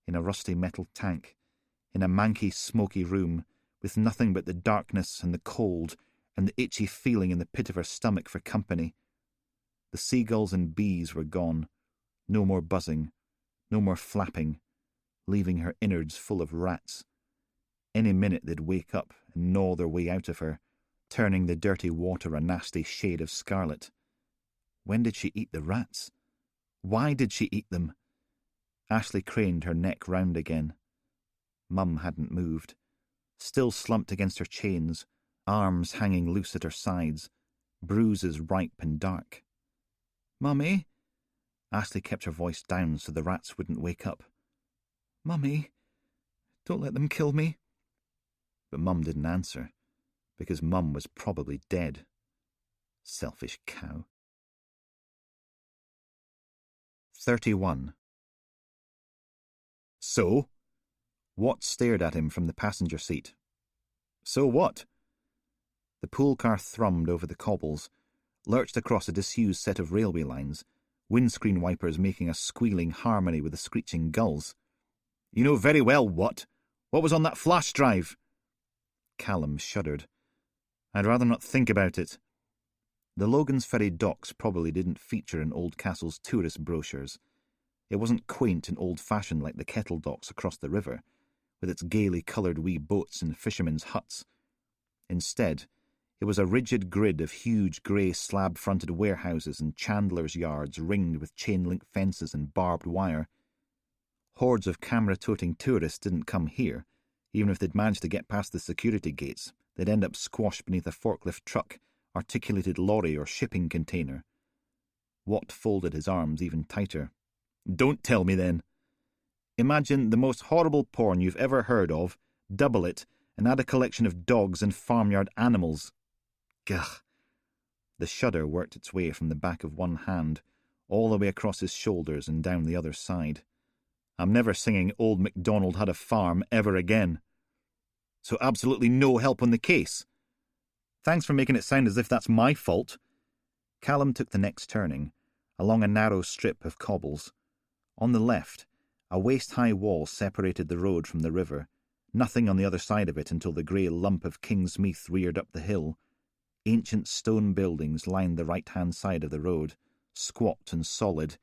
in a rusty metal tank, in a manky, smoky room, with nothing but the darkness and the cold and the itchy feeling in the pit of her stomach for company. The seagulls and bees were gone. No more buzzing, no more flapping, leaving her innards full of rats. Any minute they'd wake up and gnaw their way out of her, turning the dirty water a nasty shade of scarlet. When did she eat the rats? Why did she eat them? Ashley craned her neck round again. Mum hadn't moved, still slumped against her chains, arms hanging loose at her sides, bruises ripe and dark. Mummy? Ashley kept her voice down so the rats wouldn't wake up. Mummy, don't let them kill me. But Mum didn't answer, because Mum was probably dead. Selfish cow. 31. So? Watt stared at him from the passenger seat. So what? The pool car thrummed over the cobbles, lurched across a disused set of railway lines, windscreen wipers making a squealing harmony with the screeching gulls. You know very well, Watt. What was on that flash drive? Callum shuddered. I'd rather not think about it. The Logan's Ferry docks probably didn't feature in Oldcastle's tourist brochures. It wasn't quaint and old-fashioned like the Kettle docks across the river, with its gaily coloured wee boats and fishermen's huts. Instead, it was a rigid grid of huge grey slab-fronted warehouses and chandlers' yards ringed with chain-link fences and barbed wire. Hordes of camera-toting tourists didn't come here. Even if they'd managed to get past the security gates, they'd end up squashed beneath a forklift truck, articulated lorry or shipping container. Watt folded his arms even tighter. Don't tell me then. Imagine the most horrible porn you've ever heard of, double it, and add a collection of dogs and farmyard animals. Gah! The shudder worked its way from the back of one hand, all the way across his shoulders and down the other side. I'm never singing Old MacDonald Had a Farm ever again. So absolutely no help on the case. Thanks for making it sound as if that's my fault. Callum took the next turning, along a narrow strip of cobbles. On the left, a waist-high wall separated the road from the river, nothing on the other side of it until the grey lump of Kingsmeath reared up the hill. Ancient stone buildings lined the right-hand side of the road, squat and solid,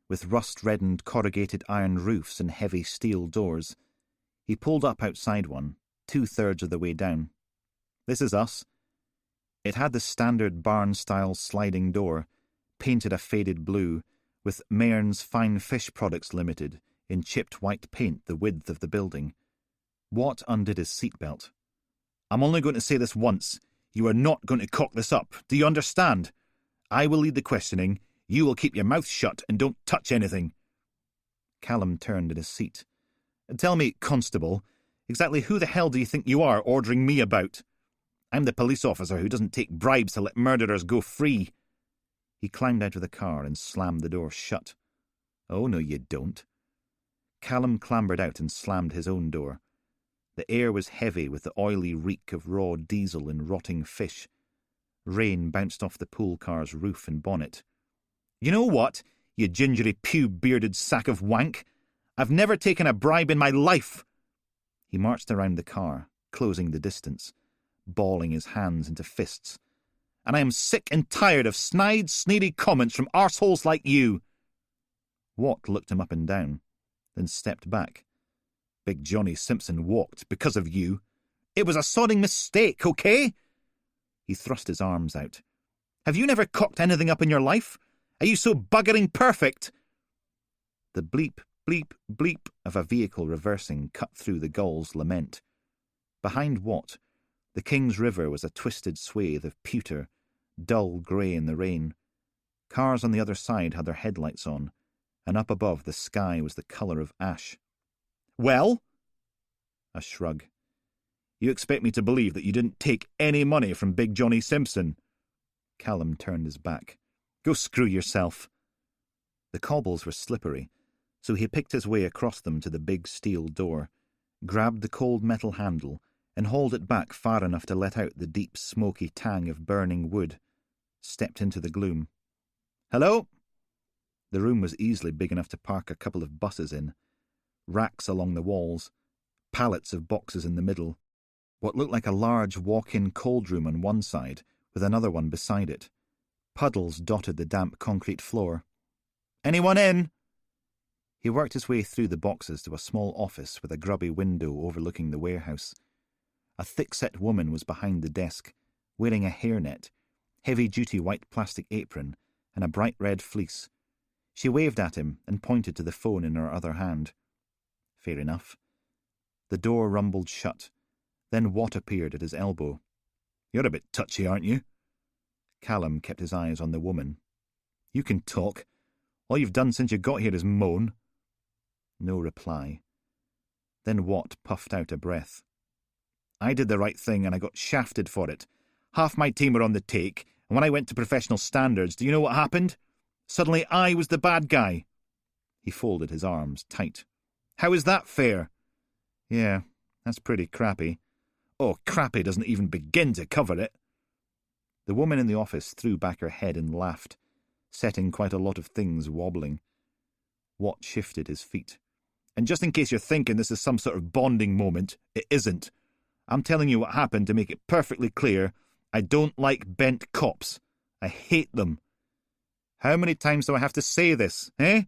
with rust-reddened corrugated iron roofs and heavy steel doors. He pulled up outside one, 2/3 of the way down. This is us. It had the standard barn-style sliding door, painted a faded blue, with Mearns Fine Fish Products Limited in chipped white paint the width of the building. Watt undid his seatbelt. I'm only going to say this once. You are not going to cock this up. Do you understand? I will lead the questioning. You will keep your mouth shut and don't touch anything. Callum turned in his seat. Tell me, Constable, exactly who the hell do you think you are ordering me about? I'm the police officer who doesn't take bribes to let murderers go free. He climbed out of the car and slammed the door shut. Oh, no, you don't. Callum clambered out and slammed his own door. The air was heavy with the oily reek of raw diesel and rotting fish. Rain bounced off the pool car's roof and bonnet. You know what, you gingery pew-bearded sack of wank? I've never taken a bribe in my life. He marched around the car, closing the distance, balling his hands into fists. "And I am sick and tired of snide, sneery comments from arseholes like you." Watt looked him up and down, then stepped back. "Big Johnny Simpson walked because of you. It was a sodding mistake, okay?" He thrust his arms out. "Have you never cocked anything up in your life? Are you so buggering perfect?" The bleep, bleep, bleep of a vehicle reversing cut through the gull's lament. Behind Watt, the King's River was a twisted swathe of pewter, dull grey in the rain. Cars on the other side had their headlights on, and up above the sky was the colour of ash. "Well?" A shrug. "You expect me to believe that you didn't take any money from Big Johnny Simpson?" Callum turned his back. "Go screw yourself." The cobbles were slippery, so he picked his way across them to the big steel door, grabbed the cold metal handle, and hauled it back far enough to let out the deep smoky tang of burning wood, stepped into the gloom. "Hello?" The room was easily big enough to park a couple of buses in. Racks along the walls, pallets of boxes in the middle, what looked like a large walk-in cold room on one side, with another one beside it. Puddles dotted the damp concrete floor. "Anyone in?" He worked his way through the boxes to a small office with a grubby window overlooking the warehouse. A thick-set woman was behind the desk, wearing a hairnet, heavy-duty white plastic apron, and a bright red fleece. She waved at him and pointed to the phone in her other hand. Fair enough. The door rumbled shut. Then Watt appeared at his elbow. "You're a bit touchy, aren't you?" Callum kept his eyes on the woman. "You can talk. All you've done since you got here is moan." No reply. Then Watt puffed out a breath. "I did the right thing and I got shafted for it. Half my team were on the take, and when I went to professional standards, do you know what happened? Suddenly I was the bad guy." He folded his arms tight. "How is that fair?" "Yeah, that's pretty crappy." "Oh, crappy doesn't even begin to cover it." The woman in the office threw back her head and laughed, setting quite a lot of things wobbling. Watt shifted his feet. "And just in case you're thinking this is some sort of bonding moment, it isn't. I'm telling you what happened to make it perfectly clear. I don't like bent cops. I hate them. How many times do I have to say this, eh?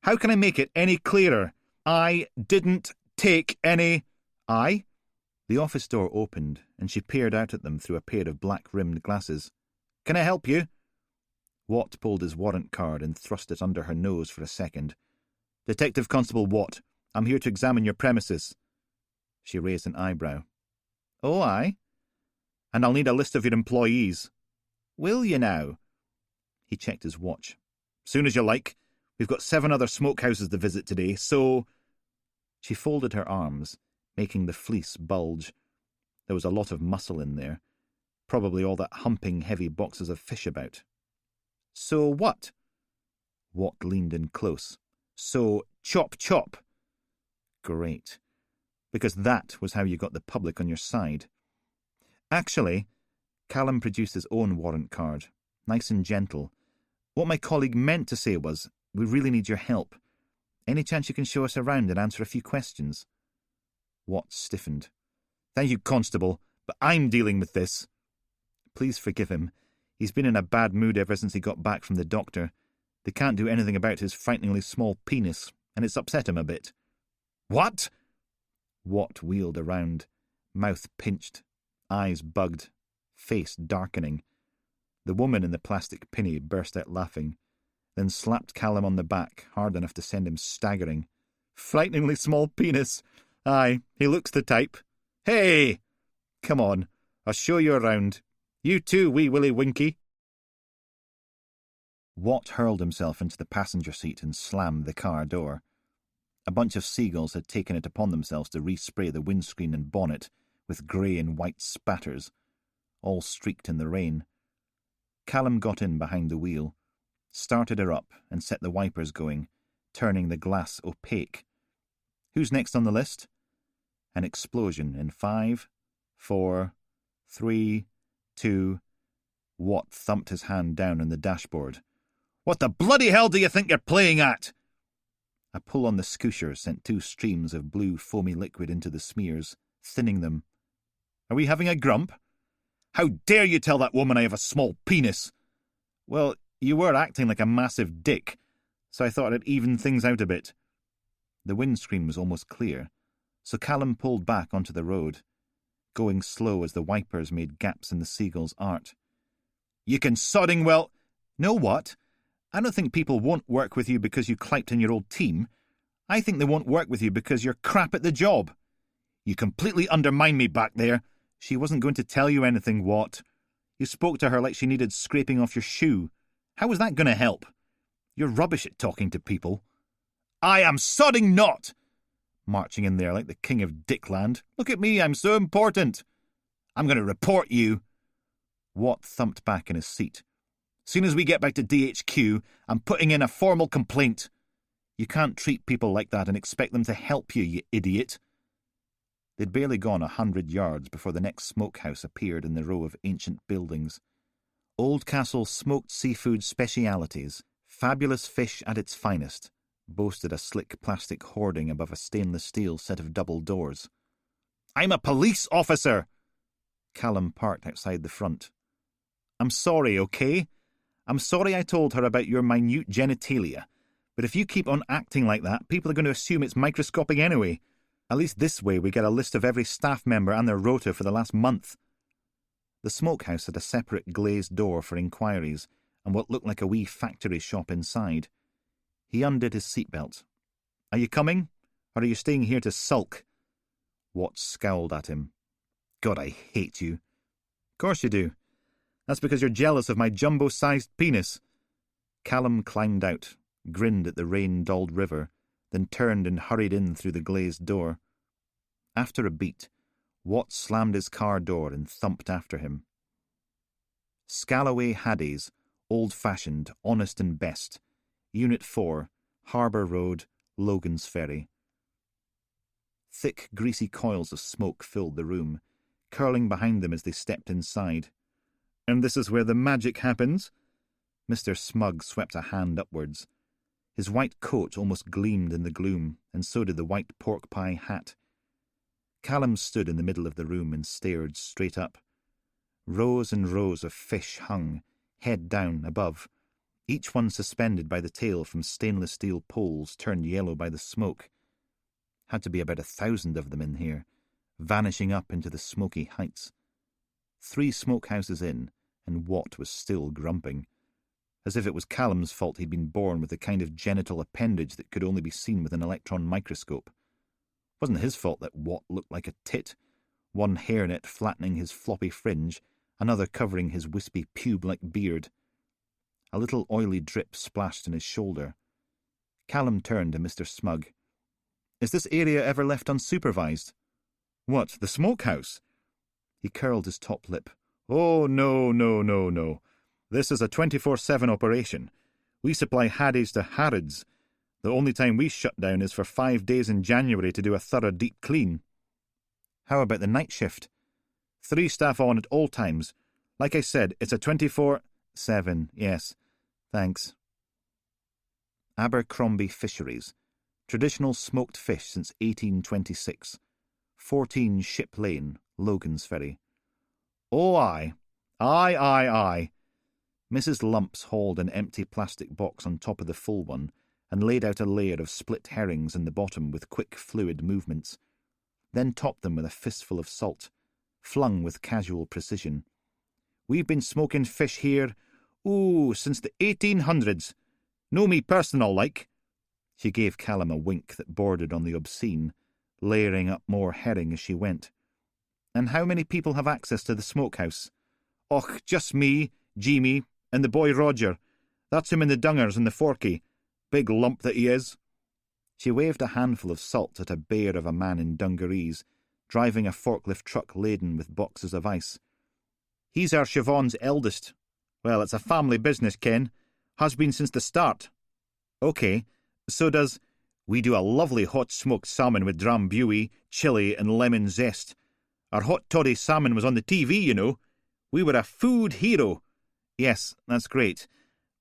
How can I make it any clearer? I didn't take any... I?" The office door opened, and she peered out at them through a pair of black-rimmed glasses. "Can I help you?" Watt pulled his warrant card and thrust it under her nose for a second. "Detective Constable Watt, I'm here to examine your premises." She raised an eyebrow. "Oh, aye? And I'll need a list of your employees." "Will you now?" He checked his watch. "Soon as you like. We've got 7 other smokehouses to visit today, so—" She folded her arms, making the fleece bulge. There was a lot of muscle in there, probably all that humping heavy boxes of fish about. "So what?" Watt leaned in close. "So chop chop." Great. Because that was how you got the public on your side. "Actually," Callum produced his own warrant card, nice and gentle. "What my colleague meant to say was, we really need your help. Any chance you can show us around and answer a few questions?" Watt stiffened. "Thank you, Constable, but I'm dealing with this." "Please forgive him. He's been in a bad mood ever since he got back from the doctor. They can't do anything about his frighteningly small penis, and it's upset him a bit." "What?" Watt wheeled around, mouth pinched, eyes bugged, face darkening. The woman in the plastic pinny burst out laughing, then slapped Callum on the back hard enough to send him staggering. "Frighteningly small penis. Aye, he looks the type. Hey! Come on, I'll show you around. You too, wee Willy Winky." Watt hurled himself into the passenger seat and slammed the car door. A bunch of seagulls had taken it upon themselves to respray the windscreen and bonnet with grey and white spatters, all streaked in the rain. Callum got in behind the wheel, started her up and set the wipers going, turning the glass opaque. "Who's next on the list?" An explosion in 5, 4, 3, 2... Watt thumped his hand down on the dashboard. "What the bloody hell do you think you're playing at?" A pull on the scoosher sent 2 streams of blue foamy liquid into the smears, thinning them, Are we having a grump? How dare you tell that woman I have a small penis? Well, you were acting like a massive dick, so I thought I'd even things out a bit. The windscreen was almost clear, so Callum pulled back onto the road, going slow as the wipers made gaps in the seagull's art. You can sodding well... Know what? I don't think people won't work with you because you clyped in your old team. I think they won't work with you because you're crap at the job. You completely undermined me back there. She wasn't going to tell you anything, what? You spoke to her like she needed scraping off your shoe. How was that going to help? You're rubbish at talking to people. I am sodding not! Marching in there like the king of Dickland. Look at me, I'm so important. I'm going to report you. Watt thumped back in his seat. Soon as we get back to DHQ, I'm putting in a formal complaint. You can't treat people like that and expect them to help you, you idiot. They'd barely gone 100 yards before the next smokehouse appeared in the row of ancient buildings. Oldcastle Smoked Seafood Specialities, fabulous fish at its finest, boasted a slick plastic hoarding above a stainless steel set of double doors. I'm a police officer! Callum parked outside the front. I'm sorry, okay? I'm sorry I told her about your minute genitalia, but if you keep on acting like that, people are going to assume it's microscopic anyway. At least this way we get a list of every staff member and their rota for the last month. The smokehouse had a separate glazed door for inquiries and what looked like a wee factory shop inside. He undid his seatbelt. Are you coming, or are you staying here to sulk? Watt scowled at him. God, I hate you. Of course you do. That's because you're jealous of my jumbo-sized penis. Callum climbed out, grinned at the rain-dulled river, then turned and hurried in through the glazed door. After a beat, Watt slammed his car door and thumped after him. Scalloway Haddies, old-fashioned, honest and best. Unit 4, Harbour Road, Logan's Ferry. Thick, greasy coils of smoke filled the room, curling behind them as they stepped inside. And this is where the magic happens? Mr. Smug swept a hand upwards. His white coat almost gleamed in the gloom, and so did the white pork pie hat. Callum stood in the middle of the room and stared straight up. Rows and rows of fish hung, head down, above, each one suspended by the tail from stainless steel poles turned yellow by the smoke. Had to be about 1,000 of them in here, vanishing up into the smoky heights. 3 smokehouses in, and Watt was still grumping. As if it was Callum's fault he'd been born with the kind of genital appendage that could only be seen with an electron microscope. Wasn't his fault that Watt looked like a tit, one hairnet flattening his floppy fringe, another covering his wispy pube-like beard. A little oily drip splashed in his shoulder. Callum turned to Mr. Smug. Is this area ever left unsupervised? What, the smokehouse? He curled his top lip. Oh, no. This is a 24/7 operation. We supply haddies to Harrods. The only time we shut down is for 5 days in January to do a thorough deep clean. How about the night shift? 3 staff on at all times. Like I said, it's a 24/7, yes. Thanks. Abercrombie Fisheries. Traditional smoked fish since 1826. 14 Ship Lane, Logan's Ferry. Oh, aye. Aye. Mrs. Lumps hauled an empty plastic box on top of the full one and laid out a layer of split herrings in the bottom with quick, fluid movements, then topped them with a fistful of salt, flung with casual precision. We've been smoking fish here, since the 1800s. Know me personal, like. She gave Callum a wink that bordered on the obscene, layering up more herring as she went. And how many people have access to the smokehouse? Och, just me, Jeemie, and the boy Roger. That's him in the dungers and the forky. Big lump that he is. She waved a handful of salt at a bear of a man in dungarees, driving a forklift truck laden with boxes of ice. He's our Siobhan's eldest. Well, it's a family business, Ken. Has been since the start. OK, so does... We do a lovely hot smoked salmon with drambuie, chilli and lemon zest. Our hot toddy salmon was on the TV, you know. We were a food hero. Yes, that's great.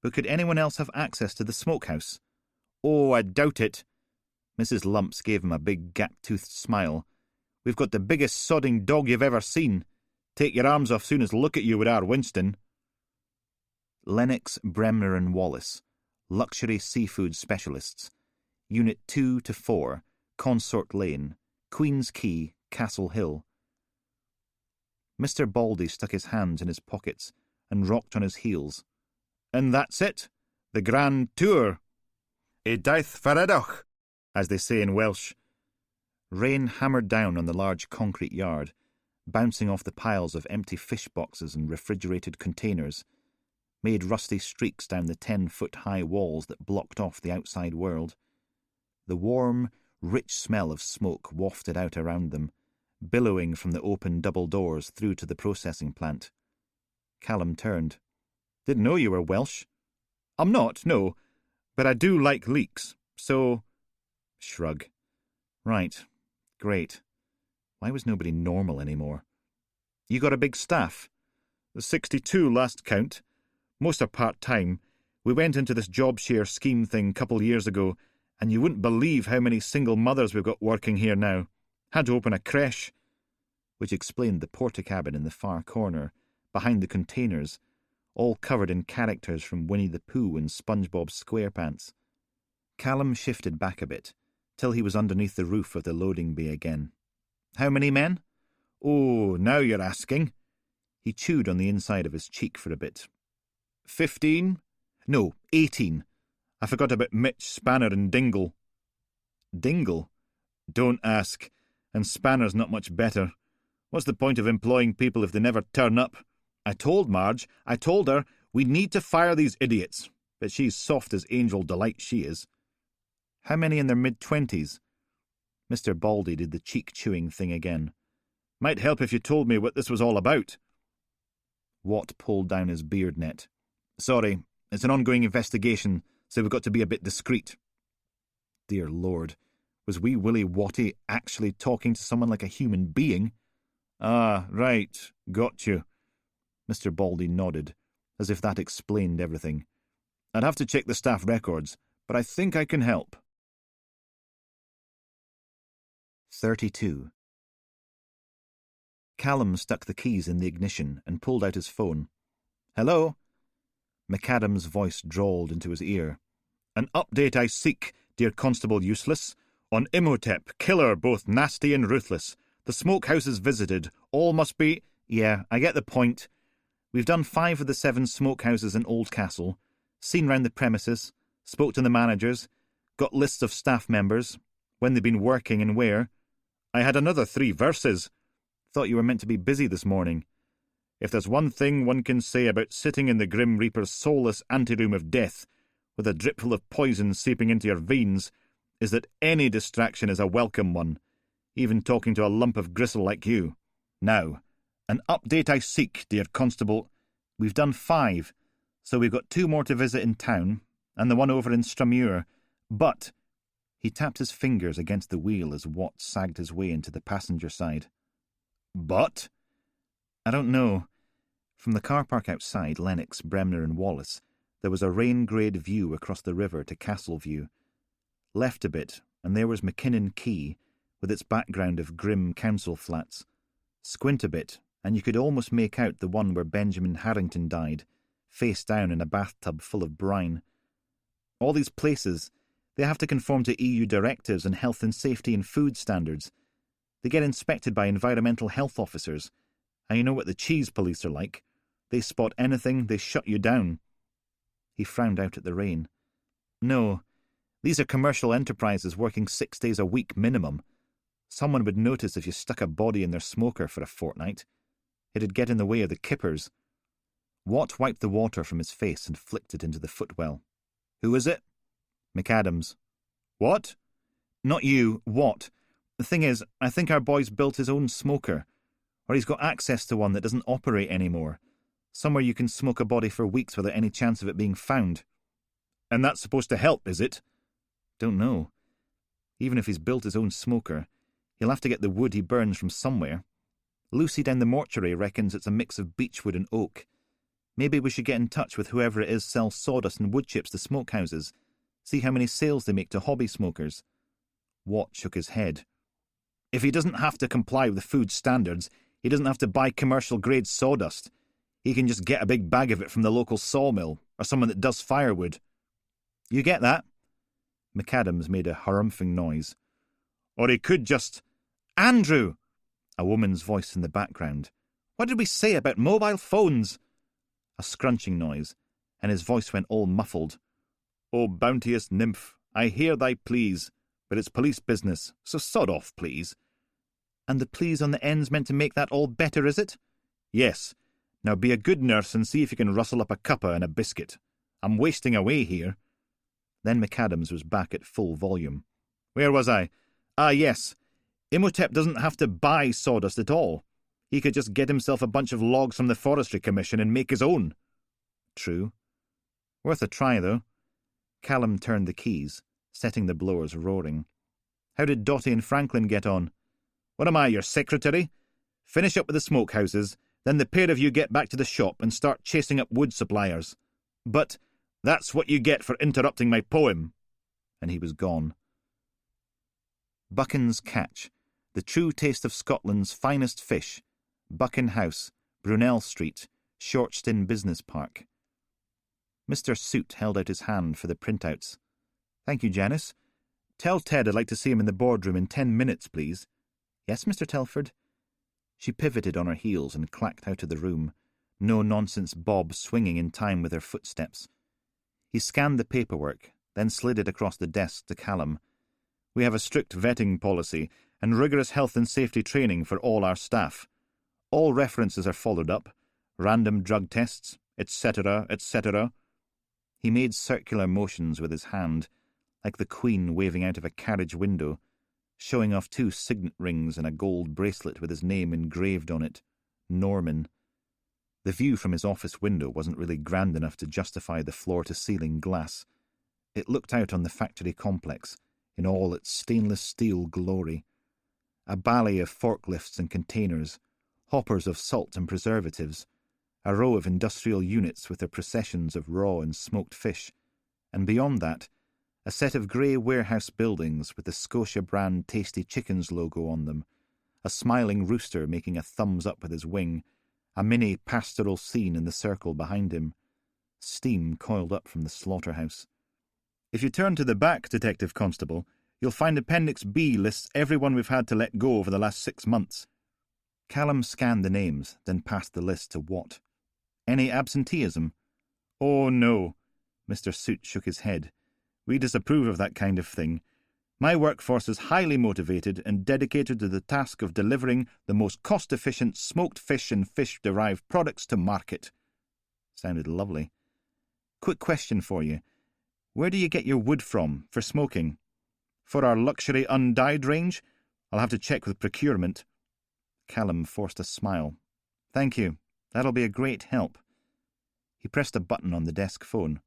But could anyone else have access to the smokehouse? Oh, I doubt it. Mrs. Lumps gave him a big gap-toothed smile. We've got the biggest sodding dog you've ever seen. Take your arms off soon as look at you with our Winston. Lennox, Bremner and Wallace, luxury seafood specialists. Unit 2 to 4, Consort Lane, Queen's Quay, Castle Hill. Mr. Baldy stuck his hands in his pockets and rocked on his heels. And that's it, the grand tour. E daith faredoch, as they say in Welsh. Rain hammered down on the large concrete yard, bouncing off the piles of empty fish boxes and refrigerated containers, made rusty streaks down the 10-foot-high walls that blocked off the outside world. The warm, rich smell of smoke wafted out around them, billowing from the open double doors through to the processing plant. Callum turned. Didn't know you were Welsh. I'm not, no, but I do like leeks, so... Shrug. Right. Great. Why was nobody normal anymore? You got a big staff? 62 last count. Most are part-time. We went into this job share scheme thing couple years ago, and you wouldn't believe how many single mothers we've got working here now. Had to open a creche. Which explained the porta-cabin in the far corner, behind the containers, all covered in characters from Winnie the Pooh and SpongeBob SquarePants. Callum shifted back a bit, till he was underneath the roof of the loading bay again. How many men? Oh, now you're asking. He chewed on the inside of his cheek for a bit. 15? No, 18. I forgot about Mitch, Spanner and Dingle. Dingle? Don't ask. And Spanner's not much better. What's the point of employing people if they never turn up? I told Marge, we need to fire these idiots. But she's soft as angel delight, she is. How many in their mid-20s? Mr. Baldy did the cheek-chewing thing again. Might help if you told me what this was all about. Watt pulled down his beard net. Sorry, it's an ongoing investigation, so we've got to be a bit discreet. Dear Lord, was wee Willie Watty actually talking to someone like a human being? Ah, right, got you. Mr. Baldy nodded, as if that explained everything. I'd have to check the staff records, but I think I can help. 32. Callum stuck the keys in the ignition and pulled out his phone. Hello? McAdam's voice drawled into his ear. An update I seek, dear Constable Useless. On Imhotep, killer both nasty and ruthless. The smokehouse is visited. All must be... Yeah, I get the point. We've done 5 of the 7 smokehouses in Oldcastle, seen round the premises, spoke to the managers, got lists of staff members, when they've been working and where. I had another 3 verses. Thought you were meant to be busy this morning. If there's one thing one can say about sitting in the Grim Reaper's soulless anteroom of death, with a dripful of poison seeping into your veins, is that any distraction is a welcome one, even talking to a lump of gristle like you. Now, an update I seek, dear Constable. We've done 5, so we've got 2 more to visit in town, and the one over in Strumure, but... He tapped his fingers against the wheel as Watt sagged his way into the passenger side. But? I don't know. From the car park outside Lennox, Bremner and Wallace, there was a rain-greyed view across the river to Castleview. Left a bit, and there was McKinnon Quay, with its background of grim council flats. Squint a bit, and you could almost make out the one where Benjamin Harrington died, face down in a bathtub full of brine. All these places... They have to conform to EU directives and health and safety and food standards. They get inspected by environmental health officers. And you know what the cheese police are like. They spot anything, they shut you down. He frowned out at the rain. No, these are commercial enterprises working 6 days a week minimum. Someone would notice if you stuck a body in their smoker for a fortnight. It'd get in the way of the kippers. Watt wiped the water from his face and flicked it into the footwell. Who is it? McAdams. What? Not you, Watt. The thing is, I think our boy's built his own smoker. Or he's got access to one that doesn't operate anymore. Somewhere you can smoke a body for weeks without any chance of it being found. And that's supposed to help, is it? Don't know. Even if he's built his own smoker, he'll have to get the wood he burns from somewhere. Lucy down the mortuary reckons it's a mix of beechwood and oak. Maybe we should get in touch with whoever it is sells sawdust and wood chips to smokehouses. See how many sales they make to hobby smokers. Watt shook his head. If he doesn't have to comply with food standards, he doesn't have to buy commercial-grade sawdust. He can just get a big bag of it from the local sawmill, or someone that does firewood. You get that? McAdams made a harumphing noise. Or he could just... Andrew! A woman's voice in the background. What did we say about mobile phones? A scrunching noise, and his voice went all muffled. Oh, bounteous nymph, I hear thy pleas, but it's police business, so sod off, please. And the please on the end's meant to make that all better, is it? Yes. Now be a good nurse and see if you can rustle up a cuppa and a biscuit. I'm wasting away here. Then McAdams was back at full volume. Where was I? Ah, yes. Imhotep doesn't have to buy sawdust at all. He could just get himself a bunch of logs from the Forestry Commission and make his own. True. Worth a try, though. Callum turned the keys, setting the blowers roaring. How did Dotty and Franklin get on? What am I, your secretary? Finish up with the smokehouses, then the pair of you get back to the shop and start chasing up wood suppliers. But that's what you get for interrupting my poem. And he was gone. Buchan's Catch, the true taste of Scotland's finest fish. Buchan House, Brunel Street, Shortston Business Park. Mr. Soot held out his hand for the printouts. Thank you, Janice. Tell Ted I'd like to see him in the boardroom in 10 minutes, please. Yes, Mr. Telford. She pivoted on her heels and clacked out of the room, no-nonsense Bob swinging in time with her footsteps. He scanned the paperwork, then slid it across the desk to Callum. We have a strict vetting policy and rigorous health and safety training for all our staff. All references are followed up, random drug tests, etc., etc. He made circular motions with his hand, like the Queen waving out of a carriage window, showing off 2 signet rings and a gold bracelet with his name engraved on it, Norman. The view from his office window wasn't really grand enough to justify the floor-to-ceiling glass. It looked out on the factory complex, in all its stainless steel glory. A ballet of forklifts and containers, hoppers of salt and preservatives, a row of industrial units with their processions of raw and smoked fish, and beyond that, a set of grey warehouse buildings with the Scotia brand Tasty Chickens logo on them, a smiling rooster making a thumbs up with his wing, a mini pastoral scene in the circle behind him. Steam coiled up from the slaughterhouse. If you turn to the back, Detective Constable, you'll find Appendix B lists everyone we've had to let go over the last 6 months. Callum scanned the names, then passed the list to Watt. Any absenteeism? Oh, no. Mr. Soot shook his head. We disapprove of that kind of thing. My workforce is highly motivated and dedicated to the task of delivering the most cost-efficient smoked fish and fish-derived products to market. Sounded lovely. Quick question for you. Where do you get your wood from for smoking? For our luxury undyed range? I'll have to check with procurement. Callum forced a smile. Thank you. That'll be a great help. He pressed a button on the desk phone.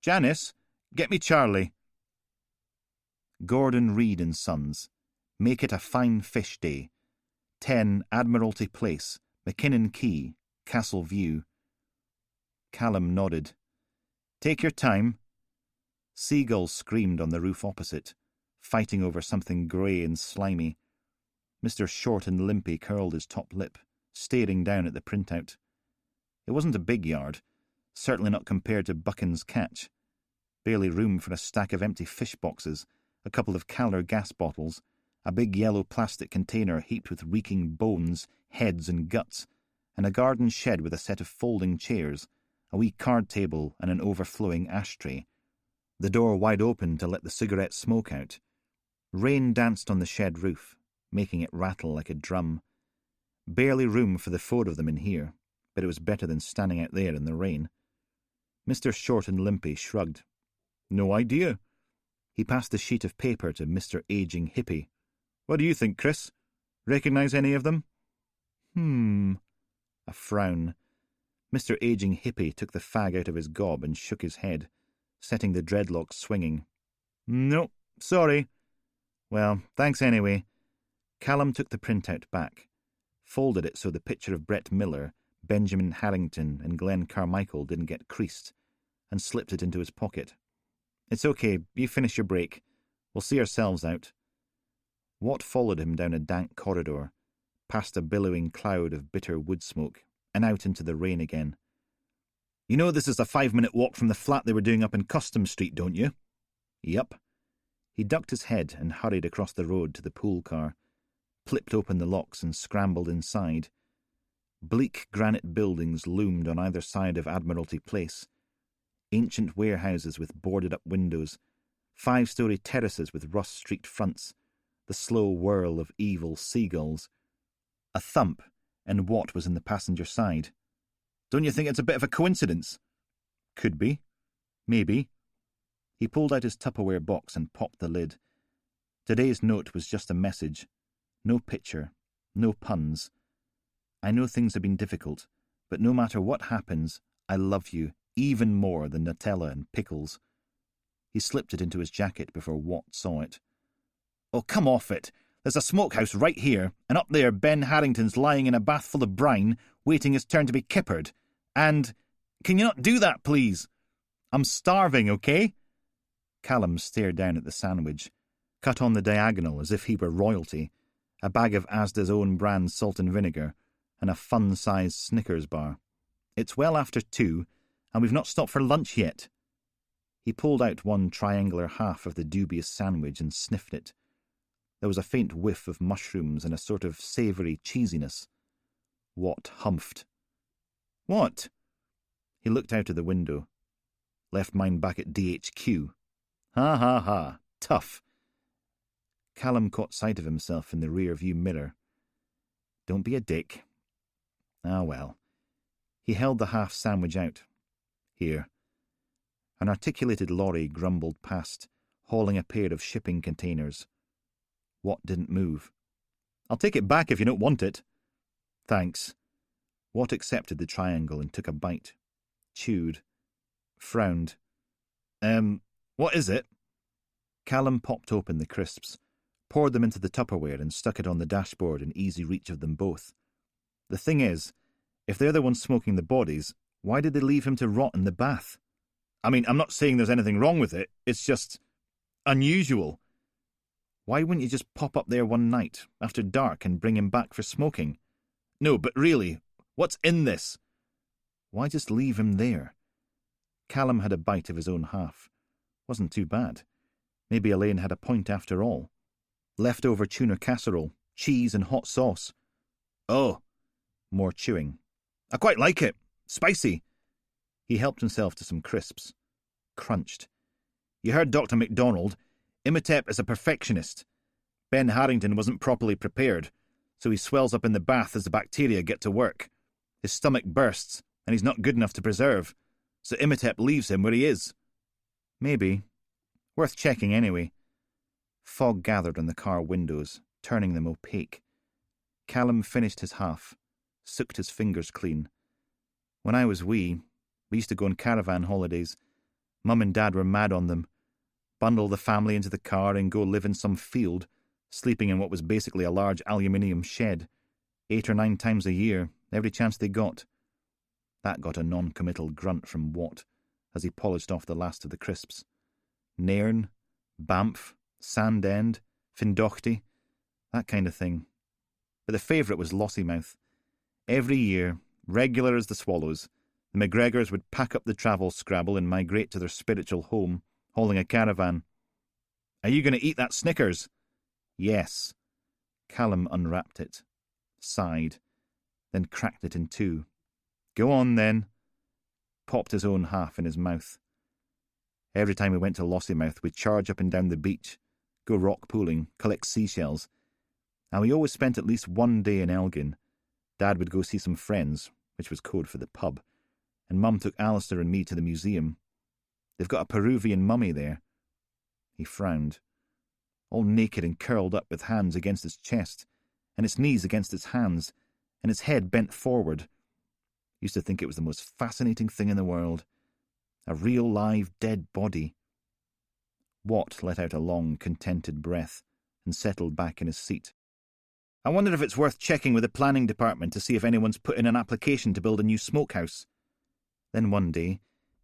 Janice, get me Charlie. Gordon Reed and Sons. Make it a fine fish day. 10 Admiralty Place, McKinnon Quay, Castle View. Callum nodded. Take your time. Seagulls screamed on the roof opposite, fighting over something grey and slimy. Mr. Short and Limpy curled his top lip, staring down at the printout. It wasn't a big yard, certainly not compared to Buchan's Catch. Barely room for a stack of empty fish boxes, a couple of Calor gas bottles, a big yellow plastic container heaped with reeking bones, heads and guts, and a garden shed with a set of folding chairs, a wee card table and an overflowing ashtray. The door wide open to let the cigarette smoke out. Rain danced on the shed roof, making it rattle like a drum. Barely room for the 4 of them in here, but it was better than standing out there in the rain. Mr. Short and Limpy shrugged. No idea. He passed the sheet of paper to Mr. Aging Hippie. What do you think, Chris? Recognize any of them? A frown. Mr. Aging Hippie took the fag out of his gob and shook his head, setting the dreadlocks swinging. No, sorry. Well, thanks anyway. Callum took the printout back, folded it so the picture of Brett Miller, Benjamin Harrington and Glenn Carmichael didn't get creased, and slipped it into his pocket. It's okay, you finish your break. We'll see ourselves out. Watt followed him down a dank corridor, past a billowing cloud of bitter wood smoke, and out into the rain again. "You know this is a 5-minute walk from the flat they were doing up in Custom Street, don't you?" "Yup." He ducked his head and hurried across the road to the pool car, flipped open the locks and scrambled inside. Bleak granite buildings loomed on either side of Admiralty Place. Ancient warehouses with boarded-up windows, 5-story terraces with rust-streaked fronts, the slow whirl of evil seagulls. A thump, and Watt was in the passenger side. "Don't you think it's a bit of a coincidence?" "Could be. Maybe." He pulled out his Tupperware box and popped the lid. Today's note was just a message. No picture, no puns. "I know things have been difficult, but no matter what happens, I love you even more than Nutella and pickles." He slipped it into his jacket before Watt saw it. "Oh, come off it. There's a smokehouse right here, and up there Ben Harrington's lying in a bath full of brine, waiting his turn to be kippered. And can you not do that, please? I'm starving, okay?" Callum stared down at the sandwich, cut on the diagonal as if he were royalty, a bag of Asda's own brand salt and vinegar, and a fun-sized Snickers bar. "It's well after 2, and we've not stopped for lunch yet." He pulled out one triangular half of the dubious sandwich and sniffed it. There was a faint whiff of mushrooms and a sort of savoury cheesiness. Watt humphed. "What?" He looked out of the window. "Left mine back at DHQ. Ha ha ha. Tough." Callum caught sight of himself in the rear-view mirror. "Don't be a dick." "Ah, well." He held the half sandwich out. "Here." An articulated lorry grumbled past, hauling a pair of shipping containers. Watt didn't move. "I'll take it back if you don't want it." "Thanks." Watt accepted the triangle and took a bite. Chewed. Frowned. What is it?" Callum popped open the crisps, poured them into the Tupperware and stuck it on the dashboard in easy reach of them both. "The thing is, if they're the ones smoking the bodies, why did they leave him to rot in the bath? I mean, I'm not saying there's anything wrong with it, it's just unusual. Why wouldn't you just pop up there one night, after dark, and bring him back for smoking? No, but really, what's in this? Why just leave him there?" Callum had a bite of his own half. Wasn't too bad. Maybe Elaine had a point after all. Leftover tuna casserole, cheese and hot sauce. "Oh." More chewing. "I quite like it. Spicy." He helped himself to some crisps. Crunched. "You heard Dr. MacDonald. Imhotep is a perfectionist. Ben Harrington wasn't properly prepared, so he swells up in the bath as the bacteria get to work. His stomach bursts, and he's not good enough to preserve, so Imhotep leaves him where he is." "Maybe. Worth checking anyway." Fog gathered on the car windows, turning them opaque. Callum finished his half, soaked his fingers clean. "When I was wee, we used to go on caravan holidays. Mum and Dad were mad on them. Bundle the family into the car and go live in some field, sleeping in what was basically a large aluminium shed, 8 or 9 times a year, every chance they got." That got a non-committal grunt from Watt as he polished off the last of the crisps. Nairn, Banff, Sandend, Findochty, that kind of thing. But the favourite was Lossiemouth. Every year, regular as the swallows, the McGregors would pack up the travel scrabble and migrate to their spiritual home, hauling a caravan. "Are you going to eat that Snickers?" "Yes." Callum unwrapped it, sighed, then cracked it in 2. "Go on, then." Popped his own half in his mouth. Every time we went to Lossiemouth, we'd charge up and down the beach, go rock pooling, collect seashells. And we always spent at least one day in Elgin. Dad would go see some friends, which was code for the pub, and Mum took Alistair and me to the museum. They've got a Peruvian mummy there. He frowned. All naked and curled up with hands against its chest, and its knees against its hands, and its head bent forward. Used to think it was the most fascinating thing in the world. A real live dead body. Watt let out a long, contented breath and settled back in his seat. "I wonder if it's worth checking with the planning department to see if anyone's put in an application to build a new smokehouse." Then one day,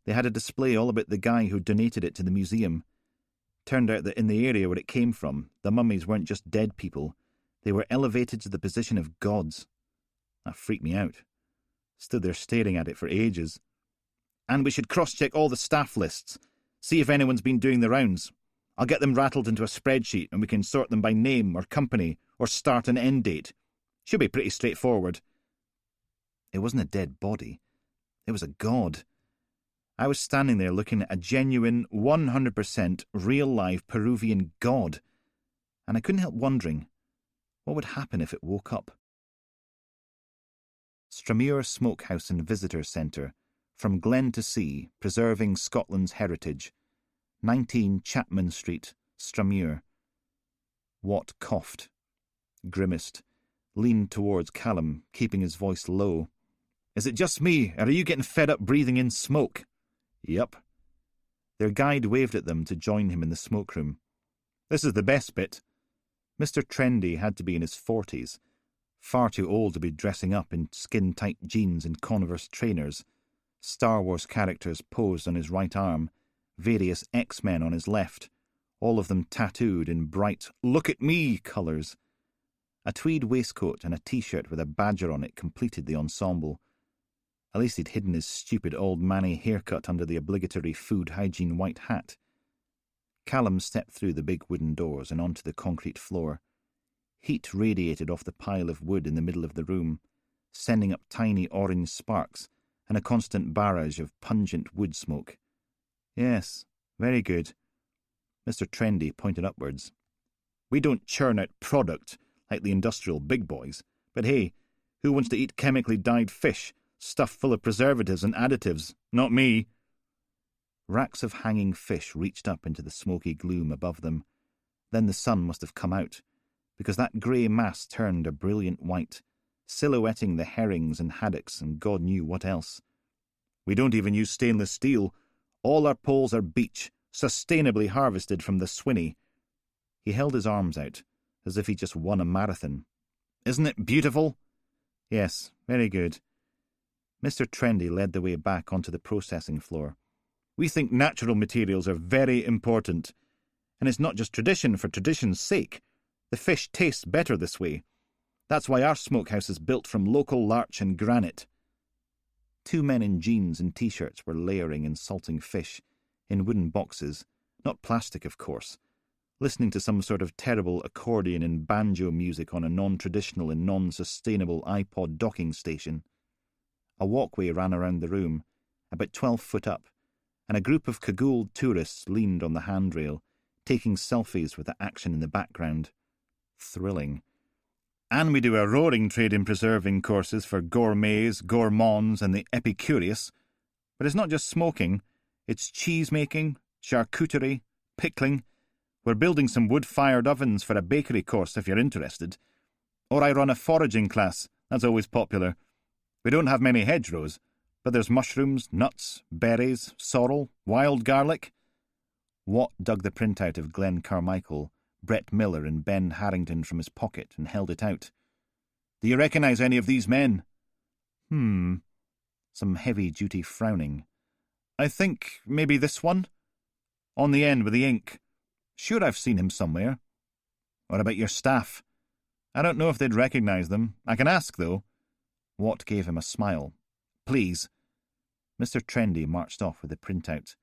they had a display all about the guy who donated it to the museum. Turned out that in the area where it came from, the mummies weren't just dead people, they were elevated to the position of gods. That freaked me out. Stood there staring at it for ages. And we should cross-check all the staff lists, see if anyone's been doing the rounds. I'll get them rattled into a spreadsheet and we can sort them by name or company or start and end date. Should be pretty straightforward. It wasn't a dead body. It was a god. I was standing there looking at a genuine, 100% real-life Peruvian god, and I couldn't help wondering, what would happen if it woke up? Stramuir Smokehouse and Visitor Centre, From Glen to Sea, Preserving Scotland's Heritage, 19 Chapman Street, Stramuir. Watt coughed, grimaced, leaned towards Callum, keeping his voice low. Is it just me, or are you getting fed up breathing in smoke? Yup. Their guide waved at them to join him in the smoke-room. This is the best bit. Mr. Trendy had to be in his 40s, far too old to be dressing up in skin-tight jeans and Converse trainers. Star Wars characters posed on his right arm, various X-Men on his left, all of them tattooed in bright look-at-me colours. A tweed waistcoat and a T-shirt with a badger on it completed the ensemble. At least he'd hidden his stupid old manny haircut under the obligatory food hygiene white hat. Callum stepped through the big wooden doors and onto the concrete floor. Heat radiated off the pile of wood in the middle of the room, sending up tiny orange sparks and a constant barrage of pungent wood smoke. Yes, very good. Mr. Trendy pointed upwards. We don't churn out product like the industrial big boys, but hey, who wants to eat chemically dyed fish, stuffed full of preservatives and additives? Not me. Racks of hanging fish reached up into the smoky gloom above them. Then the sun must have come out, because that grey mass turned a brilliant white, silhouetting the herrings and haddocks and God knew what else. We don't even use stainless steel. All our poles are beech, sustainably harvested from the Swinney. He held his arms out, as if he just won a marathon. Isn't it beautiful? Yes, very good. Mr. Trendy led the way back onto the processing floor. We think natural materials are very important, and it's not just tradition for tradition's sake. The fish tastes better this way. That's why our smokehouse is built from local larch and granite. Two men in jeans and T-shirts were layering and salting fish, in wooden boxes, not plastic of course, listening to some sort of terrible accordion and banjo music on a non-traditional and non-sustainable iPod docking station. A walkway ran around the room, about 12 foot up, and a group of cagouled tourists leaned on the handrail, taking selfies with the action in the background. Thrilling. And we do a roaring trade in preserving courses for gourmets, gourmands, and the epicurious. But it's not just smoking, it's cheese-making, charcuterie, pickling. We're building some wood-fired ovens for a bakery course if you're interested. Or I run a foraging class, that's always popular. We don't have many hedgerows, but there's mushrooms, nuts, berries, sorrel, wild garlic. Watt dug the printout of Glenn Carmichael, Brett Miller and Ben Harrington from his pocket and held it out. Do you recognise any of these men? Some heavy-duty frowning. I think maybe this one? On the end with the ink. Sure I've seen him somewhere. What about your staff? I don't know if they'd recognise them. I can ask, though. Watt gave him a smile. Please. Mr. Trendy marched off with the printout.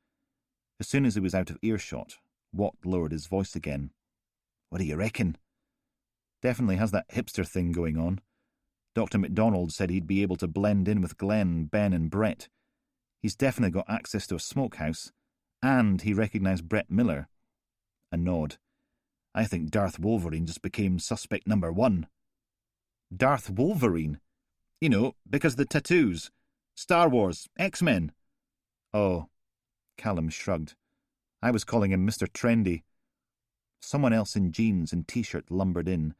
As soon as he was out of earshot, Watt lowered his voice again. What do you reckon? Definitely has that hipster thing going on. Dr. MacDonald said he'd be able to blend in with Glenn, Ben and Brett. He's definitely got access to a smokehouse, and he recognised Brett Miller. A nod. I think Darth Wolverine just became suspect number 1. Darth Wolverine? You know, because of the tattoos. Star Wars, X-Men. Oh, Callum shrugged. I was calling him Mr. Trendy. Someone else in jeans and T-shirt lumbered in,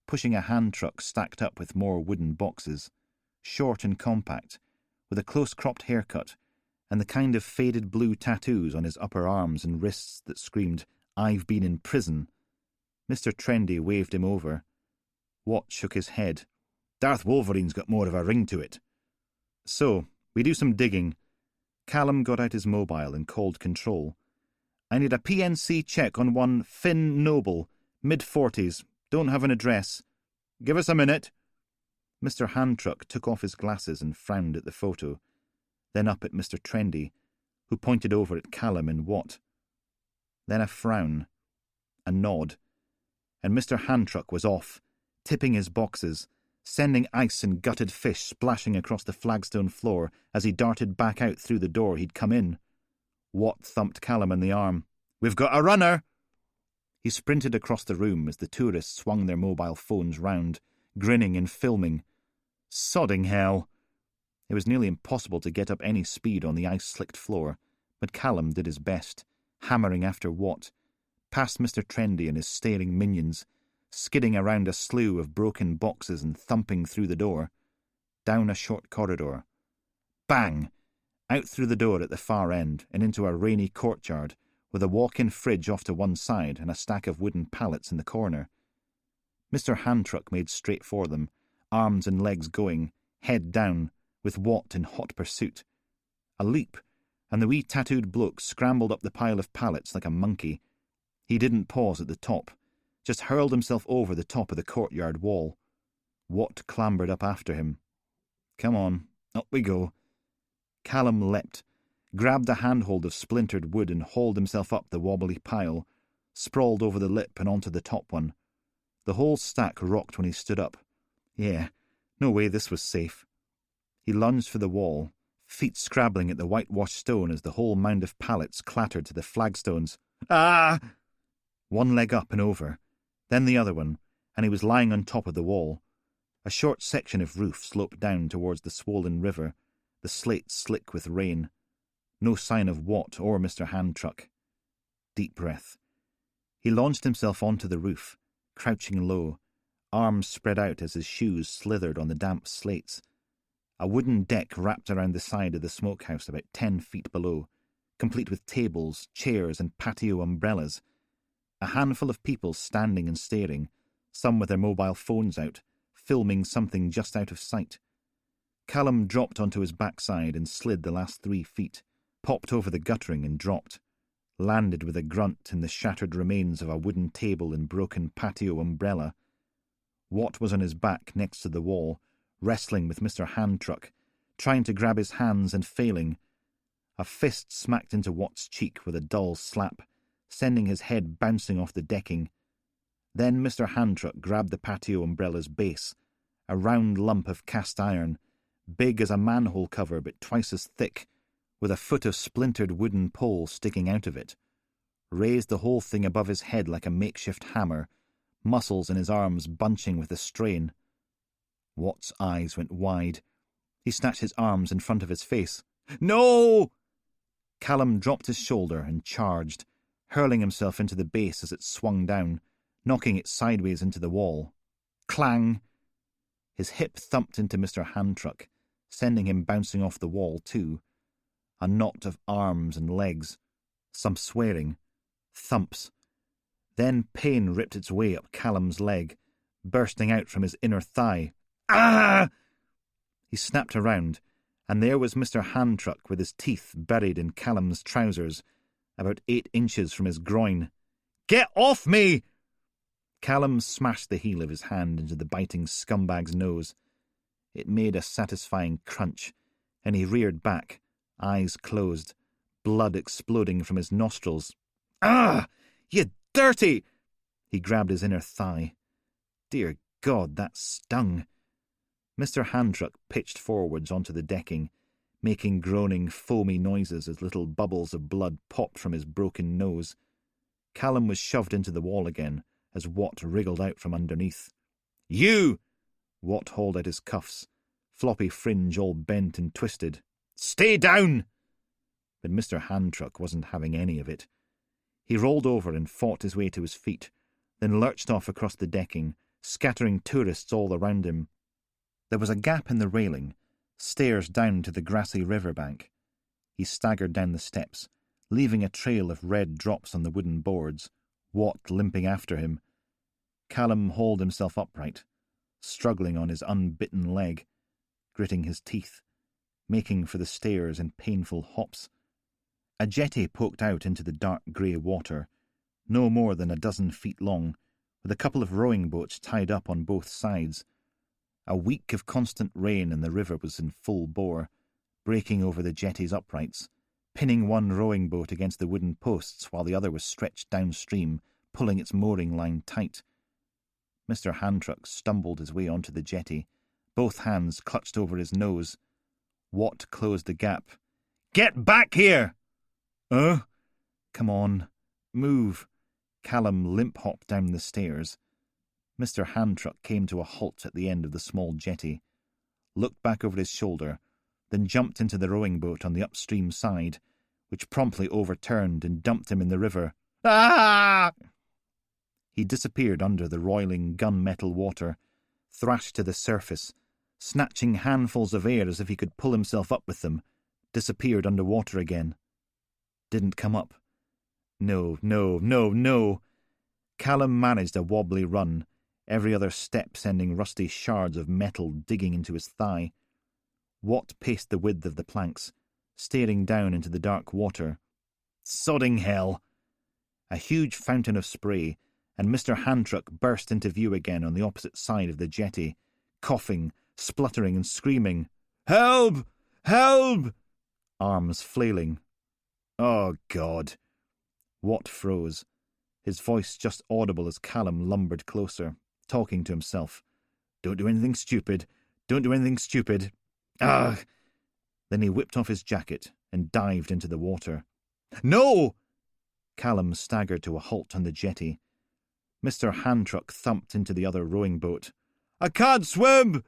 pushing a hand truck stacked up with more wooden boxes, short and compact, with a close-cropped haircut, and the kind of faded blue tattoos on his upper arms and wrists that screamed, I've been in prison. Mr. Trendy waved him over. Watt shook his head. Darth Wolverine's got more of a ring to it. So, we do some digging. Callum got out his mobile and called control. I need a PNC check on one Finn Noble, mid-40s, don't have an address. Give us a minute. Mr. Handtruck took off his glasses and frowned at the photo, then up at Mr. Trendy, who pointed over at Callum and Watt. Then a frown, a nod, and Mr. Handtruck was off, tipping his boxes, sending ice and gutted fish splashing across the flagstone floor as he darted back out through the door he'd come in. Watt thumped Callum in the arm. "We've got a runner!" He sprinted across the room as the tourists swung their mobile phones round, grinning and filming. Sodding hell! It was nearly impossible to get up any speed on the ice-slicked floor, but Callum did his best, hammering after Watt, past Mr. Trendy and his staring minions, skidding around a slew of broken boxes and thumping through the door, down a short corridor. Bang! Out through the door at the far end and into a rainy courtyard with a walk-in fridge off to one side and a stack of wooden pallets in the corner. Mr. Handtruck made straight for them, arms and legs going, head down, with Watt in hot pursuit. A leap, and the wee tattooed bloke scrambled up the pile of pallets like a monkey. He didn't pause at the top, just hurled himself over the top of the courtyard wall. Watt clambered up after him. Come on, up we go. Callum leapt, grabbed a handhold of splintered wood and hauled himself up the wobbly pile, sprawled over the lip and onto the top one. The whole stack rocked when he stood up. Yeah, no way this was safe. He lunged for the wall, feet scrabbling at the whitewashed stone as the whole mound of pallets clattered to the flagstones. Ah! One leg up and over, then the other one, and he was lying on top of the wall. A short section of roof sloped down towards the swollen river, the slate slick with rain. No sign of Watt or Mr. Handtruck. Deep breath. He launched himself onto the roof, crouching low, arms spread out as his shoes slithered on the damp slates. A wooden deck wrapped around the side of the smokehouse about 10 feet below, complete with tables, chairs, and patio umbrellas. A handful of people standing and staring, some with their mobile phones out, filming something just out of sight. Callum dropped onto his backside and slid the last 3 feet, popped over the guttering and dropped, landed with a grunt in the shattered remains of a wooden table and broken patio umbrella. Watt was on his back next to the wall, wrestling with Mr. Handtruck, trying to grab his hands and failing. A fist smacked into Watt's cheek with a dull slap, sending his head bouncing off the decking. Then Mr. Handtruck grabbed the patio umbrella's base, a round lump of cast iron, big as a manhole cover but twice as thick, with a foot of splintered wooden pole sticking out of it. Raised the whole thing above his head like a makeshift hammer, muscles in his arms bunching with the strain. Watt's eyes went wide. He snatched his arms in front of his face. No! Callum dropped his shoulder and charged, hurling himself into the base as it swung down, knocking it sideways into the wall. Clang! His hip thumped into Mr. Handtruck, sending him bouncing off the wall too. A knot of arms and legs, some swearing, thumps. Then pain ripped its way up Callum's leg, bursting out from his inner thigh. Ah! He snapped around, and there was Mr. Handtruck with his teeth buried in Callum's trousers, about 8 inches from his groin. Get off me! Callum smashed the heel of his hand into the biting scumbag's nose. It made a satisfying crunch, and he reared back, eyes closed, blood exploding from his nostrils. Ah! You dirty! He grabbed his inner thigh. Dear God, that stung. Mr. Handtruck pitched forwards onto the decking, making groaning, foamy noises as little bubbles of blood popped from his broken nose. Callum was shoved into the wall again as Watt wriggled out from underneath. You! Watt hauled out his cuffs, floppy fringe all bent and twisted. Stay down! But Mr. Handtruck wasn't having any of it. He rolled over and fought his way to his feet, then lurched off across the decking, scattering tourists all around him. There was a gap in the railing, stairs down to the grassy riverbank. He staggered down the steps, leaving a trail of red drops on the wooden boards, Watt limping after him. Callum hauled himself upright, struggling on his unbitten leg, gritting his teeth, making for the stairs in painful hops. A jetty poked out into the dark grey water, no more than a dozen feet long, with a couple of rowing boats tied up on both sides. A week of constant rain and the river was in full bore, breaking over the jetty's uprights, pinning one rowing boat against the wooden posts while the other was stretched downstream, pulling its mooring line tight. Mr. Handtruck stumbled his way onto the jetty, both hands clutched over his nose. Watt closed the gap. "Get back here!" Come on. Move." Callum limp-hopped down the stairs. Mr. Handtruck came to a halt at the end of the small jetty, looked back over his shoulder, then jumped into the rowing boat on the upstream side, which promptly overturned and dumped him in the river. Ah! He disappeared under the roiling gunmetal water, thrashed to the surface, snatching handfuls of air as if he could pull himself up with them, disappeared under water again. Didn't come up. No. Callum managed a wobbly run, every other step sending rusty shards of metal digging into his thigh. Watt paced the width of the planks, staring down into the dark water. Sodding hell! A huge fountain of spray, and Mr. Handtruck burst into view again on the opposite side of the jetty, coughing, spluttering and screaming. "Help! Help!" Arms flailing. "Oh, God!" Watt froze, his voice just audible as Callum lumbered closer, talking to himself. "Don't do anything stupid. Don't do anything stupid. Ugh!" Then he whipped off his jacket and dived into the water. "No!" Callum staggered to a halt on the jetty. Mr. Handtruck thumped into the other rowing boat. "I can't swim!"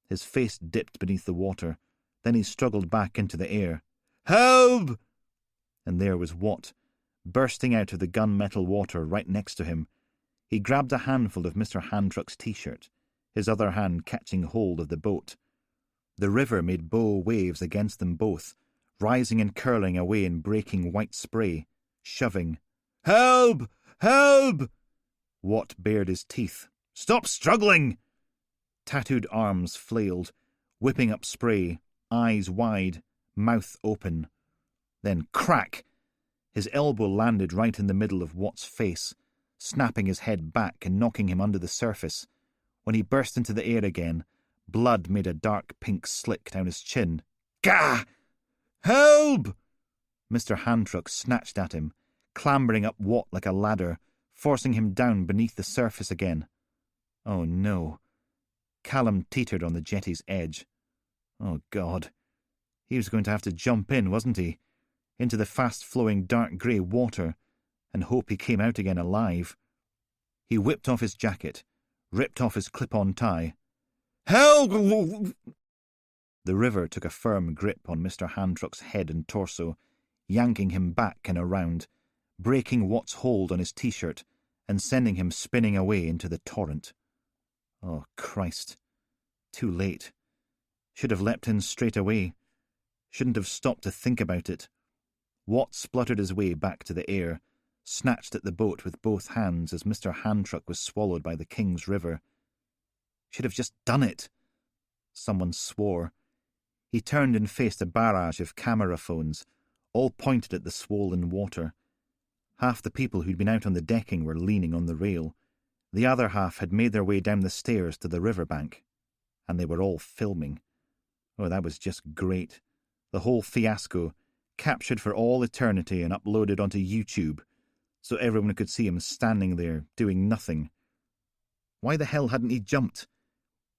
His face dipped beneath the water. Then he struggled back into the air. "Help!" And there was Watt, bursting out of the gunmetal water right next to him. He grabbed a handful of Mr. Handtruck's t-shirt, his other hand catching hold of the boat. The river made bow waves against them both, rising and curling away in breaking white spray, shoving. "Help! Help!" Watt bared his teeth. "Stop struggling!" Tattooed arms flailed, whipping up spray, eyes wide, mouth open. Then crack! His elbow landed right in the middle of Watt's face, snapping his head back and knocking him under the surface. When he burst into the air again, blood made a dark pink slick down his chin. "Gah! Help!" Mr. Handtruck snatched at him, clambering up Watt like a ladder, forcing him down beneath the surface again. Oh no. Callum teetered on the jetty's edge. Oh God. He was going to have to jump in, wasn't he? Into the fast-flowing dark grey water, and hope he came out again alive. He whipped off his jacket, ripped off his clip-on tie. "Help!" The river took a firm grip on Mr. Handtruck's head and torso, yanking him back and around, breaking Watt's hold on his t-shirt and sending him spinning away into the torrent. Oh, Christ. Too late. Should have leapt in straight away. Shouldn't have stopped to think about it. Watt spluttered his way back to the air, snatched at the boat with both hands as Mr. Handtruck was swallowed by the King's River. Should have just done it. Someone swore. He turned and faced a barrage of camera phones, all pointed at the swollen water. Half the people who'd been out on the decking were leaning on the rail. The other half had made their way down the stairs to the riverbank. And they were all filming. Oh, that was just great. The whole fiasco, captured for all eternity and uploaded onto YouTube, so everyone could see him standing there, doing nothing. Why the hell hadn't he jumped?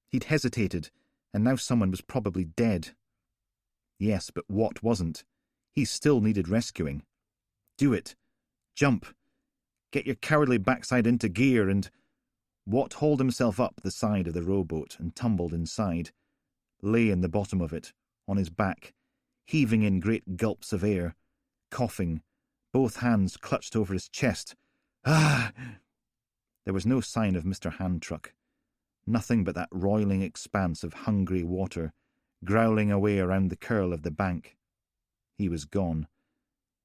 He'd hesitated, and now someone was probably dead. Yes, but Watt wasn't. He still needed rescuing. Do it. Jump. Get your cowardly backside into gear and... Watt hauled himself up the side of the rowboat and tumbled inside, lay in the bottom of it, on his back, heaving in great gulps of air, coughing, both hands clutched over his chest. Ah! There was no sign of Mr. Handtruck. Nothing but that roiling expanse of hungry water, growling away around the curl of the bank. He was gone,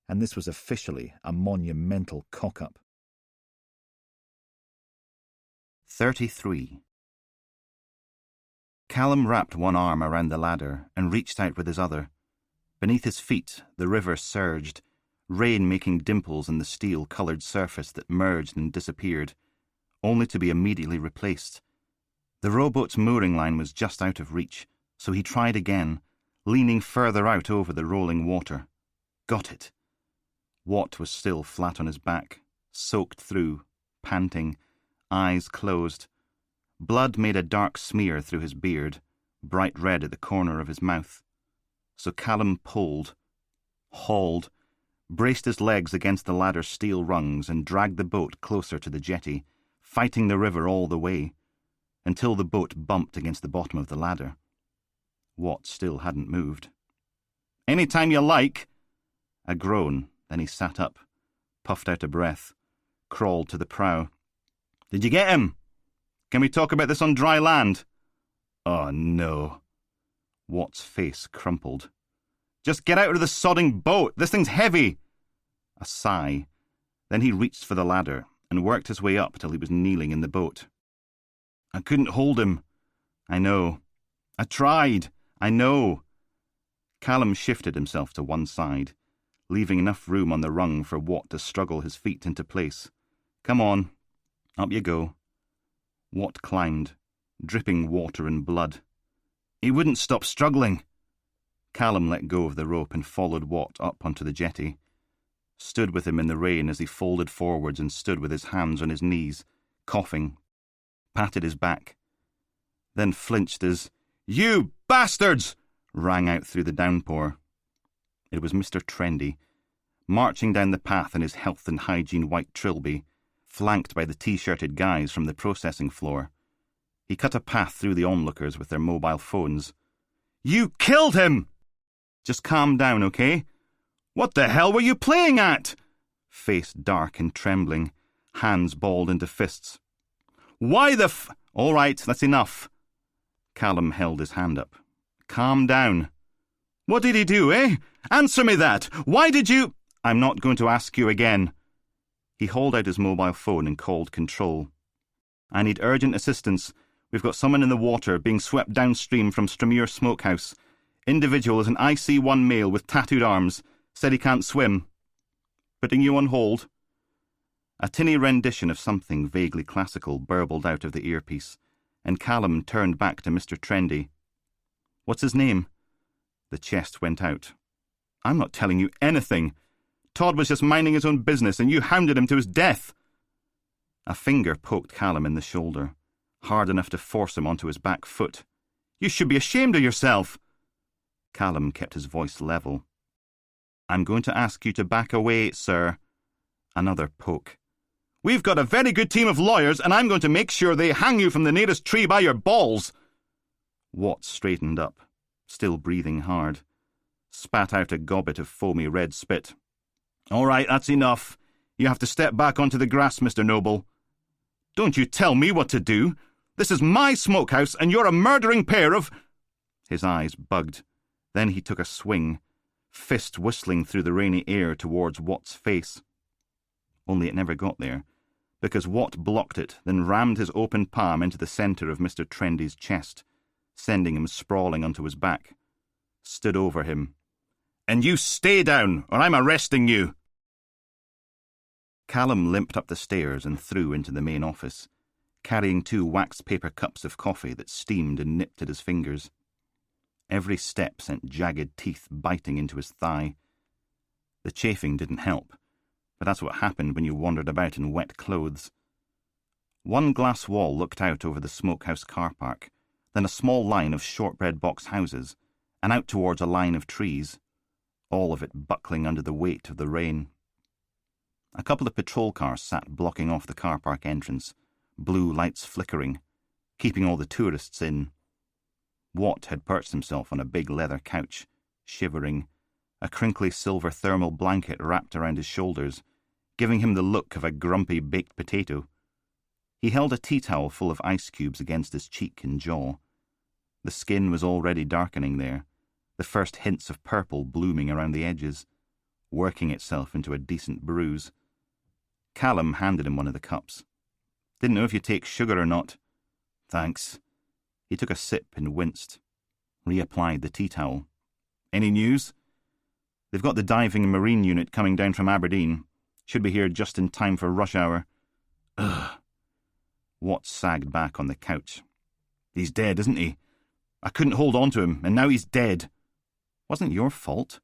and this was officially a monumental cock-up. 33. Callum wrapped one arm around the ladder and reached out with his other. Beneath his feet, the river surged, rain making dimples in the steel-coloured surface that merged and disappeared, only to be immediately replaced. The rowboat's mooring line was just out of reach, so he tried again, leaning further out over the rolling water. Got it. Watt was still flat on his back, soaked through, panting, eyes closed. Blood made a dark smear through his beard, bright red at the corner of his mouth. So Callum pulled, hauled, braced his legs against the ladder's steel rungs and dragged the boat closer to the jetty, fighting the river all the way, until the boat bumped against the bottom of the ladder. Watt still hadn't moved. "Any time you like." A groan, then he sat up, puffed out a breath, crawled to the prow. "Did you get him? Can we talk about this on dry land?" "Oh, no." Watt's face crumpled. "Just get out of the sodding boat. This thing's heavy." A sigh. Then he reached for the ladder and worked his way up till he was kneeling in the boat. "I couldn't hold him." "I know. I tried. I know." Callum shifted himself to one side, leaving enough room on the rung for Watt to struggle his feet into place. "Come on. Up you go." Watt climbed, dripping water and blood. He wouldn't stop struggling. Callum let go of the rope and followed Watt up onto the jetty, stood with him in the rain as he folded forwards and stood with his hands on his knees, coughing, patted his back, then flinched as, "You bastards!" rang out through the downpour. It was Mr. Trendy, marching down the path in his health and hygiene white trilby, flanked by the T-shirted guys from the processing floor. He cut a path through the onlookers with their mobile phones. "You killed him!" "Just calm down, okay?" "What the hell were you playing at?" Face dark and trembling, hands balled into fists. "Why the All right, that's enough." Callum held his hand up. "Calm down." "What did he do, eh? Answer me that! Why did you—" "I'm not going to ask you again." He hauled out his mobile phone and called control. "I need urgent assistance. We've got someone in the water being swept downstream from Stremure Smokehouse. Individual is an IC1 male with tattooed arms. Said he can't swim. Putting you on hold." A tinny rendition of something vaguely classical burbled out of the earpiece, and Callum turned back to Mr. Trendy. "What's his name?" The chest went out. "I'm not telling you anything. Todd was just minding his own business and you hounded him to his death." A finger poked Callum in the shoulder, hard enough to force him onto his back foot. "You should be ashamed of yourself." Callum kept his voice level. "I'm going to ask you to back away, sir." Another poke. "We've got a very good team of lawyers and I'm going to make sure they hang you from the nearest tree by your balls." Watt straightened up, still breathing hard, spat out a gobbet of foamy red spit. "All right, that's enough. You have to step back onto the grass, Mr. Noble." "Don't you tell me what to do. This is my smokehouse and you're a murdering pair of—" His eyes bugged. Then he took a swing, fist whistling through the rainy air towards Watt's face. Only it never got there, because Watt blocked it, then rammed his open palm into the centre of Mr. Trendy's chest, sending him sprawling onto his back. Stood over him. "And you stay down, or I'm arresting you." Callum limped up the stairs and through into the main office, carrying 2 wax paper cups of coffee that steamed and nipped at his fingers. Every step sent jagged teeth biting into his thigh. The chafing didn't help, but that's what happened when you wandered about in wet clothes. One glass wall looked out over the smokehouse car park, then a small line of shortbread box houses, and out towards a line of trees, all of it buckling under the weight of the rain. A couple of patrol cars sat blocking off the car park entrance, blue lights flickering, keeping all the tourists in. Watt had perched himself on a big leather couch, shivering, a crinkly silver thermal blanket wrapped around his shoulders, giving him the look of a grumpy baked potato. He held a tea towel full of ice cubes against his cheek and jaw. The skin was already darkening there, the first hints of purple blooming around the edges, working itself into a decent bruise. Callum handed him one of the cups. "Didn't know if you take sugar or not." "Thanks." He took a sip and winced. Reapplied the tea towel. "Any news?" They've got the diving and marine unit coming down from Aberdeen. Should be here just in time for rush hour. Ugh. Watts sagged back on the couch. He's dead, isn't he? I couldn't hold on to him, and now he's dead. Wasn't your fault.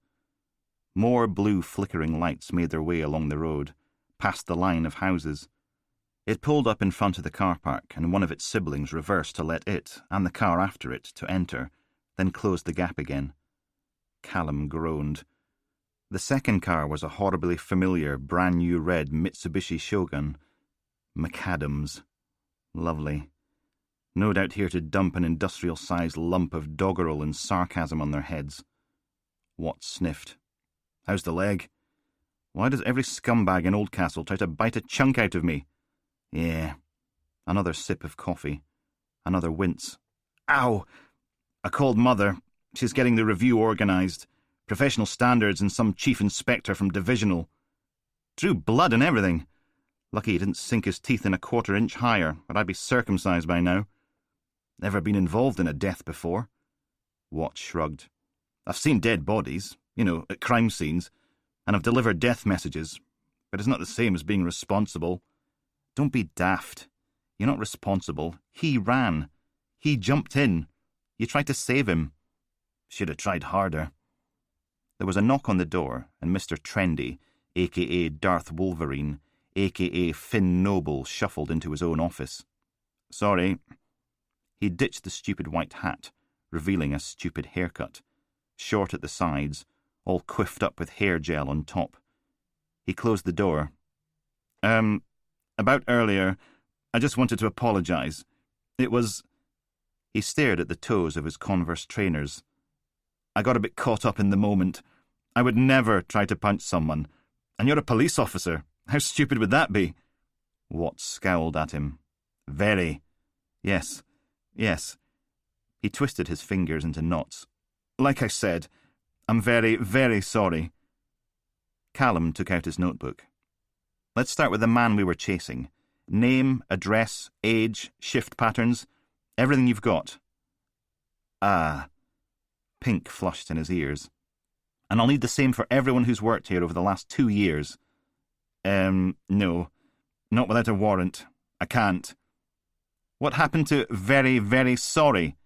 More blue flickering lights made their way along the road, past the line of houses. It pulled up in front of the car park, and one of its siblings reversed to let it, and the car after it, to enter, then closed the gap again. Callum groaned. The second car was a horribly familiar, brand-new red Mitsubishi Shogun. McAdams. Lovely. No doubt here to dump an industrial-sized lump of doggerel and sarcasm on their heads. Watts sniffed. How's the leg? Why does every scumbag in Oldcastle try to bite a chunk out of me? Yeah. Another sip of coffee. Another wince. Ow! I called Mother. She's getting the review organised. Professional standards and some chief inspector from divisional. Drew blood and everything. Lucky he didn't sink his teeth in a 1/4 inch higher, or I'd be circumcised by now. Never been involved in a death before. Watts shrugged. I've seen dead bodies, at crime scenes, and I've delivered death messages, but it's not the same as being responsible. Don't be daft. You're not responsible. He ran. He jumped in. You tried to save him. Should have tried harder. There was a knock on the door, and Mr. Trendy, a.k.a. Darth Wolverine, a.k.a. Finn Noble, shuffled into his own office. Sorry. He ditched the stupid white hat, revealing a stupid haircut, short at the sides, all quiffed up with hair gel on top. He closed the door. About earlier, I just wanted to apologise. It was... He stared at the toes of his Converse trainers. I got a bit caught up in the moment. I would never try to punch someone. And you're a police officer. How stupid would that be? Watts scowled at him. Very. Yes. He twisted his fingers into knots. Like I said, I'm very, very sorry. Callum took out his notebook. Let's start with the man we were chasing. Name, address, age, shift patterns, everything you've got. Ah. Pink flushed in his ears. And I'll need the same for everyone who's worked here over the last 2 years. No. Not without a warrant. I can't. What happened to very, very sorry?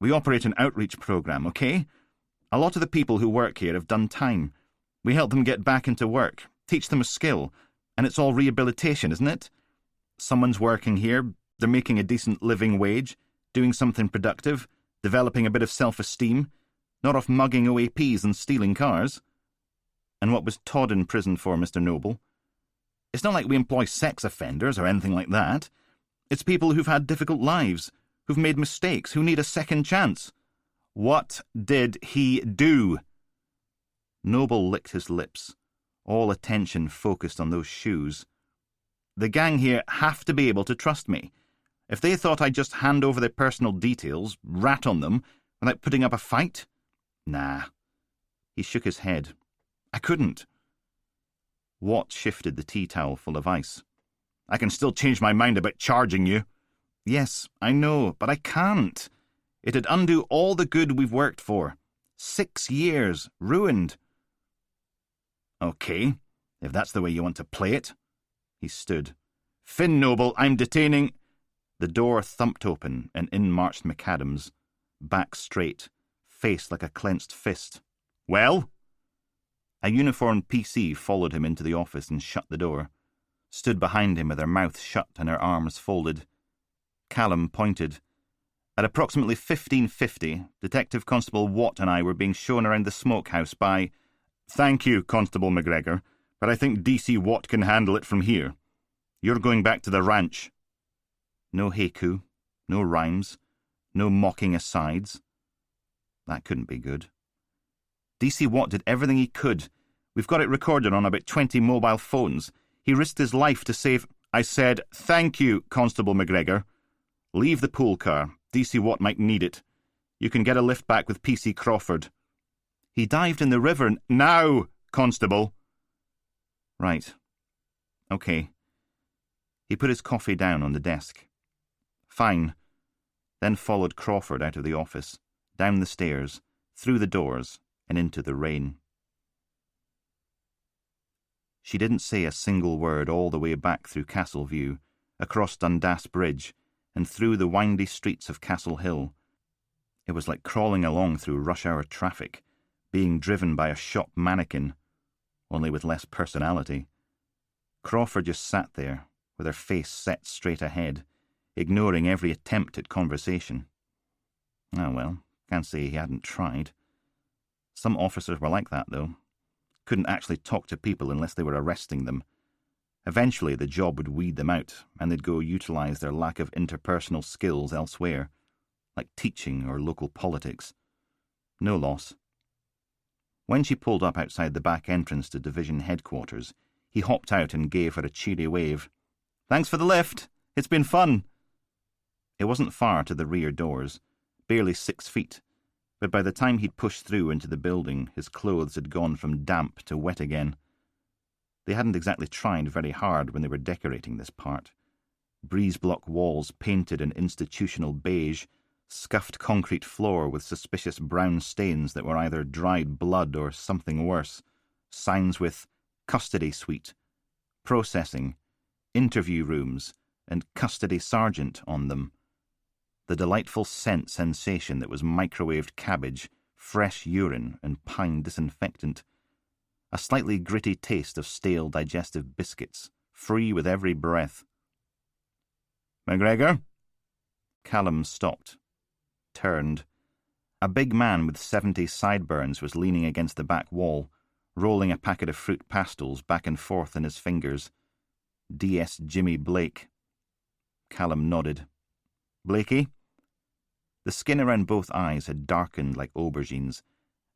We operate an outreach program, okay? A lot of the people who work here have done time. We help them get back into work, teach them a skill, and it's all rehabilitation, isn't it? Someone's working here, they're making a decent living wage, doing something productive, developing a bit of self-esteem, not off mugging OAPs and stealing cars. And what was Todd in prison for, Mr. Noble? It's not like we employ sex offenders or anything like that. It's people who've had difficult lives, who've made mistakes, who need a second chance. What did he do? Noble licked his lips, all attention focused on those shoes. The gang here have to be able to trust me. If they thought I'd just hand over their personal details, rat on them, without putting up a fight? Nah. He shook his head. I couldn't. Watt shifted the tea towel full of ice. I can still change my mind about charging you. Yes, I know, but I can't. It'd undo all the good we've worked for. 6 years, ruined. Okay, if that's the way you want to play it. He stood. Finn Noble, I'm detaining... The door thumped open, and in marched McAdams, back straight, face like a clenched fist. Well? A uniformed PC followed him into the office and shut the door, stood behind him with her mouth shut and her arms folded. Callum pointed. At approximately 15:50, Detective Constable Watt and I were being shown around the smokehouse by... Thank you, Constable McGregor, but I think DC Watt can handle it from here. You're going back to the ranch. No haiku, no rhymes, no mocking asides. That couldn't be good. DC Watt did everything he could. We've got it recorded on about 20 mobile phones. He risked his life to save... I said, thank you, Constable McGregor. Leave the pool car. DC Watt might need it. You can get a lift back with PC Crawford. He dived in the river and... Now, Constable! Right. Okay. He put his coffee down on the desk. Fine. Then followed Crawford out of the office, down the stairs, through the doors, and into the rain. She didn't say a single word all the way back through Castle View, across Dundas Bridge, and through the windy streets of Castle Hill. It was like crawling along through rush-hour traffic, being driven by a shop mannequin, only with less personality. Crawford just sat there, with her face set straight ahead, ignoring every attempt at conversation. Ah well, can't say he hadn't tried. Some officers were like that, though. Couldn't actually talk to people unless they were arresting them. Eventually the job would weed them out, and they'd go utilise their lack of interpersonal skills elsewhere, like teaching or local politics. No loss. When she pulled up outside the back entrance to division headquarters, he hopped out and gave her a cheery wave. "Thanks for the lift. It's been fun." It wasn't far to the rear doors, barely 6 feet, but by the time he'd pushed through into the building, his clothes had gone from damp to wet again. They hadn't exactly tried very hard when they were decorating this part. Breeze-block walls painted an institutional beige, scuffed concrete floor with suspicious brown stains that were either dried blood or something worse, signs with custody suite, processing, interview rooms, and custody sergeant on them. The delightful scent sensation that was microwaved cabbage, fresh urine, and pine disinfectant. A slightly gritty taste of stale digestive biscuits, free with every breath. "McGregor?" Callum stopped, turned. A big man with 70s sideburns was leaning against the back wall, rolling a packet of fruit pastels back and forth in his fingers. DS Jimmy Blake. Callum nodded. "Blakey?" The skin around both eyes had darkened like aubergines,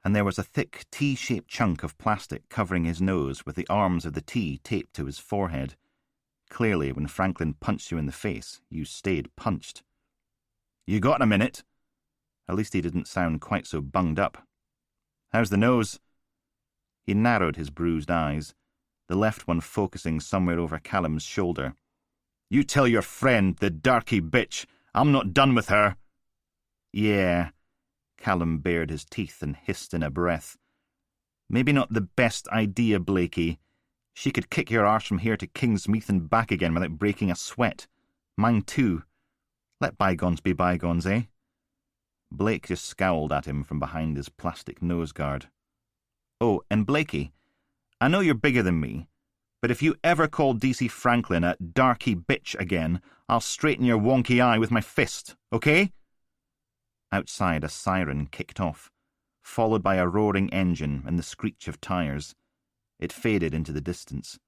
and there was a thick T-shaped chunk of plastic covering his nose with the arms of the T taped to his forehead. Clearly, when Franklin punched you in the face, you stayed punched. "You got a minute?" At least he didn't sound quite so bunged up. "How's the nose?" He narrowed his bruised eyes, the left one focusing somewhere over Callum's shoulder. "You tell your friend, the darky bitch, I'm not done with her." "Yeah." Callum bared his teeth and hissed in a breath. "Maybe not the best idea, Blakey. She could kick your arse from here to Kingsmeath and back again without breaking a sweat. Mine too. Let bygones be bygones, eh?" Blake just scowled at him from behind his plastic nose guard. "Oh, and Blakey, I know you're bigger than me, but if you ever call DC Franklin a darky bitch again, I'll straighten your wonky eye with my fist, okay?" Outside, a siren kicked off, followed by a roaring engine and the screech of tyres. It faded into the distance.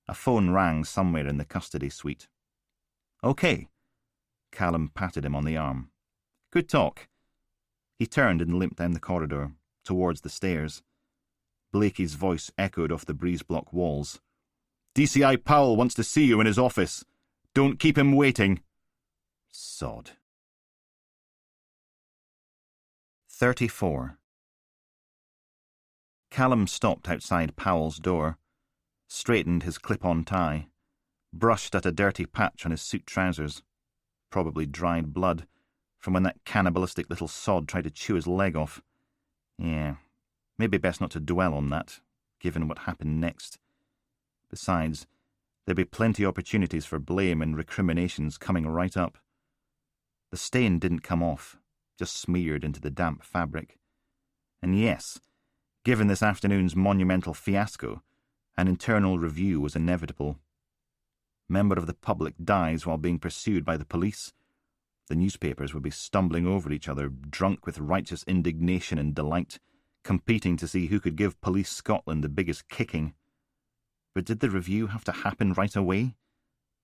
A phone rang somewhere in the custody suite. "Okay." Callum patted him on the arm. "Good talk." He turned and limped down the corridor, towards the stairs. Blakey's voice echoed off the breeze-block walls. "DCI Powell wants to see you in his office. Don't keep him waiting." Sod. 34. Callum stopped outside Powell's door, straightened his clip-on tie, brushed at a dirty patch on his suit trousers, probably dried blood, from when that cannibalistic little sod tried to chew his leg off. Yeah, maybe best not to dwell on that, given what happened next. Besides, there'd be plenty opportunities for blame and recriminations coming right up. The stain didn't come off, just smeared into the damp fabric. And yes, given this afternoon's monumental fiasco, an internal review was inevitable. Member of the public dies while being pursued by the police. The newspapers would be stumbling over each other, drunk with righteous indignation and delight, competing to see who could give Police Scotland the biggest kicking. But did the review have to happen right away?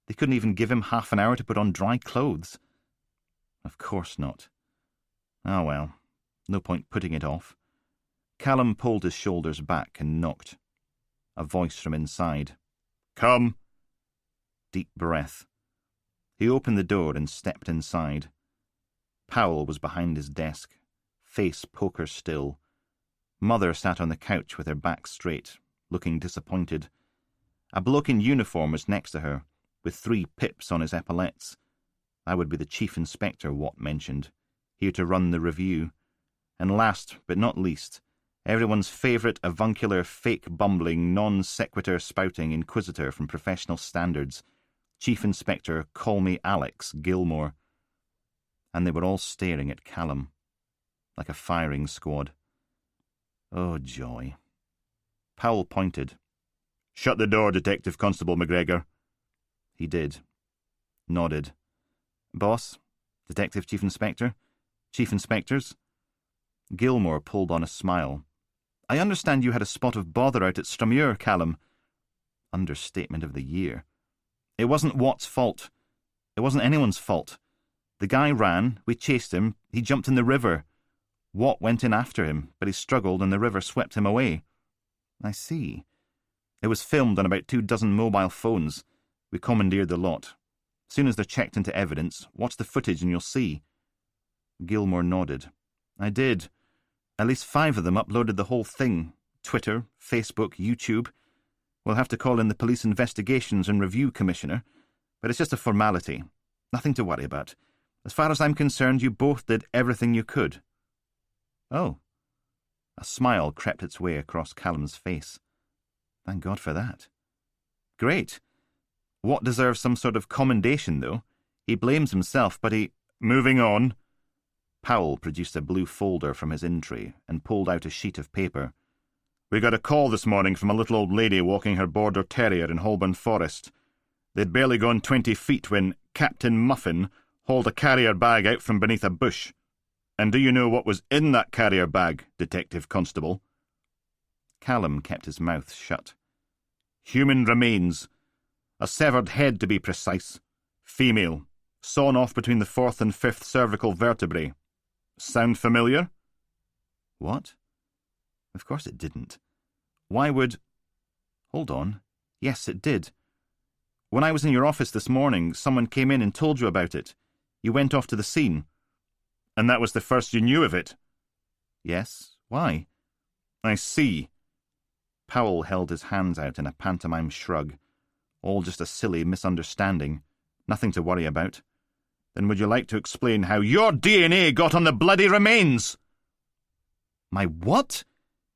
They couldn't even give him half an hour to put on dry clothes. Of course not. Ah well, no point putting it off. Callum pulled his shoulders back and knocked. A voice from inside. "Come." Deep breath. He opened the door and stepped inside. Powell was behind his desk, face poker still. Mother sat on the couch with her back straight, looking disappointed. A bloke in uniform was next to her, with 3 pips on his epaulettes. That would be the chief inspector, Watt mentioned, here to run the review. And last but not least, Everyone's favourite avuncular, fake-bumbling, non-sequitur spouting inquisitor from Professional Standards, Chief Inspector Call Me Alex Gilmore. And they were all staring at Callum, like a firing squad. Oh, joy. Powell pointed. "Shut the door, Detective Constable McGregor." He did. Nodded. "Boss? Detective Chief Inspector? Chief Inspectors?" Gilmore pulled on a smile. "I understand you had a spot of bother out at Strumure, Callum." Understatement of the year. "It wasn't Watt's fault. It wasn't anyone's fault. The guy ran, we chased him, he jumped in the river. Watt went in after him, but he struggled and the river swept him away." "I see. It was filmed on about 24 mobile phones. We commandeered the lot. Soon as they're checked into evidence, watch the footage and you'll see." Gilmore nodded. "I did. At least 5 of them uploaded the whole thing. Twitter, Facebook, YouTube. We'll have to call in the Police Investigations and Review Commissioner, but it's just a formality. Nothing to worry about. As far as I'm concerned, you both did everything you could." "Oh." A smile crept its way across Callum's face. Thank God for that. "Great. Watt deserves some sort of commendation, though. He blames himself, but he—" "Moving on." Powell produced a blue folder from his in-tray and pulled out a sheet of paper. "We got a call this morning from a little old lady walking her border terrier in Holborn Forest. They'd barely gone 20 feet when Captain Muffin hauled a carrier bag out from beneath a bush. And do you know what was in that carrier bag, Detective Constable?" Callum kept his mouth shut. "Human remains. A severed head, to be precise. Female. Sawn off between the 4th and 5th cervical vertebrae. Sound familiar?" What? Of course it didn't. Why would... Hold on. Yes, it did. When I was in your office this morning, someone came in and told you about it. You went off to the scene. "And that was the first you knew of it?" "Yes. Why?" "I see." Powell held his hands out in a pantomime shrug. All just a silly misunderstanding. Nothing to worry about. "Then would you like to explain how your DNA got on the bloody remains?" "My what?"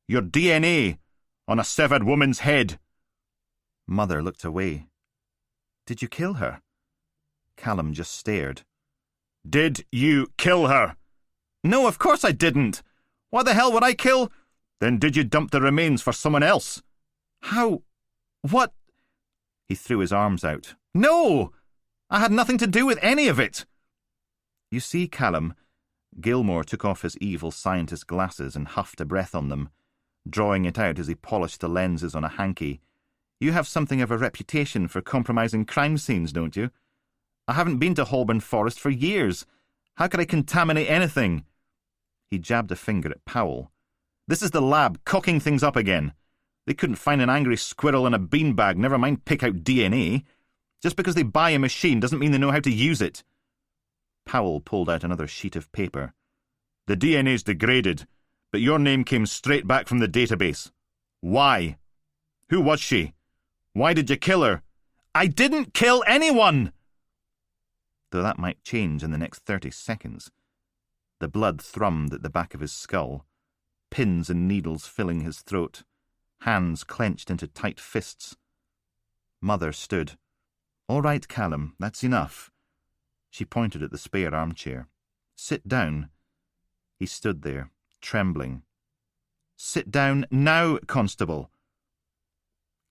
"Your DNA on a severed woman's head." Mother looked away. "Did you kill her?" Callum just stared. "Did you kill her?" "No, of course I didn't. Why the hell would I kill—" "Then did you dump the remains for someone else?" "How? What?" He threw his arms out. "No! I had nothing to do with any of it." "You see, Callum," Gilmore took off his evil scientist glasses and huffed a breath on them, drawing it out as he polished the lenses on a hanky. "You have something of a reputation for compromising crime scenes, don't you? I haven't been to Holborn Forest for years. How could I contaminate anything?" He jabbed a finger at Powell. "This is the lab, cocking things up again. They couldn't find an angry squirrel in a beanbag, never mind pick out DNA. Just because they buy a machine doesn't mean they know how to use it." Powell pulled out another sheet of paper. "The DNA's degraded, but your name came straight back from the database. Why? Who was she? Why did you kill her?" "I didn't kill anyone!" Though that might change in the next 30 seconds. The blood thrummed at the back of his skull, pins and needles filling his throat, hands clenched into tight fists. Mother stood. "All right, Callum, that's enough." She pointed at the spare armchair. "Sit down." He stood there, trembling. "Sit down now, Constable."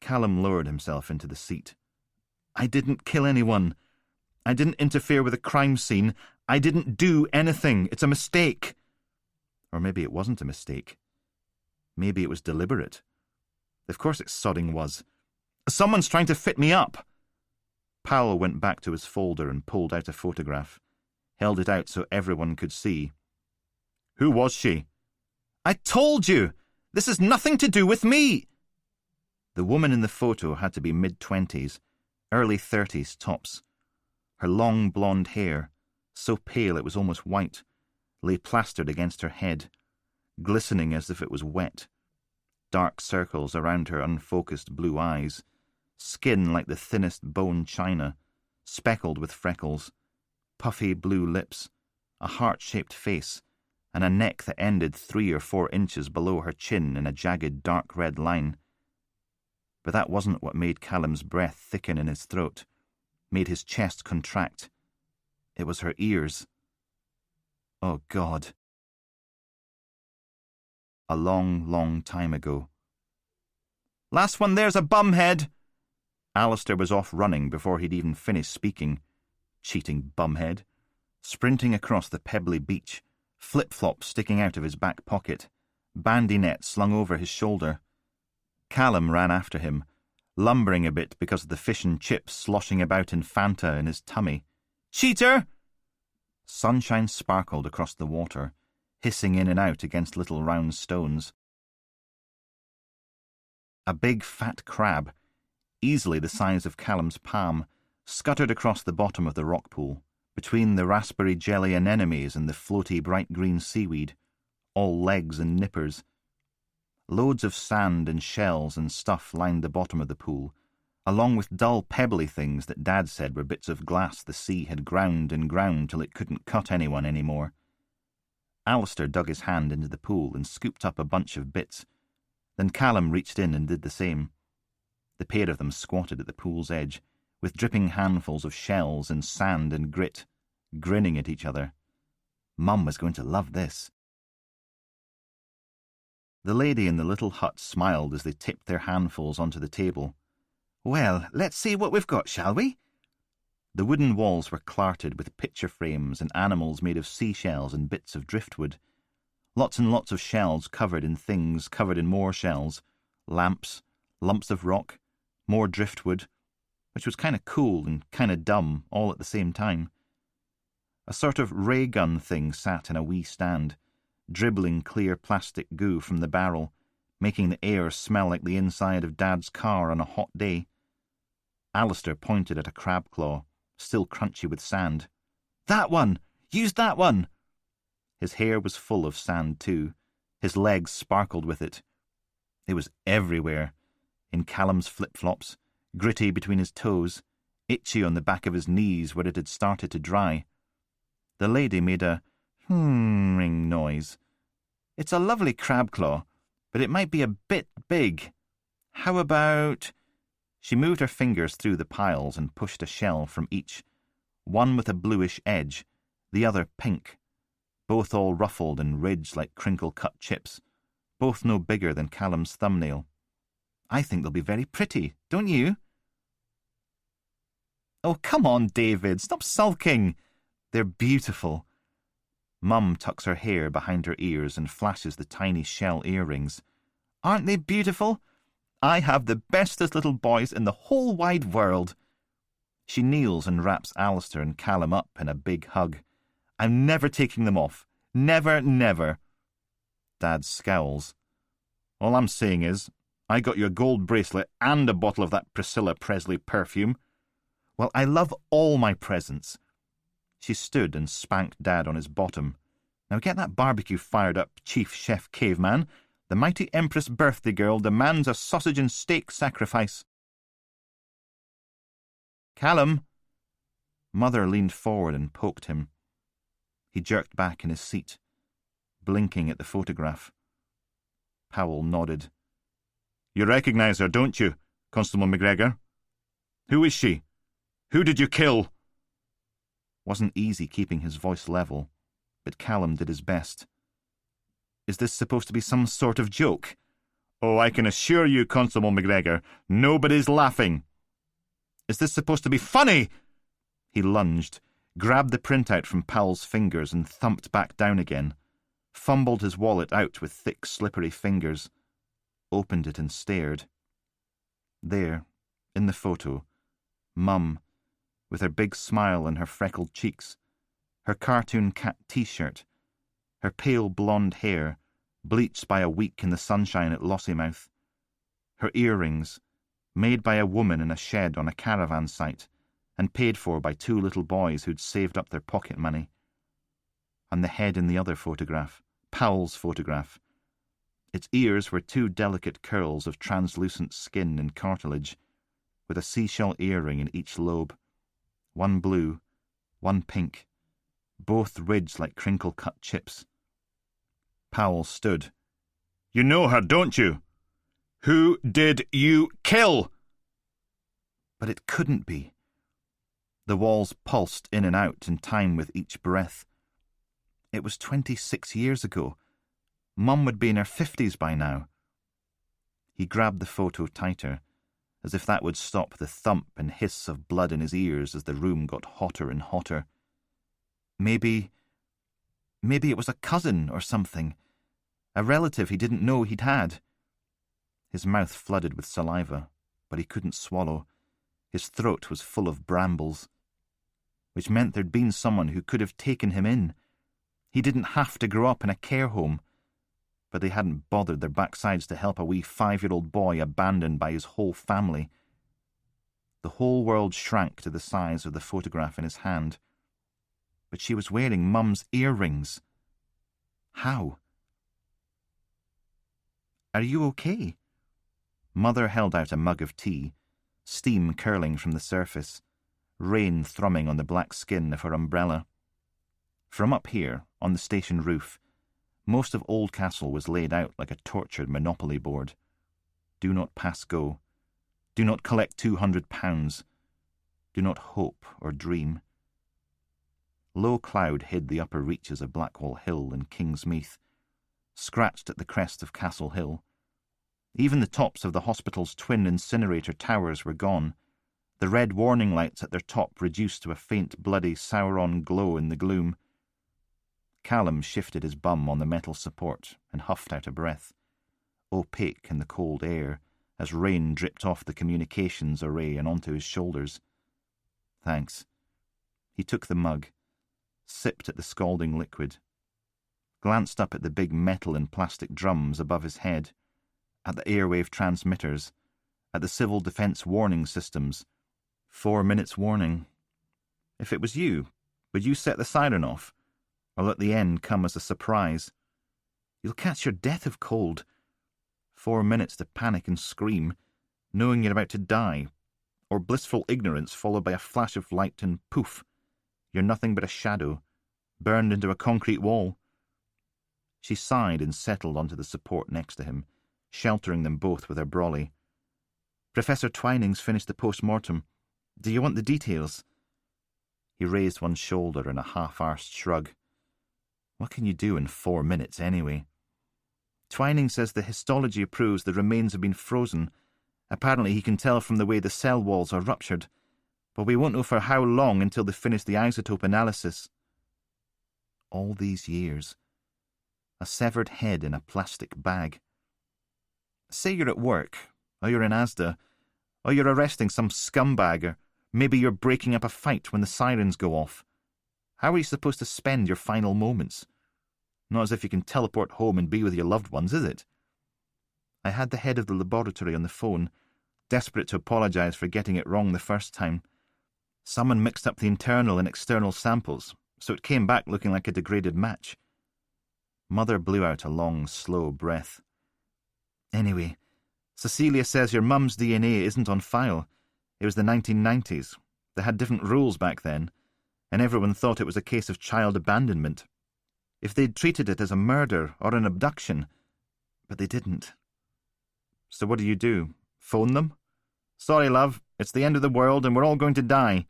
Callum lowered himself into the seat. "I didn't kill anyone. I didn't interfere with a crime scene. I didn't do anything. It's a mistake." Or maybe it wasn't a mistake. Maybe it was deliberate. Of course it sodding was. "Someone's trying to fit me up." Powell went back to his folder and pulled out a photograph, held it out so everyone could see. "Who was she?" "I told you! This has nothing to do with me!" The woman in the photo had to be mid-20s, early 30s tops. Her long blonde hair, so pale it was almost white, lay plastered against her head, glistening as if it was wet. Dark circles around her unfocused blue eyes, skin like the thinnest bone china, speckled with freckles, puffy blue lips, a heart-shaped face, and a neck that ended 3 or 4 inches below her chin in a jagged dark red line. But that wasn't what made Callum's breath thicken in his throat, made his chest contract. It was her ears. Oh, God. A long, long time ago. "Last one there's a bumhead!" Alistair was off running before he'd even finished speaking. Cheating bumhead. Sprinting across the pebbly beach, flip-flops sticking out of his back pocket, bandy net slung over his shoulder. Callum ran after him, lumbering a bit because of the fish and chips sloshing about in Fanta in his tummy. "Cheater!" Sunshine sparkled across the water, hissing in and out against little round stones. A big fat crab, easily the size of Callum's palm, scuttered across the bottom of the rock pool, between the raspberry jelly anemones and the floaty bright green seaweed, all legs and nippers. Loads of sand and shells and stuff lined the bottom of the pool, along with dull pebbly things that Dad said were bits of glass the sea had ground and ground till it couldn't cut anyone any more. Alistair dug his hand into the pool and scooped up a bunch of bits. Then Callum reached in and did the same. The pair of them squatted at the pool's edge, with dripping handfuls of shells and sand and grit, grinning at each other. Mum was going to love this. The lady in the little hut smiled as they tipped their handfuls onto the table. "Well, let's see what we've got, shall we?" The wooden walls were clarted with picture frames and animals made of seashells and bits of driftwood. Lots and lots of shells covered in things covered in more shells, lamps, lumps of rock, more driftwood, which was kind of cool and kind of dumb all at the same time. A sort of ray gun thing sat in a wee stand, dribbling clear plastic goo from the barrel, making the air smell like the inside of Dad's car on a hot day. Alistair pointed at a crab claw, still crunchy with sand. "That one! Use that one!" His hair was full of sand too. His legs sparkled with it. It was everywhere. In Callum's flip-flops, gritty between his toes, itchy on the back of his knees where it had started to dry. The lady made a ring noise. "It's a lovely crab claw, but it might be a bit big. How about—" She moved her fingers through the piles and pushed a shell from each, one with a bluish edge, the other pink, both all ruffled and ridged like crinkle-cut chips, both no bigger than Callum's thumbnail. "I think they'll be very pretty, don't you?" "Oh, come on, David, stop sulking. They're beautiful." Mum tucks her hair behind her ears and flashes the tiny shell earrings. "Aren't they beautiful? I have the bestest little boys in the whole wide world." She kneels and wraps Alistair and Callum up in a big hug. "I'm never taking them off. Never, never." Dad scowls. "All I'm saying is, I got you a gold bracelet and a bottle of that Priscilla Presley perfume." "Well, I love all my presents." She stood and spanked Dad on his bottom. "Now get that barbecue fired up, Chief Chef Caveman. The mighty Empress birthday girl demands a sausage and steak sacrifice." "Callum!" Mother leaned forward and poked him. He jerked back in his seat, blinking at the photograph. Powell nodded. "You recognise her, don't you, Constable McGregor? Who is she? Who did you kill?" Wasn't easy keeping his voice level, but Callum did his best. "Is this supposed to be some sort of joke?" "Oh, I can assure you, Constable McGregor, nobody's laughing." "Is this supposed to be funny?" He lunged, grabbed the printout from Powell's fingers and thumped back down again, fumbled his wallet out with thick, slippery fingers, opened it and stared. There, in the photo, Mum, with her big smile and her freckled cheeks, her cartoon cat T-shirt, her pale blonde hair, bleached by a week in the sunshine at Lossiemouth, her earrings, made by a woman in a shed on a caravan site, and paid for by 2 little boys who'd saved up their pocket money. And the head in the other photograph, Powell's photograph. Its ears were 2 delicate curls of translucent skin and cartilage, with a seashell earring in each lobe, one blue, one pink, both ridged like crinkle-cut chips. Powell stood. You know her, don't you? Who did you kill? But it couldn't be. The walls pulsed in and out in time with each breath. It was 26 years ago. Mum would be in her 50s by now. He grabbed the photo tighter, as if that would stop the thump and hiss of blood in his ears as the room got hotter and hotter. Maybe it was a cousin or something, a relative he didn't know he'd had. His mouth flooded with saliva, but he couldn't swallow. His throat was full of brambles, which meant there'd been someone who could have taken him in. He didn't have to grow up in a care home, but they hadn't bothered their backsides to help a wee 5-year-old boy abandoned by his whole family. The whole world shrank to the size of the photograph in his hand. But she was wearing Mum's earrings. How? Are you okay? Mother held out a mug of tea, steam curling from the surface, rain thrumming on the black skin of her umbrella. From up here, on the station roof, most of Oldcastle was laid out like a tortured Monopoly board. Do not pass go. Do not collect £200. Do not hope or dream. Low cloud hid the upper reaches of Blackwall Hill and Kingsmeath, scratched at the crest of Castle Hill. Even the tops of the hospital's twin incinerator towers were gone, the red warning lights at their top reduced to a faint bloody Sauron glow in the gloom. Callum shifted his bum on the metal support and huffed out a breath, opaque in the cold air, as rain dripped off the communications array and onto his shoulders. Thanks. He took the mug, sipped at the scalding liquid, glanced up at the big metal and plastic drums above his head, at the airwave transmitters, at the civil defence warning systems. 4 minutes warning. If it was you, would you set the siren off, or let the end come as a surprise? You'll catch your death of cold. 4 minutes to panic and scream, knowing you're about to die, or blissful ignorance followed by a flash of light and poof, you're nothing but a shadow, burned into a concrete wall. She sighed and settled onto the support next to him, sheltering them both with her brolly. Professor Twining's finished the post-mortem. Do you want the details? He raised one shoulder in a half-arsed shrug. What can you do in 4 minutes, anyway? Twining says the histology proves the remains have been frozen. Apparently he can tell from the way the cell walls are ruptured, but we won't know for how long until they finish the isotope analysis. All these years. A severed head in a plastic bag. Say you're at work, or you're in Asda, or you're arresting some scumbag, or maybe you're breaking up a fight when the sirens go off. How are you supposed to spend your final moments? Not as if you can teleport home and be with your loved ones, is it? I had the head of the laboratory on the phone, desperate to apologise for getting it wrong the first time. Someone mixed up the internal and external samples, so it came back looking like a degraded match. Mother blew out a long, slow breath. Anyway, Cecilia says your mum's DNA isn't on file. It was the 1990s. They had different rules back then, and everyone thought it was a case of child abandonment. If they'd treated it as a murder or an abduction, but they didn't. So what do? Phone them? Sorry, love, it's the end of the world and we're all going to die.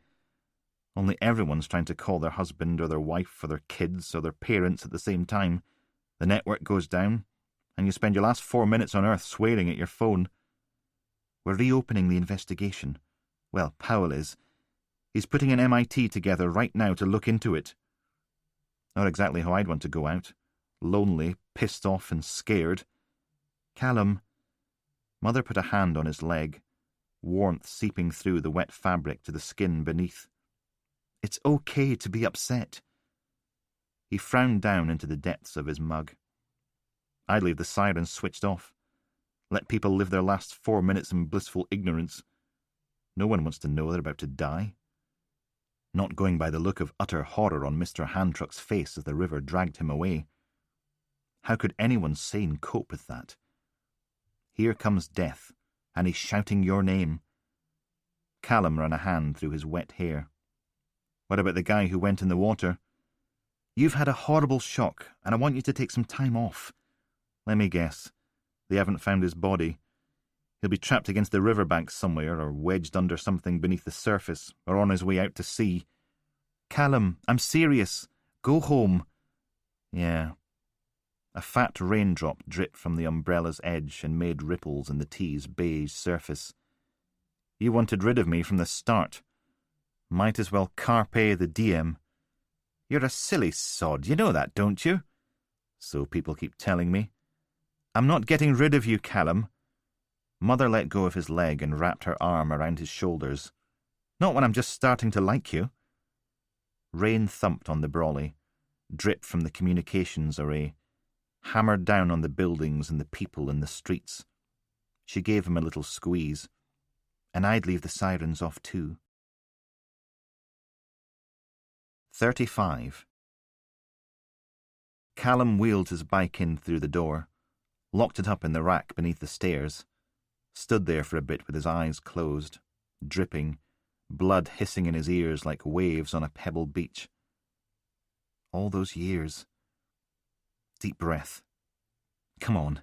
Only everyone's trying to call their husband or their wife or their kids or their parents at the same time. The network goes down, and you spend your last 4 minutes on Earth swearing at your phone. We're reopening the investigation. Well, Powell is. He's putting an MIT together right now to look into it. Not exactly how I'd want to go out. Lonely, pissed off and scared. Callum. Mother put a hand on his leg, warmth seeping through the wet fabric to the skin beneath. It's okay to be upset. He frowned down into the depths of his mug. I'd leave the sirens switched off. Let people live their last 4 minutes in blissful ignorance. No one wants to know they're about to die. Not going by the look of utter horror on Mr. Handtruck's face as the river dragged him away. How could anyone sane cope with that? Here comes death, and he's shouting your name. Callum ran a hand through his wet hair. What about the guy who went in the water? You've had a horrible shock, and I want you to take some time off. Let me guess. They haven't found his body. He'll be trapped against the riverbank somewhere, or wedged under something beneath the surface, or on his way out to sea. Callum, I'm serious. Go home. Yeah. A fat raindrop dripped from the umbrella's edge and made ripples in the tea's beige surface. You wanted rid of me from the start. Might as well carpe the diem. You're a silly sod, you know that, don't you? So people keep telling me. I'm not getting rid of you, Callum. Mother let go of his leg and wrapped her arm around his shoulders. Not when I'm just starting to like you. Rain thumped on the brolly, dripped from the communications array, hammered down on the buildings and the people in the streets. She gave him a little squeeze. And I'd leave the sirens off too. 35. Callum wheeled his bike in through the door, locked it up in the rack beneath the stairs, stood there for a bit with his eyes closed, dripping, blood hissing in his ears like waves on a pebble beach. All those years. Deep breath. Come on.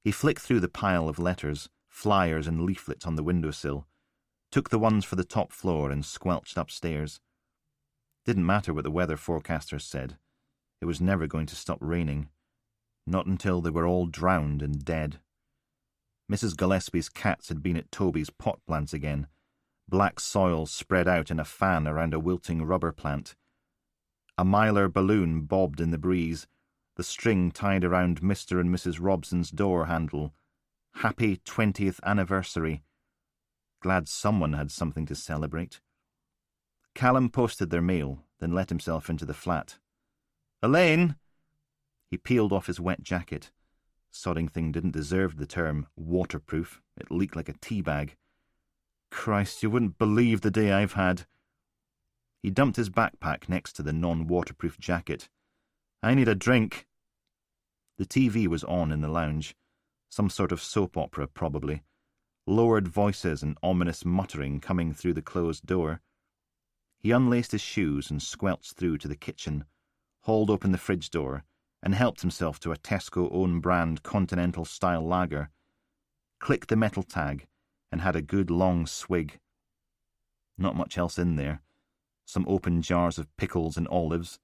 He flicked through the pile of letters, flyers and leaflets on the windowsill, took the ones for the top floor and squelched upstairs. Didn't matter what the weather forecasters said. It was never going to stop raining. Not until they were all drowned and dead. Mrs. Gillespie's cats had been at Toby's pot plants again, black soil spread out in a fan around a wilting rubber plant. A mylar balloon bobbed in the breeze, the string tied around Mr. and Mrs. Robson's door handle. Happy 20th anniversary. Glad someone had something to celebrate. Callum posted their mail, then let himself into the flat. Elaine! He peeled off his wet jacket. Sodding thing didn't deserve the term waterproof. It leaked like a tea bag. Christ, you wouldn't believe the day I've had. He dumped his backpack next to the non-waterproof jacket. I need a drink. The TV was on in the lounge. Some sort of soap opera, probably. Lowered voices and ominous muttering coming through the closed door. He unlaced his shoes and squelched through to the kitchen, hauled open the fridge door, and helped himself to a Tesco own-brand continental-style lager, clicked the metal tag, and had a good long swig. Not much else in there. Some open jars of pickles and olives,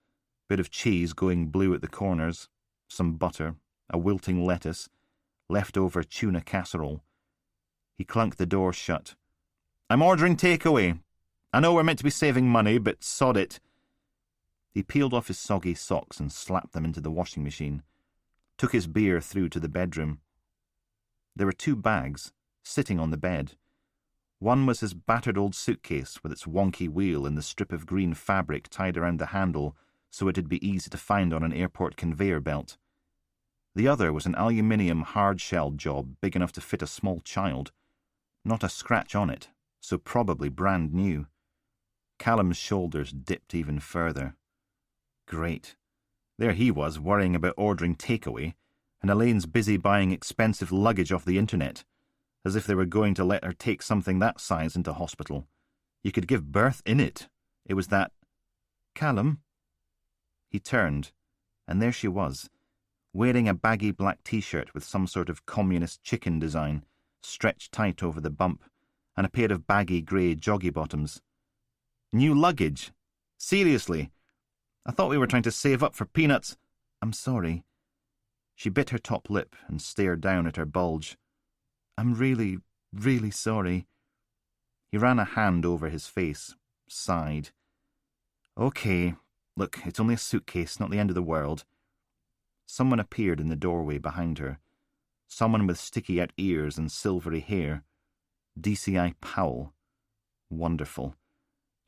bit of cheese going blue at the corners, some butter, a wilting lettuce, leftover tuna casserole. He clunked the door shut. I'm ordering takeaway. I know we're meant to be saving money, but sod it. He peeled off his soggy socks and slapped them into the washing machine, took his beer through to the bedroom. There were 2 bags, sitting on the bed. One was his battered old suitcase with its wonky wheel and the strip of green fabric tied around the handle so it'd be easy to find on an airport conveyor belt. The other was an aluminium hard-shelled job big enough to fit a small child. Not a scratch on it, so probably brand new. Callum's shoulders dipped even further. Great. There he was, worrying about ordering takeaway, and Elaine's busy buying expensive luggage off the internet, as if they were going to let her take something that size into hospital. You could give birth in it. It was that... Callum? He turned, and there she was, wearing a baggy black t-shirt with some sort of communist chicken design, stretched tight over the bump, and a pair of baggy grey joggy bottoms. New luggage? Seriously? I thought we were trying to save up for peanuts. I'm sorry. She bit her top lip and stared down at her bulge. I'm really, really sorry. He ran a hand over his face, sighed. Okay, look, it's only a suitcase, not the end of the world. Someone appeared in the doorway behind her. Someone with sticky-out ears and silvery hair. DCI Powell. Wonderful.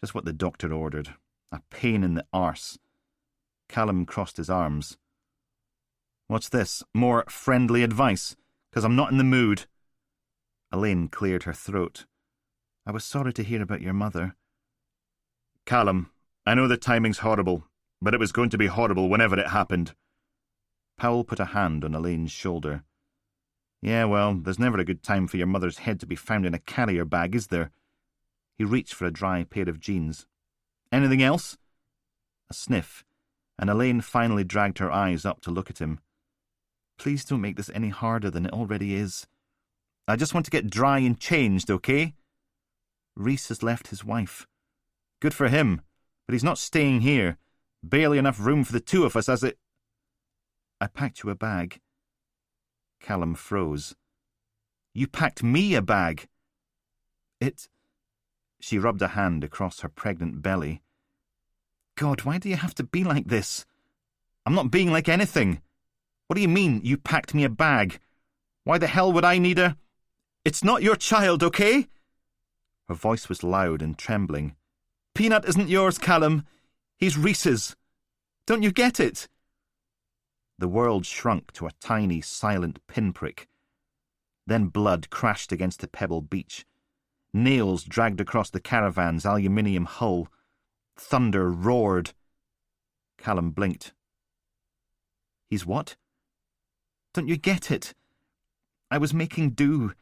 Just what the doctor ordered. A pain in the arse. Callum crossed his arms. What's this? More friendly advice? 'Cause I'm not in the mood. Elaine cleared her throat. I was sorry to hear about your mother. Callum, I know the timing's horrible, but it was going to be horrible whenever it happened. Powell put a hand on Elaine's shoulder. Yeah, well, there's never a good time for your mother's head to be found in a carrier bag, is there? He reached for a dry pair of jeans. Anything else? A sniff, and Elaine finally dragged her eyes up to look at him. Please don't make this any harder than it already is. I just want to get dry and changed, okay? Rhys has left his wife. Good for him, but he's not staying here. Barely enough room for the two of us as it... I packed you a bag. Callum froze. You packed me a bag? She rubbed a hand across her pregnant belly. God, why do you have to be like this? I'm not being like anything. What do you mean, you packed me a bag? Why the hell would I need a... It's not your child, okay? Her voice was loud and trembling. Peanut isn't yours, Callum. He's Rhys's. Don't you get it? The world shrunk to a tiny, silent pinprick. Then blood crashed against the pebble beach. Nails dragged across the caravan's aluminium hull. Thunder roared. Callum blinked. He's what? Don't you get it? I was making do.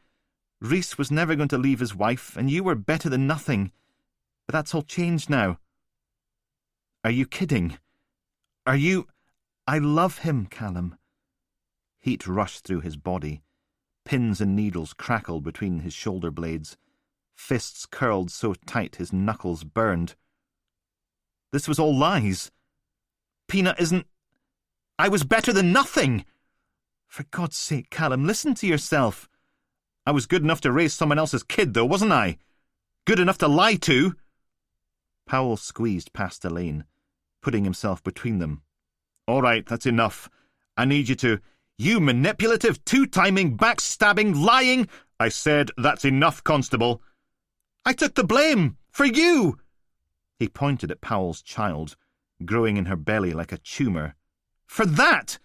Rhys was never going to leave his wife, and you were better than nothing. But that's all changed now. Are you kidding? Are you... I love him, Callum. Heat rushed through his body. Pins and needles crackled between his shoulder blades. Fists curled so tight his knuckles burned. This was all lies. Peanut isn't... I was better than nothing! For God's sake, Callum, listen to yourself. I was good enough to raise someone else's kid, though, wasn't I? Good enough to lie to. Powell squeezed past Elaine, putting himself between them. All right, that's enough. I need you to... You manipulative, two-timing, backstabbing, lying... I said, that's enough, Constable. I took the blame. For you. He pointed at Powell's child, growing in her belly like a tumour. For that!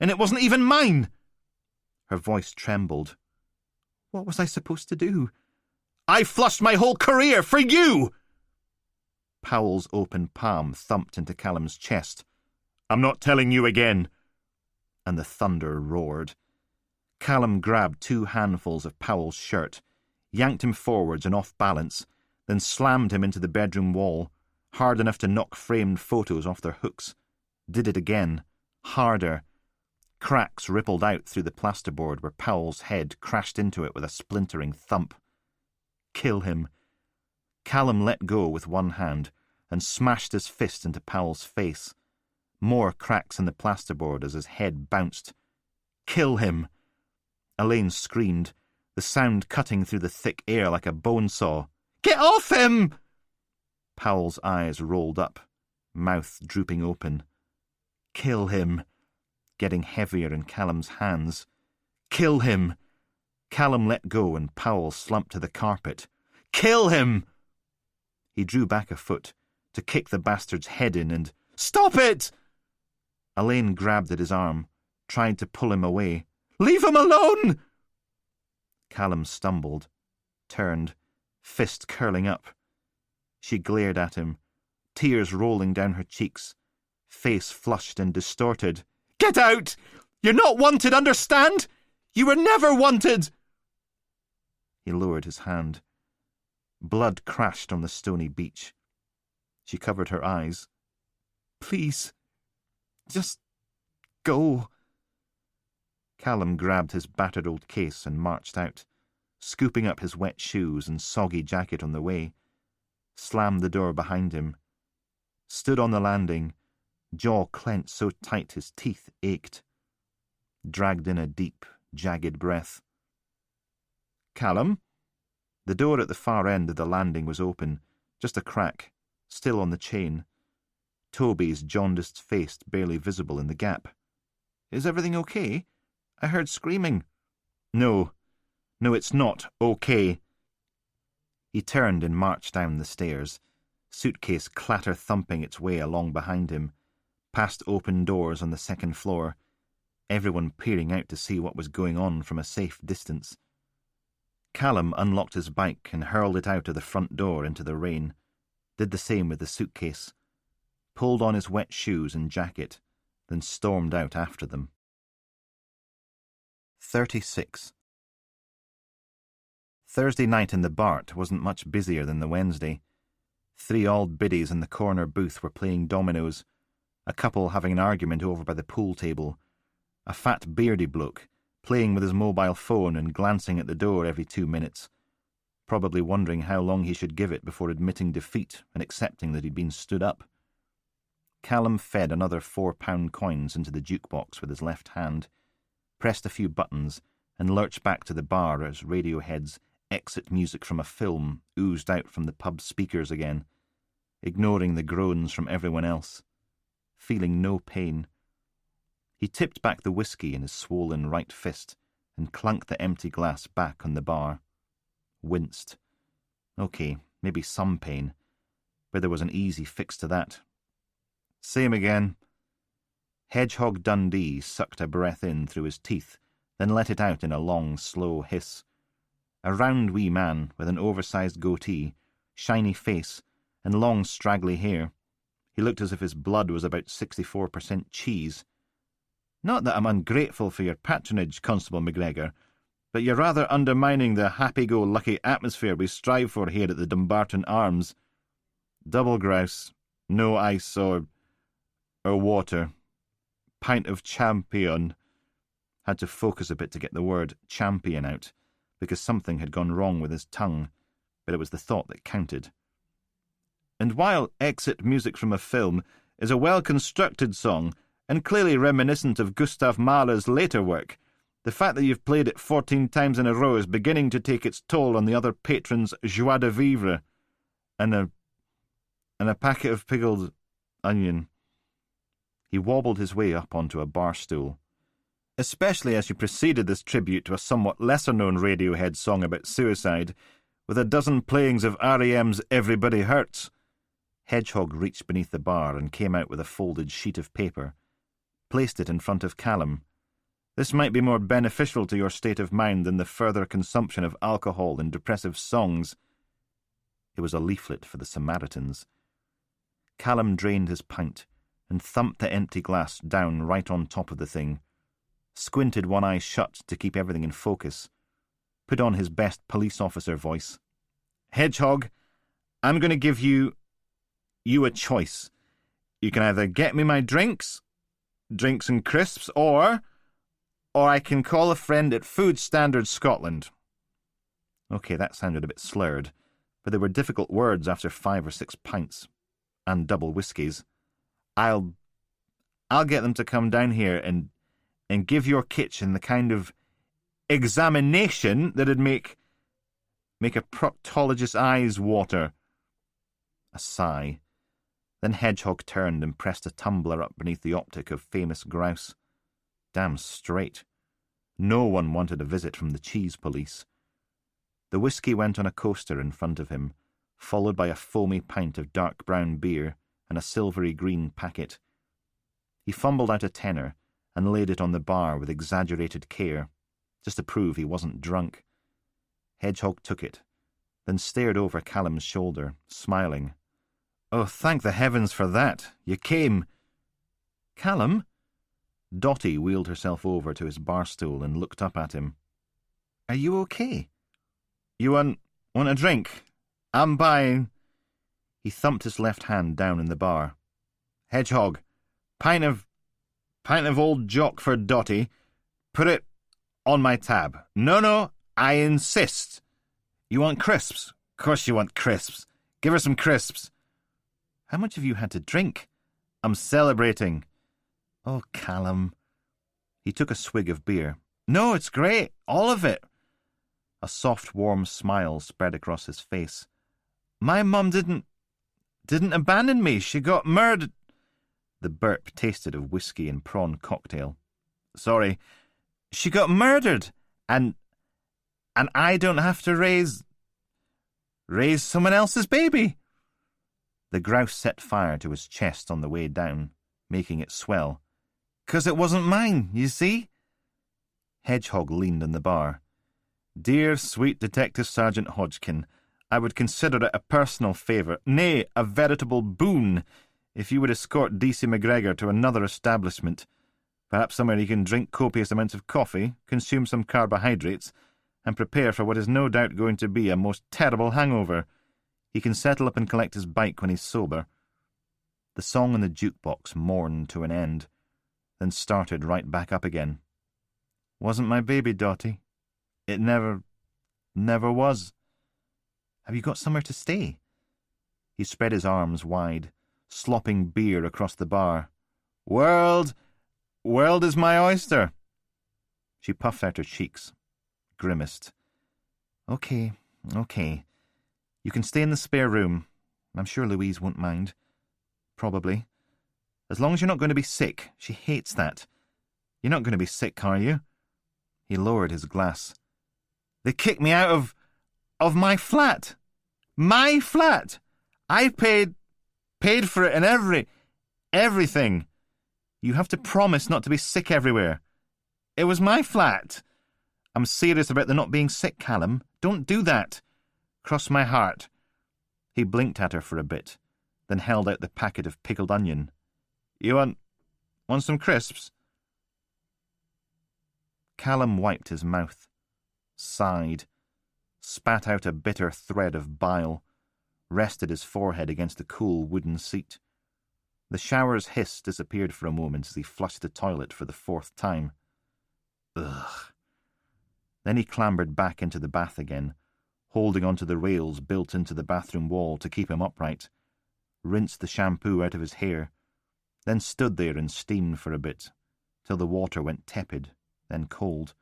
And it wasn't even mine. Her voice trembled. What was I supposed to do? I flushed my whole career for you! Powell's open palm thumped into Callum's chest. I'm not telling you again. And the thunder roared. Callum grabbed 2 handfuls of Powell's shirt, yanked him forwards and off balance, then slammed him into the bedroom wall, hard enough to knock framed photos off their hooks. Did it again, harder. Cracks rippled out through the plasterboard where Powell's head crashed into it with a splintering thump. Kill him. Callum let go with one hand and smashed his fist into Powell's face. More cracks in the plasterboard as his head bounced. Kill him. Elaine screamed, the sound cutting through the thick air like a bone saw. Get off him! Powell's eyes rolled up, mouth drooping open. Kill him. Getting heavier in Callum's hands. Kill him. Callum let go and Powell slumped to the carpet. Kill him! He drew back a foot to kick the bastard's head in and... Stop it! Elaine grabbed at his arm, tried to pull him away. Leave him alone! Callum stumbled, turned, fist curling up. She glared at him, tears rolling down her cheeks, face flushed and distorted. Get out! You're not wanted, understand? You were never wanted! He lowered his hand. Blood crashed on the stony beach. She covered her eyes. Please, just go. Callum grabbed his battered old case and marched out, scooping up his wet shoes and soggy jacket on the way, slammed the door behind him, stood on the landing, jaw clenched so tight his teeth ached, dragged in a deep, jagged breath. Callum? The door at the far end of the landing was open, just a crack, still on the chain. Toby's jaundiced face barely visible in the gap. Is everything okay? I heard screaming. No, it's not okay. He turned and marched down the stairs, suitcase clatter-thumping its way along behind him, past open doors on the second floor, everyone peering out to see what was going on from a safe distance. Callum unlocked his bike and hurled it out of the front door into the rain, did the same with the suitcase, pulled on his wet shoes and jacket, then stormed out after them. 36. Thursday night in the Bart wasn't much busier than the Wednesday. 3 old biddies in the corner booth were playing dominoes, a couple having an argument over by the pool table, a fat beardy bloke, playing with his mobile phone and glancing at the door every 2 minutes, probably wondering how long he should give it before admitting defeat and accepting that he'd been stood up. Callum fed another £4 coins into the jukebox with his left hand, pressed a few buttons, and lurched back to the bar as Radiohead's exit music from a film oozed out from the pub speakers again, ignoring the groans from everyone else, feeling no pain. He tipped back the whiskey in his swollen right fist and clunked the empty glass back on the bar. Winced. OK, maybe some pain, but there was an easy fix to that. Same again. Hedgehog Dundee sucked a breath in through his teeth, then let it out in a long, slow hiss. A round wee man with an oversized goatee, shiny face, and long straggly hair. He looked as if his blood was about 64% cheese. Not that I'm ungrateful for your patronage, Constable McGregor, but you're rather undermining the happy-go-lucky atmosphere we strive for here at the Dumbarton Arms. Double grouse, no ice or water. Pint of champion. Had to focus a bit to get the word champion out, because something had gone wrong with his tongue, but it was the thought that counted. And while exit music from a film is a well-constructed song and clearly reminiscent of Gustav Mahler's later work, the fact that you've played it 14 times in a row is beginning to take its toll on the other patrons' joie de vivre. And a packet of pickled onion. He wobbled his way up onto a bar stool. Especially as you preceded this tribute to a somewhat lesser-known Radiohead song about suicide, with a dozen playings of R.E.M's Everybody Hurts. Hedgehog reached beneath the bar and came out with a folded sheet of paper, placed it in front of Callum. This might be more beneficial to your state of mind than the further consumption of alcohol and depressive songs. It was a leaflet for the Samaritans. Callum drained his pint and thumped the empty glass down right on top of the thing, squinted one eye shut to keep everything in focus, put on his best police officer voice. Hedgehog, I'm going to give you a choice. You can either get me my drinks and crisps, or I can call a friend at Food Standards Scotland. OK, that sounded a bit slurred, but there were difficult words after 5 or 6 pints, and double whiskies. I'll get them to come down here and give your kitchen the kind of examination that'd make a proctologist's eyes water. A sigh. Then Hedgehog turned and pressed a tumbler up beneath the optic of famous grouse. Damn straight. No one wanted a visit from the cheese police. The whiskey went on a coaster in front of him, followed by a foamy pint of dark brown beer and a silvery green packet. He fumbled out a tenner and laid it on the bar with exaggerated care, just to prove he wasn't drunk. Hedgehog took it, then stared over Callum's shoulder, smiling. Oh, thank the heavens for that. You came. Callum? Dotty wheeled herself over to his bar stool and looked up at him. Are you okay? You want a drink? I'm buying. He thumped his left hand down in the bar. Hedgehog, pint of old jock for Dotty. Put it on my tab. No, I insist. You want crisps? Of course you want crisps. Give her some crisps. How much have you had to drink? I'm celebrating. Oh, Callum. He took a swig of beer. No, it's great. All of it. A soft, warm smile spread across his face. My mum didn't abandon me. She got murdered. The burp tasted of whiskey and prawn cocktail. Sorry. She got murdered. And I don't have to raise someone else's baby. The grouse set fire to his chest on the way down, making it swell. 'Cause it wasn't mine, you see? Hedgehog leaned on the bar. Dear, sweet Detective Sergeant Hodgkin, I would consider it a personal favour, nay, a veritable boon, if you would escort D.C. McGregor to another establishment, perhaps somewhere he can drink copious amounts of coffee, consume some carbohydrates, and prepare for what is no doubt going to be a most terrible hangover. He can settle up and collect his bike when he's sober. The song in the jukebox mourned to an end. then started right back up again. Wasn't my baby, Dotty. It never was. Have you got somewhere to stay? He spread his arms wide, slopping beer across the bar. World is my oyster. She puffed out her cheeks, grimaced. Okay. You can stay in the spare room. I'm sure Louise won't mind. Probably. As long as you're not going to be sick. She hates that. You're not going to be sick, are you? He lowered his glass. They kicked me out of my flat. My flat! I paid for it and everything. You have to promise not to be sick everywhere. It was my flat. I'm serious about the not being sick, Callum. Don't do that. Cross my heart. He blinked at her for a bit, then held out the packet of pickled onion. You want some crisps? Callum wiped his mouth, sighed, spat out a bitter thread of bile, rested his forehead against the cool wooden seat. The shower's hiss disappeared for a moment as he flushed the toilet for the 4th time. Ugh. Then he clambered back into the bath again, holding onto the rails built into the bathroom wall to keep him upright, rinsed the shampoo out of his hair, then stood there and steamed for a bit, till the water went tepid, then cold.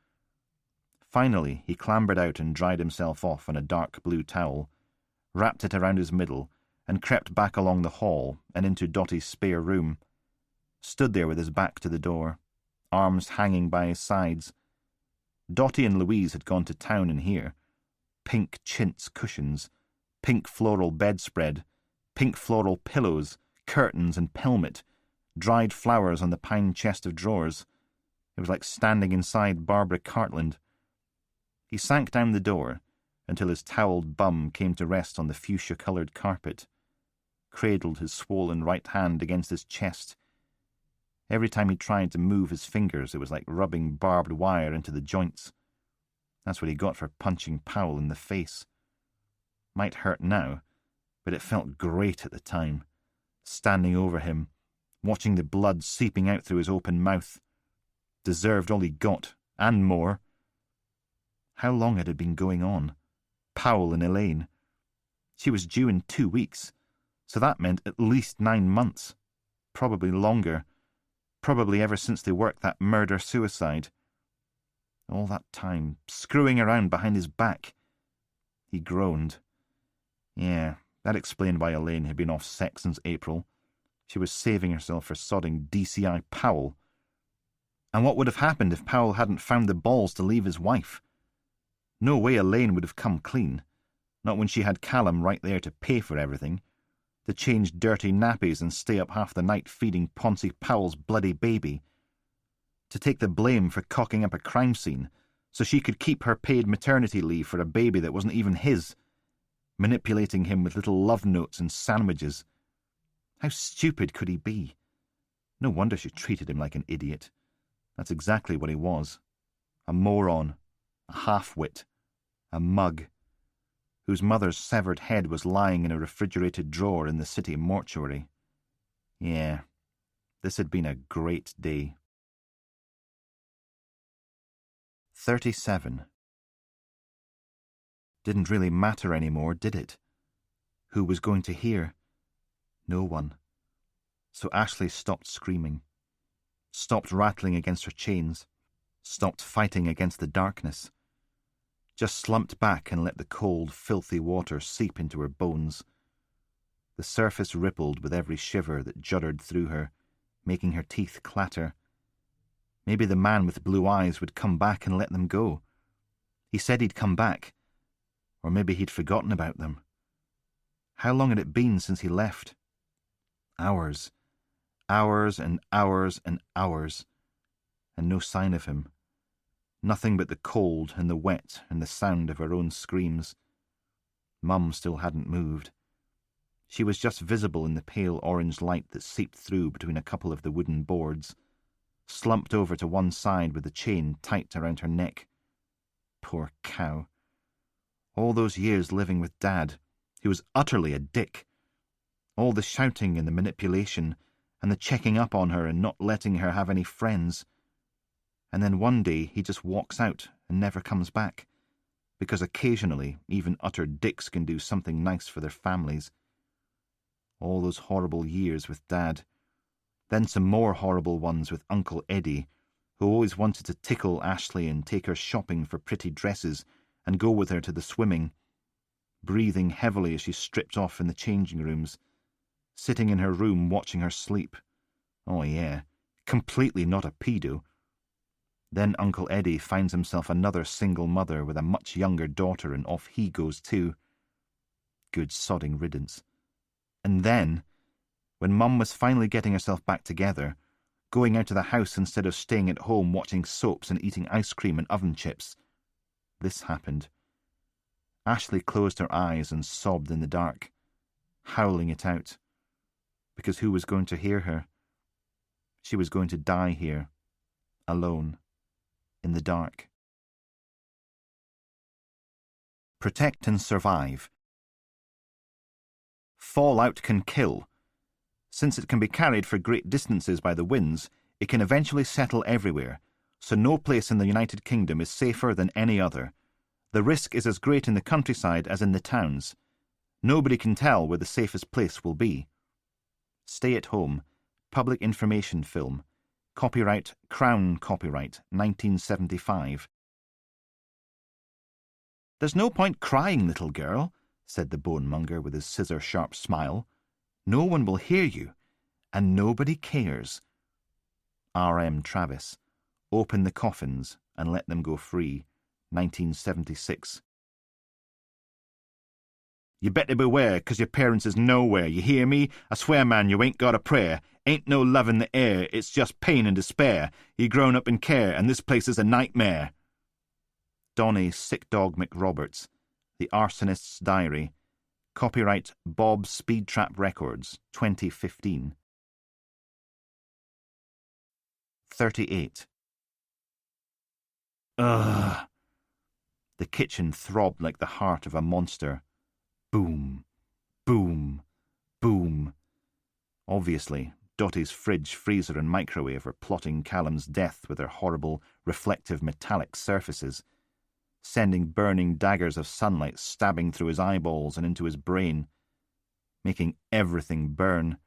Finally, he clambered out and dried himself off on a dark blue towel, wrapped it around his middle, and crept back along the hall and into Dottie's spare room, stood there with his back to the door, arms hanging by his sides. Dottie and Louise had gone to town in here. Pink chintz cushions, pink floral bedspread, pink floral pillows, curtains and pelmet, dried flowers on the pine chest of drawers. It was like standing inside Barbara Cartland. He sank down the door until his towelled bum came to rest on the fuchsia-coloured carpet, cradled his swollen right hand against his chest. Every time he tried to move his fingers, it was like rubbing barbed wire into the joints. That's what he got for punching Powell in the face. Might hurt now, but it felt great at the time, standing over him, watching the blood seeping out through his open mouth. Deserved all he got, and more. How long had it been going on? Powell and Elaine. She was due in 2 weeks, so that meant at least 9 months. Probably longer. Probably ever since they worked that murder-suicide. All that time, screwing around behind his back. He groaned. Yeah, that explained why Elaine had been off sex since April. She was saving herself for sodding DCI Powell. And what would have happened if Powell hadn't found the balls to leave his wife? No way Elaine would have come clean. Not when she had Callum right there to pay for everything, to change dirty nappies and stay up half the night feeding Poncy Powell's bloody baby, to take the blame for cocking up a crime scene so she could keep her paid maternity leave for a baby that wasn't even his, manipulating him with little love notes and sandwiches. How stupid could he be? No wonder she treated him like an idiot. That's exactly what he was. A moron, a half-wit, a mug, whose mother's severed head was lying in a refrigerated drawer in the city mortuary. Yeah, this had been a great day. 37. Didn't really matter anymore, did it? Who was going to hear? No one. So Ashley stopped screaming, stopped rattling against her chains, stopped fighting against the darkness, just slumped back and let the cold, filthy water seep into her bones. The surface rippled with every shiver that juddered through her, making her teeth clatter. Maybe the man with blue eyes would come back and let them go. He said he'd come back. Or maybe he'd forgotten about them. How long had it been since he left? Hours. Hours and hours and hours. And no sign of him. Nothing but the cold and the wet and the sound of her own screams. Mum still hadn't moved. She was just visible in the pale orange light that seeped through between a couple of the wooden boards, slumped over to one side with the chain tight around her neck. Poor cow. All those years living with Dad, who was utterly a dick. All the shouting and the manipulation, and the checking up on her and not letting her have any friends. And then one day he just walks out and never comes back, because occasionally even utter dicks can do something nice for their families. All those horrible years with Dad. Then some more horrible ones with Uncle Eddie, who always wanted to tickle Ashley and take her shopping for pretty dresses and go with her to the swimming, breathing heavily as she stripped off in the changing rooms, sitting in her room watching her sleep. Oh yeah, completely not a pedo. Then Uncle Eddie finds himself another single mother with a much younger daughter, and off he goes too. Good sodding riddance. And then, when Mum was finally getting herself back together, going out of the house instead of staying at home watching soaps and eating ice cream and oven chips, this happened. Ashley closed her eyes and sobbed in the dark, howling it out, because who was going to hear her? She was going to die here, alone, in the dark. Protect and survive. Fallout can kill. Since it can be carried for great distances by the winds, it can eventually settle everywhere, so no place in the United Kingdom is safer than any other. The risk is as great in the countryside as in the towns. Nobody can tell where the safest place will be. Stay at Home, public information film. Copyright, Crown Copyright, 1975. "There's no point crying, little girl," said the bonemonger with his scissor-sharp smile. "No one will hear you, and nobody cares." R.M. Travis. Open the coffins and let them go free, 1976. "You better beware, 'cause your parents is nowhere, you hear me? I swear, man, you ain't got a prayer. Ain't no love in the air, it's just pain and despair. You grown up in care, and this place is a nightmare." Donny Sick Dog McRoberts. The Arsonist's Diary. Copyright Bob Speedtrap Records, 2015. 38. Ugh. The kitchen throbbed like the heart of a monster. Boom, boom, boom. Obviously, Dottie's fridge, freezer and microwave are plotting Callum's death with their horrible, reflective metallic surfaces, sending burning daggers of sunlight stabbing through his eyeballs and into his brain, making everything burn.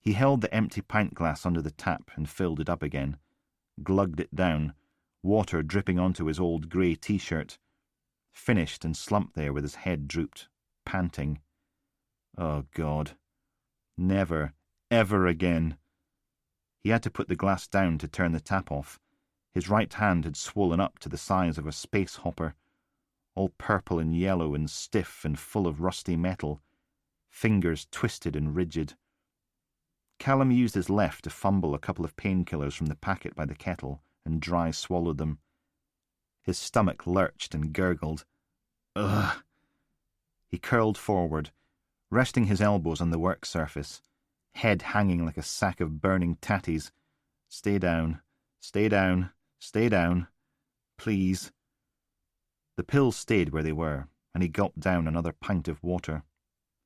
He held the empty pint glass under the tap and filled it up again, glugged it down, water dripping onto his old grey t-shirt, finished and slumped there with his head drooped, panting. Oh, God. Never, ever again. He had to put the glass down to turn the tap off. His right hand had swollen up to the size of a space hopper, all purple and yellow and stiff and full of rusty metal, fingers twisted and rigid. Callum used his left to fumble a couple of painkillers from the packet by the kettle and dry swallowed them. His stomach lurched and gurgled. Ugh! He curled forward, resting his elbows on the work surface, head hanging like a sack of burning tatties. Stay down, stay down, stay down. Please. The pills stayed where they were, and he gulped down another pint of water.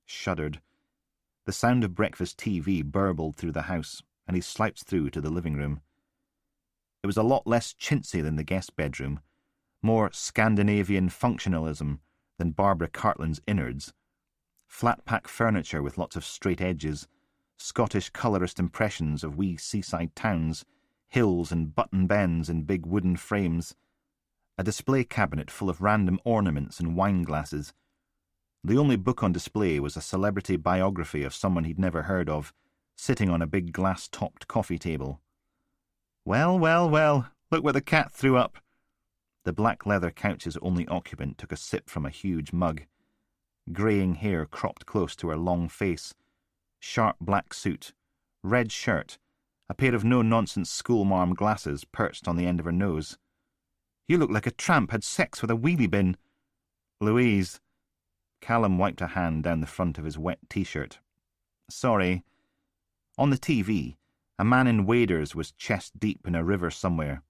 Shuddered. The sound of breakfast TV burbled through the house, and he slouched through to the living room. It was a lot less chintzy than the guest bedroom, more Scandinavian functionalism than Barbara Cartland's innards. Flat-pack furniture with lots of straight edges, Scottish colourist impressions of wee seaside towns, hills and button bends in big wooden frames, a display cabinet full of random ornaments and wine glasses. The only book on display was a celebrity biography of someone he'd never heard of, sitting on a big glass-topped coffee table. Well, well, well, look what the cat threw up. The black leather couch's only occupant took a sip from a huge mug. Greying hair cropped close to her long face, sharp black suit, red shirt, a pair of no-nonsense schoolmarm glasses perched on the end of her nose. You look like a tramp had sex with a wheelie bin. Louise. Callum wiped a hand down the front of his wet t-shirt. Sorry. On the TV, a man in waders was chest deep in a river somewhere.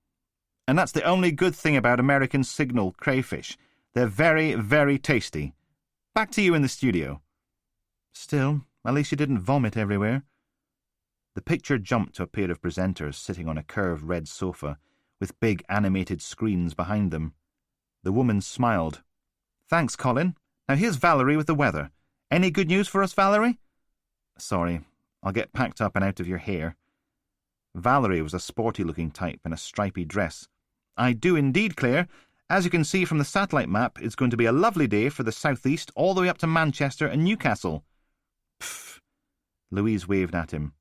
And that's the only good thing about American signal crayfish. They're very, very tasty. Back to you in the studio. Still, at least you didn't vomit everywhere. The picture jumped to a pair of presenters sitting on a curved red sofa with big animated screens behind them. The woman smiled. "Thanks, Colin. Now here's Valerie with the weather. Any good news for us, Valerie?" "Sorry, I'll get packed up and out of your hair." Valerie was a sporty-looking type in a stripy dress. "I do indeed, Claire. As you can see from the satellite map, it's going to be a lovely day for the southeast all the way up to Manchester and Newcastle." "Pfft," Louise waved at him.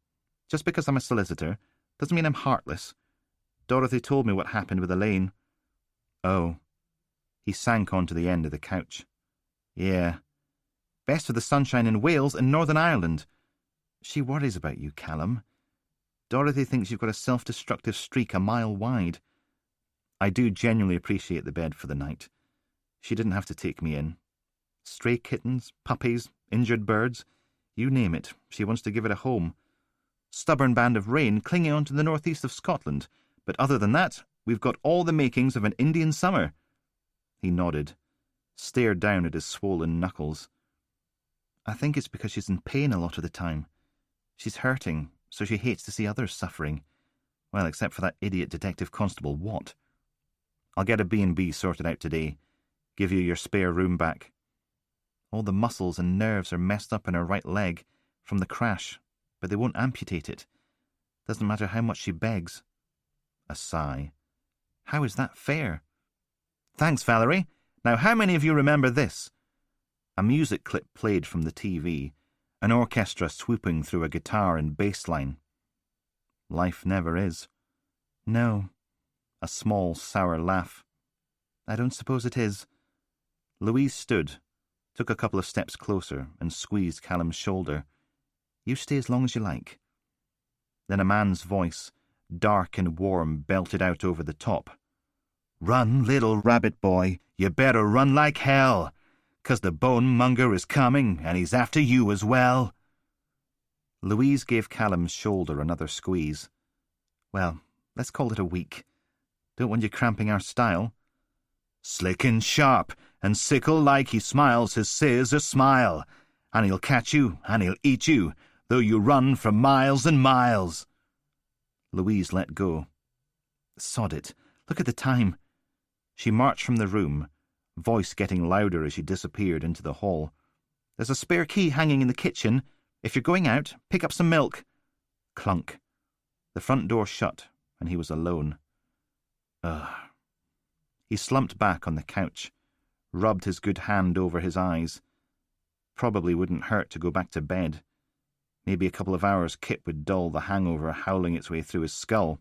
"Just because I'm a solicitor doesn't mean I'm heartless. Dorothy told me what happened with Elaine." "Oh." He sank onto the end of the couch. "Yeah. Best of the sunshine in Wales and Northern Ireland. She worries about you, Callum. Dorothy thinks you've got a self-destructive streak a mile wide. I do genuinely appreciate the bed for the night. She didn't have to take me in. Stray kittens, puppies, injured birds, you name it, she wants to give it a home. Stubborn band of rain clinging on to the northeast of Scotland, but other than that, we've got all the makings of an Indian summer." He nodded, stared down at his swollen knuckles. "I think it's because she's in pain a lot of the time. She's hurting, so she hates to see others suffering. Well, except for that idiot Detective Constable Watt. I'll get a B&B sorted out today. Give you your spare room back. All the muscles and nerves are messed up in her right leg from the crash, but they won't amputate it. Doesn't matter how much she begs." A sigh. "How is that fair?" "Thanks, Valerie. Now how many of you remember this?" A music clip played from the TV, an orchestra swooping through a guitar and bass line. "Life never is." "No." A small, sour laugh. "I don't suppose it is." Louise stood, took a couple of steps closer, and squeezed Callum's shoulder. "You stay as long as you like." Then a man's voice, dark and warm, belted out over the top. "Run, little rabbit boy, you better run like hell, 'cause the bone monger is coming, and he's after you as well." Louise gave Callum's shoulder another squeeze. "Well, let's call it a week. Don't want you cramping our style." "Slick and sharp, and sickle like he smiles his scissor smile, and he'll catch you, and he'll eat you, though you run for miles and miles." Louise let go. "Sod it. Look at the time." She marched from the room, voice getting louder as she disappeared into the hall. "There's a spare key hanging in the kitchen. If you're going out, pick up some milk." Clunk. The front door shut, and he was alone. Ugh. He slumped back on the couch, rubbed his good hand over his eyes. Probably wouldn't hurt to go back to bed. Maybe a couple of hours' kip would dull the hangover howling its way through his skull.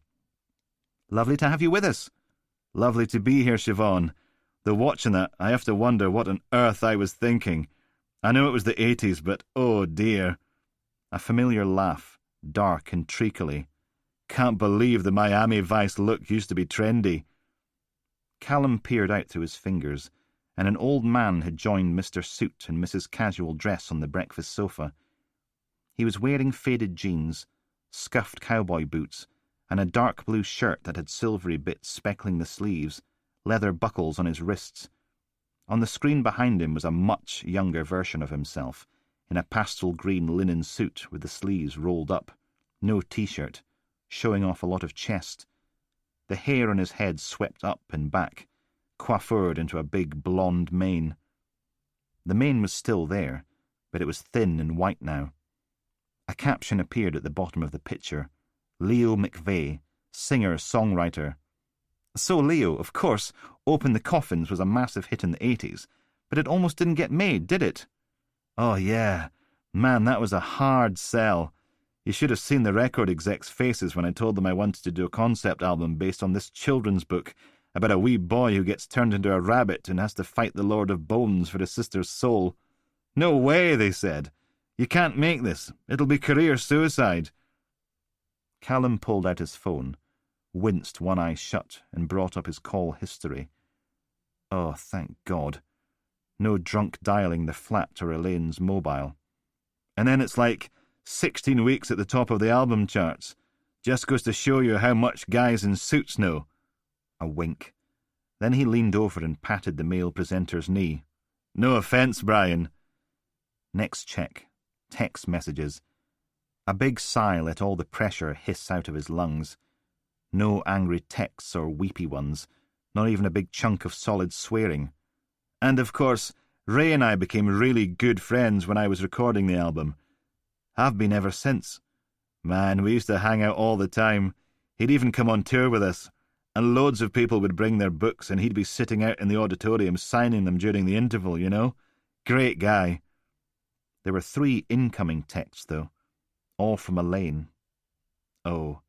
"Lovely to have you with us." "Lovely to be here, Siobhan. Though watching that, I have to wonder what on earth I was thinking. I know it was the 80s, but oh dear." A familiar laugh, dark and treacly. "Can't believe the Miami Vice look used to be trendy." Callum peered out through his fingers, and an old man had joined Mr. Suit and Mrs. Casual Dress on the breakfast sofa. He was wearing faded jeans, scuffed cowboy boots, and a dark blue shirt that had silvery bits speckling the sleeves, leather buckles on his wrists. On the screen behind him was a much younger version of himself, in a pastel green linen suit with the sleeves rolled up, no t-shirt, showing off a lot of chest. The hair on his head swept up and back, coiffured into a big blonde mane. The mane was still there, but it was thin and white now. A caption appeared at the bottom of the picture. "Leo McVeigh, singer-songwriter." So Leo, of course, Open the Coffins was a massive hit in the 80s, but it almost didn't get made, did it? Oh yeah, man, that was a hard sell. You should have seen the record execs' faces when I told them I wanted to do a concept album based on this children's book about a wee boy who gets turned into a rabbit and has to fight the Lord of Bones for his sister's soul. "No way," they said. "You can't make this. It'll be career suicide." Callum pulled out his phone, winced one eye shut, and brought up his call history. Oh, thank God. No drunk dialing the flat or Elaine's mobile. And then it's like 16 weeks at the top of the album charts. Just goes to show you how much guys in suits know. A wink. Then he leaned over and patted the male presenter's knee. "No offence, Brian." Next check. Text messages. A big sigh let all the pressure hiss out of his lungs. No angry texts or weepy ones, not even a big chunk of solid swearing. And of course, Ray and I became really good friends when I was recording the album. Have been ever since. Man, we used to hang out all the time. He'd even come on tour with us, and loads of people would bring their books and he'd be sitting out in the auditorium signing them during the interval, you know? Great guy. There were 3 incoming texts, though, all from Elaine. Oh,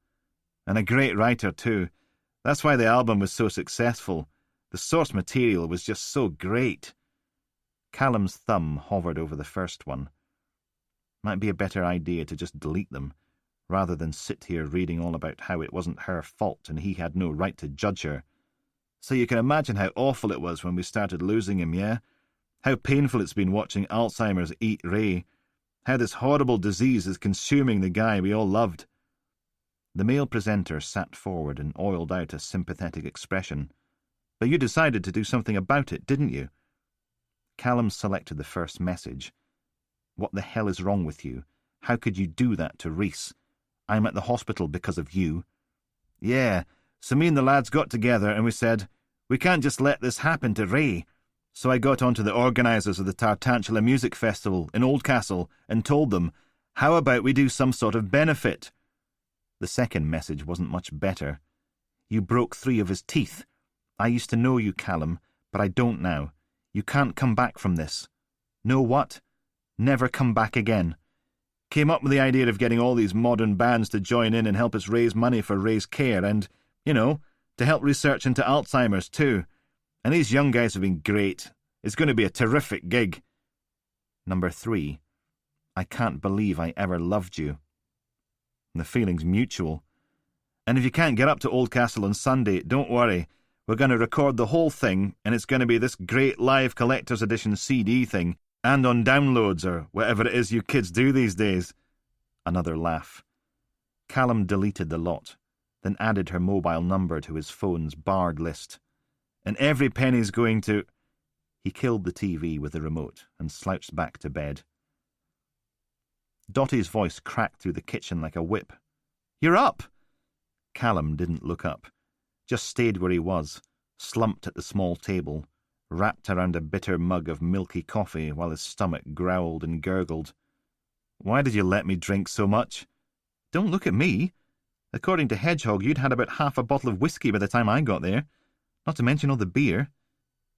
and a great writer, too. That's why the album was so successful. The source material was just so great. Callum's thumb hovered over the first one. Might be a better idea to just delete them, rather than sit here reading all about how it wasn't her fault and he had no right to judge her. So you can imagine how awful it was when we started losing him, yeah? How painful it's been watching Alzheimer's eat Ray. How this horrible disease is consuming the guy we all loved. The male presenter sat forward and oiled out a sympathetic expression. But you decided to do something about it, didn't you? Callum selected the first message. What the hell is wrong with you? How could you do that to Reese? I'm at the hospital because of you. Yeah, so me and the lads got together and we said, we can't just let this happen to Ray. So I got on to the organisers of the Tartantula Music Festival in Oldcastle and told them, how about we do some sort of benefit? The second message wasn't much better. You broke 3 of his teeth. I used to know you, Callum, but I don't now. You can't come back from this. Know what? Never come back again. Came up with the idea of getting all these modern bands to join in and help us raise money for Ray's care and, you know, to help research into Alzheimer's too. And these young guys have been great. It's going to be a terrific gig. Number 3. I can't believe I ever loved you. The feeling's mutual. And if you can't get up to Oldcastle on Sunday, don't worry. We're going to record the whole thing, and it's going to be this great live collector's edition CD thing, and on downloads or whatever it is you kids do these days. Another laugh. Callum deleted the lot, then added her mobile number to his phone's barred list. And every penny's going to... He killed the TV with the remote and slouched back to bed. Dottie's voice cracked through the kitchen like a whip. You're up! Callum didn't look up, just stayed where he was, slumped at the small table, wrapped around a bitter mug of milky coffee while his stomach growled and gurgled. Why did you let me drink so much? Don't look at me. According to Hedgehog, you'd had about half a bottle of whiskey by the time I got there, not to mention all the beer.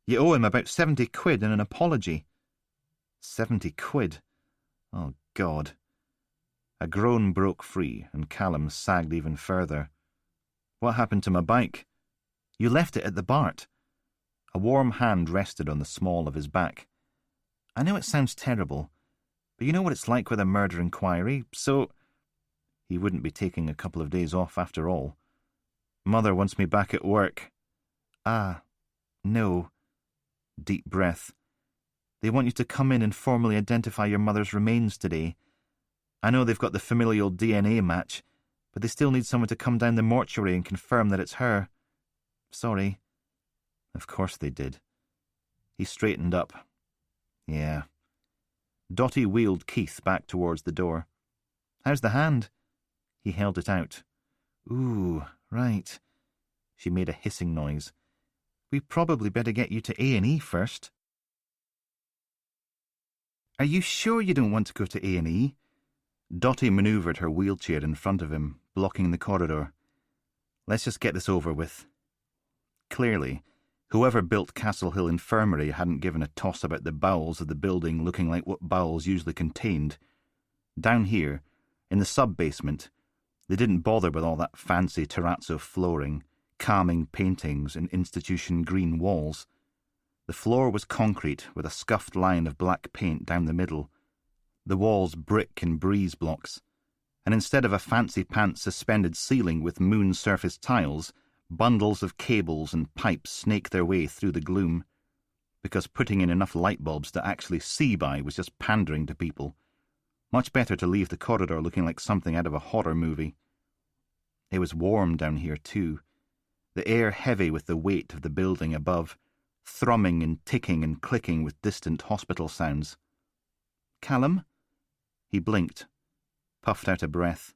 You owe him about 70 quid and an apology. 70 quid? Oh, God. A groan broke free, and Callum sagged even further. What happened to my bike? You left it at the Bart. A warm hand rested on the small of his back. I know it sounds terrible, but you know what it's like with a murder inquiry, so... He wouldn't be taking a couple of days off after all. Mother wants me back at work. Ah, no. Deep breath. They want you to come in and formally identify your mother's remains today. I know they've got the familial DNA match, but they still need someone to come down the mortuary and confirm that it's her. Sorry. Of course they did. He straightened up. Yeah. Dottie wheeled Keith back towards the door. How's the hand? He held it out. Ooh, right. She made a hissing noise. We probably better get you to A&E first. Are you sure you don't want to go to A&E? Dottie manoeuvred her wheelchair in front of him, blocking the corridor. Let's just get this over with. Clearly, whoever built Castle Hill Infirmary hadn't given a toss about the bowels of the building looking like what bowels usually contained. Down here, in the sub-basement, they didn't bother with all that fancy terrazzo flooring, calming paintings and institution green walls. The floor was concrete with a scuffed line of black paint down the middle, the walls brick and breeze blocks, and instead of a fancy-pants suspended ceiling with moon-surface tiles, bundles of cables and pipes snake their way through the gloom, because putting in enough light bulbs to actually see by was just pandering to people. Much better to leave the corridor looking like something out of a horror movie. It was warm down here, too, the air heavy with the weight of the building above, thrumming and ticking and clicking with distant hospital sounds. Callum? He blinked. puffed out a breath.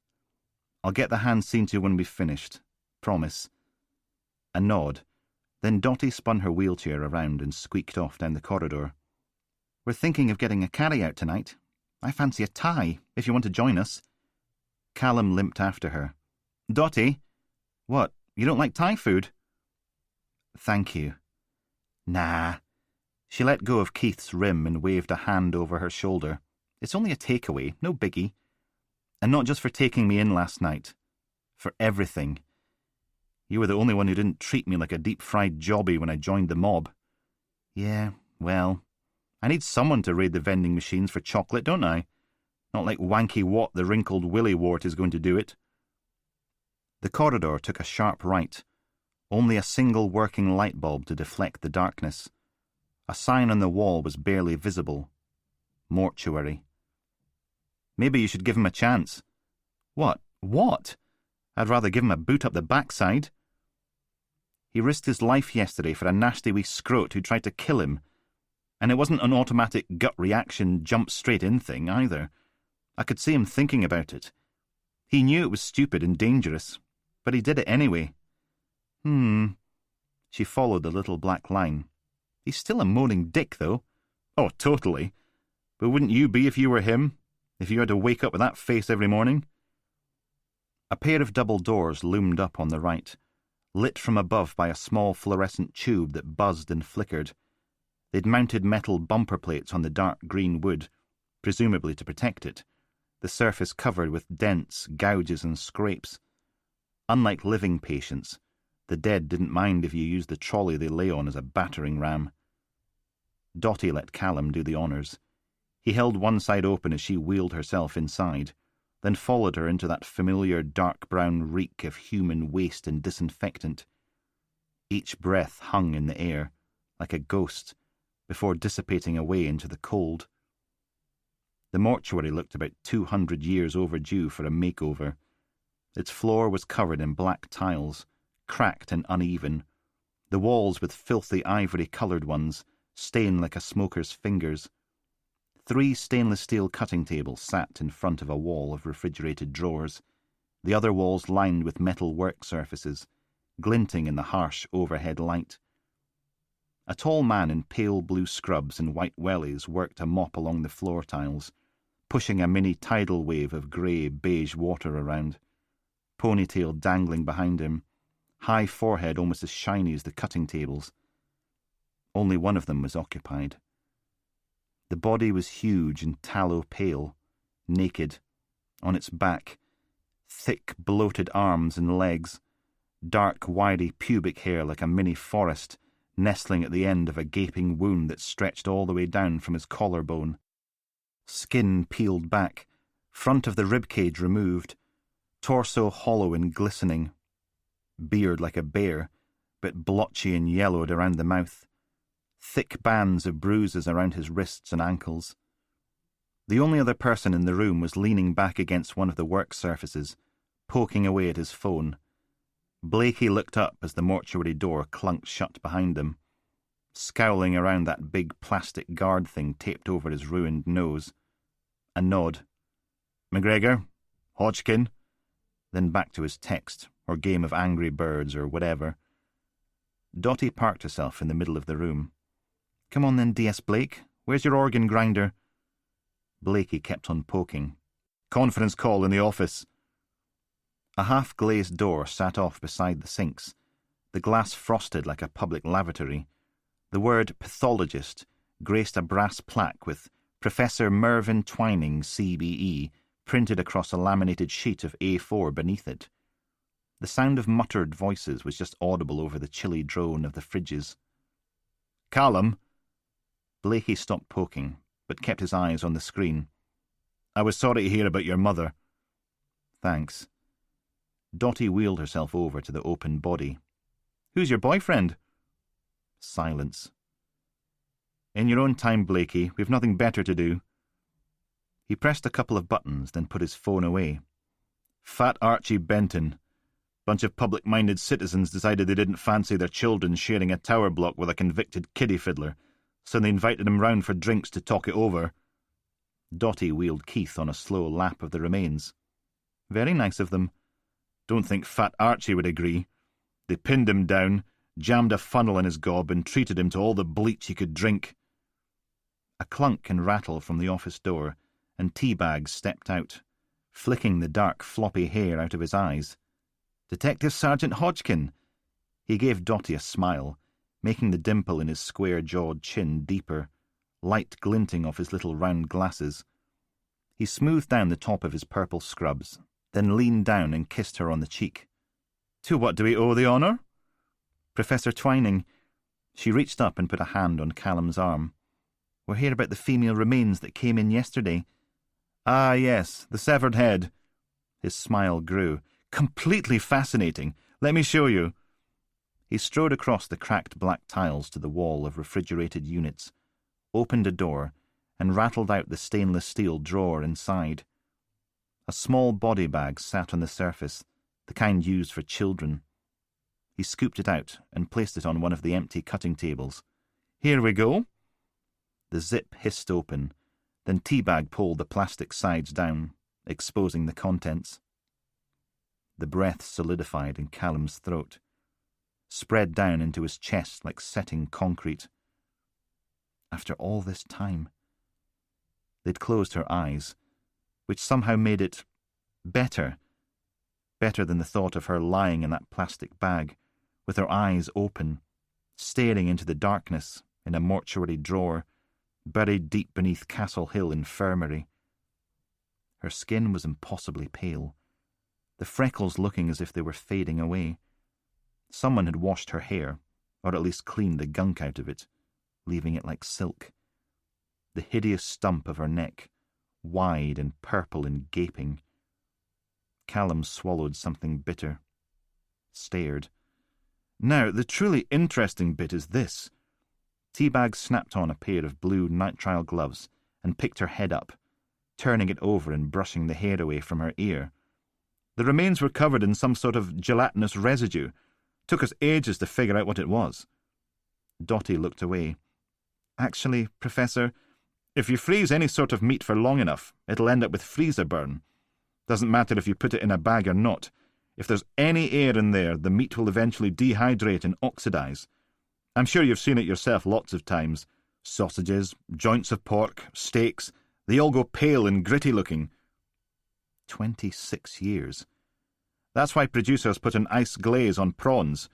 "I'll get the hand seen to when we've finished. Promise." A nod. Then Dotty spun her wheelchair around and squeaked off down the corridor. "We're thinking of getting a carry-out tonight. I fancy a Thai, if you want to join us." Callum limped after her. "Dotty? What, you don't like Thai food?" "Thank you." "Nah." She let go of Keith's rim and waved a hand over her shoulder. "It's only a takeaway, no biggie. And not just for taking me in last night. For everything. You were the only one who didn't treat me like a deep-fried jobby when I joined the mob." "Yeah, well, I need someone to raid the vending machines for chocolate, don't I? Not like Wanky Watt the wrinkled willy wart is going to do it." The corridor took a sharp right. Only a single working light bulb to deflect the darkness. A sign on the wall was barely visible. Mortuary. "Maybe you should give him a chance." "What? What? I'd rather give him a boot up the backside." "He risked his life yesterday for a nasty wee scrote who tried to kill him. And it wasn't an automatic gut reaction, jump straight in thing, either. I could see him thinking about it. He knew it was stupid and dangerous, but he did it anyway." She followed the little black line. "He's still a moaning dick, though." "Oh, totally. But wouldn't you be if you were him? If you had to wake up with that face every morning?" A pair of double doors loomed up on the right, lit from above by a small fluorescent tube that buzzed and flickered. They'd mounted metal bumper plates on the dark green wood, presumably to protect it, the surface covered with dents, gouges and scrapes. Unlike living patients, the dead didn't mind if you used the trolley they lay on as a battering ram. Dotty let Callum do the honours. He held one side open as she wheeled herself inside, then followed her into that familiar dark brown reek of human waste and disinfectant. Each breath hung in the air, like a ghost, before dissipating away into the cold. The mortuary looked about 200 years overdue for a makeover. Its floor was covered in black tiles, cracked and uneven, the walls with filthy ivory-coloured ones, stained like a smoker's fingers. 3 stainless steel cutting tables sat in front of a wall of refrigerated drawers, the other walls lined with metal work surfaces, glinting in the harsh overhead light. A tall man in pale blue scrubs and white wellies worked a mop along the floor tiles, pushing a mini tidal wave of grey beige water around. Ponytail dangling behind him, high forehead almost as shiny as the cutting tables. Only one of them was occupied. The body was huge and tallow-pale, naked, on its back, thick bloated arms and legs, dark wiry pubic hair like a mini forest, nestling at the end of a gaping wound that stretched all the way down from his collarbone. Skin peeled back, front of the ribcage removed, torso hollow and glistening, beard like a bear, but blotchy and yellowed around the mouth, thick bands of bruises around his wrists and ankles. The only other person in the room was leaning back against one of the work surfaces, poking away at his phone. Blakey looked up as the mortuary door clunked shut behind him, scowling around that big plastic guard thing taped over his ruined nose. A nod. "McGregor? Hodgkin?" Then back to his text, or game of Angry Birds, or whatever. Dotty parked herself in the middle of the room. "Come on then, D.S. Blake. Where's your organ grinder?" Blakey kept on poking. "Conference call in the office." A half-glazed door sat off beside the sinks, the glass frosted like a public lavatory. The word pathologist graced a brass plaque with Professor Mervyn Twining, CBE, printed across a laminated sheet of A4 beneath it. The sound of muttered voices was just audible over the chilly drone of the fridges. "Callum?" Blakey stopped poking, but kept his eyes on the screen. "I was sorry to hear about your mother." "Thanks." Dotty wheeled herself over to the open body. "Who's your boyfriend?" Silence. "In your own time, Blakey. We've nothing better to do." He pressed a couple of buttons, then put his phone away. "Fat Archie Benton. Bunch of public-minded citizens decided they didn't fancy their children sharing a tower block with a convicted kiddie fiddler, so they invited him round for drinks to talk it over." Dotty wheeled Keith on a slow lap of the remains. Very nice of them. Don't think Fat Archie would agree. They pinned him down, jammed a funnel in his gob, and treated him to all the bleach he could drink. A clunk and rattle from the office door, and Teabag stepped out, flicking the dark, floppy hair out of his eyes. "Detective Sergeant Hodgkin!" He gave Dotty a smile, making the dimple in his square-jawed chin deeper, light glinting off his little round glasses. He smoothed down the top of his purple scrubs, then leaned down and kissed her on the cheek. "To what do we owe the honour?" "Professor Twining." She reached up and put a hand on Callum's arm. "We're here about the female remains that came in yesterday." "Ah, yes, the severed head." His smile grew. "Completely fascinating. Let me show you." He strode across the cracked black tiles to the wall of refrigerated units, opened a door, and rattled out the stainless steel drawer inside. A small body bag sat on the surface, the kind used for children. He scooped it out and placed it on one of the empty cutting tables. "Here we go." The zip hissed open, then Teabag pulled the plastic sides down, exposing the contents. The breath solidified in Callum's throat, spread down into his chest like setting concrete. After all this time. They'd closed her eyes, which somehow made it better than the thought of her lying in that plastic bag, with her eyes open, staring into the darkness in a mortuary drawer, buried deep beneath Castle Hill Infirmary. Her skin was impossibly pale, the freckles looking as if they were fading away. Someone had washed her hair, or at least cleaned the gunk out of it, leaving it like silk. The hideous stump of her neck, wide and purple and gaping. Callum swallowed something bitter. Stared. Now, the truly interesting bit is this. Teabag snapped on a pair of blue nitrile gloves and picked her head up, turning it over and brushing the hair away from her ear. The remains were covered in some sort of gelatinous residue. Took us ages to figure out what it was. Dotty looked away. "Actually, Professor, if you freeze any sort of meat for long enough, it'll end up with freezer burn. Doesn't matter if you put it in a bag or not. If there's any air in there, the meat will eventually dehydrate and oxidize. I'm sure you've seen it yourself lots of times. Sausages, joints of pork, steaks, they all go pale and gritty looking. 26 years. That's why producers put an ice glaze on prawns,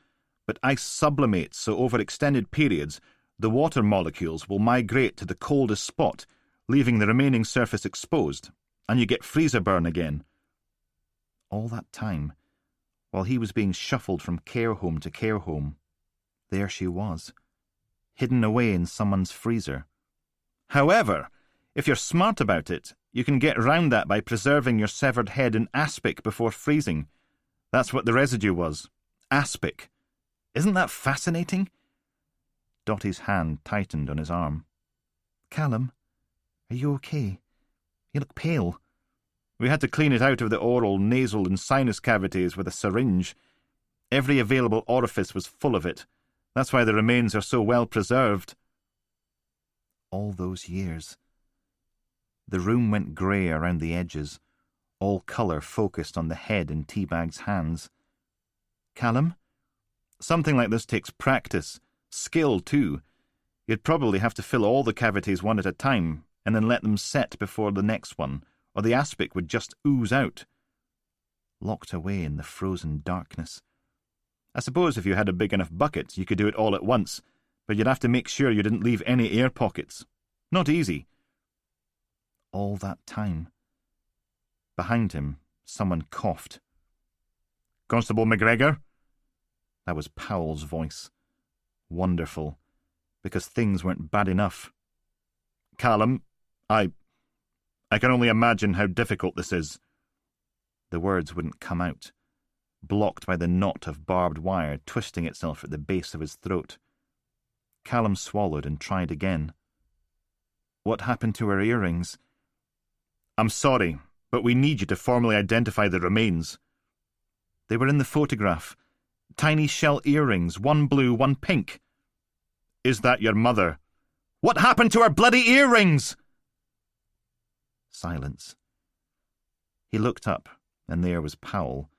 but ice sublimates, so over extended periods, the water molecules will migrate to the coldest spot, leaving the remaining surface exposed, and you get freezer burn again." All that time, while he was being shuffled from care home to care home, there she was, hidden away in someone's freezer. "However, if you're smart about it, you can get round that by preserving your severed head in aspic before freezing. That's what the residue was. Aspic. Isn't that fascinating?" Dotty's hand tightened on his arm. "Callum, are you okay? You look pale." "We had to clean it out of the oral, nasal and sinus cavities with a syringe. Every available orifice was full of it. That's why the remains are so well preserved." All those years. The room went grey around the edges, all colour focused on the head in Teabag's hands. "Callum? Something like this takes practice. Skill, too. You'd probably have to fill all the cavities one at a time, and then let them set before the next one, or the aspic would just ooze out. Locked away in the frozen darkness. I suppose if you had a big enough bucket, you could do it all at once, but you'd have to make sure you didn't leave any air pockets. Not easy." All that time. Behind him, someone coughed. "Constable McGregor?" That was Powell's voice. Wonderful, because things weren't bad enough. "Callum, I can only imagine how difficult this is." The words wouldn't come out, blocked by the knot of barbed wire twisting itself at the base of his throat. Callum swallowed and tried again. "What happened to her earrings?" "I'm sorry, but we need you to formally identify the remains." "They were in the photograph. Tiny shell earrings, one blue, one pink." "Is that your mother?" "What happened to her bloody earrings?" Silence. He looked up, And there was Powell,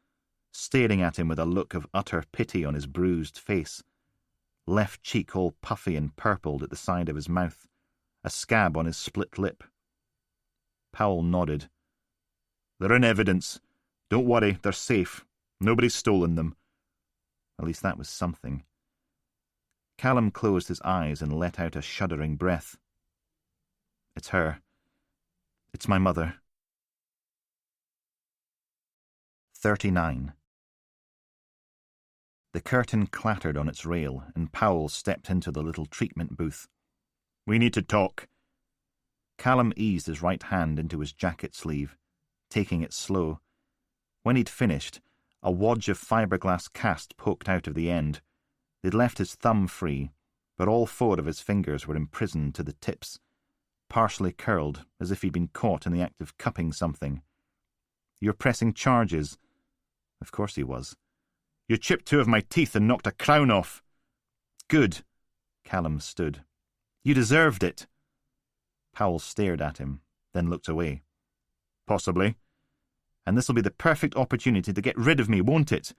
staring at him with a look of utter pity on his bruised face, left cheek all puffy and purpled at the side of his mouth, a scab on his split lip. Powell nodded. "They're in evidence. Don't worry, they're safe. Nobody's stolen them." At least that was something. Callum closed his eyes and let out a shuddering breath. "It's her. It's my mother." 39. The curtain clattered on its rail, and Powell stepped into the little treatment booth. "We need to talk." Callum eased his right hand into his jacket sleeve, taking it slow. When he'd finished, a wadge of fiberglass cast poked out of the end. They'd left his thumb free, but all 4 of his fingers were imprisoned to the tips, partially curled, as if he'd been caught in the act of cupping something. "You're pressing charges." Of course he was. "You chipped 2 of my teeth and knocked a crown off." "Good." Callum stood. "You deserved it." Powell stared at him, then looked away. "Possibly. And this'll be the perfect opportunity to get rid of me, won't it?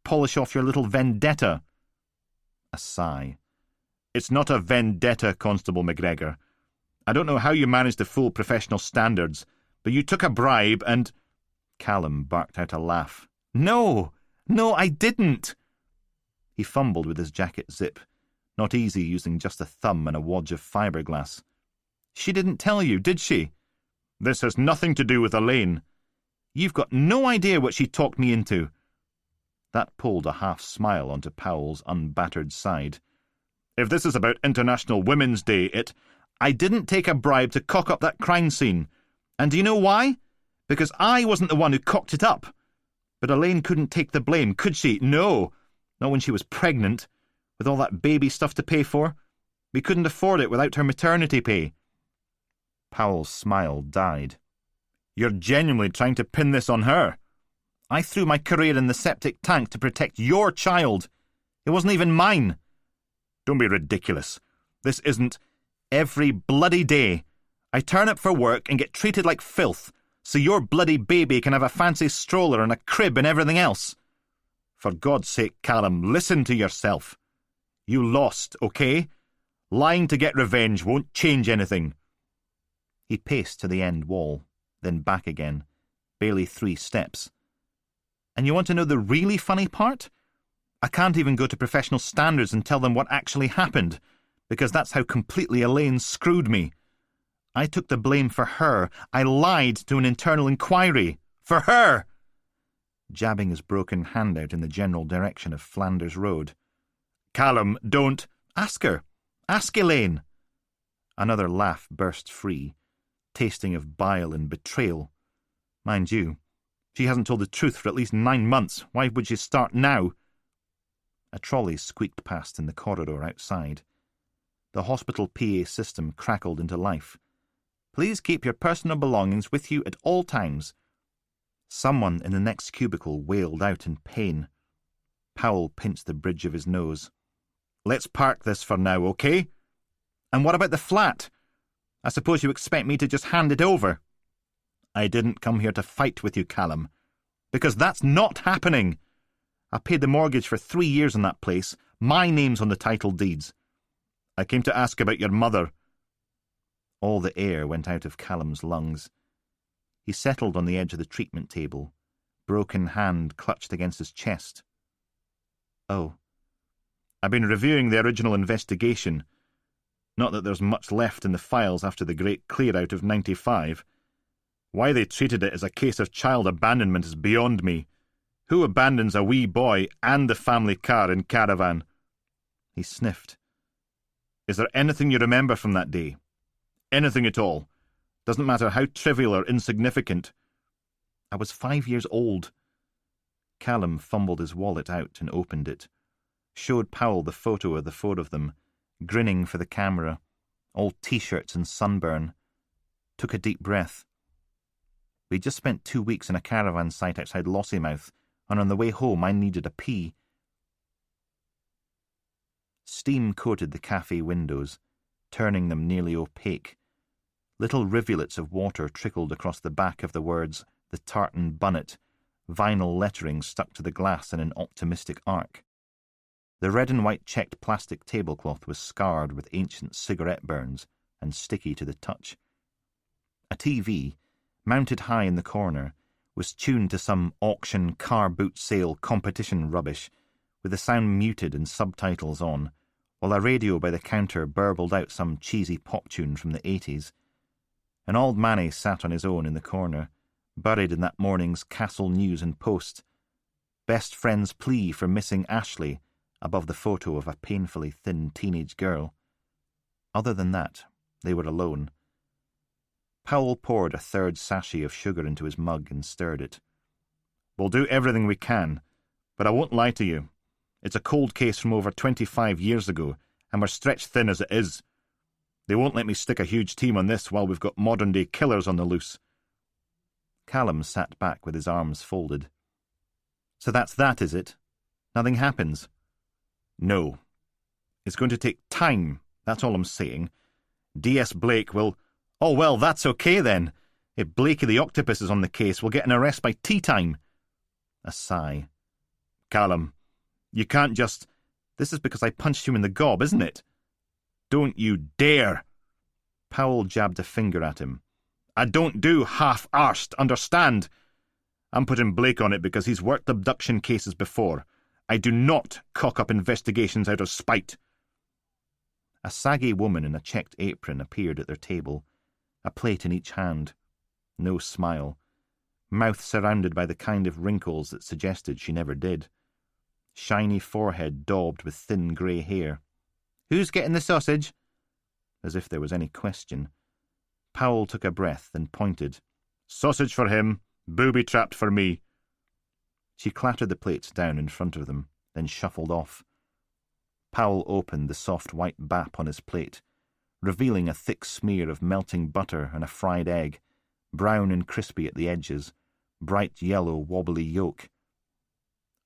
Polish off your little vendetta." A sigh. "It's not a vendetta, Constable McGregor. I don't know how you managed to fool professional standards, but you took a bribe and—" Callum barked out a laugh. No, I didn't." He fumbled with his jacket zip, not easy using just a thumb and a wadge of fiberglass. "She didn't tell you, did she?" "This has nothing to do with Elaine." "You've got no idea what she talked me into." That pulled a half-smile onto Powell's unbattered side. "If this is about International Women's Day, I didn't take a bribe to cock up that crime scene. And do you know why? Because I wasn't the one who cocked it up. But Elaine couldn't take the blame, could she? No, not when she was pregnant, with all that baby stuff to pay for. We couldn't afford it without her maternity pay." Powell's smile died. "You're genuinely trying to pin this on her." "I threw my career in the septic tank to protect your child. It wasn't even mine." "Don't be ridiculous. This isn't—" "Every bloody day. I turn up for work and get treated like filth, so your bloody baby can have a fancy stroller and a crib and everything else. For God's sake, Callum, listen to yourself. You lost, okay? Lying to get revenge won't change anything." He paced to the end wall, then back again, barely 3 steps. "And you want to know the really funny part? I can't even go to professional standards and tell them what actually happened, because that's how completely Elaine screwed me. I took the blame for her. I lied to an internal inquiry. For her!" Jabbing his broken hand out in the general direction of Flanders Road. "Callum, don't—" "Ask her. Ask Elaine." Another laugh burst free, tasting of bile and betrayal. Mind you, she hasn't told the truth for at least 9 months. Why would she start now? A trolley squeaked past in the corridor outside. The hospital PA system crackled into life. "Please keep your personal belongings with you at all times." Someone in the next cubicle wailed out in pain. Powell pinched the bridge of his nose. "Let's park this for now, okay? And what about the flat? I suppose you expect me to just hand it over?" "I didn't come here to fight with you, Callum. Because that's not happening. I paid the mortgage for 3 years on that place. My name's on the title deeds. I came to ask about your mother." All the air went out of Callum's lungs. He settled on the edge of the treatment table, broken hand clutched against his chest. "Oh. I've been reviewing the original investigation. Not that there's much left in the files after the great clear-out of 95. Why they treated it as a case of child abandonment is beyond me. Who abandons a wee boy and the family car in caravan?" He sniffed. "Is there anything you remember from that day? Anything at all? Doesn't matter how trivial or insignificant." "I was 5 years old." Callum fumbled his wallet out and opened it, showed Powell the photo of the 4 of them, grinning for the camera, all T-shirts and sunburn. Took a deep breath. "We'd just spent 2 weeks in a caravan site outside Lossiemouth, and on the way home I needed a pee." Steam coated the cafe windows, turning them nearly opaque. Little rivulets of water trickled across the back of the words, "The Tartan Bunnet," vinyl lettering stuck to the glass in an optimistic arc. The red and white checked plastic tablecloth was scarred with ancient cigarette burns and sticky to the touch. A TV, mounted high in the corner, was tuned to some auction car boot sale competition rubbish, with the sound muted and subtitles on, while a radio by the counter burbled out some cheesy pop tune from the 80s. An old Manny sat on his own in the corner, buried in that morning's Castle News and Post. Best friend's plea for missing Ashley above the photo of a painfully thin teenage girl. Other than that, they were alone. Powell poured a third sachet of sugar into his mug and stirred it. "We'll do everything we can, but I won't lie to you. It's a cold case from over 25 years ago, and we're stretched thin as it is. They won't let me stick a huge team on this while we've got modern-day killers on the loose." Callum sat back with his arms folded. "So that's that, is it? Nothing happens?" "No. It's going to take time, that's all I'm saying. D.S. Blake will—" "Oh, well, that's okay then. If Blakey the Octopus is on the case, we'll get an arrest by tea time." A sigh. "Callum, you can't just—" "This is because I punched you in the gob, isn't it?" "Don't you dare!" Powell jabbed a finger at him. "I don't do half-arsed, understand? I'm putting Blake on it because he's worked abduction cases before. I do not cock up investigations out of spite." A saggy woman in a checked apron appeared at their table, a plate in each hand. No smile. Mouth surrounded by the kind of wrinkles that suggested she never did. Shiny forehead daubed with thin grey hair. "Who's getting the sausage?" As if there was any question. Powell took a breath and pointed. "Sausage for him, booby-trapped for me." She clattered the plates down in front of them, then shuffled off. Powell opened the soft white bap on his plate, revealing a thick smear of melting butter and a fried egg, brown and crispy at the edges, bright yellow wobbly yolk.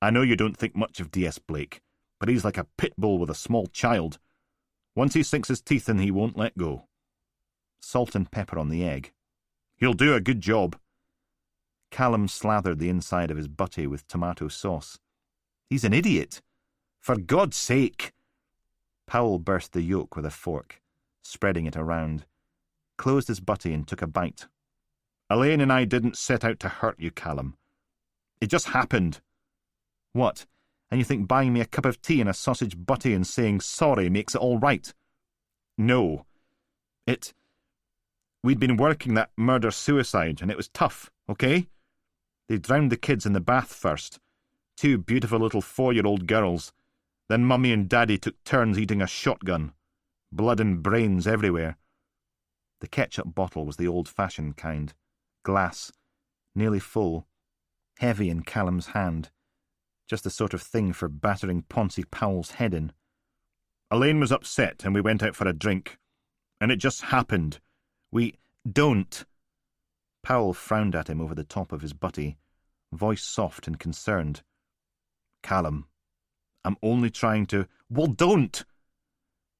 "I know you don't think much of D.S. Blake, but he's like a pit bull with a small child. Once he sinks his teeth in, he won't let go." Salt and pepper on the egg. "He'll do a good job." Callum slathered the inside of his butty with tomato sauce. "He's an idiot." "For God's sake!" Powell burst the yolk with a fork, spreading it around, closed his butty and took a bite. "Elaine and I didn't set out to hurt you, Callum. It just happened." "What? And you think buying me a cup of tea and a sausage butty and saying sorry makes it all right?" "No. We'd been working that murder-suicide, and it was tough, okay? They drowned the kids in the bath first. 2 beautiful little 4-year-old girls. Then Mummy and Daddy took turns eating a shotgun. Blood and brains everywhere." The ketchup bottle was the old-fashioned kind. Glass. Nearly full. Heavy in Callum's hand. Just the sort of thing for battering Poncy Powell's head in. "Elaine was upset and we went out for a drink. And it just happened. Don't." Powell frowned at him over the top of his butty, voice soft and concerned. "Callum, I'm only trying to—" "Well, don't!"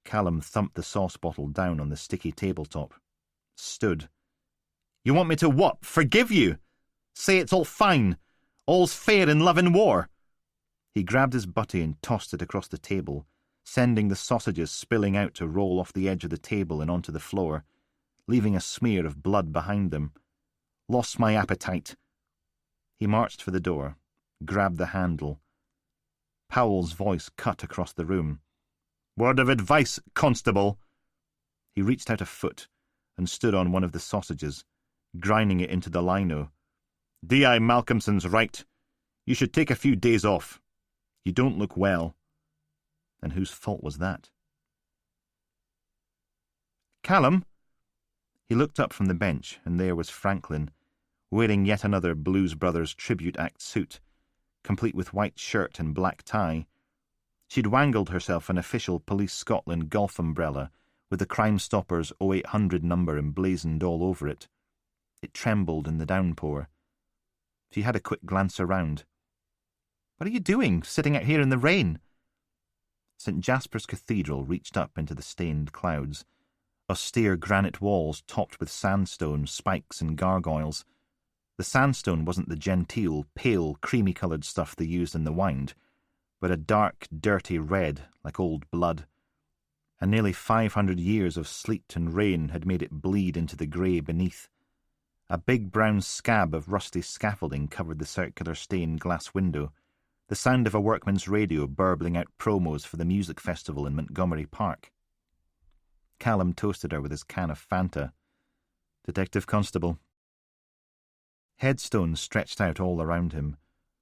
Callum thumped the sauce bottle down on the sticky tabletop. Stood. "You want me to what? Forgive you? Say it's all fine? All's fair in love and war?" He grabbed his butty and tossed it across the table, sending the sausages spilling out to roll off the edge of the table and onto the floor, leaving a smear of blood behind them. "Lost my appetite." He marched for the door, grabbed the handle. Powell's voice cut across the room. "Word of advice, constable." He reached out a foot and stood on one of the sausages, grinding it into the lino. "D.I. Malcolmson's right. You should take a few days off. You don't look well." And whose fault was that? "Callum?" He looked up from the bench, and there was Franklin, wearing yet another Blues Brothers tribute act suit, complete with white shirt and black tie. She'd wangled herself an official Police Scotland golf umbrella with the Crime Stoppers 0800 number emblazoned all over it. It trembled in the downpour. She had a quick glance around. "What are you doing, sitting out here in the rain?" St. Jasper's Cathedral reached up into the stained clouds, austere granite walls topped with sandstone, spikes and gargoyles. The sandstone wasn't the genteel, pale, creamy-coloured stuff they used in the wind, but a dark, dirty red, like old blood. And nearly 500 years of sleet and rain had made it bleed into the grey beneath. A big brown scab of rusty scaffolding covered the circular stained glass window, the sound of a workman's radio burbling out promos for the music festival in Montgomery Park. Callum toasted her with his can of Fanta. Detective Constable. Headstones stretched out all around him,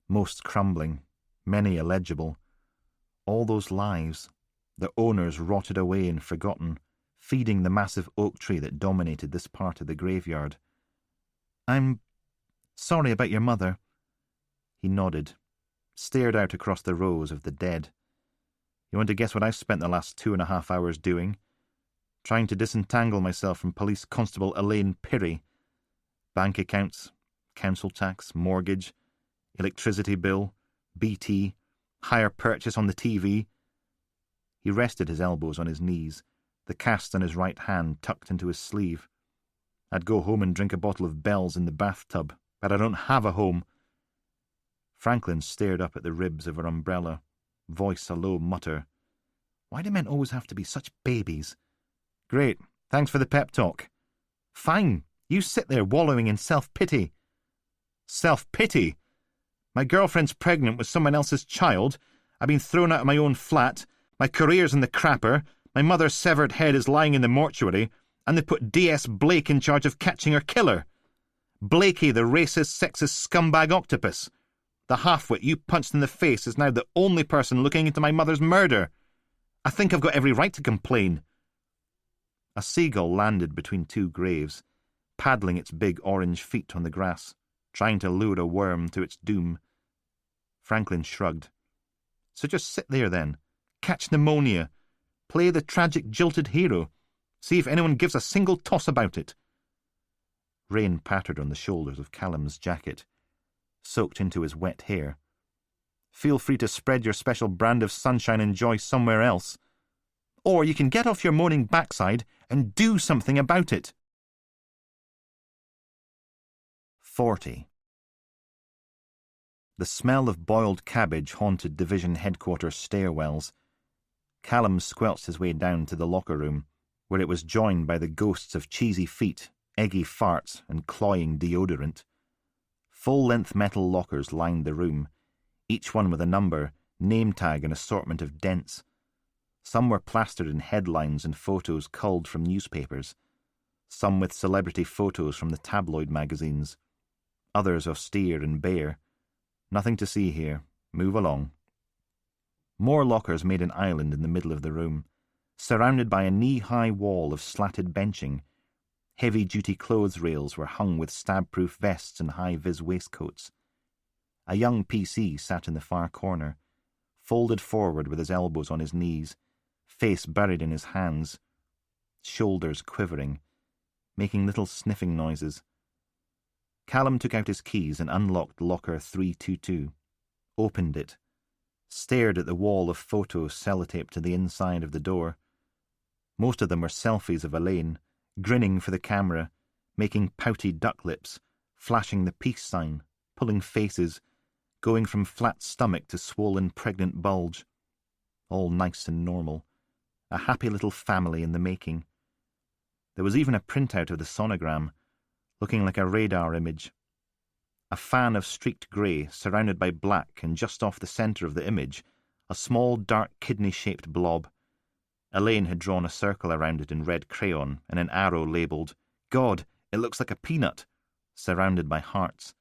most crumbling, many illegible. All those lives, the owners rotted away and forgotten, feeding the massive oak tree that dominated this part of the graveyard. I'm sorry about your mother. He nodded, stared out across the rows of the dead. You want to guess what I've spent the last 2.5 hours doing? Trying to disentangle myself from Police Constable Elaine Pirrie. Bank accounts, council tax, mortgage, electricity bill, BT, hire purchase on the TV. He rested his elbows on his knees, the cast on his right hand tucked into his sleeve. I'd go home and drink a bottle of Bell's in the bathtub, but I don't have a home. Franklin stared up at the ribs of her umbrella, voice a low mutter. Why do men always have to be such babies? Great, thanks for the pep talk. Fine, you sit there wallowing in self-pity. Self-pity? My girlfriend's pregnant with someone else's child. I've been thrown out of my own flat. My career's in the crapper. My mother's severed head is lying in the mortuary. And they put D.S. Blake in charge of catching her killer. Blakey, the racist, sexist scumbag octopus. The half-wit you punched in the face is now the only person looking into my mother's murder. I think I've got every right to complain. A seagull landed between two graves, paddling its big orange feet on the grass, trying to lure a worm to its doom. Franklin shrugged. So just sit there then, catch pneumonia, play the tragic jilted hero, see if anyone gives a single toss about it. Rain pattered on the shoulders of Callum's jacket, soaked into his wet hair. Feel free to spread your special brand of sunshine and joy somewhere else. Or you can get off your moaning backside and do something about it. 40. The smell of boiled cabbage haunted division headquarters stairwells. Callum squelched his way down to the locker room, where it was joined by the ghosts of cheesy feet, eggy farts, and cloying deodorant. Full-length metal lockers lined the room, each one with a number, name tag, and assortment of dents. Some were plastered in headlines and photos culled from newspapers, some with celebrity photos from the tabloid magazines, others austere and bare. Nothing to see here. Move along. More lockers made an island in the middle of the room, surrounded by a knee-high wall of slatted benching. Heavy-duty clothes rails were hung with stab-proof vests and high-vis waistcoats. A young PC sat in the far corner, folded forward with his elbows on his knees, face buried in his hands, shoulders quivering, making little sniffing noises. Callum took out his keys and unlocked locker 322, opened it, stared at the wall of photos sellotaped to the inside of the door. Most of them were selfies of Elaine, grinning for the camera, making pouty duck lips, flashing the peace sign, pulling faces, going from flat stomach to swollen pregnant bulge. All nice and normal. A happy little family in the making. There was even a printout of the sonogram, looking like a radar image. A fan of streaked grey, surrounded by black, and just off the centre of the image, a small dark kidney-shaped blob. Elaine had drawn a circle around it in red crayon and an arrow labelled, "God, it looks like a peanut," surrounded by hearts.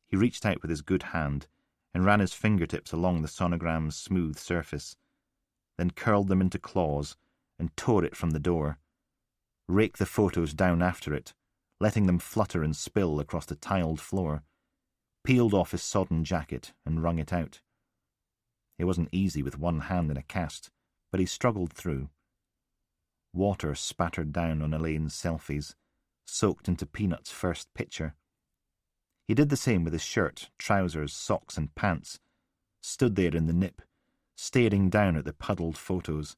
He reached out with his good hand and ran his fingertips along the sonogram's smooth surface, then curled them into claws and tore it from the door. Raked the photos down after it, letting them flutter and spill across the tiled floor. Peeled off his sodden jacket and wrung it out. It wasn't easy with one hand in a cast, but he struggled through. Water spattered down on Elaine's selfies, soaked into Peanut's first picture. He did the same with his shirt, trousers, socks and pants, stood there in the nip, staring down at the puddled photos,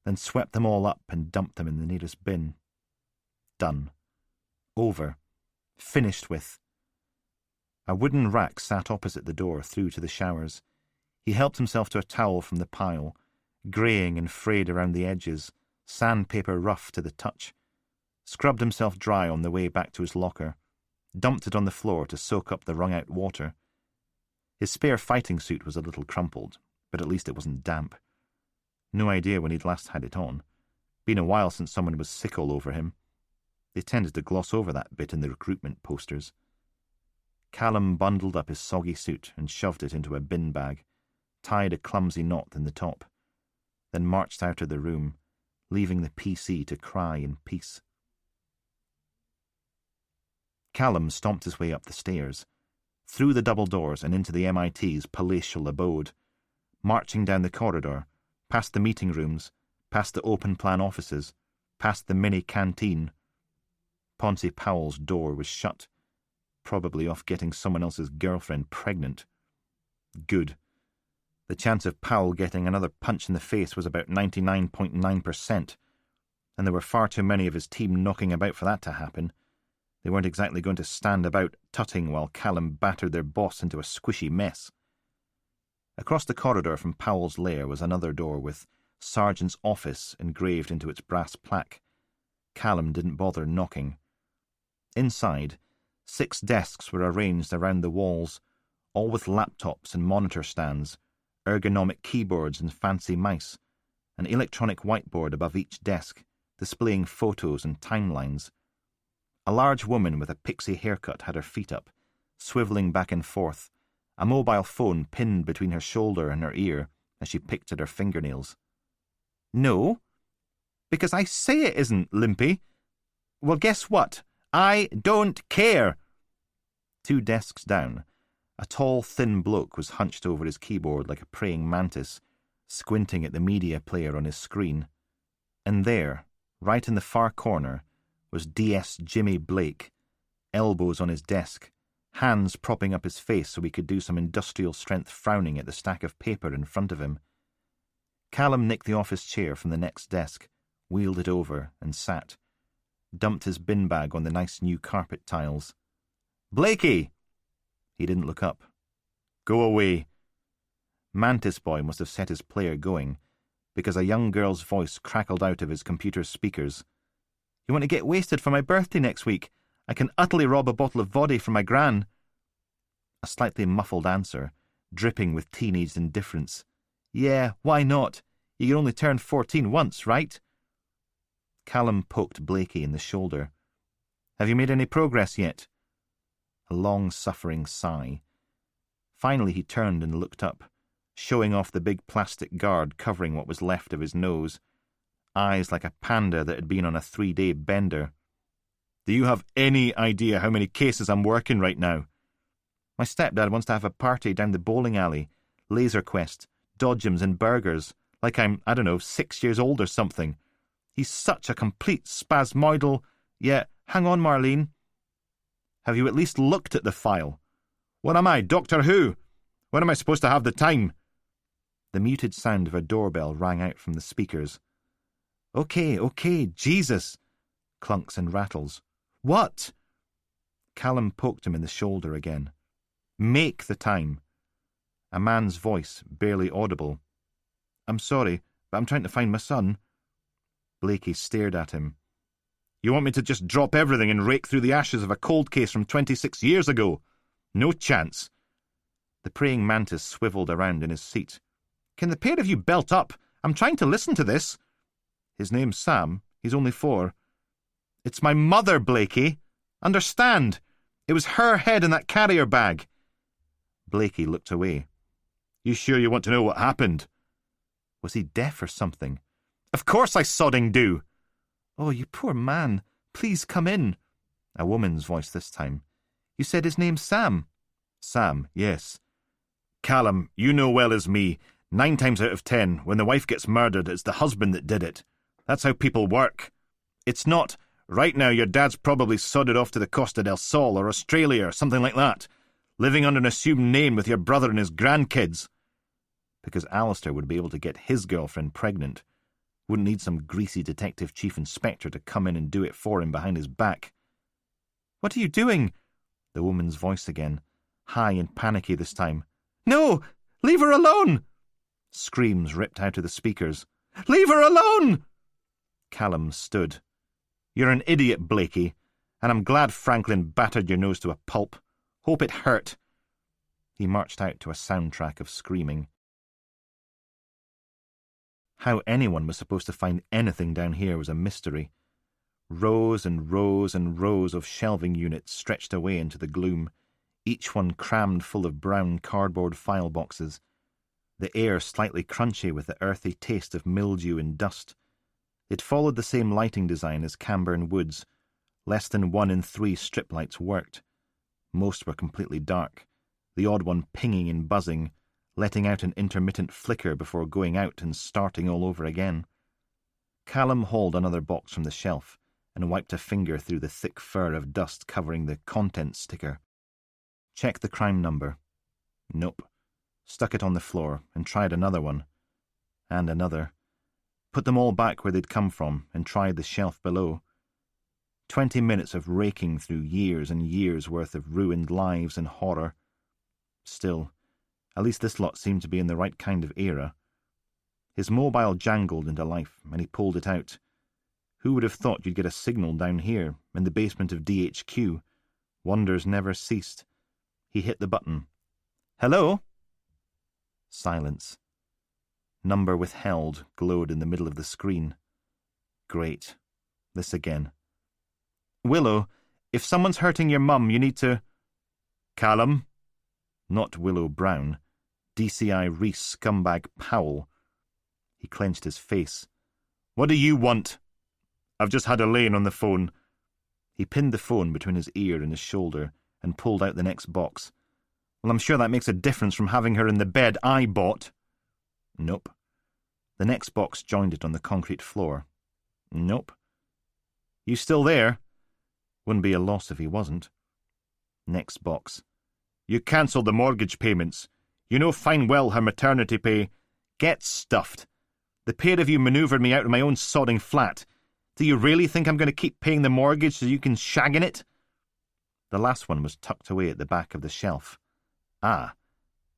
then swept them all up and dumped them in the nearest bin. Done. Over. Finished with. A wooden rack sat opposite the door through to the showers. He helped himself to a towel from the pile, greying and frayed around the edges, sandpaper rough to the touch, scrubbed himself dry on the way back to his locker, dumped it on the floor to soak up the wrung-out water. His spare fighting suit was a little crumpled, but at least it wasn't damp. No idea when he'd last had it on. Been a while since someone was sick all over him. They tended to gloss over that bit in the recruitment posters. Callum bundled up his soggy suit and shoved it into a bin bag, tied a clumsy knot in the top, then marched out of the room, leaving the PC to cry in peace. Callum stomped his way up the stairs, through the double doors and into the MIT's palatial abode, marching down the corridor, past the meeting rooms, past the open-plan offices, past the mini canteen. Poncie Powell's door was shut, probably off getting someone else's girlfriend pregnant. Good. The chance of Powell getting another punch in the face was about 99.9%, and there were far too many of his team knocking about for that to happen. They weren't exactly going to stand about tutting while Callum battered their boss into a squishy mess. Across the corridor from Powell's lair was another door with Sergeant's Office engraved into its brass plaque. Callum didn't bother knocking. Inside, 6 desks were arranged around the walls, all with laptops and monitor stands, ergonomic keyboards and fancy mice, an electronic whiteboard above each desk, displaying photos and timelines. A large woman with a pixie haircut had her feet up, swivelling back and forth, a mobile phone pinned between her shoulder and her ear as she picked at her fingernails. No, because I say it isn't, Limpy. Well, guess what? I don't care. 2 desks down, a tall, thin bloke was hunched over his keyboard like a praying mantis, squinting at the media player on his screen. And there, right in the far corner, was DS Jimmy Blake, elbows on his desk, hands propping up his face so he could do some industrial-strength frowning at the stack of paper in front of him. Callum nicked the office chair from the next desk, wheeled it over, and sat. Dumped his bin bag on the nice new carpet tiles. "Blakey!" He didn't look up. "Go away." Mantis Boy must have set his player going, because a young girl's voice crackled out of his computer's speakers. "You want to get wasted for my birthday next week? I can utterly rob a bottle of voddy from my gran." A slightly muffled answer, dripping with teenage indifference. "Yeah, why not? You can only turn 14 once, right?" Callum poked Blakey in the shoulder. "Have you made any progress yet?" A long-suffering sigh. Finally he turned and looked up, showing off the big plastic guard covering what was left of his nose, eyes like a panda that had been on a 3-day bender. "Do you have any idea how many cases I'm working right now?" "My stepdad wants to have a party down the bowling alley, laser quest, dodgems and burgers, like I'm, 6 years old or something. He's such a complete spasmoidal. Yeah, hang on, Marlene. Have you at least looked at the file? What am I, Doctor Who? When am I supposed to have the time?" The muted sound of a doorbell rang out from the speakers. Okay, Jesus. Clunks and rattles. "What?" Callum poked him in the shoulder again. "Make the time." A man's voice, barely audible. "I'm sorry, but I'm trying to find my son." Blakey stared at him. "You want me to just drop everything and rake through the ashes of a cold case from 26 years ago? No chance." The praying mantis swivelled around in his seat. "Can the pair of you belt up? I'm trying to listen to this." "His name's Sam. He's only 4. "It's my mother, Blakey. Understand? It was her head in that carrier bag." Blakey looked away. "You sure you want to know what happened?" Was he deaf or something? "Of course I sodding do." "Oh, you poor man. Please come in." A woman's voice this time. "You said his name's Sam." "Sam, yes." "Callum, you know well as me, 9 times out of 10, when the wife gets murdered, it's the husband that did it. That's how people work. It's not, right now your dad's probably sodded off to the Costa del Sol or Australia or something like that, living under an assumed name with your brother and his grandkids." Because Alistair would be able to get his girlfriend pregnant. Wouldn't need some greasy detective chief inspector to come in and do it for him behind his back. "What are you doing?" The woman's voice again. high and panicky this time. "No! Leave her alone!" Screams ripped out of the speakers. "Leave her alone!" Callum stood. "You're an idiot, Blakey, and I'm glad Franklin battered your nose to a pulp. Hope it hurt." He marched out to a soundtrack of screaming. How anyone was supposed to find anything down here was a mystery. Rows and rows and rows of shelving units stretched away into the gloom, each one crammed full of brown cardboard file boxes, the air slightly crunchy with the earthy taste of mildew and dust. It followed the same lighting design as Camborne Woods. Less than 1 in 3 strip lights worked. Most were completely dark, the odd one pinging and buzzing, letting out an intermittent flicker before going out and starting all over again. Callum hauled another box from the shelf and wiped a finger through the thick fur of dust covering the contents sticker. Checked the crime number. Nope. Stuck it on the floor and tried another one. And another. Put them all back where they'd come from and tried the shelf below. 20 minutes of raking through years and years' worth of ruined lives and horror. Still, at least this lot seemed to be in the right kind of era. His mobile jangled into life, and he pulled it out. Who would have thought you'd get a signal down here, in the basement of DHQ? Wonders never ceased. He hit the button. "Hello?" Silence. Number withheld glowed in the middle of the screen. Great. This again. "Willow, if someone's hurting your mum, you need to—" "Callum?" Not Willow Brown. DCI Reese scumbag Powell. He clenched his face. "What do you want?" "I've just had Elaine on the phone." He pinned the phone between his ear and his shoulder and pulled out the next box. "Well, I'm sure that makes a difference from having her in the bed I bought." Nope. The next box joined it on the concrete floor. Nope. "You still there?" Wouldn't be a loss if he wasn't. Next box. "You cancelled the mortgage payments. You know fine well her maternity pay—" "Get stuffed. The pair of you manoeuvred me out of my own sodding flat. Do you really think I'm going to keep paying the mortgage so you can shag in it?" The last one was tucked away at the back of the shelf. Ah,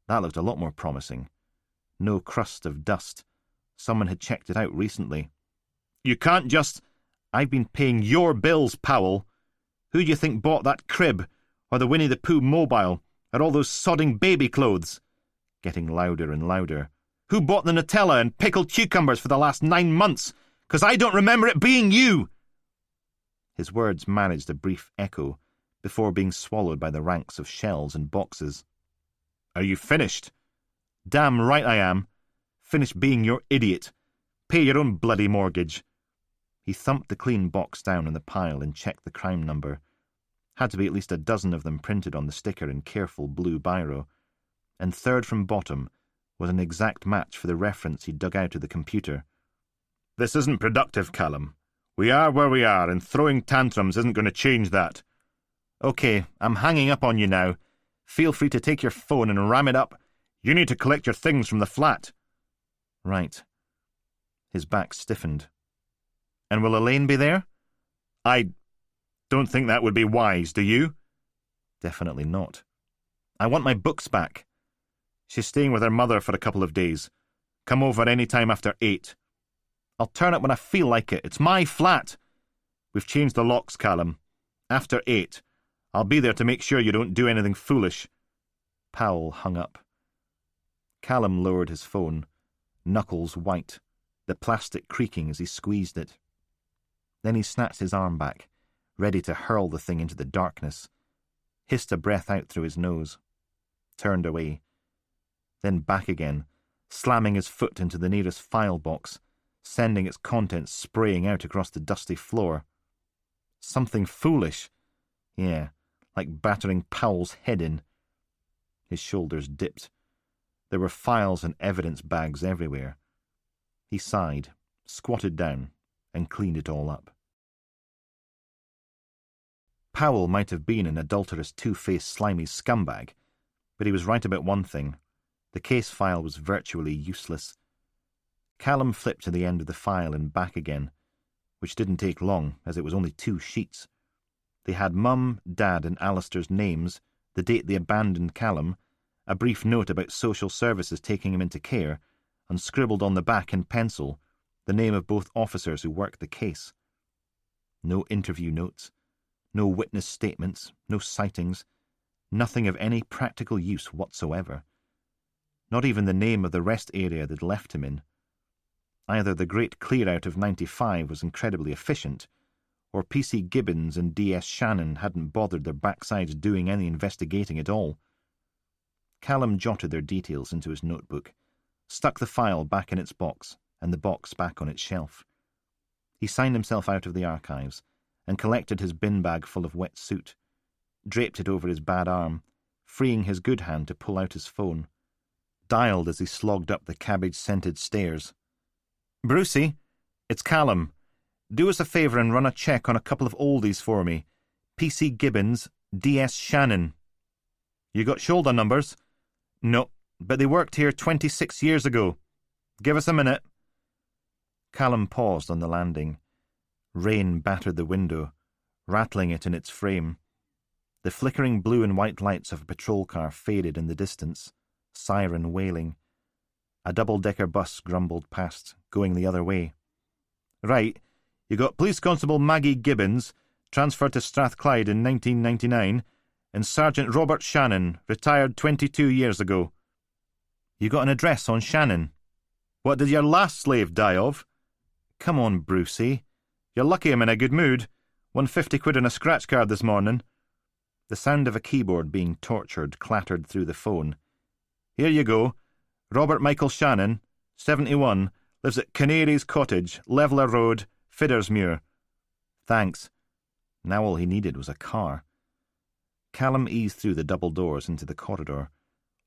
that looked a lot more promising. No crust of dust. Someone had checked it out recently. "You can't just—" "I've been paying your bills, Powell. Who do you think bought that crib, or the Winnie the Pooh mobile, or all those sodding baby clothes?" Getting louder and louder. "Who bought the Nutella and pickled cucumbers for the last 9 months? 'Cause I don't remember it being you!" His words managed a brief echo before being swallowed by the ranks of shelves and boxes. "Are you finished?" "Damn right I am. Finished being your idiot. Pay your own bloody mortgage." He thumped the clean box down on the pile and checked the crime number. Had to be at least a dozen of them printed on the sticker in careful blue biro. And third from bottom was an exact match for the reference he dug out of the computer. "This isn't productive, Callum. We are where we are, and throwing tantrums isn't going to change that." "Okay, I'm hanging up on you now. Feel free to take your phone and ram it up." "You need to collect your things from the flat." "Right." His back stiffened. "And will Elaine be there?" "I don't think that would be wise, do you?" "Definitely not." "I want my books back." "She's staying with her mother for a couple of days. Come over any time after 8. "I'll turn up when I feel like it. It's my flat." "We've changed the locks, Callum. After 8. I'll be there to make sure you don't do anything foolish." Powell hung up. Callum lowered his phone, knuckles white, the plastic creaking as he squeezed it. Then he snatched his arm back, ready to hurl the thing into the darkness, hissed a breath out through his nose, turned away, then back again, slamming his foot into the nearest file box, sending its contents spraying out across the dusty floor. Something foolish. Yeah, like battering Powell's head in. His shoulders dipped. There were files and evidence bags everywhere. He sighed, squatted down, and cleaned it all up. Powell might have been an adulterous, two-faced, slimy scumbag, but he was right about one thing. The case file was virtually useless. Callum flipped to the end of the file and back again, which didn't take long, as it was only 2 sheets. They had Mum, Dad, and Alistair's names, the date they abandoned Callum, a brief note about social services taking him into care, and scribbled on the back in pencil the name of both officers who worked the case. No interview notes, no witness statements, no sightings, nothing of any practical use whatsoever. Not even the name of the rest area they'd left him in. Either the great clear-out of 95 was incredibly efficient, or PC Gibbons and DS Shannon hadn't bothered their backsides doing any investigating at all. Callum jotted their details into his notebook, stuck the file back in its box, and the box back on its shelf. He signed himself out of the archives, and collected his bin bag full of wet soot, draped it over his bad arm, freeing his good hand to pull out his phone, dialed as he slogged up the cabbage-scented stairs. "Brucey, it's Callum. Do us a favour and run a check on a couple of oldies for me. PC Gibbons, DS Shannon." "You got shoulder numbers?" "No, but they worked here 26 years ago. Give us a minute." Callum paused on the landing. Rain battered the window, rattling it in its frame. The flickering blue and white lights of a patrol car faded in the distance, siren wailing. A double-decker bus grumbled past, going the other way. "Right, you got Police Constable Maggie Gibbons, transferred to Strathclyde in 1999, and Sergeant Robert Shannon, retired 22 years ago." "You got an address on Shannon?" "What did your last slave die of?" "Come on, Brucey. You're lucky I'm in a good mood. Won 50 quid on a scratch card this morning." The sound of a keyboard being tortured clattered through the phone. "Here you go. Robert Michael Shannon, 71, lives at Canary's Cottage, Leveller Road, Fiddersmuir." "Thanks." Now all he needed was a car. Callum eased through the double doors into the corridor,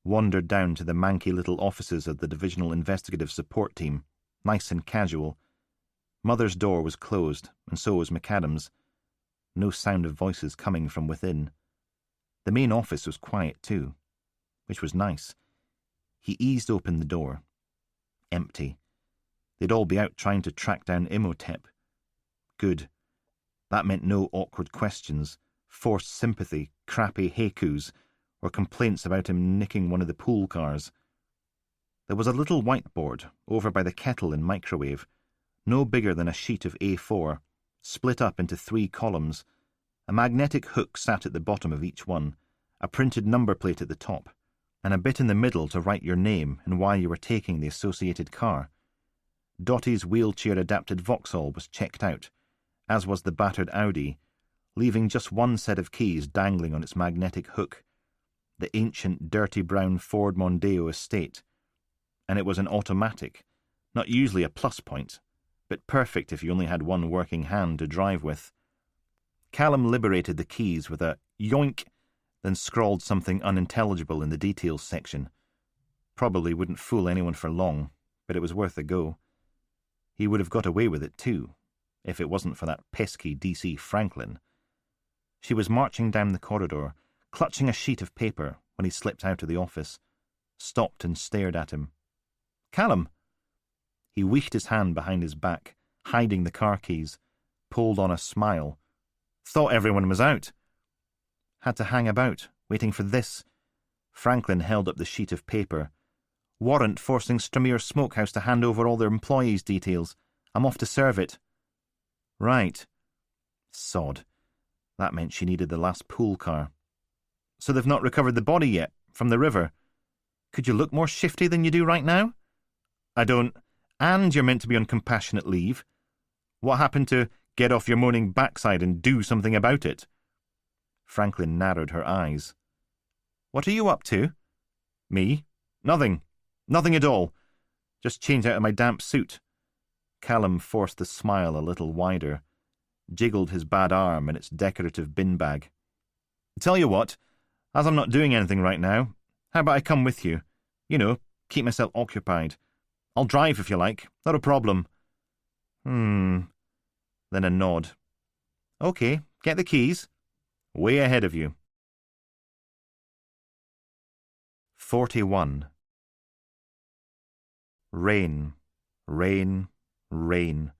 wandered down to the manky little offices of the Divisional Investigative Support Team, nice and casual. Mother's door was closed, and so was McAdam's. No sound of voices coming from within. The main office was quiet too, which was nice. He eased open the door. Empty. They'd all be out trying to track down Imhotep. Good. That meant no awkward questions, forced sympathy, crappy haikus, or complaints about him nicking one of the pool cars. There was a little whiteboard over by the kettle and microwave, no bigger than a sheet of A4, split up into 3 columns. A magnetic hook sat at the bottom of each one, a printed number plate at the top, and a bit in the middle to write your name and why you were taking the associated car. Dottie's wheelchair-adapted Vauxhall was checked out, as was the battered Audi, leaving just one set of keys dangling on its magnetic hook, the ancient dirty brown Ford Mondeo estate. And it was an automatic, not usually a plus point, but perfect if you only had one working hand to drive with. Callum liberated the keys with a yoink, then scrawled something unintelligible in the details section. Probably wouldn't fool anyone for long, but it was worth a go. He would have got away with it too, if it wasn't for that pesky DC Franklin. She was marching down the corridor, clutching a sheet of paper when he slipped out of the office, stopped and stared at him. "Callum!" He weaved his hand behind his back, hiding the car keys, pulled on a smile. "Thought everyone was out." "Had to hang about, waiting for this." Franklin held up the sheet of paper. "Warrant forcing Stremere Smokehouse to hand over all their employees' details. I'm off to serve it." "Right." Sod. That meant she needed the last pool car. "So they've not recovered the body yet, from the river? Could you look more shifty than you do right now?" "I don't. And you're meant to be on compassionate leave. What happened to get off your moaning backside and do something about it?" Franklin narrowed her eyes. "What are you up to?" "Me? Nothing. Nothing at all. Just changed out of my damp suit." Callum forced the smile a little wider, jiggled his bad arm in its decorative bin bag. "Tell you what, as I'm not doing anything right now, how about I come with you? You know, keep myself occupied. I'll drive if you like, not a problem." Then a nod. "Okay, get the keys." "Way ahead of you." 41. Rain, rain, rain.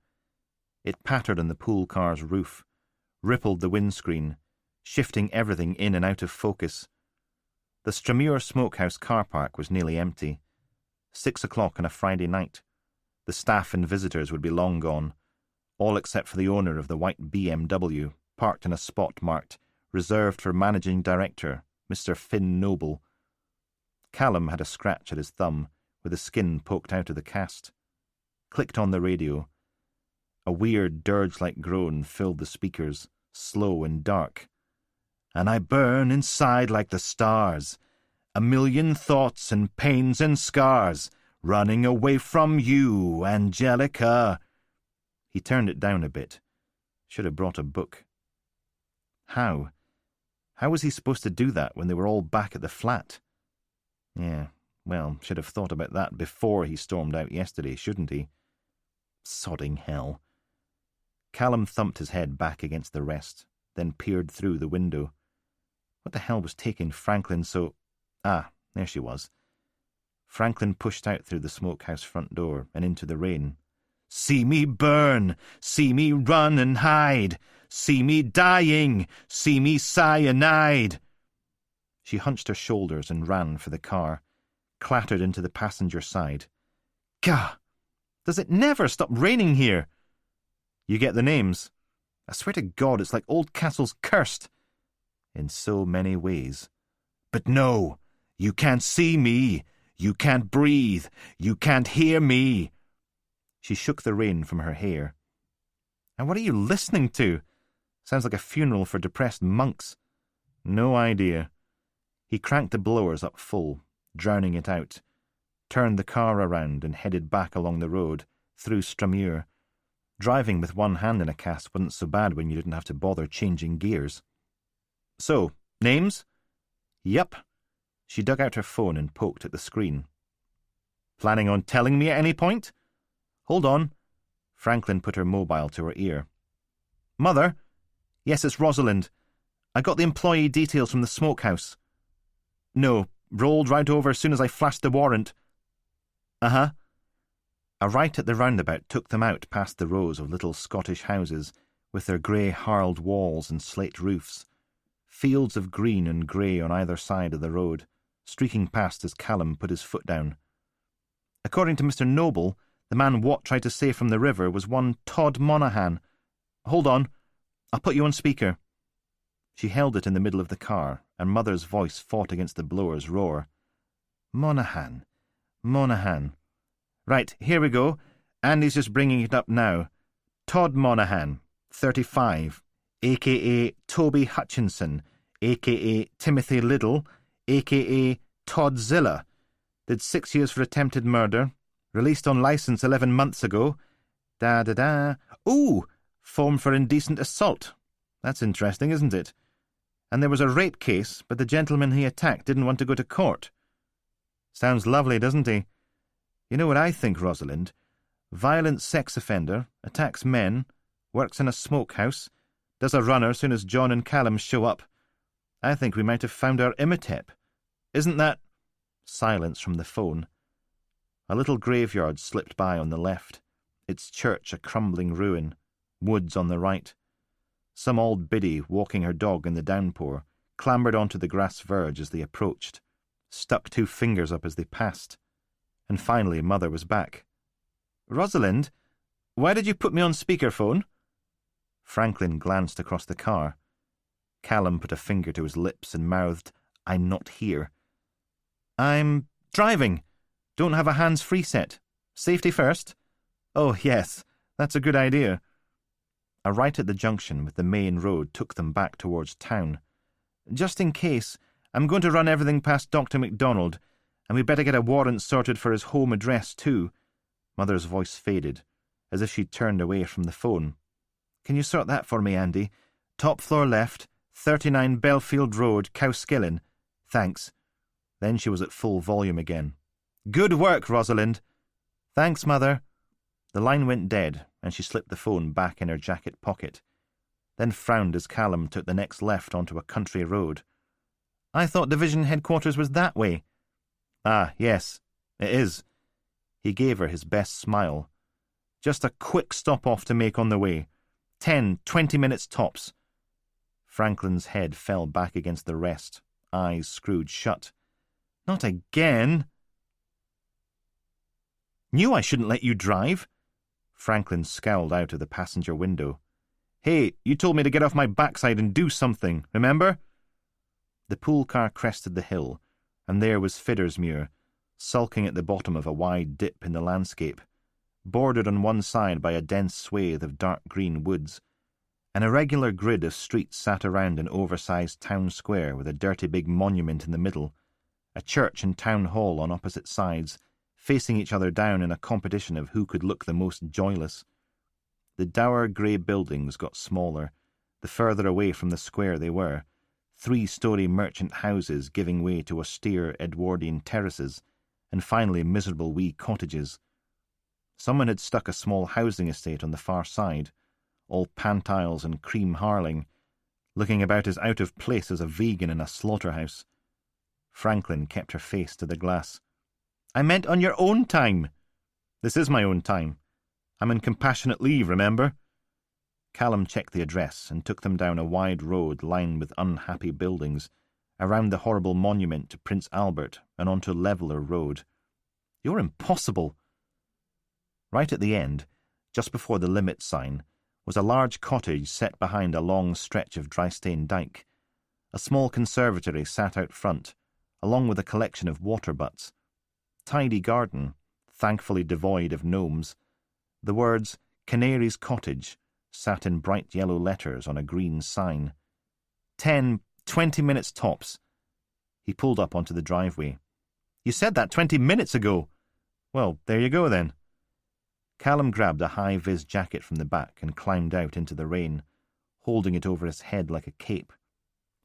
It pattered on the pool car's roof, rippled the windscreen, shifting everything in and out of focus, The Stramure Smokehouse car park was nearly empty. 6 o'clock on a Friday night. The staff and visitors would be long gone, all except for the owner of the white BMW, parked in a spot marked "Reserved for Managing Director, Mr. Finn Noble." Callum had a scratch at his thumb, with the skin poked out of the cast. Clicked on the radio. A weird dirge-like groan filled the speakers, slow and dark. "And I burn inside like the stars, a million thoughts and pains and scars, running away from you, Angelica." He turned it down a bit. Should have brought a book. How? How was he supposed to do that when they were all back at the flat? Yeah, well, should have thought about that before he stormed out yesterday, shouldn't he? Sodding hell. Callum thumped his head back against the rest, then peered through the window. What the hell was taking Franklin so... Ah, there she was. Franklin pushed out through the smokehouse front door and into the rain. "See me burn! See me run and hide! See me dying! See me cyanide!" She hunched her shoulders and ran for the car, clattered into the passenger side. Gah! Does it never stop raining here? You get the names? I swear to God, it's like Oldcastle's cursed. In so many ways. But no, you can't see me. You can't breathe. You can't hear me. She shook the rain from her hair. And what are you listening to? Sounds like a funeral for depressed monks. No idea. He cranked the blowers up full, drowning it out, turned the car around and headed back along the road, through Stramure. Driving with one hand in a cast wasn't so bad when you didn't have to bother changing gears. So, names? Yep. She dug out her phone and poked at the screen. Planning on telling me at any point? Hold on. Franklin put her mobile to her ear. Mother? Yes, it's Rosalind. I got the employee details from the smokehouse. No, rolled right over as soon as I flashed the warrant. Uh-huh. A right at the roundabout took them out past the rows of little Scottish houses with their grey harled walls and slate roofs, fields of green and grey on either side of the road, streaking past as Callum put his foot down. According to Mr. Noble, the man Watt tried to save from the river was one Todd Monaghan. Hold on, I'll put you on speaker. She held it in the middle of the car, and Mother's voice fought against the blower's roar. Monaghan. Right, here we go. Andy's just bringing it up now. Todd Monaghan, 35, a.k.a. Toby Hutchinson, a.k.a. Timothy Liddle, a.k.a. Toddzilla. Did 6 years for attempted murder. Released on licence 11 months ago. Ooh, form for indecent assault. That's interesting, isn't it? And there was a rape case, but the gentleman he attacked didn't want to go to court. Sounds lovely, doesn't he? You know what I think, Rosalind? Violent sex offender, attacks men, works in a smokehouse, does a runner soon as John and Callum show up. I think we might have found our Imhotep. Isn't that... Silence from the phone. A little graveyard slipped by on the left, its church a crumbling ruin, woods on the right. Some old biddy, walking her dog in the downpour, clambered onto the grass verge as they approached, stuck 2 fingers up as they passed. And finally Mother was back. Rosalind, why did you put me on speakerphone? Franklin glanced across the car. Callum put a finger to his lips and mouthed, I'm not here. I'm driving. Don't have a hands-free set. Safety first? Oh, yes, that's a good idea. A right at the junction with the main road took them back towards town. Just in case, I'm going to run everything past Dr. MacDonald, and we'd better get a warrant sorted for his home address too. Mother's voice faded, as if she'd turned away from the phone. Can you sort that for me, Andy? Top floor left, 39 Belfield Road, Cowskillen. Thanks. Then she was at full volume again. Good work, Rosalind. Thanks, Mother. The line went dead, and she slipped the phone back in her jacket pocket, then frowned as Callum took the next left onto a country road. I thought division headquarters was that way. Ah, yes, it is. He gave her his best smile. Just a quick stop-off to make on the way. 10, 20 minutes tops. Franklin's head fell back against the rest, eyes screwed shut. "Not again!" "Knew I shouldn't let you drive." Franklin scowled out of the passenger window. "Hey, you told me to get off my backside and do something, remember?" The pool car crested the hill, and there was Fiddersmuir, sulking at the bottom of a wide dip in the landscape, bordered on one side by a dense swathe of dark green woods. An irregular grid of streets sat around an oversized town square with a dirty big monument in the middle, a church and town hall on opposite sides, facing each other down in a competition of who could look the most joyless. The dour grey buildings got smaller, the further away from the square they were, 3-story merchant houses giving way to austere Edwardian terraces, and finally miserable wee cottages. Someone had stuck a small housing estate on the far side, all pantiles and cream harling, looking about as out of place as a vegan in a slaughterhouse. Franklin kept her face to the glass. "I meant on your own time." "This is my own time. I'm on compassionate leave, remember?" Callum checked the address and took them down a wide road lined with unhappy buildings, around the horrible monument to Prince Albert and onto Leveller Road. "You're impossible." Right at the end, just before the limit sign, was a large cottage set behind a long stretch of dry-stained dyke. A small conservatory sat out front, along with a collection of water butts. Tidy garden, thankfully devoid of gnomes. The words "Canary's Cottage" sat in bright yellow letters on a green sign. 20 minutes tops. He pulled up onto the driveway. "You said that 20 minutes ago." "Well, there you go then." Callum grabbed a high-vis jacket from the back and climbed out into the rain, holding it over his head like a cape.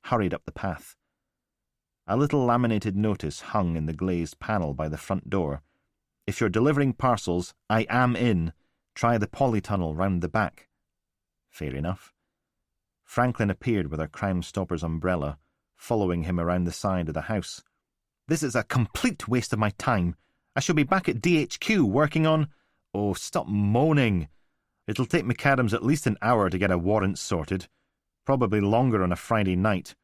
Hurried up the path. A little laminated notice hung in the glazed panel by the front door. "If you're delivering parcels, I am in. Try the polytunnel round the back." Fair enough. Franklin appeared with her Crime Stopper's umbrella, following him around the side of the house. "This is a complete waste of my time. I shall be back at DHQ working on—" "Oh, stop moaning. It'll take McAdams at least an hour to get a warrant sorted. Probably longer on a Friday night.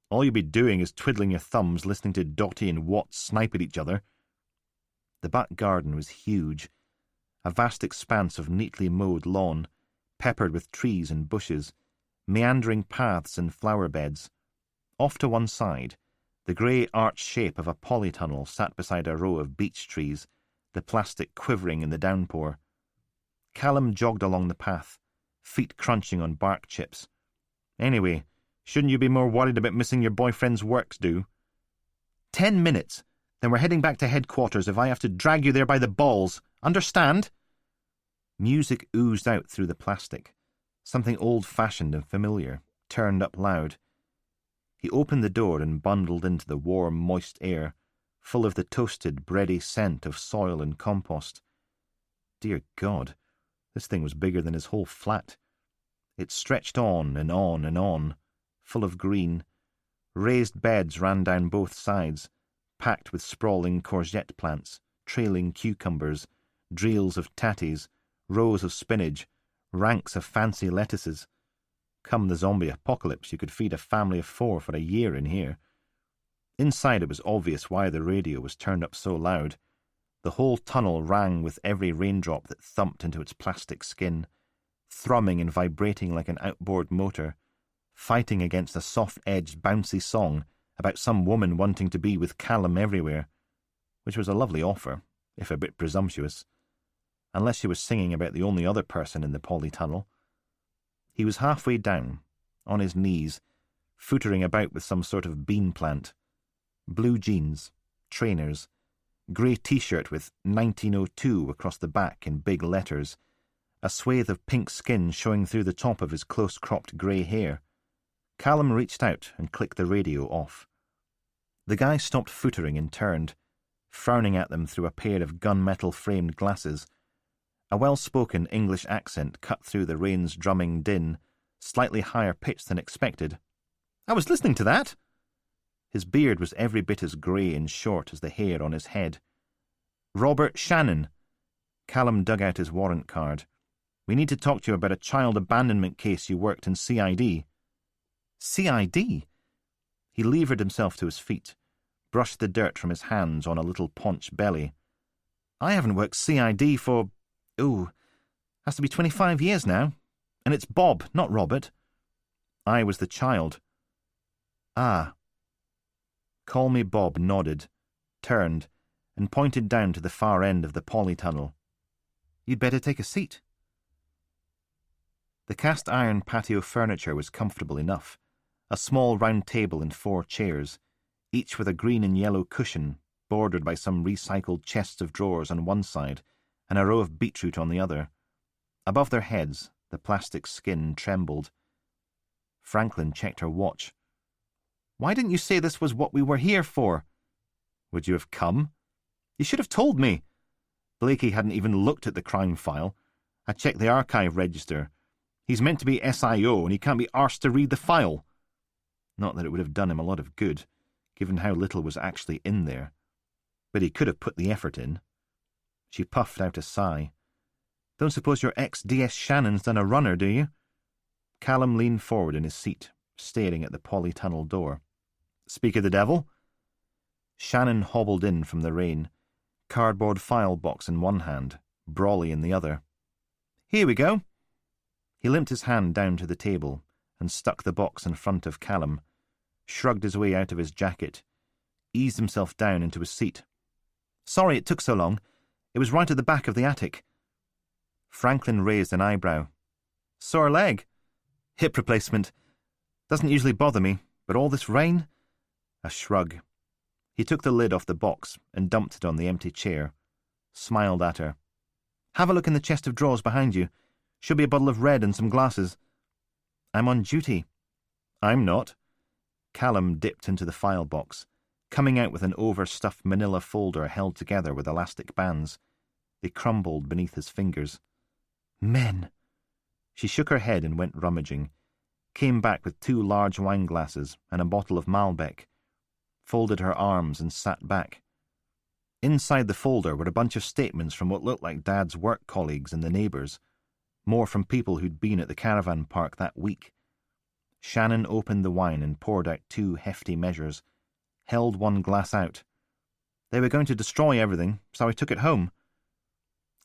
All you'll be doing is twiddling your thumbs listening to Dottie and Watts snipe at each other." The back garden was huge, a vast expanse of neatly mowed lawn, peppered with trees and bushes, meandering paths and flower beds. Off to one side, the grey arched shape of a polytunnel sat beside a row of beech trees, the plastic quivering in the downpour. Callum jogged along the path, feet crunching on bark chips. "Anyway, shouldn't you be more worried about missing your boyfriend's works do?" 10 minutes, then we're heading back to headquarters if I have to drag you there by the balls. Understand?" Music oozed out through the plastic, something old-fashioned and familiar, turned up loud. He opened the door and bundled into the warm, moist air, full of the toasted, bready scent of soil and compost. Dear God, this thing was bigger than his whole flat. It stretched on and on and on, full of green. Raised beds ran down both sides, packed with sprawling courgette plants, trailing cucumbers, dreels of tatties, rows of spinach, ranks of fancy lettuces. Come the zombie apocalypse, you could feed a family of 4 for a year in here. Inside it was obvious why the radio was turned up so loud. The whole tunnel rang with every raindrop that thumped into its plastic skin, thrumming and vibrating like an outboard motor, fighting against a soft-edged, bouncy song about some woman wanting to be with Callum everywhere, which was a lovely offer, if a bit presumptuous, unless she was singing about the only other person in the polytunnel. He was halfway down, on his knees, footering about with some sort of bean plant. Blue jeans, trainers, grey T-shirt with 1902 across the back in big letters, a swathe of pink skin showing through the top of his close-cropped grey hair. Callum reached out and clicked the radio off. The guy stopped footering and turned, frowning at them through a pair of gunmetal-framed glasses. A well-spoken English accent cut through the rain's drumming din, slightly higher pitched than expected. "I was listening to that." His beard was every bit as grey and short as the hair on his head. "Robert Shannon." Callum dug out his warrant card. "We need to talk to you about a child abandonment case you worked in CID." "CID?" He levered himself to his feet, brushed the dirt from his hands on a little paunch belly. I haven't worked CID for, has to be 25 years now. And it's Bob, not Robert. I was the child. Ah. Call Me Bob nodded, turned, and pointed down to the far end of the polytunnel. You'd better take a seat. The cast-iron patio furniture was comfortable enough. A small round table and 4 chairs, each with a green and yellow cushion, bordered by some recycled chests of drawers on one side and a row of beetroot on the other. Above their heads, the plastic skin trembled. Franklin checked her watch. Why didn't you say this was what we were here for? Would you have come? You should have told me. Blakey hadn't even looked at the crime file. I checked the archive register. He's meant to be SIO and he can't be arsed to read the file. Not that it would have done him a lot of good, given how little was actually in there. But he could have put the effort in. She puffed out a sigh. Don't suppose your ex-DS Shannon's done a runner, do you? Callum leaned forward in his seat, staring at the polytunnel door. Speak of the devil? Shannon hobbled in from the rain, cardboard file box in one hand, brolly in the other. Here we go. He limped his hand down to the table and stuck the box in front of Callum, shrugged his way out of his jacket, eased himself down into his seat. Sorry it took so long. It was right at the back of the attic. Franklin raised an eyebrow. Sore leg? Hip replacement. Doesn't usually bother me, but all this rain? A shrug. He took the lid off the box and dumped it on the empty chair, smiled at her. Have a look in the chest of drawers behind you. Should be a bottle of red and some glasses. I'm on duty. I'm not. Callum dipped into the file box, coming out with an overstuffed manila folder held together with elastic bands. They crumbled beneath his fingers. Men. She shook her head and went rummaging, came back with 2 large wine glasses and a bottle of Malbec, folded her arms and sat back. Inside the folder were a bunch of statements from what looked like Dad's work colleagues and the neighbours, more from people who'd been at the caravan park that week. Shannon opened the wine and poured out 2 hefty measures, held one glass out. They were going to destroy everything, so I took it home.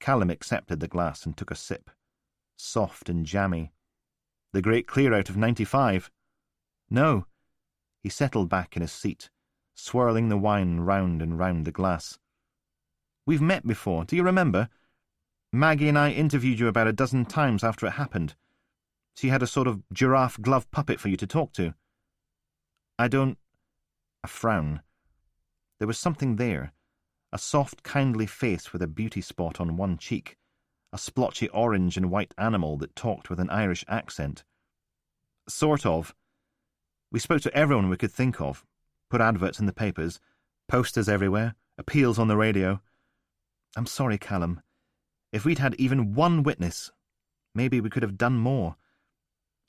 Callum accepted the glass and took a sip. Soft and jammy. The great clear-out of 95. No. He settled back in his seat, swirling the wine round and round the glass. We've met before, do you remember? Maggie and I interviewed you about 12 times after it happened. She had a sort of giraffe glove puppet for you to talk to. I don't... A frown. There was something there. A soft, kindly face with a beauty spot on one cheek. A splotchy orange and white animal that talked with an Irish accent. Sort of. We spoke to everyone we could think of. Put adverts in the papers. Posters everywhere. Appeals on the radio. I'm sorry, Callum. If we'd had even one witness, maybe we could have done more.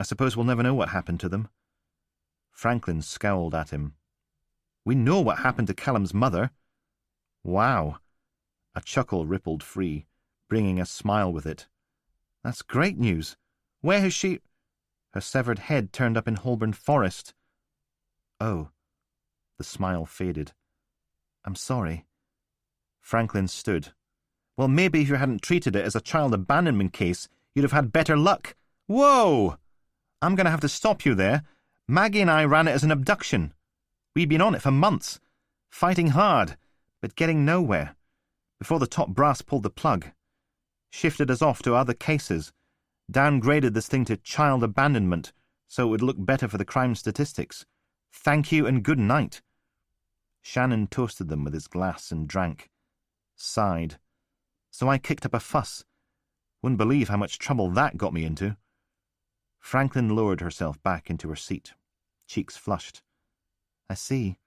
I suppose we'll never know what happened to them. Franklin scowled at him. We know what happened to Callum's mother. Wow. A chuckle rippled free, bringing a smile with it. That's great news. Where has she... Her severed head turned up in Holborn Forest. Oh. The smile faded. I'm sorry. Franklin stood. Well, maybe if you hadn't treated it as a child abandonment case, you'd have had better luck. Whoa! I'm going to have to stop you there. Maggie and I ran it as an abduction. We'd been on it for months, fighting hard, but getting nowhere, before the top brass pulled the plug. Shifted us off to other cases, downgraded this thing to child abandonment so it would look better for the crime statistics. Thank you and good night. Shannon toasted them with his glass and drank. Sighed. So I kicked up a fuss. Wouldn't believe how much trouble that got me into. Franklin lowered herself back into her seat, cheeks flushed. I see.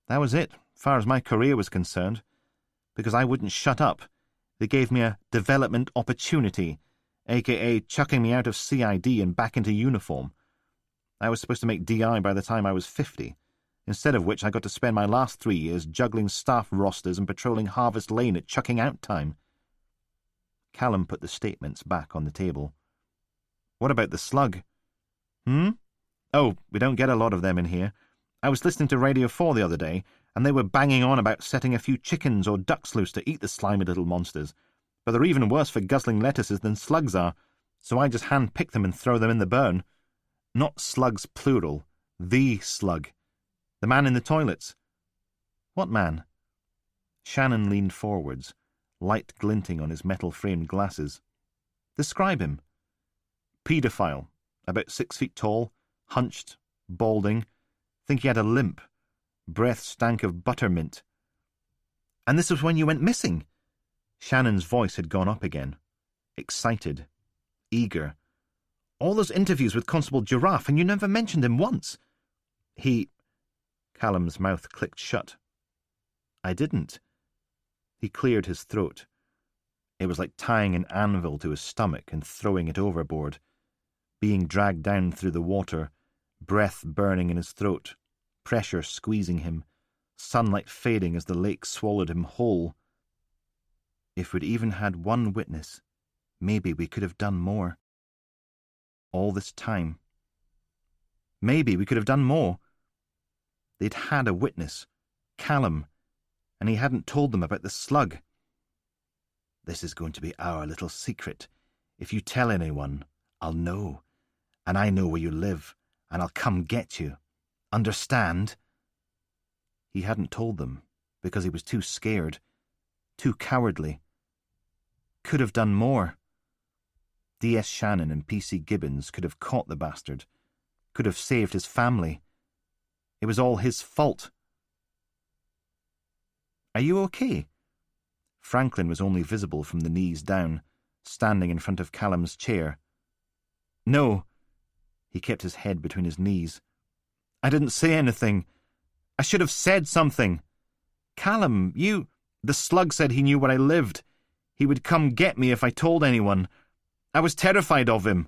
That was it, far as my career was concerned. Because I wouldn't shut up, they gave me a development opportunity, a.k.a. chucking me out of CID and back into uniform. I was supposed to make DI by the time I was 50, instead of which I got to spend my last 3 years juggling staff rosters and patrolling Harvest Lane at chucking out time. Callum put the statements back on the table. What about the slug? Oh, we don't get a lot of them in here. I was listening to Radio 4 the other day, and they were banging on about setting a few chickens or ducks loose to eat the slimy little monsters. But they're even worse for guzzling lettuces than slugs are, so I just hand-pick them and throw them in the burn. Not slugs plural, the slug. The man in the toilets. What man? Shannon leaned forwards, light glinting on his metal-framed glasses. Describe him. Paedophile, about 6 feet tall, hunched, balding. Think he had a limp. Breath stank of buttermint. And this was when you went missing? Shannon's voice had gone up again. Excited. Eager. All those interviews with Constable Giraffe, and you never mentioned him once. Callum's mouth clicked shut. I didn't. He cleared his throat. It was like tying an anvil to his stomach and throwing it overboard. Being dragged down through the water, breath burning in his throat, pressure squeezing him, sunlight fading as the lake swallowed him whole. If we'd even had one witness, maybe we could have done more. All this time. Maybe we could have done more. They'd had a witness, Callum, and he hadn't told them about the slug. This is going to be our little secret. If you tell anyone, I'll know. And I know where you live, and I'll come get you. Understand? He hadn't told them, because he was too scared, too cowardly. Could have done more. D.S. Shannon and P.C. Gibbons could have caught the bastard, could have saved his family. It was all his fault. Are you okay? Franklin was only visible from the knees down, standing in front of Callum's chair. No. He kept his head between his knees. I didn't say anything. I should have said something. Callum, you... The slug said he knew where I lived. He would come get me if I told anyone. I was terrified of him.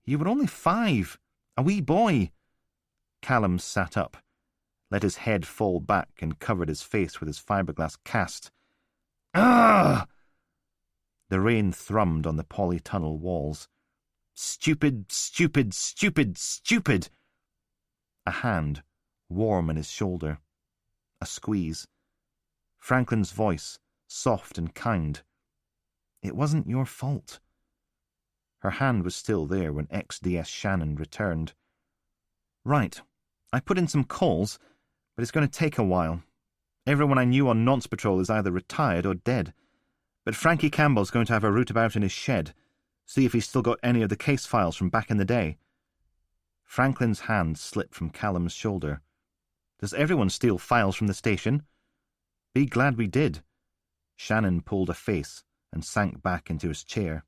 You were only 5. A wee boy. Callum sat up, let his head fall back and covered his face with his fiberglass cast. Ugh! The rain thrummed on the polytunnel walls. Stupid, stupid, stupid, stupid! A hand, warm on his shoulder. A squeeze. Franklin's voice, soft and kind. It wasn't your fault. Her hand was still there when ex-DS Shannon returned. Right. I put in some calls, but it's going to take a while. Everyone I knew on Nonce Patrol is either retired or dead. But Frankie Campbell's going to have a root about in his shed, see if he's still got any of the case files from back in the day. Franklin's hand slipped from Callum's shoulder. Does everyone steal files from the station? Be glad we did. Shannon pulled a face and sank back into his chair.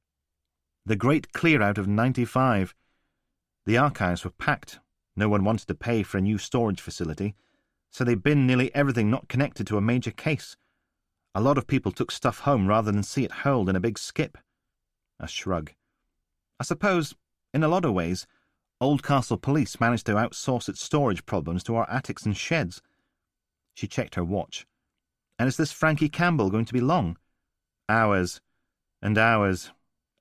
The great clear-out of 95. The archives were packed. No one wanted to pay for a new storage facility, so they binned nearly everything not connected to a major case. A lot of people took stuff home rather than see it hurled in a big skip. A shrug. I suppose, in a lot of ways, Oldcastle Police managed to outsource its storage problems to our attics and sheds. She checked her watch. And is this Frankie Campbell going to be long? Hours, and hours,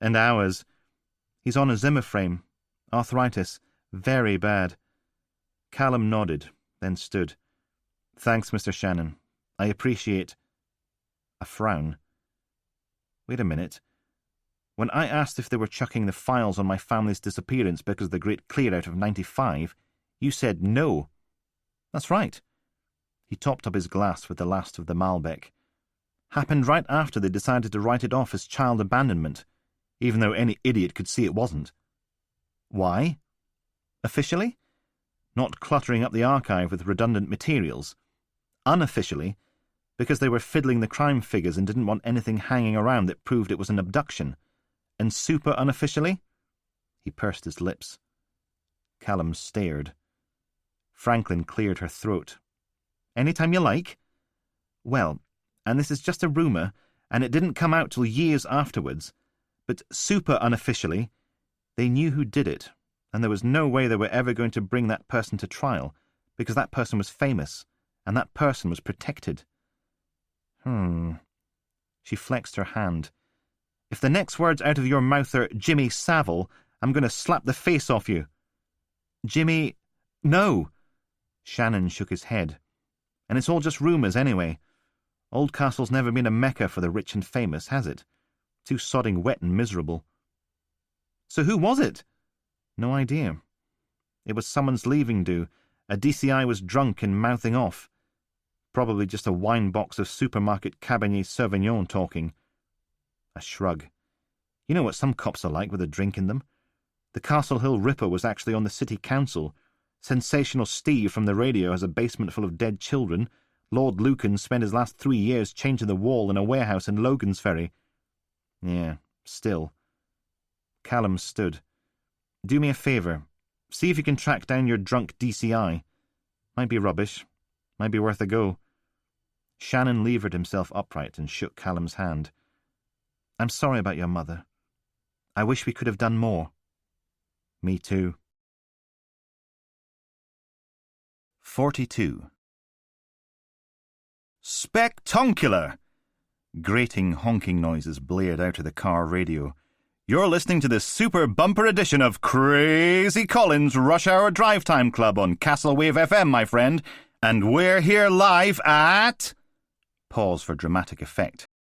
and hours. He's on a Zimmer frame. Arthritis. Very bad. Callum nodded, then stood. Thanks, Mr. Shannon. I appreciate... A frown. Wait a minute. When I asked if they were chucking the files on my family's disappearance because of the great clear-out of 95, you said no. That's right. He topped up his glass with the last of the Malbec. Happened right after they decided to write it off as child abandonment, even though any idiot could see it wasn't. Why? Officially? Not cluttering up the archive with redundant materials. Unofficially, because they were fiddling the crime figures and didn't want anything hanging around that proved it was an abduction. And super unofficially? He pursed his lips. Callum stared. Franklin cleared her throat. Any time you like? Well, and this is just a rumour, and it didn't come out till years afterwards, but super unofficially, they knew who did it, and there was no way they were ever going to bring that person to trial, because that person was famous, and that person was protected. She flexed her hand. If the next words out of your mouth are Jimmy Savile, I'm going to slap the face off you. Jimmy... No! Shannon shook his head. And it's all just rumours anyway. Oldcastle's never been a mecca for the rich and famous, has it? Too sodding wet and miserable. So who was it? No idea. It was someone's leaving do. A DCI was drunk and mouthing off. Probably just a wine box of supermarket Cabernet Sauvignon talking. A shrug. You know what some cops are like with a drink in them. The Castle Hill Ripper was actually on the city council. Sensational Steve from the radio has a basement full of dead children. Lord Lucan spent his last 3 years changing the wall in a warehouse in Logansferry. Yeah, still. Callum stood. Do me a favour. See if you can track down your drunk DCI. Might be rubbish. Might be worth a go. Shannon levered himself upright and shook Callum's hand. I'm sorry about your mother. I wish we could have done more. Me too. 42. Spectacular! Grating honking noises blared out of the car radio. You're listening to the super bumper edition of Crazy Colin's Rush Hour Drive Time Club on Castlewave FM, my friend. And we're here live at... Pause for dramatic effect.